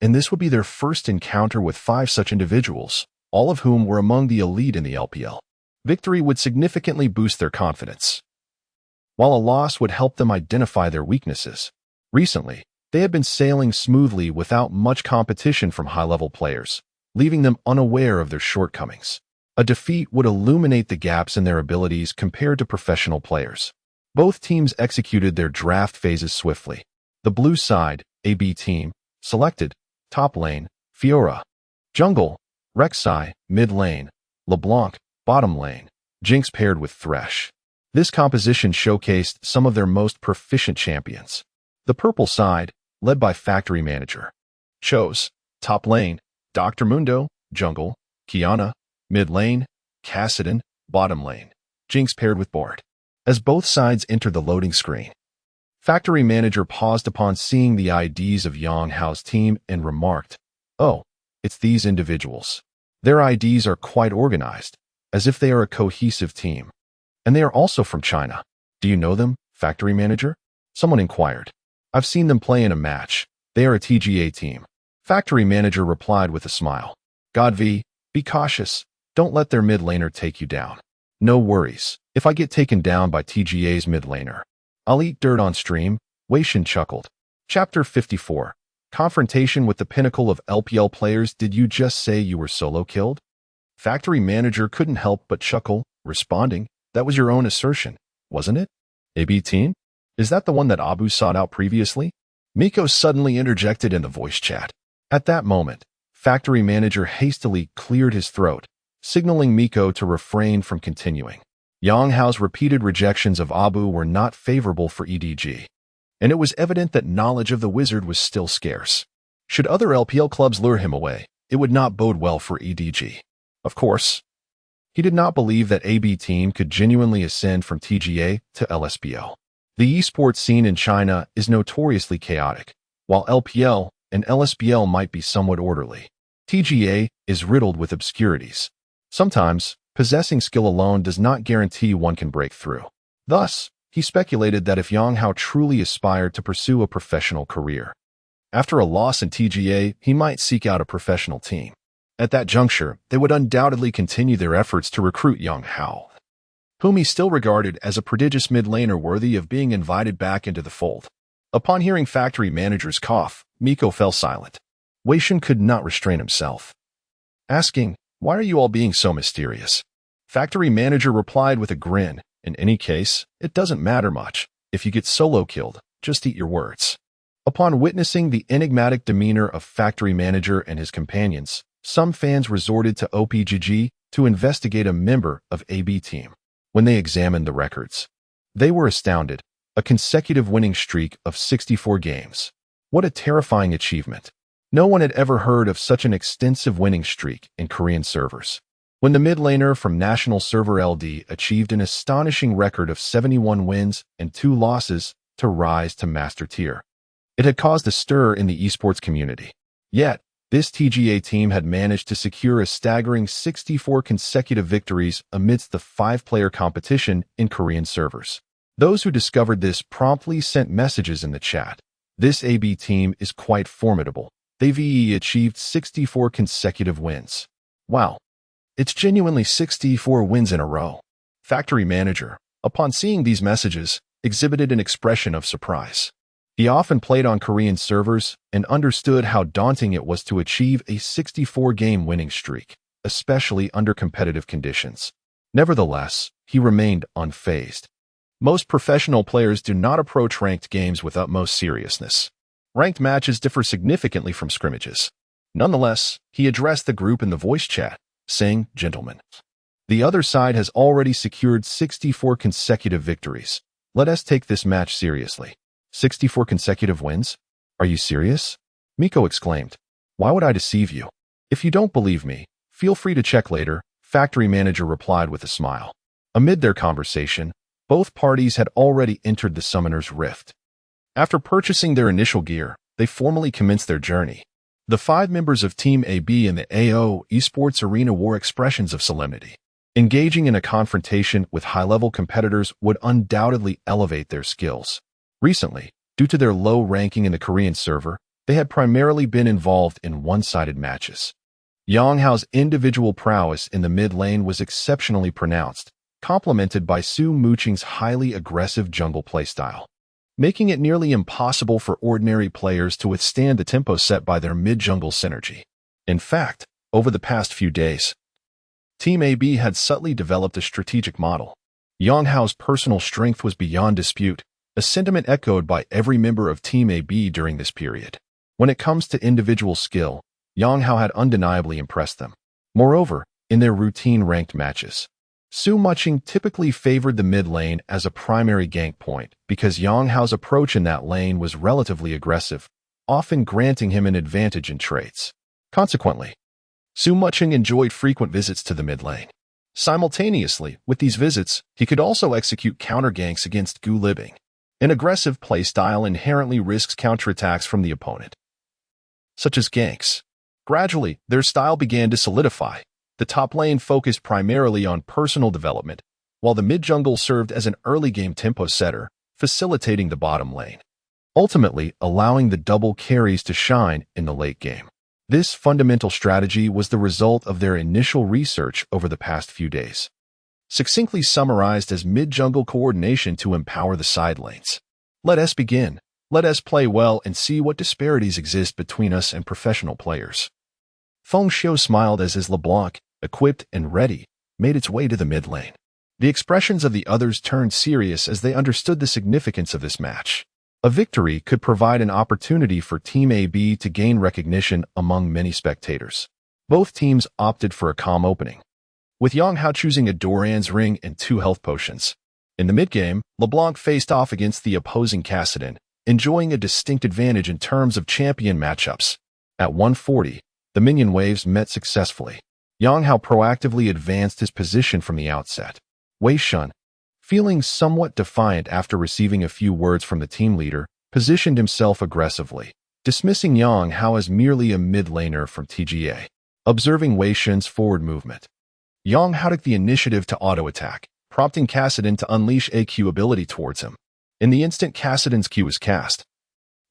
and this would be their first encounter with 5 such individuals, all of whom were among the elite in the LPL. Victory would significantly boost their confidence, while a loss would help them identify their weaknesses. Recently, they had been sailing smoothly without much competition from high-level players, leaving them unaware of their shortcomings. A defeat would illuminate the gaps in their abilities compared to professional players. Both teams executed their draft phases swiftly. The blue side, AB team, selected top lane, Fiora; jungle, Rek'Sai; mid lane, LeBlanc; bottom lane, Jinx paired with Thresh. This composition showcased some of their most proficient champions. The purple side, led by Factory Manager, chose top lane, Dr. Mundo; jungle, Kiana; mid lane, Cassidon; bottom lane, Jinx paired with Bard. As both sides entered the loading screen, Factory Manager paused upon seeing the IDs of Yang Hao's team and remarked, "Oh, it's these individuals. Their IDs are quite organized, as if they are a cohesive team. And they are also from China. Do you know them, factory manager? Someone inquired. I've seen them play in a match. They are a TGA team. Factory manager replied with a smile. God V, be cautious. Don't let their mid laner take you down. No worries. If I get taken down by TGA's mid laner, I'll eat dirt on stream. Wei Shin chuckled. Chapter 54. Confrontation with the pinnacle of LPL players. Did you just say you were solo killed? Factory manager couldn't help but chuckle, responding, that was your own assertion, wasn't it? AB team? Is that the one that Abu sought out previously? Miko suddenly interjected in the voice chat. At that moment, factory manager hastily cleared his throat, signaling Miko to refrain from continuing. Yang Hao's repeated rejections of Abu were not favorable for EDG, and it was evident that knowledge of the wizard was still scarce. Should other LPL clubs lure him away, it would not bode well for EDG. Of course, he did not believe that AB team could genuinely ascend from TGA to LSPL. The esports scene in China is notoriously chaotic. While LPL and LSPL might be somewhat orderly, TGA is riddled with obscurities. Sometimes, possessing skill alone does not guarantee one can break through. Thus, he speculated that if Yang Hao truly aspired to pursue a professional career, after a loss in TGA, he might seek out a professional team. At that juncture, they would undoubtedly continue their efforts to recruit Yang Hao, whom he still regarded as a prodigious mid laner worthy of being invited back into the fold. Upon hearing factory manager's cough, Miko fell silent. Wei Shin could not restrain himself, asking, why are you all being so mysterious? Factory manager replied with a grin, in any case, it doesn't matter much. If you get solo killed, just eat your words. Upon witnessing the enigmatic demeanor of factory manager and his companions, some fans resorted to OPGG to investigate a member of AB team. When they examined the records, they were astounded. A consecutive winning streak of 64 games. What a terrifying achievement. No one had ever heard of such an extensive winning streak in Korean servers. When the mid laner from National Server LD achieved an astonishing record of 71 wins and 2 losses to rise to Master Tier, it had caused a stir in the esports community. Yet, this TGA team had managed to secure a staggering 64 consecutive victories amidst the 5-player competition in Korean servers. Those who discovered this promptly sent messages in the chat. This AB team is quite formidable. They've achieved 64 consecutive wins. Wow. It's genuinely 64 wins in a row. Factory manager, upon seeing these messages, exhibited an expression of surprise. He often played on Korean servers and understood how daunting it was to achieve a 64-game winning streak, especially under competitive conditions. Nevertheless, he remained unfazed. Most professional players do not approach ranked games with utmost seriousness. Ranked matches differ significantly from scrimmages. Nonetheless, he addressed the group in the voice chat, saying, gentlemen, the other side has already secured 64 consecutive victories. Let us take this match seriously. 64 consecutive wins? Are you serious? Miko exclaimed. Why would I deceive you? If you don't believe me, feel free to check later, factory manager replied with a smile. Amid their conversation, both parties had already entered the Summoner's Rift. After purchasing their initial gear, they formally commenced their journey. The 5 members of Team AB in the AO esports arena wore expressions of solemnity. Engaging in a confrontation with high-level competitors would undoubtedly elevate their skills. Recently, due to their low ranking in the Korean server, they had primarily been involved in one-sided matches. Yang Hao's individual prowess in the mid lane was exceptionally pronounced, complemented by Su Muqing's highly aggressive jungle playstyle, making it nearly impossible for ordinary players to withstand the tempo set by their mid-jungle synergy. In fact, over the past few days, Team AB had subtly developed a strategic model. Yang Hao's personal strength was beyond dispute, a sentiment echoed by every member of Team AB during this period. When it comes to individual skill, Yang Hao had undeniably impressed them. Moreover, in their routine ranked matches, Su Muqing typically favored the mid lane as a primary gank point because Yang Hao's approach in that lane was relatively aggressive, often granting him an advantage in traits. Consequently, Su Muqing enjoyed frequent visits to the mid lane. Simultaneously, with these visits, he could also execute counter ganks against Gu Libing. An aggressive playstyle inherently risks counterattacks from the opponent, such as ganks. Gradually, their style began to solidify. The top lane focused primarily on personal development, while the mid-jungle served as an early-game tempo setter, facilitating the bottom lane, ultimately allowing the double carries to shine in the late game. This fundamental strategy was the result of their initial research over the past few days, succinctly summarized as mid-jungle coordination to empower the side lanes. Let us begin. Let us play well and see what disparities exist between us and professional players. Feng Xiu smiled as his LeBlanc, equipped and ready, made its way to the mid lane. The expressions of the others turned serious as they understood the significance of this match. A victory could provide an opportunity for Team AB to gain recognition among many spectators. Both teams opted for a calm opening, with Yang Hao choosing a Doran's ring and 2 health potions. In the mid-game, LeBlanc faced off against the opposing Kassadin, enjoying a distinct advantage in terms of champion matchups. At 140, the minion waves met successfully. Yang Hao proactively advanced his position from the outset. Wei Shun, feeling somewhat defiant after receiving a few words from the team leader, positioned himself aggressively, dismissing Yang Hao as merely a mid-laner from TGA. Observing Wei Shun's forward movement, Yang Hao took the initiative to auto-attack, prompting Kassadin to unleash a Q ability towards him. In the instant Kassadin's Q was cast,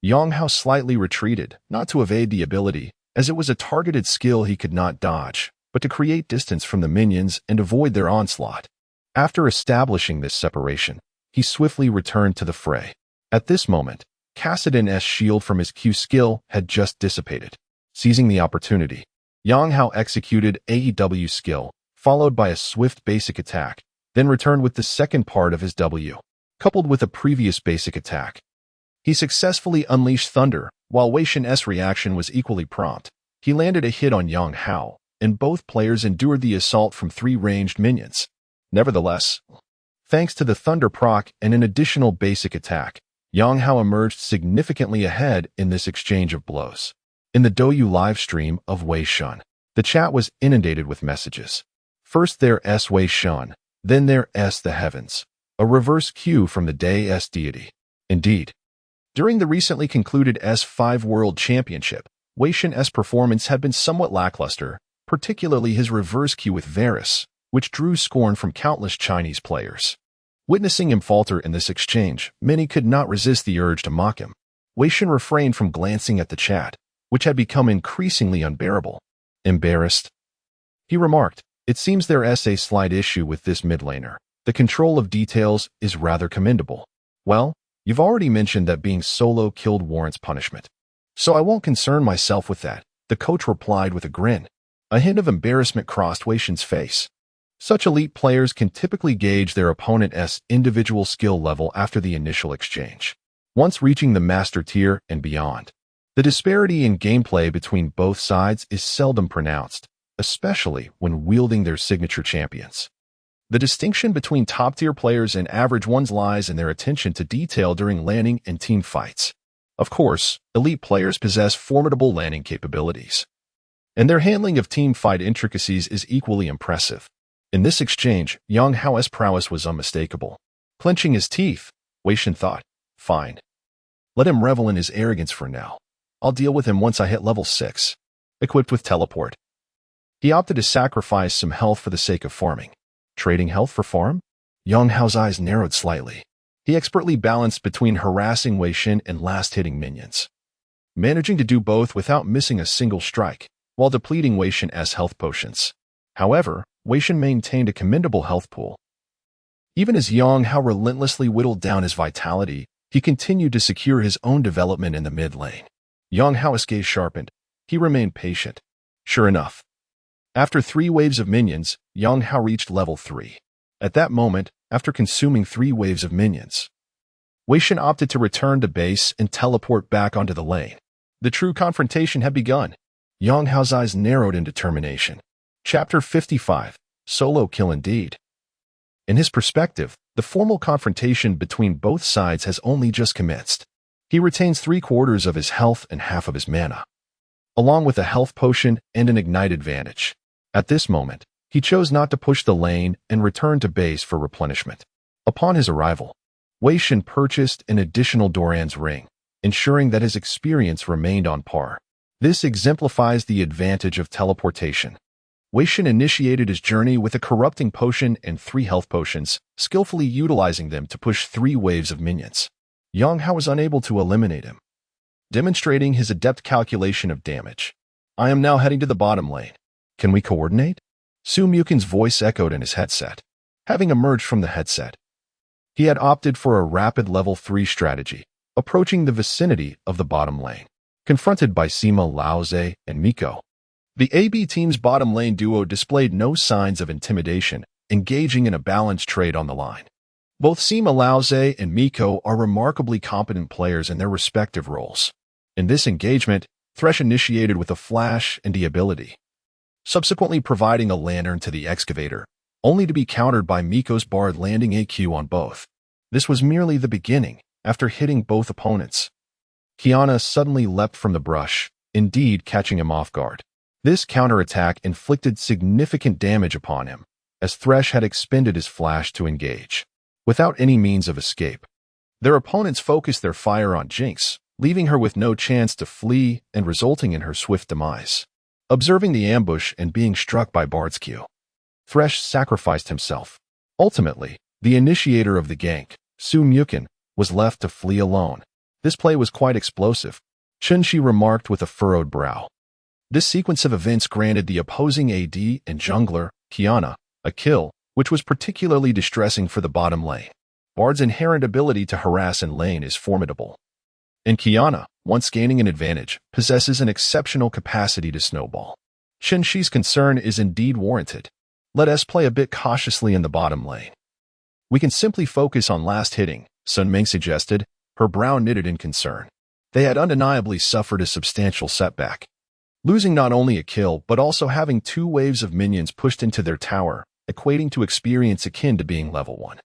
Yang Hao slightly retreated, not to evade the ability, as it was a targeted skill he could not dodge, but to create distance from the minions and avoid their onslaught. After establishing this separation, he swiftly returned to the fray. At this moment, Kassadin's shield from his Q skill had just dissipated. Seizing the opportunity, Yang Hao executed AEW skill, followed by a swift basic attack, then returned with the second part of his W, coupled with a previous basic attack. He successfully unleashed Thunder, while Wei Shun's reaction was equally prompt. He landed a hit on Yang Hao, and both players endured the assault from 3 ranged minions. Nevertheless, thanks to the Thunder proc and an additional basic attack, Yang Hao emerged significantly ahead in this exchange of blows. In the Douyu livestream of Wei Shun, the chat was inundated with messages. First there's Wei Shun, then there's the heavens, a reverse Q from the Day's deity. Indeed, during the recently concluded S5 World Championship, Wei Shun's performance had been somewhat lackluster, particularly his reverse Q with Varus, which drew scorn from countless Chinese players. Witnessing him falter in this exchange, many could not resist the urge to mock him. Wei Shun refrained from glancing at the chat, which had become increasingly unbearable. Embarrassed, he remarked, "It seems there's a slight issue with this mid laner. The control of details is rather commendable." "Well, you've already mentioned that being solo killed warrants punishment, so I won't concern myself with that," the coach replied with a grin. A hint of embarrassment crossed Wei Shun's face. Such elite players can typically gauge their opponent's individual skill level after the initial exchange. Once reaching the master tier and beyond, the disparity in gameplay between both sides is seldom pronounced, especially when wielding their signature champions. The distinction between top-tier players and average ones lies in their attention to detail during landing and team fights. Of course, elite players possess formidable landing capabilities, and their handling of team fight intricacies is equally impressive. In this exchange, Yang Hao's prowess was unmistakable. Clenching his teeth, Wei Shun thought, "Fine. Let him revel in his arrogance for now. I'll deal with him once I hit level 6. Equipped with teleport, he opted to sacrifice some health for the sake of farming. Trading health for farm? Yang Hao's eyes narrowed slightly. He expertly balanced between harassing Wei Shun and last-hitting minions, managing to do both without missing a single strike, while depleting Wei Shun's health potions. However, Wei Shun maintained a commendable health pool. Even as Yang Hao relentlessly whittled down his vitality, he continued to secure his own development in the mid lane. Yang Hao's gaze sharpened. He remained patient. Sure enough, after 3 waves of minions, Yang Hao reached level 3. At that moment, after consuming 3 waves of minions, Wei Shun opted to return to base and teleport back onto the lane. The true confrontation had begun. Yang Hao's eyes narrowed in determination. Chapter 55, Solo Kill Indeed. In his perspective, the formal confrontation between both sides has only just commenced. He retains 3/4 of his health and half of his mana, along with a health potion and an ignite advantage. At this moment, he chose not to push the lane and returned to base for replenishment. Upon his arrival, Wei Shun purchased an additional Doran's ring, ensuring that his experience remained on par. This exemplifies the advantage of teleportation. Wei Shen initiated his journey with a corrupting potion and 3 health potions, skillfully utilizing them to push 3 waves of minions. Yang Hao was unable to eliminate him, demonstrating his adept calculation of damage. I am now heading to the bottom lane. Can we coordinate? Su Mukin's voice echoed in his headset. Having emerged from the headset, he had opted for a rapid level 3 strategy, approaching the vicinity of the bottom lane. Confronted by Sima Laoze and Miko, the AB team's bottom lane duo displayed no signs of intimidation, engaging in a balanced trade on the line. Both Sima Laoze and Miko are remarkably competent players in their respective roles. In this engagement, Thresh initiated with a flash and the ability, subsequently providing a lantern to the excavator, only to be countered by Miko's bard landing AQ on both. This was merely the beginning. After hitting both opponents, Kiana suddenly leapt from the brush, indeed catching him off guard. This counterattack inflicted significant damage upon him, as Thresh had expended his flash to engage. Without any means of escape, their opponents focused their fire on Jinx, leaving her with no chance to flee and resulting in her swift demise. Observing the ambush and being struck by Bard's Q, Thresh sacrificed himself. Ultimately, the initiator of the gank, Su Mukin, was left to flee alone. This play was quite explosive, Chun-Shi remarked with a furrowed brow. This sequence of events granted the opposing AD and jungler, Kiana, a kill, which was particularly distressing for the bottom lane. Bard's inherent ability to harass in lane is formidable, and Kiana, once gaining an advantage, possesses an exceptional capacity to snowball. Chun-Shi's concern is indeed warranted. Let us play a bit cautiously in the bottom lane. We can simply focus on last hitting, Sun Ming suggested, her brow knitted in concern. They had undeniably suffered a substantial setback, losing not only a kill but also having 2 waves of minions pushed into their tower, equating to experience akin to being level 1,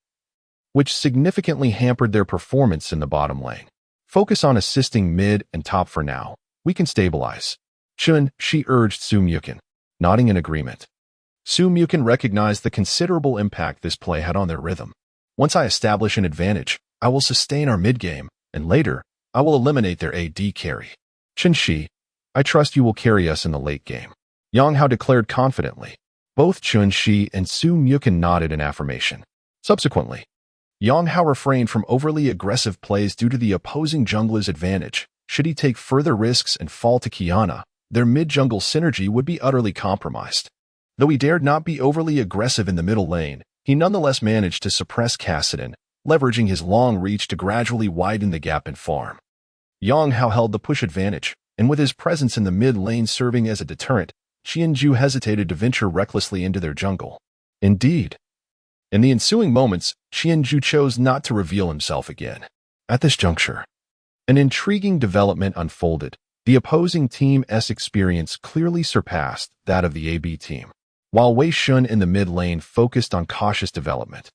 which significantly hampered their performance in the bottom lane. Focus on assisting mid and top for now. We can stabilize. Chun-Shi urged Su Mukin, nodding in agreement. Su Mukin recognized the considerable impact this play had on their rhythm. Once I establish an advantage, I will sustain our mid-game, and later, I will eliminate their AD carry. Chun-Shi, I trust you will carry us in the late game, Yang Hao declared confidently. Both Chun-Shi and Su Mukin nodded in affirmation. Subsequently, Yang Hao refrained from overly aggressive plays due to the opposing jungler's advantage. Should he take further risks and fall to Kiana, their mid-jungle synergy would be utterly compromised. Though he dared not be overly aggressive in the middle lane, he nonetheless managed to suppress Kassadin, leveraging his long reach to gradually widen the gap in farm. Yang Hao held the push advantage, and with his presence in the mid lane serving as a deterrent, Qianju hesitated to venture recklessly into their jungle. Indeed, in the ensuing moments, Qianju chose not to reveal himself again. At this juncture, an intriguing development unfolded. The opposing team's experience clearly surpassed that of the AB team. While Wei Shun in the mid lane focused on cautious development,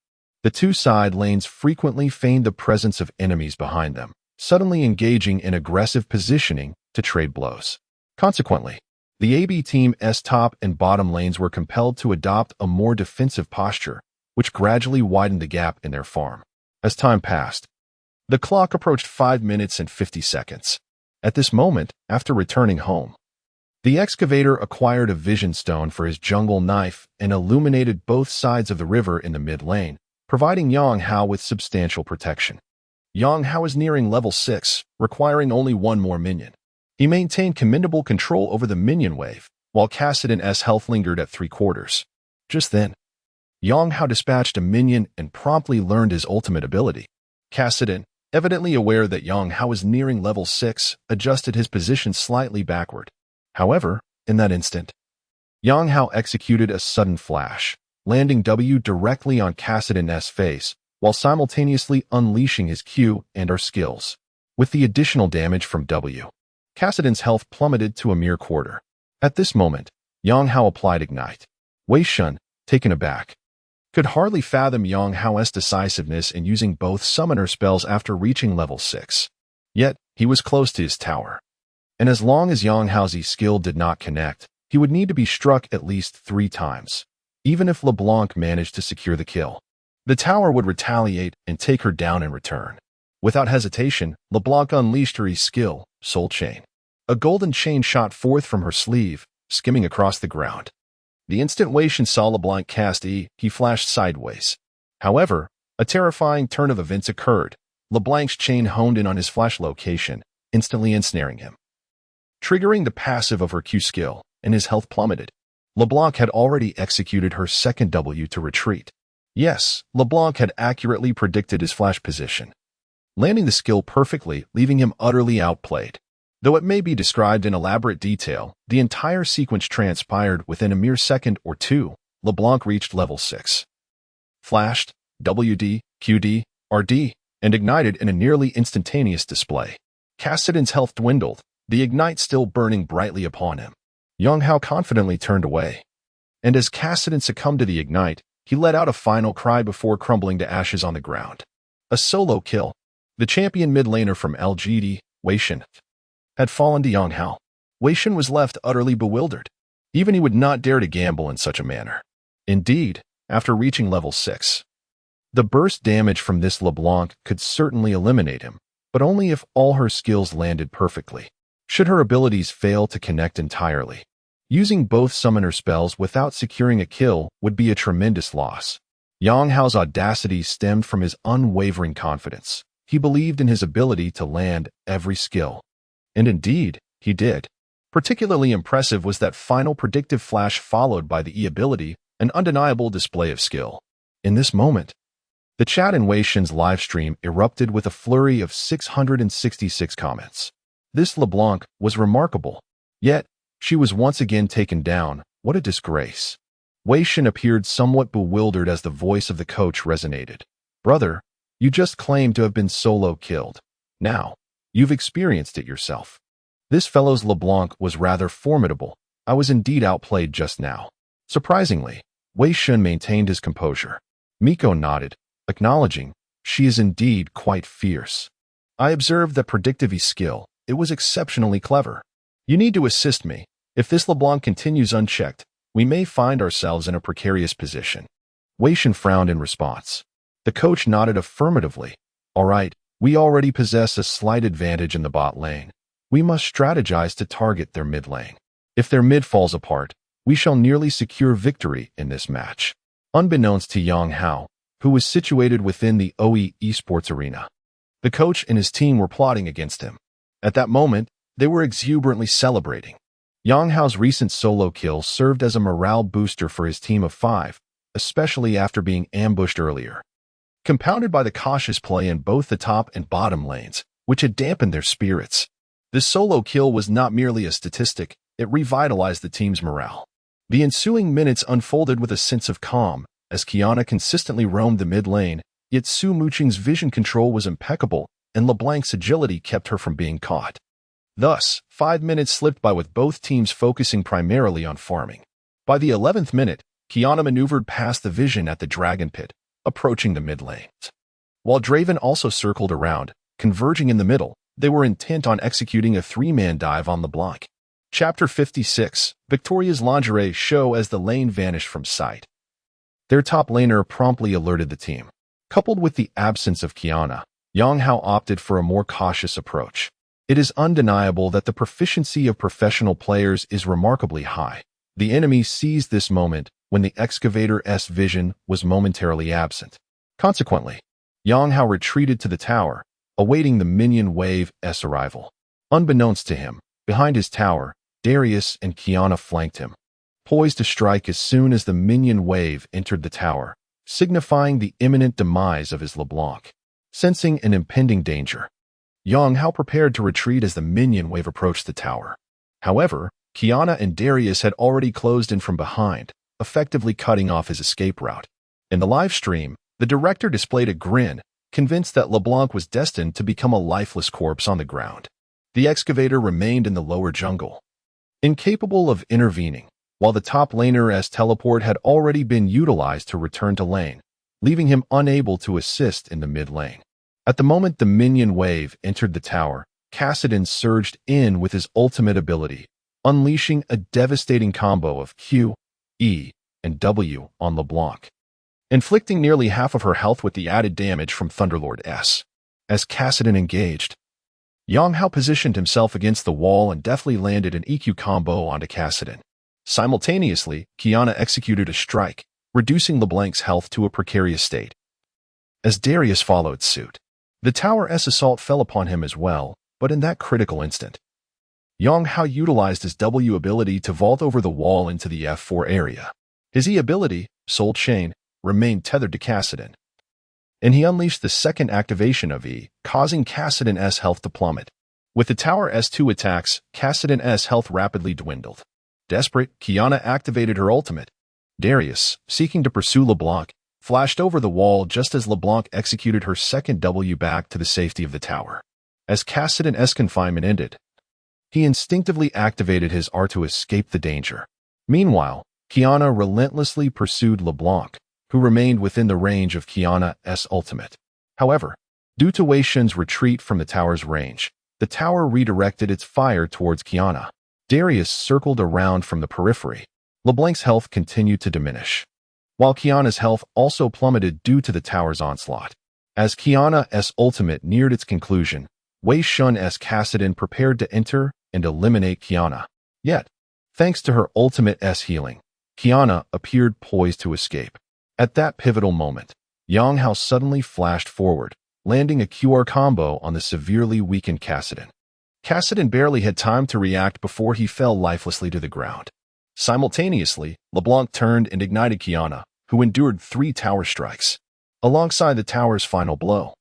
the 2 side lanes frequently feigned the presence of enemies behind them, suddenly engaging in aggressive positioning to trade blows. Consequently, the AB team's top and bottom lanes were compelled to adopt a more defensive posture, which gradually widened the gap in their farm. As time passed, the clock approached 5 minutes and 50 seconds. At this moment, after returning home, the excavator acquired a vision stone for his jungle knife and illuminated both sides of the river in the mid lane, providing Yang Hao with substantial protection. Yang Hao is nearing level 6, requiring only 1 more minion. He maintained commendable control over the minion wave, while Kassadin's health lingered at 3/4. Just then, Yang Hao dispatched a minion and promptly learned his ultimate ability. Kassadin, evidently aware that Yang Hao was nearing level 6, adjusted his position slightly backward. However, in that instant, Yang Hao executed a sudden flash, landing W directly on Kassadin's face, while simultaneously unleashing his Q and R skills. With the additional damage from W, Kassadin's health plummeted to a mere 1/4. At this moment, Yang Hao applied Ignite. Wei Shun, taken aback, could hardly fathom Yang Hao's decisiveness in using both summoner spells after reaching level 6. Yet, he was close to his tower, and as long as Yang Hao's skill did not connect, he would need to be struck at least 3 times. Even if LeBlanc managed to secure the kill, the tower would retaliate and take her down in return. Without hesitation, LeBlanc unleashed her skill, Soul Chain. A golden chain shot forth from her sleeve, skimming across the ground. The instant Wei Shen saw LeBlanc cast E, he flashed sideways. However, a terrifying turn of events occurred. LeBlanc's chain honed in on his flash location, instantly ensnaring him. Triggering the passive of her Q skill, and his health plummeted. LeBlanc had already executed her second W to retreat. Yes, LeBlanc had accurately predicted his flash position, landing the skill perfectly, leaving him utterly outplayed. Though it may be described in elaborate detail, the entire sequence transpired within a mere second or two. LeBlanc reached level 6. Flashed, WD, QD, RD, and ignited in a nearly instantaneous display. Cassidon's health dwindled, the ignite still burning brightly upon him. Yang Hao confidently turned away. And as Cassidon succumbed to the ignite, he let out a final cry before crumbling to ashes on the ground. A solo kill. The champion mid laner from LGD, Wei Shen, had fallen to Yang Hao. Wei Shen was left utterly bewildered. Even he would not dare to gamble in such a manner. Indeed, after reaching level 6, the burst damage from this LeBlanc could certainly eliminate him, but only if all her skills landed perfectly. Should her abilities fail to connect entirely, using both summoner spells without securing a kill would be a tremendous loss. Yang Hao's audacity stemmed from his unwavering confidence. He believed in his ability to land every skill. And indeed, he did. Particularly impressive was that final predictive flash followed by the E ability, an undeniable display of skill. In this moment, the chat in Wei Shen's livestream erupted with a flurry of 666 comments. This LeBlanc was remarkable. Yet, she was once again taken down. What a disgrace. Wei Shen appeared somewhat bewildered as the voice of the coach resonated. Brother, you just claimed to have been solo killed. Now, you've experienced it yourself. This fellow's LeBlanc was rather formidable. I was indeed outplayed just now. Surprisingly, Wei Shen maintained his composure. Miko nodded, acknowledging, she is indeed quite fierce. I observed that predictive skill. It was exceptionally clever. You need to assist me. If this LeBlanc continues unchecked, we may find ourselves in a precarious position. Wei Shen frowned in response. The coach nodded affirmatively. All right, we already possess a slight advantage in the bot lane. We must strategize to target their mid lane. If their mid falls apart, we shall nearly secure victory in this match. Unbeknownst to Yang Hao, who was situated within the OE esports arena, the coach and his team were plotting against him. At that moment, they were exuberantly celebrating. Yang Hao's recent solo kill served as a morale booster for his team of 5, especially after being ambushed earlier. Compounded by the cautious play in both the top and bottom lanes, which had dampened their spirits. This solo kill was not merely a statistic, it revitalized the team's morale. The ensuing minutes unfolded with a sense of calm, as Qiyana consistently roamed the mid lane, yet Su Muqing's vision control was impeccable, and LeBlanc's agility kept her from being caught. Thus, 5 minutes slipped by with both teams focusing primarily on farming. By the 11th minute, Qiyana maneuvered past the vision at the Dragon Pit, approaching the mid lane. While Draven also circled around, converging in the middle, they were intent on executing a 3-man dive on LeBlanc. Chapter 56, Victoria's lingerie show as the lane vanished from sight. Their top laner promptly alerted the team. Coupled with the absence of Qiyana, Yang Hao opted for a more cautious approach. It is undeniable that the proficiency of professional players is remarkably high. The enemy seized this moment when the excavator's vision was momentarily absent. Consequently, Yang Hao retreated to the tower, awaiting the minion wave's arrival. Unbeknownst to him, behind his tower, Darius and Qiyana flanked him, poised to strike as soon as the minion wave entered the tower, signifying the imminent demise of his LeBlanc. Sensing an impending danger, Yang Hao prepared to retreat as the minion wave approached the tower. However, Qiyana and Darius had already closed in from behind, effectively cutting off his escape route. In the live stream, the director displayed a grin, convinced that LeBlanc was destined to become a lifeless corpse on the ground. The excavator remained in the lower jungle, incapable of intervening, while the top laner's teleport had already been utilized to return to lane, leaving him unable to assist in the mid lane. At the moment the minion wave entered the tower, Cassidon surged in with his ultimate ability, unleashing a devastating combo of Q, E, and W on LeBlanc, inflicting nearly half of her health with the added damage from Thunderlord S. As Cassidon engaged, Yang Hao positioned himself against the wall and deftly landed an EQ combo onto Cassidon. Simultaneously, Kiana executed a strike, reducing LeBlanc's health to a precarious state. As Darius followed suit, the Tower's assault fell upon him as well, but in that critical instant, Yang Hao utilized his W ability to vault over the wall into the F4 area. His E ability, Soul Chain, remained tethered to Cassidon, and he unleashed the second activation of E, causing Cassidon's health to plummet. With the Tower S2 attacks, Cassidon's health rapidly dwindled. Desperate, Kiana activated her ultimate. Darius, seeking to pursue LeBlanc, flashed over the wall just as LeBlanc executed her second W back to the safety of the tower. As Cassidon's confinement ended, he instinctively activated his R to escape the danger. Meanwhile, Kiana relentlessly pursued LeBlanc, who remained within the range of Kiana's ultimate. However, due to Wei Shun's retreat from the tower's range, the tower redirected its fire towards Kiana. Darius circled around from the periphery. LeBlanc's health continued to diminish, while Kiana's health also plummeted due to the tower's onslaught. As Kiana's ultimate neared its conclusion, Wei Shun's Cassidon prepared to enter and eliminate Kiana. Yet, thanks to her ultimate's healing, Kiana appeared poised to escape. At that pivotal moment, Yang Hao suddenly flashed forward, landing a QR combo on the severely weakened Cassidon. Cassidon barely had time to react before he fell lifelessly to the ground. Simultaneously, LeBlanc turned and ignited Kiana, who endured 3 tower strikes. Alongside the tower's final blow,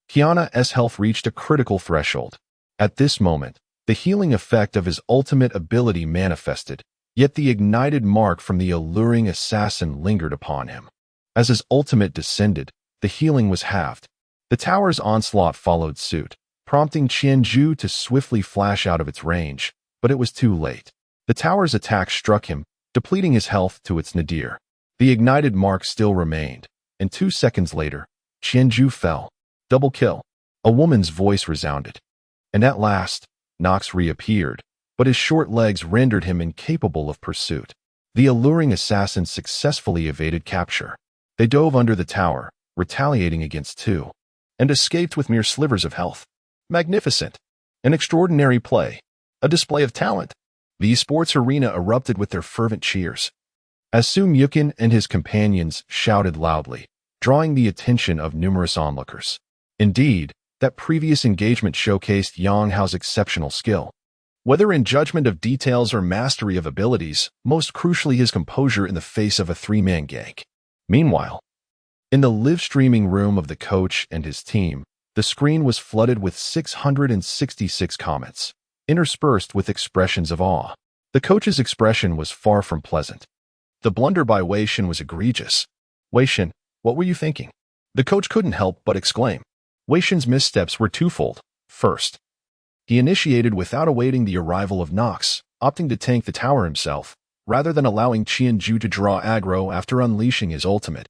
Kiana's health reached a critical threshold. At this moment, the healing effect of his ultimate ability manifested, yet the ignited mark from the alluring assassin lingered upon him. As his ultimate descended, the healing was halved. The tower's onslaught followed suit, prompting Qianzhu to swiftly flash out of its range, but it was too late. The tower's attack struck him, depleting his health to its nadir. The ignited mark still remained, and 2 seconds later, Qianzhu fell. Double kill. A woman's voice resounded. And at last, Nox reappeared, but his short legs rendered him incapable of pursuit. The alluring assassin successfully evaded capture. They dove under the tower, retaliating against 2, and escaped with mere slivers of health. Magnificent. An extraordinary play. A display of talent. The esports arena erupted with their fervent cheers. As Su Myukin and his companions shouted loudly, drawing the attention of numerous onlookers. Indeed, that previous engagement showcased Yang Hao's exceptional skill. Whether in judgment of details or mastery of abilities, most crucially his composure in the face of a 3-man gank. Meanwhile, in the live-streaming room of the coach and his team, the screen was flooded with 666 comments, interspersed with expressions of awe. The coach's expression was far from pleasant. The blunder by Wei Shun was egregious. Wei Shun, what were you thinking? The coach couldn't help but exclaim. Wei Shun's missteps were twofold. First, he initiated without awaiting the arrival of Nox, opting to tank the tower himself, rather than allowing Qianzhu to draw aggro after unleashing his ultimate.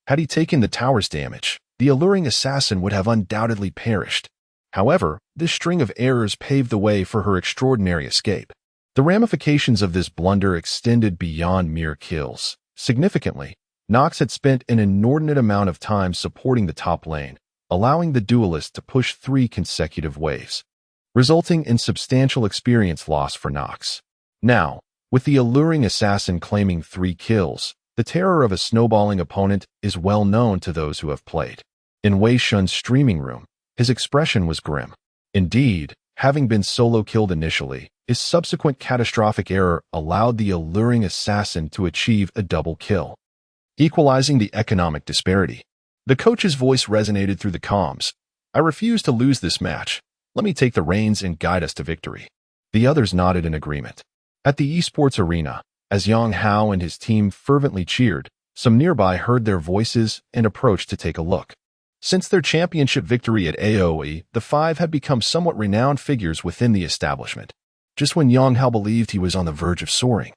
Had he taken the tower's damage, the alluring assassin would have undoubtedly perished. However, this string of errors paved the way for her extraordinary escape. The ramifications of this blunder extended beyond mere kills. Significantly, Nox had spent an inordinate amount of time supporting the top lane, allowing the duelist to push 3 consecutive waves, resulting in substantial experience loss for Nox. Now, with the alluring assassin claiming 3 kills, the terror of a snowballing opponent is well known to those who have played. In Wei Shun's streaming room, his expression was grim. Indeed, having been solo-killed initially, his subsequent catastrophic error allowed the alluring assassin to achieve a double kill, equalizing the economic disparity. The coach's voice resonated through the comms. I refuse to lose this match. Let me take the reins and guide us to victory. The others nodded in agreement. At the esports arena, as Yang Hao and his team fervently cheered, some nearby heard their voices and approached to take a look. Since their championship victory at AOE, the 5 had become somewhat renowned figures within the establishment. Just when Yang Hao believed he was on the verge of soaring,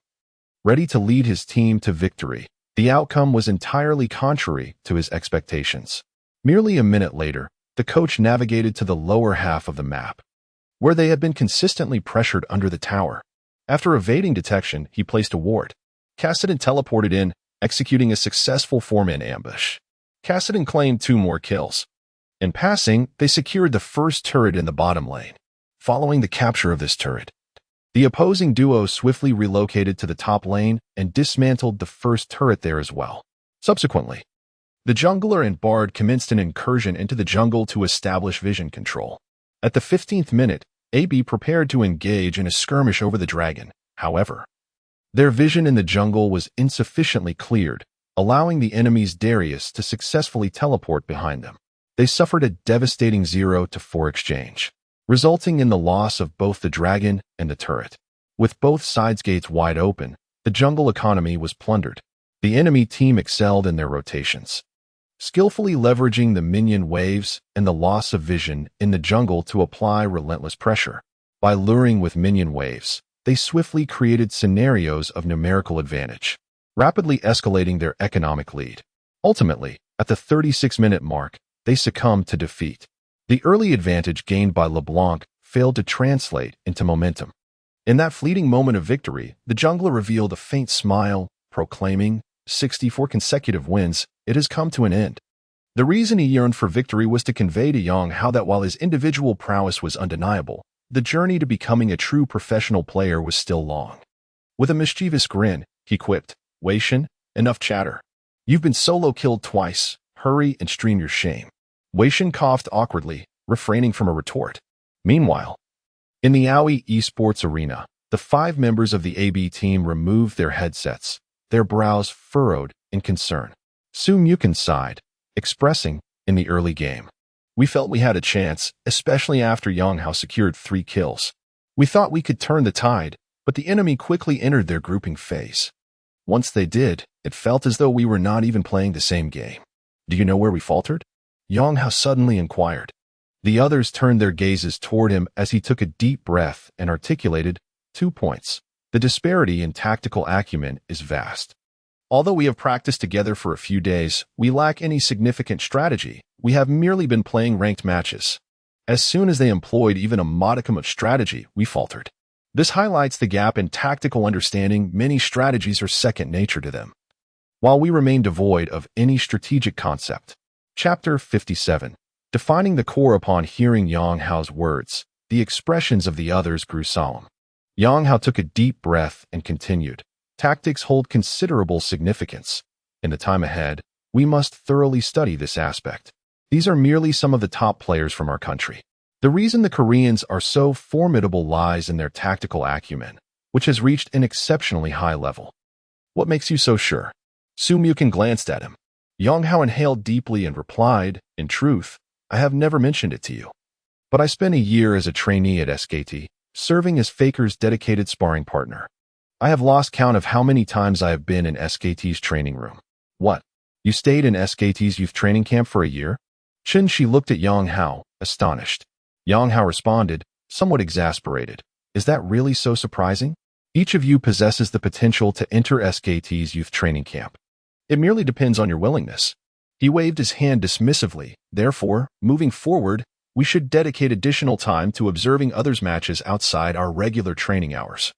ready to lead his team to victory, the outcome was entirely contrary to his expectations. Merely a minute later, the coach navigated to the lower half of the map, where they had been consistently pressured under the tower. After evading detection, he placed a ward. Cassidon teleported in, executing a successful 4-man ambush. Cassidon claimed 2 more kills. In passing, they secured the first turret in the bottom lane. Following the capture of this turret, the opposing duo swiftly relocated to the top lane and dismantled the first turret there as well. Subsequently, the jungler and Bard commenced an incursion into the jungle to establish vision control. At the 15th minute, AB prepared to engage in a skirmish over the dragon. However, their vision in the jungle was insufficiently cleared, allowing the enemy's Darius to successfully teleport behind them. They suffered a devastating 0-4 exchange, resulting in the loss of both the dragon and the turret. With both sides' gates wide open, the jungle economy was plundered. The enemy team excelled in their rotations, skillfully leveraging the minion waves and the loss of vision in the jungle to apply relentless pressure. By luring with minion waves, they swiftly created scenarios of numerical advantage, rapidly escalating their economic lead. Ultimately, at the 36-minute mark, they succumbed to defeat. The early advantage gained by LeBlanc failed to translate into momentum. In that fleeting moment of victory, the jungler revealed a faint smile, proclaiming, 64 consecutive wins, it has come to an end. The reason he yearned for victory was to convey to Yang Hao that while his individual prowess was undeniable, the journey to becoming a true professional player was still long. With a mischievous grin, he quipped, Wei Shen, enough chatter. You've been solo killed twice. Hurry and stream your shame. Wei Shen coughed awkwardly, refraining from a retort. Meanwhile, in the Aoi esports arena, the 5 members of the AB team removed their headsets, their brows furrowed in concern. Su Mukin sighed, expressing, in the early game, we felt we had a chance, especially after Yang Hao secured 3 kills. We thought we could turn the tide, but the enemy quickly entered their grouping phase. Once they did, it felt as though we were not even playing the same game. Do you know where we faltered? Yang Hao suddenly inquired. The others turned their gazes toward him as he took a deep breath and articulated, 2 points. The disparity in tactical acumen is vast. Although we have practiced together for a few days, we lack any significant strategy. We have merely been playing ranked matches. As soon as they employed even a modicum of strategy, we faltered. This highlights the gap in tactical understanding. Many strategies are second nature to them, while we remain devoid of any strategic concept. Chapter 57. Defining the core. Upon hearing Yang Hao's words, the expressions of the others grew solemn. Yang Hao took a deep breath and continued. Tactics hold considerable significance. In the time ahead, we must thoroughly study this aspect. These are merely some of the top players from our country. The reason the Koreans are so formidable lies in their tactical acumen, which has reached an exceptionally high level. What makes you so sure? Su Mukin glanced at him. Yang Hao inhaled deeply and replied, in truth, I have never mentioned it to you. But I spent a year as a trainee at SKT, serving as Faker's dedicated sparring partner. I have lost count of how many times I have been in SKT's training room. What? You stayed in SKT's youth training camp for a year? Chen Shi looked at Yang Hao, astonished. Yang Hao responded, somewhat exasperated. Is that really so surprising? Each of you possesses the potential to enter SKT's youth training camp. It merely depends on your willingness. He waved his hand dismissively. Therefore, moving forward, we should dedicate additional time to observing others' matches outside our regular training hours,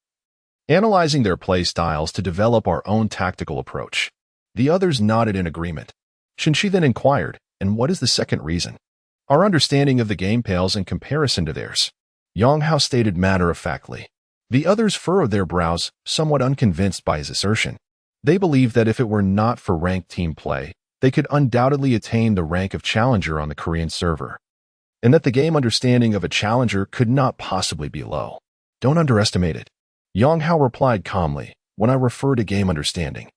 analyzing their play styles to develop our own tactical approach. The others nodded in agreement. Shinshi then inquired, and what is the second reason? Our understanding of the game pales in comparison to theirs. Yang Hao stated matter-of-factly. The others furrowed their brows, somewhat unconvinced by his assertion. They believed that if it were not for ranked team play, they could undoubtedly attain the rank of challenger on the Korean server, and that the game understanding of a challenger could not possibly be low. Don't underestimate it. Yang Hao replied calmly, when I refer to game understanding,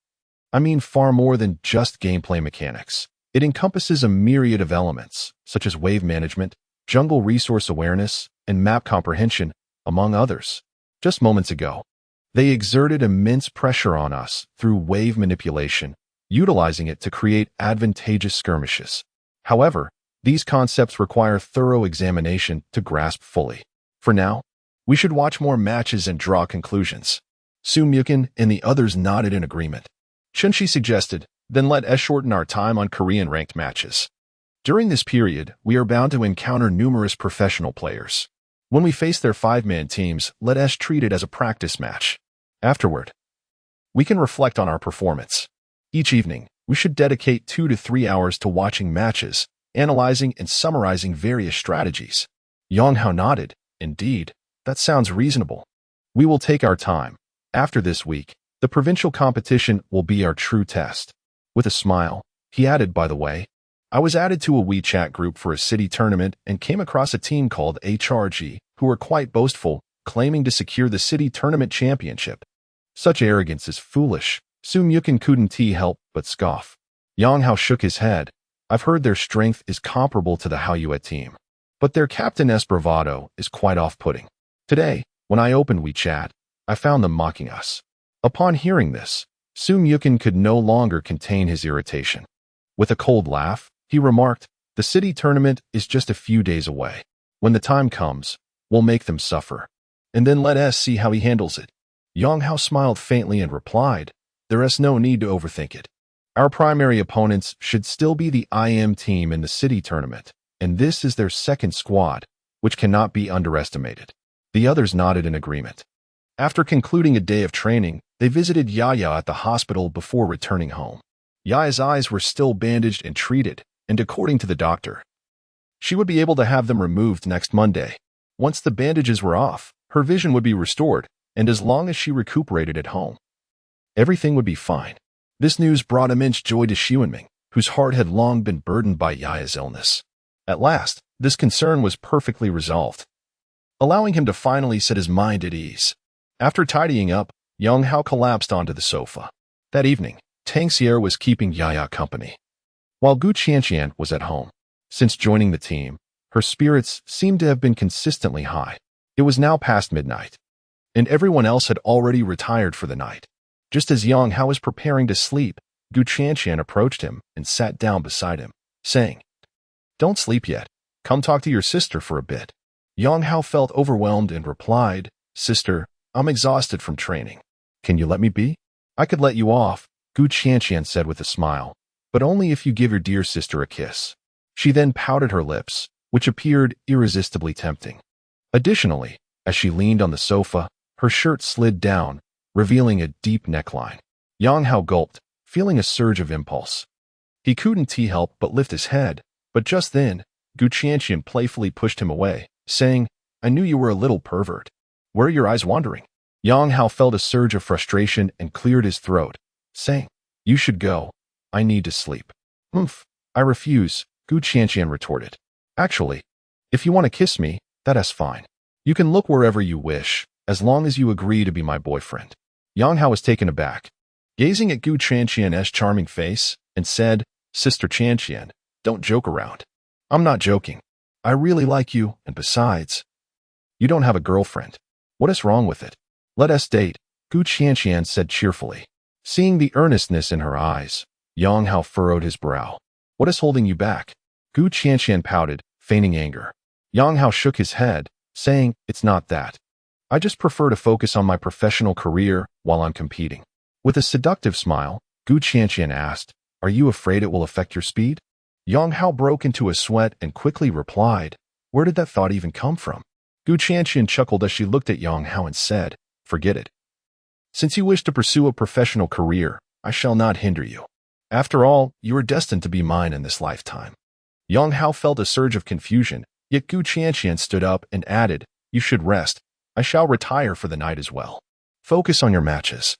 I mean far more than just gameplay mechanics. It encompasses a myriad of elements, such as wave management, jungle resource awareness, and map comprehension, among others. Just moments ago, they exerted immense pressure on us through wave manipulation, utilizing it to create advantageous skirmishes. However, these concepts require thorough examination to grasp fully. For now, we should watch more matches and draw conclusions. Su Mukin and the others nodded in agreement. Chunshi suggested, then let us shorten our time on Korean ranked matches. During this period, we are bound to encounter numerous professional players. When we face their 5-man teams, let us treat it as a practice match. Afterward, we can reflect on our performance. Each evening, we should dedicate 2 to 3 hours to watching matches, analyzing and summarizing various strategies. Yang Hao nodded, Indeed, that sounds reasonable. We will take our time. After this week, the provincial competition will be our true test. With a smile, he added, by the way, I was added to a WeChat group for a city tournament and came across a team called HRG, who were quite boastful, claiming to secure the city tournament championship. Such arrogance is foolish. Sum Yukin couldn't help but scoff. Yang Hao shook his head. I've heard their strength is comparable to the Haoyue team, but their captain's bravado is quite off-putting. Today, when I opened WeChat, I found them mocking us. Upon hearing this, Sum Yukin could no longer contain his irritation. With a cold laugh, he remarked, the city tournament is just a few days away. When the time comes, we'll make them suffer. And then let us see how he handles it. Yang Hao smiled faintly and replied, there is no need to overthink it. Our primary opponents should still be the IM team in the city tournament, and this is their second squad, which cannot be underestimated. The others nodded in agreement. After concluding a day of training, they visited Yaya at the hospital before returning home. Yaya's eyes were still bandaged and treated, and according to the doctor, she would be able to have them removed next Monday. Once the bandages were off, her vision would be restored, and as long as she recuperated at home, everything would be fine. This news brought immense joy to Xuanming, whose heart had long been burdened by Yaya's illness. At last, this concern was perfectly resolved, allowing him to finally set his mind at ease. After tidying up, Yang Hao collapsed onto the sofa. That evening, Tang Xier was keeping Yaya company, while Gu Qianqian was at home. Since joining the team, her spirits seemed to have been consistently high. It was now past midnight, and everyone else had already retired for the night. Just as Yang Hao was preparing to sleep, Gu Qianqian approached him and sat down beside him, saying, Don't sleep yet. Come talk to your sister for a bit. Yang Hao felt overwhelmed and replied, Sister, I'm exhausted from training. Can you let me be? I could let you off, Gu Qianqian said with a smile, but only if you give your dear sister a kiss. She then pouted her lips, which appeared irresistibly tempting. Additionally, as she leaned on the sofa, her shirt slid down, revealing a deep neckline. Yang Hao gulped, feeling a surge of impulse. He couldn't help but lift his head, but just then, Gu Qianqian playfully pushed him away, saying, I knew you were a little pervert. Where are your eyes wandering? Yang Hao felt a surge of frustration and cleared his throat, saying, You should go. I need to sleep. I refuse, Gu Qianqian retorted. Actually, if you want to kiss me, that's fine. You can look wherever you wish, as long as you agree to be my boyfriend. Yang Hao was taken aback, gazing at Gu Qianqian's charming face, and said, Sister Qianqian, don't joke around. I'm not joking. I really like you, and besides, you don't have a girlfriend. What is wrong with it? Let us date, Gu Qianqian said cheerfully. Seeing the earnestness in her eyes, Yang Hao furrowed his brow. What is holding you back? Gu Qianqian pouted, feigning anger. Yang Hao shook his head, saying, It's not that. I just prefer to focus on my professional career while I'm competing. With a seductive smile, Gu Qianqian asked, Are you afraid it will affect your speed? Yang Hao broke into a sweat and quickly replied, Where did that thought even come from? Gu Qianqian chuckled as she looked at Yang Hao and said, Forget it. Since you wish to pursue a professional career, I shall not hinder you. After all, you are destined to be mine in this lifetime. Yang Hao felt a surge of confusion, yet Gu Qianqian stood up and added, You should rest. I shall retire for the night as well. Focus on your matches.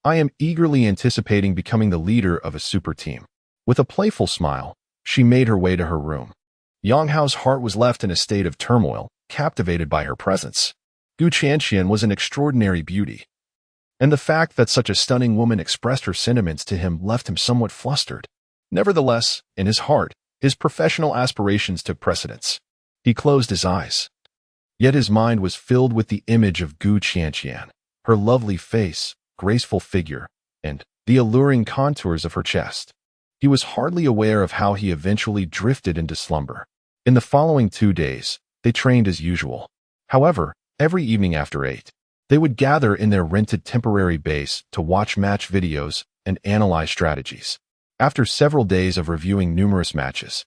I am eagerly anticipating becoming the leader of a super team. With a playful smile, she made her way to her room. Yang Hao's heart was left in a state of turmoil, captivated by her presence. Gu Qianqian was an extraordinary beauty, and the fact that such a stunning woman expressed her sentiments to him left him somewhat flustered. Nevertheless, in his heart, his professional aspirations took precedence. He closed his eyes. Yet his mind was filled with the image of Gu Qianqian, her lovely face, graceful figure, and the alluring contours of her chest. He was hardly aware of how he eventually drifted into slumber. In the following 2 days, they trained as usual. However, every evening after 8, they would gather in their rented temporary base to watch match videos and analyze strategies. After several days of reviewing numerous matches,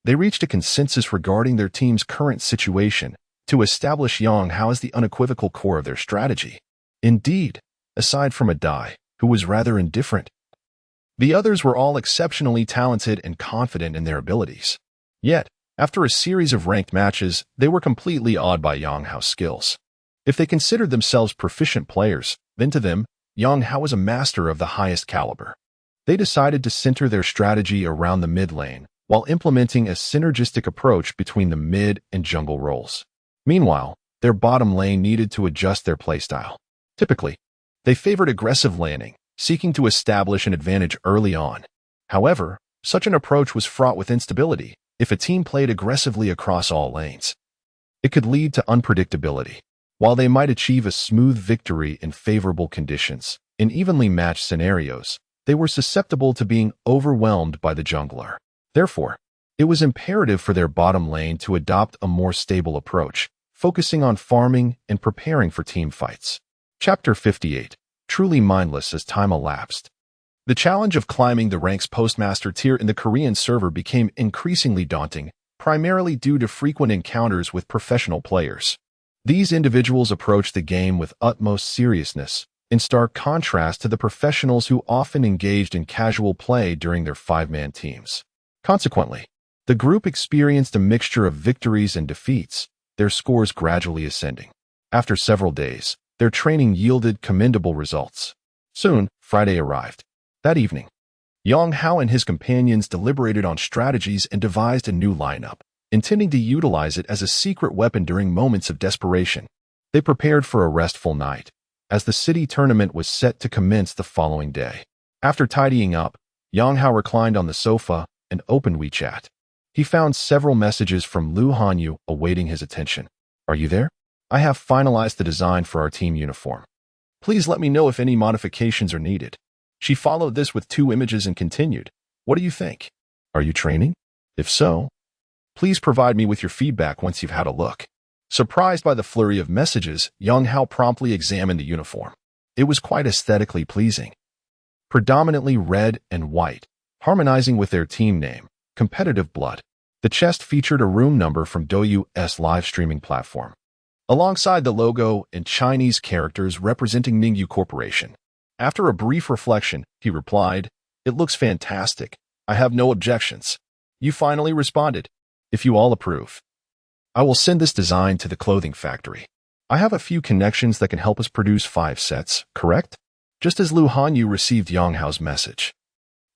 they reached a consensus regarding their team's current situation to establish Yang Hao as the unequivocal core of their strategy. Indeed, aside from a Dai, who was rather indifferent, the others were all exceptionally talented and confident in their abilities. Yet, After a series of ranked matches, they were completely awed by Yang Hao's skills. If they considered themselves proficient players, then to them, Yang Hao was a master of the highest caliber. They decided to center their strategy around the mid lane, while implementing a synergistic approach between the mid and jungle roles. Meanwhile, their bottom lane needed to adjust their playstyle. Typically, they favored aggressive laning, seeking to establish an advantage early on. However, such an approach was fraught with instability if a team played aggressively across all lanes. It could lead to unpredictability. While they might achieve a smooth victory in favorable conditions, in evenly matched scenarios, they were susceptible to being overwhelmed by the jungler. Therefore, it was imperative for their bottom lane to adopt a more stable approach, focusing on farming and preparing for team fights. Chapter 58. Truly mindless as time elapsed. The challenge of climbing the ranks postmaster tier in the Korean server became increasingly daunting, primarily due to frequent encounters with professional players. These individuals approached the game with utmost seriousness, in stark contrast to the professionals who often engaged in casual play during their five-man teams. Consequently, the group experienced a mixture of victories and defeats, their scores gradually ascending. After several days, their training yielded commendable results. Soon, Friday arrived. That evening, Yang Hao and his companions deliberated on strategies and devised a new lineup, intending to utilize it as a secret weapon during moments of desperation. They prepared for a restful night, as the city tournament was set to commence the following day. After tidying up, Yang Hao reclined on the sofa and opened WeChat. He found several messages from Lu Hanyu awaiting his attention. "Are you there? I have finalized the design for our team uniform. Please let me know if any modifications are needed." She followed this with 2 images and continued, "What do you think? Are you training? If so, please provide me with your feedback once you've had a look." Surprised by the flurry of messages, Yang Hao promptly examined the uniform. It was quite aesthetically pleasing. Predominantly red and white, harmonizing with their team name, Competitive Blood. The chest featured a room number from Douyu's live streaming platform, alongside the logo in Chinese characters representing Ningyu Corporation. After a brief reflection, he replied, "It looks fantastic. I have no objections." You finally responded, "If you all approve, I will send this design to the clothing factory. I have a few connections that can help us produce 5 sets, correct?" Just as Lu Hanyu received Yang Hao's message,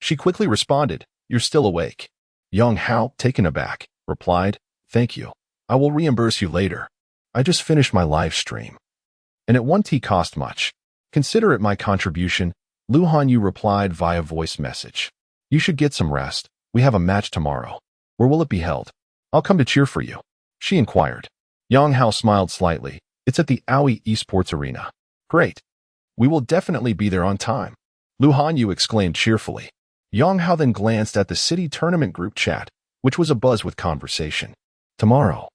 she quickly responded, "You're still awake." Yang Hao, taken aback, replied, "Thank you. I will reimburse you later. I just finished my live stream, and it won't cost much. Consider it my contribution." Lu Hanyu replied via voice message, "You should get some rest. We have a match tomorrow. Where will it be held? I'll come to cheer for you." She inquired. Yang Hao smiled slightly. "It's at the Aoi Esports Arena." "Great. We will definitely be there on time," Lu Hanyu exclaimed cheerfully. Yang Hao then glanced at the city tournament group chat, which was abuzz with conversation. "Tomorrow,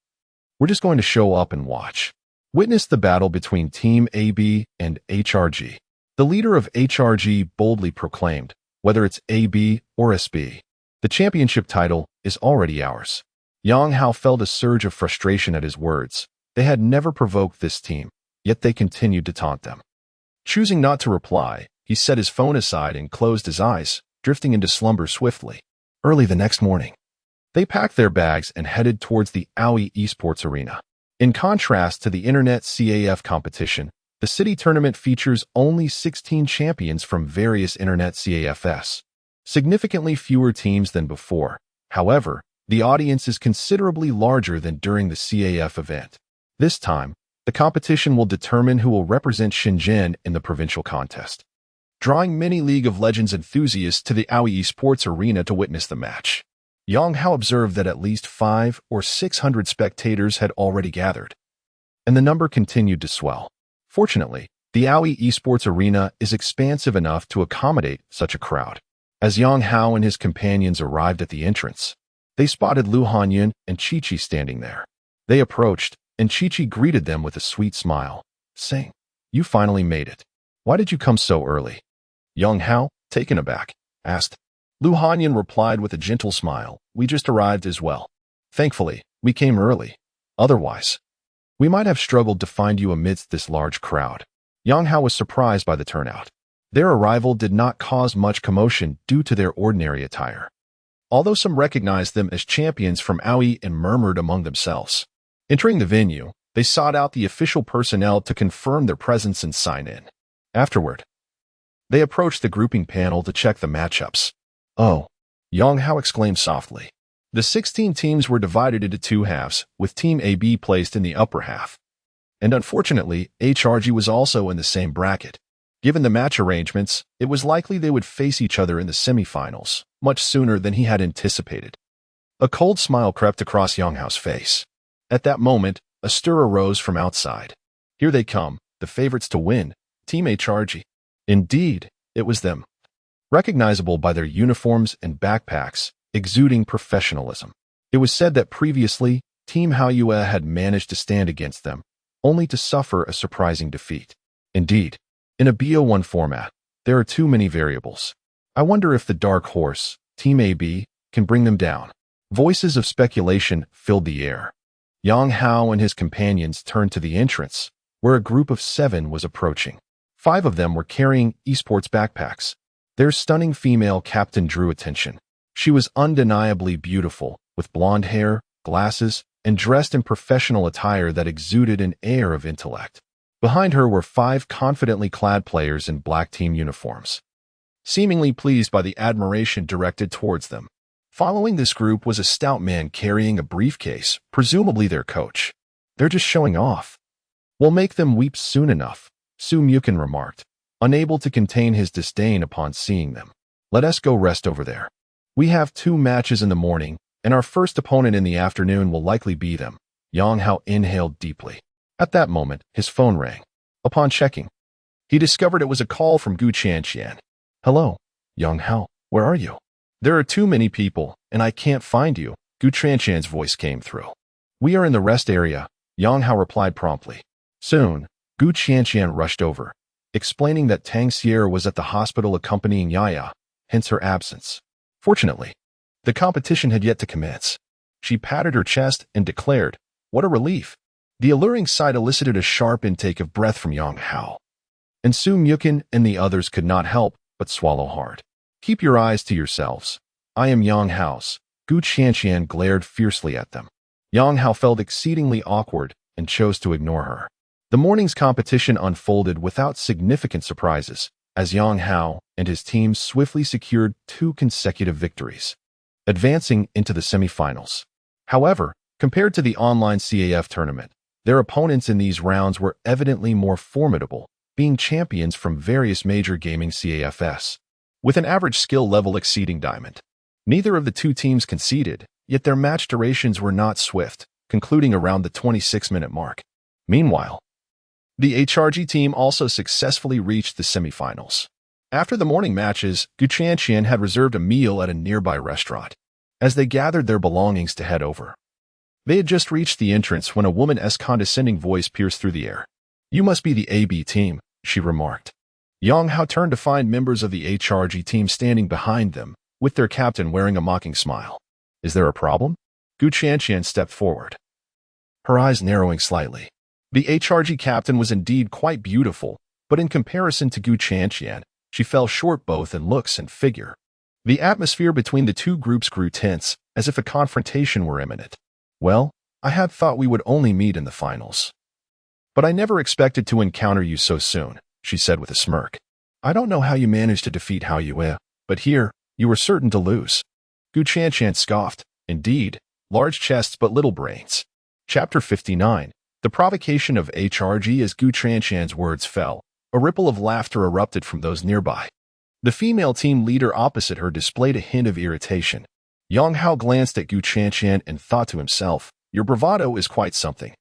we're just going to show up and watch. Witness the battle between Team AB and HRG." The leader of HRG boldly proclaimed, "Whether it's AB or SB, the championship title is already ours." Yang Hao felt a surge of frustration at his words. They had never provoked this team, yet they continued to taunt them. Choosing not to reply, he set his phone aside and closed his eyes, drifting into slumber swiftly. Early the next morning, they packed their bags and headed towards the Aoi Esports Arena. In contrast to the Internet CAF competition, the city tournament features only 16 champions from various Internet CAFs. Significantly fewer teams than before. However, the audience is considerably larger than during the CAF event. This time, the competition will determine who will represent Shenzhen in the provincial contest, drawing many League of Legends enthusiasts to the Aoi Esports Arena to witness the match. Yang Hao observed that at least 500 or 600 spectators had already gathered, and the number continued to swell. Fortunately, the Aoi Esports Arena is expansive enough to accommodate such a crowd. As Yang Hao and his companions arrived at the entrance, they spotted Lu Hanyu and Chi-Chi standing there. They approached, and Chi-Chi greeted them with a sweet smile, saying, "You finally made it. Why did you come so early?" Yang Hao, taken aback, asked. Lu Hanyu replied with a gentle smile, "We just arrived as well. Thankfully, we came early. Otherwise, we might have struggled to find you amidst this large crowd." Yang Hao was surprised by the turnout. Their arrival did not cause much commotion due to their ordinary attire. although some recognized them as champions from Aoi and murmured among themselves. Entering the venue, they sought out the official personnel to confirm their presence and sign in. Afterward, they approached the grouping panel to check the matchups. "Oh," Yang Hao exclaimed softly. The 16 teams were divided into two halves, with Team AB placed in the upper half. And unfortunately, HRG was also in the same bracket. Given the match arrangements, it was likely they would face each other in the semifinals, much sooner than he had anticipated. A cold smile crept across Yang Hao's face. At that moment, a stir arose from outside. "Here they come, the favorites to win, Team HRG." Indeed, it was them. Recognizable by their uniforms and backpacks, exuding professionalism. It was said that previously, Team Haoyue had managed to stand against them, only to suffer a surprising defeat. Indeed, in a BO1 format, there are too many variables. I wonder if the dark horse, Team AB, can bring them down. Voices of speculation filled the air. Yang Hao and his companions turned to the entrance, where a group of 7 was approaching. 5 of them were carrying esports backpacks. Their stunning female captain drew attention. She was undeniably beautiful, with blonde hair, glasses, and dressed in professional attire that exuded an air of intellect. Behind her were 5 confidently clad players in black team uniforms, seemingly pleased by the admiration directed towards them. Following this group was a stout man carrying a briefcase, presumably their coach. "They're just showing off. We'll make them weep soon enough," Su Mukin remarked, unable to contain his disdain upon seeing them. "Let us go rest over there. We have 2 matches in the morning, and our first opponent in the afternoon will likely be them." Yang Hao inhaled deeply. At that moment, his phone rang. Upon checking, he discovered it was a call from Gu Qianqian. "Hello, Yang Hao, where are you?" "There are too many people, and I can't find you," Gu Qianqian's voice came through. "We are in the rest area," Yang Hao replied promptly. Soon, Gu Qianqian rushed over, explaining that Tang Sierra was at the hospital accompanying Yaya, hence her absence. Fortunately, the competition had yet to commence. She patted her chest and declared, "What a relief." The alluring sight elicited a sharp intake of breath from Yang Hao. And Su Mukin and the others could not help but swallow hard. "Keep your eyes to yourselves. I am Yang Hao's." Gu Qianqian glared fiercely at them. Yang Hao felt exceedingly awkward and chose to ignore her. The morning's competition unfolded without significant surprises, as Yang Hao and his team swiftly secured 2 consecutive victories, advancing into the semifinals. However, compared to the online CAF tournament, their opponents in these rounds were evidently more formidable, being champions from various major gaming CAFs, with an average skill level exceeding Diamond. Neither of the 2 teams conceded, yet their match durations were not swift, concluding around the 26-minute mark. Meanwhile, the HRG team also successfully reached the semifinals. After the morning matches, Gu Qianqian had reserved a meal at a nearby restaurant. As they gathered their belongings to head over, they had just reached the entrance when a woman's condescending voice pierced through the air. "You must be the AB team," she remarked. Yang Hao turned to find members of the HRG team standing behind them, with their captain wearing a mocking smile. "Is there a problem?" Gu Qianqian stepped forward, her eyes narrowing slightly. The HRG captain was indeed quite beautiful, but in comparison to Gu Qianqian, she fell short both in looks and figure. The atmosphere between the 2 groups grew tense, as if a confrontation were imminent. "Well, I had thought we would only meet in the finals. But I never expected to encounter you so soon," she said with a smirk. "I don't know how you managed to defeat Haoyue, but here, you were certain to lose." Gu Qianqian scoffed. "Indeed, large chests but little brains." Chapter 59. The provocation of HRG. As Gu Qianqian's words fell, a ripple of laughter erupted from those nearby. The female team leader opposite her displayed a hint of irritation. Yang Hao glanced at Gu Qianqian and thought to himself, "Your bravado is quite something."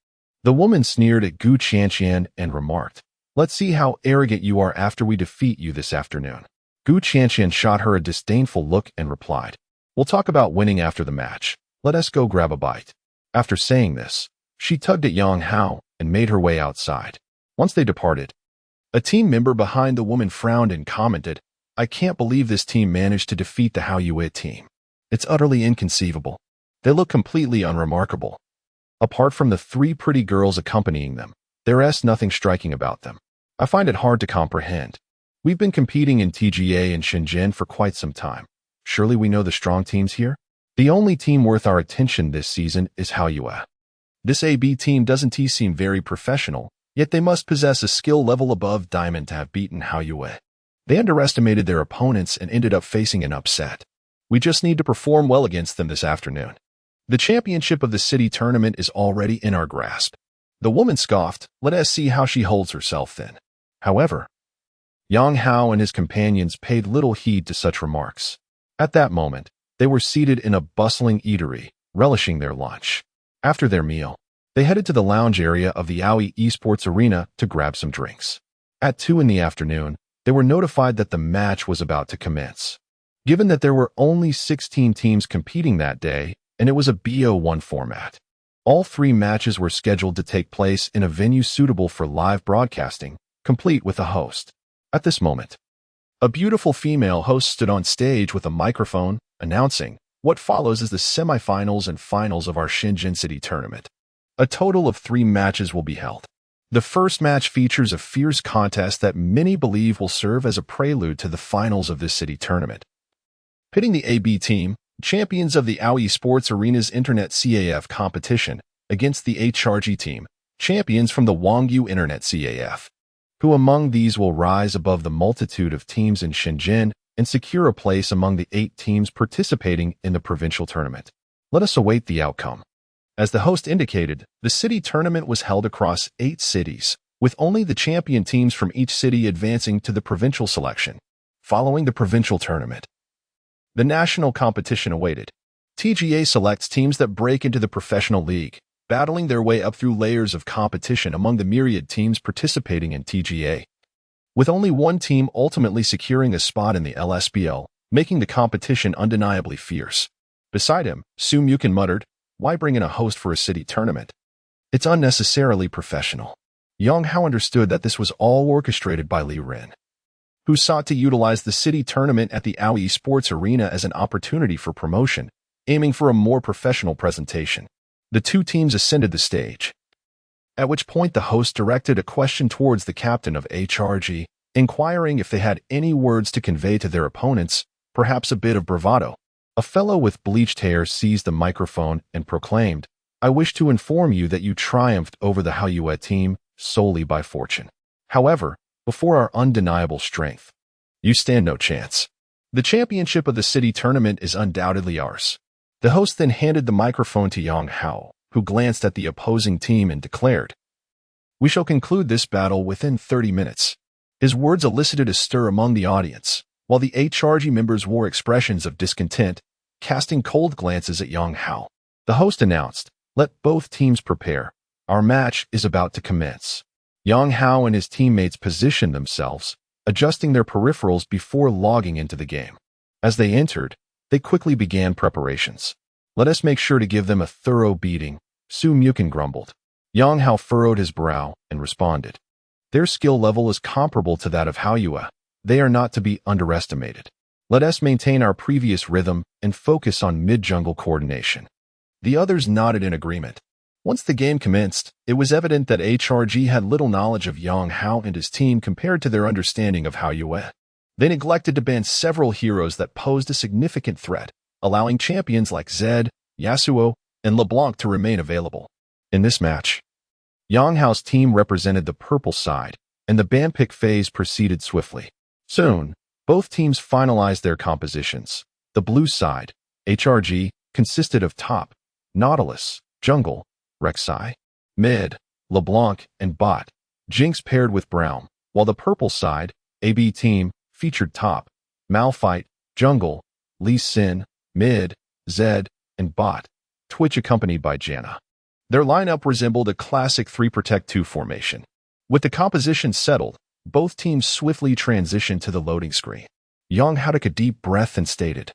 The woman sneered at Gu Qianqian and remarked, "Let's see how arrogant you are after we defeat you this afternoon." Gu Qianqian shot her a disdainful look and replied, "We'll talk about winning after the match. Let us go grab a bite." After saying this, she tugged at Yang Hao and made her way outside. Once they departed, a team member behind the woman frowned and commented, "I can't believe this team managed to defeat the Haoyue team. It's utterly inconceivable. They look completely unremarkable. Apart from the 3 pretty girls accompanying them, there's nothing striking about them. I find it hard to comprehend. We've been competing in TGA and Shenzhen for quite some time. Surely we know the strong teams here?" The only team worth our attention this season is Haoyue. This AB team doesn't seem very professional, yet they must possess a skill level above Diamond to have beaten Haoyue. They underestimated their opponents and ended up facing an upset. We just need to perform well against them this afternoon. The championship of the city tournament is already in our grasp. The woman scoffed, let us see how she holds herself then. However, Yang Hao and his companions paid little heed to such remarks. At that moment, they were seated in a bustling eatery, relishing their lunch. After their meal, they headed to the lounge area of the Aoi Esports Arena to grab some drinks. At 2 in the afternoon, they were notified that the match was about to commence. Given that there were only 16 teams competing that day, and it was a BO1 format, all 3 matches were scheduled to take place in a venue suitable for live broadcasting, complete with a host. At this moment, a beautiful female host stood on stage with a microphone, announcing, "What follows is the semifinals and finals of our Shenzhen City tournament. A total of 3 matches will be held. The first match features a fierce contest that many believe will serve as a prelude to the finals of this city tournament, pitting the AB team, champions of the Aoi Sports Arena's Internet CAF competition, against the HRG team, champions from the Wangyu Internet CAF. Who among these will rise above the multitude of teams in Shenzhen and secure a place among the 8 teams participating in the provincial tournament? Let us await the outcome." As the host indicated, the city tournament was held across 8 cities, with only the champion teams from each city advancing to the provincial selection. Following the provincial tournament, the national competition awaited. TGA selects teams that break into the professional league, battling their way up through layers of competition among the myriad teams participating in TGA, with only one team ultimately securing a spot in the LSBL, making the competition undeniably fierce. Beside him, Su Mukin muttered, "Why bring in a host for a city tournament? It's unnecessarily professional." Yang Hao understood that this was all orchestrated by Li Ren, who sought to utilize the city tournament at the Aoi Sports Arena as an opportunity for promotion, aiming for a more professional presentation. The 2 teams ascended the stage, at which point the host directed a question towards the captain of HRG, inquiring if they had any words to convey to their opponents, perhaps a bit of bravado. A fellow with bleached hair seized the microphone and proclaimed, "I wish to inform you that you triumphed over the Haoyue team solely by fortune. However, before our undeniable strength, you stand no chance. The championship of the city tournament is undoubtedly ours." The host then handed the microphone to Yang Hao, who glanced at the opposing team and declared, "We shall conclude this battle within 30 minutes. His words elicited a stir among the audience, while the HRG members wore expressions of discontent, casting cold glances at Yang Hao. The host announced, "Let both teams prepare. Our match is about to commence." Yang Hao and his teammates positioned themselves, adjusting their peripherals before logging into the game. As they entered, they quickly began preparations. "Let us make sure to give them a thorough beating," Su Mukin grumbled. Yang Hao furrowed his brow and responded, "Their skill level is comparable to that of Haoyue. They are not to be underestimated. Let us maintain our previous rhythm and focus on mid-jungle coordination." The others nodded in agreement. Once the game commenced, it was evident that HRG had little knowledge of Yang Hao and his team compared to their understanding of Haoyue. They neglected to ban several heroes that posed a significant threat, allowing champions like Zed, Yasuo, and LeBlanc to remain available. In this match, Yang Hao's team represented the purple side, and the ban pick phase proceeded swiftly. Soon, both teams finalized their compositions. The blue side, HRG, consisted of top, Nautilus, jungle, Rek'Sai, mid, LeBlanc, and bot, Jinx paired with Braum, while the purple side, AB team, featured top, Malphite, jungle, Lee Sin, mid, Zed, and bot, Twitch accompanied by Janna. Their lineup resembled a classic 3-Protect-2 formation. With the composition settled, both teams swiftly transitioned to the loading screen. Yang Hao took a deep breath and stated,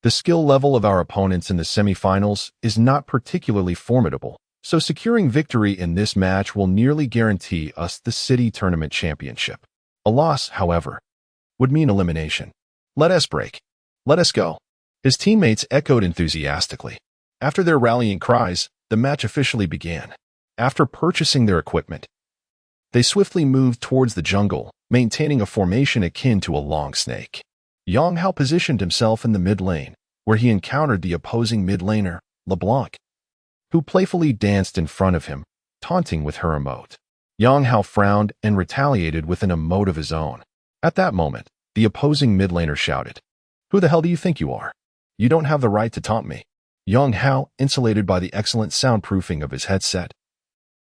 "The skill level of our opponents in the semifinals is not particularly formidable, so securing victory in this match will nearly guarantee us the city tournament championship. A loss, however, would mean elimination. Let us break. Let us go." His teammates echoed enthusiastically. After their rallying cries, the match officially began. After purchasing their equipment, they swiftly moved towards the jungle, maintaining a formation akin to a long snake. Yang Hao positioned himself in the mid lane, where he encountered the opposing mid laner, LeBlanc, who playfully danced in front of him, taunting with her emote. Yang Hao frowned and retaliated with an emote of his own. At that moment, the opposing mid laner shouted, "Who the hell do you think you are? You don't have the right to taunt me." Yang Hao, insulated by the excellent soundproofing of his headset,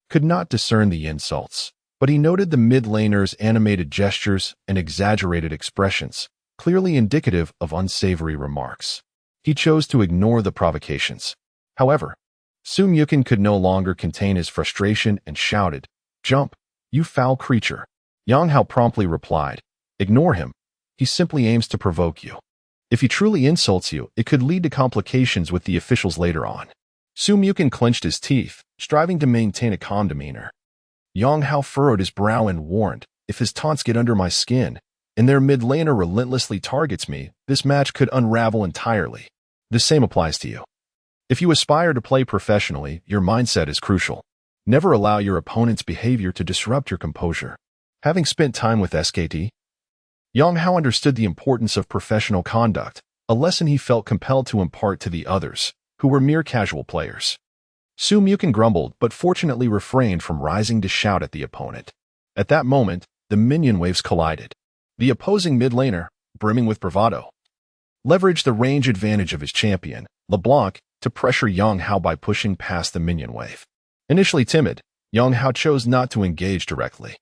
could not discern the insults, but he noted the mid laner's animated gestures and exaggerated expressions, clearly indicative of unsavory remarks. He chose to ignore the provocations. However, Sum Yukin could no longer contain his frustration and shouted, "Jump, you foul creature." Yang Hao promptly replied, "Ignore him. He simply aims to provoke you. If he truly insults you, it could lead to complications with the officials later on." Sum Yukin clenched his teeth, striving to maintain a calm demeanor. Yang Hao furrowed his brow and warned, "If his taunts get under my skin, and their mid laner relentlessly targets me, this match could unravel entirely. The same applies to you. If you aspire to play professionally, your mindset is crucial. Never allow your opponent's behavior to disrupt your composure." Having spent time with SKT, Yang Hao understood the importance of professional conduct, a lesson he felt compelled to impart to the others, who were mere casual players. Sum Yukin grumbled, but fortunately refrained from rising to shout at the opponent. At that moment, the minion waves collided. The opposing mid laner, brimming with bravado, leveraged the range advantage of his champion, LeBlanc, to pressure Yang Hao by pushing past the minion wave. Initially timid, Yang Hao chose not to engage directly.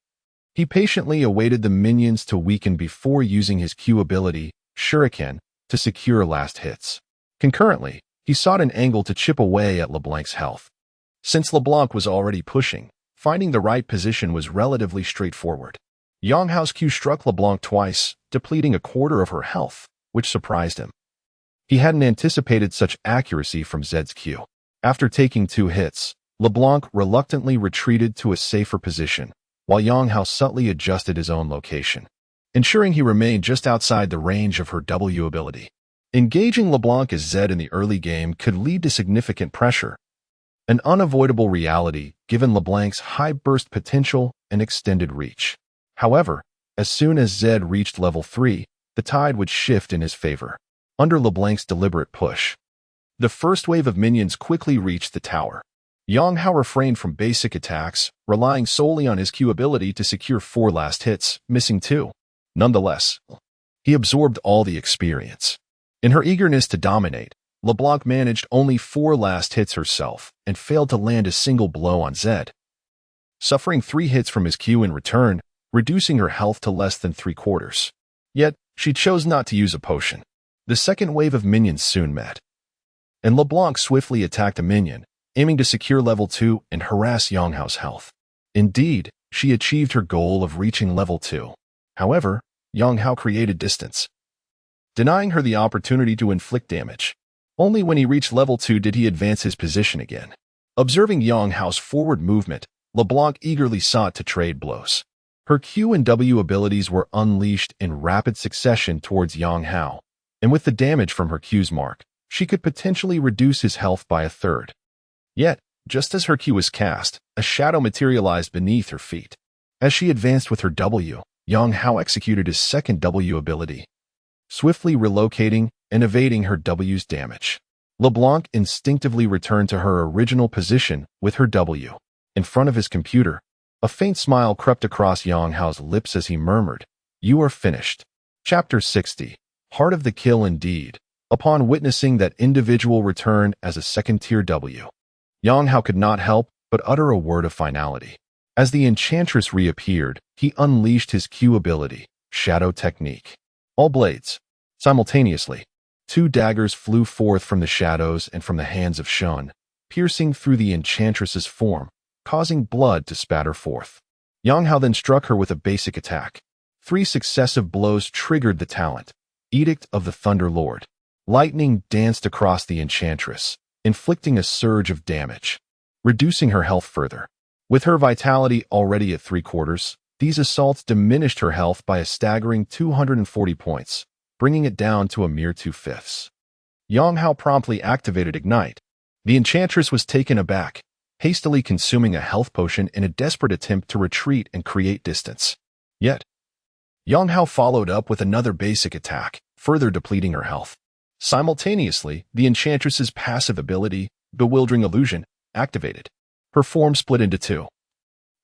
He patiently awaited the minions to weaken before using his Q ability, Shuriken, to secure last hits. Concurrently, he sought an angle to chip away at LeBlanc's health. Since LeBlanc was already pushing, finding the right position was relatively straightforward. Yang Hao's Q struck LeBlanc twice, depleting a quarter of her health, which surprised him. He hadn't anticipated such accuracy from Zed's Q. After taking 2 hits, LeBlanc reluctantly retreated to a safer position, while Yang Hao subtly adjusted his own location, ensuring he remained just outside the range of her W ability. Engaging LeBlanc as Zed in the early game could lead to significant pressure, an unavoidable reality given LeBlanc's high burst potential and extended reach. However, as soon as Zed reached level 3, the tide would shift in his favor. Under LeBlanc's deliberate push, the first wave of minions quickly reached the tower. Yang Hao refrained from basic attacks, relying solely on his Q ability to secure 4 last hits, missing 2. Nonetheless, he absorbed all the experience. In her eagerness to dominate, LeBlanc managed only 4 last hits herself and failed to land a single blow on Zed, suffering 3 hits from his Q in return, reducing her health to less than 3/4. Yet, she chose not to use a potion. The second wave of minions soon met, and LeBlanc swiftly attacked a minion, aiming to secure level 2 and harass Yang Hao's health. Indeed, she achieved her goal of reaching level 2. However, Yang Hao created distance, denying her the opportunity to inflict damage. Only when he reached level 2 did he advance his position again. Observing Yang Hao's forward movement, LeBlanc eagerly sought to trade blows. Her Q and W abilities were unleashed in rapid succession towards Yang Hao, and with the damage from her Q's mark, she could potentially reduce his health by 1/3. Yet, just as her Q was cast, a shadow materialized beneath her feet. As she advanced with her W, Yang Hao executed his second W ability, swiftly relocating and evading her W's damage. LeBlanc instinctively returned to her original position with her W. In front of his computer, a faint smile crept across Yang Hao's lips as he murmured, "You are finished." Chapter 60. Heart of the Kill indeed. Upon witnessing that individual return as a second-tier W, Yang Hao could not help but utter a word of finality. As the enchantress reappeared, he unleashed his Q ability, Shadow Technique. All blades. Simultaneously, 2 daggers flew forth from the shadows and from the hands of Shun, piercing through the enchantress's form, causing blood to spatter forth. Yang Hao then struck her with a basic attack. 3 successive blows triggered the talent, Edict of the Thunder Lord. Lightning danced across the enchantress, inflicting a surge of damage, reducing her health further. With her vitality already at 3/4, these assaults diminished her health by a staggering 240 points, bringing it down to a mere 2/5. Yang Hao promptly activated Ignite. The enchantress was taken aback, hastily consuming a health potion in a desperate attempt to retreat and create distance. Yet, Yang Hao followed up with another basic attack, further depleting her health. Simultaneously, the Enchantress's passive ability, Bewildering Illusion, activated. Her form split into two.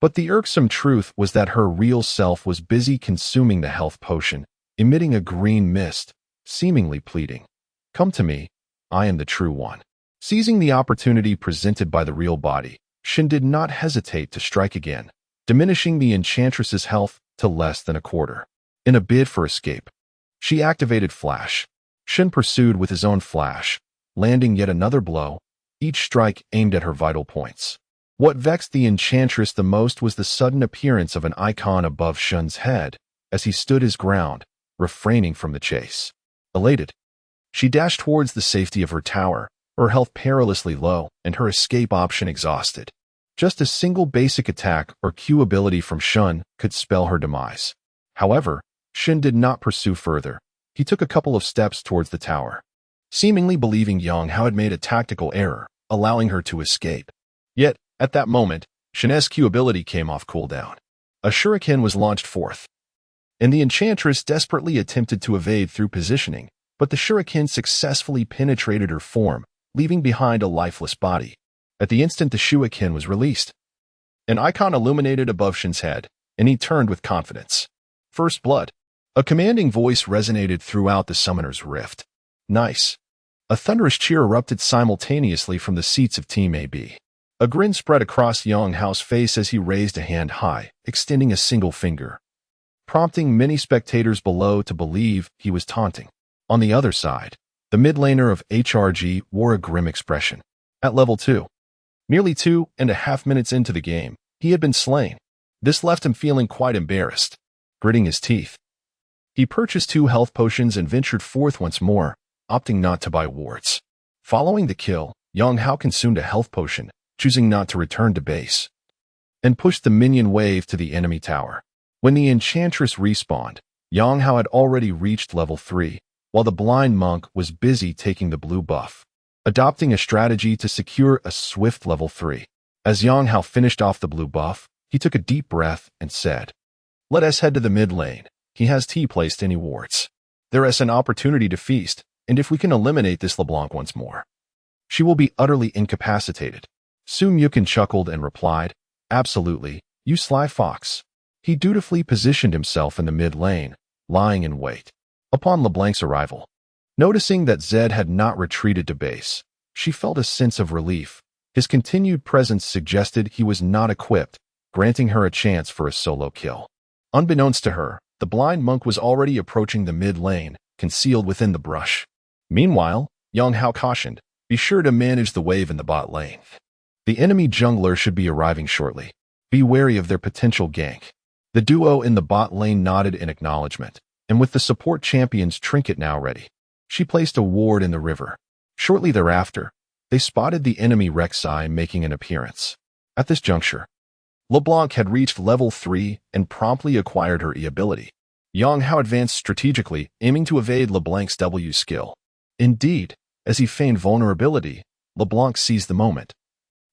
But the irksome truth was that her real self was busy consuming the health potion, emitting a green mist, seemingly pleading, "Come to me, I am the true one." Seizing the opportunity presented by the real body, Shin did not hesitate to strike again, diminishing the Enchantress's health to less than a quarter. In a bid for escape, she activated Flash. Shin pursued with his own flash, landing yet another blow, each strike aimed at her vital points. What vexed the Enchantress the most was the sudden appearance of an icon above Shin's head as he stood his ground, refraining from the chase. Elated, she dashed towards the safety of her tower, her health perilously low and her escape option exhausted. Just a single basic attack or Q ability from Shin could spell her demise. However, Shin did not pursue further. He took a couple of steps towards the tower, seemingly believing Yang Hao had made a tactical error, allowing her to escape. Yet, at that moment, Shin's Q ability came off cooldown. A shuriken was launched forth, and the Enchantress desperately attempted to evade through positioning, but the shuriken successfully penetrated her form, leaving behind a lifeless body. At the instant the shuriken was released, an icon illuminated above Shin's head, and he turned with confidence. First blood. A commanding voice resonated throughout the summoner's rift. Nice. A thunderous cheer erupted simultaneously from the seats of Team AB. A grin spread across Yang Hao's face as he raised a hand high, extending a single finger, prompting many spectators below to believe he was taunting. On the other side, the mid laner of HRG wore a grim expression. At level 2, nearly 2.5 minutes into the game, he had been slain. This left him feeling quite embarrassed. Gritting his teeth, he purchased 2 health potions and ventured forth once more, opting not to buy wards. Following the kill, Yang Hao consumed a health potion, choosing not to return to base, and pushed the minion wave to the enemy tower. When the Enchantress respawned, Yang Hao had already reached level 3, while the blind monk was busy taking the blue buff, adopting a strategy to secure a swift level 3. As Yang Hao finished off the blue buff, he took a deep breath and said, "Let us head to the mid lane. He has placed any wards. There is an opportunity to feast, and if we can eliminate this LeBlanc once more, she will be utterly incapacitated." Sun Yukon chuckled and replied, "Absolutely, you sly fox." He dutifully positioned himself in the mid lane, lying in wait. Upon LeBlanc's arrival, noticing that Zed had not retreated to base, she felt a sense of relief. His continued presence suggested he was not equipped, granting her a chance for a solo kill. Unbeknownst to her, the blind monk was already approaching the mid lane, concealed within the brush. Meanwhile, Yang Hao cautioned, "Be sure to manage the wave in the bot lane. The enemy jungler should be arriving shortly. Be wary of their potential gank." The duo in the bot lane nodded in acknowledgement, and with the support champion's trinket now ready, she placed a ward in the river. Shortly thereafter, they spotted the enemy Rek'Sai making an appearance. At this juncture, LeBlanc had reached level 3 and promptly acquired her E ability. Yang Hao advanced strategically, aiming to evade LeBlanc's W skill. Indeed, as he feigned vulnerability, LeBlanc seized the moment,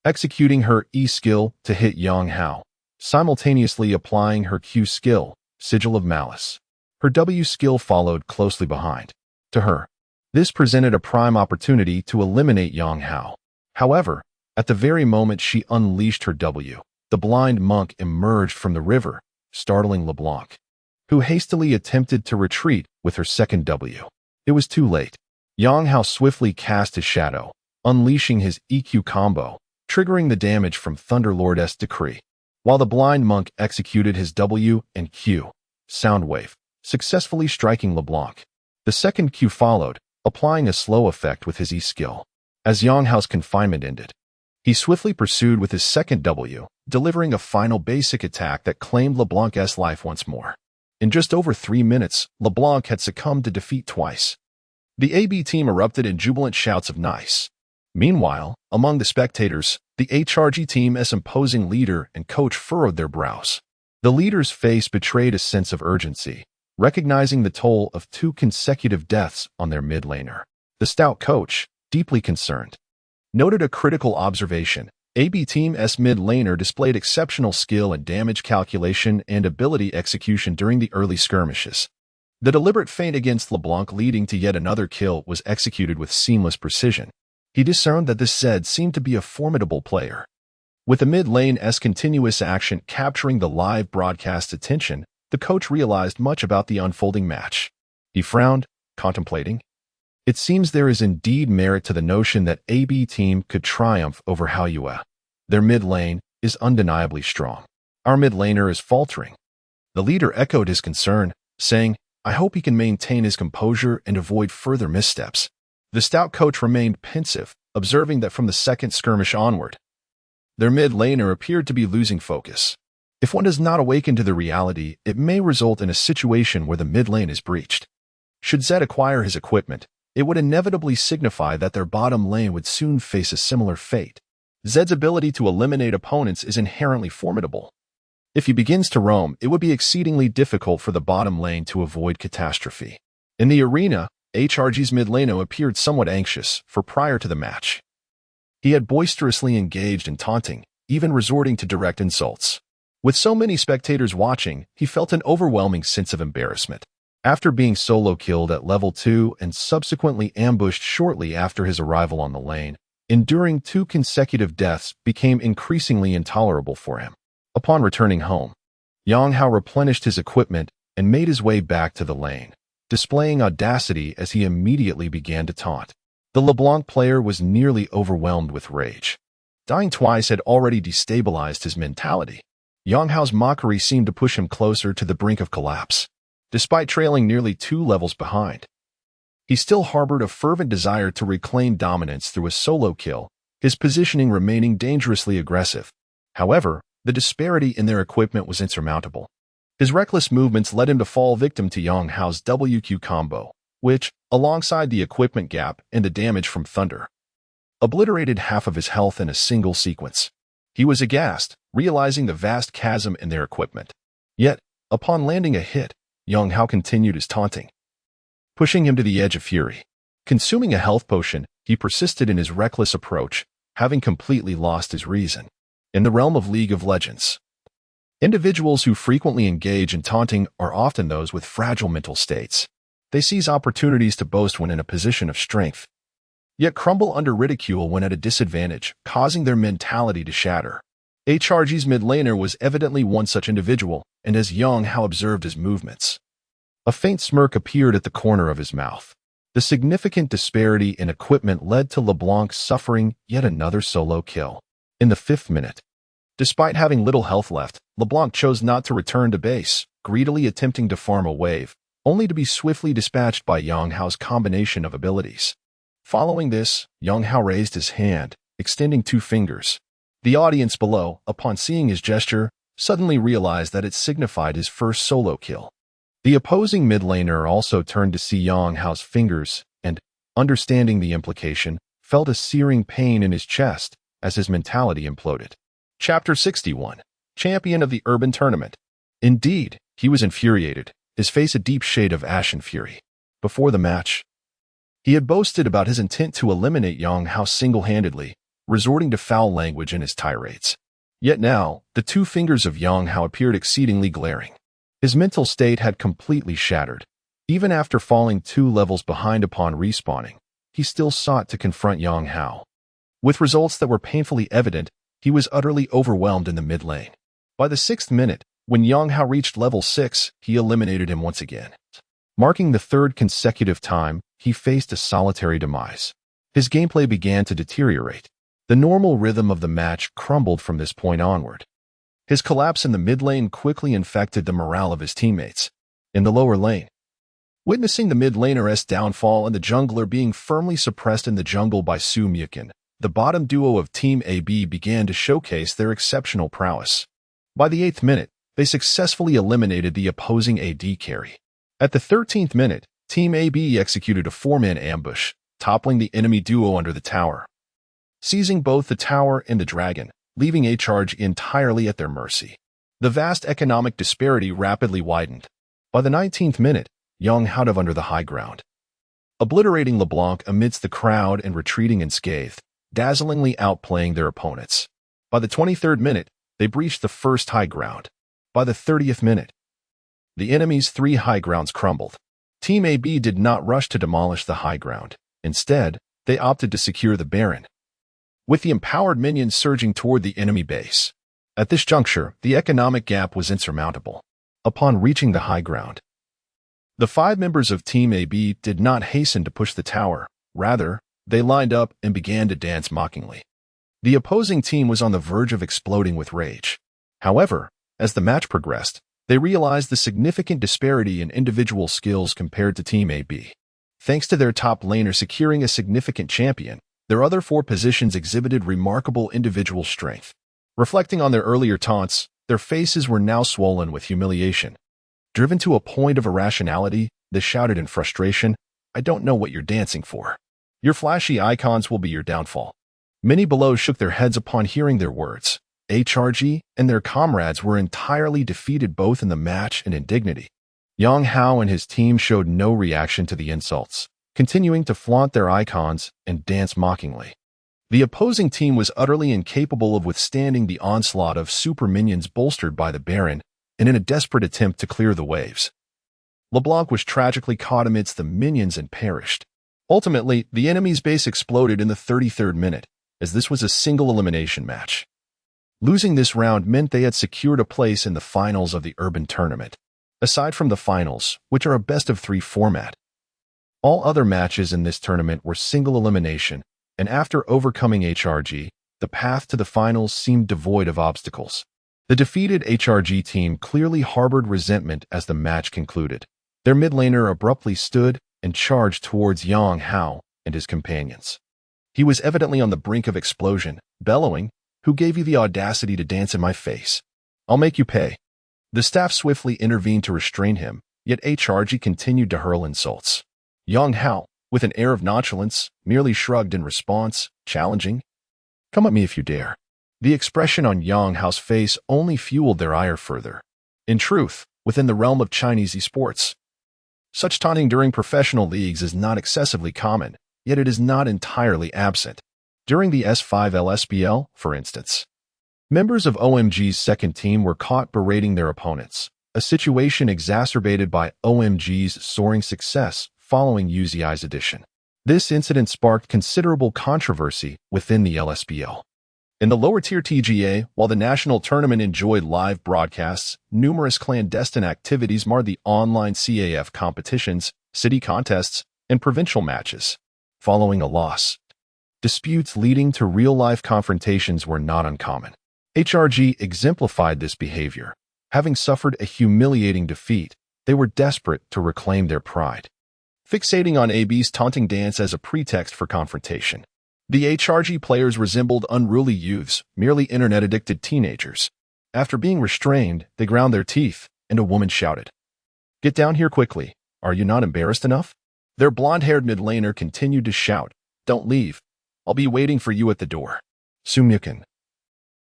executing her E skill to hit Yang Hao, simultaneously applying her Q skill, Sigil of Malice. Her W skill followed closely behind. To her, this presented a prime opportunity to eliminate Yang Hao. However, at the very moment she unleashed her W, the blind monk emerged from the river, startling LeBlanc, who hastily attempted to retreat with her second W. It was too late. Yang Hao swiftly cast his shadow, unleashing his EQ combo, triggering the damage from Thunderlord's decree, while the blind monk executed his W and Q, Soundwave, successfully striking LeBlanc. The second Q followed, applying a slow effect with his E skill. As Yang Hao's confinement ended, he swiftly pursued with his second W, delivering a final basic attack that claimed LeBlanc's life once more. In just over 3 minutes, LeBlanc had succumbed to defeat twice. The AB team erupted in jubilant shouts of nice. Meanwhile, among the spectators, the HRG team's imposing leader and coach furrowed their brows. The leader's face betrayed a sense of urgency, recognizing the toll of 2 consecutive deaths on their mid laner. The stout coach, deeply concerned, noted a critical observation. AB Team's mid laner displayed exceptional skill in damage calculation and ability execution during the early skirmishes. The deliberate feint against LeBlanc leading to yet another kill was executed with seamless precision. He discerned that this Zed seemed to be a formidable player. With the mid-lane's continuous action capturing the live broadcast attention, the coach realized much about the unfolding match. He frowned, contemplating. It seems there is indeed merit to the notion that AB team could triumph over Haoyue. Their mid lane is undeniably strong. Our mid laner is faltering. The leader echoed his concern, saying, I hope he can maintain his composure and avoid further missteps. The stout coach remained pensive, observing that from the second skirmish onward, their mid laner appeared to be losing focus. If one does not awaken to the reality, it may result in a situation where the mid lane is breached. Should Zed acquire his equipment, it would inevitably signify that their bottom lane would soon face a similar fate. Zed's ability to eliminate opponents is inherently formidable. If he begins to roam, it would be exceedingly difficult for the bottom lane to avoid catastrophe. In the arena, HRG's mid laner appeared somewhat anxious, for prior to the match, he had boisterously engaged in taunting, even resorting to direct insults. With so many spectators watching, he felt an overwhelming sense of embarrassment. After being solo killed at level 2 and subsequently ambushed shortly after his arrival on the lane, enduring 2 consecutive deaths became increasingly intolerable for him. Upon returning home, Yang Hao replenished his equipment and made his way back to the lane, displaying audacity as he immediately began to taunt. The LeBlanc player was nearly overwhelmed with rage. Dying twice had already destabilized his mentality. Yang Hao's mockery seemed to push him closer to the brink of collapse. Despite trailing nearly 2 levels behind, he still harbored a fervent desire to reclaim dominance through a solo kill, his positioning remaining dangerously aggressive. However, the disparity in their equipment was insurmountable. His reckless movements led him to fall victim to Yang Hao's WQ combo, which, alongside the equipment gap and the damage from thunder, obliterated half of his health in a single sequence. He was aghast, realizing the vast chasm in their equipment. Yet, upon landing a hit, Yang Hao continued his taunting, pushing him to the edge of fury. Consuming a health potion, he persisted in his reckless approach, having completely lost his reason. In the realm of League of Legends, individuals who frequently engage in taunting are often those with fragile mental states. They seize opportunities to boast when in a position of strength, yet crumble under ridicule when at a disadvantage, causing their mentality to shatter. HRG's mid laner was evidently one such individual, and as Yang Hao observed his movements, a faint smirk appeared at the corner of his mouth. The significant disparity in equipment led to LeBlanc suffering yet another solo kill. In the 5th minute, despite having little health left, LeBlanc chose not to return to base, greedily attempting to farm a wave, only to be swiftly dispatched by Yang Hao's combination of abilities. Following this, Yang Hao raised his hand, extending 2 fingers. The audience below, upon seeing his gesture, suddenly realized that it signified his first solo kill. The opposing mid laner also turned to see Yang Hao's fingers and, understanding the implication, felt a searing pain in his chest as his mentality imploded. Chapter 61. Champion of the Urban Tournament. Indeed, he was infuriated, his face a deep shade of ashen fury. Before the match, he had boasted about his intent to eliminate Yang Hao single-handedly, resorting to foul language in his tirades. Yet now, the 2 fingers of Yang Hao appeared exceedingly glaring. His mental state had completely shattered. Even after falling 2 levels behind upon respawning, he still sought to confront Yang Hao. With results that were painfully evident, he was utterly overwhelmed in the mid lane. By the 6th minute, when Yang Hao reached level 6, he eliminated him once again. Marking the 3rd consecutive time, he faced a solitary demise. His gameplay began to deteriorate. The normal rhythm of the match crumbled from this point onward. His collapse in the mid lane quickly infected the morale of his teammates. In the lower lane, witnessing the mid laner's downfall and the jungler being firmly suppressed in the jungle by Su Muyukin, the bottom duo of Team AB began to showcase their exceptional prowess. By the 8th minute, they successfully eliminated the opposing AD carry. At the 13th minute, Team AB executed a 4-man ambush, toppling the enemy duo under the tower, seizing both the tower and the dragon, leaving HRG entirely at their mercy. The vast economic disparity rapidly widened. By the 19th minute, Yang Hao out under the high ground, obliterating LeBlanc amidst the crowd and retreating unscathed, dazzlingly outplaying their opponents. By the 23rd minute, they breached the first high ground. By the 30th minute, the enemy's 3 high grounds crumbled. Team AB did not rush to demolish the high ground. Instead, they opted to secure the Baron, with the empowered minions surging toward the enemy base. At this juncture, the economic gap was insurmountable. Upon reaching the high ground, the 5 members of Team AB did not hasten to push the tower. Rather, they lined up and began to dance mockingly. The opposing team was on the verge of exploding with rage. However, as the match progressed, they realized the significant disparity in individual skills compared to Team AB. Thanks to their top laner securing a significant champion, their other 4 positions exhibited remarkable individual strength. Reflecting on their earlier taunts, their faces were now swollen with humiliation. Driven to a point of irrationality, they shouted in frustration, "I don't know what you're dancing for. Your flashy icons will be your downfall." Many below shook their heads upon hearing their words. HRG and their comrades were entirely defeated both in the match and in dignity. Yang Hao and his team showed no reaction to the insults, continuing to flaunt their icons and dance mockingly. The opposing team was utterly incapable of withstanding the onslaught of super minions bolstered by the Baron, and in a desperate attempt to clear the waves, LeBlanc was tragically caught amidst the minions and perished. Ultimately, the enemy's base exploded in the 33rd minute, as this was a single elimination match. Losing this round meant they had secured a place in the finals of the Urban Tournament. Aside from the finals, which are a best-of-3 format, all other matches in this tournament were single elimination, and after overcoming HRG, the path to the finals seemed devoid of obstacles. The defeated HRG team clearly harbored resentment as the match concluded. Their mid laner abruptly stood and charged towards Yang Hao and his companions. He was evidently on the brink of explosion, bellowing, "Who gave you the audacity to dance in my face? I'll make you pay." The staff swiftly intervened to restrain him, yet HRG continued to hurl insults. Yang Hao, with an air of nonchalance, merely shrugged in response, challenging, "Come at me if you dare." The expression on Yang Hao's face only fueled their ire further. In truth, within the realm of Chinese esports, such taunting during professional leagues is not excessively common, yet it is not entirely absent. During the S5 LSBL, for instance, members of OMG's second team were caught berating their opponents, a situation exacerbated by OMG's soaring success following UZI's addition. This incident sparked considerable controversy within the LSBL. In the lower-tier TGA, while the national tournament enjoyed live broadcasts, numerous clandestine activities marred the online CAF competitions, city contests, and provincial matches. Following a loss, disputes leading to real-life confrontations were not uncommon. HRG exemplified this behavior. Having suffered a humiliating defeat, they were desperate to reclaim their pride, fixating on AB's taunting dance as a pretext for confrontation. The HRG players resembled unruly youths, merely internet-addicted teenagers. After being restrained, they ground their teeth, and a woman shouted, "Get down here quickly. Are you not embarrassed enough?" Their blonde-haired mid-laner continued to shout, "Don't leave. I'll be waiting for you at the door." Sumyukin,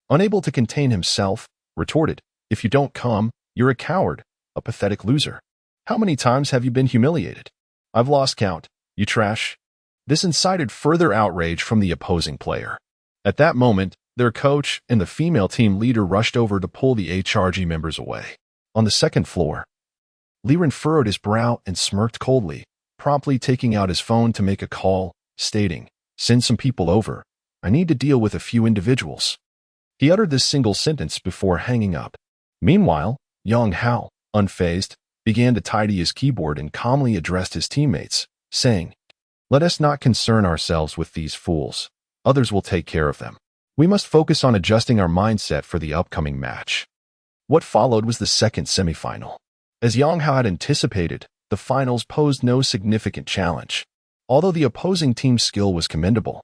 unable to contain himself, retorted, "If you don't come, you're a coward, a pathetic loser. How many times have you been humiliated? I've lost count, you trash." This incited further outrage from the opposing player. At that moment, their coach and the female team leader rushed over to pull the HRG members away. On the second floor, Liren furrowed his brow and smirked coldly, promptly taking out his phone to make a call, stating, "Send some people over. I need to deal with a few individuals." He uttered this single sentence before hanging up. Meanwhile, Yang Hao, unfazed, began to tidy his keyboard and calmly addressed his teammates, saying, "Let us not concern ourselves with these fools. Others will take care of them. We must focus on adjusting our mindset for the upcoming match." What followed was the second semifinal. As Yang Hao had anticipated, the finals posed no significant challenge. Although the opposing team's skill was commendable,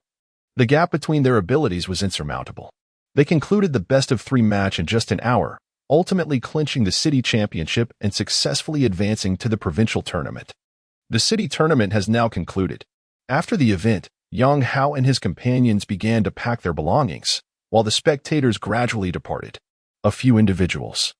the gap between their abilities was insurmountable. They concluded the best-of-3 match in just an hour, ultimately clinching the city championship and successfully advancing to the provincial tournament. The city tournament has now concluded. After the event, Yang Hao and his companions began to pack their belongings, while the spectators gradually departed. A few individuals,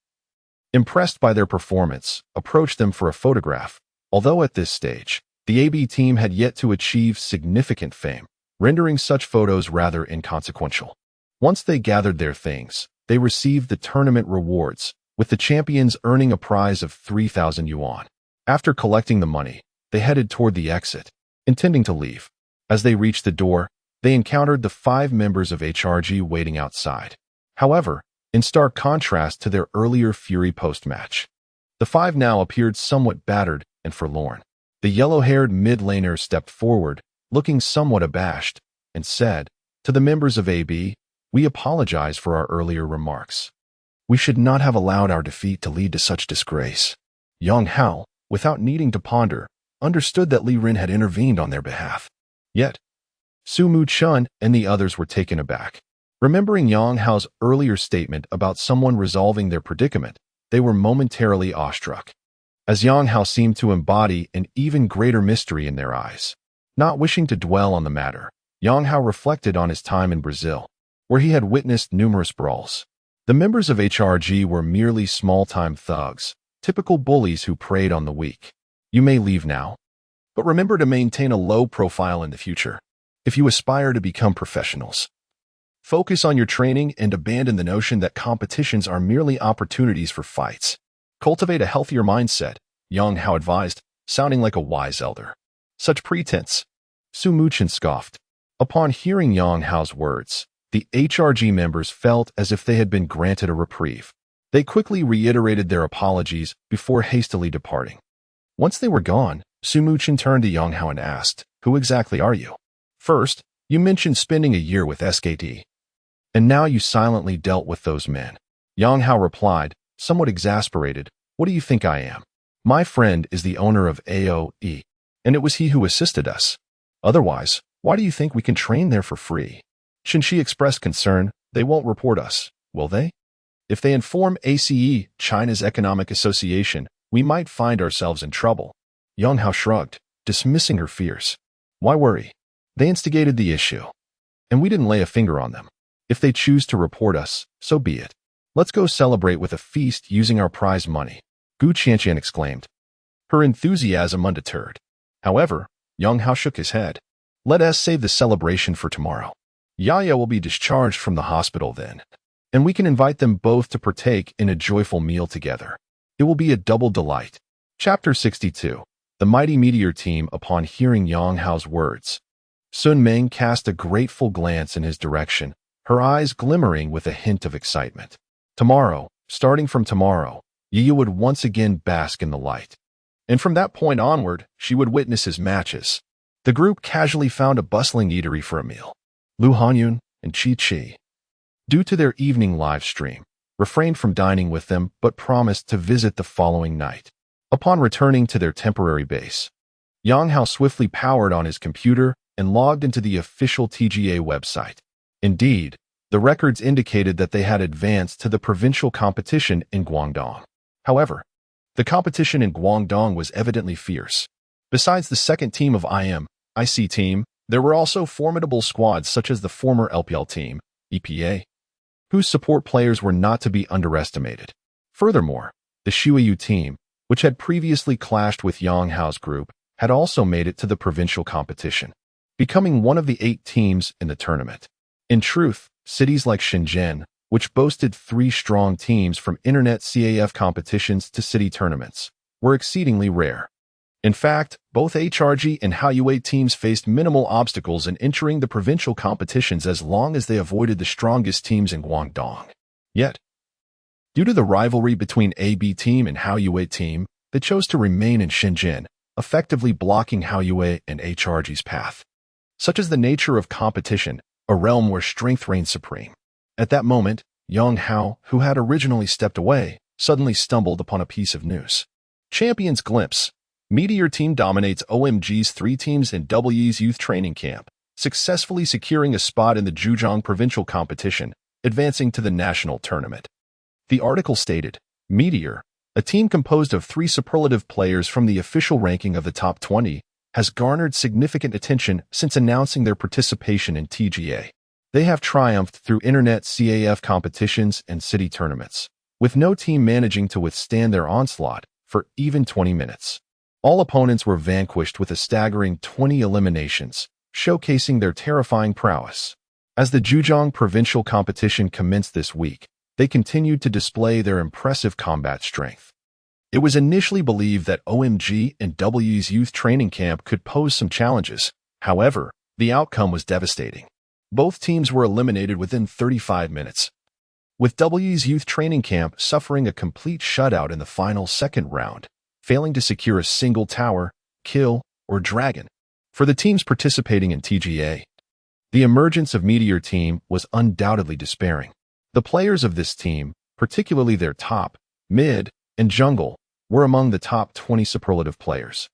impressed by their performance, approached them for a photograph, although at this stage, the AB team had yet to achieve significant fame, rendering such photos rather inconsequential. Once they gathered their things, they received the tournament rewards, with the champions earning a prize of 3,000 yuan. After collecting the money, they headed toward the exit, intending to leave. As they reached the door, they encountered the 5 members of HRG waiting outside. However, in stark contrast to their earlier Fury post-match, the 5 now appeared somewhat battered and forlorn. The yellow-haired mid-laner stepped forward, looking somewhat abashed, and said, "To the members of AB, we apologize for our earlier remarks. We should not have allowed our defeat to lead to such disgrace." Yang Hao, without needing to ponder, understood that Li Rin had intervened on their behalf. Yet, Su Mu Chun and the others were taken aback. Remembering Yang Hao's earlier statement about someone resolving their predicament, they were momentarily awestruck, as Yang Hao seemed to embody an even greater mystery in their eyes. Not wishing to dwell on the matter, Yang Hao reflected on his time in Brazil, where he had witnessed numerous brawls. The members of HRG were merely small-time thugs, typical bullies who preyed on the weak. You may leave now, but remember to maintain a low profile in the future. If you aspire to become professionals, focus on your training and abandon the notion that competitions are merely opportunities for fights. Cultivate a healthier mindset, Yang Hao advised, sounding like a wise elder. Such pretense, Su Muchen scoffed. Upon hearing Yang Hao's words, the HRG members felt as if they had been granted a reprieve. They quickly reiterated their apologies before hastily departing. Once they were gone, Su Muchen turned to Yang Hao and asked, "Who exactly are you? First, you mentioned spending a year with SKT, and now you silently dealt with those men." Yang Hao replied, somewhat exasperated, "What do you think I am? My friend is the owner of AOE, and it was he who assisted us. Otherwise, why do you think we can train there for free?" Shinshi expressed concern. "They won't report us, will they? If they inform ACE, China's Economic Association, we might find ourselves in trouble." Yang Hao shrugged, dismissing her fears. "Why worry? They instigated the issue, and we didn't lay a finger on them. If they choose to report us, so be it. Let's go celebrate with a feast using our prize money," Gu Qianqian exclaimed, her enthusiasm undeterred. However, Yang Hao shook his head. "Let us save the celebration for tomorrow. Yaya will be discharged from the hospital then, and we can invite them both to partake in a joyful meal together. It will be a double delight." Chapter 62. The Mighty Meteor Team. Upon hearing Yang Hao's words, Sun Meng cast a grateful glance in his direction, her eyes glimmering with a hint of excitement. Tomorrow, starting from tomorrow, Yi would once again bask in the light. And from that point onward, she would witness his matches. The group casually found a bustling eatery for a meal. Lu Hanyun and Chi Chi, due to their evening live stream, refrained from dining with them but promised to visit the following night. Upon returning to their temporary base, Yang Hao swiftly powered on his computer and logged into the official TGA website. Indeed, the records indicated that they had advanced to the provincial competition in Guangdong. However, the competition in Guangdong was evidently fierce. Besides the second team of IC team, there were also formidable squads such as the former LPL team, EPA, whose support players were not to be underestimated. Furthermore, the Shuiyu team, which had previously clashed with Yang Hao's group, had also made it to the provincial competition, becoming one of the 8 teams in the tournament. In truth, cities like Shenzhen, which boasted 3 strong teams from internet CAF competitions to city tournaments, were exceedingly rare. In fact, both HRG and Haoyue teams faced minimal obstacles in entering the provincial competitions as long as they avoided the strongest teams in Guangdong. Yet, due to the rivalry between AB team and Haoyue team, they chose to remain in Shenzhen, effectively blocking Haoyue and HRG's path. Such is the nature of competition, a realm where strength reigns supreme. At that moment, Yang Hao, who had originally stepped away, suddenly stumbled upon a piece of news. Champions Glimpse. Meteor Team dominates OMG's 3 teams in W's youth training camp, successfully securing a spot in the Zhejiang provincial competition, advancing to the national tournament. The article stated, Meteor, a team composed of 3 superlative players from the official ranking of the top 20, has garnered significant attention since announcing their participation in TGA. They have triumphed through internet CAF competitions and city tournaments, with no team managing to withstand their onslaught for even 20 minutes. All opponents were vanquished with a staggering 20 eliminations, showcasing their terrifying prowess. As the Zhejiang provincial competition commenced this week, they continued to display their impressive combat strength. It was initially believed that OMG and W's youth training camp could pose some challenges. However, the outcome was devastating. Both teams were eliminated within 35 minutes, with W's youth training camp suffering a complete shutout in the final second round, failing to secure a single tower, kill, or dragon. For the teams participating in TGA, the emergence of Meteor Team was undoubtedly despairing. The players of this team, particularly their top, mid, and jungle, were among the top 20 superlative players,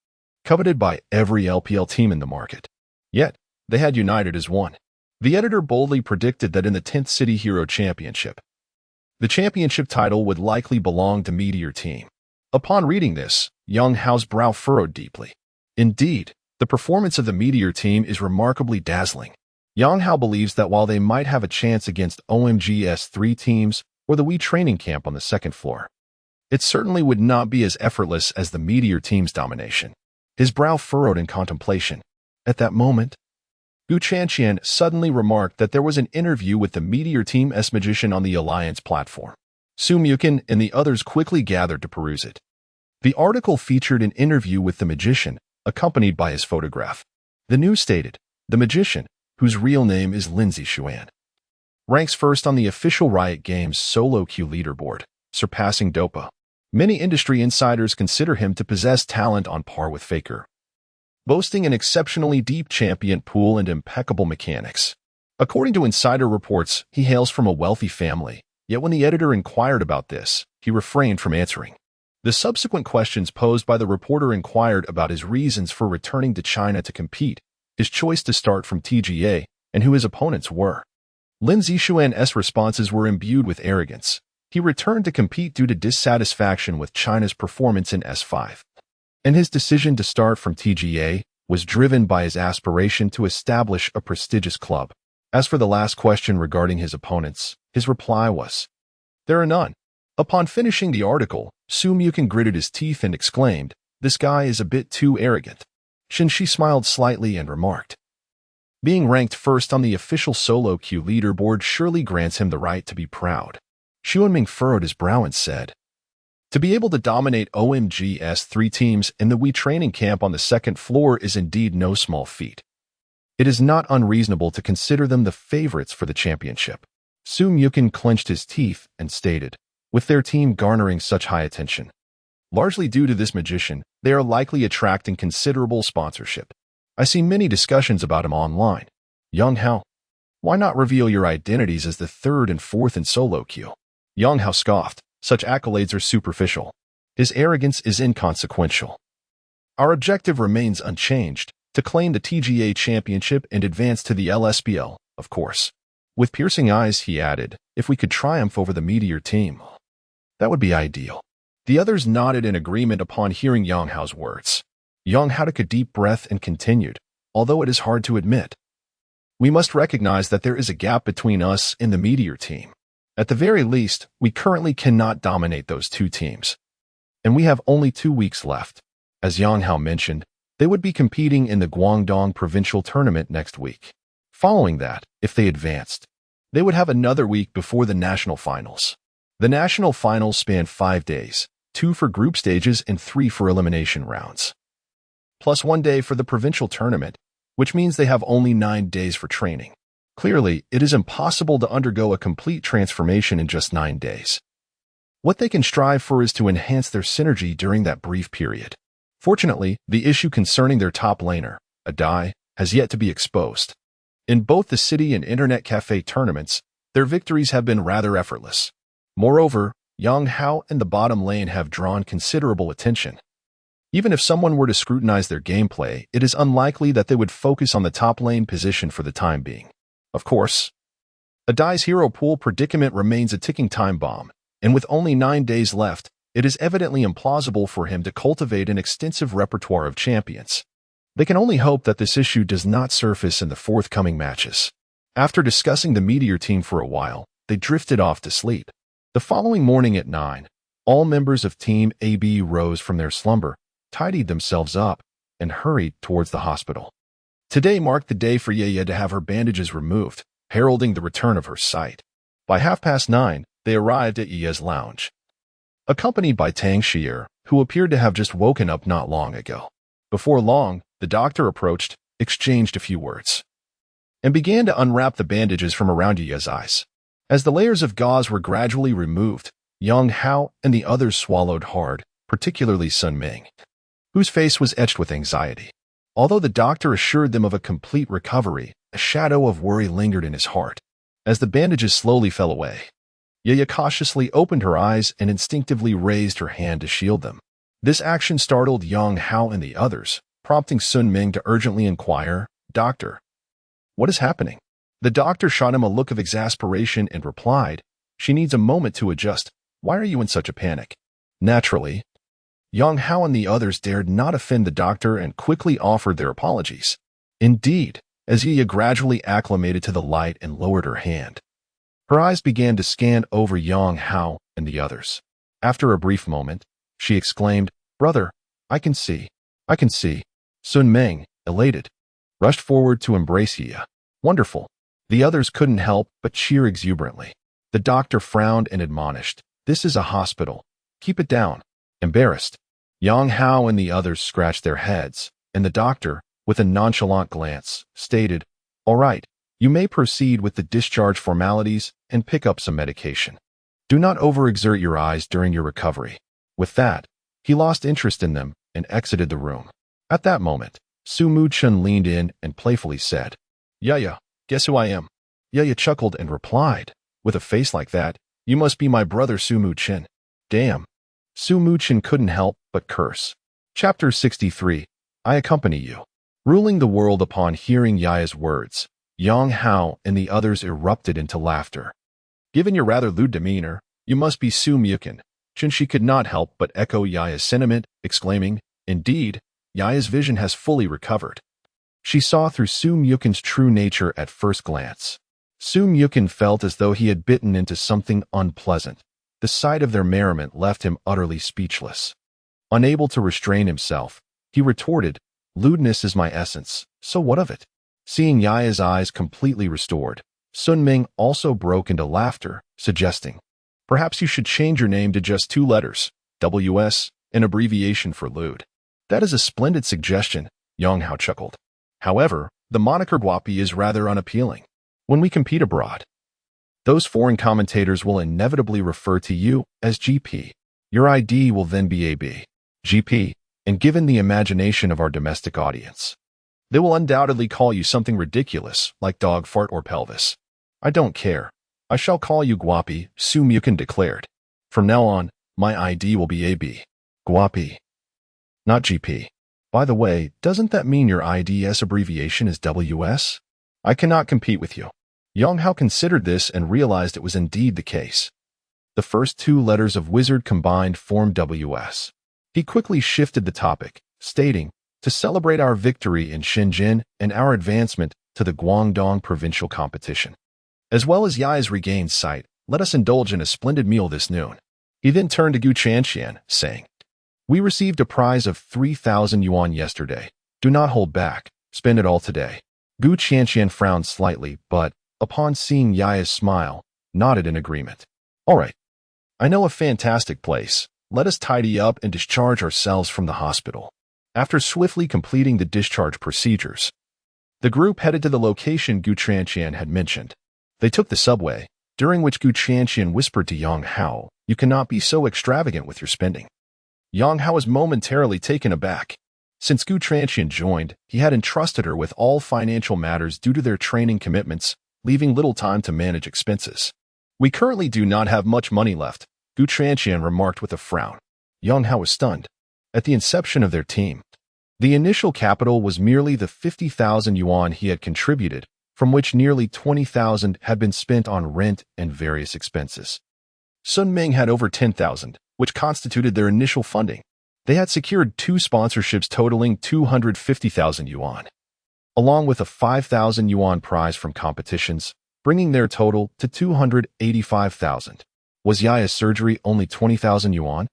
coveted by every LPL team in the market. Yet, they had united as one. The editor boldly predicted that in the 10th City Hero Championship, the championship title would likely belong to Meteor Team. Upon reading this, Young Hao's brow furrowed deeply. Indeed, the performance of the Meteor Team is remarkably dazzling. Yang Hao believes that while they might have a chance against OMG's 3 teams or the Wii training camp on the second floor, it certainly would not be as effortless as the Meteor Team's domination. His brow furrowed in contemplation. At that moment, Gu Chanqian suddenly remarked that there was an interview with the Meteor Team's magician on the Alliance platform. Su Mukin and the others quickly gathered to peruse it. The article featured an interview with the magician, accompanied by his photograph. The news stated, the magician, whose real name is Lindsay Xuan, ranks first on the official Riot Games solo queue leaderboard, surpassing Dopa. Many industry insiders consider him to possess talent on par with Faker, boasting an exceptionally deep champion pool and impeccable mechanics. According to insider reports, he hails from a wealthy family, yet when the editor inquired about this, he refrained from answering. The subsequent questions posed by the reporter inquired about his reasons for returning to China to compete, his choice to start from TGA, and who his opponents were. Lin Zixuan's responses were imbued with arrogance. He returned to compete due to dissatisfaction with China's performance in S5. And his decision to start from TGA was driven by his aspiration to establish a prestigious club. As for the last question regarding his opponents, his reply was, "There are none." Upon finishing the article, Su Mukin gritted his teeth and exclaimed, "This guy is a bit too arrogant." Shinshi smiled slightly and remarked, "Being ranked first on the official solo queue leaderboard surely grants him the right to be proud." Xuanming furrowed his brow and said, "To be able to dominate OMG's 3 teams in the Wii training camp on the second floor is indeed no small feat. It is not unreasonable to consider them the favorites for the championship." Su Mukin clenched his teeth and stated, "With their team garnering such high attention, largely due to this magician, they are likely attracting considerable sponsorship. I see many discussions about him online. Young Hao, why not reveal your identities as the 3rd and 4th in solo queue?" Young Hao scoffed. "Such accolades are superficial. His arrogance is inconsequential. Our objective remains unchanged, to claim the TGA championship and advance to the LSBL, of course." With piercing eyes, he added, "If we could triumph over the Meteor Team, that would be ideal." The others nodded in agreement upon hearing Yang Hao's words. Yang Hao took a deep breath and continued, "Although it is hard to admit, we must recognize that there is a gap between us and the Meteor Team. At the very least, we currently cannot dominate those 2 teams. And we have only 2 weeks left." As Yang Hao mentioned, they would be competing in the Guangdong Provincial Tournament next week. Following that, if they advanced, they would have another week before the national finals. The national finals span 5 days, 2 for group stages and 3 for elimination rounds, plus 1 day for the provincial tournament, which means they have only 9 days for training. Clearly, it is impossible to undergo a complete transformation in just 9 days. What they can strive for is to enhance their synergy during that brief period. Fortunately, the issue concerning their top laner, Adai, has yet to be exposed. In both the city and internet cafe tournaments, their victories have been rather effortless. Moreover, Yang Hao and the bottom lane have drawn considerable attention. Even if someone were to scrutinize their gameplay, it is unlikely that they would focus on the top lane position for the time being. Of course, Adai's hero pool predicament remains a ticking time bomb, and with only 9 days left, it is evidently implausible for him to cultivate an extensive repertoire of champions. They can only hope that this issue does not surface in the forthcoming matches. After discussing the Meteor Team for a while, they drifted off to sleep. The following morning at 9, all members of Team AB rose from their slumber, tidied themselves up, and hurried towards the hospital. Today marked the day for Ye to have her bandages removed, heralding the return of her sight. By 9:30, they arrived at Ye's lounge. Accompanied by Tang Shier, who appeared to have just woken up not long ago. Before long, the doctor approached, exchanged a few words, and began to unwrap the bandages from around Yaya's eyes. As the layers of gauze were gradually removed, Yang Hao and the others swallowed hard, particularly Sun Ming, whose face was etched with anxiety. Although the doctor assured them of a complete recovery, a shadow of worry lingered in his heart. As the bandages slowly fell away, Yaya cautiously opened her eyes and instinctively raised her hand to shield them. This action startled Yang Hao and the others, prompting Sun Ming to urgently inquire, "Doctor, what is happening?" The doctor shot him a look of exasperation and replied, "She needs a moment to adjust. Why are you in such a panic?" Naturally, Yang Hao and the others dared not offend the doctor and quickly offered their apologies. Indeed, as Yaya gradually acclimated to the light and lowered her hand, her eyes began to scan over Yang Hao and the others. After a brief moment, she exclaimed, "Brother, I can see. I can see." Sun Ming, elated, rushed forward to embrace Yaya. "Wonderful." The others couldn't help but cheer exuberantly. The doctor frowned and admonished, "This is a hospital. Keep it down." Embarrassed, Yang Hao and the others scratched their heads, and the doctor, with a nonchalant glance, stated, "All right, you may proceed with the discharge formalities and pick up some medication. Do not overexert your eyes during your recovery." With that, he lost interest in them and exited the room. At that moment, Su Mu-chun leaned in and playfully said, "Yaya, guess who I am?" Yaya chuckled and replied, "With a face like that, you must be my brother Su Mu-chun." Damn. Su Mu-chun couldn't help but curse. Chapter 63. I accompany you. Ruling the world upon hearing Yaya's words, Yang Hao and the others erupted into laughter. "Given your rather lewd demeanor, you must be Su Mu-chun." She could not help but echo Yaya's sentiment, exclaiming, "Indeed, Yaya's vision has fully recovered." She saw through Su Mu-chun's true nature at first glance. Su Mu-chun felt as though he had bitten into something unpleasant. The sight of their merriment left him utterly speechless. Unable to restrain himself, he retorted, "Lewdness is my essence, so what of it?" Seeing Yaya's eyes completely restored, Sun Ming also broke into laughter, suggesting, "Perhaps you should change your name to just 2 letters, WS, an abbreviation for lewd." "That is a splendid suggestion," Yang Hao chuckled. "However, the moniker Guapi is rather unappealing. When we compete abroad, those foreign commentators will inevitably refer to you as GP. Your ID will then be AB, GP, and given the imagination of our domestic audience, they will undoubtedly call you something ridiculous like dog fart or pelvis. I don't care. I shall call you Guapi," Su Mu-chun declared. "From now on, my ID will be AB. Guapi, not GP. By the way, doesn't that mean your ID's abbreviation is WS? I cannot compete with you." Yang Hao considered this and realized it was indeed the case. The first 2 letters of wizard combined formed WS. He quickly shifted the topic, stating, "To celebrate our victory in Shenzhen and our advancement to the Guangdong provincial competition, as well as Yaya's regained sight, let us indulge in a splendid meal this noon." He then turned to Gu Qianqian, saying, "We received a prize of 3,000 yuan yesterday. Do not hold back. Spend it all today." Gu Qianqian frowned slightly, but, upon seeing Yaya's smile, nodded in agreement. "All right. I know a fantastic place. Let us tidy up and discharge ourselves from the hospital." After swiftly completing the discharge procedures, the group headed to the location Gu Qianqian had mentioned. They took the subway, during which Gu Qianqian whispered to Yang Hao, "You cannot be so extravagant with your spending." Yang Hao was momentarily taken aback. Since Gu Qianqian joined, he had entrusted her with all financial matters due to their training commitments, leaving little time to manage expenses. "We currently do not have much money left," Gu Qianqian remarked with a frown. Yang Hao was stunned. At the inception of their team, the initial capital was merely the 50,000 yuan he had contributed, from which nearly 20,000 had been spent on rent and various expenses. Sun Ming had over 10,000, which constituted their initial funding. They had secured 2 sponsorships totaling 250,000 yuan, along with a 5,000 yuan prize from competitions, bringing their total to 285,000. Was Yaya's surgery only 20,000 yuan?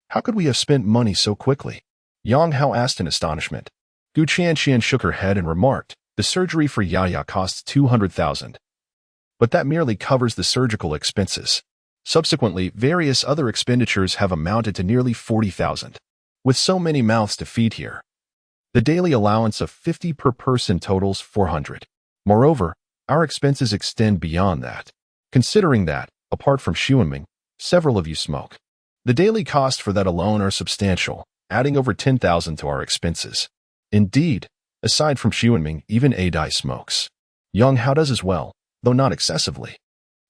How could we have spent money so quickly? Yang Hao asked in astonishment. Gu Qianqian shook her head and remarked, "The surgery for Yaya costs 200,000. But that merely covers the surgical expenses. Subsequently, various other expenditures have amounted to nearly 40,000. With so many mouths to feed here, the daily allowance of 50 per person totals 400. Moreover, our expenses extend beyond that. Considering that, apart from resumen, several of you smoke. The daily costs for that alone are substantial, adding over 10,000 to our expenses. Indeed, aside from resumen, even Adai smokes. Yang Hao does as well, though not excessively.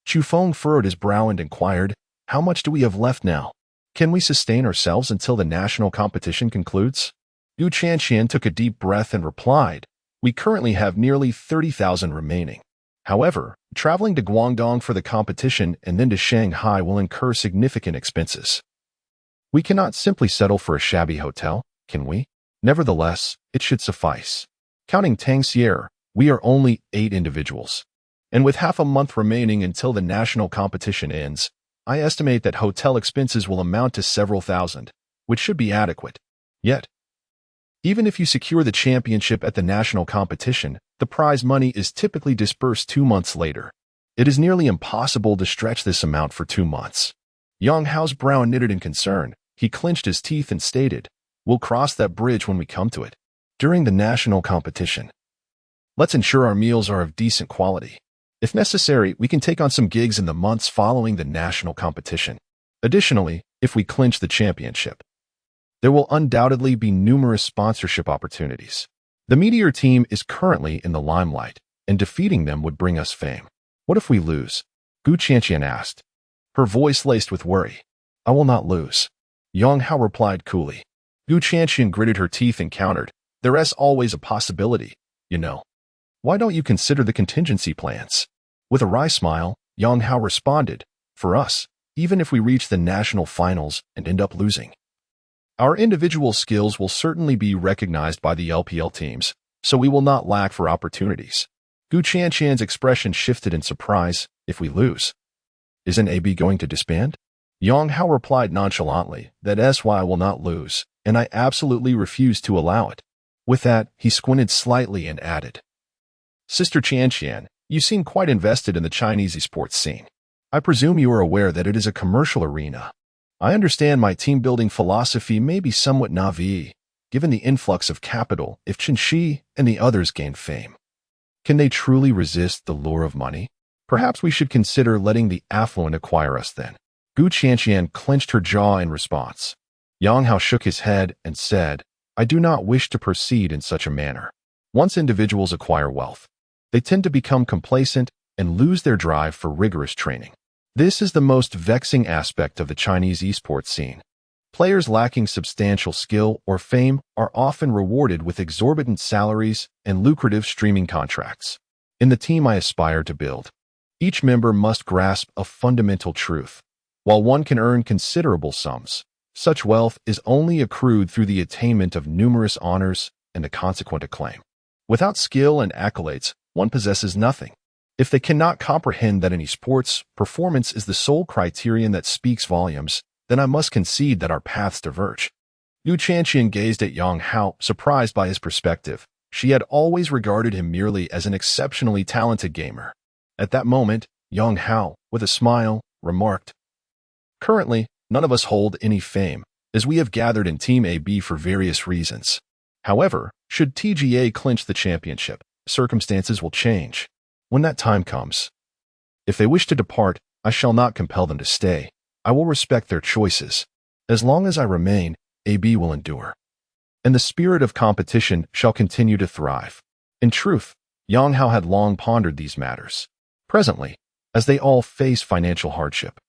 Chu Feng furrowed his brow and inquired, "How much do we have left now? Can we sustain ourselves until the national competition concludes?" Gu Chanxian took a deep breath and replied, "We currently have nearly 30,000 remaining. However, traveling to Guangdong for the competition and then to Shanghai will incur significant expenses. We cannot simply settle for a shabby hotel, can we? Nevertheless, it should suffice. Counting Tang Xier, we are only 8 individuals. And with half a month remaining until the national competition ends, I estimate that hotel expenses will amount to several thousand, which should be adequate. Yet, even if you secure the championship at the national competition, the prize money is typically dispersed 2 months later. It is nearly impossible to stretch this amount for 2 months. Yang Hao's brow knitted in concern. He clenched his teeth and stated, "We'll cross that bridge when we come to it. During the national competition, let's ensure our meals are of decent quality. If necessary, we can take on some gigs in the months following the national competition. Additionally, if we clinch the championship, there will undoubtedly be numerous sponsorship opportunities. The Meteor team is currently in the limelight, and defeating them would bring us fame. What if we lose?" Gu Chanxian asked, her voice laced with worry. "I will not lose," Yang Hao replied coolly. Gu Chanxian gritted her teeth and countered, "There is always a possibility, you know. Why don't you consider the contingency plans?" With a wry smile, Yang Hao responded, "For us, even if we reach the national finals and end up losing, our individual skills will certainly be recognized by the LPL teams, so we will not lack for opportunities." Gu Chanxian's expression shifted in surprise. "If we lose, isn't AB going to disband?" Yang Hao replied nonchalantly, "That's why I will not lose, and I absolutely refuse to allow it." With that, he squinted slightly and added, "Sister Chanxian, you seem quite invested in the Chinese esports scene. I presume you are aware that it is a commercial arena. I understand my team-building philosophy may be somewhat naive, given the influx of capital if Chen Shi and the others gain fame. Can they truly resist the lure of money? Perhaps we should consider letting the affluent acquire us then." Gu Chanxian clenched her jaw in response. Yang Hao shook his head and said, "I do not wish to proceed in such a manner. Once individuals acquire wealth, they tend to become complacent and lose their drive for rigorous training. This is the most vexing aspect of the Chinese esports scene. Players lacking substantial skill or fame are often rewarded with exorbitant salaries and lucrative streaming contracts. In the team I aspire to build, each member must grasp a fundamental truth. While one can earn considerable sums, such wealth is only accrued through the attainment of numerous honors and the consequent acclaim. Without skill and accolades, one possesses nothing. If they cannot comprehend that in esports, performance is the sole criterion that speaks volumes, then I must concede that our paths diverge." Gu Chanxian gazed at Yang Hao, surprised by his perspective. She had always regarded him merely as an exceptionally talented gamer. At that moment, Yang Hao, with a smile, remarked, "Currently, none of us hold any fame, as we have gathered in Team AB for various reasons. However, should TGA clinch the championship, circumstances will change. When that time comes, if they wish to depart, I shall not compel them to stay. I will respect their choices. As long as I remain, AB will endure, and the spirit of competition shall continue to thrive." In truth, Yang Hao had long pondered these matters. Presently, as they all face financial hardship,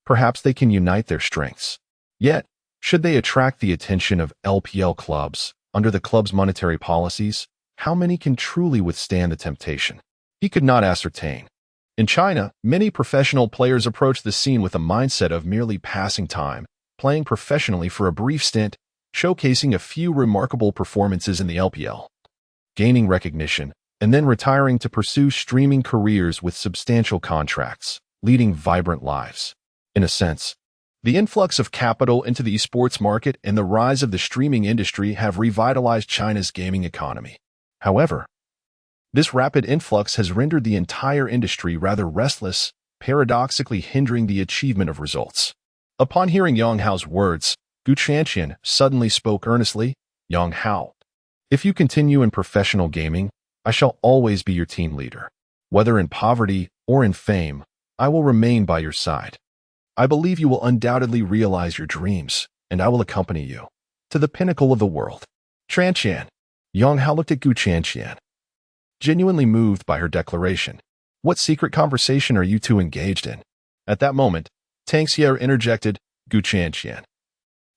perhaps they can unite their strengths. Yet, should they attract the attention of LPL clubs under the club's monetary policies, how many can truly withstand the temptation? He could not ascertain. In China, many professional players approach the scene with a mindset of merely passing time, playing professionally for a brief stint, showcasing a few remarkable performances in the LPL, gaining recognition, and then retiring to pursue streaming careers with substantial contracts, leading vibrant lives. In a sense, the influx of capital into the esports market and the rise of the streaming industry have revitalized China's gaming economy. However, this rapid influx has rendered the entire industry rather restless, paradoxically hindering the achievement of results. Upon hearing Yang Hao's words, Gu Chanqian suddenly spoke earnestly, "Yang Hao, if you continue in professional gaming, I shall always be your team leader. Whether in poverty or in fame, I will remain by your side. I believe you will undoubtedly realize your dreams, and I will accompany you to the pinnacle of the world." Chanqian. Yang Hao looked at Gu Chanqian, genuinely moved by her declaration. "What secret conversation are you two engaged in?" At that moment, Tang Xie interjected, "Gu Chanqian,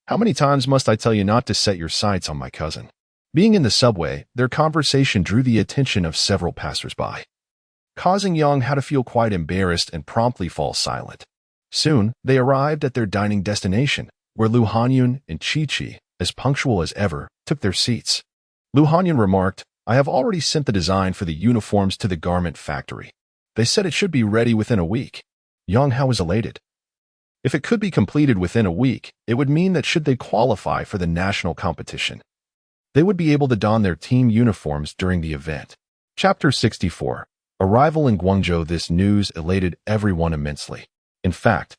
how many times must I tell you not to set your sights on my cousin?" Being in the subway, their conversation drew the attention of several passers-by, causing Yang Hao to feel quite embarrassed and promptly fall silent. Soon, they arrived at their dining destination, where Lu Hanyun and Chi-Chi, as punctual as ever, took their seats. Lu Hanyun remarked, "I have already sent the design for the uniforms to the garment factory. They said it should be ready within a week." Yang Hao was elated. If it could be completed within a week, it would mean that should they qualify for the national competition, they would be able to don their team uniforms during the event. Chapter 64. Arrival in Guangzhou. This news elated everyone immensely. In fact,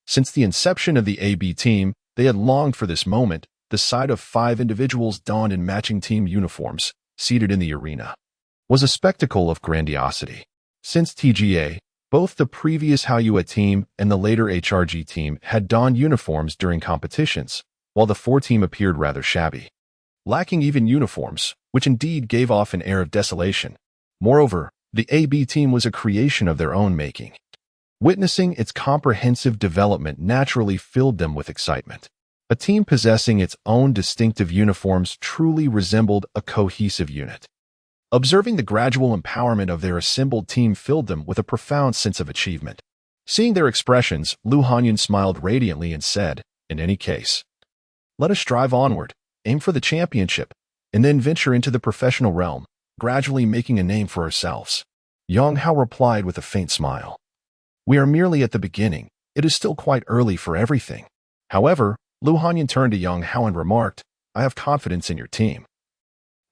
since the inception of the AB team, they had longed for this moment. The sight of 5 individuals donned in matching team uniforms, seated in the arena, was a spectacle of grandiosity. Since TGA, both the previous Haoyue team and the later HRG team had donned uniforms during competitions, while the 4 team appeared rather shabby, lacking even uniforms, which indeed gave off an air of desolation. Moreover, the AB team was a creation of their own making. Witnessing its comprehensive development naturally filled them with excitement. A team possessing its own distinctive uniforms truly resembled a cohesive unit. Observing the gradual empowerment of their assembled team filled them with a profound sense of achievement. Seeing their expressions, Lu Hanyun smiled radiantly and said, "In any case, let us strive onward, aim for the championship, and then venture into the professional realm, gradually making a name for ourselves." Yang Hao replied with a faint smile, "We are merely at the beginning. It is still quite early for everything." However, Lu Hanyun turned to Yang Hao and remarked, "I have confidence in your team,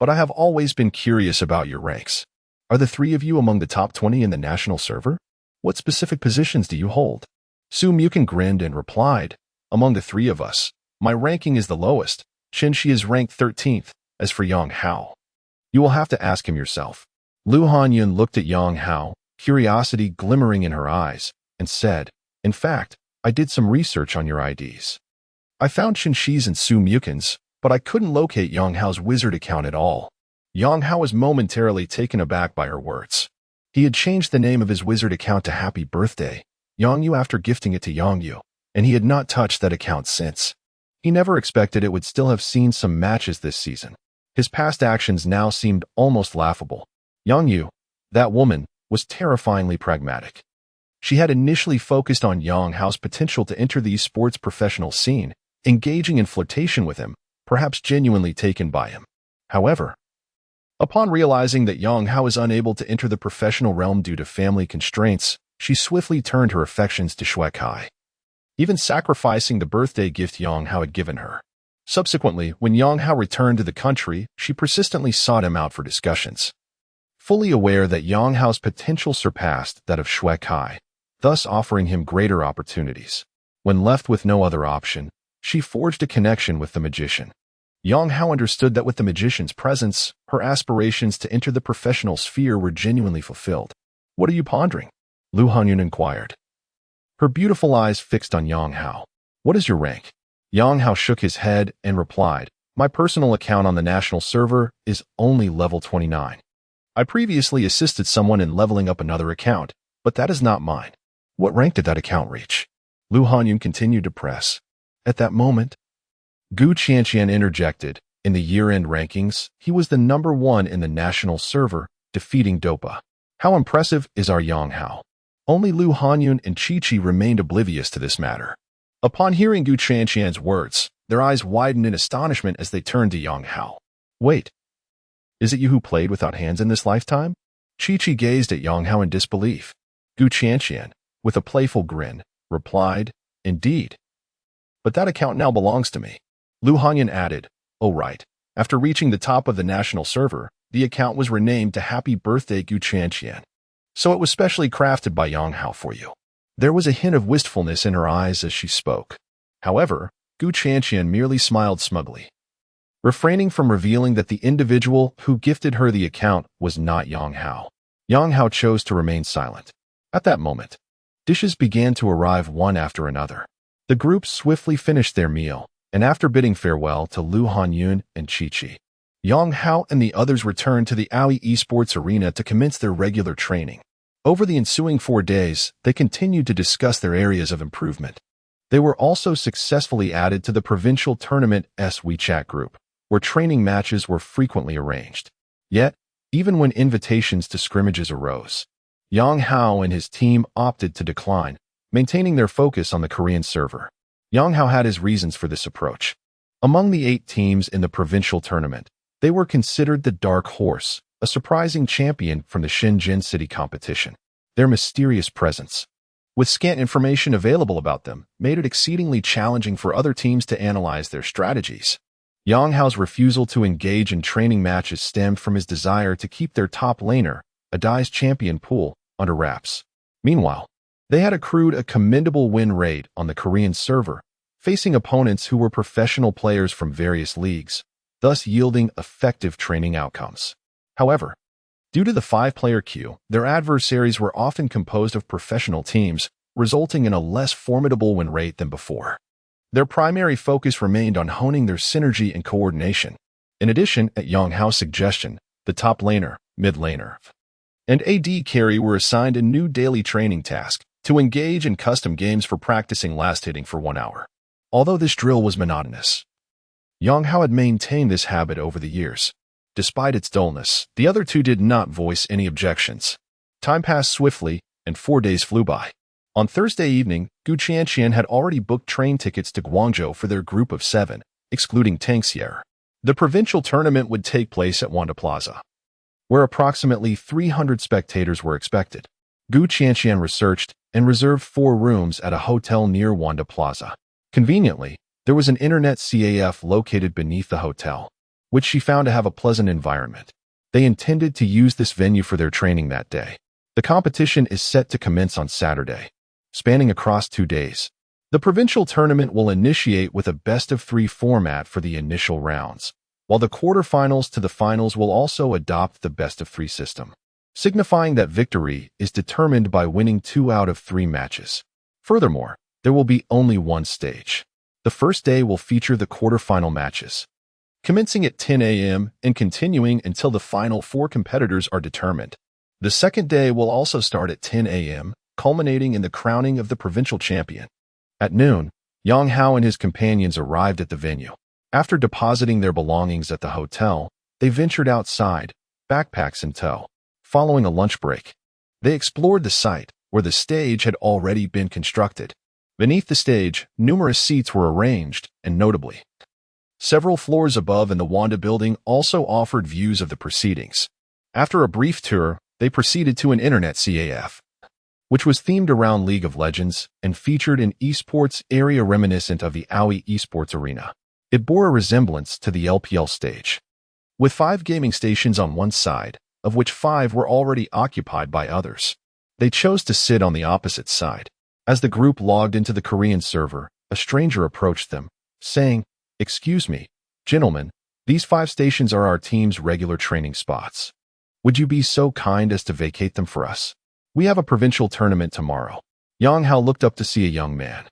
but I have always been curious about your ranks. Are the 3 of you among the top 20 in the national server? What specific positions do you hold?" Su Mukin grinned and replied, "Among the 3 of us, my ranking is the lowest. Chen Shi is ranked 13th. As for Yang Hao, you will have to ask him yourself." Lu Hanyun looked at Yang Hao, curiosity glimmering in her eyes, and said, "In fact, I did some research on your IDs. I found Chen Shi's and Su Mukin's, but I couldn't locate Yang Hao's wizard account at all." Yang Hao was momentarily taken aback by her words. He had changed the name of his wizard account to Happy Birthday, Yang Yu, after gifting it to Yang Yu, and he had not touched that account since. He never expected it would still have seen some matches this season. His past actions now seemed almost laughable. Yang Yu, that woman, was terrifyingly pragmatic. She had initially focused on Yang Hao's potential to enter the sports professional scene, engaging in flirtation with him, perhaps genuinely taken by him. However, upon realizing that Yang Hao is unable to enter the professional realm due to family constraints, she swiftly turned her affections to Shui Kai, even sacrificing the birthday gift Yang Hao had given her. Subsequently, when Yang Hao returned to the country, she persistently sought him out for discussions. Fully aware that Yang Hao's potential surpassed that of Shui Kai, thus offering him greater opportunities. When left with no other option, she forged a connection with the magician. Yang Hao understood that with the magician's presence, her aspirations to enter the professional sphere were genuinely fulfilled. "What are you pondering?" Lu Hanyun inquired, her beautiful eyes fixed on Yang Hao. "What is your rank?" Yang Hao shook his head and replied, "My personal account on the national server is only level 29. I previously assisted someone in leveling up another account, but that is not mine." "What rank did that account reach?" Lu Hanyun continued to press. At that moment, Gu Chanqian interjected, "In the year-end rankings, he was the number 1 in the national server, defeating Dopa. How impressive is our Yang Hao?" Only Lu Hanyun and Chi-Chi remained oblivious to this matter. Upon hearing Gu Chanqian's words, their eyes widened in astonishment as they turned to Yang Hao. "Wait, is it you who played without hands in this lifetime?" Chi-Chi gazed at Yang Hao in disbelief. Gu Chanqian, with a playful grin, replied, "Indeed. But that account now belongs to me." Lu Hanyun added, "Oh right. After reaching the top of the national server, the account was renamed to Happy Birthday Gu Chanqian. So it was specially crafted by Yang Hao for you." There was a hint of wistfulness in her eyes as she spoke. However, Gu Chanqian merely smiled smugly, refraining from revealing that the individual who gifted her the account was not Yang Hao. Yang Hao chose to remain silent. At that moment, dishes began to arrive one after another. The group swiftly finished their meal, and after bidding farewell to Lu Hanyun and Chi-Chi, Yang Hao and the others returned to the Aoi Esports Arena to commence their regular training. Over the ensuing 4 days, they continued to discuss their areas of improvement. They were also successfully added to the provincial tournament's WeChat group, where training matches were frequently arranged. Yet, even when invitations to scrimmages arose, Yang Hao and his team opted to decline, maintaining their focus on the Korean server. Yang Hao had his reasons for this approach. Among the 8 teams in the provincial tournament, they were considered the dark horse, a surprising champion from the Shenzhen City competition. Their mysterious presence, with scant information available about them, made it exceedingly challenging for other teams to analyze their strategies. Yang Hao's refusal to engage in training matches stemmed from his desire to keep their top laner, Adai's champion pool, under wraps. Meanwhile, they had accrued a commendable win rate on the Korean server, facing opponents who were professional players from various leagues, thus yielding effective training outcomes. However, due to the 5-player queue, their adversaries were often composed of professional teams, resulting in a less formidable win rate than before. Their primary focus remained on honing their synergy and coordination. In addition, at Yang Hao's suggestion, the top laner, mid laner, and AD carry were assigned a new daily training task to engage in custom games for practicing last hitting for 1 hour. Although this drill was monotonous, Yang Hao had maintained this habit over the years. Despite its dullness, the other two did not voice any objections. Time passed swiftly, and 4 days flew by. On Thursday evening, Gu Chanqian had already booked train tickets to Guangzhou for their group of 7, excluding Tangxier. The provincial tournament would take place at Wanda Plaza, where approximately 300 spectators were expected. Gu Chanqian researched and reserved 4 rooms at a hotel near Wanda Plaza. Conveniently, there was an internet CAF located beneath the hotel, which she found to have a pleasant environment. They intended to use this venue for their training that day. The competition is set to commence on Saturday, spanning across 2 days. The provincial tournament will initiate with a best-of-3 format for the initial rounds, while the quarterfinals to the finals will also adopt the best-of-3 system, signifying that victory is determined by winning 2 out of 3 matches. Furthermore, there will be only 1 stage. The first day will feature the quarterfinal matches, commencing at 10 a.m. and continuing until the final 4 competitors are determined. The second day will also start at 10 a.m., culminating in the crowning of the provincial champion. At noon, Yang Hao and his companions arrived at the venue. After depositing their belongings at the hotel, they ventured outside, backpacks in tow. Following a lunch break, they explored the site, where the stage had already been constructed. Beneath the stage, numerous seats were arranged, and notably, several floors above in the Wanda building also offered views of the proceedings. After a brief tour, they proceeded to an internet CAF, which was themed around League of Legends and featured an esports area reminiscent of the Aoi Esports Arena. It bore a resemblance to the LPL stage, with 5 gaming stations on one side, of which 5 were already occupied by others. They chose to sit on the opposite side. As the group logged into the Korean server, a stranger approached them, saying, "Excuse me, gentlemen, these 5 stations are our team's regular training spots. Would you be so kind as to vacate them for us? We have a provincial tournament tomorrow." Yang Hao looked up to see a young man,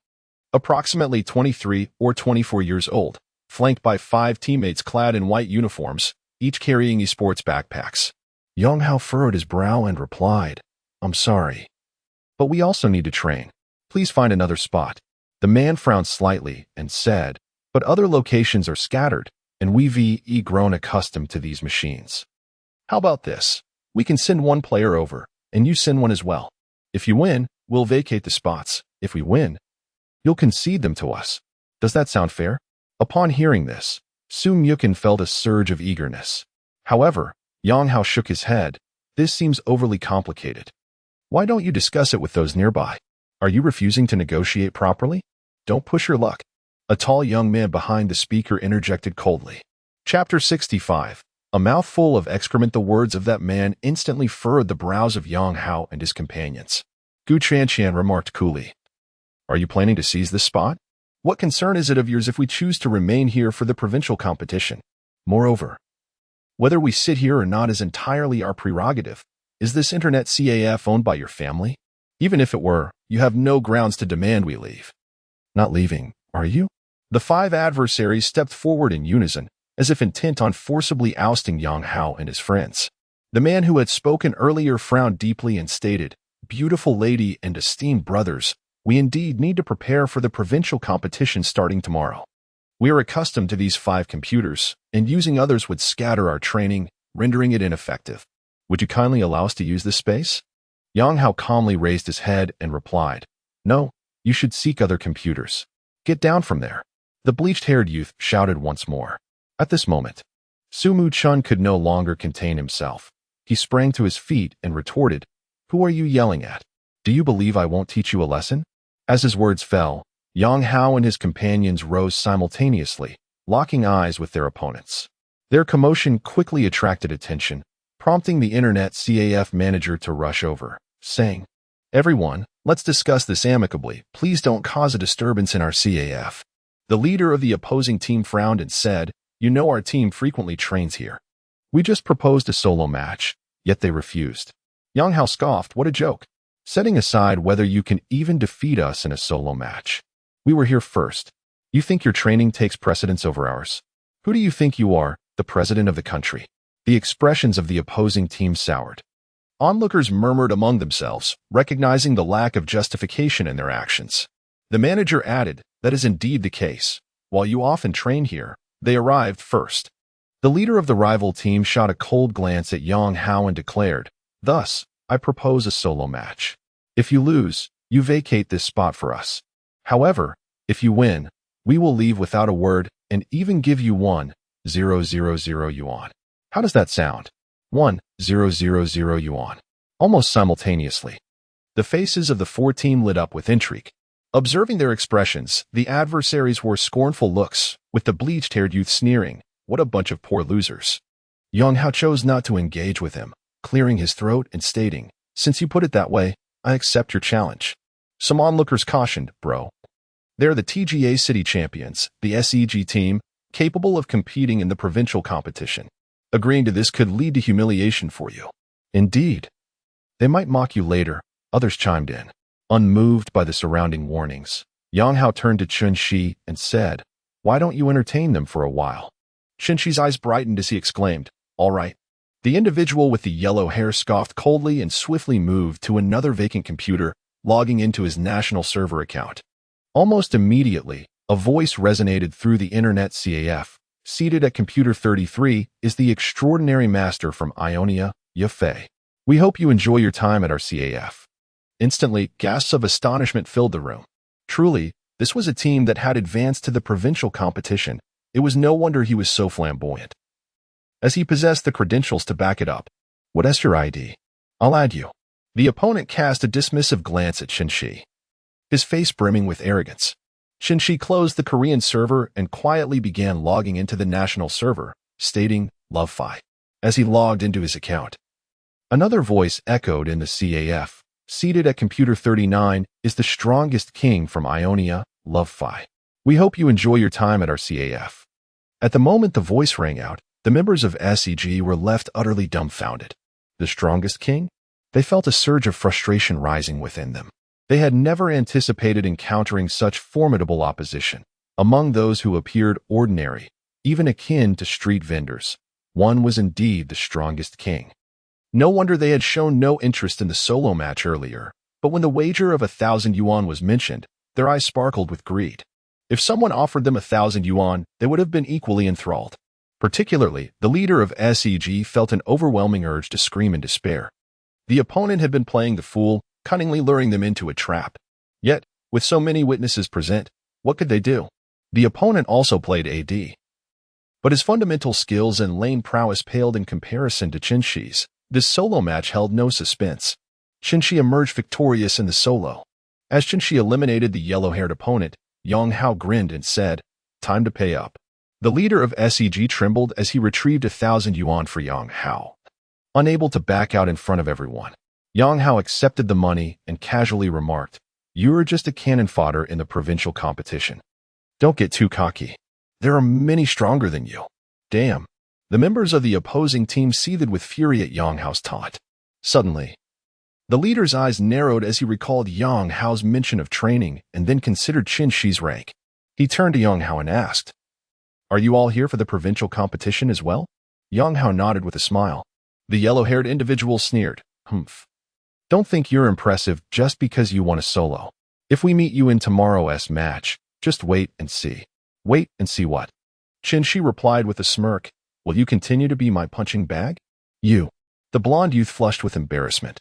approximately 23 or 24 years old, flanked by 5 teammates clad in white uniforms, each carrying esports backpacks. Yang Hao furrowed his brow and replied, "I'm sorry, but we also need to train. Please find another spot." The man frowned slightly and said, "But other locations are scattered, and we've grown accustomed to these machines. How about this? We can send 1 player over, and you send 1 as well. If you win, we'll vacate the spots. If we win, you'll concede them to us. Does that sound fair?" Upon hearing this, Sung Yukin felt a surge of eagerness. However, Yang Hao shook his head. "This seems overly complicated. Why don't you discuss it with those nearby? Are you refusing to negotiate properly? Don't push your luck." A tall young man behind the speaker interjected coldly. Chapter 65. A mouthful of excrement. The words of that man instantly furrowed the brows of Yang Hao and his companions. Gu Chanqian remarked coolly. Are you planning to seize this spot? What concern is it of yours if we choose to remain here for the provincial competition? Moreover, whether we sit here or not is entirely our prerogative. Is this internet CAF owned by your family? Even if it were, you have no grounds to demand we leave. Not leaving, are you? The 5 adversaries stepped forward in unison, as if intent on forcibly ousting Yang Hao and his friends. The man who had spoken earlier frowned deeply and stated, Beautiful lady and esteemed brothers, we indeed need to prepare for the provincial competition starting tomorrow. We are accustomed to these 5 computers, and using others would scatter our training, rendering it ineffective. Would you kindly allow us to use this space? Yang Hao calmly raised his head and replied, No, you should seek other computers. Get down from there. The bleached-haired youth shouted once more. At this moment, Su Mu Chun could no longer contain himself. He sprang to his feet and retorted, Who are you yelling at? Do you believe I won't teach you a lesson? As his words fell, Yang Hao and his companions rose simultaneously, locking eyes with their opponents. Their commotion quickly attracted attention, prompting the Internet CAF manager to rush over, saying, Everyone, let's discuss this amicably. Please don't cause a disturbance in our CAF. The leader of the opposing team frowned and said, You know our team frequently trains here. We just proposed a solo match, yet they refused. Yang Hao scoffed, What a joke. Setting aside whether you can even defeat us in a solo match. We were here first. You think your training takes precedence over ours? Who do you think you are, the president of the country? The expressions of the opposing team soured. Onlookers murmured among themselves, recognizing the lack of justification in their actions. The manager added, That is indeed the case. While you often train here, they arrived first. The leader of the rival team shot a cold glance at Yang Hao and declared, Thus, I propose a solo match. If you lose, you vacate this spot for us. However, if you win, we will leave without a word and even give you 1,000 yuan. How does that sound? 1,000 yuan. Almost simultaneously, the faces of the 4 team lit up with intrigue. Observing their expressions, the adversaries wore scornful looks, with the bleached-haired youth sneering, What a bunch of poor losers. Yang Hao chose not to engage with him, clearing his throat and stating, Since you put it that way, I accept your challenge. Some onlookers cautioned, Bro. They're the TGA City Champions, the SEG team, capable of competing in the provincial competition. Agreeing to this could lead to humiliation for you. Indeed. They might mock you later, others chimed in. Unmoved by the surrounding warnings, Yang Hao turned to Chun Shi and said, Why don't you entertain them for a while? Chun Shi's eyes brightened as he exclaimed, All right. The individual with the yellow hair scoffed coldly and swiftly moved to another vacant computer, logging into his national server account. Almost immediately, a voice resonated through the Internet CAF. Seated at computer 33 is the extraordinary master from Ionia, Yafei. We hope you enjoy your time at our CAF. Instantly, gasps of astonishment filled the room. Truly, this was a team that had advanced to the provincial competition. It was no wonder he was so flamboyant, as he possessed the credentials to back it up. What's your ID? I'll add you. The opponent cast a dismissive glance at Chun Shi, his face brimming with arrogance. Chun Shi closed the Korean server and quietly began logging into the national server, stating, Love Fi, as he logged into his account. Another voice echoed in the CAF. Seated at computer 39 is the strongest king from Ionia, Love Fi. We hope you enjoy your time at our CAF. At the moment the voice rang out, the members of SEG were left utterly dumbfounded. The strongest king? They felt a surge of frustration rising within them. They had never anticipated encountering such formidable opposition. Among those who appeared ordinary, even akin to street vendors, one was indeed the strongest king. No wonder they had shown no interest in the solo match earlier, but when the wager of 1,000 yuan was mentioned, their eyes sparkled with greed. If someone offered them 1,000 yuan, they would have been equally enthralled. Particularly, the leader of SEG felt an overwhelming urge to scream in despair. The opponent had been playing the fool, cunningly luring them into a trap. Yet, with so many witnesses present, what could they do? The opponent also played AD. But his fundamental skills and lane prowess paled in comparison to Chun Shi's. This solo match held no suspense. Chun Shi emerged victorious in the solo. As Chun Shi eliminated the yellow-haired opponent, Yang Hao grinned and said, Time to pay up. The leader of SEG trembled as he retrieved 1,000 yuan for Yang Hao. Unable to back out in front of everyone, Yang Hao accepted the money and casually remarked, "You're just a cannon fodder in the provincial competition. Don't get too cocky. There are many stronger than you." Damn. The members of the opposing team seethed with fury at Yang Hao's taunt. Suddenly, the leader's eyes narrowed as he recalled Yang Hao's mention of training and then considered Qin Shi's rank. He turned to Yang Hao and asked, "Are you all here for the provincial competition as well?" Yang Hao nodded with a smile. The yellow-haired individual sneered, "Humph. Don't think you're impressive just because you won a solo. If we meet you in tomorrow's match, just wait and see." "Wait and see what?" Qin Shi replied with a smirk. "Will you continue to be my punching bag?" "You." The blonde youth flushed with embarrassment.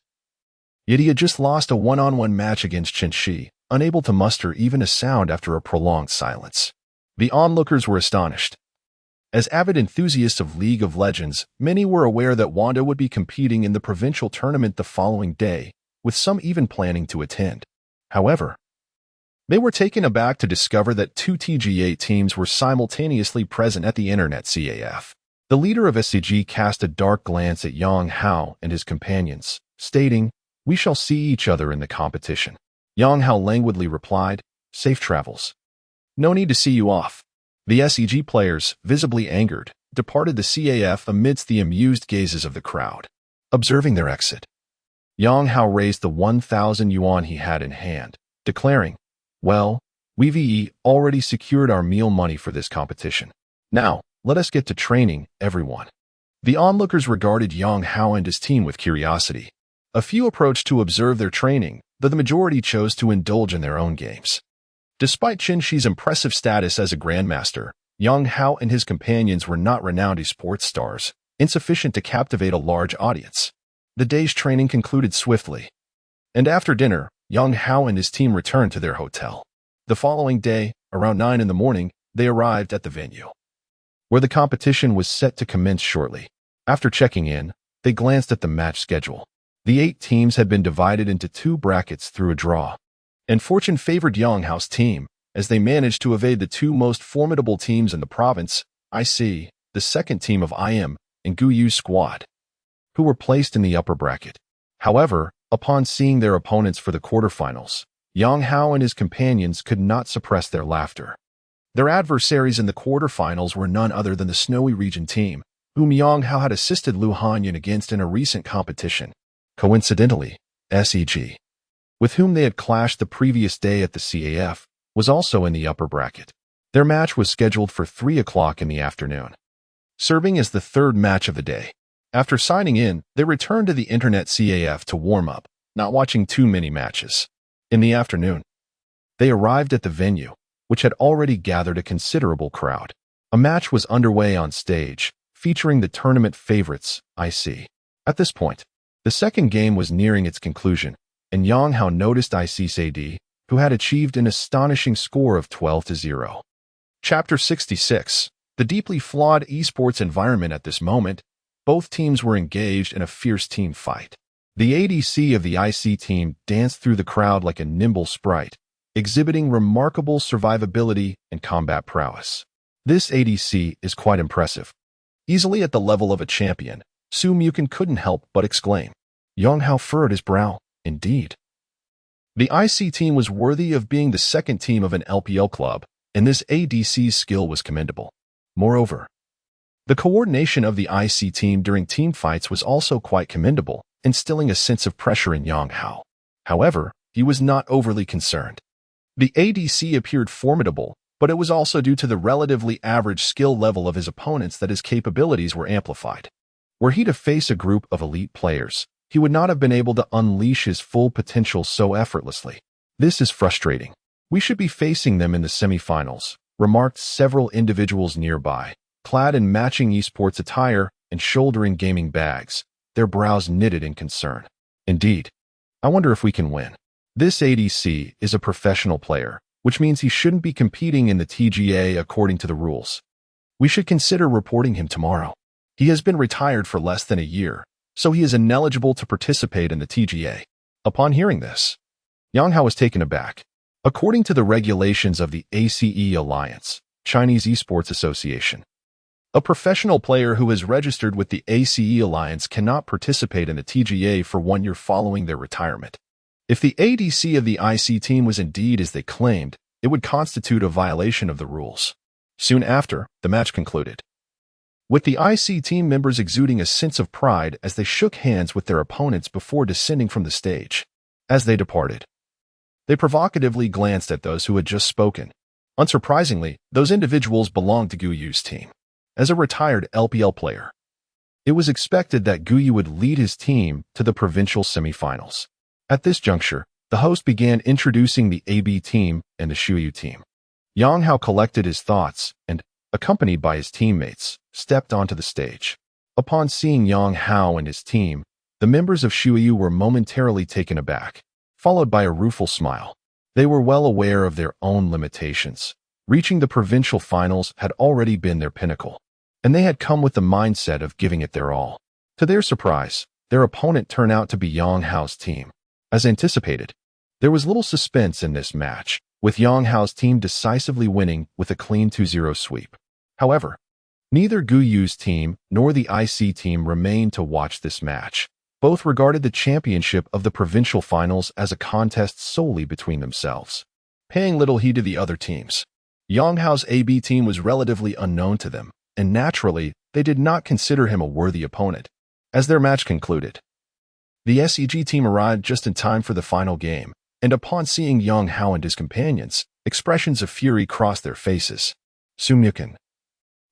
Yet he had just lost a one-on-one match against Qin Shi, unable to muster even a sound after a prolonged silence. The onlookers were astonished. As avid enthusiasts of League of Legends, many were aware that Wanda would be competing in the provincial tournament the following day, with some even planning to attend. However, they were taken aback to discover that two TGA teams were simultaneously present at the Internet CAF. The leader of SCG cast a dark glance at Yang Hao and his companions, stating, "We shall see each other in the competition." Yang Hao languidly replied, "Safe travels. No need to see you off." The SCG players, visibly angered, departed the CAF amidst the amused gazes of the crowd. Observing their exit, Yang Hao raised the 1,000 yuan he had in hand, declaring, "Well, we've already secured our meal money for this competition. Now, let us get to training, everyone." The onlookers regarded Yang Hao and his team with curiosity. A few approached to observe their training, though the majority chose to indulge in their own games. Despite Qin Shi's impressive status as a grandmaster, Yang Hao and his companions were not renowned esports stars, insufficient to captivate a large audience. The day's training concluded swiftly, and after dinner, Yang Hao and his team returned to their hotel. The following day, around 9 in the morning, they arrived at the venue, where the competition was set to commence shortly. After checking in, they glanced at the match schedule. The 8 teams had been divided into 2 brackets through a draw, and fortune favored Yang Hao's team, as they managed to evade the 2 most formidable teams in the province, IC, the second team of IM, and Guyu's squad, who were placed in the upper bracket. However, upon seeing their opponents for the quarterfinals, Yang Hao and his companions could not suppress their laughter. Their adversaries in the quarterfinals were none other than the Snowy Region team, whom Yang Hao had assisted Lu Hanyan against in a recent competition. Coincidentally, SEG, with whom they had clashed the previous day at the CAF, was also in the upper bracket. Their match was scheduled for 3 o'clock in the afternoon, serving as the 3rd match of the day. After signing in, they returned to the Internet CAF to warm up, not watching too many matches. In the afternoon, they arrived at the venue, which had already gathered a considerable crowd. A match was underway on stage, featuring the tournament favorites, IC. At this point, the second game was nearing its conclusion, and Yang Hao noticed IC's AD, who had achieved an astonishing score of 12-0. Chapter 66. The deeply flawed esports environment. At this moment, both teams were engaged in a fierce team fight. The ADC of the IC team danced through the crowd like a nimble sprite, exhibiting remarkable survivability and combat prowess. This ADC is quite impressive. Easily at the level of a champion, Su Mukin couldn't help but exclaim. Yang Hao furrowed his brow. Indeed. The IC team was worthy of being the second team of an LPL club, and this ADC's skill was commendable. Moreover, the coordination of the IC team during team fights was also quite commendable, instilling a sense of pressure in Yang Hao. However, he was not overly concerned. The ADC appeared formidable, but it was also due to the relatively average skill level of his opponents that his capabilities were amplified. Were he to face a group of elite players, he would not have been able to unleash his full potential so effortlessly. This is frustrating. We should be facing them in the semifinals, remarked several individuals nearby, clad in matching esports attire and shouldering gaming bags, their brows knitted in concern. Indeed. I wonder if we can win. This ADC is a professional player, which means he shouldn't be competing in the TGA according to the rules. We should consider reporting him tomorrow. He has been retired for less than a year, so he is ineligible to participate in the TGA. Upon hearing this, Yang Hao was taken aback. According to the regulations of the ACE Alliance, Chinese Esports Association, A professional player who is registered with the ACE Alliance cannot participate in the TGA for 1 year following their retirement. If the ADC of the IC team was indeed as they claimed, it would constitute a violation of the rules. Soon after, the match concluded, with the IC team members exuding a sense of pride as they shook hands with their opponents before descending from the stage. As they departed, they provocatively glanced at those who had just spoken. Unsurprisingly, those individuals belonged to Gu Yu's team. As a retired LPL player, it was expected that Gu Yu would lead his team to the provincial semifinals. At this juncture, the host began introducing the AB team and the Shuyu team. Yang Hao collected his thoughts and, accompanied by his teammates, stepped onto the stage. Upon seeing Yang Hao and his team, the members of Shuyu were momentarily taken aback, followed by a rueful smile. They were well aware of their own limitations. Reaching the provincial finals had already been their pinnacle, and they had come with the mindset of giving it their all. To their surprise, their opponent turned out to be Yang Hao's team. As anticipated, there was little suspense in this match, with Yang Hao's team decisively winning with a clean 2-0 sweep. However, neither Gu Yu's team nor the IC team remained to watch this match. Both regarded the championship of the provincial finals as a contest solely between themselves, paying little heed to the other teams. Yang Hao's AB team was relatively unknown to them, and naturally, they did not consider him a worthy opponent. As their match concluded, the SEG team arrived just in time for the final game, and upon seeing Yang Hao and his companions, expressions of fury crossed their faces. Sun Yukin,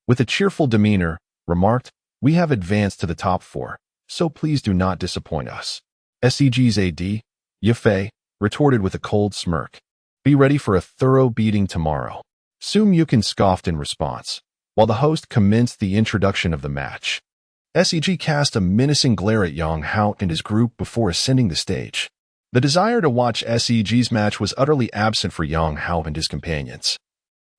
with a cheerful demeanor, remarked, "We have advanced to the top 4, so please do not disappoint us." SEG's AD, Yafei, retorted with a cold smirk, "Be ready for a thorough beating tomorrow." Sun Yukin scoffed in response, while the host commenced the introduction of the match. SEG cast a menacing glare at Yang Hao and his group before ascending the stage. The desire to watch SEG's match was utterly absent for Yang Hao and his companions.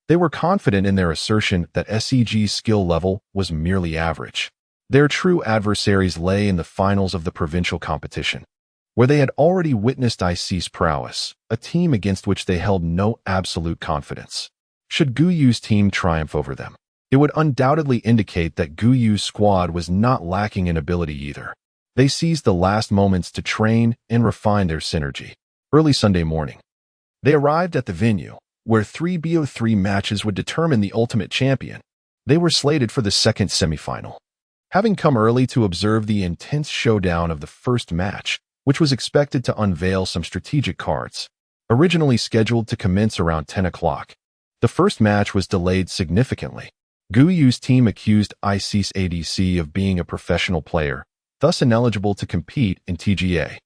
They were confident in their assertion that SEG's skill level was merely average. Their true adversaries lay in the finals of the provincial competition, where they had already witnessed IC's prowess, a team against which they held no absolute confidence. Should Gu Yu's team triumph over them, it would undoubtedly indicate that Gu Yu's squad was not lacking in ability either. They seized the last moments to train and refine their synergy. Early Sunday morning, they arrived at the venue, where 3 BO3 matches would determine the ultimate champion. They were slated for the second semifinal. Having come early to observe the intense showdown of the first match, which was expected to unveil some strategic cards, originally scheduled to commence around 10 o'clock, the first match was delayed significantly. Gu Yu's team accused IC's ADC of being a professional player, thus ineligible to compete in TGA,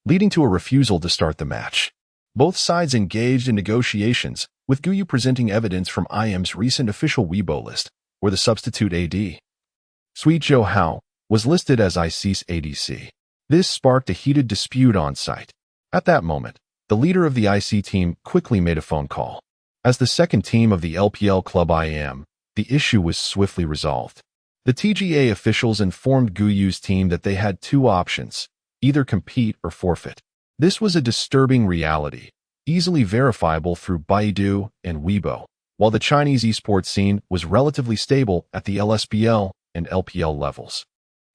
leading to a refusal to start the match. Both sides engaged in negotiations, with Gu Yu presenting evidence from IM's recent official Weibo list, where the substitute AD, Sui Zhou Hao, was listed as IC's ADC. This sparked a heated dispute on site. At that moment, the leader of the IC team quickly made a phone call. As the second team of the LPL club IM, the issue was swiftly resolved. The TGA officials informed Gu Yu's team that they had 2 options, either compete or forfeit. This was a disturbing reality, easily verifiable through Baidu and Weibo, while the Chinese esports scene was relatively stable at the LSBL and LPL levels.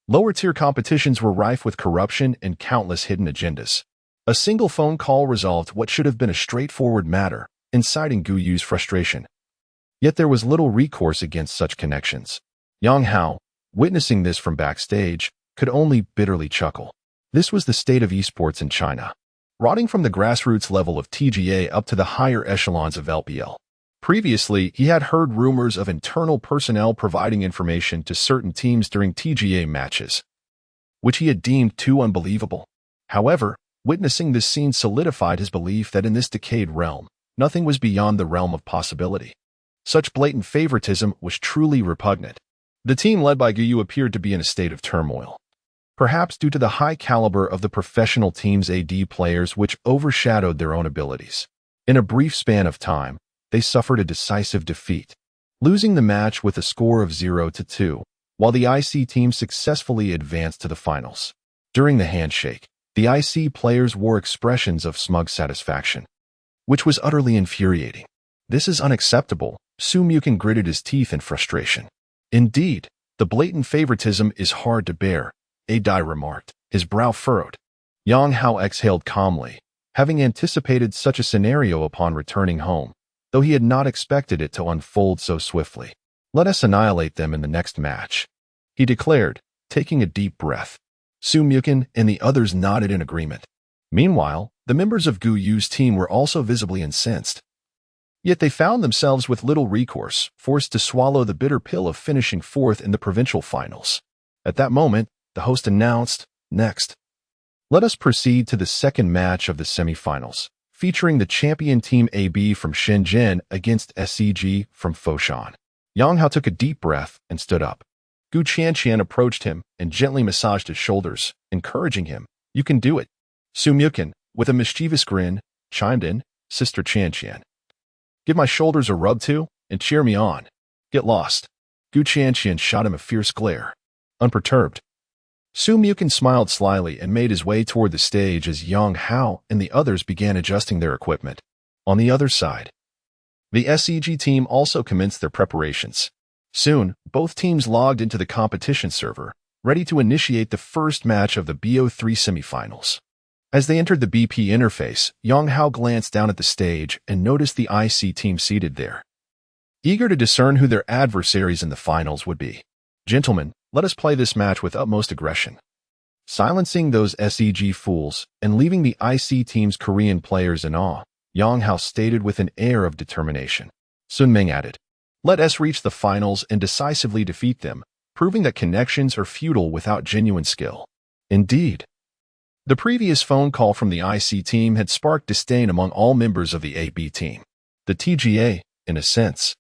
Lower-tier competitions were rife with corruption and countless hidden agendas. A single phone call resolved what should have been a straightforward matter, inciting Gu Yu's frustration. Yet there was little recourse against such connections. Yang Hao, witnessing this from backstage, could only bitterly chuckle. This was the state of esports in China, rotting from the grassroots level of TGA up to the higher echelons of LPL. Previously, he had heard rumors of internal personnel providing information to certain teams during TGA matches, which he had deemed too unbelievable. However, witnessing this scene solidified his belief that in this decayed realm, nothing was beyond the realm of possibility. Such blatant favoritism was truly repugnant. The team led by Gu Yu appeared to be in a state of turmoil, perhaps due to the high caliber of the professional team's AD players which overshadowed their own abilities. In a brief span of time, they suffered a decisive defeat, losing the match with a score of 0-2, while the IC team successfully advanced to the finals. During the handshake, the IC players wore expressions of smug satisfaction, which was utterly infuriating. "This is unacceptable," Sun Yukin gritted his teeth in frustration. Indeed, the blatant favoritism is hard to bear, Adai remarked, his brow furrowed. Yang Hao exhaled calmly, having anticipated such a scenario upon returning home, though he had not expected it to unfold so swiftly. Let us annihilate them in the next match, he declared, taking a deep breath. Su Mukin and the others nodded in agreement. Meanwhile, the members of Gu Yu's team were also visibly incensed. Yet they found themselves with little recourse, forced to swallow the bitter pill of finishing fourth in the provincial finals. At that moment, the host announced, "Next, let us proceed to the second match of the semifinals, featuring the champion Team AB from Shenzhen against SCG from Foshan." Yang Hao took a deep breath and stood up. Gu Qianqian approached him and gently massaged his shoulders, encouraging him. "You can do it." Su Mukin, with a mischievous grin, chimed in, "Sister Qianqian, give my shoulders a rub too and cheer me on. Get lost." Gu Qianqian shot him a fierce glare. Unperturbed, Su Mukin smiled slyly and made his way toward the stage as Yang Hao and the others began adjusting their equipment. On the other side, the SCG team also commenced their preparations. Soon, both teams logged into the competition server, ready to initiate the first match of the BO3 semifinals. As they entered the BP interface, Yang Hao glanced down at the stage and noticed the IC team seated there, eager to discern who their adversaries in the finals would be. "Gentlemen, let us play this match with utmost aggression." Silencing those SEG fools and leaving the IC team's Korean players in awe, Yang Hao stated with an air of determination. Sun Ming added, "Let us reach the finals and decisively defeat them, proving that connections are futile without genuine skill." Indeed, the previous phone call from the IC team had sparked disdain among all members of the AB team. The TGA, in a sense,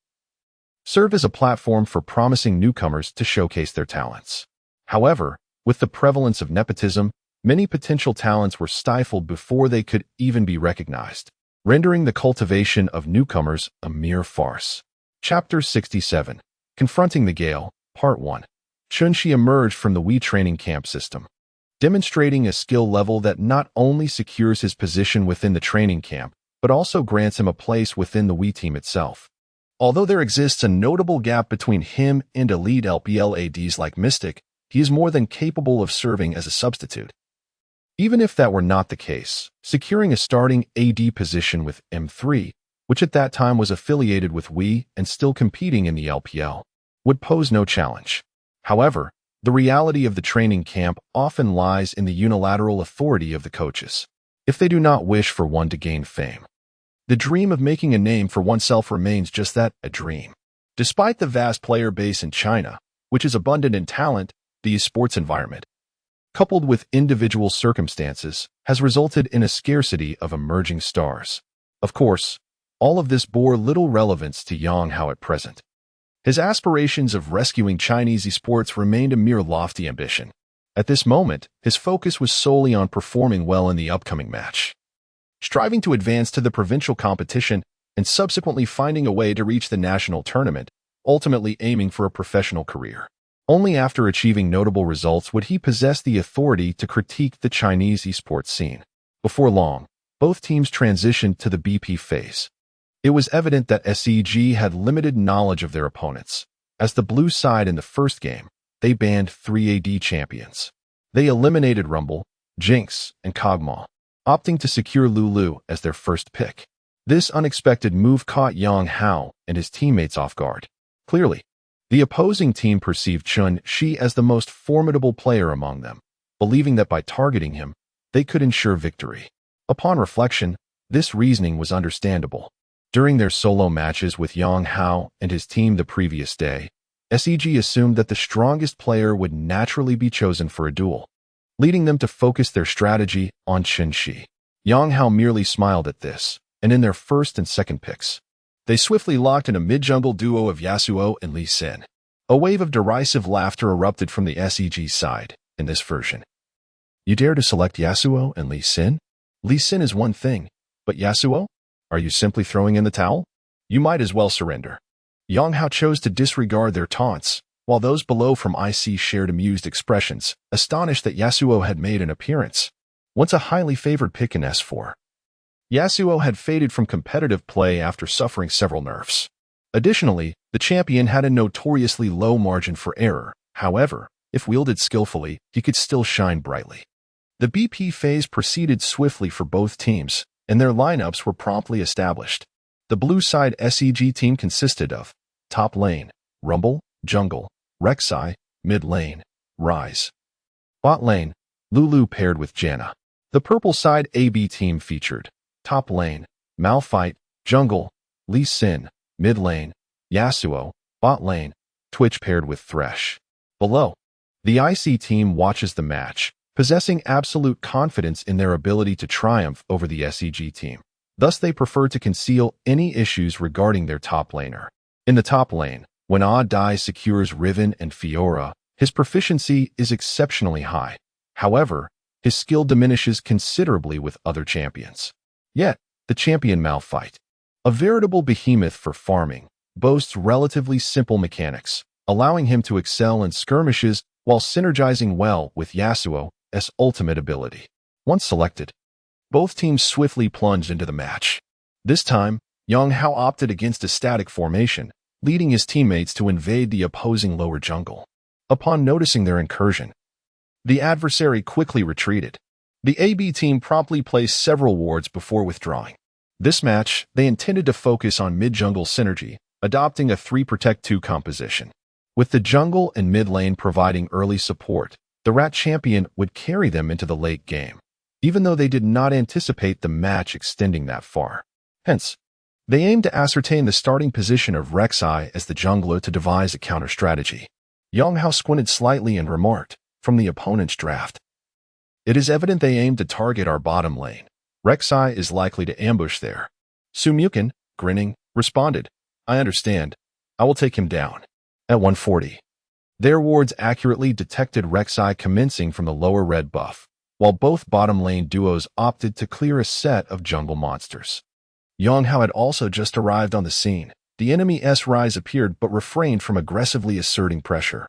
served as a platform for promising newcomers to showcase their talents. However, with the prevalence of nepotism, many potential talents were stifled before they could even be recognized, rendering the cultivation of newcomers a mere farce. Chapter 67. Confronting the Gale, Part 1. Chunxi emerged from the Wii training camp system, demonstrating a skill level that not only secures his position within the training camp, but also grants him a place within the Wii team itself. Although there exists a notable gap between him and elite LPL ADs like Mystic, he is more than capable of serving as a substitute. Even if that were not the case, securing a starting AD position with M3, which at that time was affiliated with Wii and still competing in the LPL, would pose no challenge. However, the reality of the training camp often lies in the unilateral authority of the coaches, if they do not wish for one to gain fame. The dream of making a name for oneself remains just that, a dream. Despite the vast player base in China, which is abundant in talent, the esports environment, coupled with individual circumstances, has resulted in a scarcity of emerging stars. Of course, all of this bore little relevance to Yang Hao at present. His aspirations of rescuing Chinese esports remained a mere lofty ambition. At this moment, his focus was solely on performing well in the upcoming match, striving to advance to the provincial competition and subsequently finding a way to reach the national tournament, ultimately aiming for a professional career. Only after achieving notable results would he possess the authority to critique the Chinese esports scene. Before long, both teams transitioned to the BP phase. It was evident that SEG had limited knowledge of their opponents. As the blue side in the first game, they banned 3 AD champions. They eliminated Rumble, Jinx, and Kog'Maw, opting to secure Lulu as their first pick. This unexpected move caught Yang Hao and his teammates off guard. Clearly, the opposing team perceived Chun Shi as the most formidable player among them, believing that by targeting him, they could ensure victory. Upon reflection, this reasoning was understandable. During their solo matches with Yang Hao and his team the previous day, SEG assumed that the strongest player would naturally be chosen for a duel, leading them to focus their strategy on Chun Shi. Yang Hao merely smiled at this, and in their first and second picks, they swiftly locked in a mid-jungle duo of Yasuo and Lee Sin. A wave of derisive laughter erupted from the SEG side in this version. "You dare to select Yasuo and Lee Sin? Lee Sin is one thing, but Yasuo? Are you simply throwing in the towel? You might as well surrender." Yang Hao chose to disregard their taunts, while those below from IC shared amused expressions, astonished that Yasuo had made an appearance. Once a highly favored pick in S4, Yasuo had faded from competitive play after suffering several nerfs. Additionally, the champion had a notoriously low margin for error. However, if wielded skillfully, he could still shine brightly. The BP phase proceeded swiftly for both teams, and their lineups were promptly established. The blue side SEG team consisted of top lane, Rumble, Jungle, Rek'Sai, mid lane, Ryze. Bot lane, Lulu paired with Janna. The purple side AB team featured top lane, Malphite, Jungle, Lee Sin, mid lane, Yasuo, bot lane, Twitch paired with Thresh. Below, the IC team watches the match, possessing absolute confidence in their ability to triumph over the SEG team. Thus, they prefer to conceal any issues regarding their top laner. In the top lane, when Dai secures Riven and Fiora, his proficiency is exceptionally high. However, his skill diminishes considerably with other champions. Yet, the champion Malphite, a veritable behemoth for farming, boasts relatively simple mechanics, allowing him to excel in skirmishes while synergizing well with Yasuo's ultimate ability. Once selected, both teams swiftly plunged into the match. This time, Yang Hao opted against a static formation, leading his teammates to invade the opposing lower jungle. Upon noticing their incursion, the adversary quickly retreated. The AB team promptly placed several wards before withdrawing. This match, they intended to focus on mid-jungle synergy, adopting a 3-protect-2 composition. With the jungle and mid lane providing early support, the Rat champion would carry them into the late game, even though they did not anticipate the match extending that far. Hence, they aimed to ascertain the starting position of Rek'Sai as the jungler to devise a counter-strategy. Yang Hao squinted slightly and remarked, from the opponent's draft, "It is evident they aim to target our bottom lane. Rek'Sai is likely to ambush there." Sumukin, grinning, responded, "I understand. I will take him down." At 140, their wards accurately detected Rek'Sai commencing from the lower red buff, while both bottom lane duos opted to clear a set of jungle monsters. Yang Hao had also just arrived on the scene. The enemy's Ryze appeared but refrained from aggressively asserting pressure,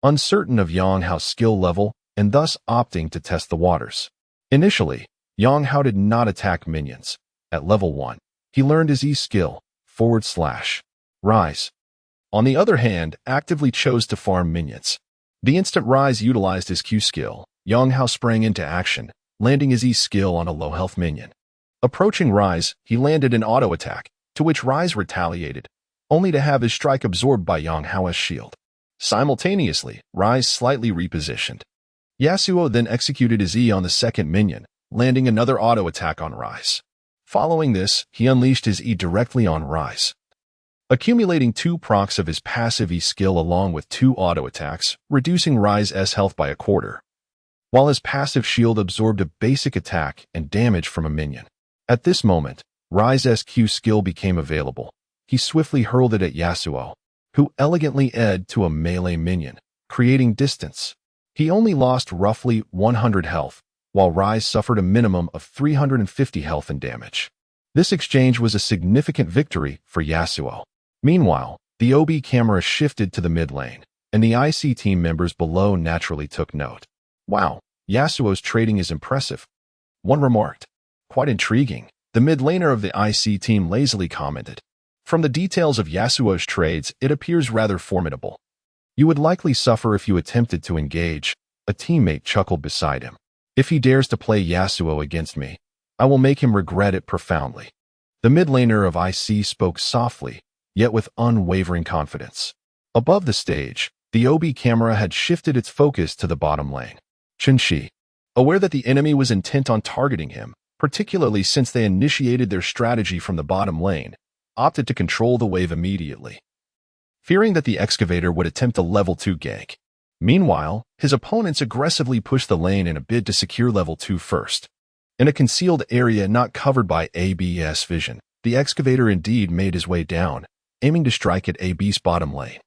uncertain of Yang Hao's skill level and thus opting to test the waters. Initially, Yang Hao did not attack minions. At level 1, he learned his E skill, /Ryze. On the other hand, actively chose to farm minions. The instant Ryze utilized his Q skill, Yang Hao sprang into action, landing his E skill on a low-health minion. Approaching Ryze, he landed an auto-attack, to which Ryze retaliated, only to have his strike absorbed by Yang Hao's shield. Simultaneously, Ryze slightly repositioned. Yasuo then executed his E on the second minion, landing another auto-attack on Ryze. Following this, he unleashed his E directly on Ryze, accumulating 2 procs of his passive E skill along with 2 auto-attacks, reducing Ryze's health by a quarter, while his passive shield absorbed a basic attack and damage from a minion. At this moment, Ryze's Q skill became available. He swiftly hurled it at Yasuo, who elegantly edged to a melee minion, creating distance. He only lost roughly 100 health, while Ryze suffered a minimum of 350 health and damage. This exchange was a significant victory for Yasuo. Meanwhile, the OB camera shifted to the mid lane, and the IC team members below naturally took note. "Wow, Yasuo's trading is impressive," one remarked. "Quite intriguing," the mid laner of the IC team lazily commented. "From the details of Yasuo's trades, it appears rather formidable. You would likely suffer if you attempted to engage," a teammate chuckled beside him. "If he dares to play Yasuo against me, I will make him regret it profoundly." The mid laner of IC spoke softly, yet with unwavering confidence. Above the stage, the OB camera had shifted its focus to the bottom lane. Chen Shi, aware that the enemy was intent on targeting him, particularly since they initiated their strategy from the bottom lane, opted to control the wave immediately, fearing that the excavator would attempt a level 2 gank. Meanwhile, his opponents aggressively pushed the lane in a bid to secure level 2 first. In a concealed area not covered by AB's vision, the excavator indeed made his way down, aiming to strike at AB's bottom lane.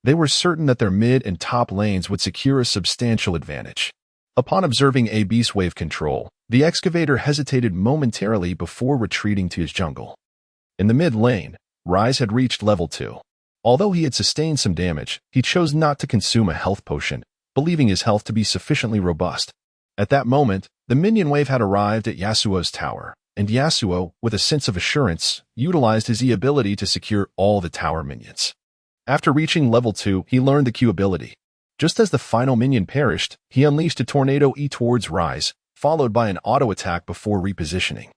They were certain that their mid and top lanes would secure a substantial advantage. Upon observing AB's wave control, the excavator hesitated momentarily before retreating to his jungle. In the mid lane, Ryze had reached level 2. Although he had sustained some damage, he chose not to consume a health potion, believing his health to be sufficiently robust. At that moment, the minion wave had arrived at Yasuo's tower, and Yasuo, with a sense of assurance, utilized his E ability to secure all the tower minions. After reaching level 2, he learned the Q ability. Just as the final minion perished, he unleashed a tornado E towards Ryze, followed by an auto attack before repositioning.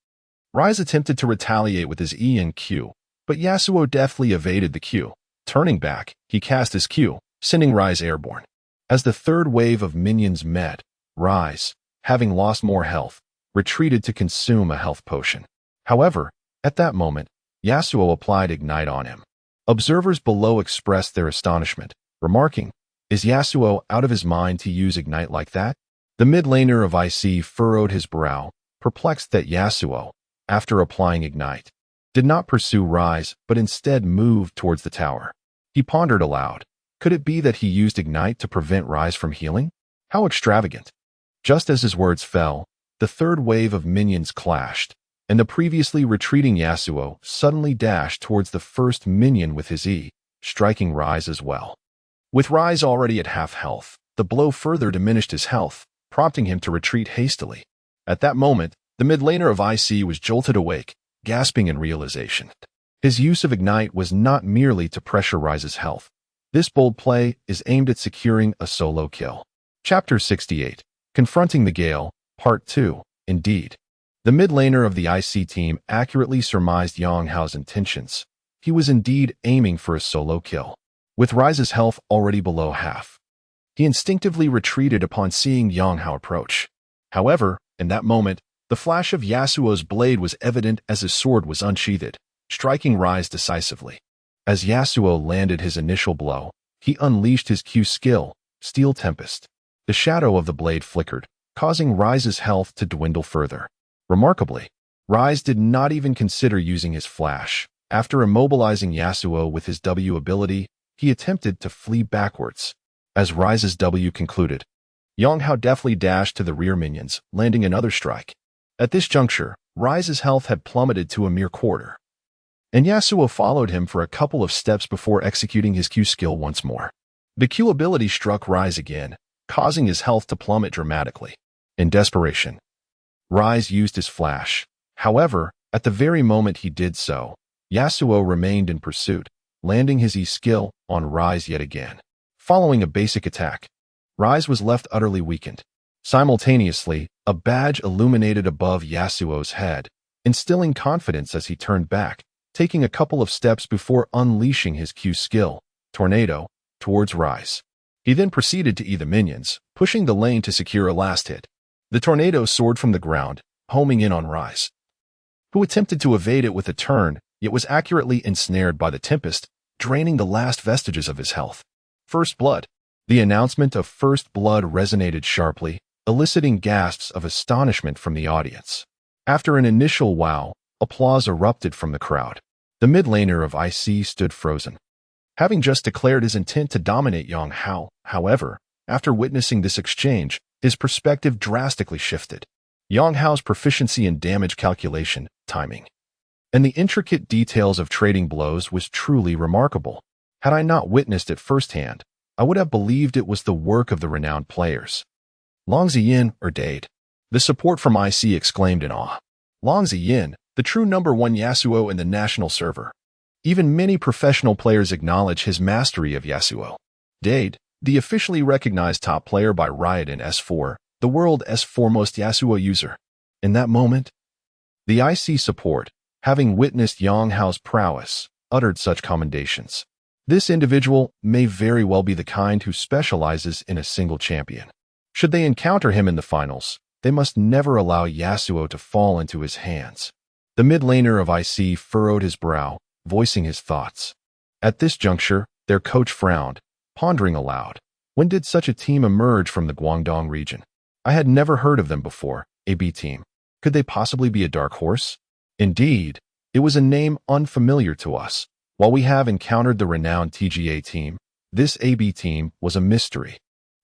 Ryze attempted to retaliate with his E and Q, but Yasuo deftly evaded the Q. Turning back, he cast his Q, sending Ryze airborne. As the third wave of minions met, Ryze, having lost more health, retreated to consume a health potion. However, at that moment, Yasuo applied Ignite on him. Observers below expressed their astonishment, remarking, "Is Yasuo out of his mind to use Ignite like that?" The mid laner of IC furrowed his brow, perplexed that Yasuo, after applying Ignite, did not pursue Ryze but instead moved towards the tower. He pondered aloud. Could it be that he used Ignite to prevent Ryze from healing? How extravagant! Just as his words fell, the third wave of minions clashed, and the previously retreating Yasuo suddenly dashed towards the first minion with his E, striking Ryze as well. With Ryze already at half health, the blow further diminished his health, prompting him to retreat hastily. At that moment, the mid laner of IC was jolted awake, gasping in realization. His use of Ignite was not merely to pressure Ryze's health. This bold play is aimed at securing a solo kill. Chapter 68. Confronting the Gale, Part 2. Indeed. The mid laner of the IC team accurately surmised Yang Hao's intentions. He was indeed aiming for a solo kill. With Ryze's health already below half, he instinctively retreated upon seeing Yang Hao approach. However, in that moment, the flash of Yasuo's blade was evident as his sword was unsheathed, striking Ryze decisively. As Yasuo landed his initial blow, he unleashed his Q skill, Steel Tempest. The shadow of the blade flickered, causing Ryze's health to dwindle further. Remarkably, Ryze did not even consider using his flash. After immobilizing Yasuo with his W ability, he attempted to flee backwards. As Ryze's W concluded, Yang Hao deftly dashed to the rear minions, landing another strike. At this juncture, Ryze's health had plummeted to a mere quarter, and Yasuo followed him for a couple of steps before executing his Q skill once more. The Q ability struck Ryze again, causing his health to plummet dramatically. In desperation, Ryze used his flash. However, at the very moment he did so, Yasuo remained in pursuit, landing his E skill on Ryze yet again. Following a basic attack, Ryze was left utterly weakened. Simultaneously, a badge illuminated above Yasuo's head, instilling confidence as he turned back, taking a couple of steps before unleashing his Q skill, Tornado, towards Ryze. He then proceeded to E the minions, pushing the lane to secure a last hit. The tornado soared from the ground, homing in on Ryze, who attempted to evade it with a turn, yet was accurately ensnared by the Tempest, draining the last vestiges of his health. First Blood. The announcement of First Blood resonated sharply, eliciting gasps of astonishment from the audience. After an initial wow, applause erupted from the crowd. The mid laner of IC stood frozen, having just declared his intent to dominate Yang Hao. However, after witnessing this exchange, his perspective drastically shifted. Yang Hao's proficiency in damage calculation, timing, and the intricate details of trading blows was truly remarkable. Had I not witnessed it firsthand, I would have believed it was the work of the renowned players. Long Ziyin or Dade. The support from IC exclaimed in awe. Long Ziyin, the true #1 Yasuo in the national server. Even many professional players acknowledge his mastery of Yasuo. Dade, the officially recognized top player by Riot in S4, the world's foremost Yasuo user. In that moment, the IC support, having witnessed Yang Hao's prowess, uttered such commendations. This individual may very well be the kind who specializes in a single champion. Should they encounter him in the finals, they must never allow Yasuo to fall into his hands. The mid laner of IC furrowed his brow, voicing his thoughts. At this juncture, their coach frowned, pondering aloud. When did such a team emerge from the Guangdong region? I had never heard of them before. AB team. Could they possibly be a dark horse? Indeed, it was a name unfamiliar to us. While we have encountered the renowned TGA team, this AB team was a mystery.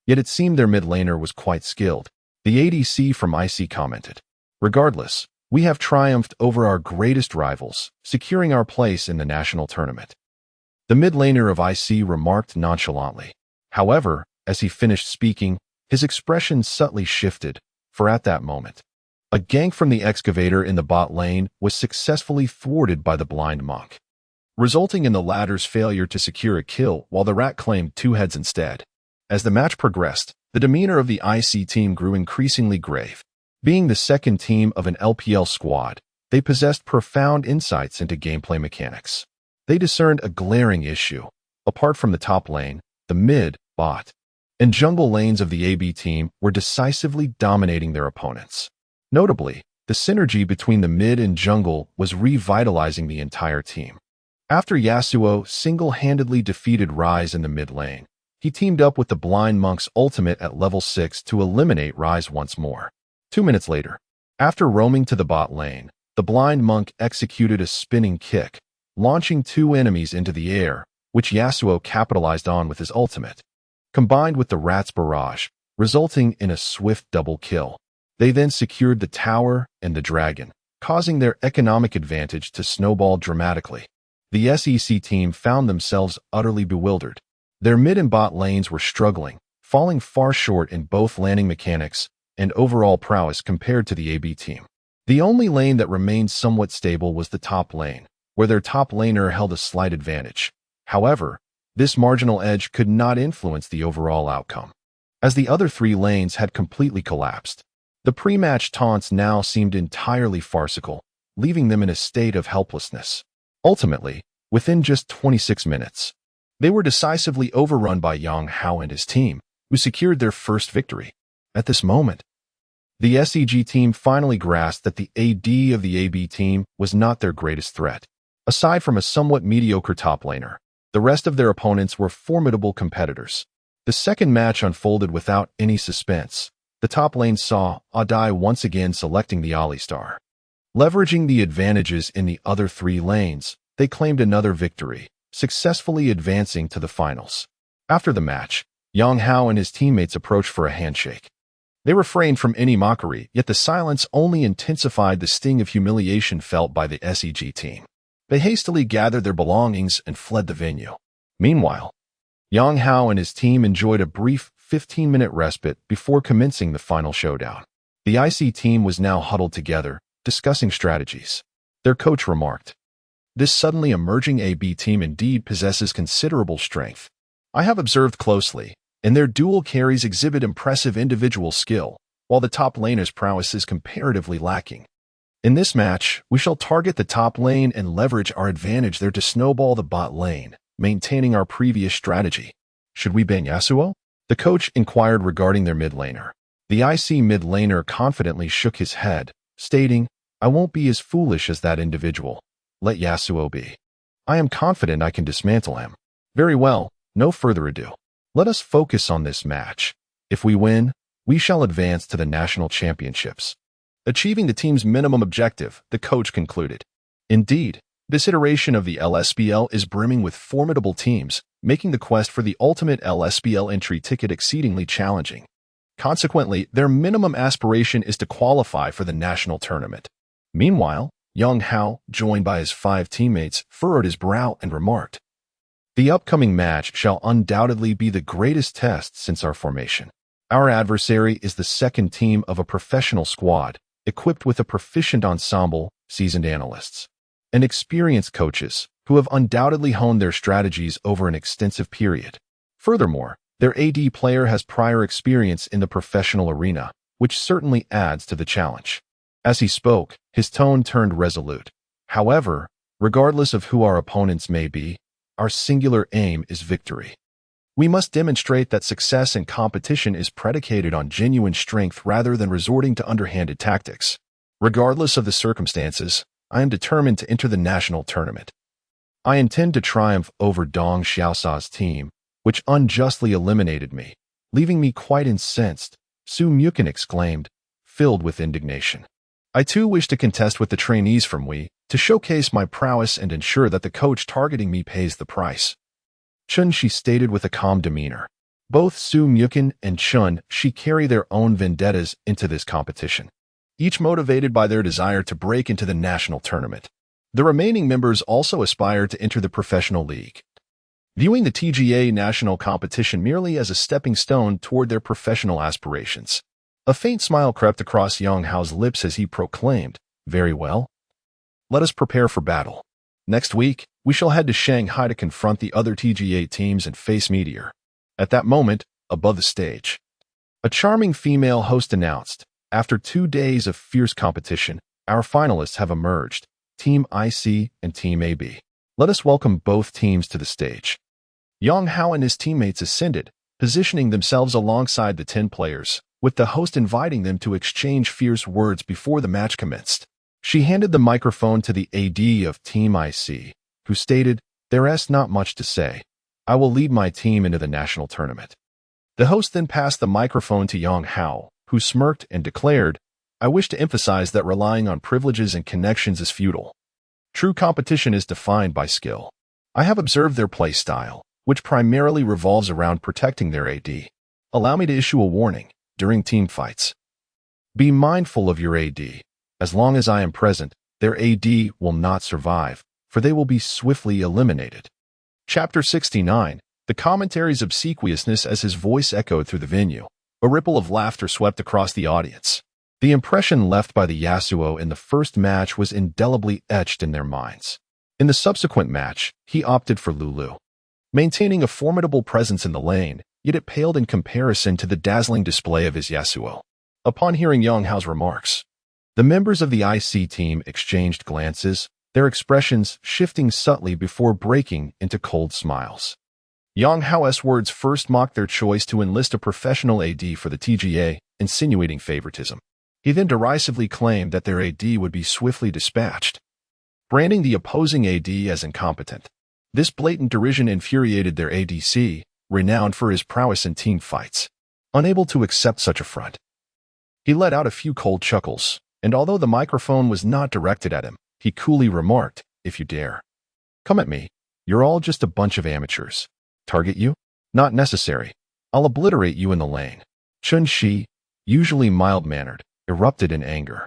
Yet it seemed their mid laner was quite skilled. The ADC from IC commented. Regardless, we have triumphed over our greatest rivals, securing our place in the national tournament. The mid laner of IC remarked nonchalantly. However, as he finished speaking, his expression subtly shifted, for at that moment, A gank from the excavator in the bot lane was successfully thwarted by the blind monk, resulting in the latter's failure to secure a kill while the rat claimed two heads instead. As the match progressed, the demeanor of the IC team grew increasingly grave. Being the second team of an LPL squad, they possessed profound insights into gameplay mechanics. They discerned a glaring issue. Apart from the top lane, the mid, bot, and jungle lanes of the AB team were decisively dominating their opponents. Notably, the synergy between the mid and jungle was revitalizing the entire team. After Yasuo single-handedly defeated Ryze in the mid lane, he teamed up with the Blind Monk's ultimate at level 6 to eliminate Ryze once more. 2 minutes later, after roaming to the bot lane, the Blind Monk executed a spinning kick, launching two enemies into the air, which Yasuo capitalized on with his ultimate, combined with the rat's barrage, resulting in a swift double kill. They then secured the tower and the dragon, causing their economic advantage to snowball dramatically. The SEC team found themselves utterly bewildered. Their mid and bot lanes were struggling, falling far short in both landing mechanics and overall prowess compared to the AB team. The only lane that remained somewhat stable was the top lane, where their top laner held a slight advantage. However, this marginal edge could not influence the overall outcome, as the other three lanes had completely collapsed. The pre-match taunts now seemed entirely farcical, leaving them in a state of helplessness. Ultimately, within just 26 minutes, they were decisively overrun by Yang Hao and his team, who secured their first victory. At this moment, the SEG team finally grasped that the AD of the AB team was not their greatest threat. Aside from a somewhat mediocre top laner, the rest of their opponents were formidable competitors. The second match unfolded without any suspense. The top lane saw Adai once again selecting the Alistar. Leveraging the advantages in the other three lanes, they claimed another victory, successfully advancing to the finals. After the match, Yang Hao and his teammates approached for a handshake. They refrained from any mockery, yet the silence only intensified the sting of humiliation felt by the SEG team. They hastily gathered their belongings and fled the venue. Meanwhile, Yang Hao and his team enjoyed a brief 15-minute respite before commencing the final showdown. The IC team was now huddled together, discussing strategies. Their coach remarked, "This suddenly emerging AB team indeed possesses considerable strength. I have observed closely, and their dual carries exhibit impressive individual skill, while the top laner's prowess is comparatively lacking. In this match, we shall target the top lane and leverage our advantage there to snowball the bot lane, maintaining our previous strategy. Should we ban Yasuo?" The coach inquired regarding their mid laner. The IC mid laner confidently shook his head, stating, "I won't be as foolish as that individual. Let Yasuo be. I am confident I can dismantle him." "Very well, no further ado. Let us focus on this match. If we win, we shall advance to the national championships." Achieving the team's minimum objective, the coach concluded. Indeed, this iteration of the LSBL is brimming with formidable teams, making the quest for the ultimate LSBL entry ticket exceedingly challenging. Consequently, their minimum aspiration is to qualify for the national tournament. Meanwhile, Yang Hao, joined by his 5 teammates, furrowed his brow and remarked, "The upcoming match shall undoubtedly be the greatest test since our formation. Our adversary is the second team of a professional squad, equipped with a proficient ensemble, seasoned analysts, and experienced coaches who have undoubtedly honed their strategies over an extensive period. Furthermore, their AD player has prior experience in the professional arena, which certainly adds to the challenge." As he spoke, his tone turned resolute. "However, regardless of who our opponents may be, our singular aim is victory. We must demonstrate that success in competition is predicated on genuine strength rather than resorting to underhanded tactics. Regardless of the circumstances, I am determined to enter the national tournament. I intend to triumph over Dong Xiaosa's team, which unjustly eliminated me, leaving me quite incensed," Su Mukin exclaimed, filled with indignation. "I too wish to contest with the trainees from Wei, to showcase my prowess and ensure that the coach targeting me pays the price," Chun Shi stated with a calm demeanor. Both Su Mukin and Chun Shi carry their own vendettas into this competition, each motivated by their desire to break into the national tournament. The remaining members also aspire to enter the professional league, viewing the TGA national competition merely as a stepping stone toward their professional aspirations. A faint smile crept across Yang Hao's lips as he proclaimed, "Very well. Let us prepare for battle. Next week, we shall head to Shanghai to confront the other TGA teams and face Meteor." At that moment, above the stage, a charming female host announced, "After 2 days of fierce competition, our finalists have emerged, Team IC and Team AB. Let us welcome both teams to the stage." Yang Hao and his teammates ascended, positioning themselves alongside the 10 players, with the host inviting them to exchange fierce words before the match commenced. She handed the microphone to the AD of Team IC, who stated, "There's not much to say. I will lead my team into the national tournament." The host then passed the microphone to Yang Hao, who smirked and declared, "I wish to emphasize that relying on privileges and connections is futile. True competition is defined by skill. I have observed their play style, which primarily revolves around protecting their AD. Allow me to issue a warning during team fights. Be mindful of your AD. As long as I am present, their AD will not survive, for they will be swiftly eliminated." Chapter 69. The commentary's obsequiousness as his voice echoed through the venue. A ripple of laughter swept across the audience. The impression left by the Yasuo in the first match was indelibly etched in their minds. In the subsequent match, he opted for Lulu, maintaining a formidable presence in the lane, yet it paled in comparison to the dazzling display of his Yasuo. Upon hearing Yang Hao's remarks, the members of the IC team exchanged glances, their expressions shifting subtly before breaking into cold smiles. Yang Hao's words first mocked their choice to enlist a professional AD for the TGA, insinuating favoritism. He then derisively claimed that their AD would be swiftly dispatched, branding the opposing AD as incompetent. This blatant derision infuriated their ADC, renowned for his prowess in team fights. Unable to accept such affront, he let out a few cold chuckles, and although the microphone was not directed at him, he coolly remarked, "If you dare come at me, you're all just a bunch of amateurs. Target you? Not necessary. I'll obliterate you in the lane." Chun Shi, usually mild-mannered, erupted in anger.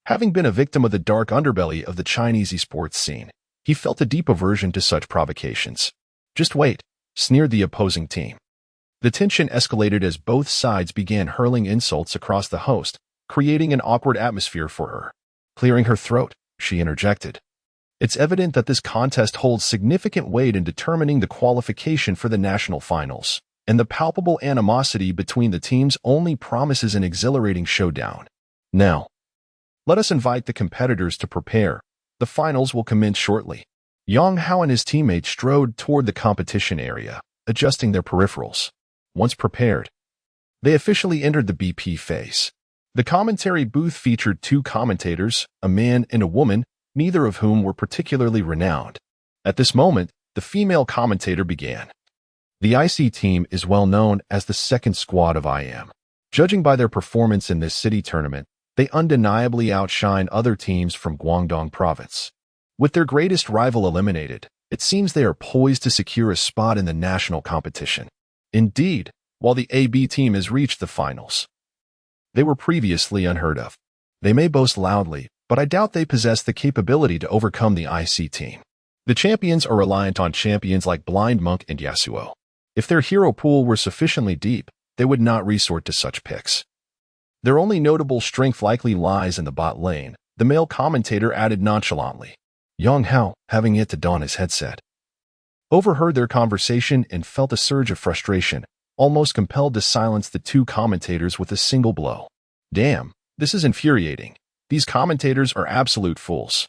Having been a victim of the dark underbelly of the Chinese esports scene, he felt a deep aversion to such provocations. "Just wait," sneered the opposing team. The tension escalated as both sides began hurling insults across the host, creating an awkward atmosphere for her. Clearing her throat, she interjected, "It's evident that this contest holds significant weight in determining the qualification for the national finals, and the palpable animosity between the teams only promises an exhilarating showdown. Now, let us invite the competitors to prepare. The finals will commence shortly." Yang Hao and his teammates strode toward the competition area, adjusting their peripherals. Once prepared, they officially entered the BP phase. The commentary booth featured 2 commentators, a man and a woman, neither of whom were particularly renowned. At this moment, the female commentator began. "The IC team is well known as the second squad of IM. Judging by their performance in this city tournament, they undeniably outshine other teams from Guangdong province. With their greatest rival eliminated, it seems they are poised to secure a spot in the national competition. Indeed, while the AB team has reached the finals, they were previously unheard of. They may boast loudly, but I doubt they possess the capability to overcome the IC team. The champions are reliant on champions like Blind Monk and Yasuo. If their hero pool were sufficiently deep, they would not resort to such picks. Their only notable strength likely lies in the bot lane," the male commentator added nonchalantly. Yang Hao, having yet to don his headset, overheard their conversation and felt a surge of frustration, almost compelled to silence the 2 commentators with a single blow. "Damn, this is infuriating. These commentators are absolute fools."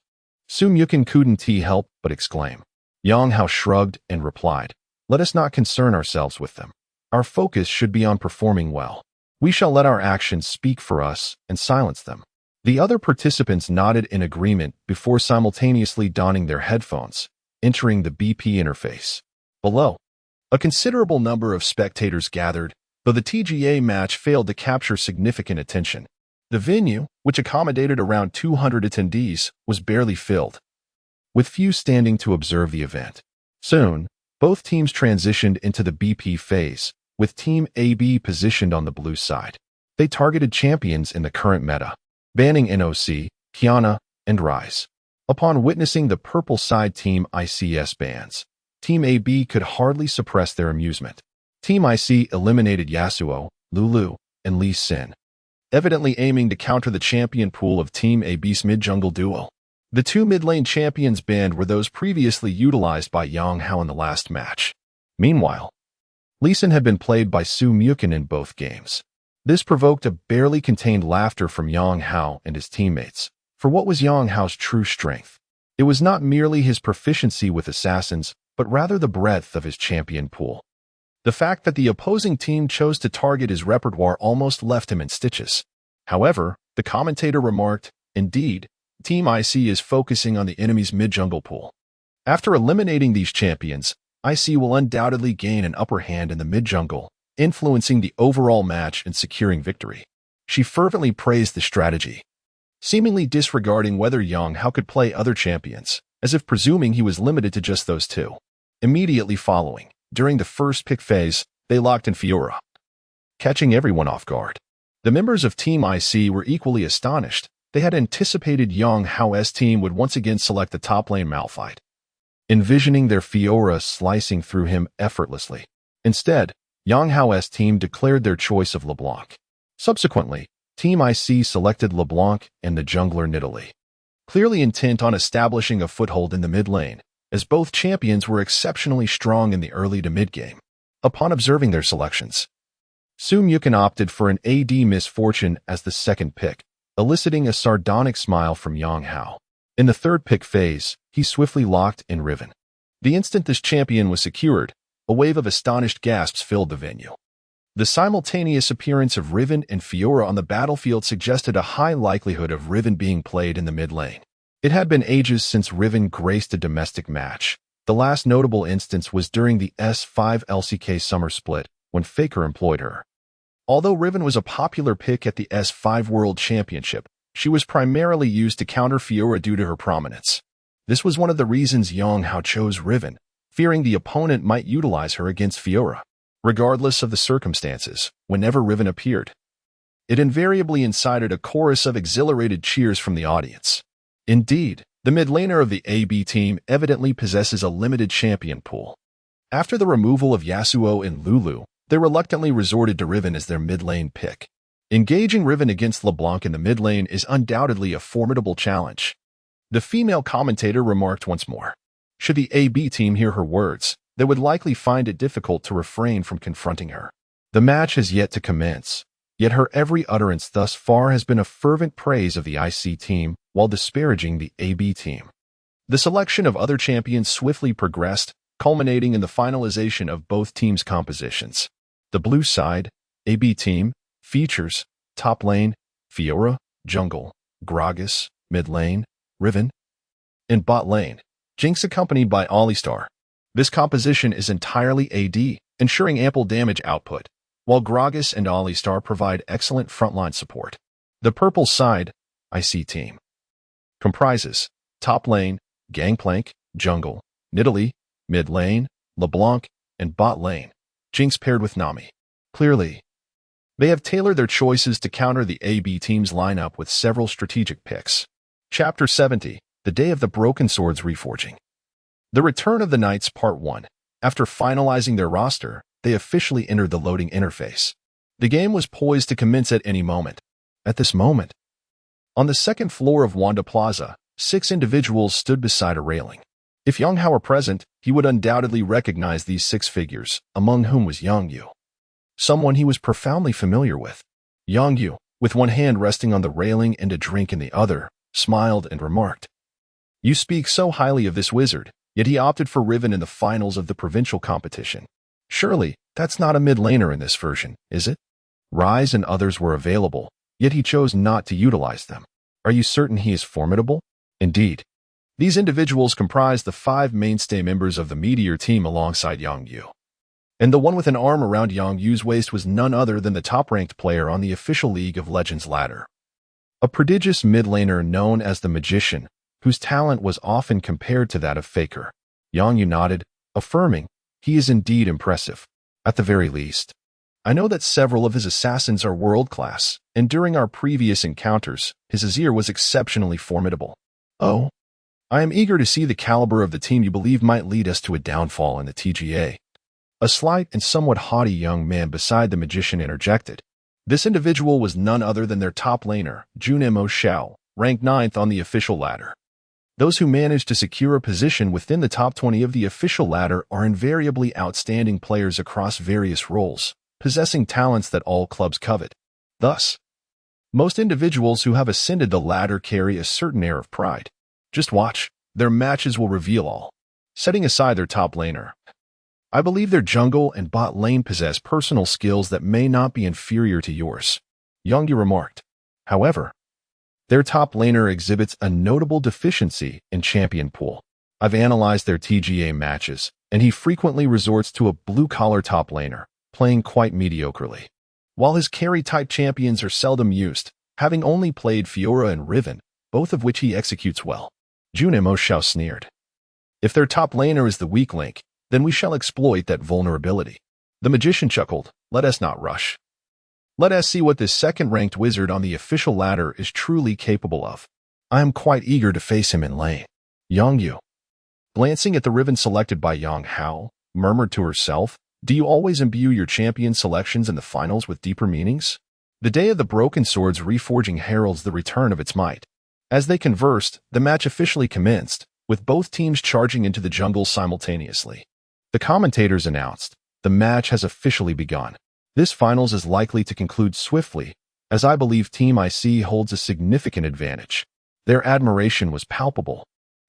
Sum Yukin couldn't help but exclaim. Yang Hao shrugged and replied, "Let us not concern ourselves with them. Our focus should be on performing well. We shall let our actions speak for us and silence them." The other participants nodded in agreement before simultaneously donning their headphones, entering the BP interface. Below, a considerable number of spectators gathered, though the TGA match failed to capture significant attention. The venue, which accommodated around 200 attendees, was barely filled, with few standing to observe the event. Soon, both teams transitioned into the BP phase, with Team AB positioned on the blue side. They targeted champions in the current meta, banning NOC, Kiana, and Rise. Upon witnessing the purple side Team IC's bans, Team AB could hardly suppress their amusement. Team IC eliminated Yasuo, Lulu, and Lee Sin, evidently aiming to counter the champion pool of Team AB's mid-jungle duo. The two mid-lane champions banned were those previously utilized by Yang Hao in the last match. Meanwhile, Lee Sin had been played by Su Mukun in both games. This provoked a barely contained laughter from Yang Hao and his teammates. For what was Yang Hao's true strength? It was not merely his proficiency with assassins, but rather the breadth of his champion pool. The fact that the opposing team chose to target his repertoire almost left him in stitches. However, the commentator remarked, "Indeed, Team IC is focusing on the enemy's mid-jungle pool. After eliminating these champions, IC will undoubtedly gain an upper hand in the mid-jungle, influencing the overall match and securing victory." She fervently praised the strategy, seemingly disregarding whether Yang Hao could play other champions, as if presuming he was limited to just those two. Immediately following, during the first pick phase, they locked in Fiora, catching everyone off guard. The members of Team IC were equally astonished. They had anticipated Yang Hao's team would once again select the top lane Malphite, envisioning their Fiora slicing through him effortlessly. Instead, Yang Hao's team declared their choice of LeBlanc. Subsequently, Team IC selected LeBlanc and the jungler Nidalee, clearly intent on establishing a foothold in the mid lane, as both champions were exceptionally strong in the early to mid-game. Upon observing their selections, Su Mukun opted for an AD Misfortune as the second pick, eliciting a sardonic smile from Yang Hao. In the third pick phase, he swiftly locked in Riven. The instant this champion was secured, a wave of astonished gasps filled the venue. The simultaneous appearance of Riven and Fiora on the battlefield suggested a high likelihood of Riven being played in the mid lane. It had been ages since Riven graced a domestic match. The last notable instance was during the S5 LCK Summer Split, when Faker employed her. Although Riven was a popular pick at the S5 World Championship, she was primarily used to counter Fiora due to her prominence. This was one of the reasons Yang Hao chose Riven, fearing the opponent might utilize her against Fiora. Regardless of the circumstances, whenever Riven appeared, it invariably incited a chorus of exhilarated cheers from the audience. Indeed, the mid laner of the AB team evidently possesses a limited champion pool. After the removal of Yasuo and Lulu, they reluctantly resorted to Riven as their mid lane pick. Engaging Riven against LeBlanc in the mid lane is undoubtedly a formidable challenge. The female commentator remarked once more. Should the AB team hear her words, they would likely find it difficult to refrain from confronting her. The match has yet to commence, yet her every utterance thus far has been a fervent praise of the IC team while disparaging the AB team. The selection of other champions swiftly progressed, culminating in the finalization of both teams' compositions. The blue side, AB team, features top lane, Fiora, jungle, Gragas, mid lane, Riven, and bot lane, Jinx accompanied by Alistar. This composition is entirely AD, ensuring ample damage output, while Gragas and Alistar provide excellent frontline support. The purple side, IC team, comprises top lane, Gangplank, jungle, Nidalee, mid lane, LeBlanc, and bot lane, Jinx paired with Nami. Clearly, they have tailored their choices to counter the AB team's lineup with several strategic picks. Chapter 70, The Day of the Broken Swords Reforging. The Return of the Knights Part 1. After finalizing their roster, they officially entered the loading interface. The game was poised to commence at any moment. At this moment, on the second floor of Wanda Plaza, 6 individuals stood beside a railing. If Yang Hao were present, he would undoubtedly recognize these 6 figures, among whom was Yang Yu, someone he was profoundly familiar with. Yang Yu, with one hand resting on the railing and a drink in the other, smiled and remarked, "You speak so highly of this wizard, yet he opted for Riven in the finals of the provincial competition. Surely, that's not a mid laner in this version, is it? Ryze and others were available, yet he chose not to utilize them. Are you certain he is formidable?" Indeed. These individuals comprised the 5 mainstay members of the Meteor team alongside Yang Yu. And the one with an arm around Yang Yu's waist was none other than the top-ranked player on the official League of Legends ladder. A prodigious mid laner known as the Magician, whose talent was often compared to that of Faker. Yang Yu nodded, affirming, "He is indeed impressive. At the very least, I know that several of his assassins are world-class, and during our previous encounters, his Azir was exceptionally formidable. Oh, I am eager to see the caliber of the team you believe might lead us to a downfall in the TGA." A slight and somewhat haughty young man beside the Magician interjected. This individual was none other than their top laner, Junimo Xiao, ranked 9th on the official ladder. Those who manage to secure a position within the top 20 of the official ladder are invariably outstanding players across various roles, possessing talents that all clubs covet. Thus, most individuals who have ascended the ladder carry a certain air of pride. Just watch, their matches will reveal all. Setting aside their top laner, I believe their jungle and bot lane possess personal skills that may not be inferior to yours, Yongyu remarked. However, their top laner exhibits a notable deficiency in champion pool. I've analyzed their TGA matches, and he frequently resorts to a blue-collar top laner, playing quite mediocrely. While his carry-type champions are seldom used, having only played Fiora and Riven, both of which he executes well. Junimo Xiao sneered. If their top laner is the weak link, then we shall exploit that vulnerability. The magician chuckled, let us not rush. Let us see what this second-ranked wizard on the official ladder is truly capable of. I am quite eager to face him in lane. Yongyu, glancing at the Riven selected by Yang Hao, murmured to herself, do you always imbue your champion selections in the finals with deeper meanings? The day of the broken swords reforging heralds the return of its might. As they conversed, the match officially commenced, with both teams charging into the jungle simultaneously. The commentators announced, the match has officially begun. This finals is likely to conclude swiftly, as I believe Team IC holds a significant advantage. Their admiration was palpable.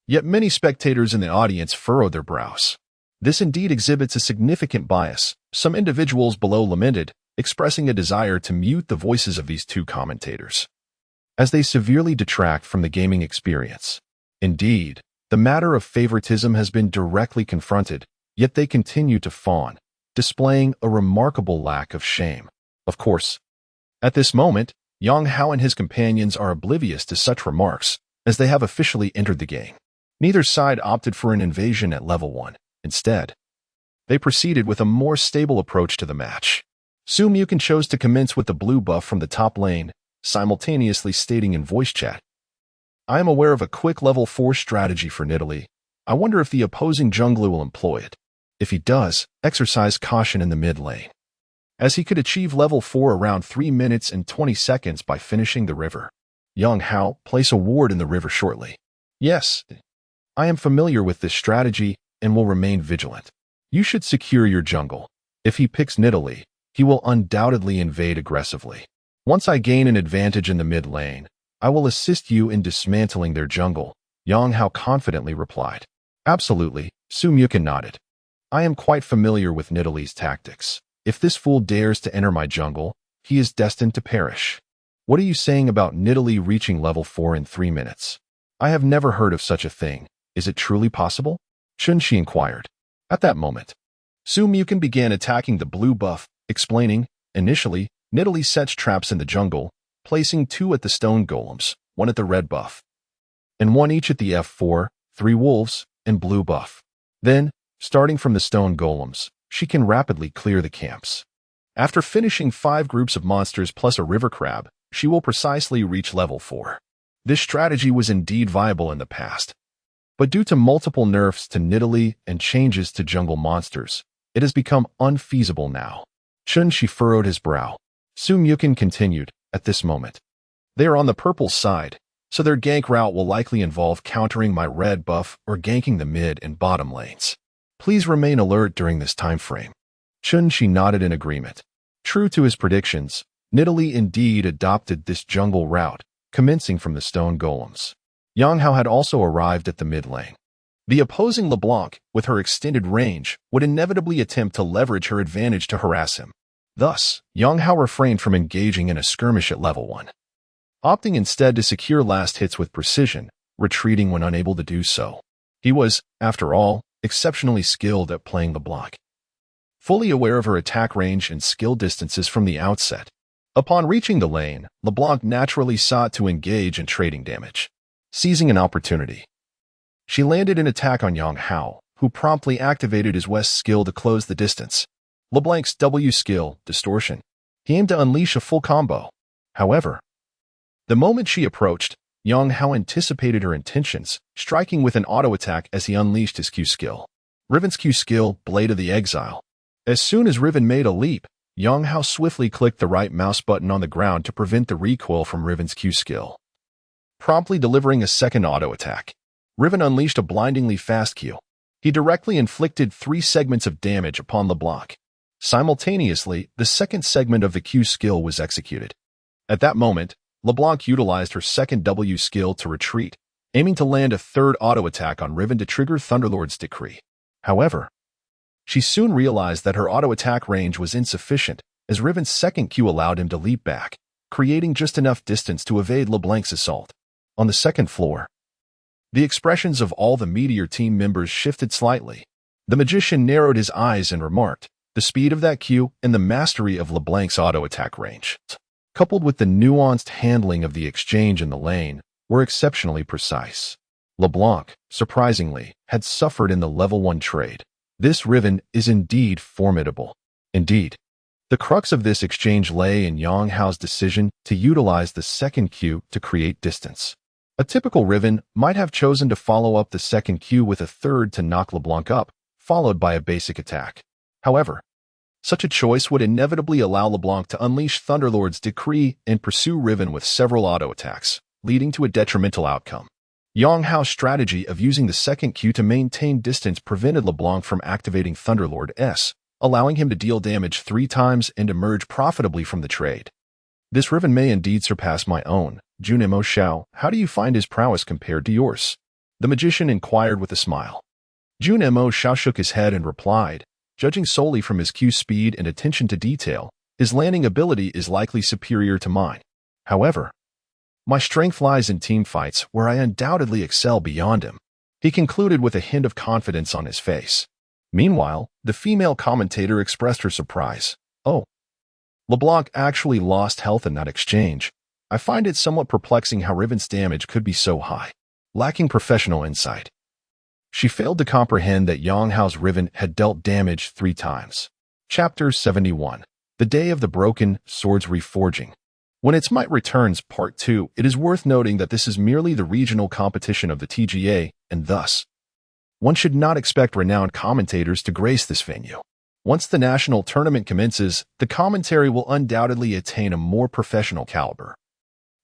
Yet many spectators in the audience furrowed their brows. This indeed exhibits a significant bias. Some individuals below lamented, expressing a desire to mute the voices of these two commentators, as they severely detract from the gaming experience. Indeed, the matter of favoritism has been directly confronted, yet they continue to fawn, displaying a remarkable lack of shame. Of course, at this moment, Yang Hao and his companions are oblivious to such remarks, as they have officially entered the game. Neither side opted for an invasion at level 1. Instead, they proceeded with a more stable approach to the match. Su Mukin chose to commence with the blue buff from the top lane, simultaneously stating in voice chat, I am aware of a quick level 4 strategy for Nidalee. I wonder if the opposing jungler will employ it. If he does, exercise caution in the mid lane, as he could achieve level 4 around 3 minutes and 20 seconds by finishing the river. Yang Hao, place a ward in the river shortly. Yes, I am familiar with this strategy and will remain vigilant. You should secure your jungle. If he picks Nidalee, he will undoubtedly invade aggressively. Once I gain an advantage in the mid lane, I will assist you in dismantling their jungle, Yang Hao confidently replied. Absolutely, Su Mukin nodded. I am quite familiar with Nidalee's tactics. If this fool dares to enter my jungle, he is destined to perish. What are you saying about Nidalee reaching level 4 in 3 minutes? I have never heard of such a thing. Is it truly possible? Chun-Shi inquired. At that moment, Su Mukin began attacking the blue buff, explaining, initially, Nidalee sets traps in the jungle, placing 2 at the stone golems, 1 at the red buff, and 1 each at the F4, 3 wolves, and blue buff. Then, starting from the stone golems, she can rapidly clear the camps. After finishing 5 groups of monsters plus a river crab, she will precisely reach level 4. This strategy was indeed viable in the past, but due to multiple nerfs to Nidalee and changes to jungle monsters, it has become unfeasible now. Chun-Shi furrowed his brow. Su Mukin continued, at this moment, they are on the purple side, so their gank route will likely involve countering my red buff or ganking the mid and bottom lanes. Please remain alert during this time frame. Chun-Shi nodded in agreement. True to his predictions, Nidalee indeed adopted this jungle route, commencing from the stone golems. Yang Hao had also arrived at the mid lane. The opposing LeBlanc, with her extended range, would inevitably attempt to leverage her advantage to harass him. Thus, Yang Hao refrained from engaging in a skirmish at level 1, opting instead to secure last hits with precision, retreating when unable to do so. He was, after all, exceptionally skilled at playing LeBlanc, fully aware of her attack range and skill distances from the outset. Upon reaching the lane, LeBlanc naturally sought to engage in trading damage. Seizing an opportunity, she landed an attack on Yang Hao, who promptly activated his West skill to close the distance. LeBlanc's W skill, Distortion. He aimed to unleash a full combo. However, the moment she approached, Yang Hao anticipated her intentions, striking with an auto attack as he unleashed his Q skill. Riven's Q skill, Blade of the Exile. As soon as Riven made a leap, Yang Hao swiftly clicked the right mouse button on the ground to prevent the recoil from Riven's Q skill, promptly delivering a second auto attack. Riven unleashed a blindingly fast Q. He directly inflicted 3 segments of damage upon LeBlanc. Simultaneously, the second segment of the Q skill was executed. At that moment, LeBlanc utilized her second W skill to retreat, aiming to land a third auto attack on Riven to trigger Thunderlord's decree. However, she soon realized that her auto attack range was insufficient, as Riven's second Q allowed him to leap back, creating just enough distance to evade LeBlanc's assault. On the second floor, the expressions of all the Meteor team members shifted slightly. The magician narrowed his eyes and remarked, "The speed of that Q and the mastery of LeBlanc's auto attack range, coupled with the nuanced handling of the exchange in the lane, were exceptionally precise." LeBlanc, surprisingly, had suffered in the level 1 trade. This Riven is indeed formidable. Indeed, the crux of this exchange lay in Yang Hao's decision to utilize the second Q to create distance. A typical Riven might have chosen to follow up the second Q with a third to knock LeBlanc up, followed by a basic attack. However, such a choice would inevitably allow LeBlanc to unleash Thunderlord's decree and pursue Riven with several auto attacks, leading to a detrimental outcome. Yang Hao's strategy of using the second Q to maintain distance prevented LeBlanc from activating Thunderlord S, allowing him to deal damage 3 times and emerge profitably from the trade. This Riven may indeed surpass my own. Junimo Xiao, how do you find his prowess compared to yours? The magician inquired with a smile. Junimo Xiao shook his head and replied, "Judging solely from his Q speed and attention to detail, his landing ability is likely superior to mine. However, my strength lies in team fights, where I undoubtedly excel beyond him," he concluded with a hint of confidence on his face. Meanwhile, the female commentator expressed her surprise. "Oh, LeBlanc actually lost health in that exchange. I find it somewhat perplexing how Riven's damage could be so high." Lacking professional insight, she failed to comprehend that Yang Hao's Riven had dealt damage 3 times. Chapter 71. The Day of the Broken Swords Reforging. When its might returns, Part 2, it is worth noting that this is merely the regional competition of the TGA, and thus, one should not expect renowned commentators to grace this venue. Once the national tournament commences, the commentary will undoubtedly attain a more professional caliber,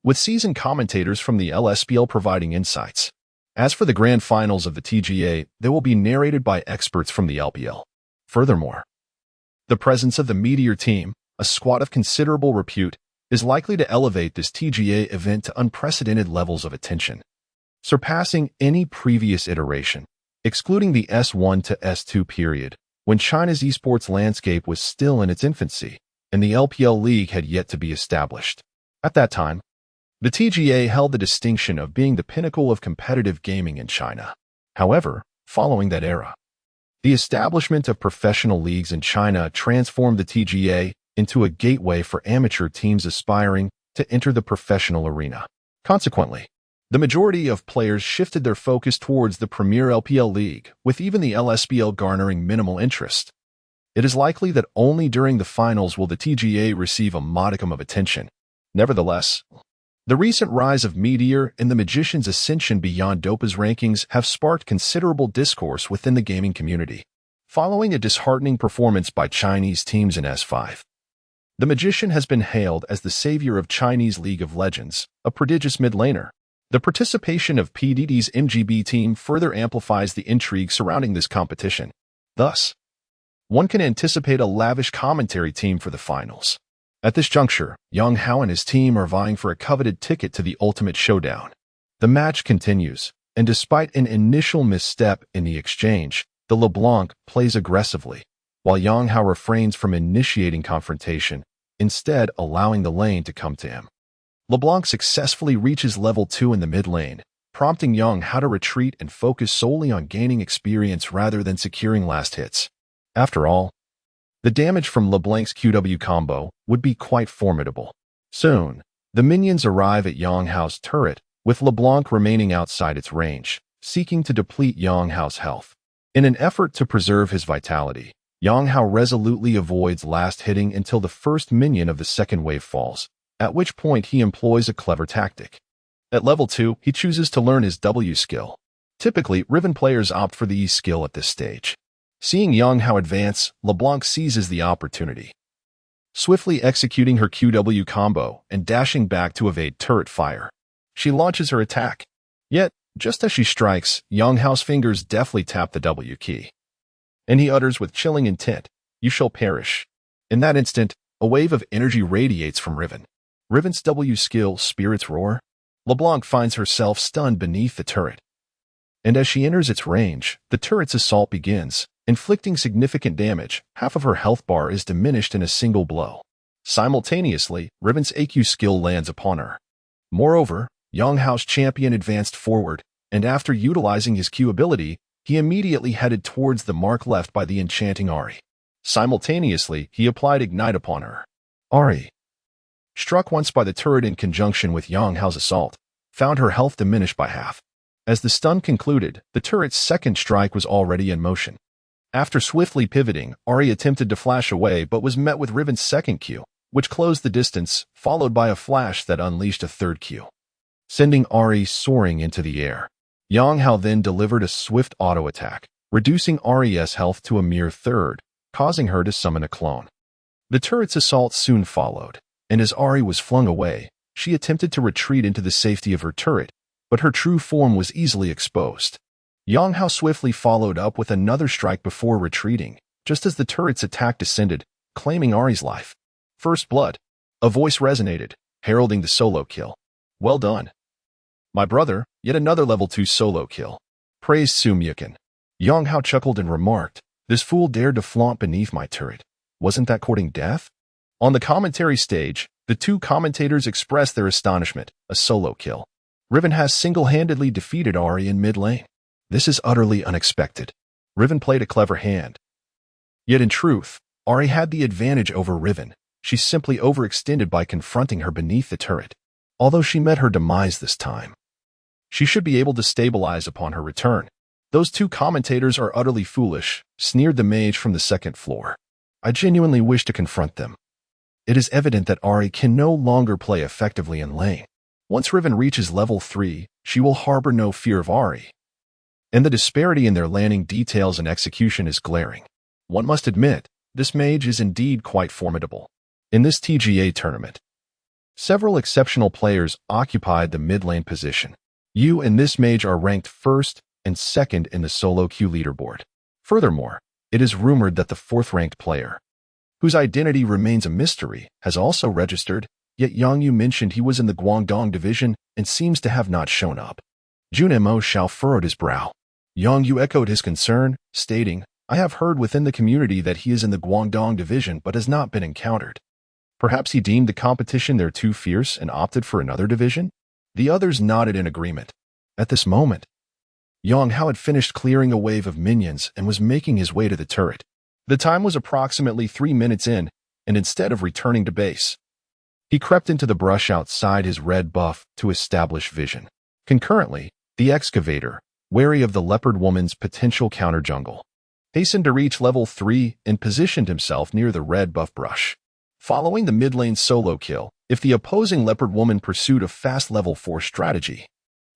with seasoned commentators from the LSPL providing insights. As for the grand finals of the TGA, they will be narrated by experts from the LPL. Furthermore, the presence of the Meteor team, a squad of considerable repute, is likely to elevate this TGA event to unprecedented levels of attention, surpassing any previous iteration, excluding the S1 to S2 period, when China's esports landscape was still in its infancy, and the LPL League had yet to be established. At that time, the TGA held the distinction of being the pinnacle of competitive gaming in China. However, following that era, the establishment of professional leagues in China transformed the TGA into a gateway for amateur teams aspiring to enter the professional arena. Consequently, the majority of players shifted their focus towards the premier LPL League, with even the LSPL garnering minimal interest. It is likely that only during the finals will the TGA receive a modicum of attention. Nevertheless, the recent rise of Meteor and the Magician's ascension beyond Dopa's rankings have sparked considerable discourse within the gaming community. Following a disheartening performance by Chinese teams in S5, the Magician has been hailed as the savior of Chinese League of Legends, a prodigious mid-laner. The participation of PDD's MGB team further amplifies the intrigue surrounding this competition. Thus, one can anticipate a lavish commentary team for the finals. At this juncture, Yang Hao and his team are vying for a coveted ticket to the ultimate showdown. The match continues, and despite an initial misstep in the exchange, the LeBlanc plays aggressively, while Yang Hao refrains from initiating confrontation, instead allowing the lane to come to him. LeBlanc successfully reaches level 2 in the mid lane, prompting Yang Hao to retreat and focus solely on gaining experience rather than securing last hits. After all, the damage from LeBlanc's QW combo would be quite formidable. Soon, the minions arrive at Yang Hao's turret, with LeBlanc remaining outside its range, seeking to deplete Yang Hao's health. In an effort to preserve his vitality, Yang Hao resolutely avoids last hitting until the first minion of the second wave falls, at which point he employs a clever tactic. At level 2, he chooses to learn his W skill. Typically, Riven players opt for the E skill at this stage. Seeing Yang Hao advance, LeBlanc seizes the opportunity. swiftly executing her QW combo and dashing back to evade turret fire. She launches her attack. Yet, just as she strikes, Yang Hao's fingers deftly tap the W key. And he utters with chilling intent, "You shall perish." In that instant, a wave of energy radiates from Riven. Riven's W skill, Spirit's Roar. LeBlanc finds herself stunned beneath the turret. And as she enters its range, the turret's assault begins, inflicting significant damage. Half of her health bar is diminished in a single blow. Simultaneously, Riven's AQ skill lands upon her. Moreover, Yang Hao's champion advanced forward, and after utilizing his Q ability, he immediately headed towards the mark left by the enchanting Ahri. Simultaneously, he applied Ignite upon her. Ahri, struck once by the turret in conjunction with Yang Hao's assault, found her health diminished by half. As the stun concluded, the turret's second strike was already in motion. After swiftly pivoting, Ahri attempted to flash away but was met with Riven's second Q, which closed the distance, followed by a flash that unleashed a third Q, sending Ahri soaring into the air. Yang Hao then delivered a swift auto attack, reducing Ahri's health to a mere third, causing her to summon a clone. The turret's assault soon followed, and as Ahri was flung away, she attempted to retreat into the safety of her turret, but her true form was easily exposed. Yang Hao swiftly followed up with another strike before retreating, just as the turret's attack descended, claiming Ahri's life. First blood. A voice resonated, heralding the solo kill. Well done, my brother, yet another level 2 solo kill. Praised Su Myukin. Yang Hao chuckled and remarked, "This fool dared to flaunt beneath my turret. Wasn't that courting death?" On the commentary stage, the two commentators expressed their astonishment. A solo kill. Riven has single-handedly defeated Ahri in mid-lane. This is utterly unexpected. Riven played a clever hand. Yet in truth, Ahri had the advantage over Riven. She simply overextended by confronting her beneath the turret. Although she met her demise this time, she should be able to stabilize upon her return. "Those two commentators are utterly foolish," sneered the mage from the second floor. "I genuinely wish to confront them. It is evident that Ahri can no longer play effectively in lane. Once Riven reaches level 3, she will harbor no fear of Ahri. And the disparity in their landing details and execution is glaring. One must admit, this mage is indeed quite formidable." In this TGA tournament, several exceptional players occupied the mid-lane position. You and this mage are ranked first and second in the solo queue leaderboard. Furthermore, it is rumored that the fourth-ranked player, whose identity remains a mystery, has also registered, yet Yang Yu mentioned he was in the Guangdong division and seems to have not shown up. Jun Mo Shao furrowed his brow. Yang Yu echoed his concern, stating, "I have heard within the community that he is in the Guangdong division but has not been encountered. Perhaps he deemed the competition there too fierce and opted for another division?" The others nodded in agreement. At this moment, Yang Hao had finished clearing a wave of minions and was making his way to the turret. The time was approximately 3 minutes in, and instead of returning to base, he crept into the brush outside his red buff to establish vision. Concurrently, the excavator, wary of the leopard woman's potential counter-jungle, hastened to reach level 3 and positioned himself near the red buff brush. Following the mid-lane solo kill, if the opposing leopard woman pursued a fast level 4 strategy,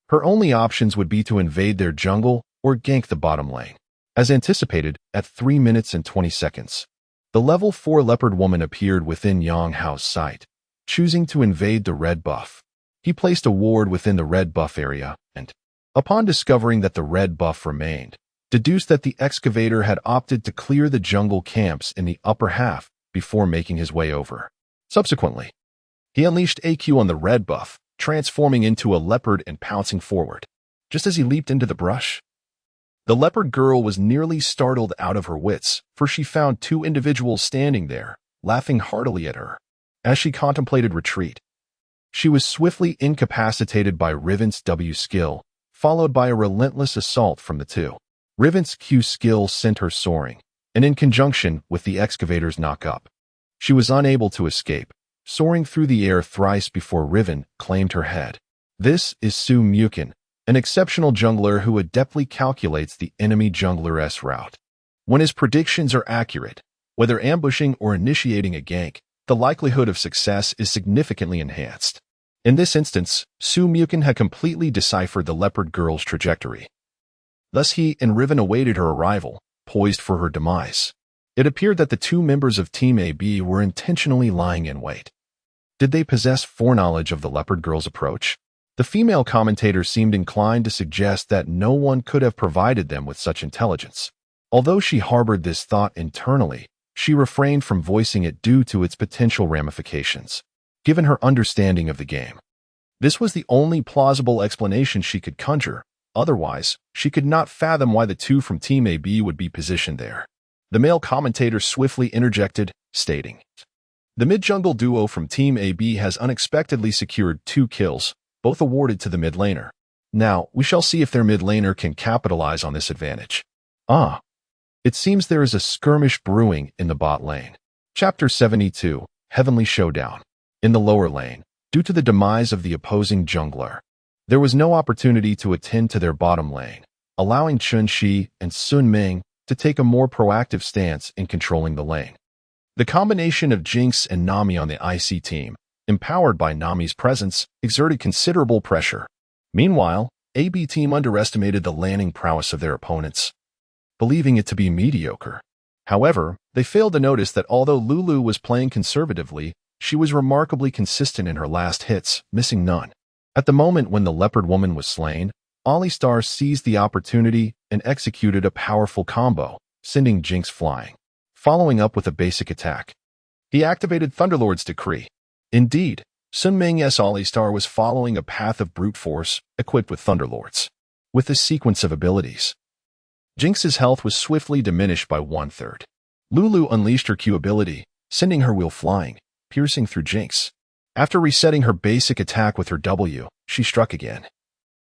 her only options would be to invade their jungle or gank the bottom lane. As anticipated, at 3 minutes and 20 seconds, the level 4 leopard woman appeared within Yang Hao's sight, choosing to invade the red buff. He placed a ward within the red buff area and, upon discovering that the red buff remained, deduced that the excavator had opted to clear the jungle camps in the upper half before making his way over. Subsequently, he unleashed AQ on the red buff, transforming into a leopard and pouncing forward. Just as he leaped into the brush, the leopard girl was nearly startled out of her wits, for she found 2 individuals standing there, laughing heartily at her. As she contemplated retreat, she was swiftly incapacitated by Riven's W skill, followed by a relentless assault from the two. Riven's Q skill sent her soaring, and in conjunction with the excavator's knock-up, she was unable to escape, soaring through the air thrice before Riven claimed her head. This is Su Myukin, an exceptional jungler who adeptly calculates the enemy jungler's route. When his predictions are accurate, whether ambushing or initiating a gank, the likelihood of success is significantly enhanced. In this instance, Su Myukin had completely deciphered the leopard girl's trajectory. Thus he and Riven awaited her arrival, poised for her demise. It appeared that the two members of Team AB were intentionally lying in wait. Did they possess foreknowledge of the Leopard Girl's approach? The female commentator seemed inclined to suggest that no one could have provided them with such intelligence. Although she harbored this thought internally, she refrained from voicing it due to its potential ramifications, given her understanding of the game. This was the only plausible explanation she could conjure. Otherwise, she could not fathom why the two from Team AB would be positioned there. The male commentator swiftly interjected, stating, "The mid-jungle duo from Team AB has unexpectedly secured 2 kills, both awarded to the mid laner. Now, we shall see if their mid laner can capitalize on this advantage." Ah, it seems there is a skirmish brewing in the bot lane. Chapter 72, Heavenly Showdown. In the lower lane, due to the demise of the opposing jungler, there was no opportunity to attend to their bottom lane, allowing Chun-Shi and Sun Ming to take a more proactive stance in controlling the lane. The combination of Jinx and Nami on the IC team, empowered by Nami's presence, exerted considerable pressure. Meanwhile, AB team underestimated the laning prowess of their opponents, believing it to be mediocre. However, they failed to notice that although Lulu was playing conservatively, she was remarkably consistent in her last hits, missing none. At the moment when the Leopard Woman was slain, Alistar seized the opportunity and executed a powerful combo, sending Jinx flying. Following up with a basic attack, he activated Thunderlord's Decree. Indeed, Sun Ming's Alistar was following a path of brute force, equipped with Thunderlords. With this sequence of abilities, Jinx's health was swiftly diminished by 1/3. Lulu unleashed her Q ability, sending her wheel flying, piercing through Jinx. After resetting her basic attack with her W, she struck again.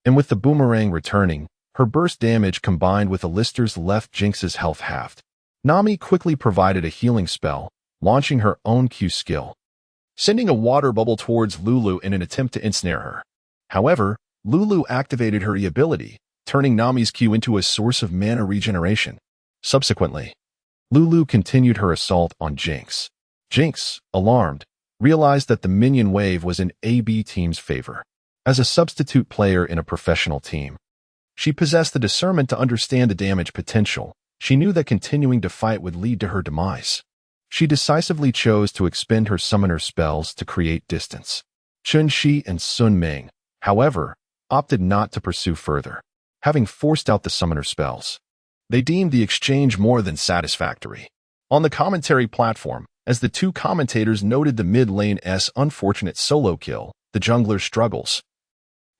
And with the boomerang returning, her burst damage combined with Alistar's left Jinx's health halved. Nami quickly provided a healing spell, launching her own Q skill, sending a water bubble towards Lulu in an attempt to ensnare her. However, Lulu activated her E ability, turning Nami's Q into a source of mana regeneration. Subsequently, Lulu continued her assault on Jinx. Jinx, alarmed, realized that the minion wave was in AB team's favor. As a substitute player in a professional team, she possessed the discernment to understand the damage potential. She knew that continuing to fight would lead to her demise. She decisively chose to expend her summoner spells to create distance. Chun-Shi and Sun Ming, however, opted not to pursue further, having forced out the summoner spells. They deemed the exchange more than satisfactory. On the commentary platform, as the two commentators noted the mid lane's unfortunate solo kill, the jungler's struggles,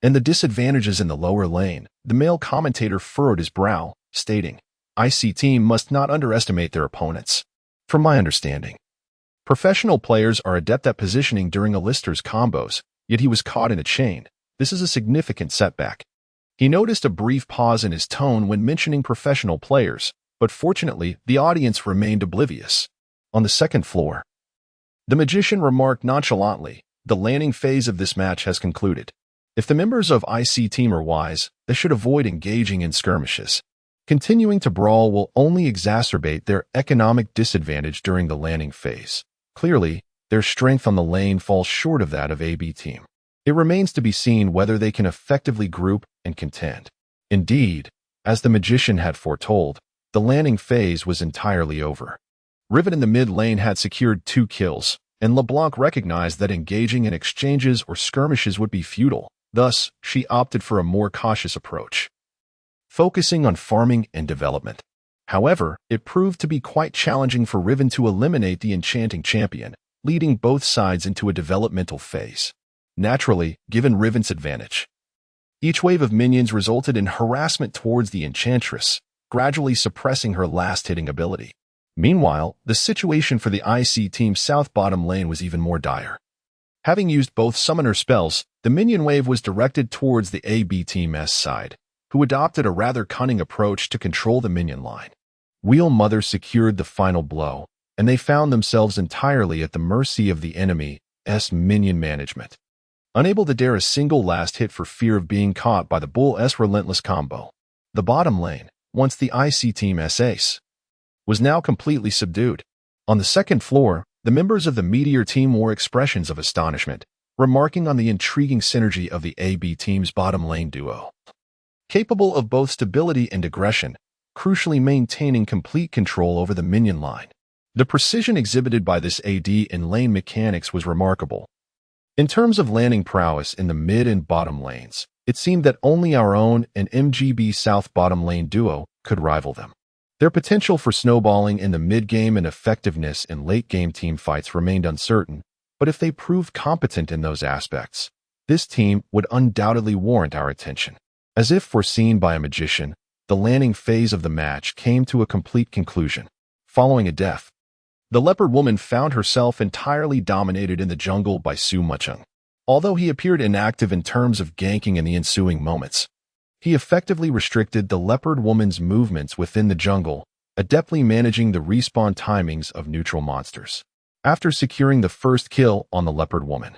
and the disadvantages in the lower lane, the male commentator furrowed his brow, stating, "IC team must not underestimate their opponents. From my understanding, professional players are adept at positioning during Alistar's combos, yet he was caught in a chain. This is a significant setback." He noticed a brief pause in his tone when mentioning professional players, but fortunately, the audience remained oblivious. On the second floor, the magician remarked nonchalantly, "The laning phase of this match has concluded. If the members of IC team are wise, they should avoid engaging in skirmishes. Continuing to brawl will only exacerbate their economic disadvantage during the laning phase. Clearly, their strength on the lane falls short of that of AB team. It remains to be seen whether they can effectively group and contend." Indeed, as the magician had foretold, the laning phase was entirely over. Riven in the mid lane had secured 2 kills, and LeBlanc recognized that engaging in exchanges or skirmishes would be futile. Thus, she opted for a more cautious approach, focusing on farming and development. However, it proved to be quite challenging for Riven to eliminate the enchanting champion, leading both sides into a developmental phase. Naturally, given Riven's advantage, each wave of minions resulted in harassment towards the enchantress, gradually suppressing her last-hitting ability. Meanwhile, the situation for the IC team south bottom lane was even more dire. Having used both summoner spells, the minion wave was directed towards the AB team's side, who adopted a rather cunning approach to control the minion line. Wheel Mother secured the final blow, and they found themselves entirely at the mercy of the enemy's minion management, unable to dare a single last hit for fear of being caught by the Bull's relentless combo. The bottom lane, once the IC team's ace, was now completely subdued. On the second floor, the members of the Meteor team wore expressions of astonishment, remarking on the intriguing synergy of the AB team's bottom lane duo, capable of both stability and aggression, crucially maintaining complete control over the minion line. The precision exhibited by this AD in lane mechanics was remarkable. In terms of landing prowess in the mid and bottom lanes, it seemed that only our own and MGB South bottom lane duo could rival them. Their potential for snowballing in the mid-game and effectiveness in late-game team fights remained uncertain, but if they proved competent in those aspects, this team would undoubtedly warrant our attention. As if foreseen by a magician, the landing phase of the match came to a complete conclusion. Following a death, the leopard woman found herself entirely dominated in the jungle by Su Muchung. Although he appeared inactive in terms of ganking in the ensuing moments, he effectively restricted the leopard woman's movements within the jungle, adeptly managing the respawn timings of neutral monsters. After securing the first kill on the leopard woman,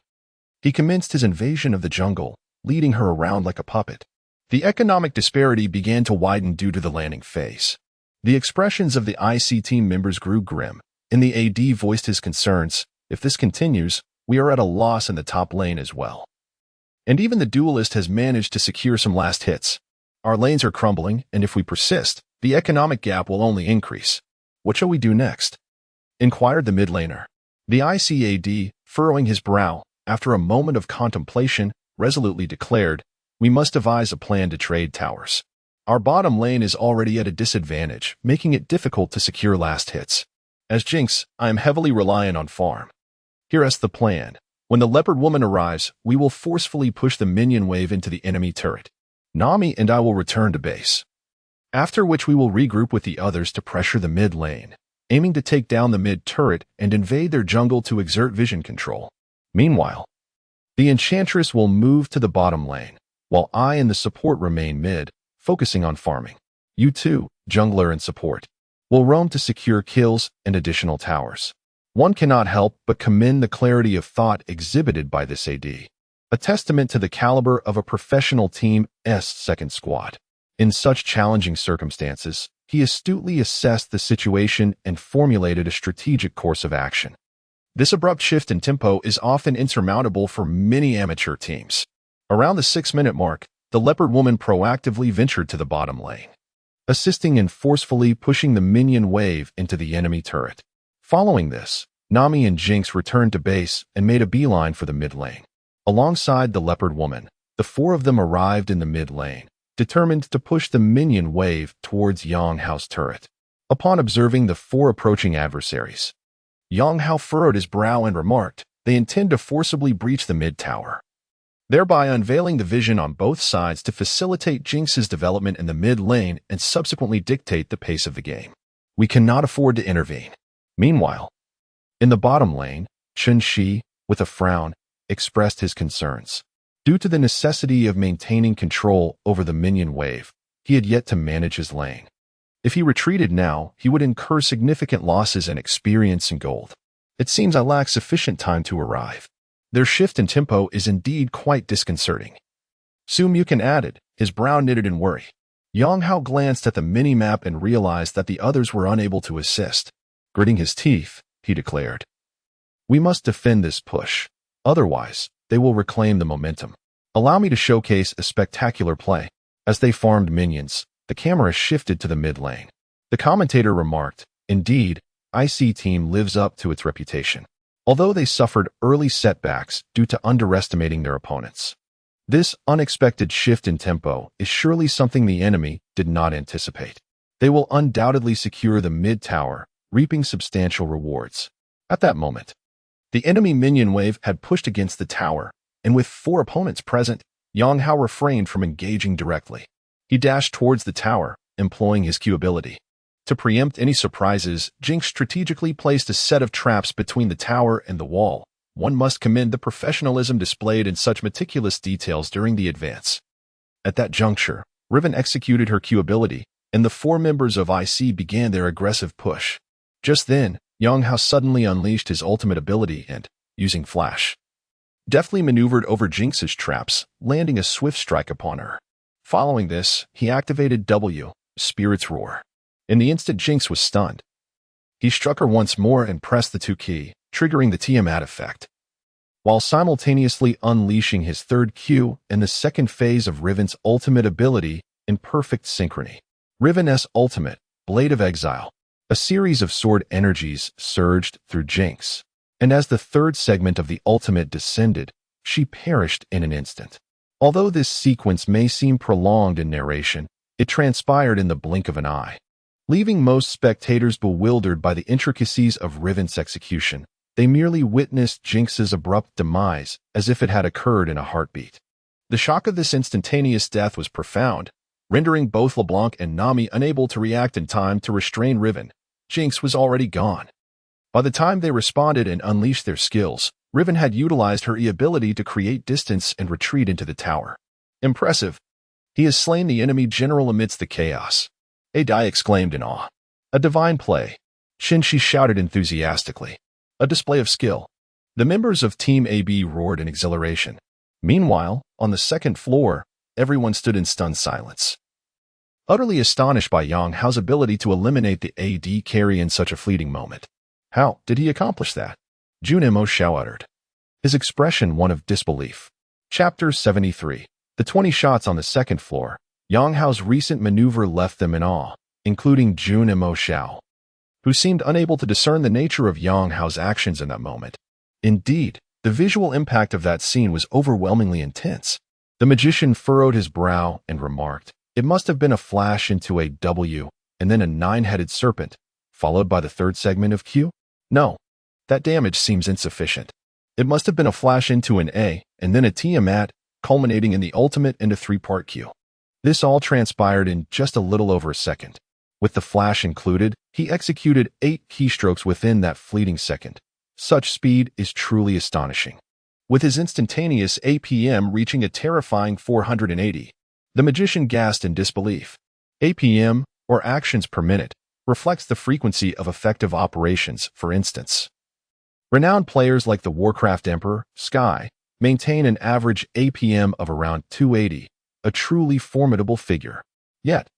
he commenced his invasion of the jungle, leading her around like a puppet. The economic disparity began to widen due to the landing phase. The expressions of the IC team members grew grim, and the AD voiced his concerns. If this continues, we are at a loss in the top lane as well. And even the duelist has managed to secure some last hits. Our lanes are crumbling, and if we persist, the economic gap will only increase. What shall we do next? Inquired the mid laner. The ICAD, furrowing his brow, after a moment of contemplation, resolutely declared, "We must devise a plan to trade towers. Our bottom lane is already at a disadvantage, making it difficult to secure last hits. As Jinx, I am heavily reliant on farm. Here's the plan. When the leopard woman arrives, we will forcefully push the minion wave into the enemy turret. Nami and I will return to base. After which we will regroup with the others to pressure the mid lane, aiming to take down the mid turret and invade their jungle to exert vision control. Meanwhile, the Enchantress will move to the bottom lane, while I and the support remain mid, focusing on farming. You two, jungler and support, will roam to secure kills and additional towers." One cannot help but commend the clarity of thought exhibited by this AD, a testament to the caliber of a professional team's second squad. In such challenging circumstances, he astutely assessed the situation and formulated a strategic course of action. This abrupt shift in tempo is often insurmountable for many amateur teams. Around the 6-minute mark, the leopard woman proactively ventured to the bottom lane, assisting in forcefully pushing the minion wave into the enemy turret. Following this, Nami and Jinx returned to base and made a beeline for the mid lane. Alongside the leopard woman, the four of them arrived in the mid lane, determined to push the minion wave towards Yang Hao's turret. Upon observing the four approaching adversaries, Yang Hao furrowed his brow and remarked, "They intend to forcibly breach the mid tower," thereby unveiling the vision on both sides to facilitate Jinx's development in the mid lane and subsequently dictate the pace of the game. We cannot afford to intervene. Meanwhile, in the bottom lane, Chen Shi, with a frown, expressed his concerns. Due to the necessity of maintaining control over the minion wave, he had yet to manage his lane. If he retreated now, he would incur significant losses in experience and gold. It seems I lack sufficient time to arrive. Their shift in tempo is indeed quite disconcerting. Su Mukin added, his brow knitted in worry. Yang Hao glanced at the mini-map and realized that the others were unable to assist. Gritting his teeth, he declared, "We must defend this push. Otherwise, they will reclaim the momentum. Allow me to showcase a spectacular play." As they farmed minions, the camera shifted to the mid lane. The commentator remarked, "Indeed, IC team lives up to its reputation, although they suffered early setbacks due to underestimating their opponents. This unexpected shift in tempo is surely something the enemy did not anticipate. They will undoubtedly secure the mid tower, reaping substantial rewards." At that moment, the enemy minion wave had pushed against the tower, and with four opponents present, Yang Hao refrained from engaging directly. He dashed towards the tower, employing his Q ability. To preempt any surprises, Jinx strategically placed a set of traps between the tower and the wall. One must commend the professionalism displayed in such meticulous details during the advance. At that juncture, Riven executed her Q ability, and the four members of IC began their aggressive push. Just then, Yang Hao suddenly unleashed his ultimate ability and, using Flash, deftly maneuvered over Jinx's traps, landing a swift strike upon her. Following this, he activated W, Spirit's Roar. In the instant Jinx was stunned, he struck her once more and pressed the 2 key, triggering the Tiamat effect, while simultaneously unleashing his third Q and the second phase of Riven's ultimate ability in perfect synchrony. Riven's ultimate, Blade of Exile, A series of sword energies surged through Jinx, and as the third segment of the ultimate descended, she perished in an instant. Although this sequence may seem prolonged in narration, it transpired in the blink of an eye, leaving most spectators bewildered by the intricacies of Riven's execution. They merely witnessed Jinx's abrupt demise as if it had occurred in a heartbeat. The shock of this instantaneous death was profound, rendering both LeBlanc and Nami unable to react in time to restrain Riven. Jinx was already gone. By the time they responded and unleashed their skills, Riven had utilized her ability to create distance and retreat into the tower. Impressive. He has slain the enemy general amidst the chaos. Adai exclaimed in awe. A divine play. Shinshi shouted enthusiastically. A display of skill. The members of Team AB roared in exhilaration. Meanwhile, on the second floor, everyone stood in stunned silence, utterly astonished by Yang Hao's ability to eliminate the AD carry in such a fleeting moment. How did he accomplish that? Junimo Xiao uttered, his expression one of disbelief. Chapter 73. The 20 shots on the second floor. Yang Hao's recent maneuver left them in awe, including Junimo Xiao, who seemed unable to discern the nature of Yang Hao's actions in that moment. Indeed, the visual impact of that scene was overwhelmingly intense. The magician furrowed his brow and remarked, "It must have been a flash into a W, and then a 9-headed serpent, followed by the third segment of Q? No, that damage seems insufficient. It must have been a flash into an A, and then a Tiamat, culminating in the ultimate into 3-part Q." This all transpired in just a little over a second. With the flash included, he executed 8 keystrokes within that fleeting second. Such speed is truly astonishing. With his instantaneous APM reaching a terrifying 480, the magician gasped in disbelief. APM, or actions per minute, reflects the frequency of effective operations. For instance, renowned players like the Warcraft Emperor, Sky, maintain an average APM of around 280, a truly formidable figure. Yet,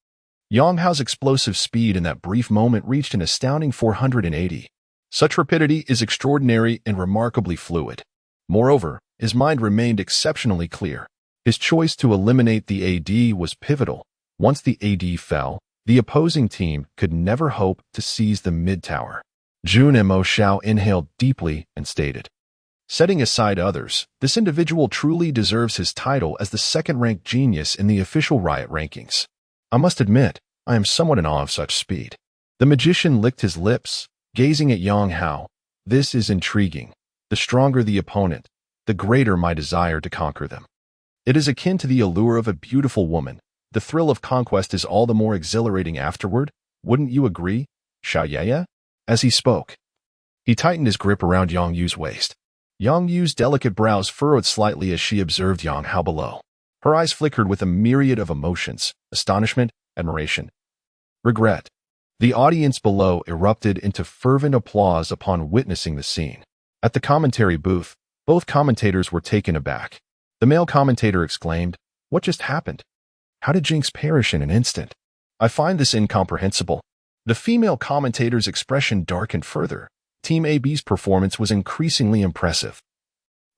Yang Hao's explosive speed in that brief moment reached an astounding 480. Such rapidity is extraordinary and remarkably fluid. Moreover, his mind remained exceptionally clear. His choice to eliminate the AD was pivotal. Once the AD fell, the opposing team could never hope to seize the mid-tower. Junimo Xiao inhaled deeply and stated, "Setting aside others, this individual truly deserves his title as the second-ranked genius in the official Riot rankings. I must admit, I am somewhat in awe of such speed." The magician licked his lips, gazing at Yang Hao. "This is intriguing. The stronger the opponent, the greater my desire to conquer them. It is akin to the allure of a beautiful woman. The thrill of conquest is all the more exhilarating afterward. Wouldn't you agree, Xiaoyaya?" As he spoke, he tightened his grip around Yang Yu's waist. Yang Yu's delicate brows furrowed slightly as she observed Yang Hao below. Her eyes flickered with a myriad of emotions: astonishment, admiration, regret. The audience below erupted into fervent applause upon witnessing the scene. At the commentary booth, both commentators were taken aback. The male commentator exclaimed, "What just happened? How did Jinx perish in an instant? I find this incomprehensible." The female commentator's expression darkened further. Team AB's performance was increasingly impressive,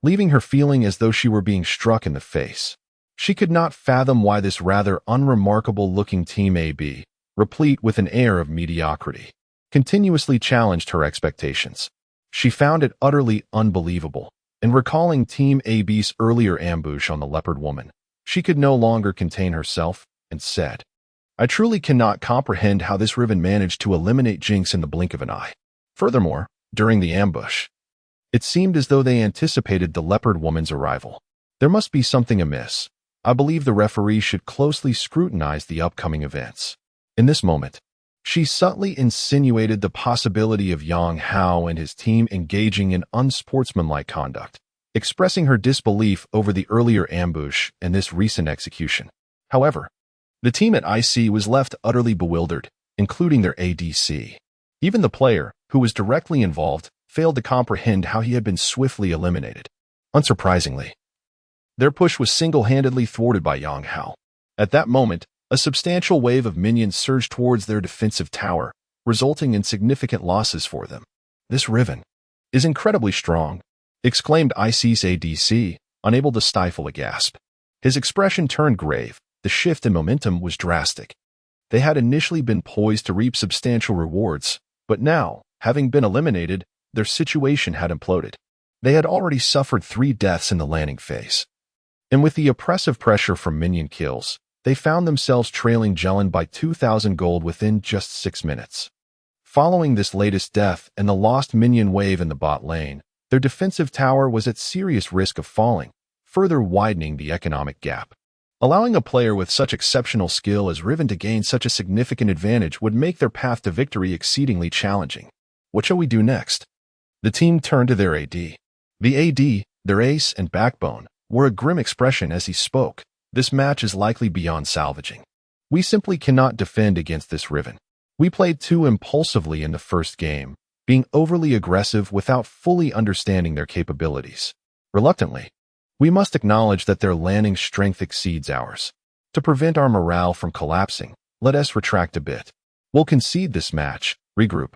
leaving her feeling as though she were being struck in the face. She could not fathom why this rather unremarkable-looking Team AB, replete with an air of mediocrity, continuously challenged her expectations. She found it utterly unbelievable, and recalling Team AB's earlier ambush on the leopard woman, she could no longer contain herself and said, "I truly cannot comprehend how this Riven managed to eliminate Jinx in the blink of an eye." Furthermore, during the ambush, it seemed as though they anticipated the leopard woman's arrival. There must be something amiss. I believe the referee should closely scrutinize the upcoming events. In this moment, she subtly insinuated the possibility of Yang Hao and his team engaging in unsportsmanlike conduct, expressing her disbelief over the earlier ambush and this recent execution. However, the team at IC was left utterly bewildered, including their ADC. Even the player, who was directly involved, failed to comprehend how he had been swiftly eliminated. Unsurprisingly, their push was single-handedly thwarted by Yang Hao. At that moment, a substantial wave of minions surged towards their defensive tower, resulting in significant losses for them. "This Riven is incredibly strong," exclaimed IC's ADC, unable to stifle a gasp. His expression turned grave. The shift in momentum was drastic. They had initially been poised to reap substantial rewards, But now, having been eliminated, their situation had imploded. They had already suffered 3 deaths in the landing phase. And with the oppressive pressure from minion kills, they found themselves trailing Jelen by 2,000 gold within just 6 minutes. Following this latest death and the lost minion wave in the bot lane, their defensive tower was at serious risk of falling, further widening the economic gap. Allowing a player with such exceptional skill as Riven to gain such a significant advantage would make their path to victory exceedingly challenging. What shall we do next? The team turned to their AD. The AD, their ace and backbone, wore a grim expression as he spoke. This match is likely beyond salvaging. We simply cannot defend against this Riven. We played too impulsively in the first game, being overly aggressive without fully understanding their capabilities. Reluctantly, we must acknowledge that their landing strength exceeds ours. To prevent our morale from collapsing, let us retract a bit. We'll concede this match, regroup,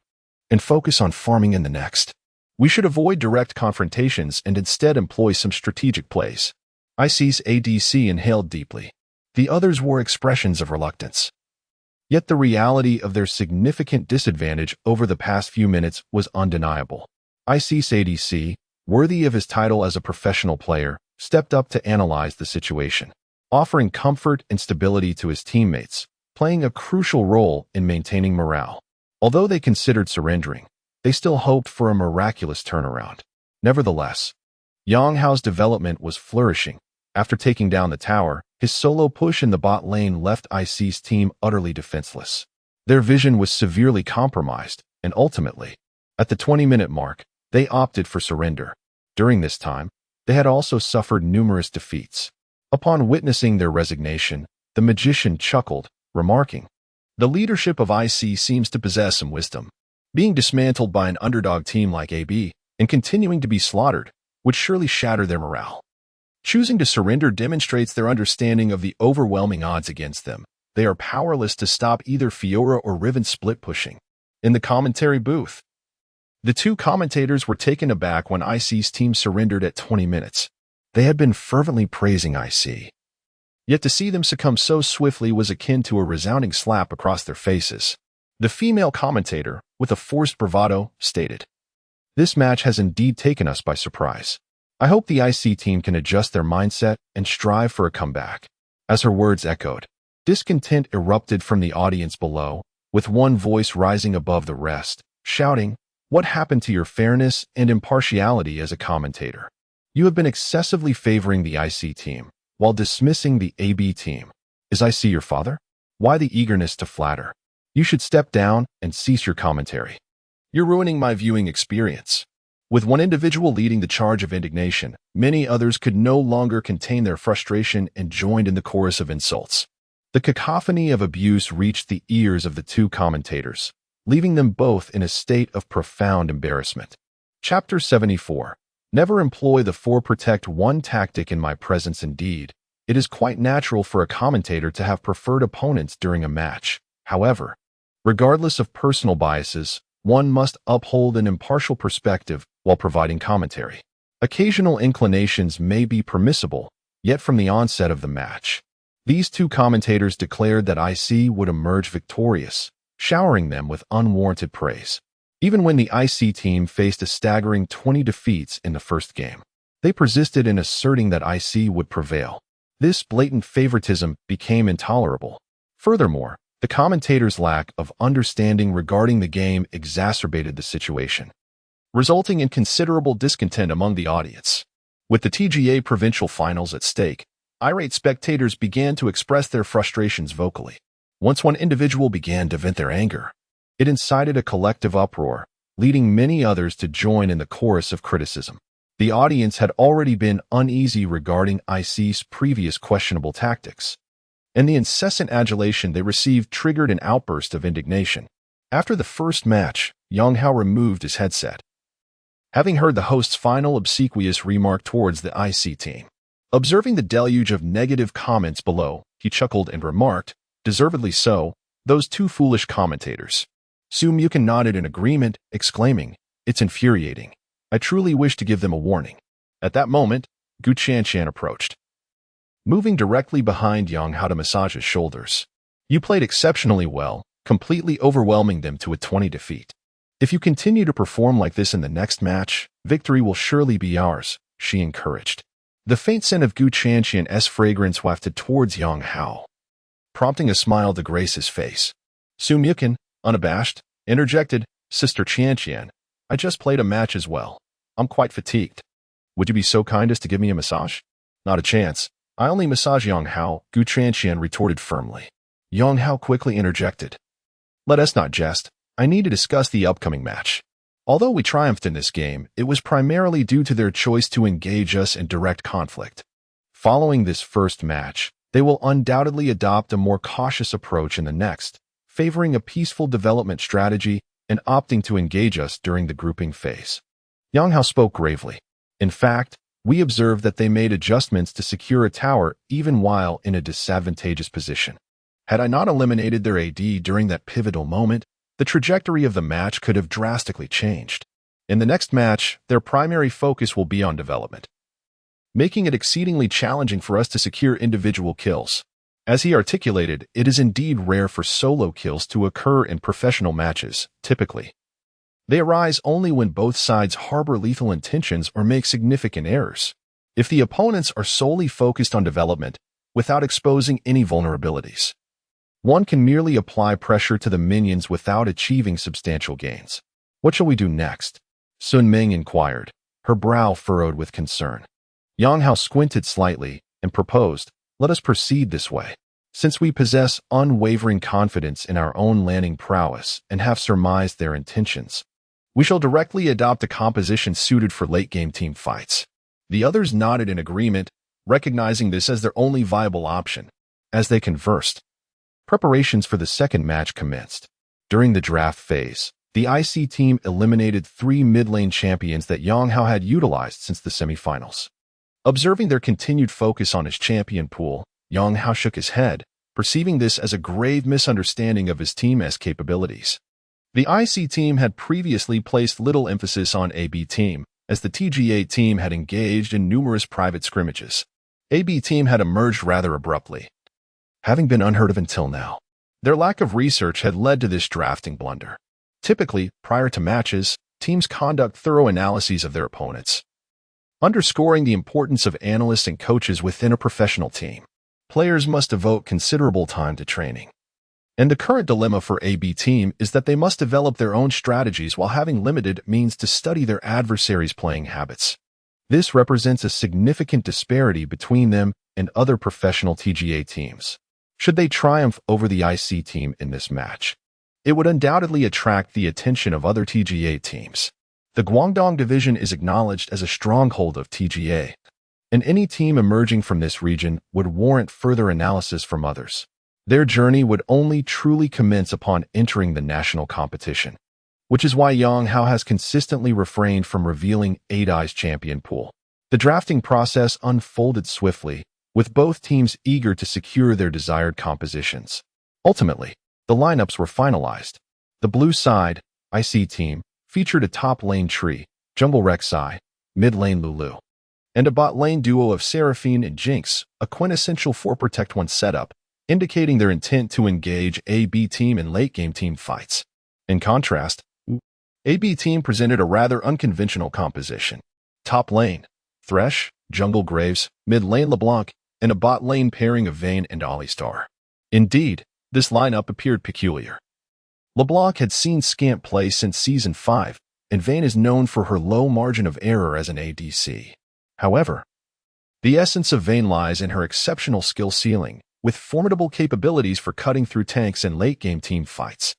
and focus on farming in the next. We should avoid direct confrontations and instead employ some strategic plays. IC's ADC inhaled deeply. The others wore expressions of reluctance. Yet the reality of their significant disadvantage over the past few minutes was undeniable. IC's ADC, worthy of his title as a professional player, stepped up to analyze the situation, offering comfort and stability to his teammates, playing a crucial role in maintaining morale. Although they considered surrendering, they still hoped for a miraculous turnaround. Nevertheless, Yang Hao's development was flourishing. After taking down the tower, his solo push in the bot lane left IC's team utterly defenseless. Their vision was severely compromised, and ultimately, at the 20-minute mark, they opted for surrender. During this time, they had also suffered numerous defeats. Upon witnessing their resignation, the magician chuckled, remarking, "The leadership of IC seems to possess some wisdom. Being dismantled by an underdog team like AB and continuing to be slaughtered would surely shatter their morale. Choosing to surrender demonstrates their understanding of the overwhelming odds against them. They are powerless to stop either Fiora or Riven split pushing." In the commentary booth, the two commentators were taken aback when IC's team surrendered at 20 minutes. They had been fervently praising IC. Yet to see them succumb so swiftly was akin to a resounding slap across their faces. The female commentator, with a forced bravado, stated, "This match has indeed taken us by surprise. I hope the IC team can adjust their mindset and strive for a comeback." As her words echoed, discontent erupted from the audience below, with one voice rising above the rest, shouting, "What happened to your fairness and impartiality as a commentator? You have been excessively favoring the IC team, while dismissing the AB team. Is IC your father? Why the eagerness to flatter? You should step down and cease your commentary. You're ruining my viewing experience." With one individual leading the charge of indignation, many others could no longer contain their frustration and joined in the chorus of insults. The cacophony of abuse reached the ears of the two commentators, leaving them both in a state of profound embarrassment. Chapter 74. Never employ the 4-protect-1 tactic in my presence. Indeed, it is quite natural for a commentator to have preferred opponents during a match. However, regardless of personal biases, one must uphold an impartial perspective while providing commentary. Occasional inclinations may be permissible, yet from the onset of the match, these two commentators declared that IC would emerge victorious, showering them with unwarranted praise. Even when the IC team faced a staggering 20 defeats in the first game, they persisted in asserting that IC would prevail. This blatant favoritism became intolerable. Furthermore, the commentators' lack of understanding regarding the game exacerbated the situation, resulting in considerable discontent among the audience. With the TGA provincial finals at stake, irate spectators began to express their frustrations vocally. Once one individual began to vent their anger, it incited a collective uproar, leading many others to join in the chorus of criticism. The audience had already been uneasy regarding IC's previous questionable tactics, and the incessant adulation they received triggered an outburst of indignation. After the first match, Yang Hao removed his headset, having heard the host's final obsequious remark towards the IC team. Observing the deluge of negative comments below, he chuckled and remarked, "Deservedly so, those two foolish commentators." Su Mukin nodded in agreement, exclaiming, "It's infuriating. I truly wish to give them a warning." At that moment, Gu Chanshan approached, moving directly behind Yang Hao to massage his shoulders. "You played exceptionally well, completely overwhelming them to a 20 defeat. If you continue to perform like this in the next match, victory will surely be ours, she encouraged. The faint scent of Gu Chanqian's fragrance wafted towards Yang Hao, prompting a smile to grace his face. Su Mukin, unabashed, interjected, Sister Qianqian, I just played a match as well. I'm quite fatigued. Would you be so kind as to give me a massage? Not a chance. I only massage Yang Hao, Gu Chanqian retorted firmly. Yang Hao quickly interjected. Let us not jest. I need to discuss the upcoming match. Although we triumphed in this game, it was primarily due to their choice to engage us in direct conflict. Following this first match, they will undoubtedly adopt a more cautious approach in the next, favoring a peaceful development strategy and opting to engage us during the grouping phase. Yang Hao spoke gravely. In fact, we observed that they made adjustments to secure a tower even while in a disadvantageous position. Had I not eliminated their AD during that pivotal moment, the trajectory of the match could have drastically changed. In the next match, their primary focus will be on development, making it exceedingly challenging for us to secure individual kills. As he articulated, it is indeed rare for solo kills to occur in professional matches, typically. They arise only when both sides harbor lethal intentions or make significant errors. If the opponents are solely focused on development, without exposing any vulnerabilities, one can merely apply pressure to the minions without achieving substantial gains. What shall we do next? Sun Ming inquired, her brow furrowed with concern. Yang Hao squinted slightly and proposed, let us proceed this way. Since we possess unwavering confidence in our own landing prowess and have surmised their intentions, we shall directly adopt a composition suited for late-game team fights. The others nodded in agreement, recognizing this as their only viable option. As they conversed, preparations for the second match commenced. During the draft phase, the IC team eliminated 3 mid-lane champions that Yang Hao had utilized since the semifinals. Observing their continued focus on his champion pool, Yang Hao shook his head, perceiving this as a grave misunderstanding of his team's capabilities. The IC team had previously placed little emphasis on AB team, as the TGA team had engaged in numerous private scrimmages. AB team had emerged rather abruptly, having been unheard of until now. Their lack of research had led to this drafting blunder. Typically, prior to matches, teams conduct thorough analyses of their opponents, underscoring the importance of analysts and coaches within a professional team. Players must devote considerable time to training. And the current dilemma for AB team is that they must develop their own strategies while having limited means to study their adversaries' playing habits. This represents a significant disparity between them and other professional TGA teams. Should they triumph over the IC team in this match, it would undoubtedly attract the attention of other TGA teams. The Guangdong division is acknowledged as a stronghold of TGA, and any team emerging from this region would warrant further analysis from others. Their journey would only truly commence upon entering the national competition, which is why Yang Hao has consistently refrained from revealing ADI's champion pool. The drafting process unfolded swiftly, with both teams eager to secure their desired compositions. Ultimately, the lineups were finalized. The blue side, IC team, featured a top lane Tree, jungle Rek'Sai, mid lane Lulu, and a bot lane duo of Seraphine and Jinx, a quintessential 4-Protect-1 setup, indicating their intent to engage AB team in late-game team fights. In contrast, AB team presented a rather unconventional composition. Top lane, Thresh, jungle Graves, mid lane LeBlanc, and a bot lane pairing of Vayne and Alistar. Indeed, this lineup appeared peculiar. LeBlanc had seen scant play since Season 5, and Vayne is known for her low margin of error as an ADC. However, the essence of Vayne lies in her exceptional skill ceiling, with formidable capabilities for cutting through tanks in late-game team fights.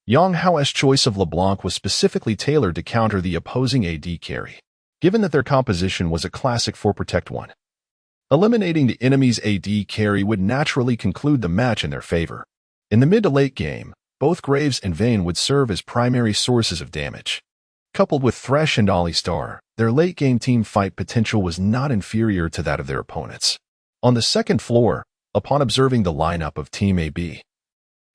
Yang Hao's choice of LeBlanc was specifically tailored to counter the opposing AD carry, given that their composition was a classic 4-Protect-1. Eliminating the enemy's AD carry would naturally conclude the match in their favor. In the mid to late game, both Graves and Vayne would serve as primary sources of damage. Coupled with Thresh and Alistar, their late-game team fight potential was not inferior to that of their opponents. On the second floor, upon observing the lineup of Team AB,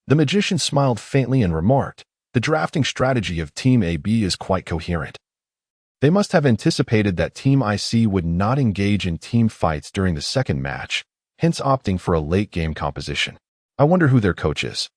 the magician smiled faintly and remarked, "The drafting strategy of Team AB is quite coherent." They must have anticipated that Team IC would not engage in team fights during the second match, hence opting for a late-game composition. I wonder who their coach is.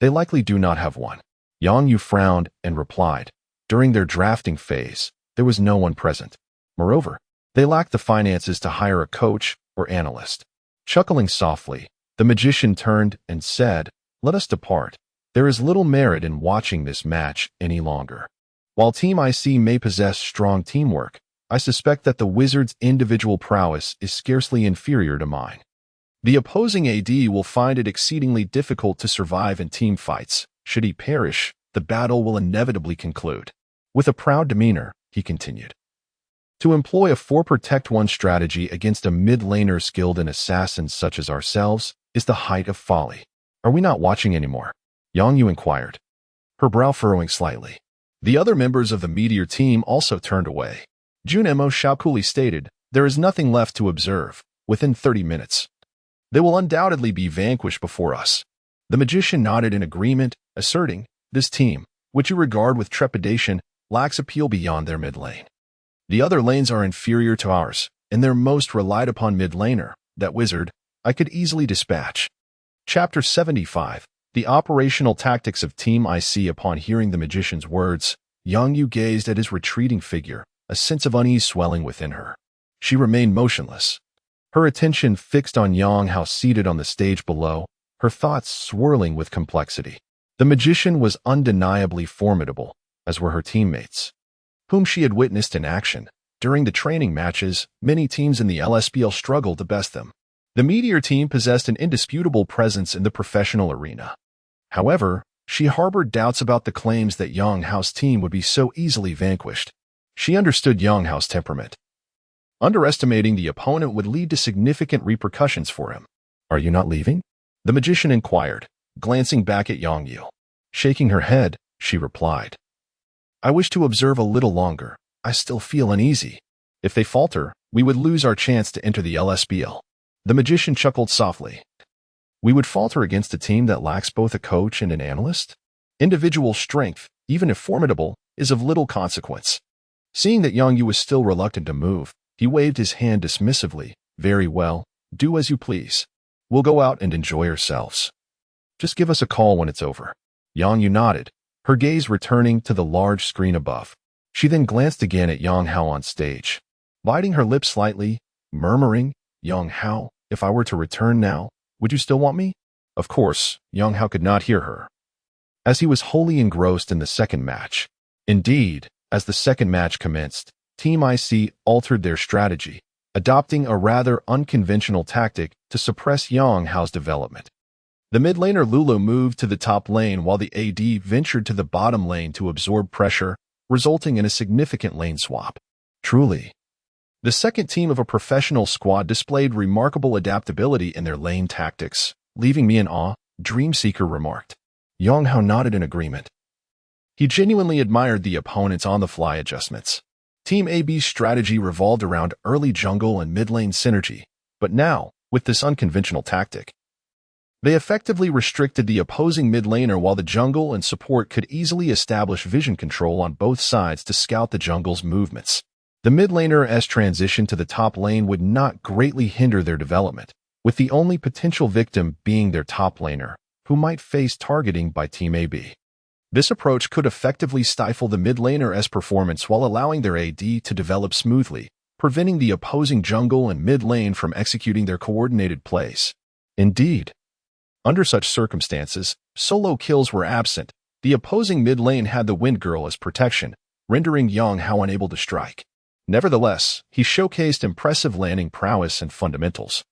They likely do not have one. Yang Yu frowned and replied, During their drafting phase, there was no one present. Moreover, they lacked the finances to hire a coach or analyst. Chuckling softly, the magician turned and said, "Let us depart. There is little merit in watching this match any longer. While Team IC may possess strong teamwork, I suspect that the Wizards' individual prowess is scarcely inferior to mine. The opposing AD will find it exceedingly difficult to survive in team fights. Should he perish, the battle will inevitably conclude." With a proud demeanor, he continued, "To employ a 4-protect-1 strategy against a mid-laner skilled in assassins such as ourselves is the height of folly. Are we not watching anymore?" Yang Yu inquired, her brow furrowing slightly. The other members of the Meteor team also turned away. Junemo Shaokuli stated, "There is nothing left to observe. Within 30 minutes, they will undoubtedly be vanquished before us." The magician nodded in agreement, asserting, "This team, which you regard with trepidation, lacks appeal beyond their mid lane. The other lanes are inferior to ours, and their most relied upon mid laner, that wizard, I could easily dispatch." Chapter 75. The operational tactics of Team IC. Upon hearing the magician's words, Yang Yu gazed at his retreating figure, a sense of unease swelling within her. She remained motionless, her attention fixed on Yang Hao seated on the stage below, her thoughts swirling with complexity. The magician was undeniably formidable, as were her teammates, whom she had witnessed in action. During the training matches, many teams in the LSBL struggled to best them. The Meteor team possessed an indisputable presence in the professional arena. However, she harbored doubts about the claims that Yang Hao's team would be so easily vanquished. She understood Yang Hao's temperament. Underestimating the opponent would lead to significant repercussions for him. "Are you not leaving?" the magician inquired, glancing back at Yang Yu. Shaking her head, she replied, "I wish to observe a little longer. I still feel uneasy. If they falter, we would lose our chance to enter the LSBL." The magician chuckled softly. "We would falter against a team that lacks both a coach and an analyst? Individual strength, even if formidable, is of little consequence." Seeing that Yang Yu was still reluctant to move, he waved his hand dismissively. "Very well, do as you please. We'll go out and enjoy ourselves. Just give us a call when it's over." Yang Yu nodded, her gaze returning to the large screen above. She then glanced again at Yang Hao on stage, biting her lips slightly, murmuring, "Yang Hao, if I were to return now, would you still want me?" Of course, Yang Hao could not hear her, as he was wholly engrossed in the second match. Indeed, as the second match commenced, Team IC altered their strategy, adopting a rather unconventional tactic to suppress Yang Hao's development. The mid laner Lulu moved to the top lane while the AD ventured to the bottom lane to absorb pressure, resulting in a significant lane swap. Truly, the second team of a professional squad displayed remarkable adaptability in their lane tactics, leaving me in awe, Dreamseeker remarked. Yang Hao nodded in agreement. He genuinely admired the opponent's on-the-fly adjustments. Team AB's strategy revolved around early jungle and mid-lane synergy, but now, with this unconventional tactic, they effectively restricted the opposing mid-laner while the jungle and support could easily establish vision control on both sides to scout the jungle's movements. The mid-laner's transition to the top lane would not greatly hinder their development, with the only potential victim being their top laner, who might face targeting by Team AB. This approach could effectively stifle the mid-laner's performance while allowing their AD to develop smoothly, preventing the opposing jungle and mid-lane from executing their coordinated plays. Indeed, under such circumstances, solo kills were absent. The opposing mid-lane had the Wind Girl as protection, rendering Yang Hao unable to strike. Nevertheless, he showcased impressive landing prowess and fundamentals,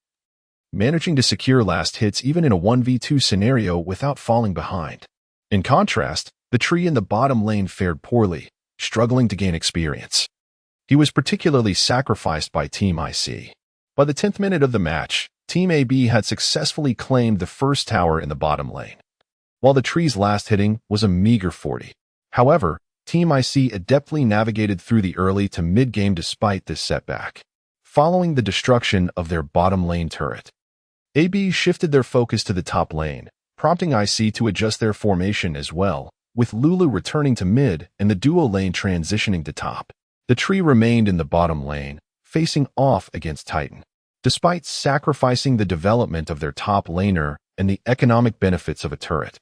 managing to secure last hits even in a 1v2 scenario without falling behind. In contrast, the tree in the bottom lane fared poorly, struggling to gain experience. He was particularly sacrificed by Team IC. By the 10th minute of the match, Team AB had successfully claimed the first tower in the bottom lane, while the tree's last hitting was a meager 40. However, Team IC adeptly navigated through the early to mid-game despite this setback. Following the destruction of their bottom lane turret, AB shifted their focus to the top lane, prompting IC to adjust their formation as well, with Lulu returning to mid and the duo lane transitioning to top. The tree remained in the bottom lane, facing off against Titan. Despite sacrificing the development of their top laner and the economic benefits of a turret,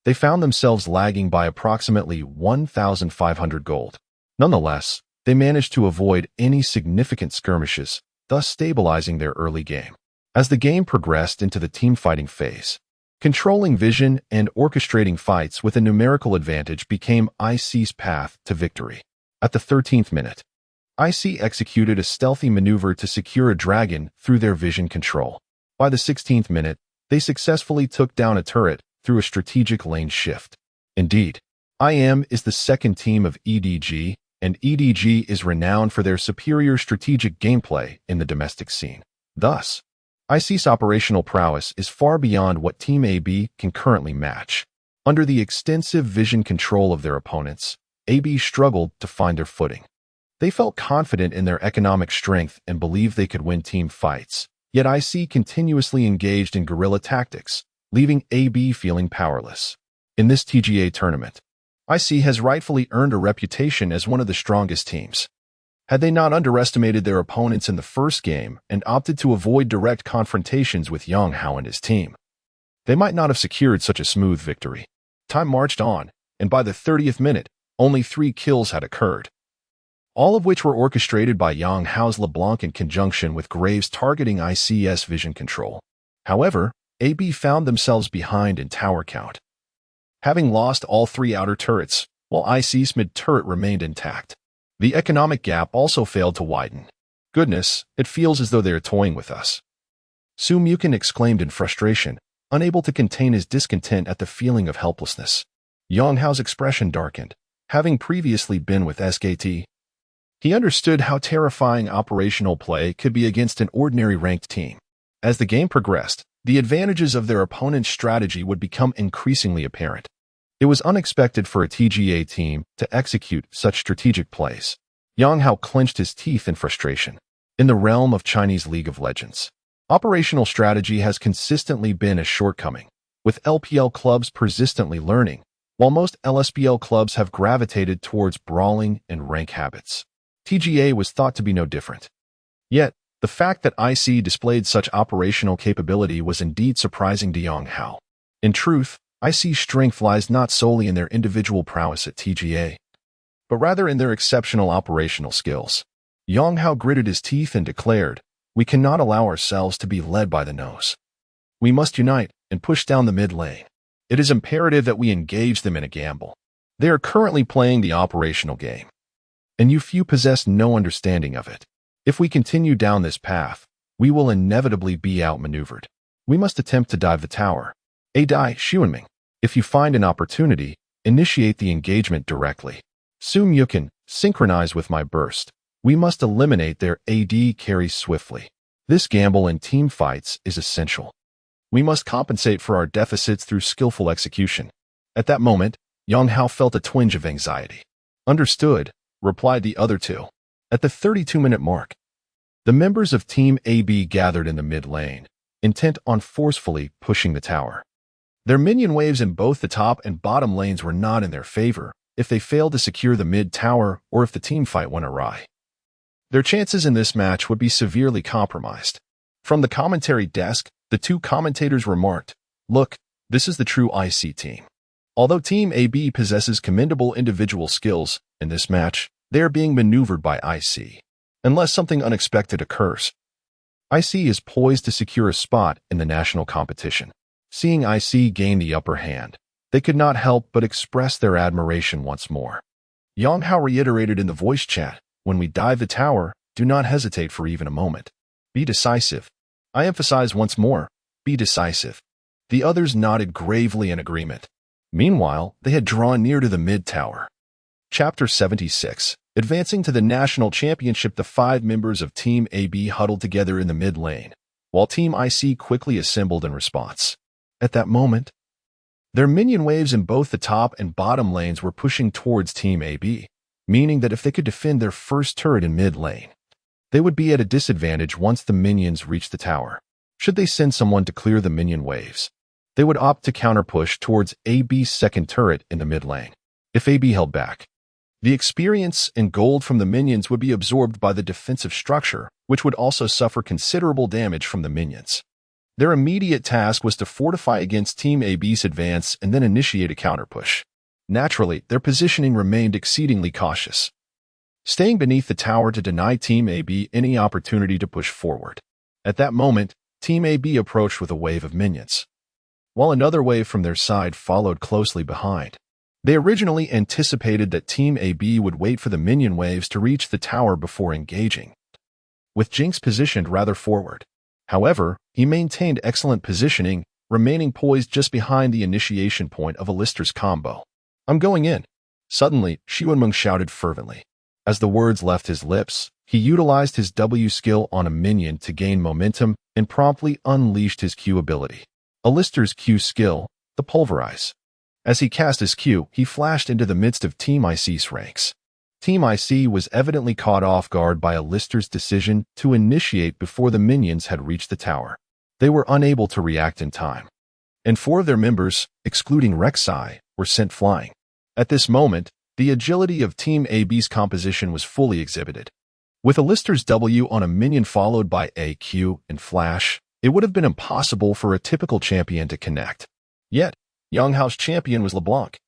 they found themselves lagging by approximately 1,500 gold. Nonetheless, they managed to avoid any significant skirmishes, thus stabilizing their early game. As the game progressed into the team-fighting phase, controlling vision and orchestrating fights with a numerical advantage became IC's path to victory. At the 13th minute, IC executed a stealthy maneuver to secure a dragon through their vision control. By the 16th minute, they successfully took down a turret through a strategic lane shift. Indeed, IM is the second team of EDG, and EDG is renowned for their superior strategic gameplay in the domestic scene. Thus, IC's operational prowess is far beyond what Team AB can currently match. Under the extensive vision control of their opponents, AB struggled to find their footing. They felt confident in their economic strength and believed they could win team fights, yet IC continuously engaged in guerrilla tactics, leaving AB feeling powerless. In this TGA tournament, IC has rightfully earned a reputation as one of the strongest teams. Had they not underestimated their opponents in the first game and opted to avoid direct confrontations with Yang Hao and his team, they might not have secured such a smooth victory. Time marched on, and by the 30th minute, only 3 kills had occurred, all of which were orchestrated by Yang Hao's LeBlanc in conjunction with Graves targeting IC's vision control. However, AB found themselves behind in tower count, having lost all 3 outer turrets, while IC's mid-turret remained intact. The economic gap also failed to widen. Goodness, it feels as though they are toying with us. Su Mukin exclaimed in frustration, unable to contain his discontent at the feeling of helplessness. Yang Hao's expression darkened. Having previously been with SKT, he understood how terrifying operational play could be against an ordinary ranked team. As the game progressed, the advantages of their opponent's strategy would become increasingly apparent. It was unexpected for a TGA team to execute such strategic plays. Yang Hao clenched his teeth in frustration. In the realm of Chinese League of Legends, operational strategy has consistently been a shortcoming, with LPL clubs persistently learning, while most LSBL clubs have gravitated towards brawling and rank habits. TGA was thought to be no different. Yet, the fact that IC displayed such operational capability was indeed surprising to Yang Hao. In truth, IC's strength lies not solely in their individual prowess at TGA, but rather in their exceptional operational skills. Yang Hao gritted his teeth and declared, "We cannot allow ourselves to be led by the nose. We must unite and push down the mid lane. It is imperative that we engage them in a gamble. They are currently playing the operational game, and you few possess no understanding of it. If we continue down this path, we will inevitably be outmaneuvered. We must attempt to dive the tower. Dai Xuanming, if you find an opportunity, initiate the engagement directly. Su Mukin, synchronize with my burst. We must eliminate their AD carries swiftly. This gamble in team fights is essential. We must compensate for our deficits through skillful execution." At that moment, Yang Hao felt a twinge of anxiety. "Understood," replied the other two. At the 32-minute mark, the members of Team AB gathered in the mid lane, intent on forcefully pushing the tower. Their minion waves in both the top and bottom lanes were not in their favor if they failed to secure the mid tower or if the team fight went awry. Their chances in this match would be severely compromised. From the commentary desk, the two commentators remarked, "Look, this is the true IC team. Although Team AB possesses commendable individual skills, in this match, they are being maneuvered by IC. Unless something unexpected occurs, IC is poised to secure a spot in the national competition." Seeing IC gain the upper hand, they could not help but express their admiration once more. Yang Hao reiterated in the voice chat, "When we dive the tower, do not hesitate for even a moment. Be decisive. I emphasize once more, be decisive." The others nodded gravely in agreement. Meanwhile, they had drawn near to the mid-tower. Chapter 76. Advancing to the national championship, the 5 members of Team AB huddled together in the mid-lane, while Team IC quickly assembled in response. At that moment, their minion waves in both the top and bottom lanes were pushing towards Team AB, meaning that if they could defend their first turret in mid-lane, they would be at a disadvantage once the minions reached the tower. Should they send someone to clear the minion waves, they would opt to counter-push towards AB's second turret in the mid-lane. If AB held back, the experience and gold from the minions would be absorbed by the defensive structure, which would also suffer considerable damage from the minions. Their immediate task was to fortify against Team AB's advance and then initiate a counterpush. Naturally, their positioning remained exceedingly cautious, staying beneath the tower to deny Team AB any opportunity to push forward. At that moment, Team AB approached with a wave of minions, while another wave from their side followed closely behind. They originally anticipated that Team AB would wait for the minion waves to reach the tower before engaging, with Jinx positioned rather forward. However, he maintained excellent positioning, remaining poised just behind the initiation point of Alistair's combo. "I'm going in." Suddenly, Xiaowenmeng shouted fervently. As the words left his lips, he utilized his W skill on a minion to gain momentum and promptly unleashed his Q ability. Alistair's Q skill, the Pulverize. As he cast his Q, he flashed into the midst of Team IC's ranks. Team IC was evidently caught off guard by Alistair's decision to initiate before the minions had reached the tower. They were unable to react in time, and 4 of their members, excluding Rek'Sai, were sent flying. At this moment, the agility of Team AB's composition was fully exhibited. With Alistair's W on a minion followed by a Q and flash, it would have been impossible for a typical champion to connect. Yet, Yonghao's champion was LeBlanc.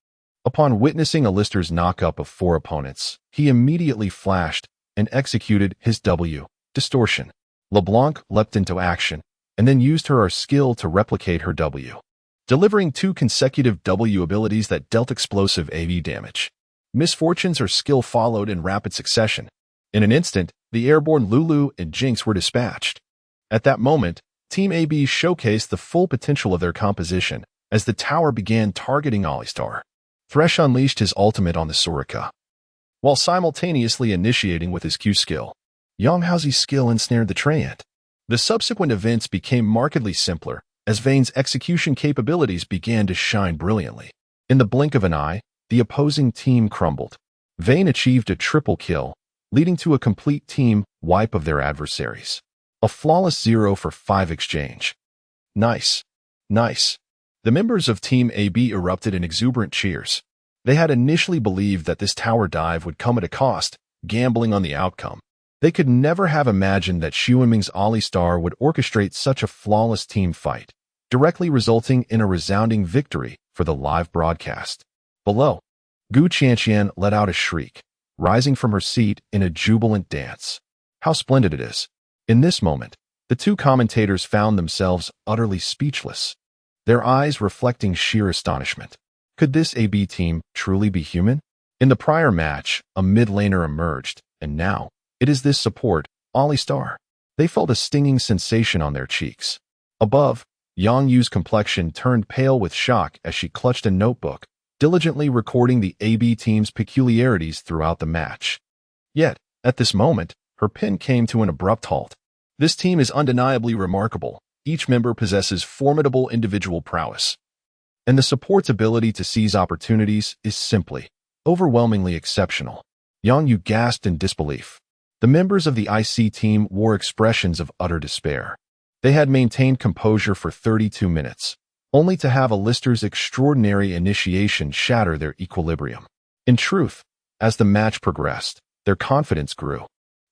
Upon witnessing Alistair's knockup of 4 opponents, he immediately flashed and executed his W, Distortion. LeBlanc leapt into action, and then used her skill to replicate her W, delivering 2 consecutive W abilities that dealt explosive AV damage. Misfortunes her skill followed in rapid succession. In an instant, the airborne Lulu and Jinx were dispatched. At that moment, Team AB showcased the full potential of their composition as the tower began targeting Alistar. Thresh unleashed his ultimate on the Soraka, while simultaneously initiating with his Q skill. Yonghao's skill ensnared the Treant. The subsequent events became markedly simpler as Vayne's execution capabilities began to shine brilliantly. In the blink of an eye, the opposing team crumbled. Vayne achieved a triple kill, leading to a complete team wipe of their adversaries. A flawless 0 for 5 exchange. Nice. Nice. The members of Team AB erupted in exuberant cheers. They had initially believed that this tower dive would come at a cost, gambling on the outcome. They could never have imagined that Xiaowenmeng's Alistar would orchestrate such a flawless team fight, directly resulting in a resounding victory for the live broadcast. Below, Gu Qianqian let out a shriek, rising from her seat in a jubilant dance. How splendid it is! In this moment, the 2 commentators found themselves utterly speechless, their eyes reflecting sheer astonishment. Could this AB team truly be human? In the prior match, a mid laner emerged, and now, it is this support, Alistar. They felt a stinging sensation on their cheeks. Above, Yang Yu's complexion turned pale with shock as she clutched a notebook, diligently recording the AB team's peculiarities throughout the match. Yet, at this moment, her pen came to an abrupt halt. This team is undeniably remarkable. Each member possesses formidable individual prowess, and the support's ability to seize opportunities is simply, overwhelmingly exceptional. Yang Yu gasped in disbelief. The members of the IC team wore expressions of utter despair. They had maintained composure for 32 minutes, only to have Alistair's extraordinary initiation shatter their equilibrium. In truth, as the match progressed, their confidence grew.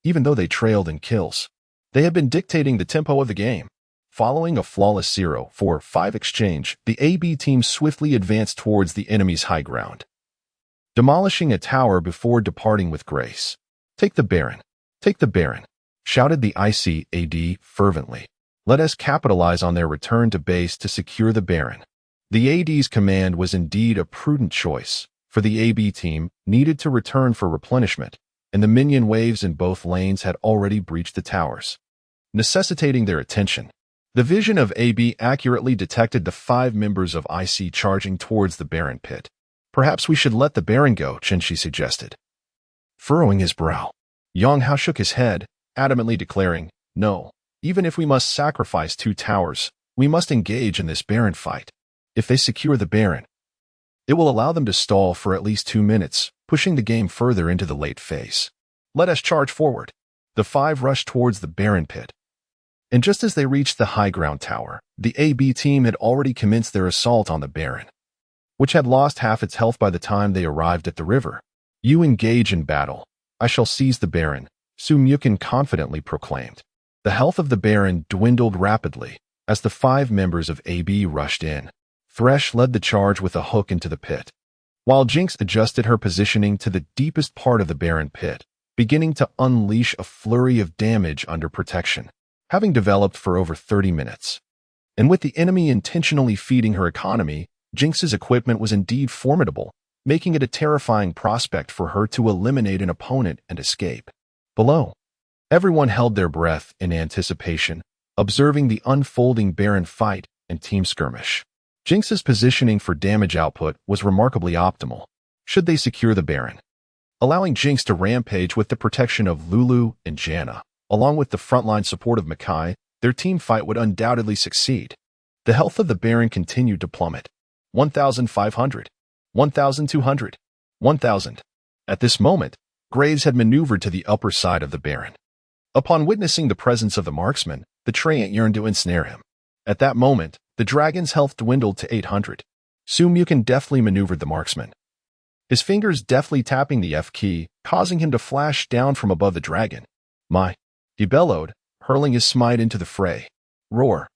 Even though they trailed in kills, they had been dictating the tempo of the game. Following a flawless 0 for 5 exchange, the AB team swiftly advanced towards the enemy's high ground, demolishing a tower before departing with grace. "Take the Baron! Take the Baron!" shouted the IC AD fervently. Let us capitalize on their return to base to secure the Baron. The AD's command was indeed a prudent choice, for the AB team needed to return for replenishment, and the minion waves in both lanes had already breached the towers, necessitating their attention. The vision of AB accurately detected the 5 members of IC charging towards the Baron pit. "Perhaps we should let the Baron go," Chenxi suggested. Furrowing his brow, Yang Hao shook his head, adamantly declaring, "No, even if we must sacrifice 2 towers, we must engage in this Baron fight. If they secure the Baron, it will allow them to stall for at least 2 minutes, pushing the game further into the late phase. Let us charge forward." The 5 rushed towards the Baron pit, and just as they reached the high ground tower, the AB team had already commenced their assault on the Baron, which had lost half its health by the time they arrived at the river. "You engage in battle. I shall seize the Baron," Su Mukin confidently proclaimed. The health of the Baron dwindled rapidly, as the 5 members of AB rushed in. Thresh led the charge with a hook into the pit, while Jinx adjusted her positioning to the deepest part of the barren pit, beginning to unleash a flurry of damage under protection, having developed for over 30 minutes. And with the enemy intentionally feeding her economy, Jinx's equipment was indeed formidable, making it a terrifying prospect for her to eliminate an opponent and escape. Below, everyone held their breath in anticipation, observing the unfolding barren fight and team skirmish. Jinx's positioning for damage output was remarkably optimal, should they secure the barren, allowing Jinx to rampage with the protection of Lulu and Janna. Along with the frontline support of Makai, their team fight would undoubtedly succeed. The health of the Baron continued to plummet. 1,500, 1,200, 1,000. At this moment, Graves had maneuvered to the upper side of the Baron. Upon witnessing the presence of the marksman, the Treant yearned to ensnare him. At that moment, the dragon's health dwindled to 800. Sumyukin deftly maneuvered the marksman, his fingers deftly tapping the F key, causing him to flash down from above the dragon. He bellowed, hurling his smite into the fray. Roar.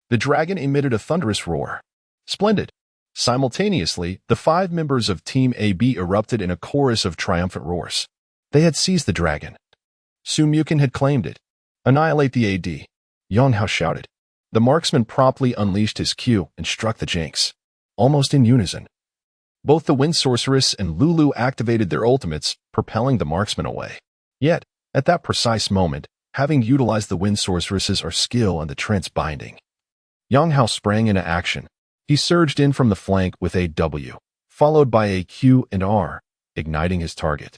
The dragon emitted a thunderous roar. Splendid. Simultaneously, the 5 members of Team AB erupted in a chorus of triumphant roars. They had seized the dragon. Sumyukin had claimed it. Annihilate the AD. Yonghao shouted. The marksman promptly unleashed his Q and struck the Jinx. Almost in unison, both the Wind Sorceress and Lulu activated their ultimates, propelling the marksman away. Yet, at that precise moment, having utilized the Wind Sorceress's skill and the Trent's binding, Yonghao sprang into action. He surged in from the flank with a W, followed by a Q and R, igniting his target,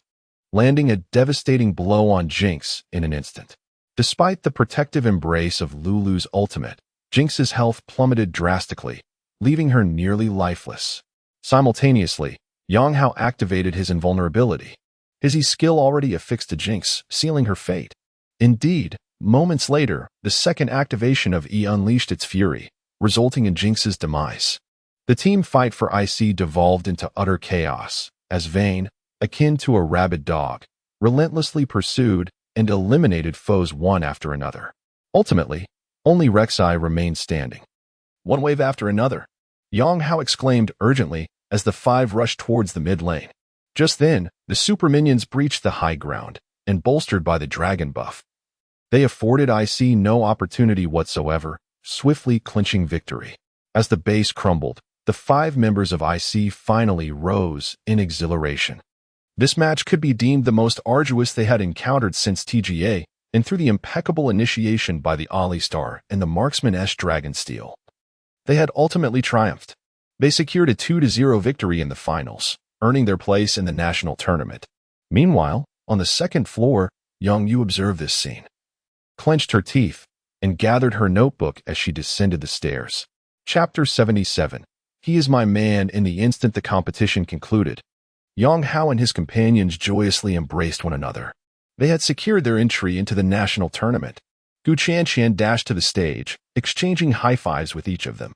landing a devastating blow on Jinx in an instant. Despite the protective embrace of Lulu's ultimate, Jinx's health plummeted drastically, leaving her nearly lifeless. Simultaneously, Yonghao activated his invulnerability, his skill already affixed to Jinx, sealing her fate. Indeed, moments later, the second activation of E unleashed its fury, resulting in Jinx's demise. The team fight for IC devolved into utter chaos, as Vayne, akin to a rabid dog, relentlessly pursued and eliminated foes one after another. Ultimately, only Rek'Sai remained standing. One wave after another, Yonghao exclaimed urgently as the 5 rushed towards the mid lane. Just then, the super minions breached the high ground, and bolstered by the dragon buff, they afforded IC no opportunity whatsoever, swiftly clinching victory. As the base crumbled, the 5 members of IC finally rose in exhilaration. This match could be deemed the most arduous they had encountered since TGA, and through the impeccable initiation by the Alistar and the Marksman-S Dragonsteel, they had ultimately triumphed. They secured a 2-0 victory in the finals, earning their place in the national tournament. Meanwhile, on the second floor, Yongyu observed this scene, clenched her teeth, and gathered her notebook as she descended the stairs. Chapter 77. He is my man. In the instant the competition concluded, Yonghao and his companions joyously embraced one another. They had secured their entry into the national tournament. Gu Qianqian dashed to the stage, exchanging high-fives with each of them.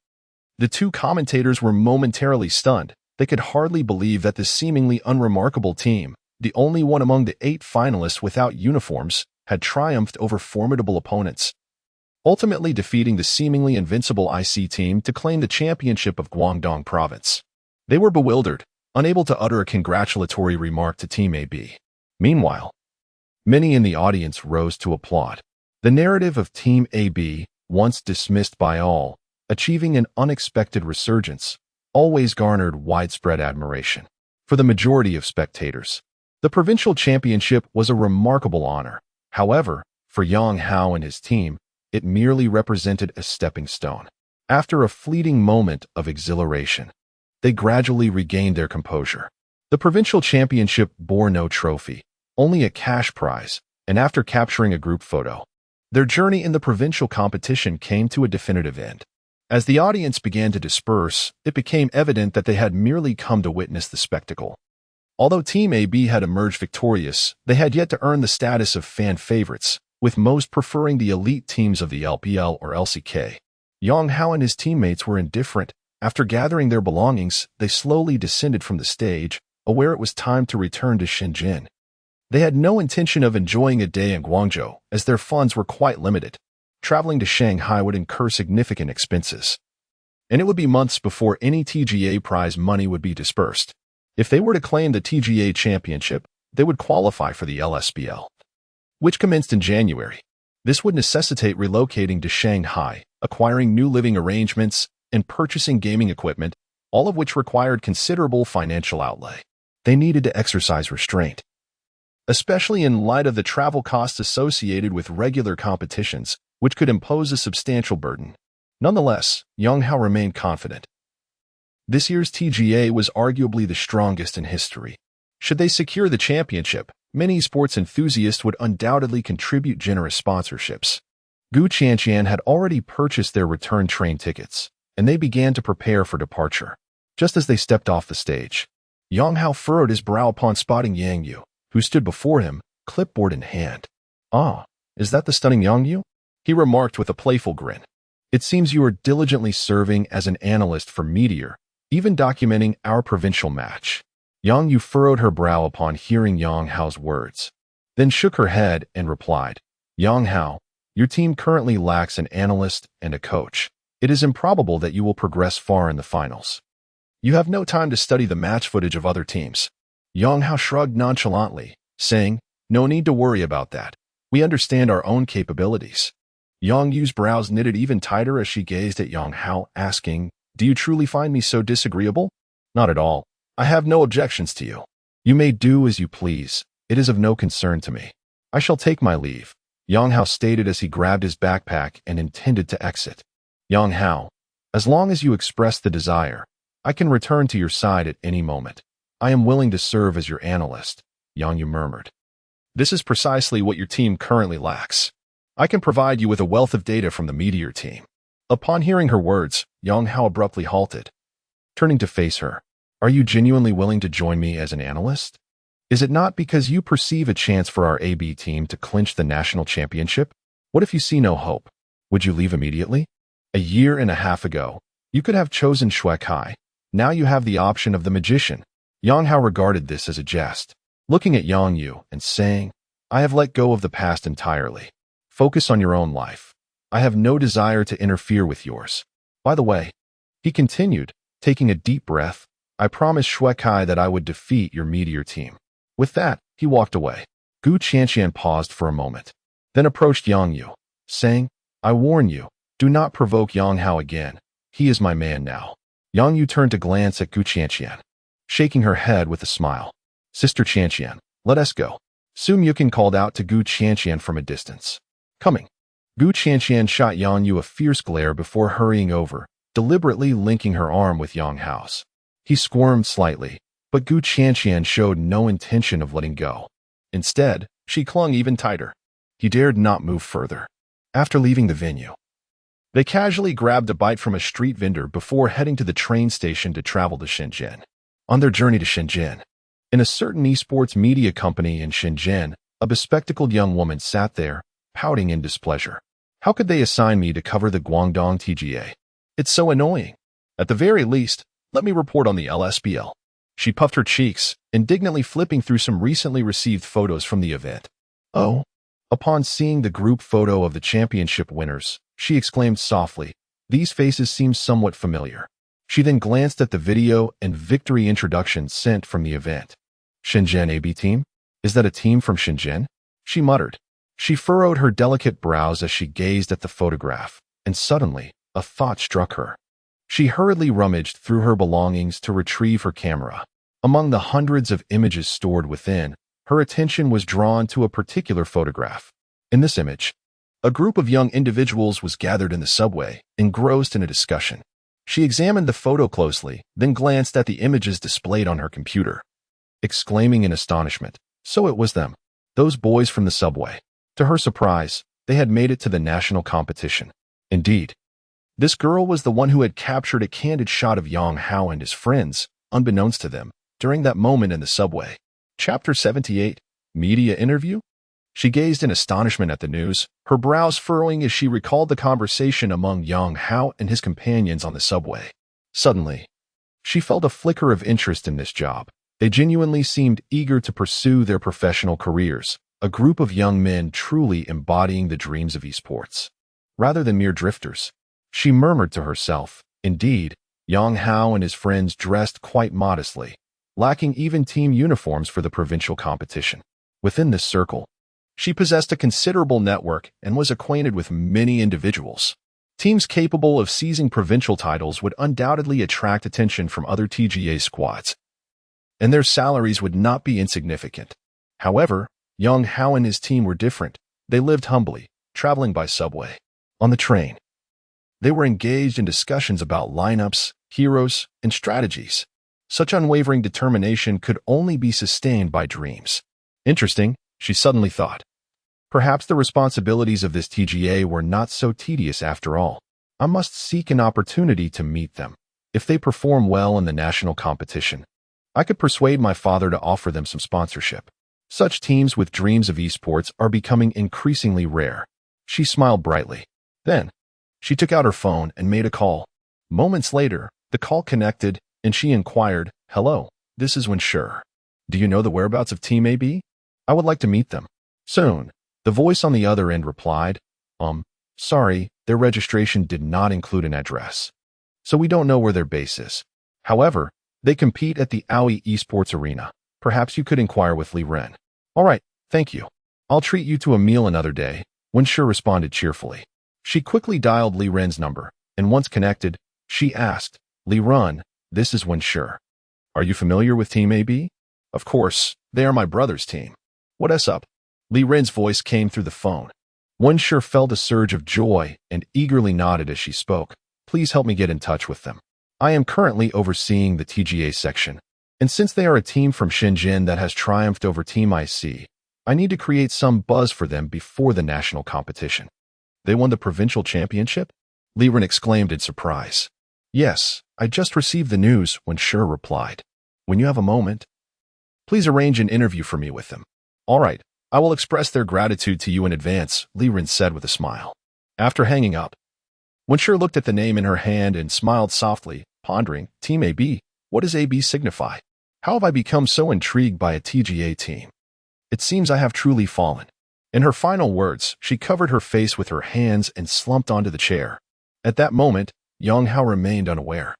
The 2 commentators were momentarily stunned. They could hardly believe that this seemingly unremarkable team, the only one among the 8 finalists without uniforms, had triumphed over formidable opponents, ultimately defeating the seemingly invincible IC team to claim the championship of Guangdong Province. They were bewildered, unable to utter a congratulatory remark to Team AB. Meanwhile, many in the audience rose to applaud. The narrative of Team AB, once dismissed by all, achieving an unexpected resurgence, always garnered widespread admiration. For the majority of spectators, the provincial championship was a remarkable honor. However, for Yonghao and his team, it merely represented a stepping stone. After a fleeting moment of exhilaration, they gradually regained their composure. The provincial championship bore no trophy, only a cash prize, and after capturing a group photo, their journey in the provincial competition came to a definitive end. As the audience began to disperse, it became evident that they had merely come to witness the spectacle. Although Team AB had emerged victorious, they had yet to earn the status of fan favorites, with most preferring the elite teams of the LPL or LCK. Yonghao and his teammates were indifferent. After gathering their belongings, they slowly descended from the stage, aware it was time to return to Shenzhen. They had no intention of enjoying a day in Guangzhou, as their funds were quite limited. traveling to Shanghai would incur significant expenses, and it would be months before any TGA prize money would be dispersed. If they were to claim the TGA championship, they would qualify for the LSBL, which commenced in January. This would necessitate relocating to Shanghai, acquiring new living arrangements, and purchasing gaming equipment, all of which required considerable financial outlay. They needed to exercise restraint, especially in light of the travel costs associated with regular competitions, which could impose a substantial burden. Nonetheless, Yang Hao remained confident. This year's TGA was arguably the strongest in history. Should they secure the championship, many sports enthusiasts would undoubtedly contribute generous sponsorships. Gu Qianqian had already purchased their return train tickets, and they began to prepare for departure. Just as they stepped off the stage, Yang Hao furrowed his brow upon spotting Yang Yu, who stood before him, clipboard in hand. "Ah, is that the stunning Yang Yu?" he remarked with a playful grin. "It seems you are diligently serving as an analyst for Meteor, even documenting our provincial match." Yang Yu furrowed her brow upon hearing Yang Hao's words, then shook her head and replied, "Yang Hao, your team currently lacks an analyst and a coach. It is improbable that you will progress far in the finals. You have no time to study the match footage of other teams." Yang Hao shrugged nonchalantly, saying, "No need to worry about that. We understand our own capabilities." Yang Yu's brows knitted even tighter as she gazed at Yang Hao, asking, "Do you truly find me so disagreeable?" "Not at all. I have no objections to you. You may do as you please. It is of no concern to me. I shall take my leave," Yang Hao stated as he grabbed his backpack and intended to exit. "Yang Hao, as long as you express the desire, I can return to your side at any moment. I am willing to serve as your analyst," Yang Yu murmured. "This is precisely what your team currently lacks. I can provide you with a wealth of data from the Meteor team." Upon hearing her words, Yang Hao abruptly halted. Turning to face her, "Are you genuinely willing to join me as an analyst? Is it not because you perceive a chance for our AB team to clinch the national championship? What if you see no hope? Would you leave immediately? A year and a half ago, you could have chosen Shui Kai. Now you have the option of the magician." Yang Hao regarded this as a jest, looking at Yang Yu and saying, "I have let go of the past entirely. Focus on your own life. I have no desire to interfere with yours. By the way," he continued, taking a deep breath, "I promised Shui Kai that I would defeat your Meteor team." With that, he walked away. Gu Qianqian paused for a moment, then approached Yang Yu, saying, "I warn you, do not provoke Yang Hao again. He is my man now." Yang Yu turned to glance at Gu Qianqian, shaking her head with a smile. "Sister Qianqian, let us go." Su Mukin called out to Gu Qianqian from a distance. "Coming." Gu Qianqian shot Yang Yu a fierce glare before hurrying over, deliberately linking her arm with Yang Hao's. He squirmed slightly, but Gu Qianqian showed no intention of letting go. Instead, she clung even tighter. He dared not move further. After leaving the venue, they casually grabbed a bite from a street vendor before heading to the train station to travel to Shenzhen. On their journey to Shenzhen, in a certain esports media company in Shenzhen, a bespectacled young woman sat there, pouting in displeasure. "How could they assign me to cover the Guangdong TGA? It's so annoying. At the very least, let me report on the LSBL." She puffed her cheeks, indignantly flipping through some recently received photos from the event. "Oh." Upon seeing the group photo of the championship winners, she exclaimed softly, "These faces seem somewhat familiar." She then glanced at the video and victory introduction sent from the event. "Shenzhen AB team? Is that a team from Shenzhen?" she muttered. She furrowed her delicate brows as she gazed at the photograph, and suddenly, a thought struck her. She hurriedly rummaged through her belongings to retrieve her camera. Among the hundreds of images stored within, her attention was drawn to a particular photograph. In this image, a group of young individuals was gathered in the subway, engrossed in a discussion. She examined the photo closely, then glanced at the images displayed on her computer, exclaiming in astonishment, so it was them, those boys from the subway. To her surprise, they had made it to the national competition. Indeed, this girl was the one who had captured a candid shot of Yang Hao and his friends, unbeknownst to them, during that moment in the subway. Chapter 78, Media Interview? She gazed in astonishment at the news, her brows furrowing as she recalled the conversation among Yang Hao and his companions on the subway. Suddenly, she felt a flicker of interest in this job. They genuinely seemed eager to pursue their professional careers, a group of young men truly embodying the dreams of esports. rather than mere drifters. She murmured to herself. Indeed, Yang Hao and his friends dressed quite modestly, lacking even team uniforms for the provincial competition. Within this circle, she possessed a considerable network and was acquainted with many individuals. Teams capable of seizing provincial titles would undoubtedly attract attention from other TGA squads, and their salaries would not be insignificant. However, Yang Hao and his team were different. They lived humbly, traveling by subway. On the train, they were engaged in discussions about lineups, heroes, and strategies. Such unwavering determination could only be sustained by dreams. Interesting, she suddenly thought. Perhaps the responsibilities of this TGA were not so tedious after all. I must seek an opportunity to meet them. If they perform well in the national competition, I could persuade my father to offer them some sponsorship. Such teams with dreams of esports are becoming increasingly rare. She smiled brightly. Then, she took out her phone and made a call. Moments later, the call connected, and she inquired, "Hello, this is Wenshur. Do you know the whereabouts of Team AB? I would like to meet them." Soon, the voice on the other end replied, Sorry, their registration did not include an address, so we don't know where their base is. However, they compete at the Aoi Esports Arena. Perhaps you could inquire with Li Ren." "All right, thank you. I'll treat you to a meal another day," Wenshur responded cheerfully. She quickly dialed Li Ren's number, and once connected, she asked, "Li Ren, this is Wenshur. Are you familiar with Team AB?" "Of course, they are my brother's team. What's up?" Li Ren's voice came through the phone. Wenshur felt a surge of joy and eagerly nodded as she spoke. "Please help me get in touch with them. I am currently overseeing the TGA section, and since they are a team from Shenzhen that has triumphed over Team IC, I need to create some buzz for them before the national competition." "They won the provincial championship?" Li Ren exclaimed in surprise. "Yes, I just received the news," Wenshur replied. "When you have a moment, please arrange an interview for me with them." "All right, I will express their gratitude to you in advance," Li Ren said with a smile. After hanging up, Wenshur looked at the name in her hand and smiled softly, pondering, "Team AB, what does AB signify? How have I become so intrigued by a TGA team? It seems I have truly fallen." In her final words, she covered her face with her hands and slumped onto the chair. At that moment, Yang Hao remained unaware.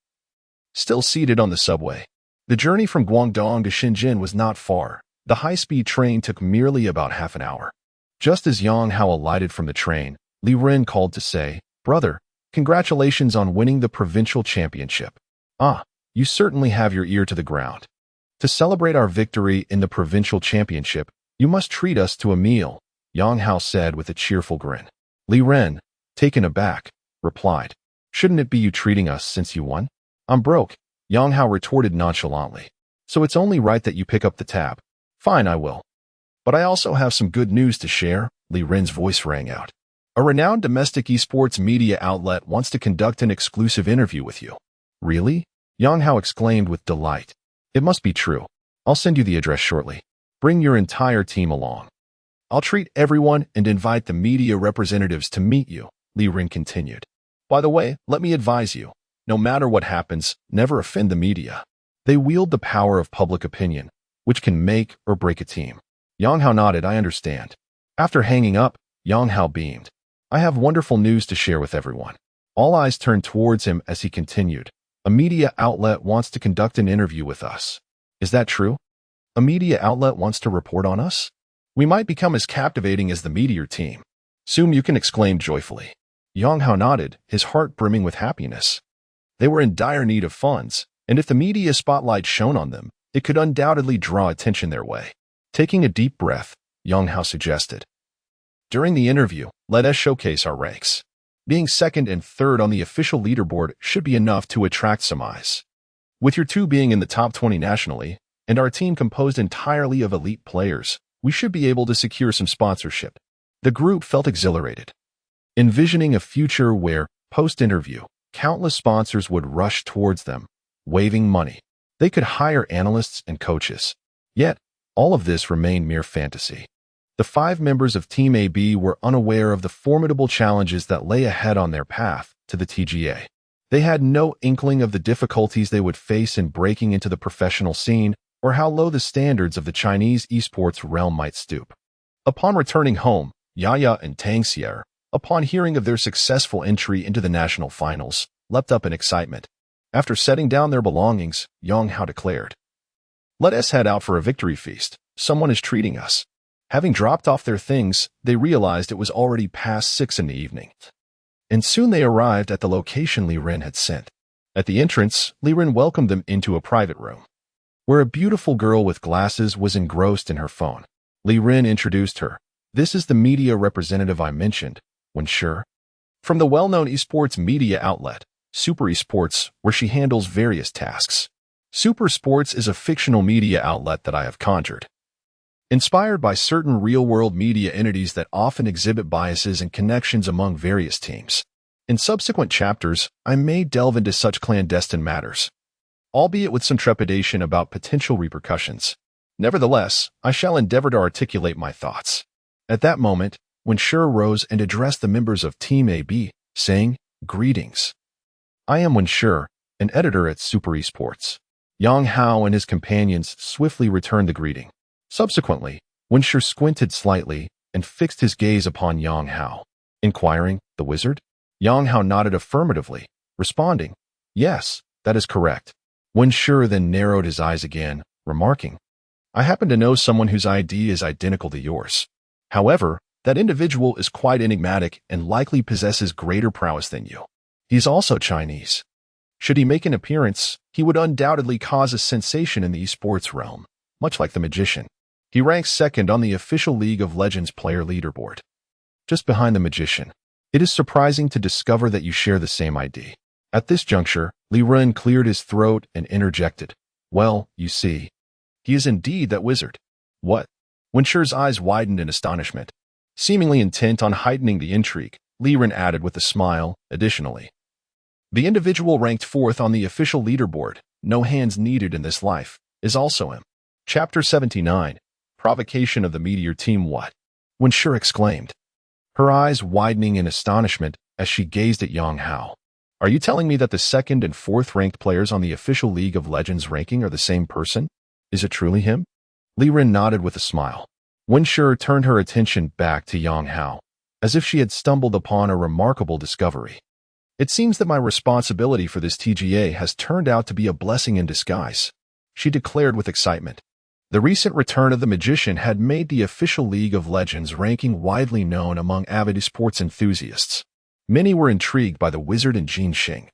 Still seated on the subway, the journey from Guangdong to Shenzhen was not far. The high-speed train took merely about half an hour. Just as Yang Hao alighted from the train, Li Ren called to say, "Brother, congratulations on winning the provincial championship. Ah, you certainly have your ear to the ground. To celebrate our victory in the provincial championship, you must treat us to a meal," Yang Hao said with a cheerful grin. Li Ren, taken aback, replied, "Shouldn't it be you treating us since you won?" "I'm broke," Yang Hao retorted nonchalantly. "So it's only right that you pick up the tab." "Fine, I will. But I also have some good news to share," Li Ren's voice rang out. "A renowned domestic esports media outlet wants to conduct an exclusive interview with you." "Really?" Yang Hao exclaimed with delight. "It must be true. I'll send you the address shortly. Bring your entire team along. I'll treat everyone and invite the media representatives to meet you," Li Ren continued. "By the way, let me advise you, no matter what happens, never offend the media. They wield the power of public opinion, which can make or break a team." Yang Hao nodded. "I understand." After hanging up, Yang Hao beamed. "I have wonderful news to share with everyone." All eyes turned towards him as he continued. "A media outlet wants to conduct an interview with us. Is that true? A media outlet wants to report on us? We might become as captivating as the Meteor team." Soon Yukon exclaimed joyfully. Yang Hao nodded, his heart brimming with happiness. They were in dire need of funds, and if the media spotlight shone on them, it could undoubtedly draw attention their way. Taking a deep breath, Yang Hao suggested, "During the interview, let us showcase our ranks. Being second and third on the official leaderboard should be enough to attract some eyes. With your two being in the top 20 nationally, and our team composed entirely of elite players, we should be able to secure some sponsorship." The group felt exhilarated, envisioning a future where, post-interview, countless sponsors would rush towards them, waving money. They could hire analysts and coaches. Yet, all of this remained mere fantasy. The 5 members of Team AB were unaware of the formidable challenges that lay ahead on their path to the TGA. They had no inkling of the difficulties they would face in breaking into the professional scene or how low the standards of the Chinese esports realm might stoop. Upon returning home, Yaya and Tang Xier, upon hearing of their successful entry into the national finals, leapt up in excitement. After setting down their belongings, Yang Hao declared, "Let us head out for a victory feast. Someone is treating us." Having dropped off their things, they realized it was already past 6 in the evening. And soon they arrived at the location Li Ren had sent. At the entrance, Li Ren welcomed them into a private room, where a beautiful girl with glasses was engrossed in her phone. Li Ren introduced her. "This is the media representative I mentioned, Wenshi, from the well-known esports media outlet, Super Esports, where she handles various tasks. Super Sports is a fictional media outlet that I have conjured, inspired by certain real-world media entities that often exhibit biases and connections among various teams. In subsequent chapters, I may delve into such clandestine matters, albeit with some trepidation about potential repercussions. Nevertheless, I shall endeavor to articulate my thoughts." At that moment, Wenshi rose and addressed the members of Team AB, saying, "Greetings. I am Wenshi, an editor at Super Esports." Yang Hao and his companions swiftly returned the greeting. Subsequently, Wenshi squinted slightly and fixed his gaze upon Yang Hao, inquiring, "The wizard?" Yang Hao nodded affirmatively, responding, "Yes, that is correct." Wenshi then narrowed his eyes again, remarking, "I happen to know someone whose ID is identical to yours. However, that individual is quite enigmatic and likely possesses greater prowess than you. He is also Chinese. Should he make an appearance, he would undoubtedly cause a sensation in the esports realm, much like the magician. He ranks second on the official League of Legends player leaderboard, just behind the magician. It is surprising to discover that you share the same ID." At this juncture, Li Ren cleared his throat and interjected, "Well, you see, he is indeed that wizard." "What?" Wenshi's eyes widened in astonishment. Seemingly intent on heightening the intrigue, Li Ren added with a smile, "Additionally, the individual ranked 4th on the official leaderboard, no hands needed in this life, is also him." Chapter 79, Provocation of the Meteor Team. "What?" Wenshi exclaimed, her eyes widening in astonishment as she gazed at Yang Hao. "Are you telling me that the 2nd and 4th ranked players on the official League of Legends ranking are the same person? Is it truly him?" Li Ren nodded with a smile. Wenshi turned her attention back to Yang Hao, as if she had stumbled upon a remarkable discovery. "It seems that my responsibility for this TGA has turned out to be a blessing in disguise," she declared with excitement. The recent return of the magician had made the official League of Legends ranking widely known among avid esports enthusiasts. Many were intrigued by the wizard and Jin Xing,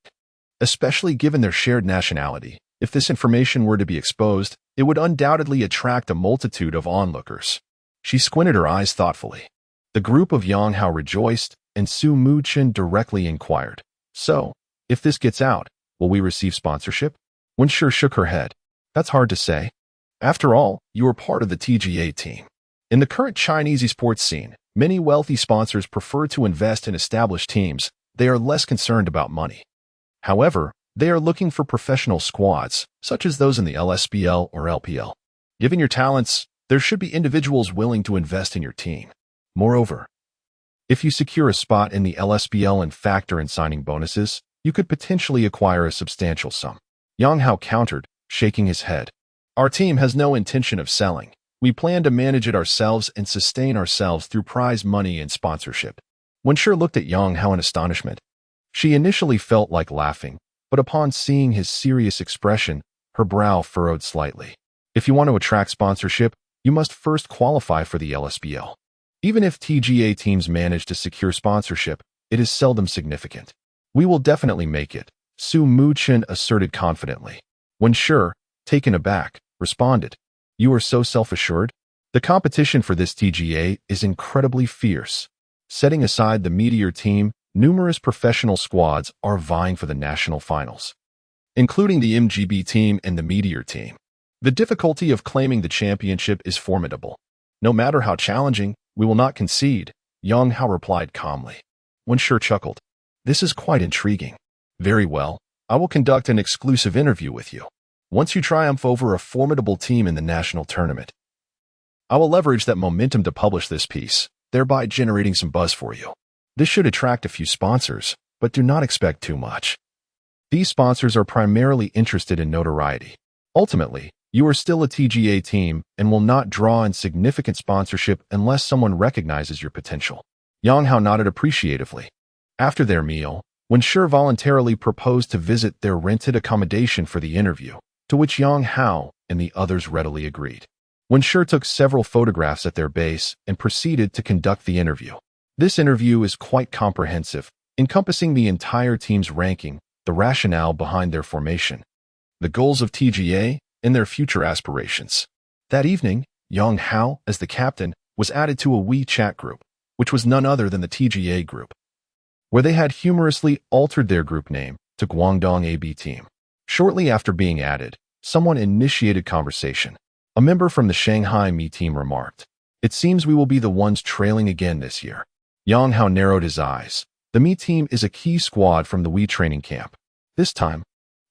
especially given their shared nationality. If this information were to be exposed, it would undoubtedly attract a multitude of onlookers. She squinted her eyes thoughtfully. The group of Yang Hao rejoiced, and Su Muchen directly inquired, "So, if this gets out, will we receive sponsorship?" Wenshi shook her head. "That's hard to say. After all, you are part of the TGA team. In the current Chinese esports scene, many wealthy sponsors prefer to invest in established teams. They are less concerned about money. However, they are looking for professional squads, such as those in the LSBL or LPL. Given your talents, there should be individuals willing to invest in your team. Moreover, if you secure a spot in the LSBL and factor in signing bonuses, you could potentially acquire a substantial sum." Yang Hao countered, shaking his head. "Our team has no intention of selling. We plan to manage it ourselves and sustain ourselves through prize money and sponsorship." Wenshi looked at Yang Hao in astonishment. She initially felt like laughing, but upon seeing his serious expression, her brow furrowed slightly. "If you want to attract sponsorship, you must first qualify for the LSBL. Even if TGA teams manage to secure sponsorship, it is seldom significant." "We will definitely make it," Su Muchen asserted confidently. Wenshi, taken aback, responded, "You are so self-assured? The competition for this TGA is incredibly fierce. Setting aside the Meteor team, numerous professional squads are vying for the national finals, including the MGB team and the Meteor team. The difficulty of claiming the championship is formidable. No matter how challenging, we will not concede," Yang Hao replied calmly. Wenshi chuckled. "This is quite intriguing. Very well, I will conduct an exclusive interview with you. Once you triumph over a formidable team in the national tournament, I will leverage that momentum to publish this piece, thereby generating some buzz for you. This should attract a few sponsors, but do not expect too much. These sponsors are primarily interested in notoriety. Ultimately, you are still a TGA team and will not draw in significant sponsorship unless someone recognizes your potential." Yang Hao nodded appreciatively. After their meal, Wenshi voluntarily proposed to visit their rented accommodation for the interview, to which Yang Hao and the others readily agreed. Wenshi took several photographs at their base and proceeded to conduct the interview. This interview is quite comprehensive, encompassing the entire team's ranking, the rationale behind their formation, the goals of TGA, and their future aspirations. That evening, Yang Hao, as the captain, was added to a WeChat group, which was none other than the TGA group, where they had humorously altered their group name to Guangdong AB Team. Shortly after being added, someone initiated conversation. A member from the Shanghai Mi team remarked, "It seems we will be the ones trailing again this year." Yang Hao narrowed his eyes. The Mi team is a key squad from the Wii training camp. This time,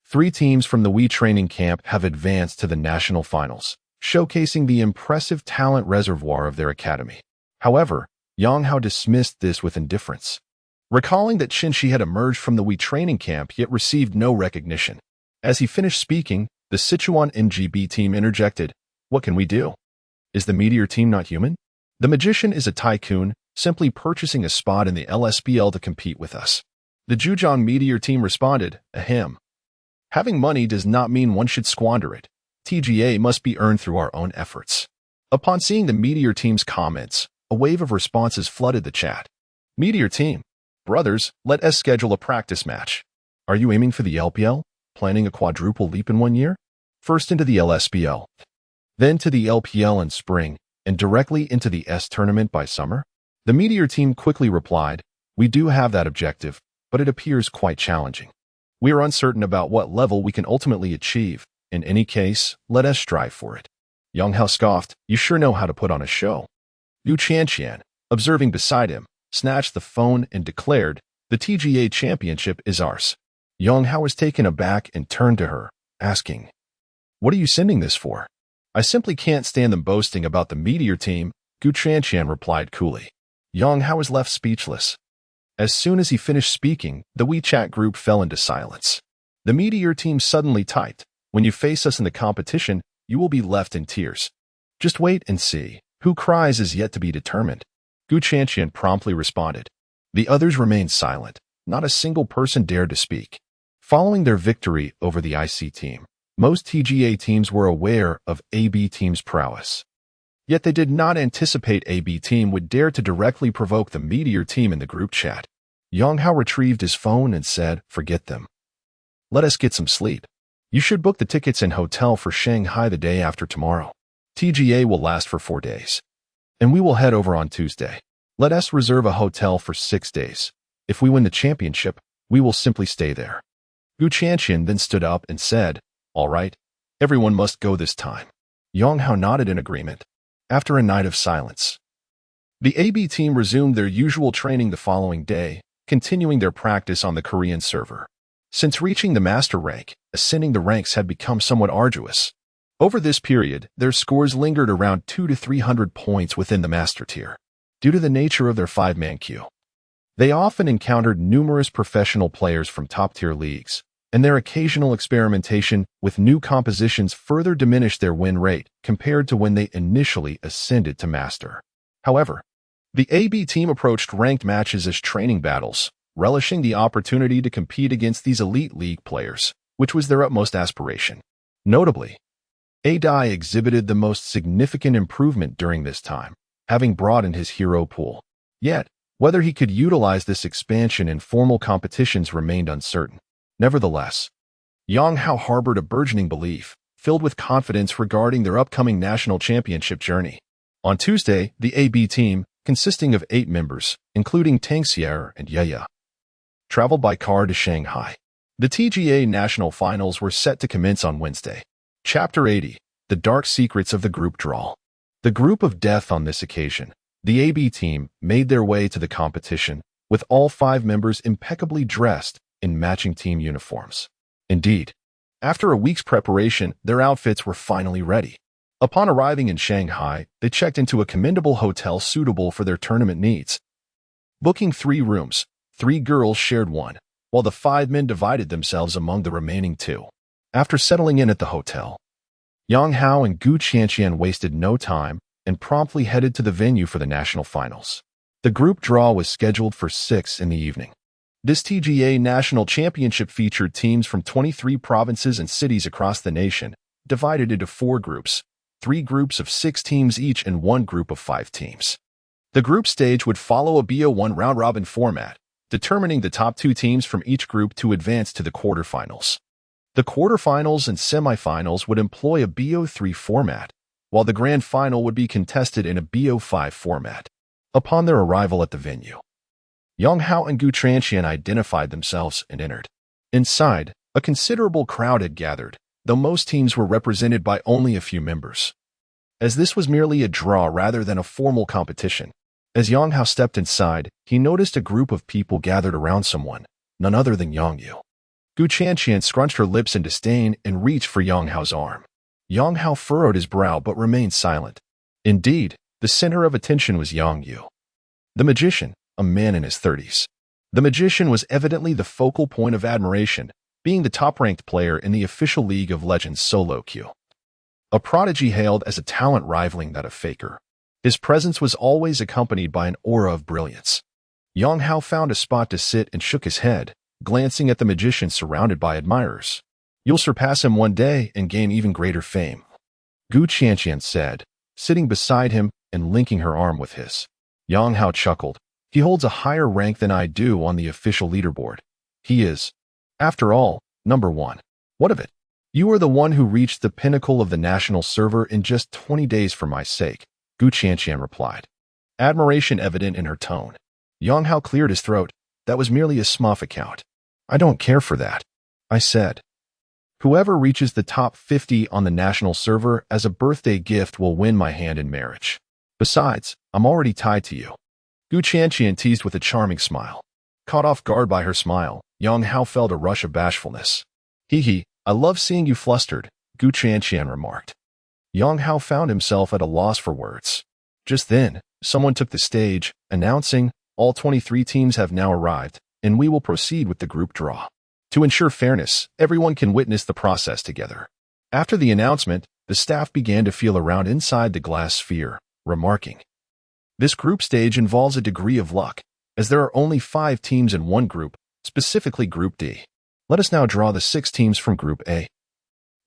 3 teams from the Wii training camp have advanced to the national finals, showcasing the impressive talent reservoir of their academy. However, Yang Hao dismissed this with indifference, recalling that Qinshi had emerged from the Wii training camp yet received no recognition. As he finished speaking, the Sichuan NGB team interjected, "What can we do? Is the Meteor team not human? The magician is a tycoon, simply purchasing a spot in the LSBL to compete with us." The Zhejiang Meteor team responded, "Ahem. Having money does not mean one should squander it. TGA must be earned through our own efforts." Upon seeing the Meteor team's comments, a wave of responses flooded the chat. "Meteor team, brothers, let us schedule a practice match. Are you aiming for the LPL? Planning a quadruple leap in 1 year? First into the LSBL, then to the LPL in spring, and directly into the S tournament by summer?" The Meteor team quickly replied, "We do have that objective, but it appears quite challenging. We are uncertain about what level we can ultimately achieve. In any case, let us strive for it." Yang Hao scoffed, "You sure know how to put on a show." Yu Qianqian, observing beside him, snatched the phone and declared, "The TGA championship is ours." Yang Hao was taken aback and turned to her, asking, "What are you sending this for?" "I simply can't stand them boasting about the Meteor team," Gu Qianqian replied coolly. Yang Hao was left speechless. As soon as he finished speaking, the WeChat group fell into silence. The Meteor team suddenly typed, "When you face us in the competition, you will be left in tears. Just wait and see. Who cries is yet to be determined." Gu Qianqian promptly responded. The others remained silent. Not a single person dared to speak. Following their victory over the IC team, most TGA teams were aware of AB team's prowess. Yet they did not anticipate AB team would dare to directly provoke the Meteor team in the group chat. Yang Hao retrieved his phone and said, "Forget them. Let us get some sleep. You should book the tickets and hotel for Shanghai the day after tomorrow. TGA will last for 4 days. And we will head over on Tuesday. Let us reserve a hotel for 6 days. If we win the championship, we will simply stay there." Gu Qianqian then stood up and said, "All right, everyone must go this time." Yang Hao nodded in agreement. After a night of silence, the AB team resumed their usual training the following day, continuing their practice on the Korean server. Since reaching the master rank, ascending the ranks had become somewhat arduous. Over this period, their scores lingered around 200 to 300 points within the master tier. Due to the nature of their 5-man queue, they often encountered numerous professional players from top-tier leagues, and their occasional experimentation with new compositions further diminished their win rate compared to when they initially ascended to master. However, the AB team approached ranked matches as training battles, relishing the opportunity to compete against these elite league players, which was their utmost aspiration. Notably, Adai exhibited the most significant improvement during this time, having broadened his hero pool. Yet, whether he could utilize this expansion in formal competitions remained uncertain. Nevertheless, Yang Hao harbored a burgeoning belief, filled with confidence regarding their upcoming national championship journey. On Tuesday, the AB team, consisting of 8 members, including Tang Xier and Yaya, traveled by car to Shanghai. The TGA national finals were set to commence on Wednesday. Chapter 80, The Dark Secrets of the Group Draw. The group of death on this occasion, the AB team, made their way to the competition, with all 5 members impeccably dressed in matching team uniforms. Indeed, after a week's preparation, their outfits were finally ready. Upon arriving in Shanghai, they checked into a commendable hotel suitable for their tournament needs. Booking 3 rooms, 3 girls shared one, while the 5 men divided themselves among the remaining 2. After settling in at the hotel, Yang Hao and Gu Qianqian wasted no time and promptly headed to the venue for the national finals. The group draw was scheduled for 6 in the evening. This TGA National Championship featured teams from 23 provinces and cities across the nation, divided into 4 groups, 3 groups of 6 teams each and 1 group of 5 teams. The group stage would follow a BO1 round-robin format, determining the top 2 teams from each group to advance to the quarterfinals. The quarterfinals and semifinals would employ a BO3 format, while the grand final would be contested in a BO5 format. Upon their arrival at the venue, Yang Hao and Gu Tranxian identified themselves and entered. Inside, a considerable crowd had gathered, though most teams were represented by only a few members. As this was merely a draw rather than a formal competition, as Yang Hao stepped inside, he noticed a group of people gathered around someone, none other than Yang Yu. Gu Tranxian scrunched her lips in disdain and reached for Yang Hao's arm. Yang Hao furrowed his brow but remained silent. Indeed, the center of attention was Yang Yu, the magician, a man in his 30s. The magician was evidently the focal point of admiration, being the top-ranked player in the official League of Legends solo queue. A prodigy hailed as a talent rivaling that of Faker. His presence was always accompanied by an aura of brilliance. Yang Hao found a spot to sit and shook his head, glancing at the magician surrounded by admirers. "You'll surpass him one day and gain even greater fame," Gu Tranxian said, sitting beside him and linking her arm with his. Yang Hao chuckled. "He holds a higher rank than I do on the official leaderboard. He is, after all, number 1. What of it? You are the one who reached the pinnacle of the national server in just 20 days for my sake," Gu Tranxian replied, admiration evident in her tone. Yang Hao cleared his throat. "That was merely a smurf account. I don't care for that," I said. "Whoever reaches the top 50 on the national server as a birthday gift will win my hand in marriage. Besides, I'm already tied to you." Gu Tranxian teased with a charming smile. Caught off guard by her smile, Yang Hao felt a rush of bashfulness. "Hee, I love seeing you flustered," Gu Tranxian remarked. Yang Hao found himself at a loss for words. Just then, someone took the stage, announcing, "All 23 teams have now arrived, and we will proceed with the group draw. To ensure fairness, everyone can witness the process together." After the announcement, the staff began to feel around inside the glass sphere, remarking, "This group stage involves a degree of luck, as there are only 5 teams in one group, specifically Group D. Let us now draw the 6 teams from Group A.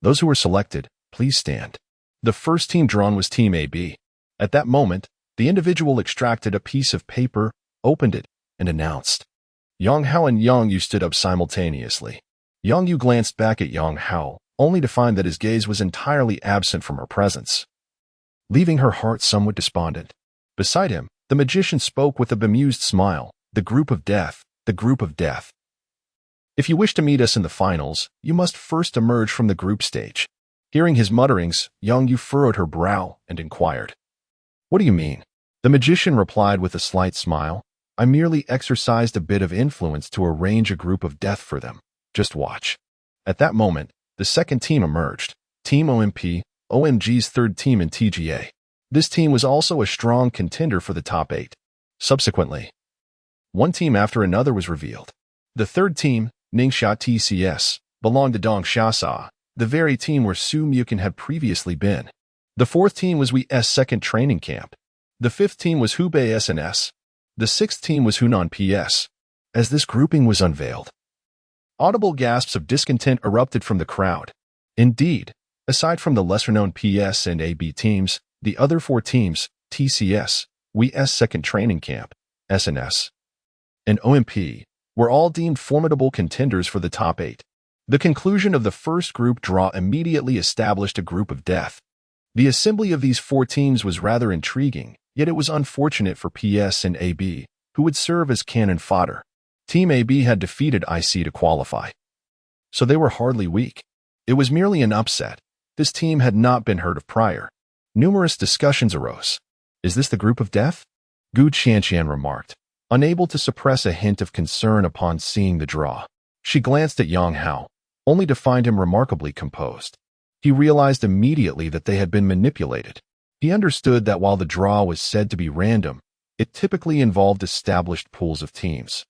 Those who were selected, please stand." The first team drawn was Team AB. At that moment, the individual extracted a piece of paper, opened it, and announced. Yang Hao and Yang Yu stood up simultaneously. Yang Yu glanced back at Yang Hao, only to find that his gaze was entirely absent from her presence, leaving her heart somewhat despondent. Beside him, the magician spoke with a bemused smile. "The group of death, the group of death. If you wish to meet us in the finals, you must first emerge from the group stage." Hearing his mutterings, Yang Yu furrowed her brow and inquired, "What do you mean?" The magician replied with a slight smile, "I merely exercised a bit of influence to arrange a group of death for them. Just watch." At that moment, the second team emerged, Team OMP, OMG's third team in TGA. This team was also a strong contender for the top 8. Subsequently, one team after another was revealed. The third team, Ningxia TCS, belonged to Dong Xiasa, the very team where Su Mukin had previously been. The fourth team was WeS second training camp. The fifth team was Hubei SNS. The sixth team was Hunan PS. As this grouping was unveiled, audible gasps of discontent erupted from the crowd. Indeed, aside from the lesser-known PS and AB teams, the other 4 teams, TCS, WeS second training camp, SNS, and OMP, were all deemed formidable contenders for the top 8. The conclusion of the first group draw immediately established a group of death. The assembly of these 4 teams was rather intriguing, yet it was unfortunate for PS and AB, who would serve as cannon fodder. Team AB had defeated IC to qualify, so they were hardly weak. It was merely an upset. This team had not been heard of prior. Numerous discussions arose. "Is this the group of death?" Gu Tranxian remarked, unable to suppress a hint of concern upon seeing the draw. She glanced at Yang Hao, only to find him remarkably composed. He realized immediately that they had been manipulated. He understood that while the draw was said to be random, it typically involved established pools of teams,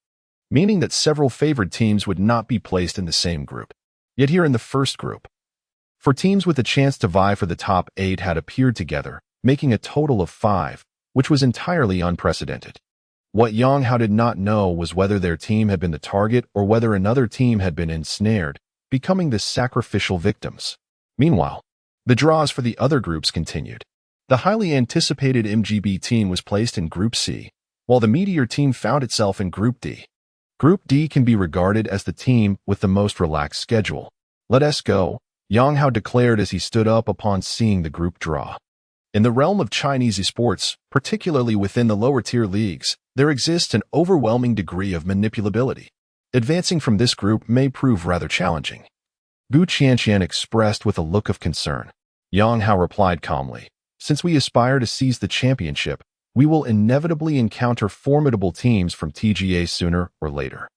meaning that several favored teams would not be placed in the same group. Yet here in the first group, 4 teams with a chance to vie for the top 8 had appeared together, making a total of 5, which was entirely unprecedented. What Yang Hao did not know was whether their team had been the target or whether another team had been ensnared, becoming the sacrificial victims. Meanwhile, the draws for the other groups continued. The highly anticipated MGB team was placed in Group C, while the Meteor team found itself in Group D. Group D can be regarded as the team with the most relaxed schedule. "Let us go," Yang Hao declared as he stood up upon seeing the group draw. In the realm of Chinese esports, particularly within the lower-tier leagues, there exists an overwhelming degree of manipulability. Advancing from this group may prove rather challenging. Gu Qianqian expressed with a look of concern. Yang Hao replied calmly, "Since we aspire to seize the championship, we will inevitably encounter formidable teams from TGA sooner or later.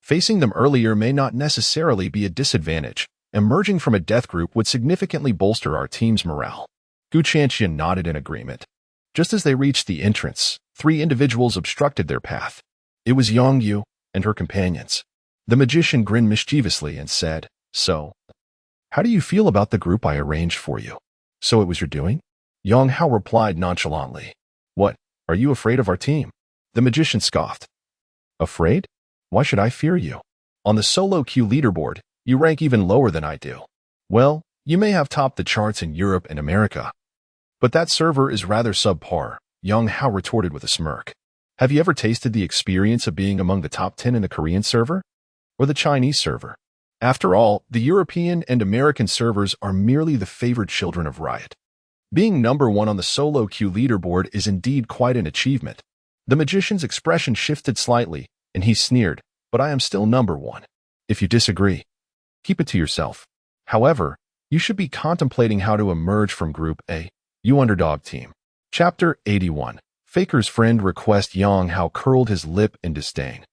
Facing them earlier may not necessarily be a disadvantage. Emerging from a death group would significantly bolster our team's morale." Gu Qianqian nodded in agreement. Just as they reached the entrance, 3 individuals obstructed their path. It was Yang Yu and her companions. The magician grinned mischievously and said, "So, how do you feel about the group I arranged for you?" "So it was your doing?" Yang Hao replied nonchalantly. "What, are you afraid of our team?" The magician scoffed. "Afraid? Why should I fear you? On the solo queue leaderboard, you rank even lower than I do. Well, you may have topped the charts in Europe and America, but that server is rather subpar," Yang Hao retorted with a smirk. "Have you ever tasted the experience of being among the top 10 in the Korean server? Or the Chinese server? After all, the European and American servers are merely the favored children of Riot. Being number 1 on the solo queue leaderboard is indeed quite an achievement." The magician's expression shifted slightly, and he sneered, "But I am still number 1. If you disagree, keep it to yourself. However, you should be contemplating how to emerge from Group A, you underdog team." Chapter 81. Faker's friend request. Yang Hao curled his lip in disdain,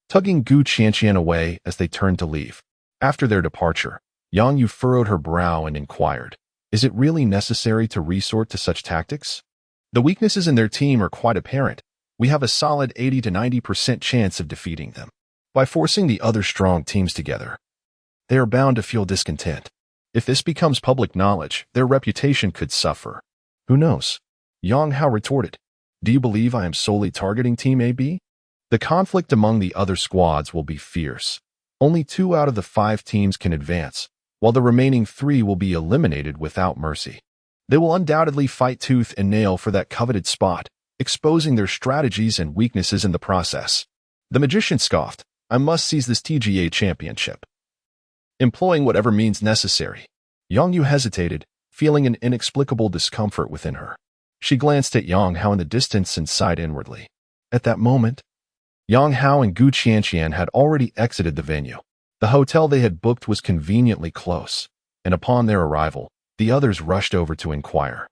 tugging Gu Qianqian away as they turned to leave. After their departure, Yang Yu furrowed her brow and inquired, "Is it really necessary to resort to such tactics? The weaknesses in their team are quite apparent. We have a solid 80 to 90% chance of defeating them. By forcing the other strong teams together, they are bound to feel discontent. If this becomes public knowledge, their reputation could suffer." "Who knows?" Yang Hao retorted. "Do you believe I am solely targeting Team AB? The conflict among the other squads will be fierce. Only 2 out of the 5 teams can advance, while the remaining 3 will be eliminated without mercy. They will undoubtedly fight tooth and nail for that coveted spot, exposing their strategies and weaknesses in the process." The magician scoffed. "I must seize this TGA championship, employing whatever means necessary." Yang Yu hesitated, feeling an inexplicable discomfort within her. She glanced at Yang Hao in the distance and sighed inwardly. At that moment, Yang Hao and Gu Qianqian had already exited the venue. The hotel they had booked was conveniently close, and upon their arrival, the others rushed over to inquire.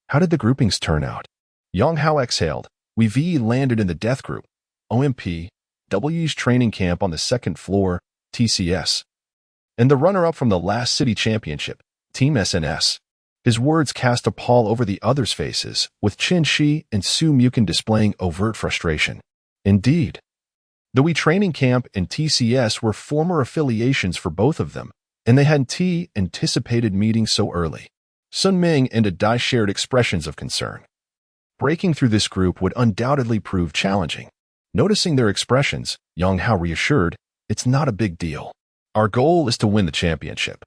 "How did the groupings turn out?" Yang Hao exhaled. "We landed in the death group, OMP, W's training camp on the 2nd floor, TCS, and the runner-up from the last city championship, Team SNS." His words cast a pall over the others' faces, with Qin Shi and Su Mukin displaying overt frustration. Indeed, the Wii training camp and TCS were former affiliations for both of them, and they hadn't anticipated meeting so early. Sun Ming and Adai shared expressions of concern. Breaking through this group would undoubtedly prove challenging. Noticing their expressions, Yang Hao reassured, "It's not a big deal. Our goal is to win the championship.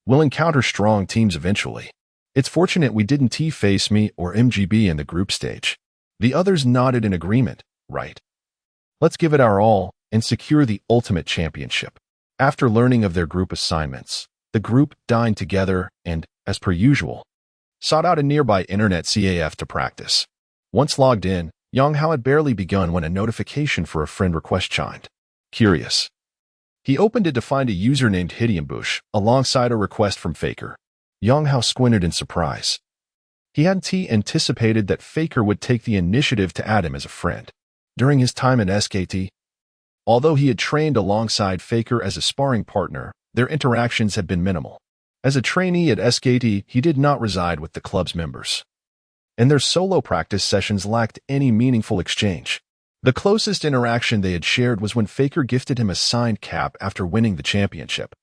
We'll encounter strong teams eventually. It's fortunate we didn't face me or MGB in the group stage." The others nodded in agreement. "Right. Let's give it our all and secure the ultimate championship." After learning of their group assignments, the group dined together and, as per usual, sought out a nearby internet CAF to practice. Once logged in, Yang Hao had barely begun when a notification for a friend request chimed. Curious, he opened it to find a user named Hideumbush alongside a request from Faker. Yang Hao squinted in surprise. He hadn't anticipated that Faker would take the initiative to add him as a friend. During his time at SKT, although he had trained alongside Faker as a sparring partner, their interactions had been minimal. As a trainee at SKT, he did not reside with the club's members, and their solo practice sessions lacked any meaningful exchange. The closest interaction they had shared was when Faker gifted him a signed cap after winning the championship,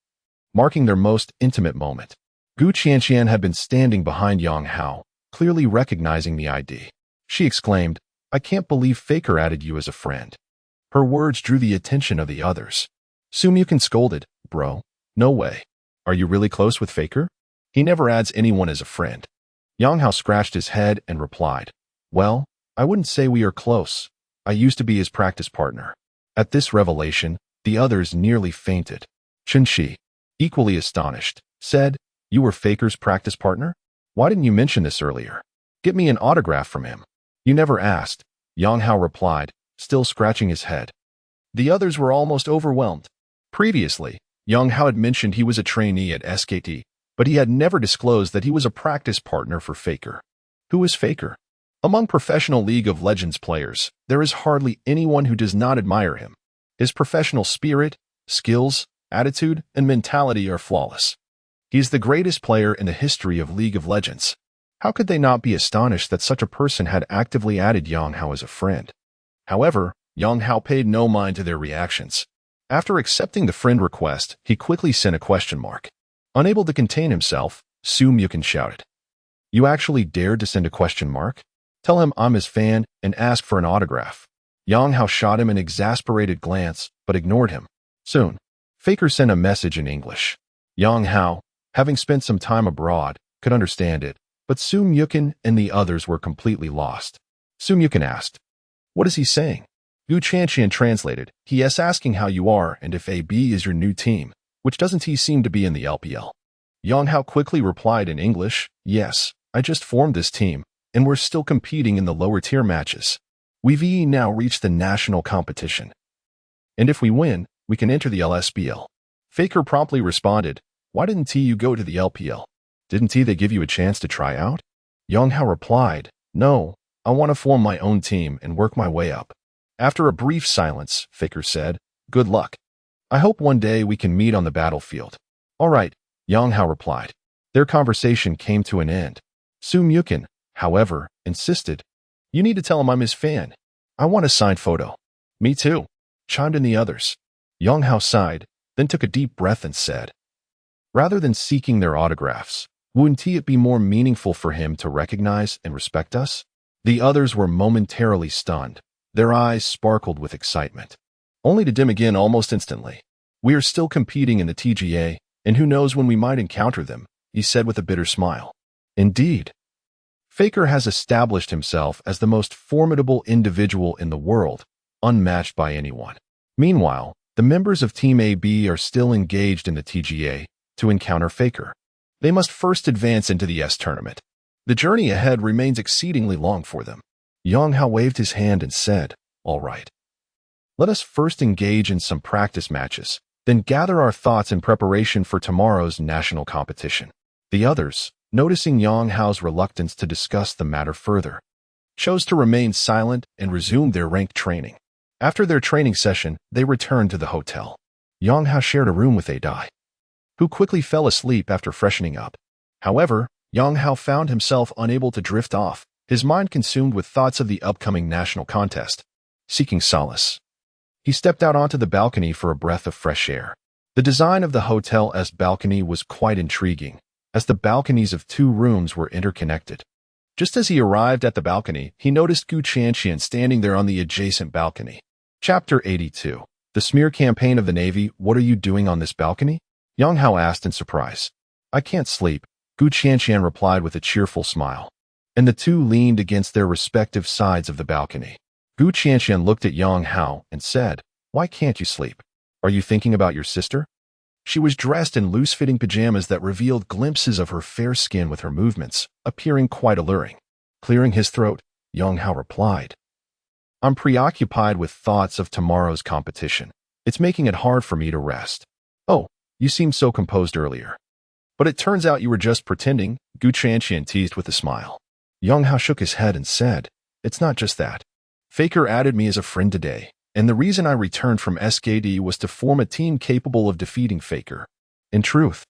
marking their most intimate moment. Gu Qianqian had been standing behind Yang Hao, clearly recognizing the ID. She exclaimed, I can't believe Faker added you as a friend. Her words drew the attention of the others. Sumyukin scolded, bro, no way. Are you really close with Faker? He never adds anyone as a friend. Yang Hao scratched his head and replied, well, I wouldn't say we are close. I used to be his practice partner. At this revelation, the others nearly fainted. Chen Shi, equally astonished, said, you were Faker's practice partner? Why didn't you mention this earlier? Get me an autograph from him. You never asked, Yang Hao replied, still scratching his head. The others were almost overwhelmed. Previously, Yang Hao had mentioned he was a trainee at SKT, but he had never disclosed that he was a practice partner for Faker. Who is Faker? Among professional League of Legends players, there is hardly anyone who does not admire him. His professional spirit, skills, attitude, and mentality are flawless. He is the greatest player in the history of League of Legends. How could they not be astonished that such a person had actively added Yang Hao as a friend? However, Yang Hao paid no mind to their reactions. After accepting the friend request, he quickly sent a question mark. Unable to contain himself, Sumyukin shouted, you actually dared to send a question mark? Tell him I'm his fan and ask for an autograph. Yang Hao shot him an exasperated glance, but ignored him. Soon, Faker sent a message in English. Yang Hao, having spent some time abroad, could understand it, but Sumyukin and the others were completely lost. Sumyukin asked, what is he saying? Gu Chanqian translated, he is asking how you are and if AB is your new team, which doesn't he seem to be in the LPL. Yang Hao quickly replied in English, yes, I just formed this team, and we're still competing in the lower tier matches. We've now reached the national competition. And if we win, we can enter the LSBL. Faker promptly responded, why didn't you go to the LPL? Didn't they give you a chance to try out? Yang Hao replied, no, I want to form my own team and work my way up. After a brief silence, Faker said, good luck. I hope one day we can meet on the battlefield. All right, Yang Hao replied. Their conversation came to an end. Sumyukin, however, insisted, you need to tell him I'm his fan. I want a signed photo. Me too, chimed in the others. Yang Hao sighed, then took a deep breath and said, rather than seeking their autographs, wouldn't it be more meaningful for him to recognize and respect us? The others were momentarily stunned. Their eyes sparkled with excitement, only to dim again almost instantly. We are still competing in the TGA, and who knows when we might encounter them, he said with a bitter smile. Indeed. Faker has established himself as the most formidable individual in the world, unmatched by anyone. Meanwhile, the members of Team AB are still engaged in the TGA to encounter Faker. They must first advance into the S tournament. The journey ahead remains exceedingly long for them. Yang Hao waved his hand and said, all right. Let us first engage in some practice matches, then gather our thoughts in preparation for tomorrow's national competition. The others, noticing Yang Hao's reluctance to discuss the matter further, chose to remain silent and resume their ranked training. After their training session, they returned to the hotel. Yang Hao shared a room with Adai, who quickly fell asleep after freshening up. However, Yang Hao found himself unable to drift off, his mind consumed with thoughts of the upcoming national contest. Seeking solace, he stepped out onto the balcony for a breath of fresh air. The design of the hotel's balcony was quite intriguing, as the balconies of two rooms were interconnected. Just as he arrived at the balcony, he noticed Gu Chanqian standing there on the adjacent balcony. Chapter 82. The Smear Campaign of the Navy. What are you doing on this balcony? Yang Hao asked in surprise. I can't sleep, Gu Chanqian replied with a cheerful smile. And the two leaned against their respective sides of the balcony. Gu Chanqian looked at Yang Hao and said, why can't you sleep? Are you thinking about your sister? She was dressed in loose-fitting pajamas that revealed glimpses of her fair skin with her movements, appearing quite alluring. Clearing his throat, Yang Hao replied, I'm preoccupied with thoughts of tomorrow's competition. It's making it hard for me to rest. Oh, you seemed so composed earlier. But it turns out you were just pretending, Gu Chanqian teased with a smile. Yang Hao shook his head and said, it's not just that. Faker added me as a friend today, and the reason I returned from SKD was to form a team capable of defeating Faker. In truth,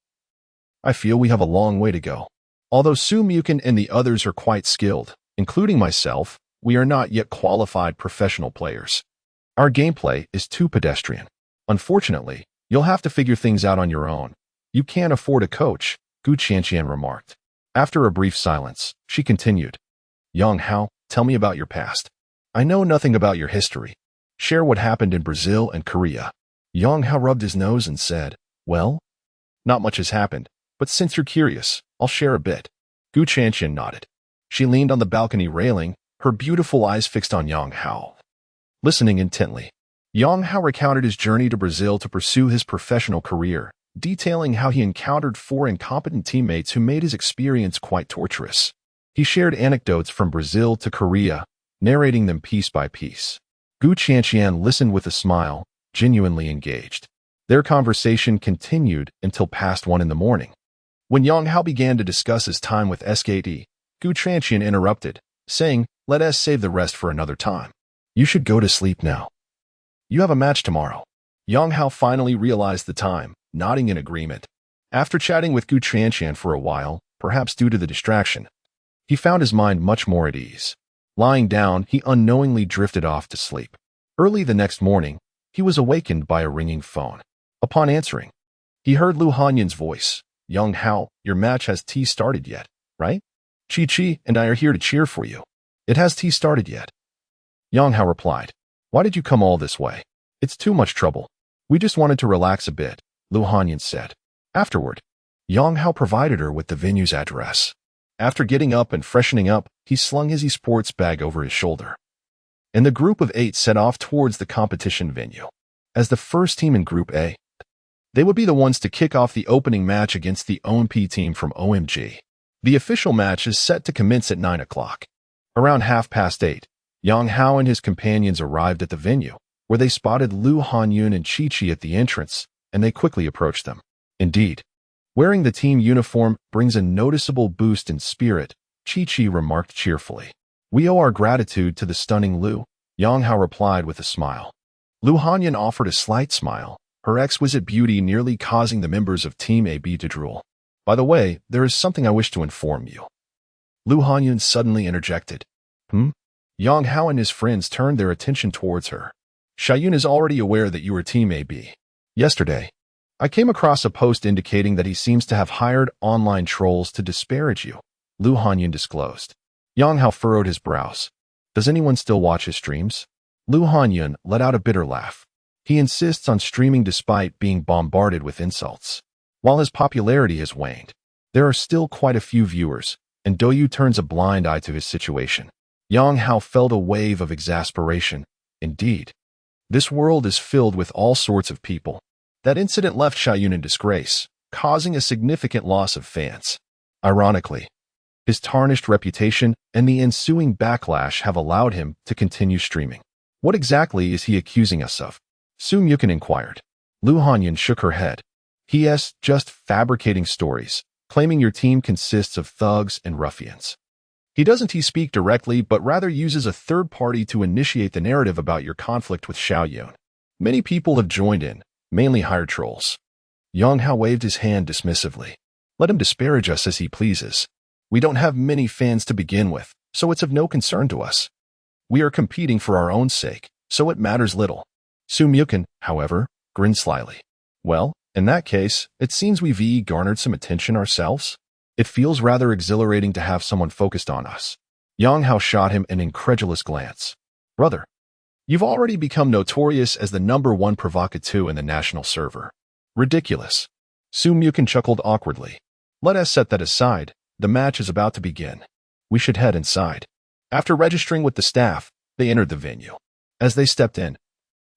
I feel we have a long way to go. Although Sumyukin and the others are quite skilled, including myself, we are not yet qualified professional players. Our gameplay is too pedestrian. Unfortunately, you'll have to figure things out on your own. You can't afford a coach, Gu Chanqian remarked. After a brief silence, she continued, Yang Hao, tell me about your past. I know nothing about your history. Share what happened in Brazil and Korea. Yang Hao rubbed his nose and said, well, not much has happened, but since you're curious, I'll share a bit. Gu Chanqian nodded. She leaned on the balcony railing, her beautiful eyes fixed on Yang Hao. Listening intently, Yang Hao recounted his journey to Brazil to pursue his professional career, detailing how he encountered 4 incompetent teammates who made his experience quite torturous. He shared anecdotes from Brazil to Korea, narrating them piece by piece. Gu Chanqian listened with a smile, genuinely engaged. Their conversation continued until past 1 in the morning. When Yang Hao began to discuss his time with SKT, Gu Chanqian interrupted, saying, let us save the rest for another time. You should go to sleep now. You have a match tomorrow. Yang Hao finally realized the time, nodding in agreement. After chatting with Gu Chanqian for a while, perhaps due to the distraction, he found his mind much more at ease. Lying down, he unknowingly drifted off to sleep. Early the next morning, he was awakened by a ringing phone. Upon answering, he heard Lu Hanyan's voice. Yang Hao, your match has tea started yet, right? Chi and I are here to cheer for you. It has tea started yet. Yang Hao replied, why did you come all this way? It's too much trouble. We just wanted to relax a bit, Lu Hanyan said. Afterward, Yang Hao provided her with the venue's address. After getting up and freshening up, he slung his esports bag over his shoulder. And the group of 8 set off towards the competition venue. As the first team in Group A, they would be the ones to kick off the opening match against the OMP team from OMG. The official match is set to commence at 9 o'clock. Around 8:30, Yang Hao and his companions arrived at the venue, where they spotted Lu Hanyun and Chi at the entrance, and they quickly approached them. Indeed, wearing the team uniform brings a noticeable boost in spirit, Chi remarked cheerfully. We owe our gratitude to the stunning Lu, Yang Hao replied with a smile. Lu Hanyun offered a slight smile, her exquisite beauty nearly causing the members of Team AB to drool. By the way, there is something I wish to inform you. Lu Hanyun suddenly interjected. Yang Hao and his friends turned their attention towards her. Xiaoyun is already aware that you are Team AB. Yesterday, I came across a post indicating that he seems to have hired online trolls to disparage you, Lu Hanyun disclosed. Yang Hao furrowed his brows. Does anyone still watch his streams? Lu Hanyun let out a bitter laugh. He insists on streaming despite being bombarded with insults. While his popularity has waned, there are still quite a few viewers, and Douyu turns a blind eye to his situation. Yang Hao felt a wave of exasperation. Indeed, this world is filled with all sorts of people. That incident left Xiaoyun in disgrace, causing a significant loss of fans. Ironically, his tarnished reputation and the ensuing backlash have allowed him to continue streaming. What exactly is he accusing us of? Su Mukin inquired. Lu Hanyun shook her head. He.s. just fabricating stories, claiming your team consists of thugs and ruffians. He speak directly, but rather uses a third party to initiate the narrative about your conflict with Xiaoyun. Many people have joined in, mainly hired trolls. Yang Hao waved his hand dismissively. Let him disparage us as he pleases. We don't have many fans to begin with, so it's of no concern to us. We are competing for our own sake, so it matters little. Su Mukin, however, grinned slyly. Well, in that case, it seems we've garnered some attention ourselves. It feels rather exhilarating to have someone focused on us. Yang Hao shot him an incredulous glance. Brother, you've already become notorious as the #1 provocateur in the national server. Ridiculous. Su Mukin chuckled awkwardly. Let us set that aside. The match is about to begin. We should head inside. After registering with the staff, they entered the venue. As they stepped in,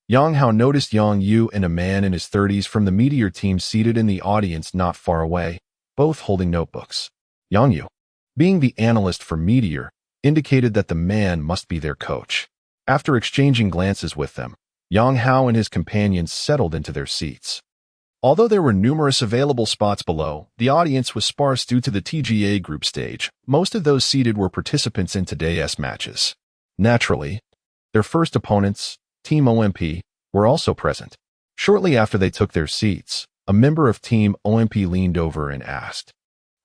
Yang Hao noticed Yang Yu and a man in his 30s from the Meteor team seated in the audience not far away, both holding notebooks. Yang Yu, being the analyst for Meteor, indicated that the man must be their coach. After exchanging glances with them, Yang Hao and his companions settled into their seats. Although there were numerous available spots below, the audience was sparse due to the TGA group stage. Most of those seated were participants in today's matches. Naturally, their first opponents, Team OMP, were also present. Shortly after they took their seats, a member of Team OMP leaned over and asked,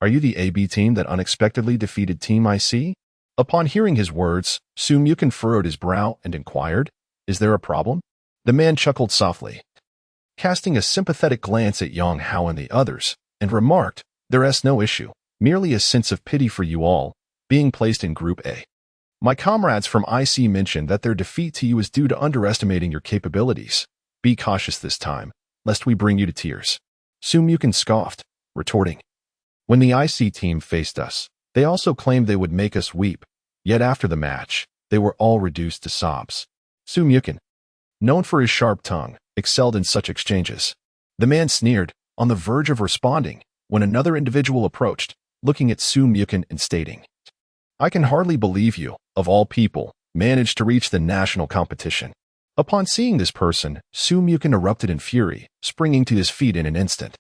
Are you the AB team that unexpectedly defeated Team IC? Upon hearing his words, Su Mukin furrowed his brow and inquired, Is there a problem? The man chuckled softly, casting a sympathetic glance at Yang Hao and the others, and remarked, There is no issue, merely a sense of pity for you all, being placed in Group A. My comrades from IC mentioned that their defeat to you is due to underestimating your capabilities. Be cautious this time, lest we bring you to tears. Sumyukin scoffed, retorting. When the IC team faced us, they also claimed they would make us weep, yet after the match, they were all reduced to sobs. Sumyukin, known for his sharp tongue, excelled in such exchanges. The man sneered, on the verge of responding, when another individual approached, looking at Sumyukin and stating, I can hardly believe you, of all people, managed to reach the national competition. Upon seeing this person, Sumyukin erupted in fury, springing to his feet in an instant.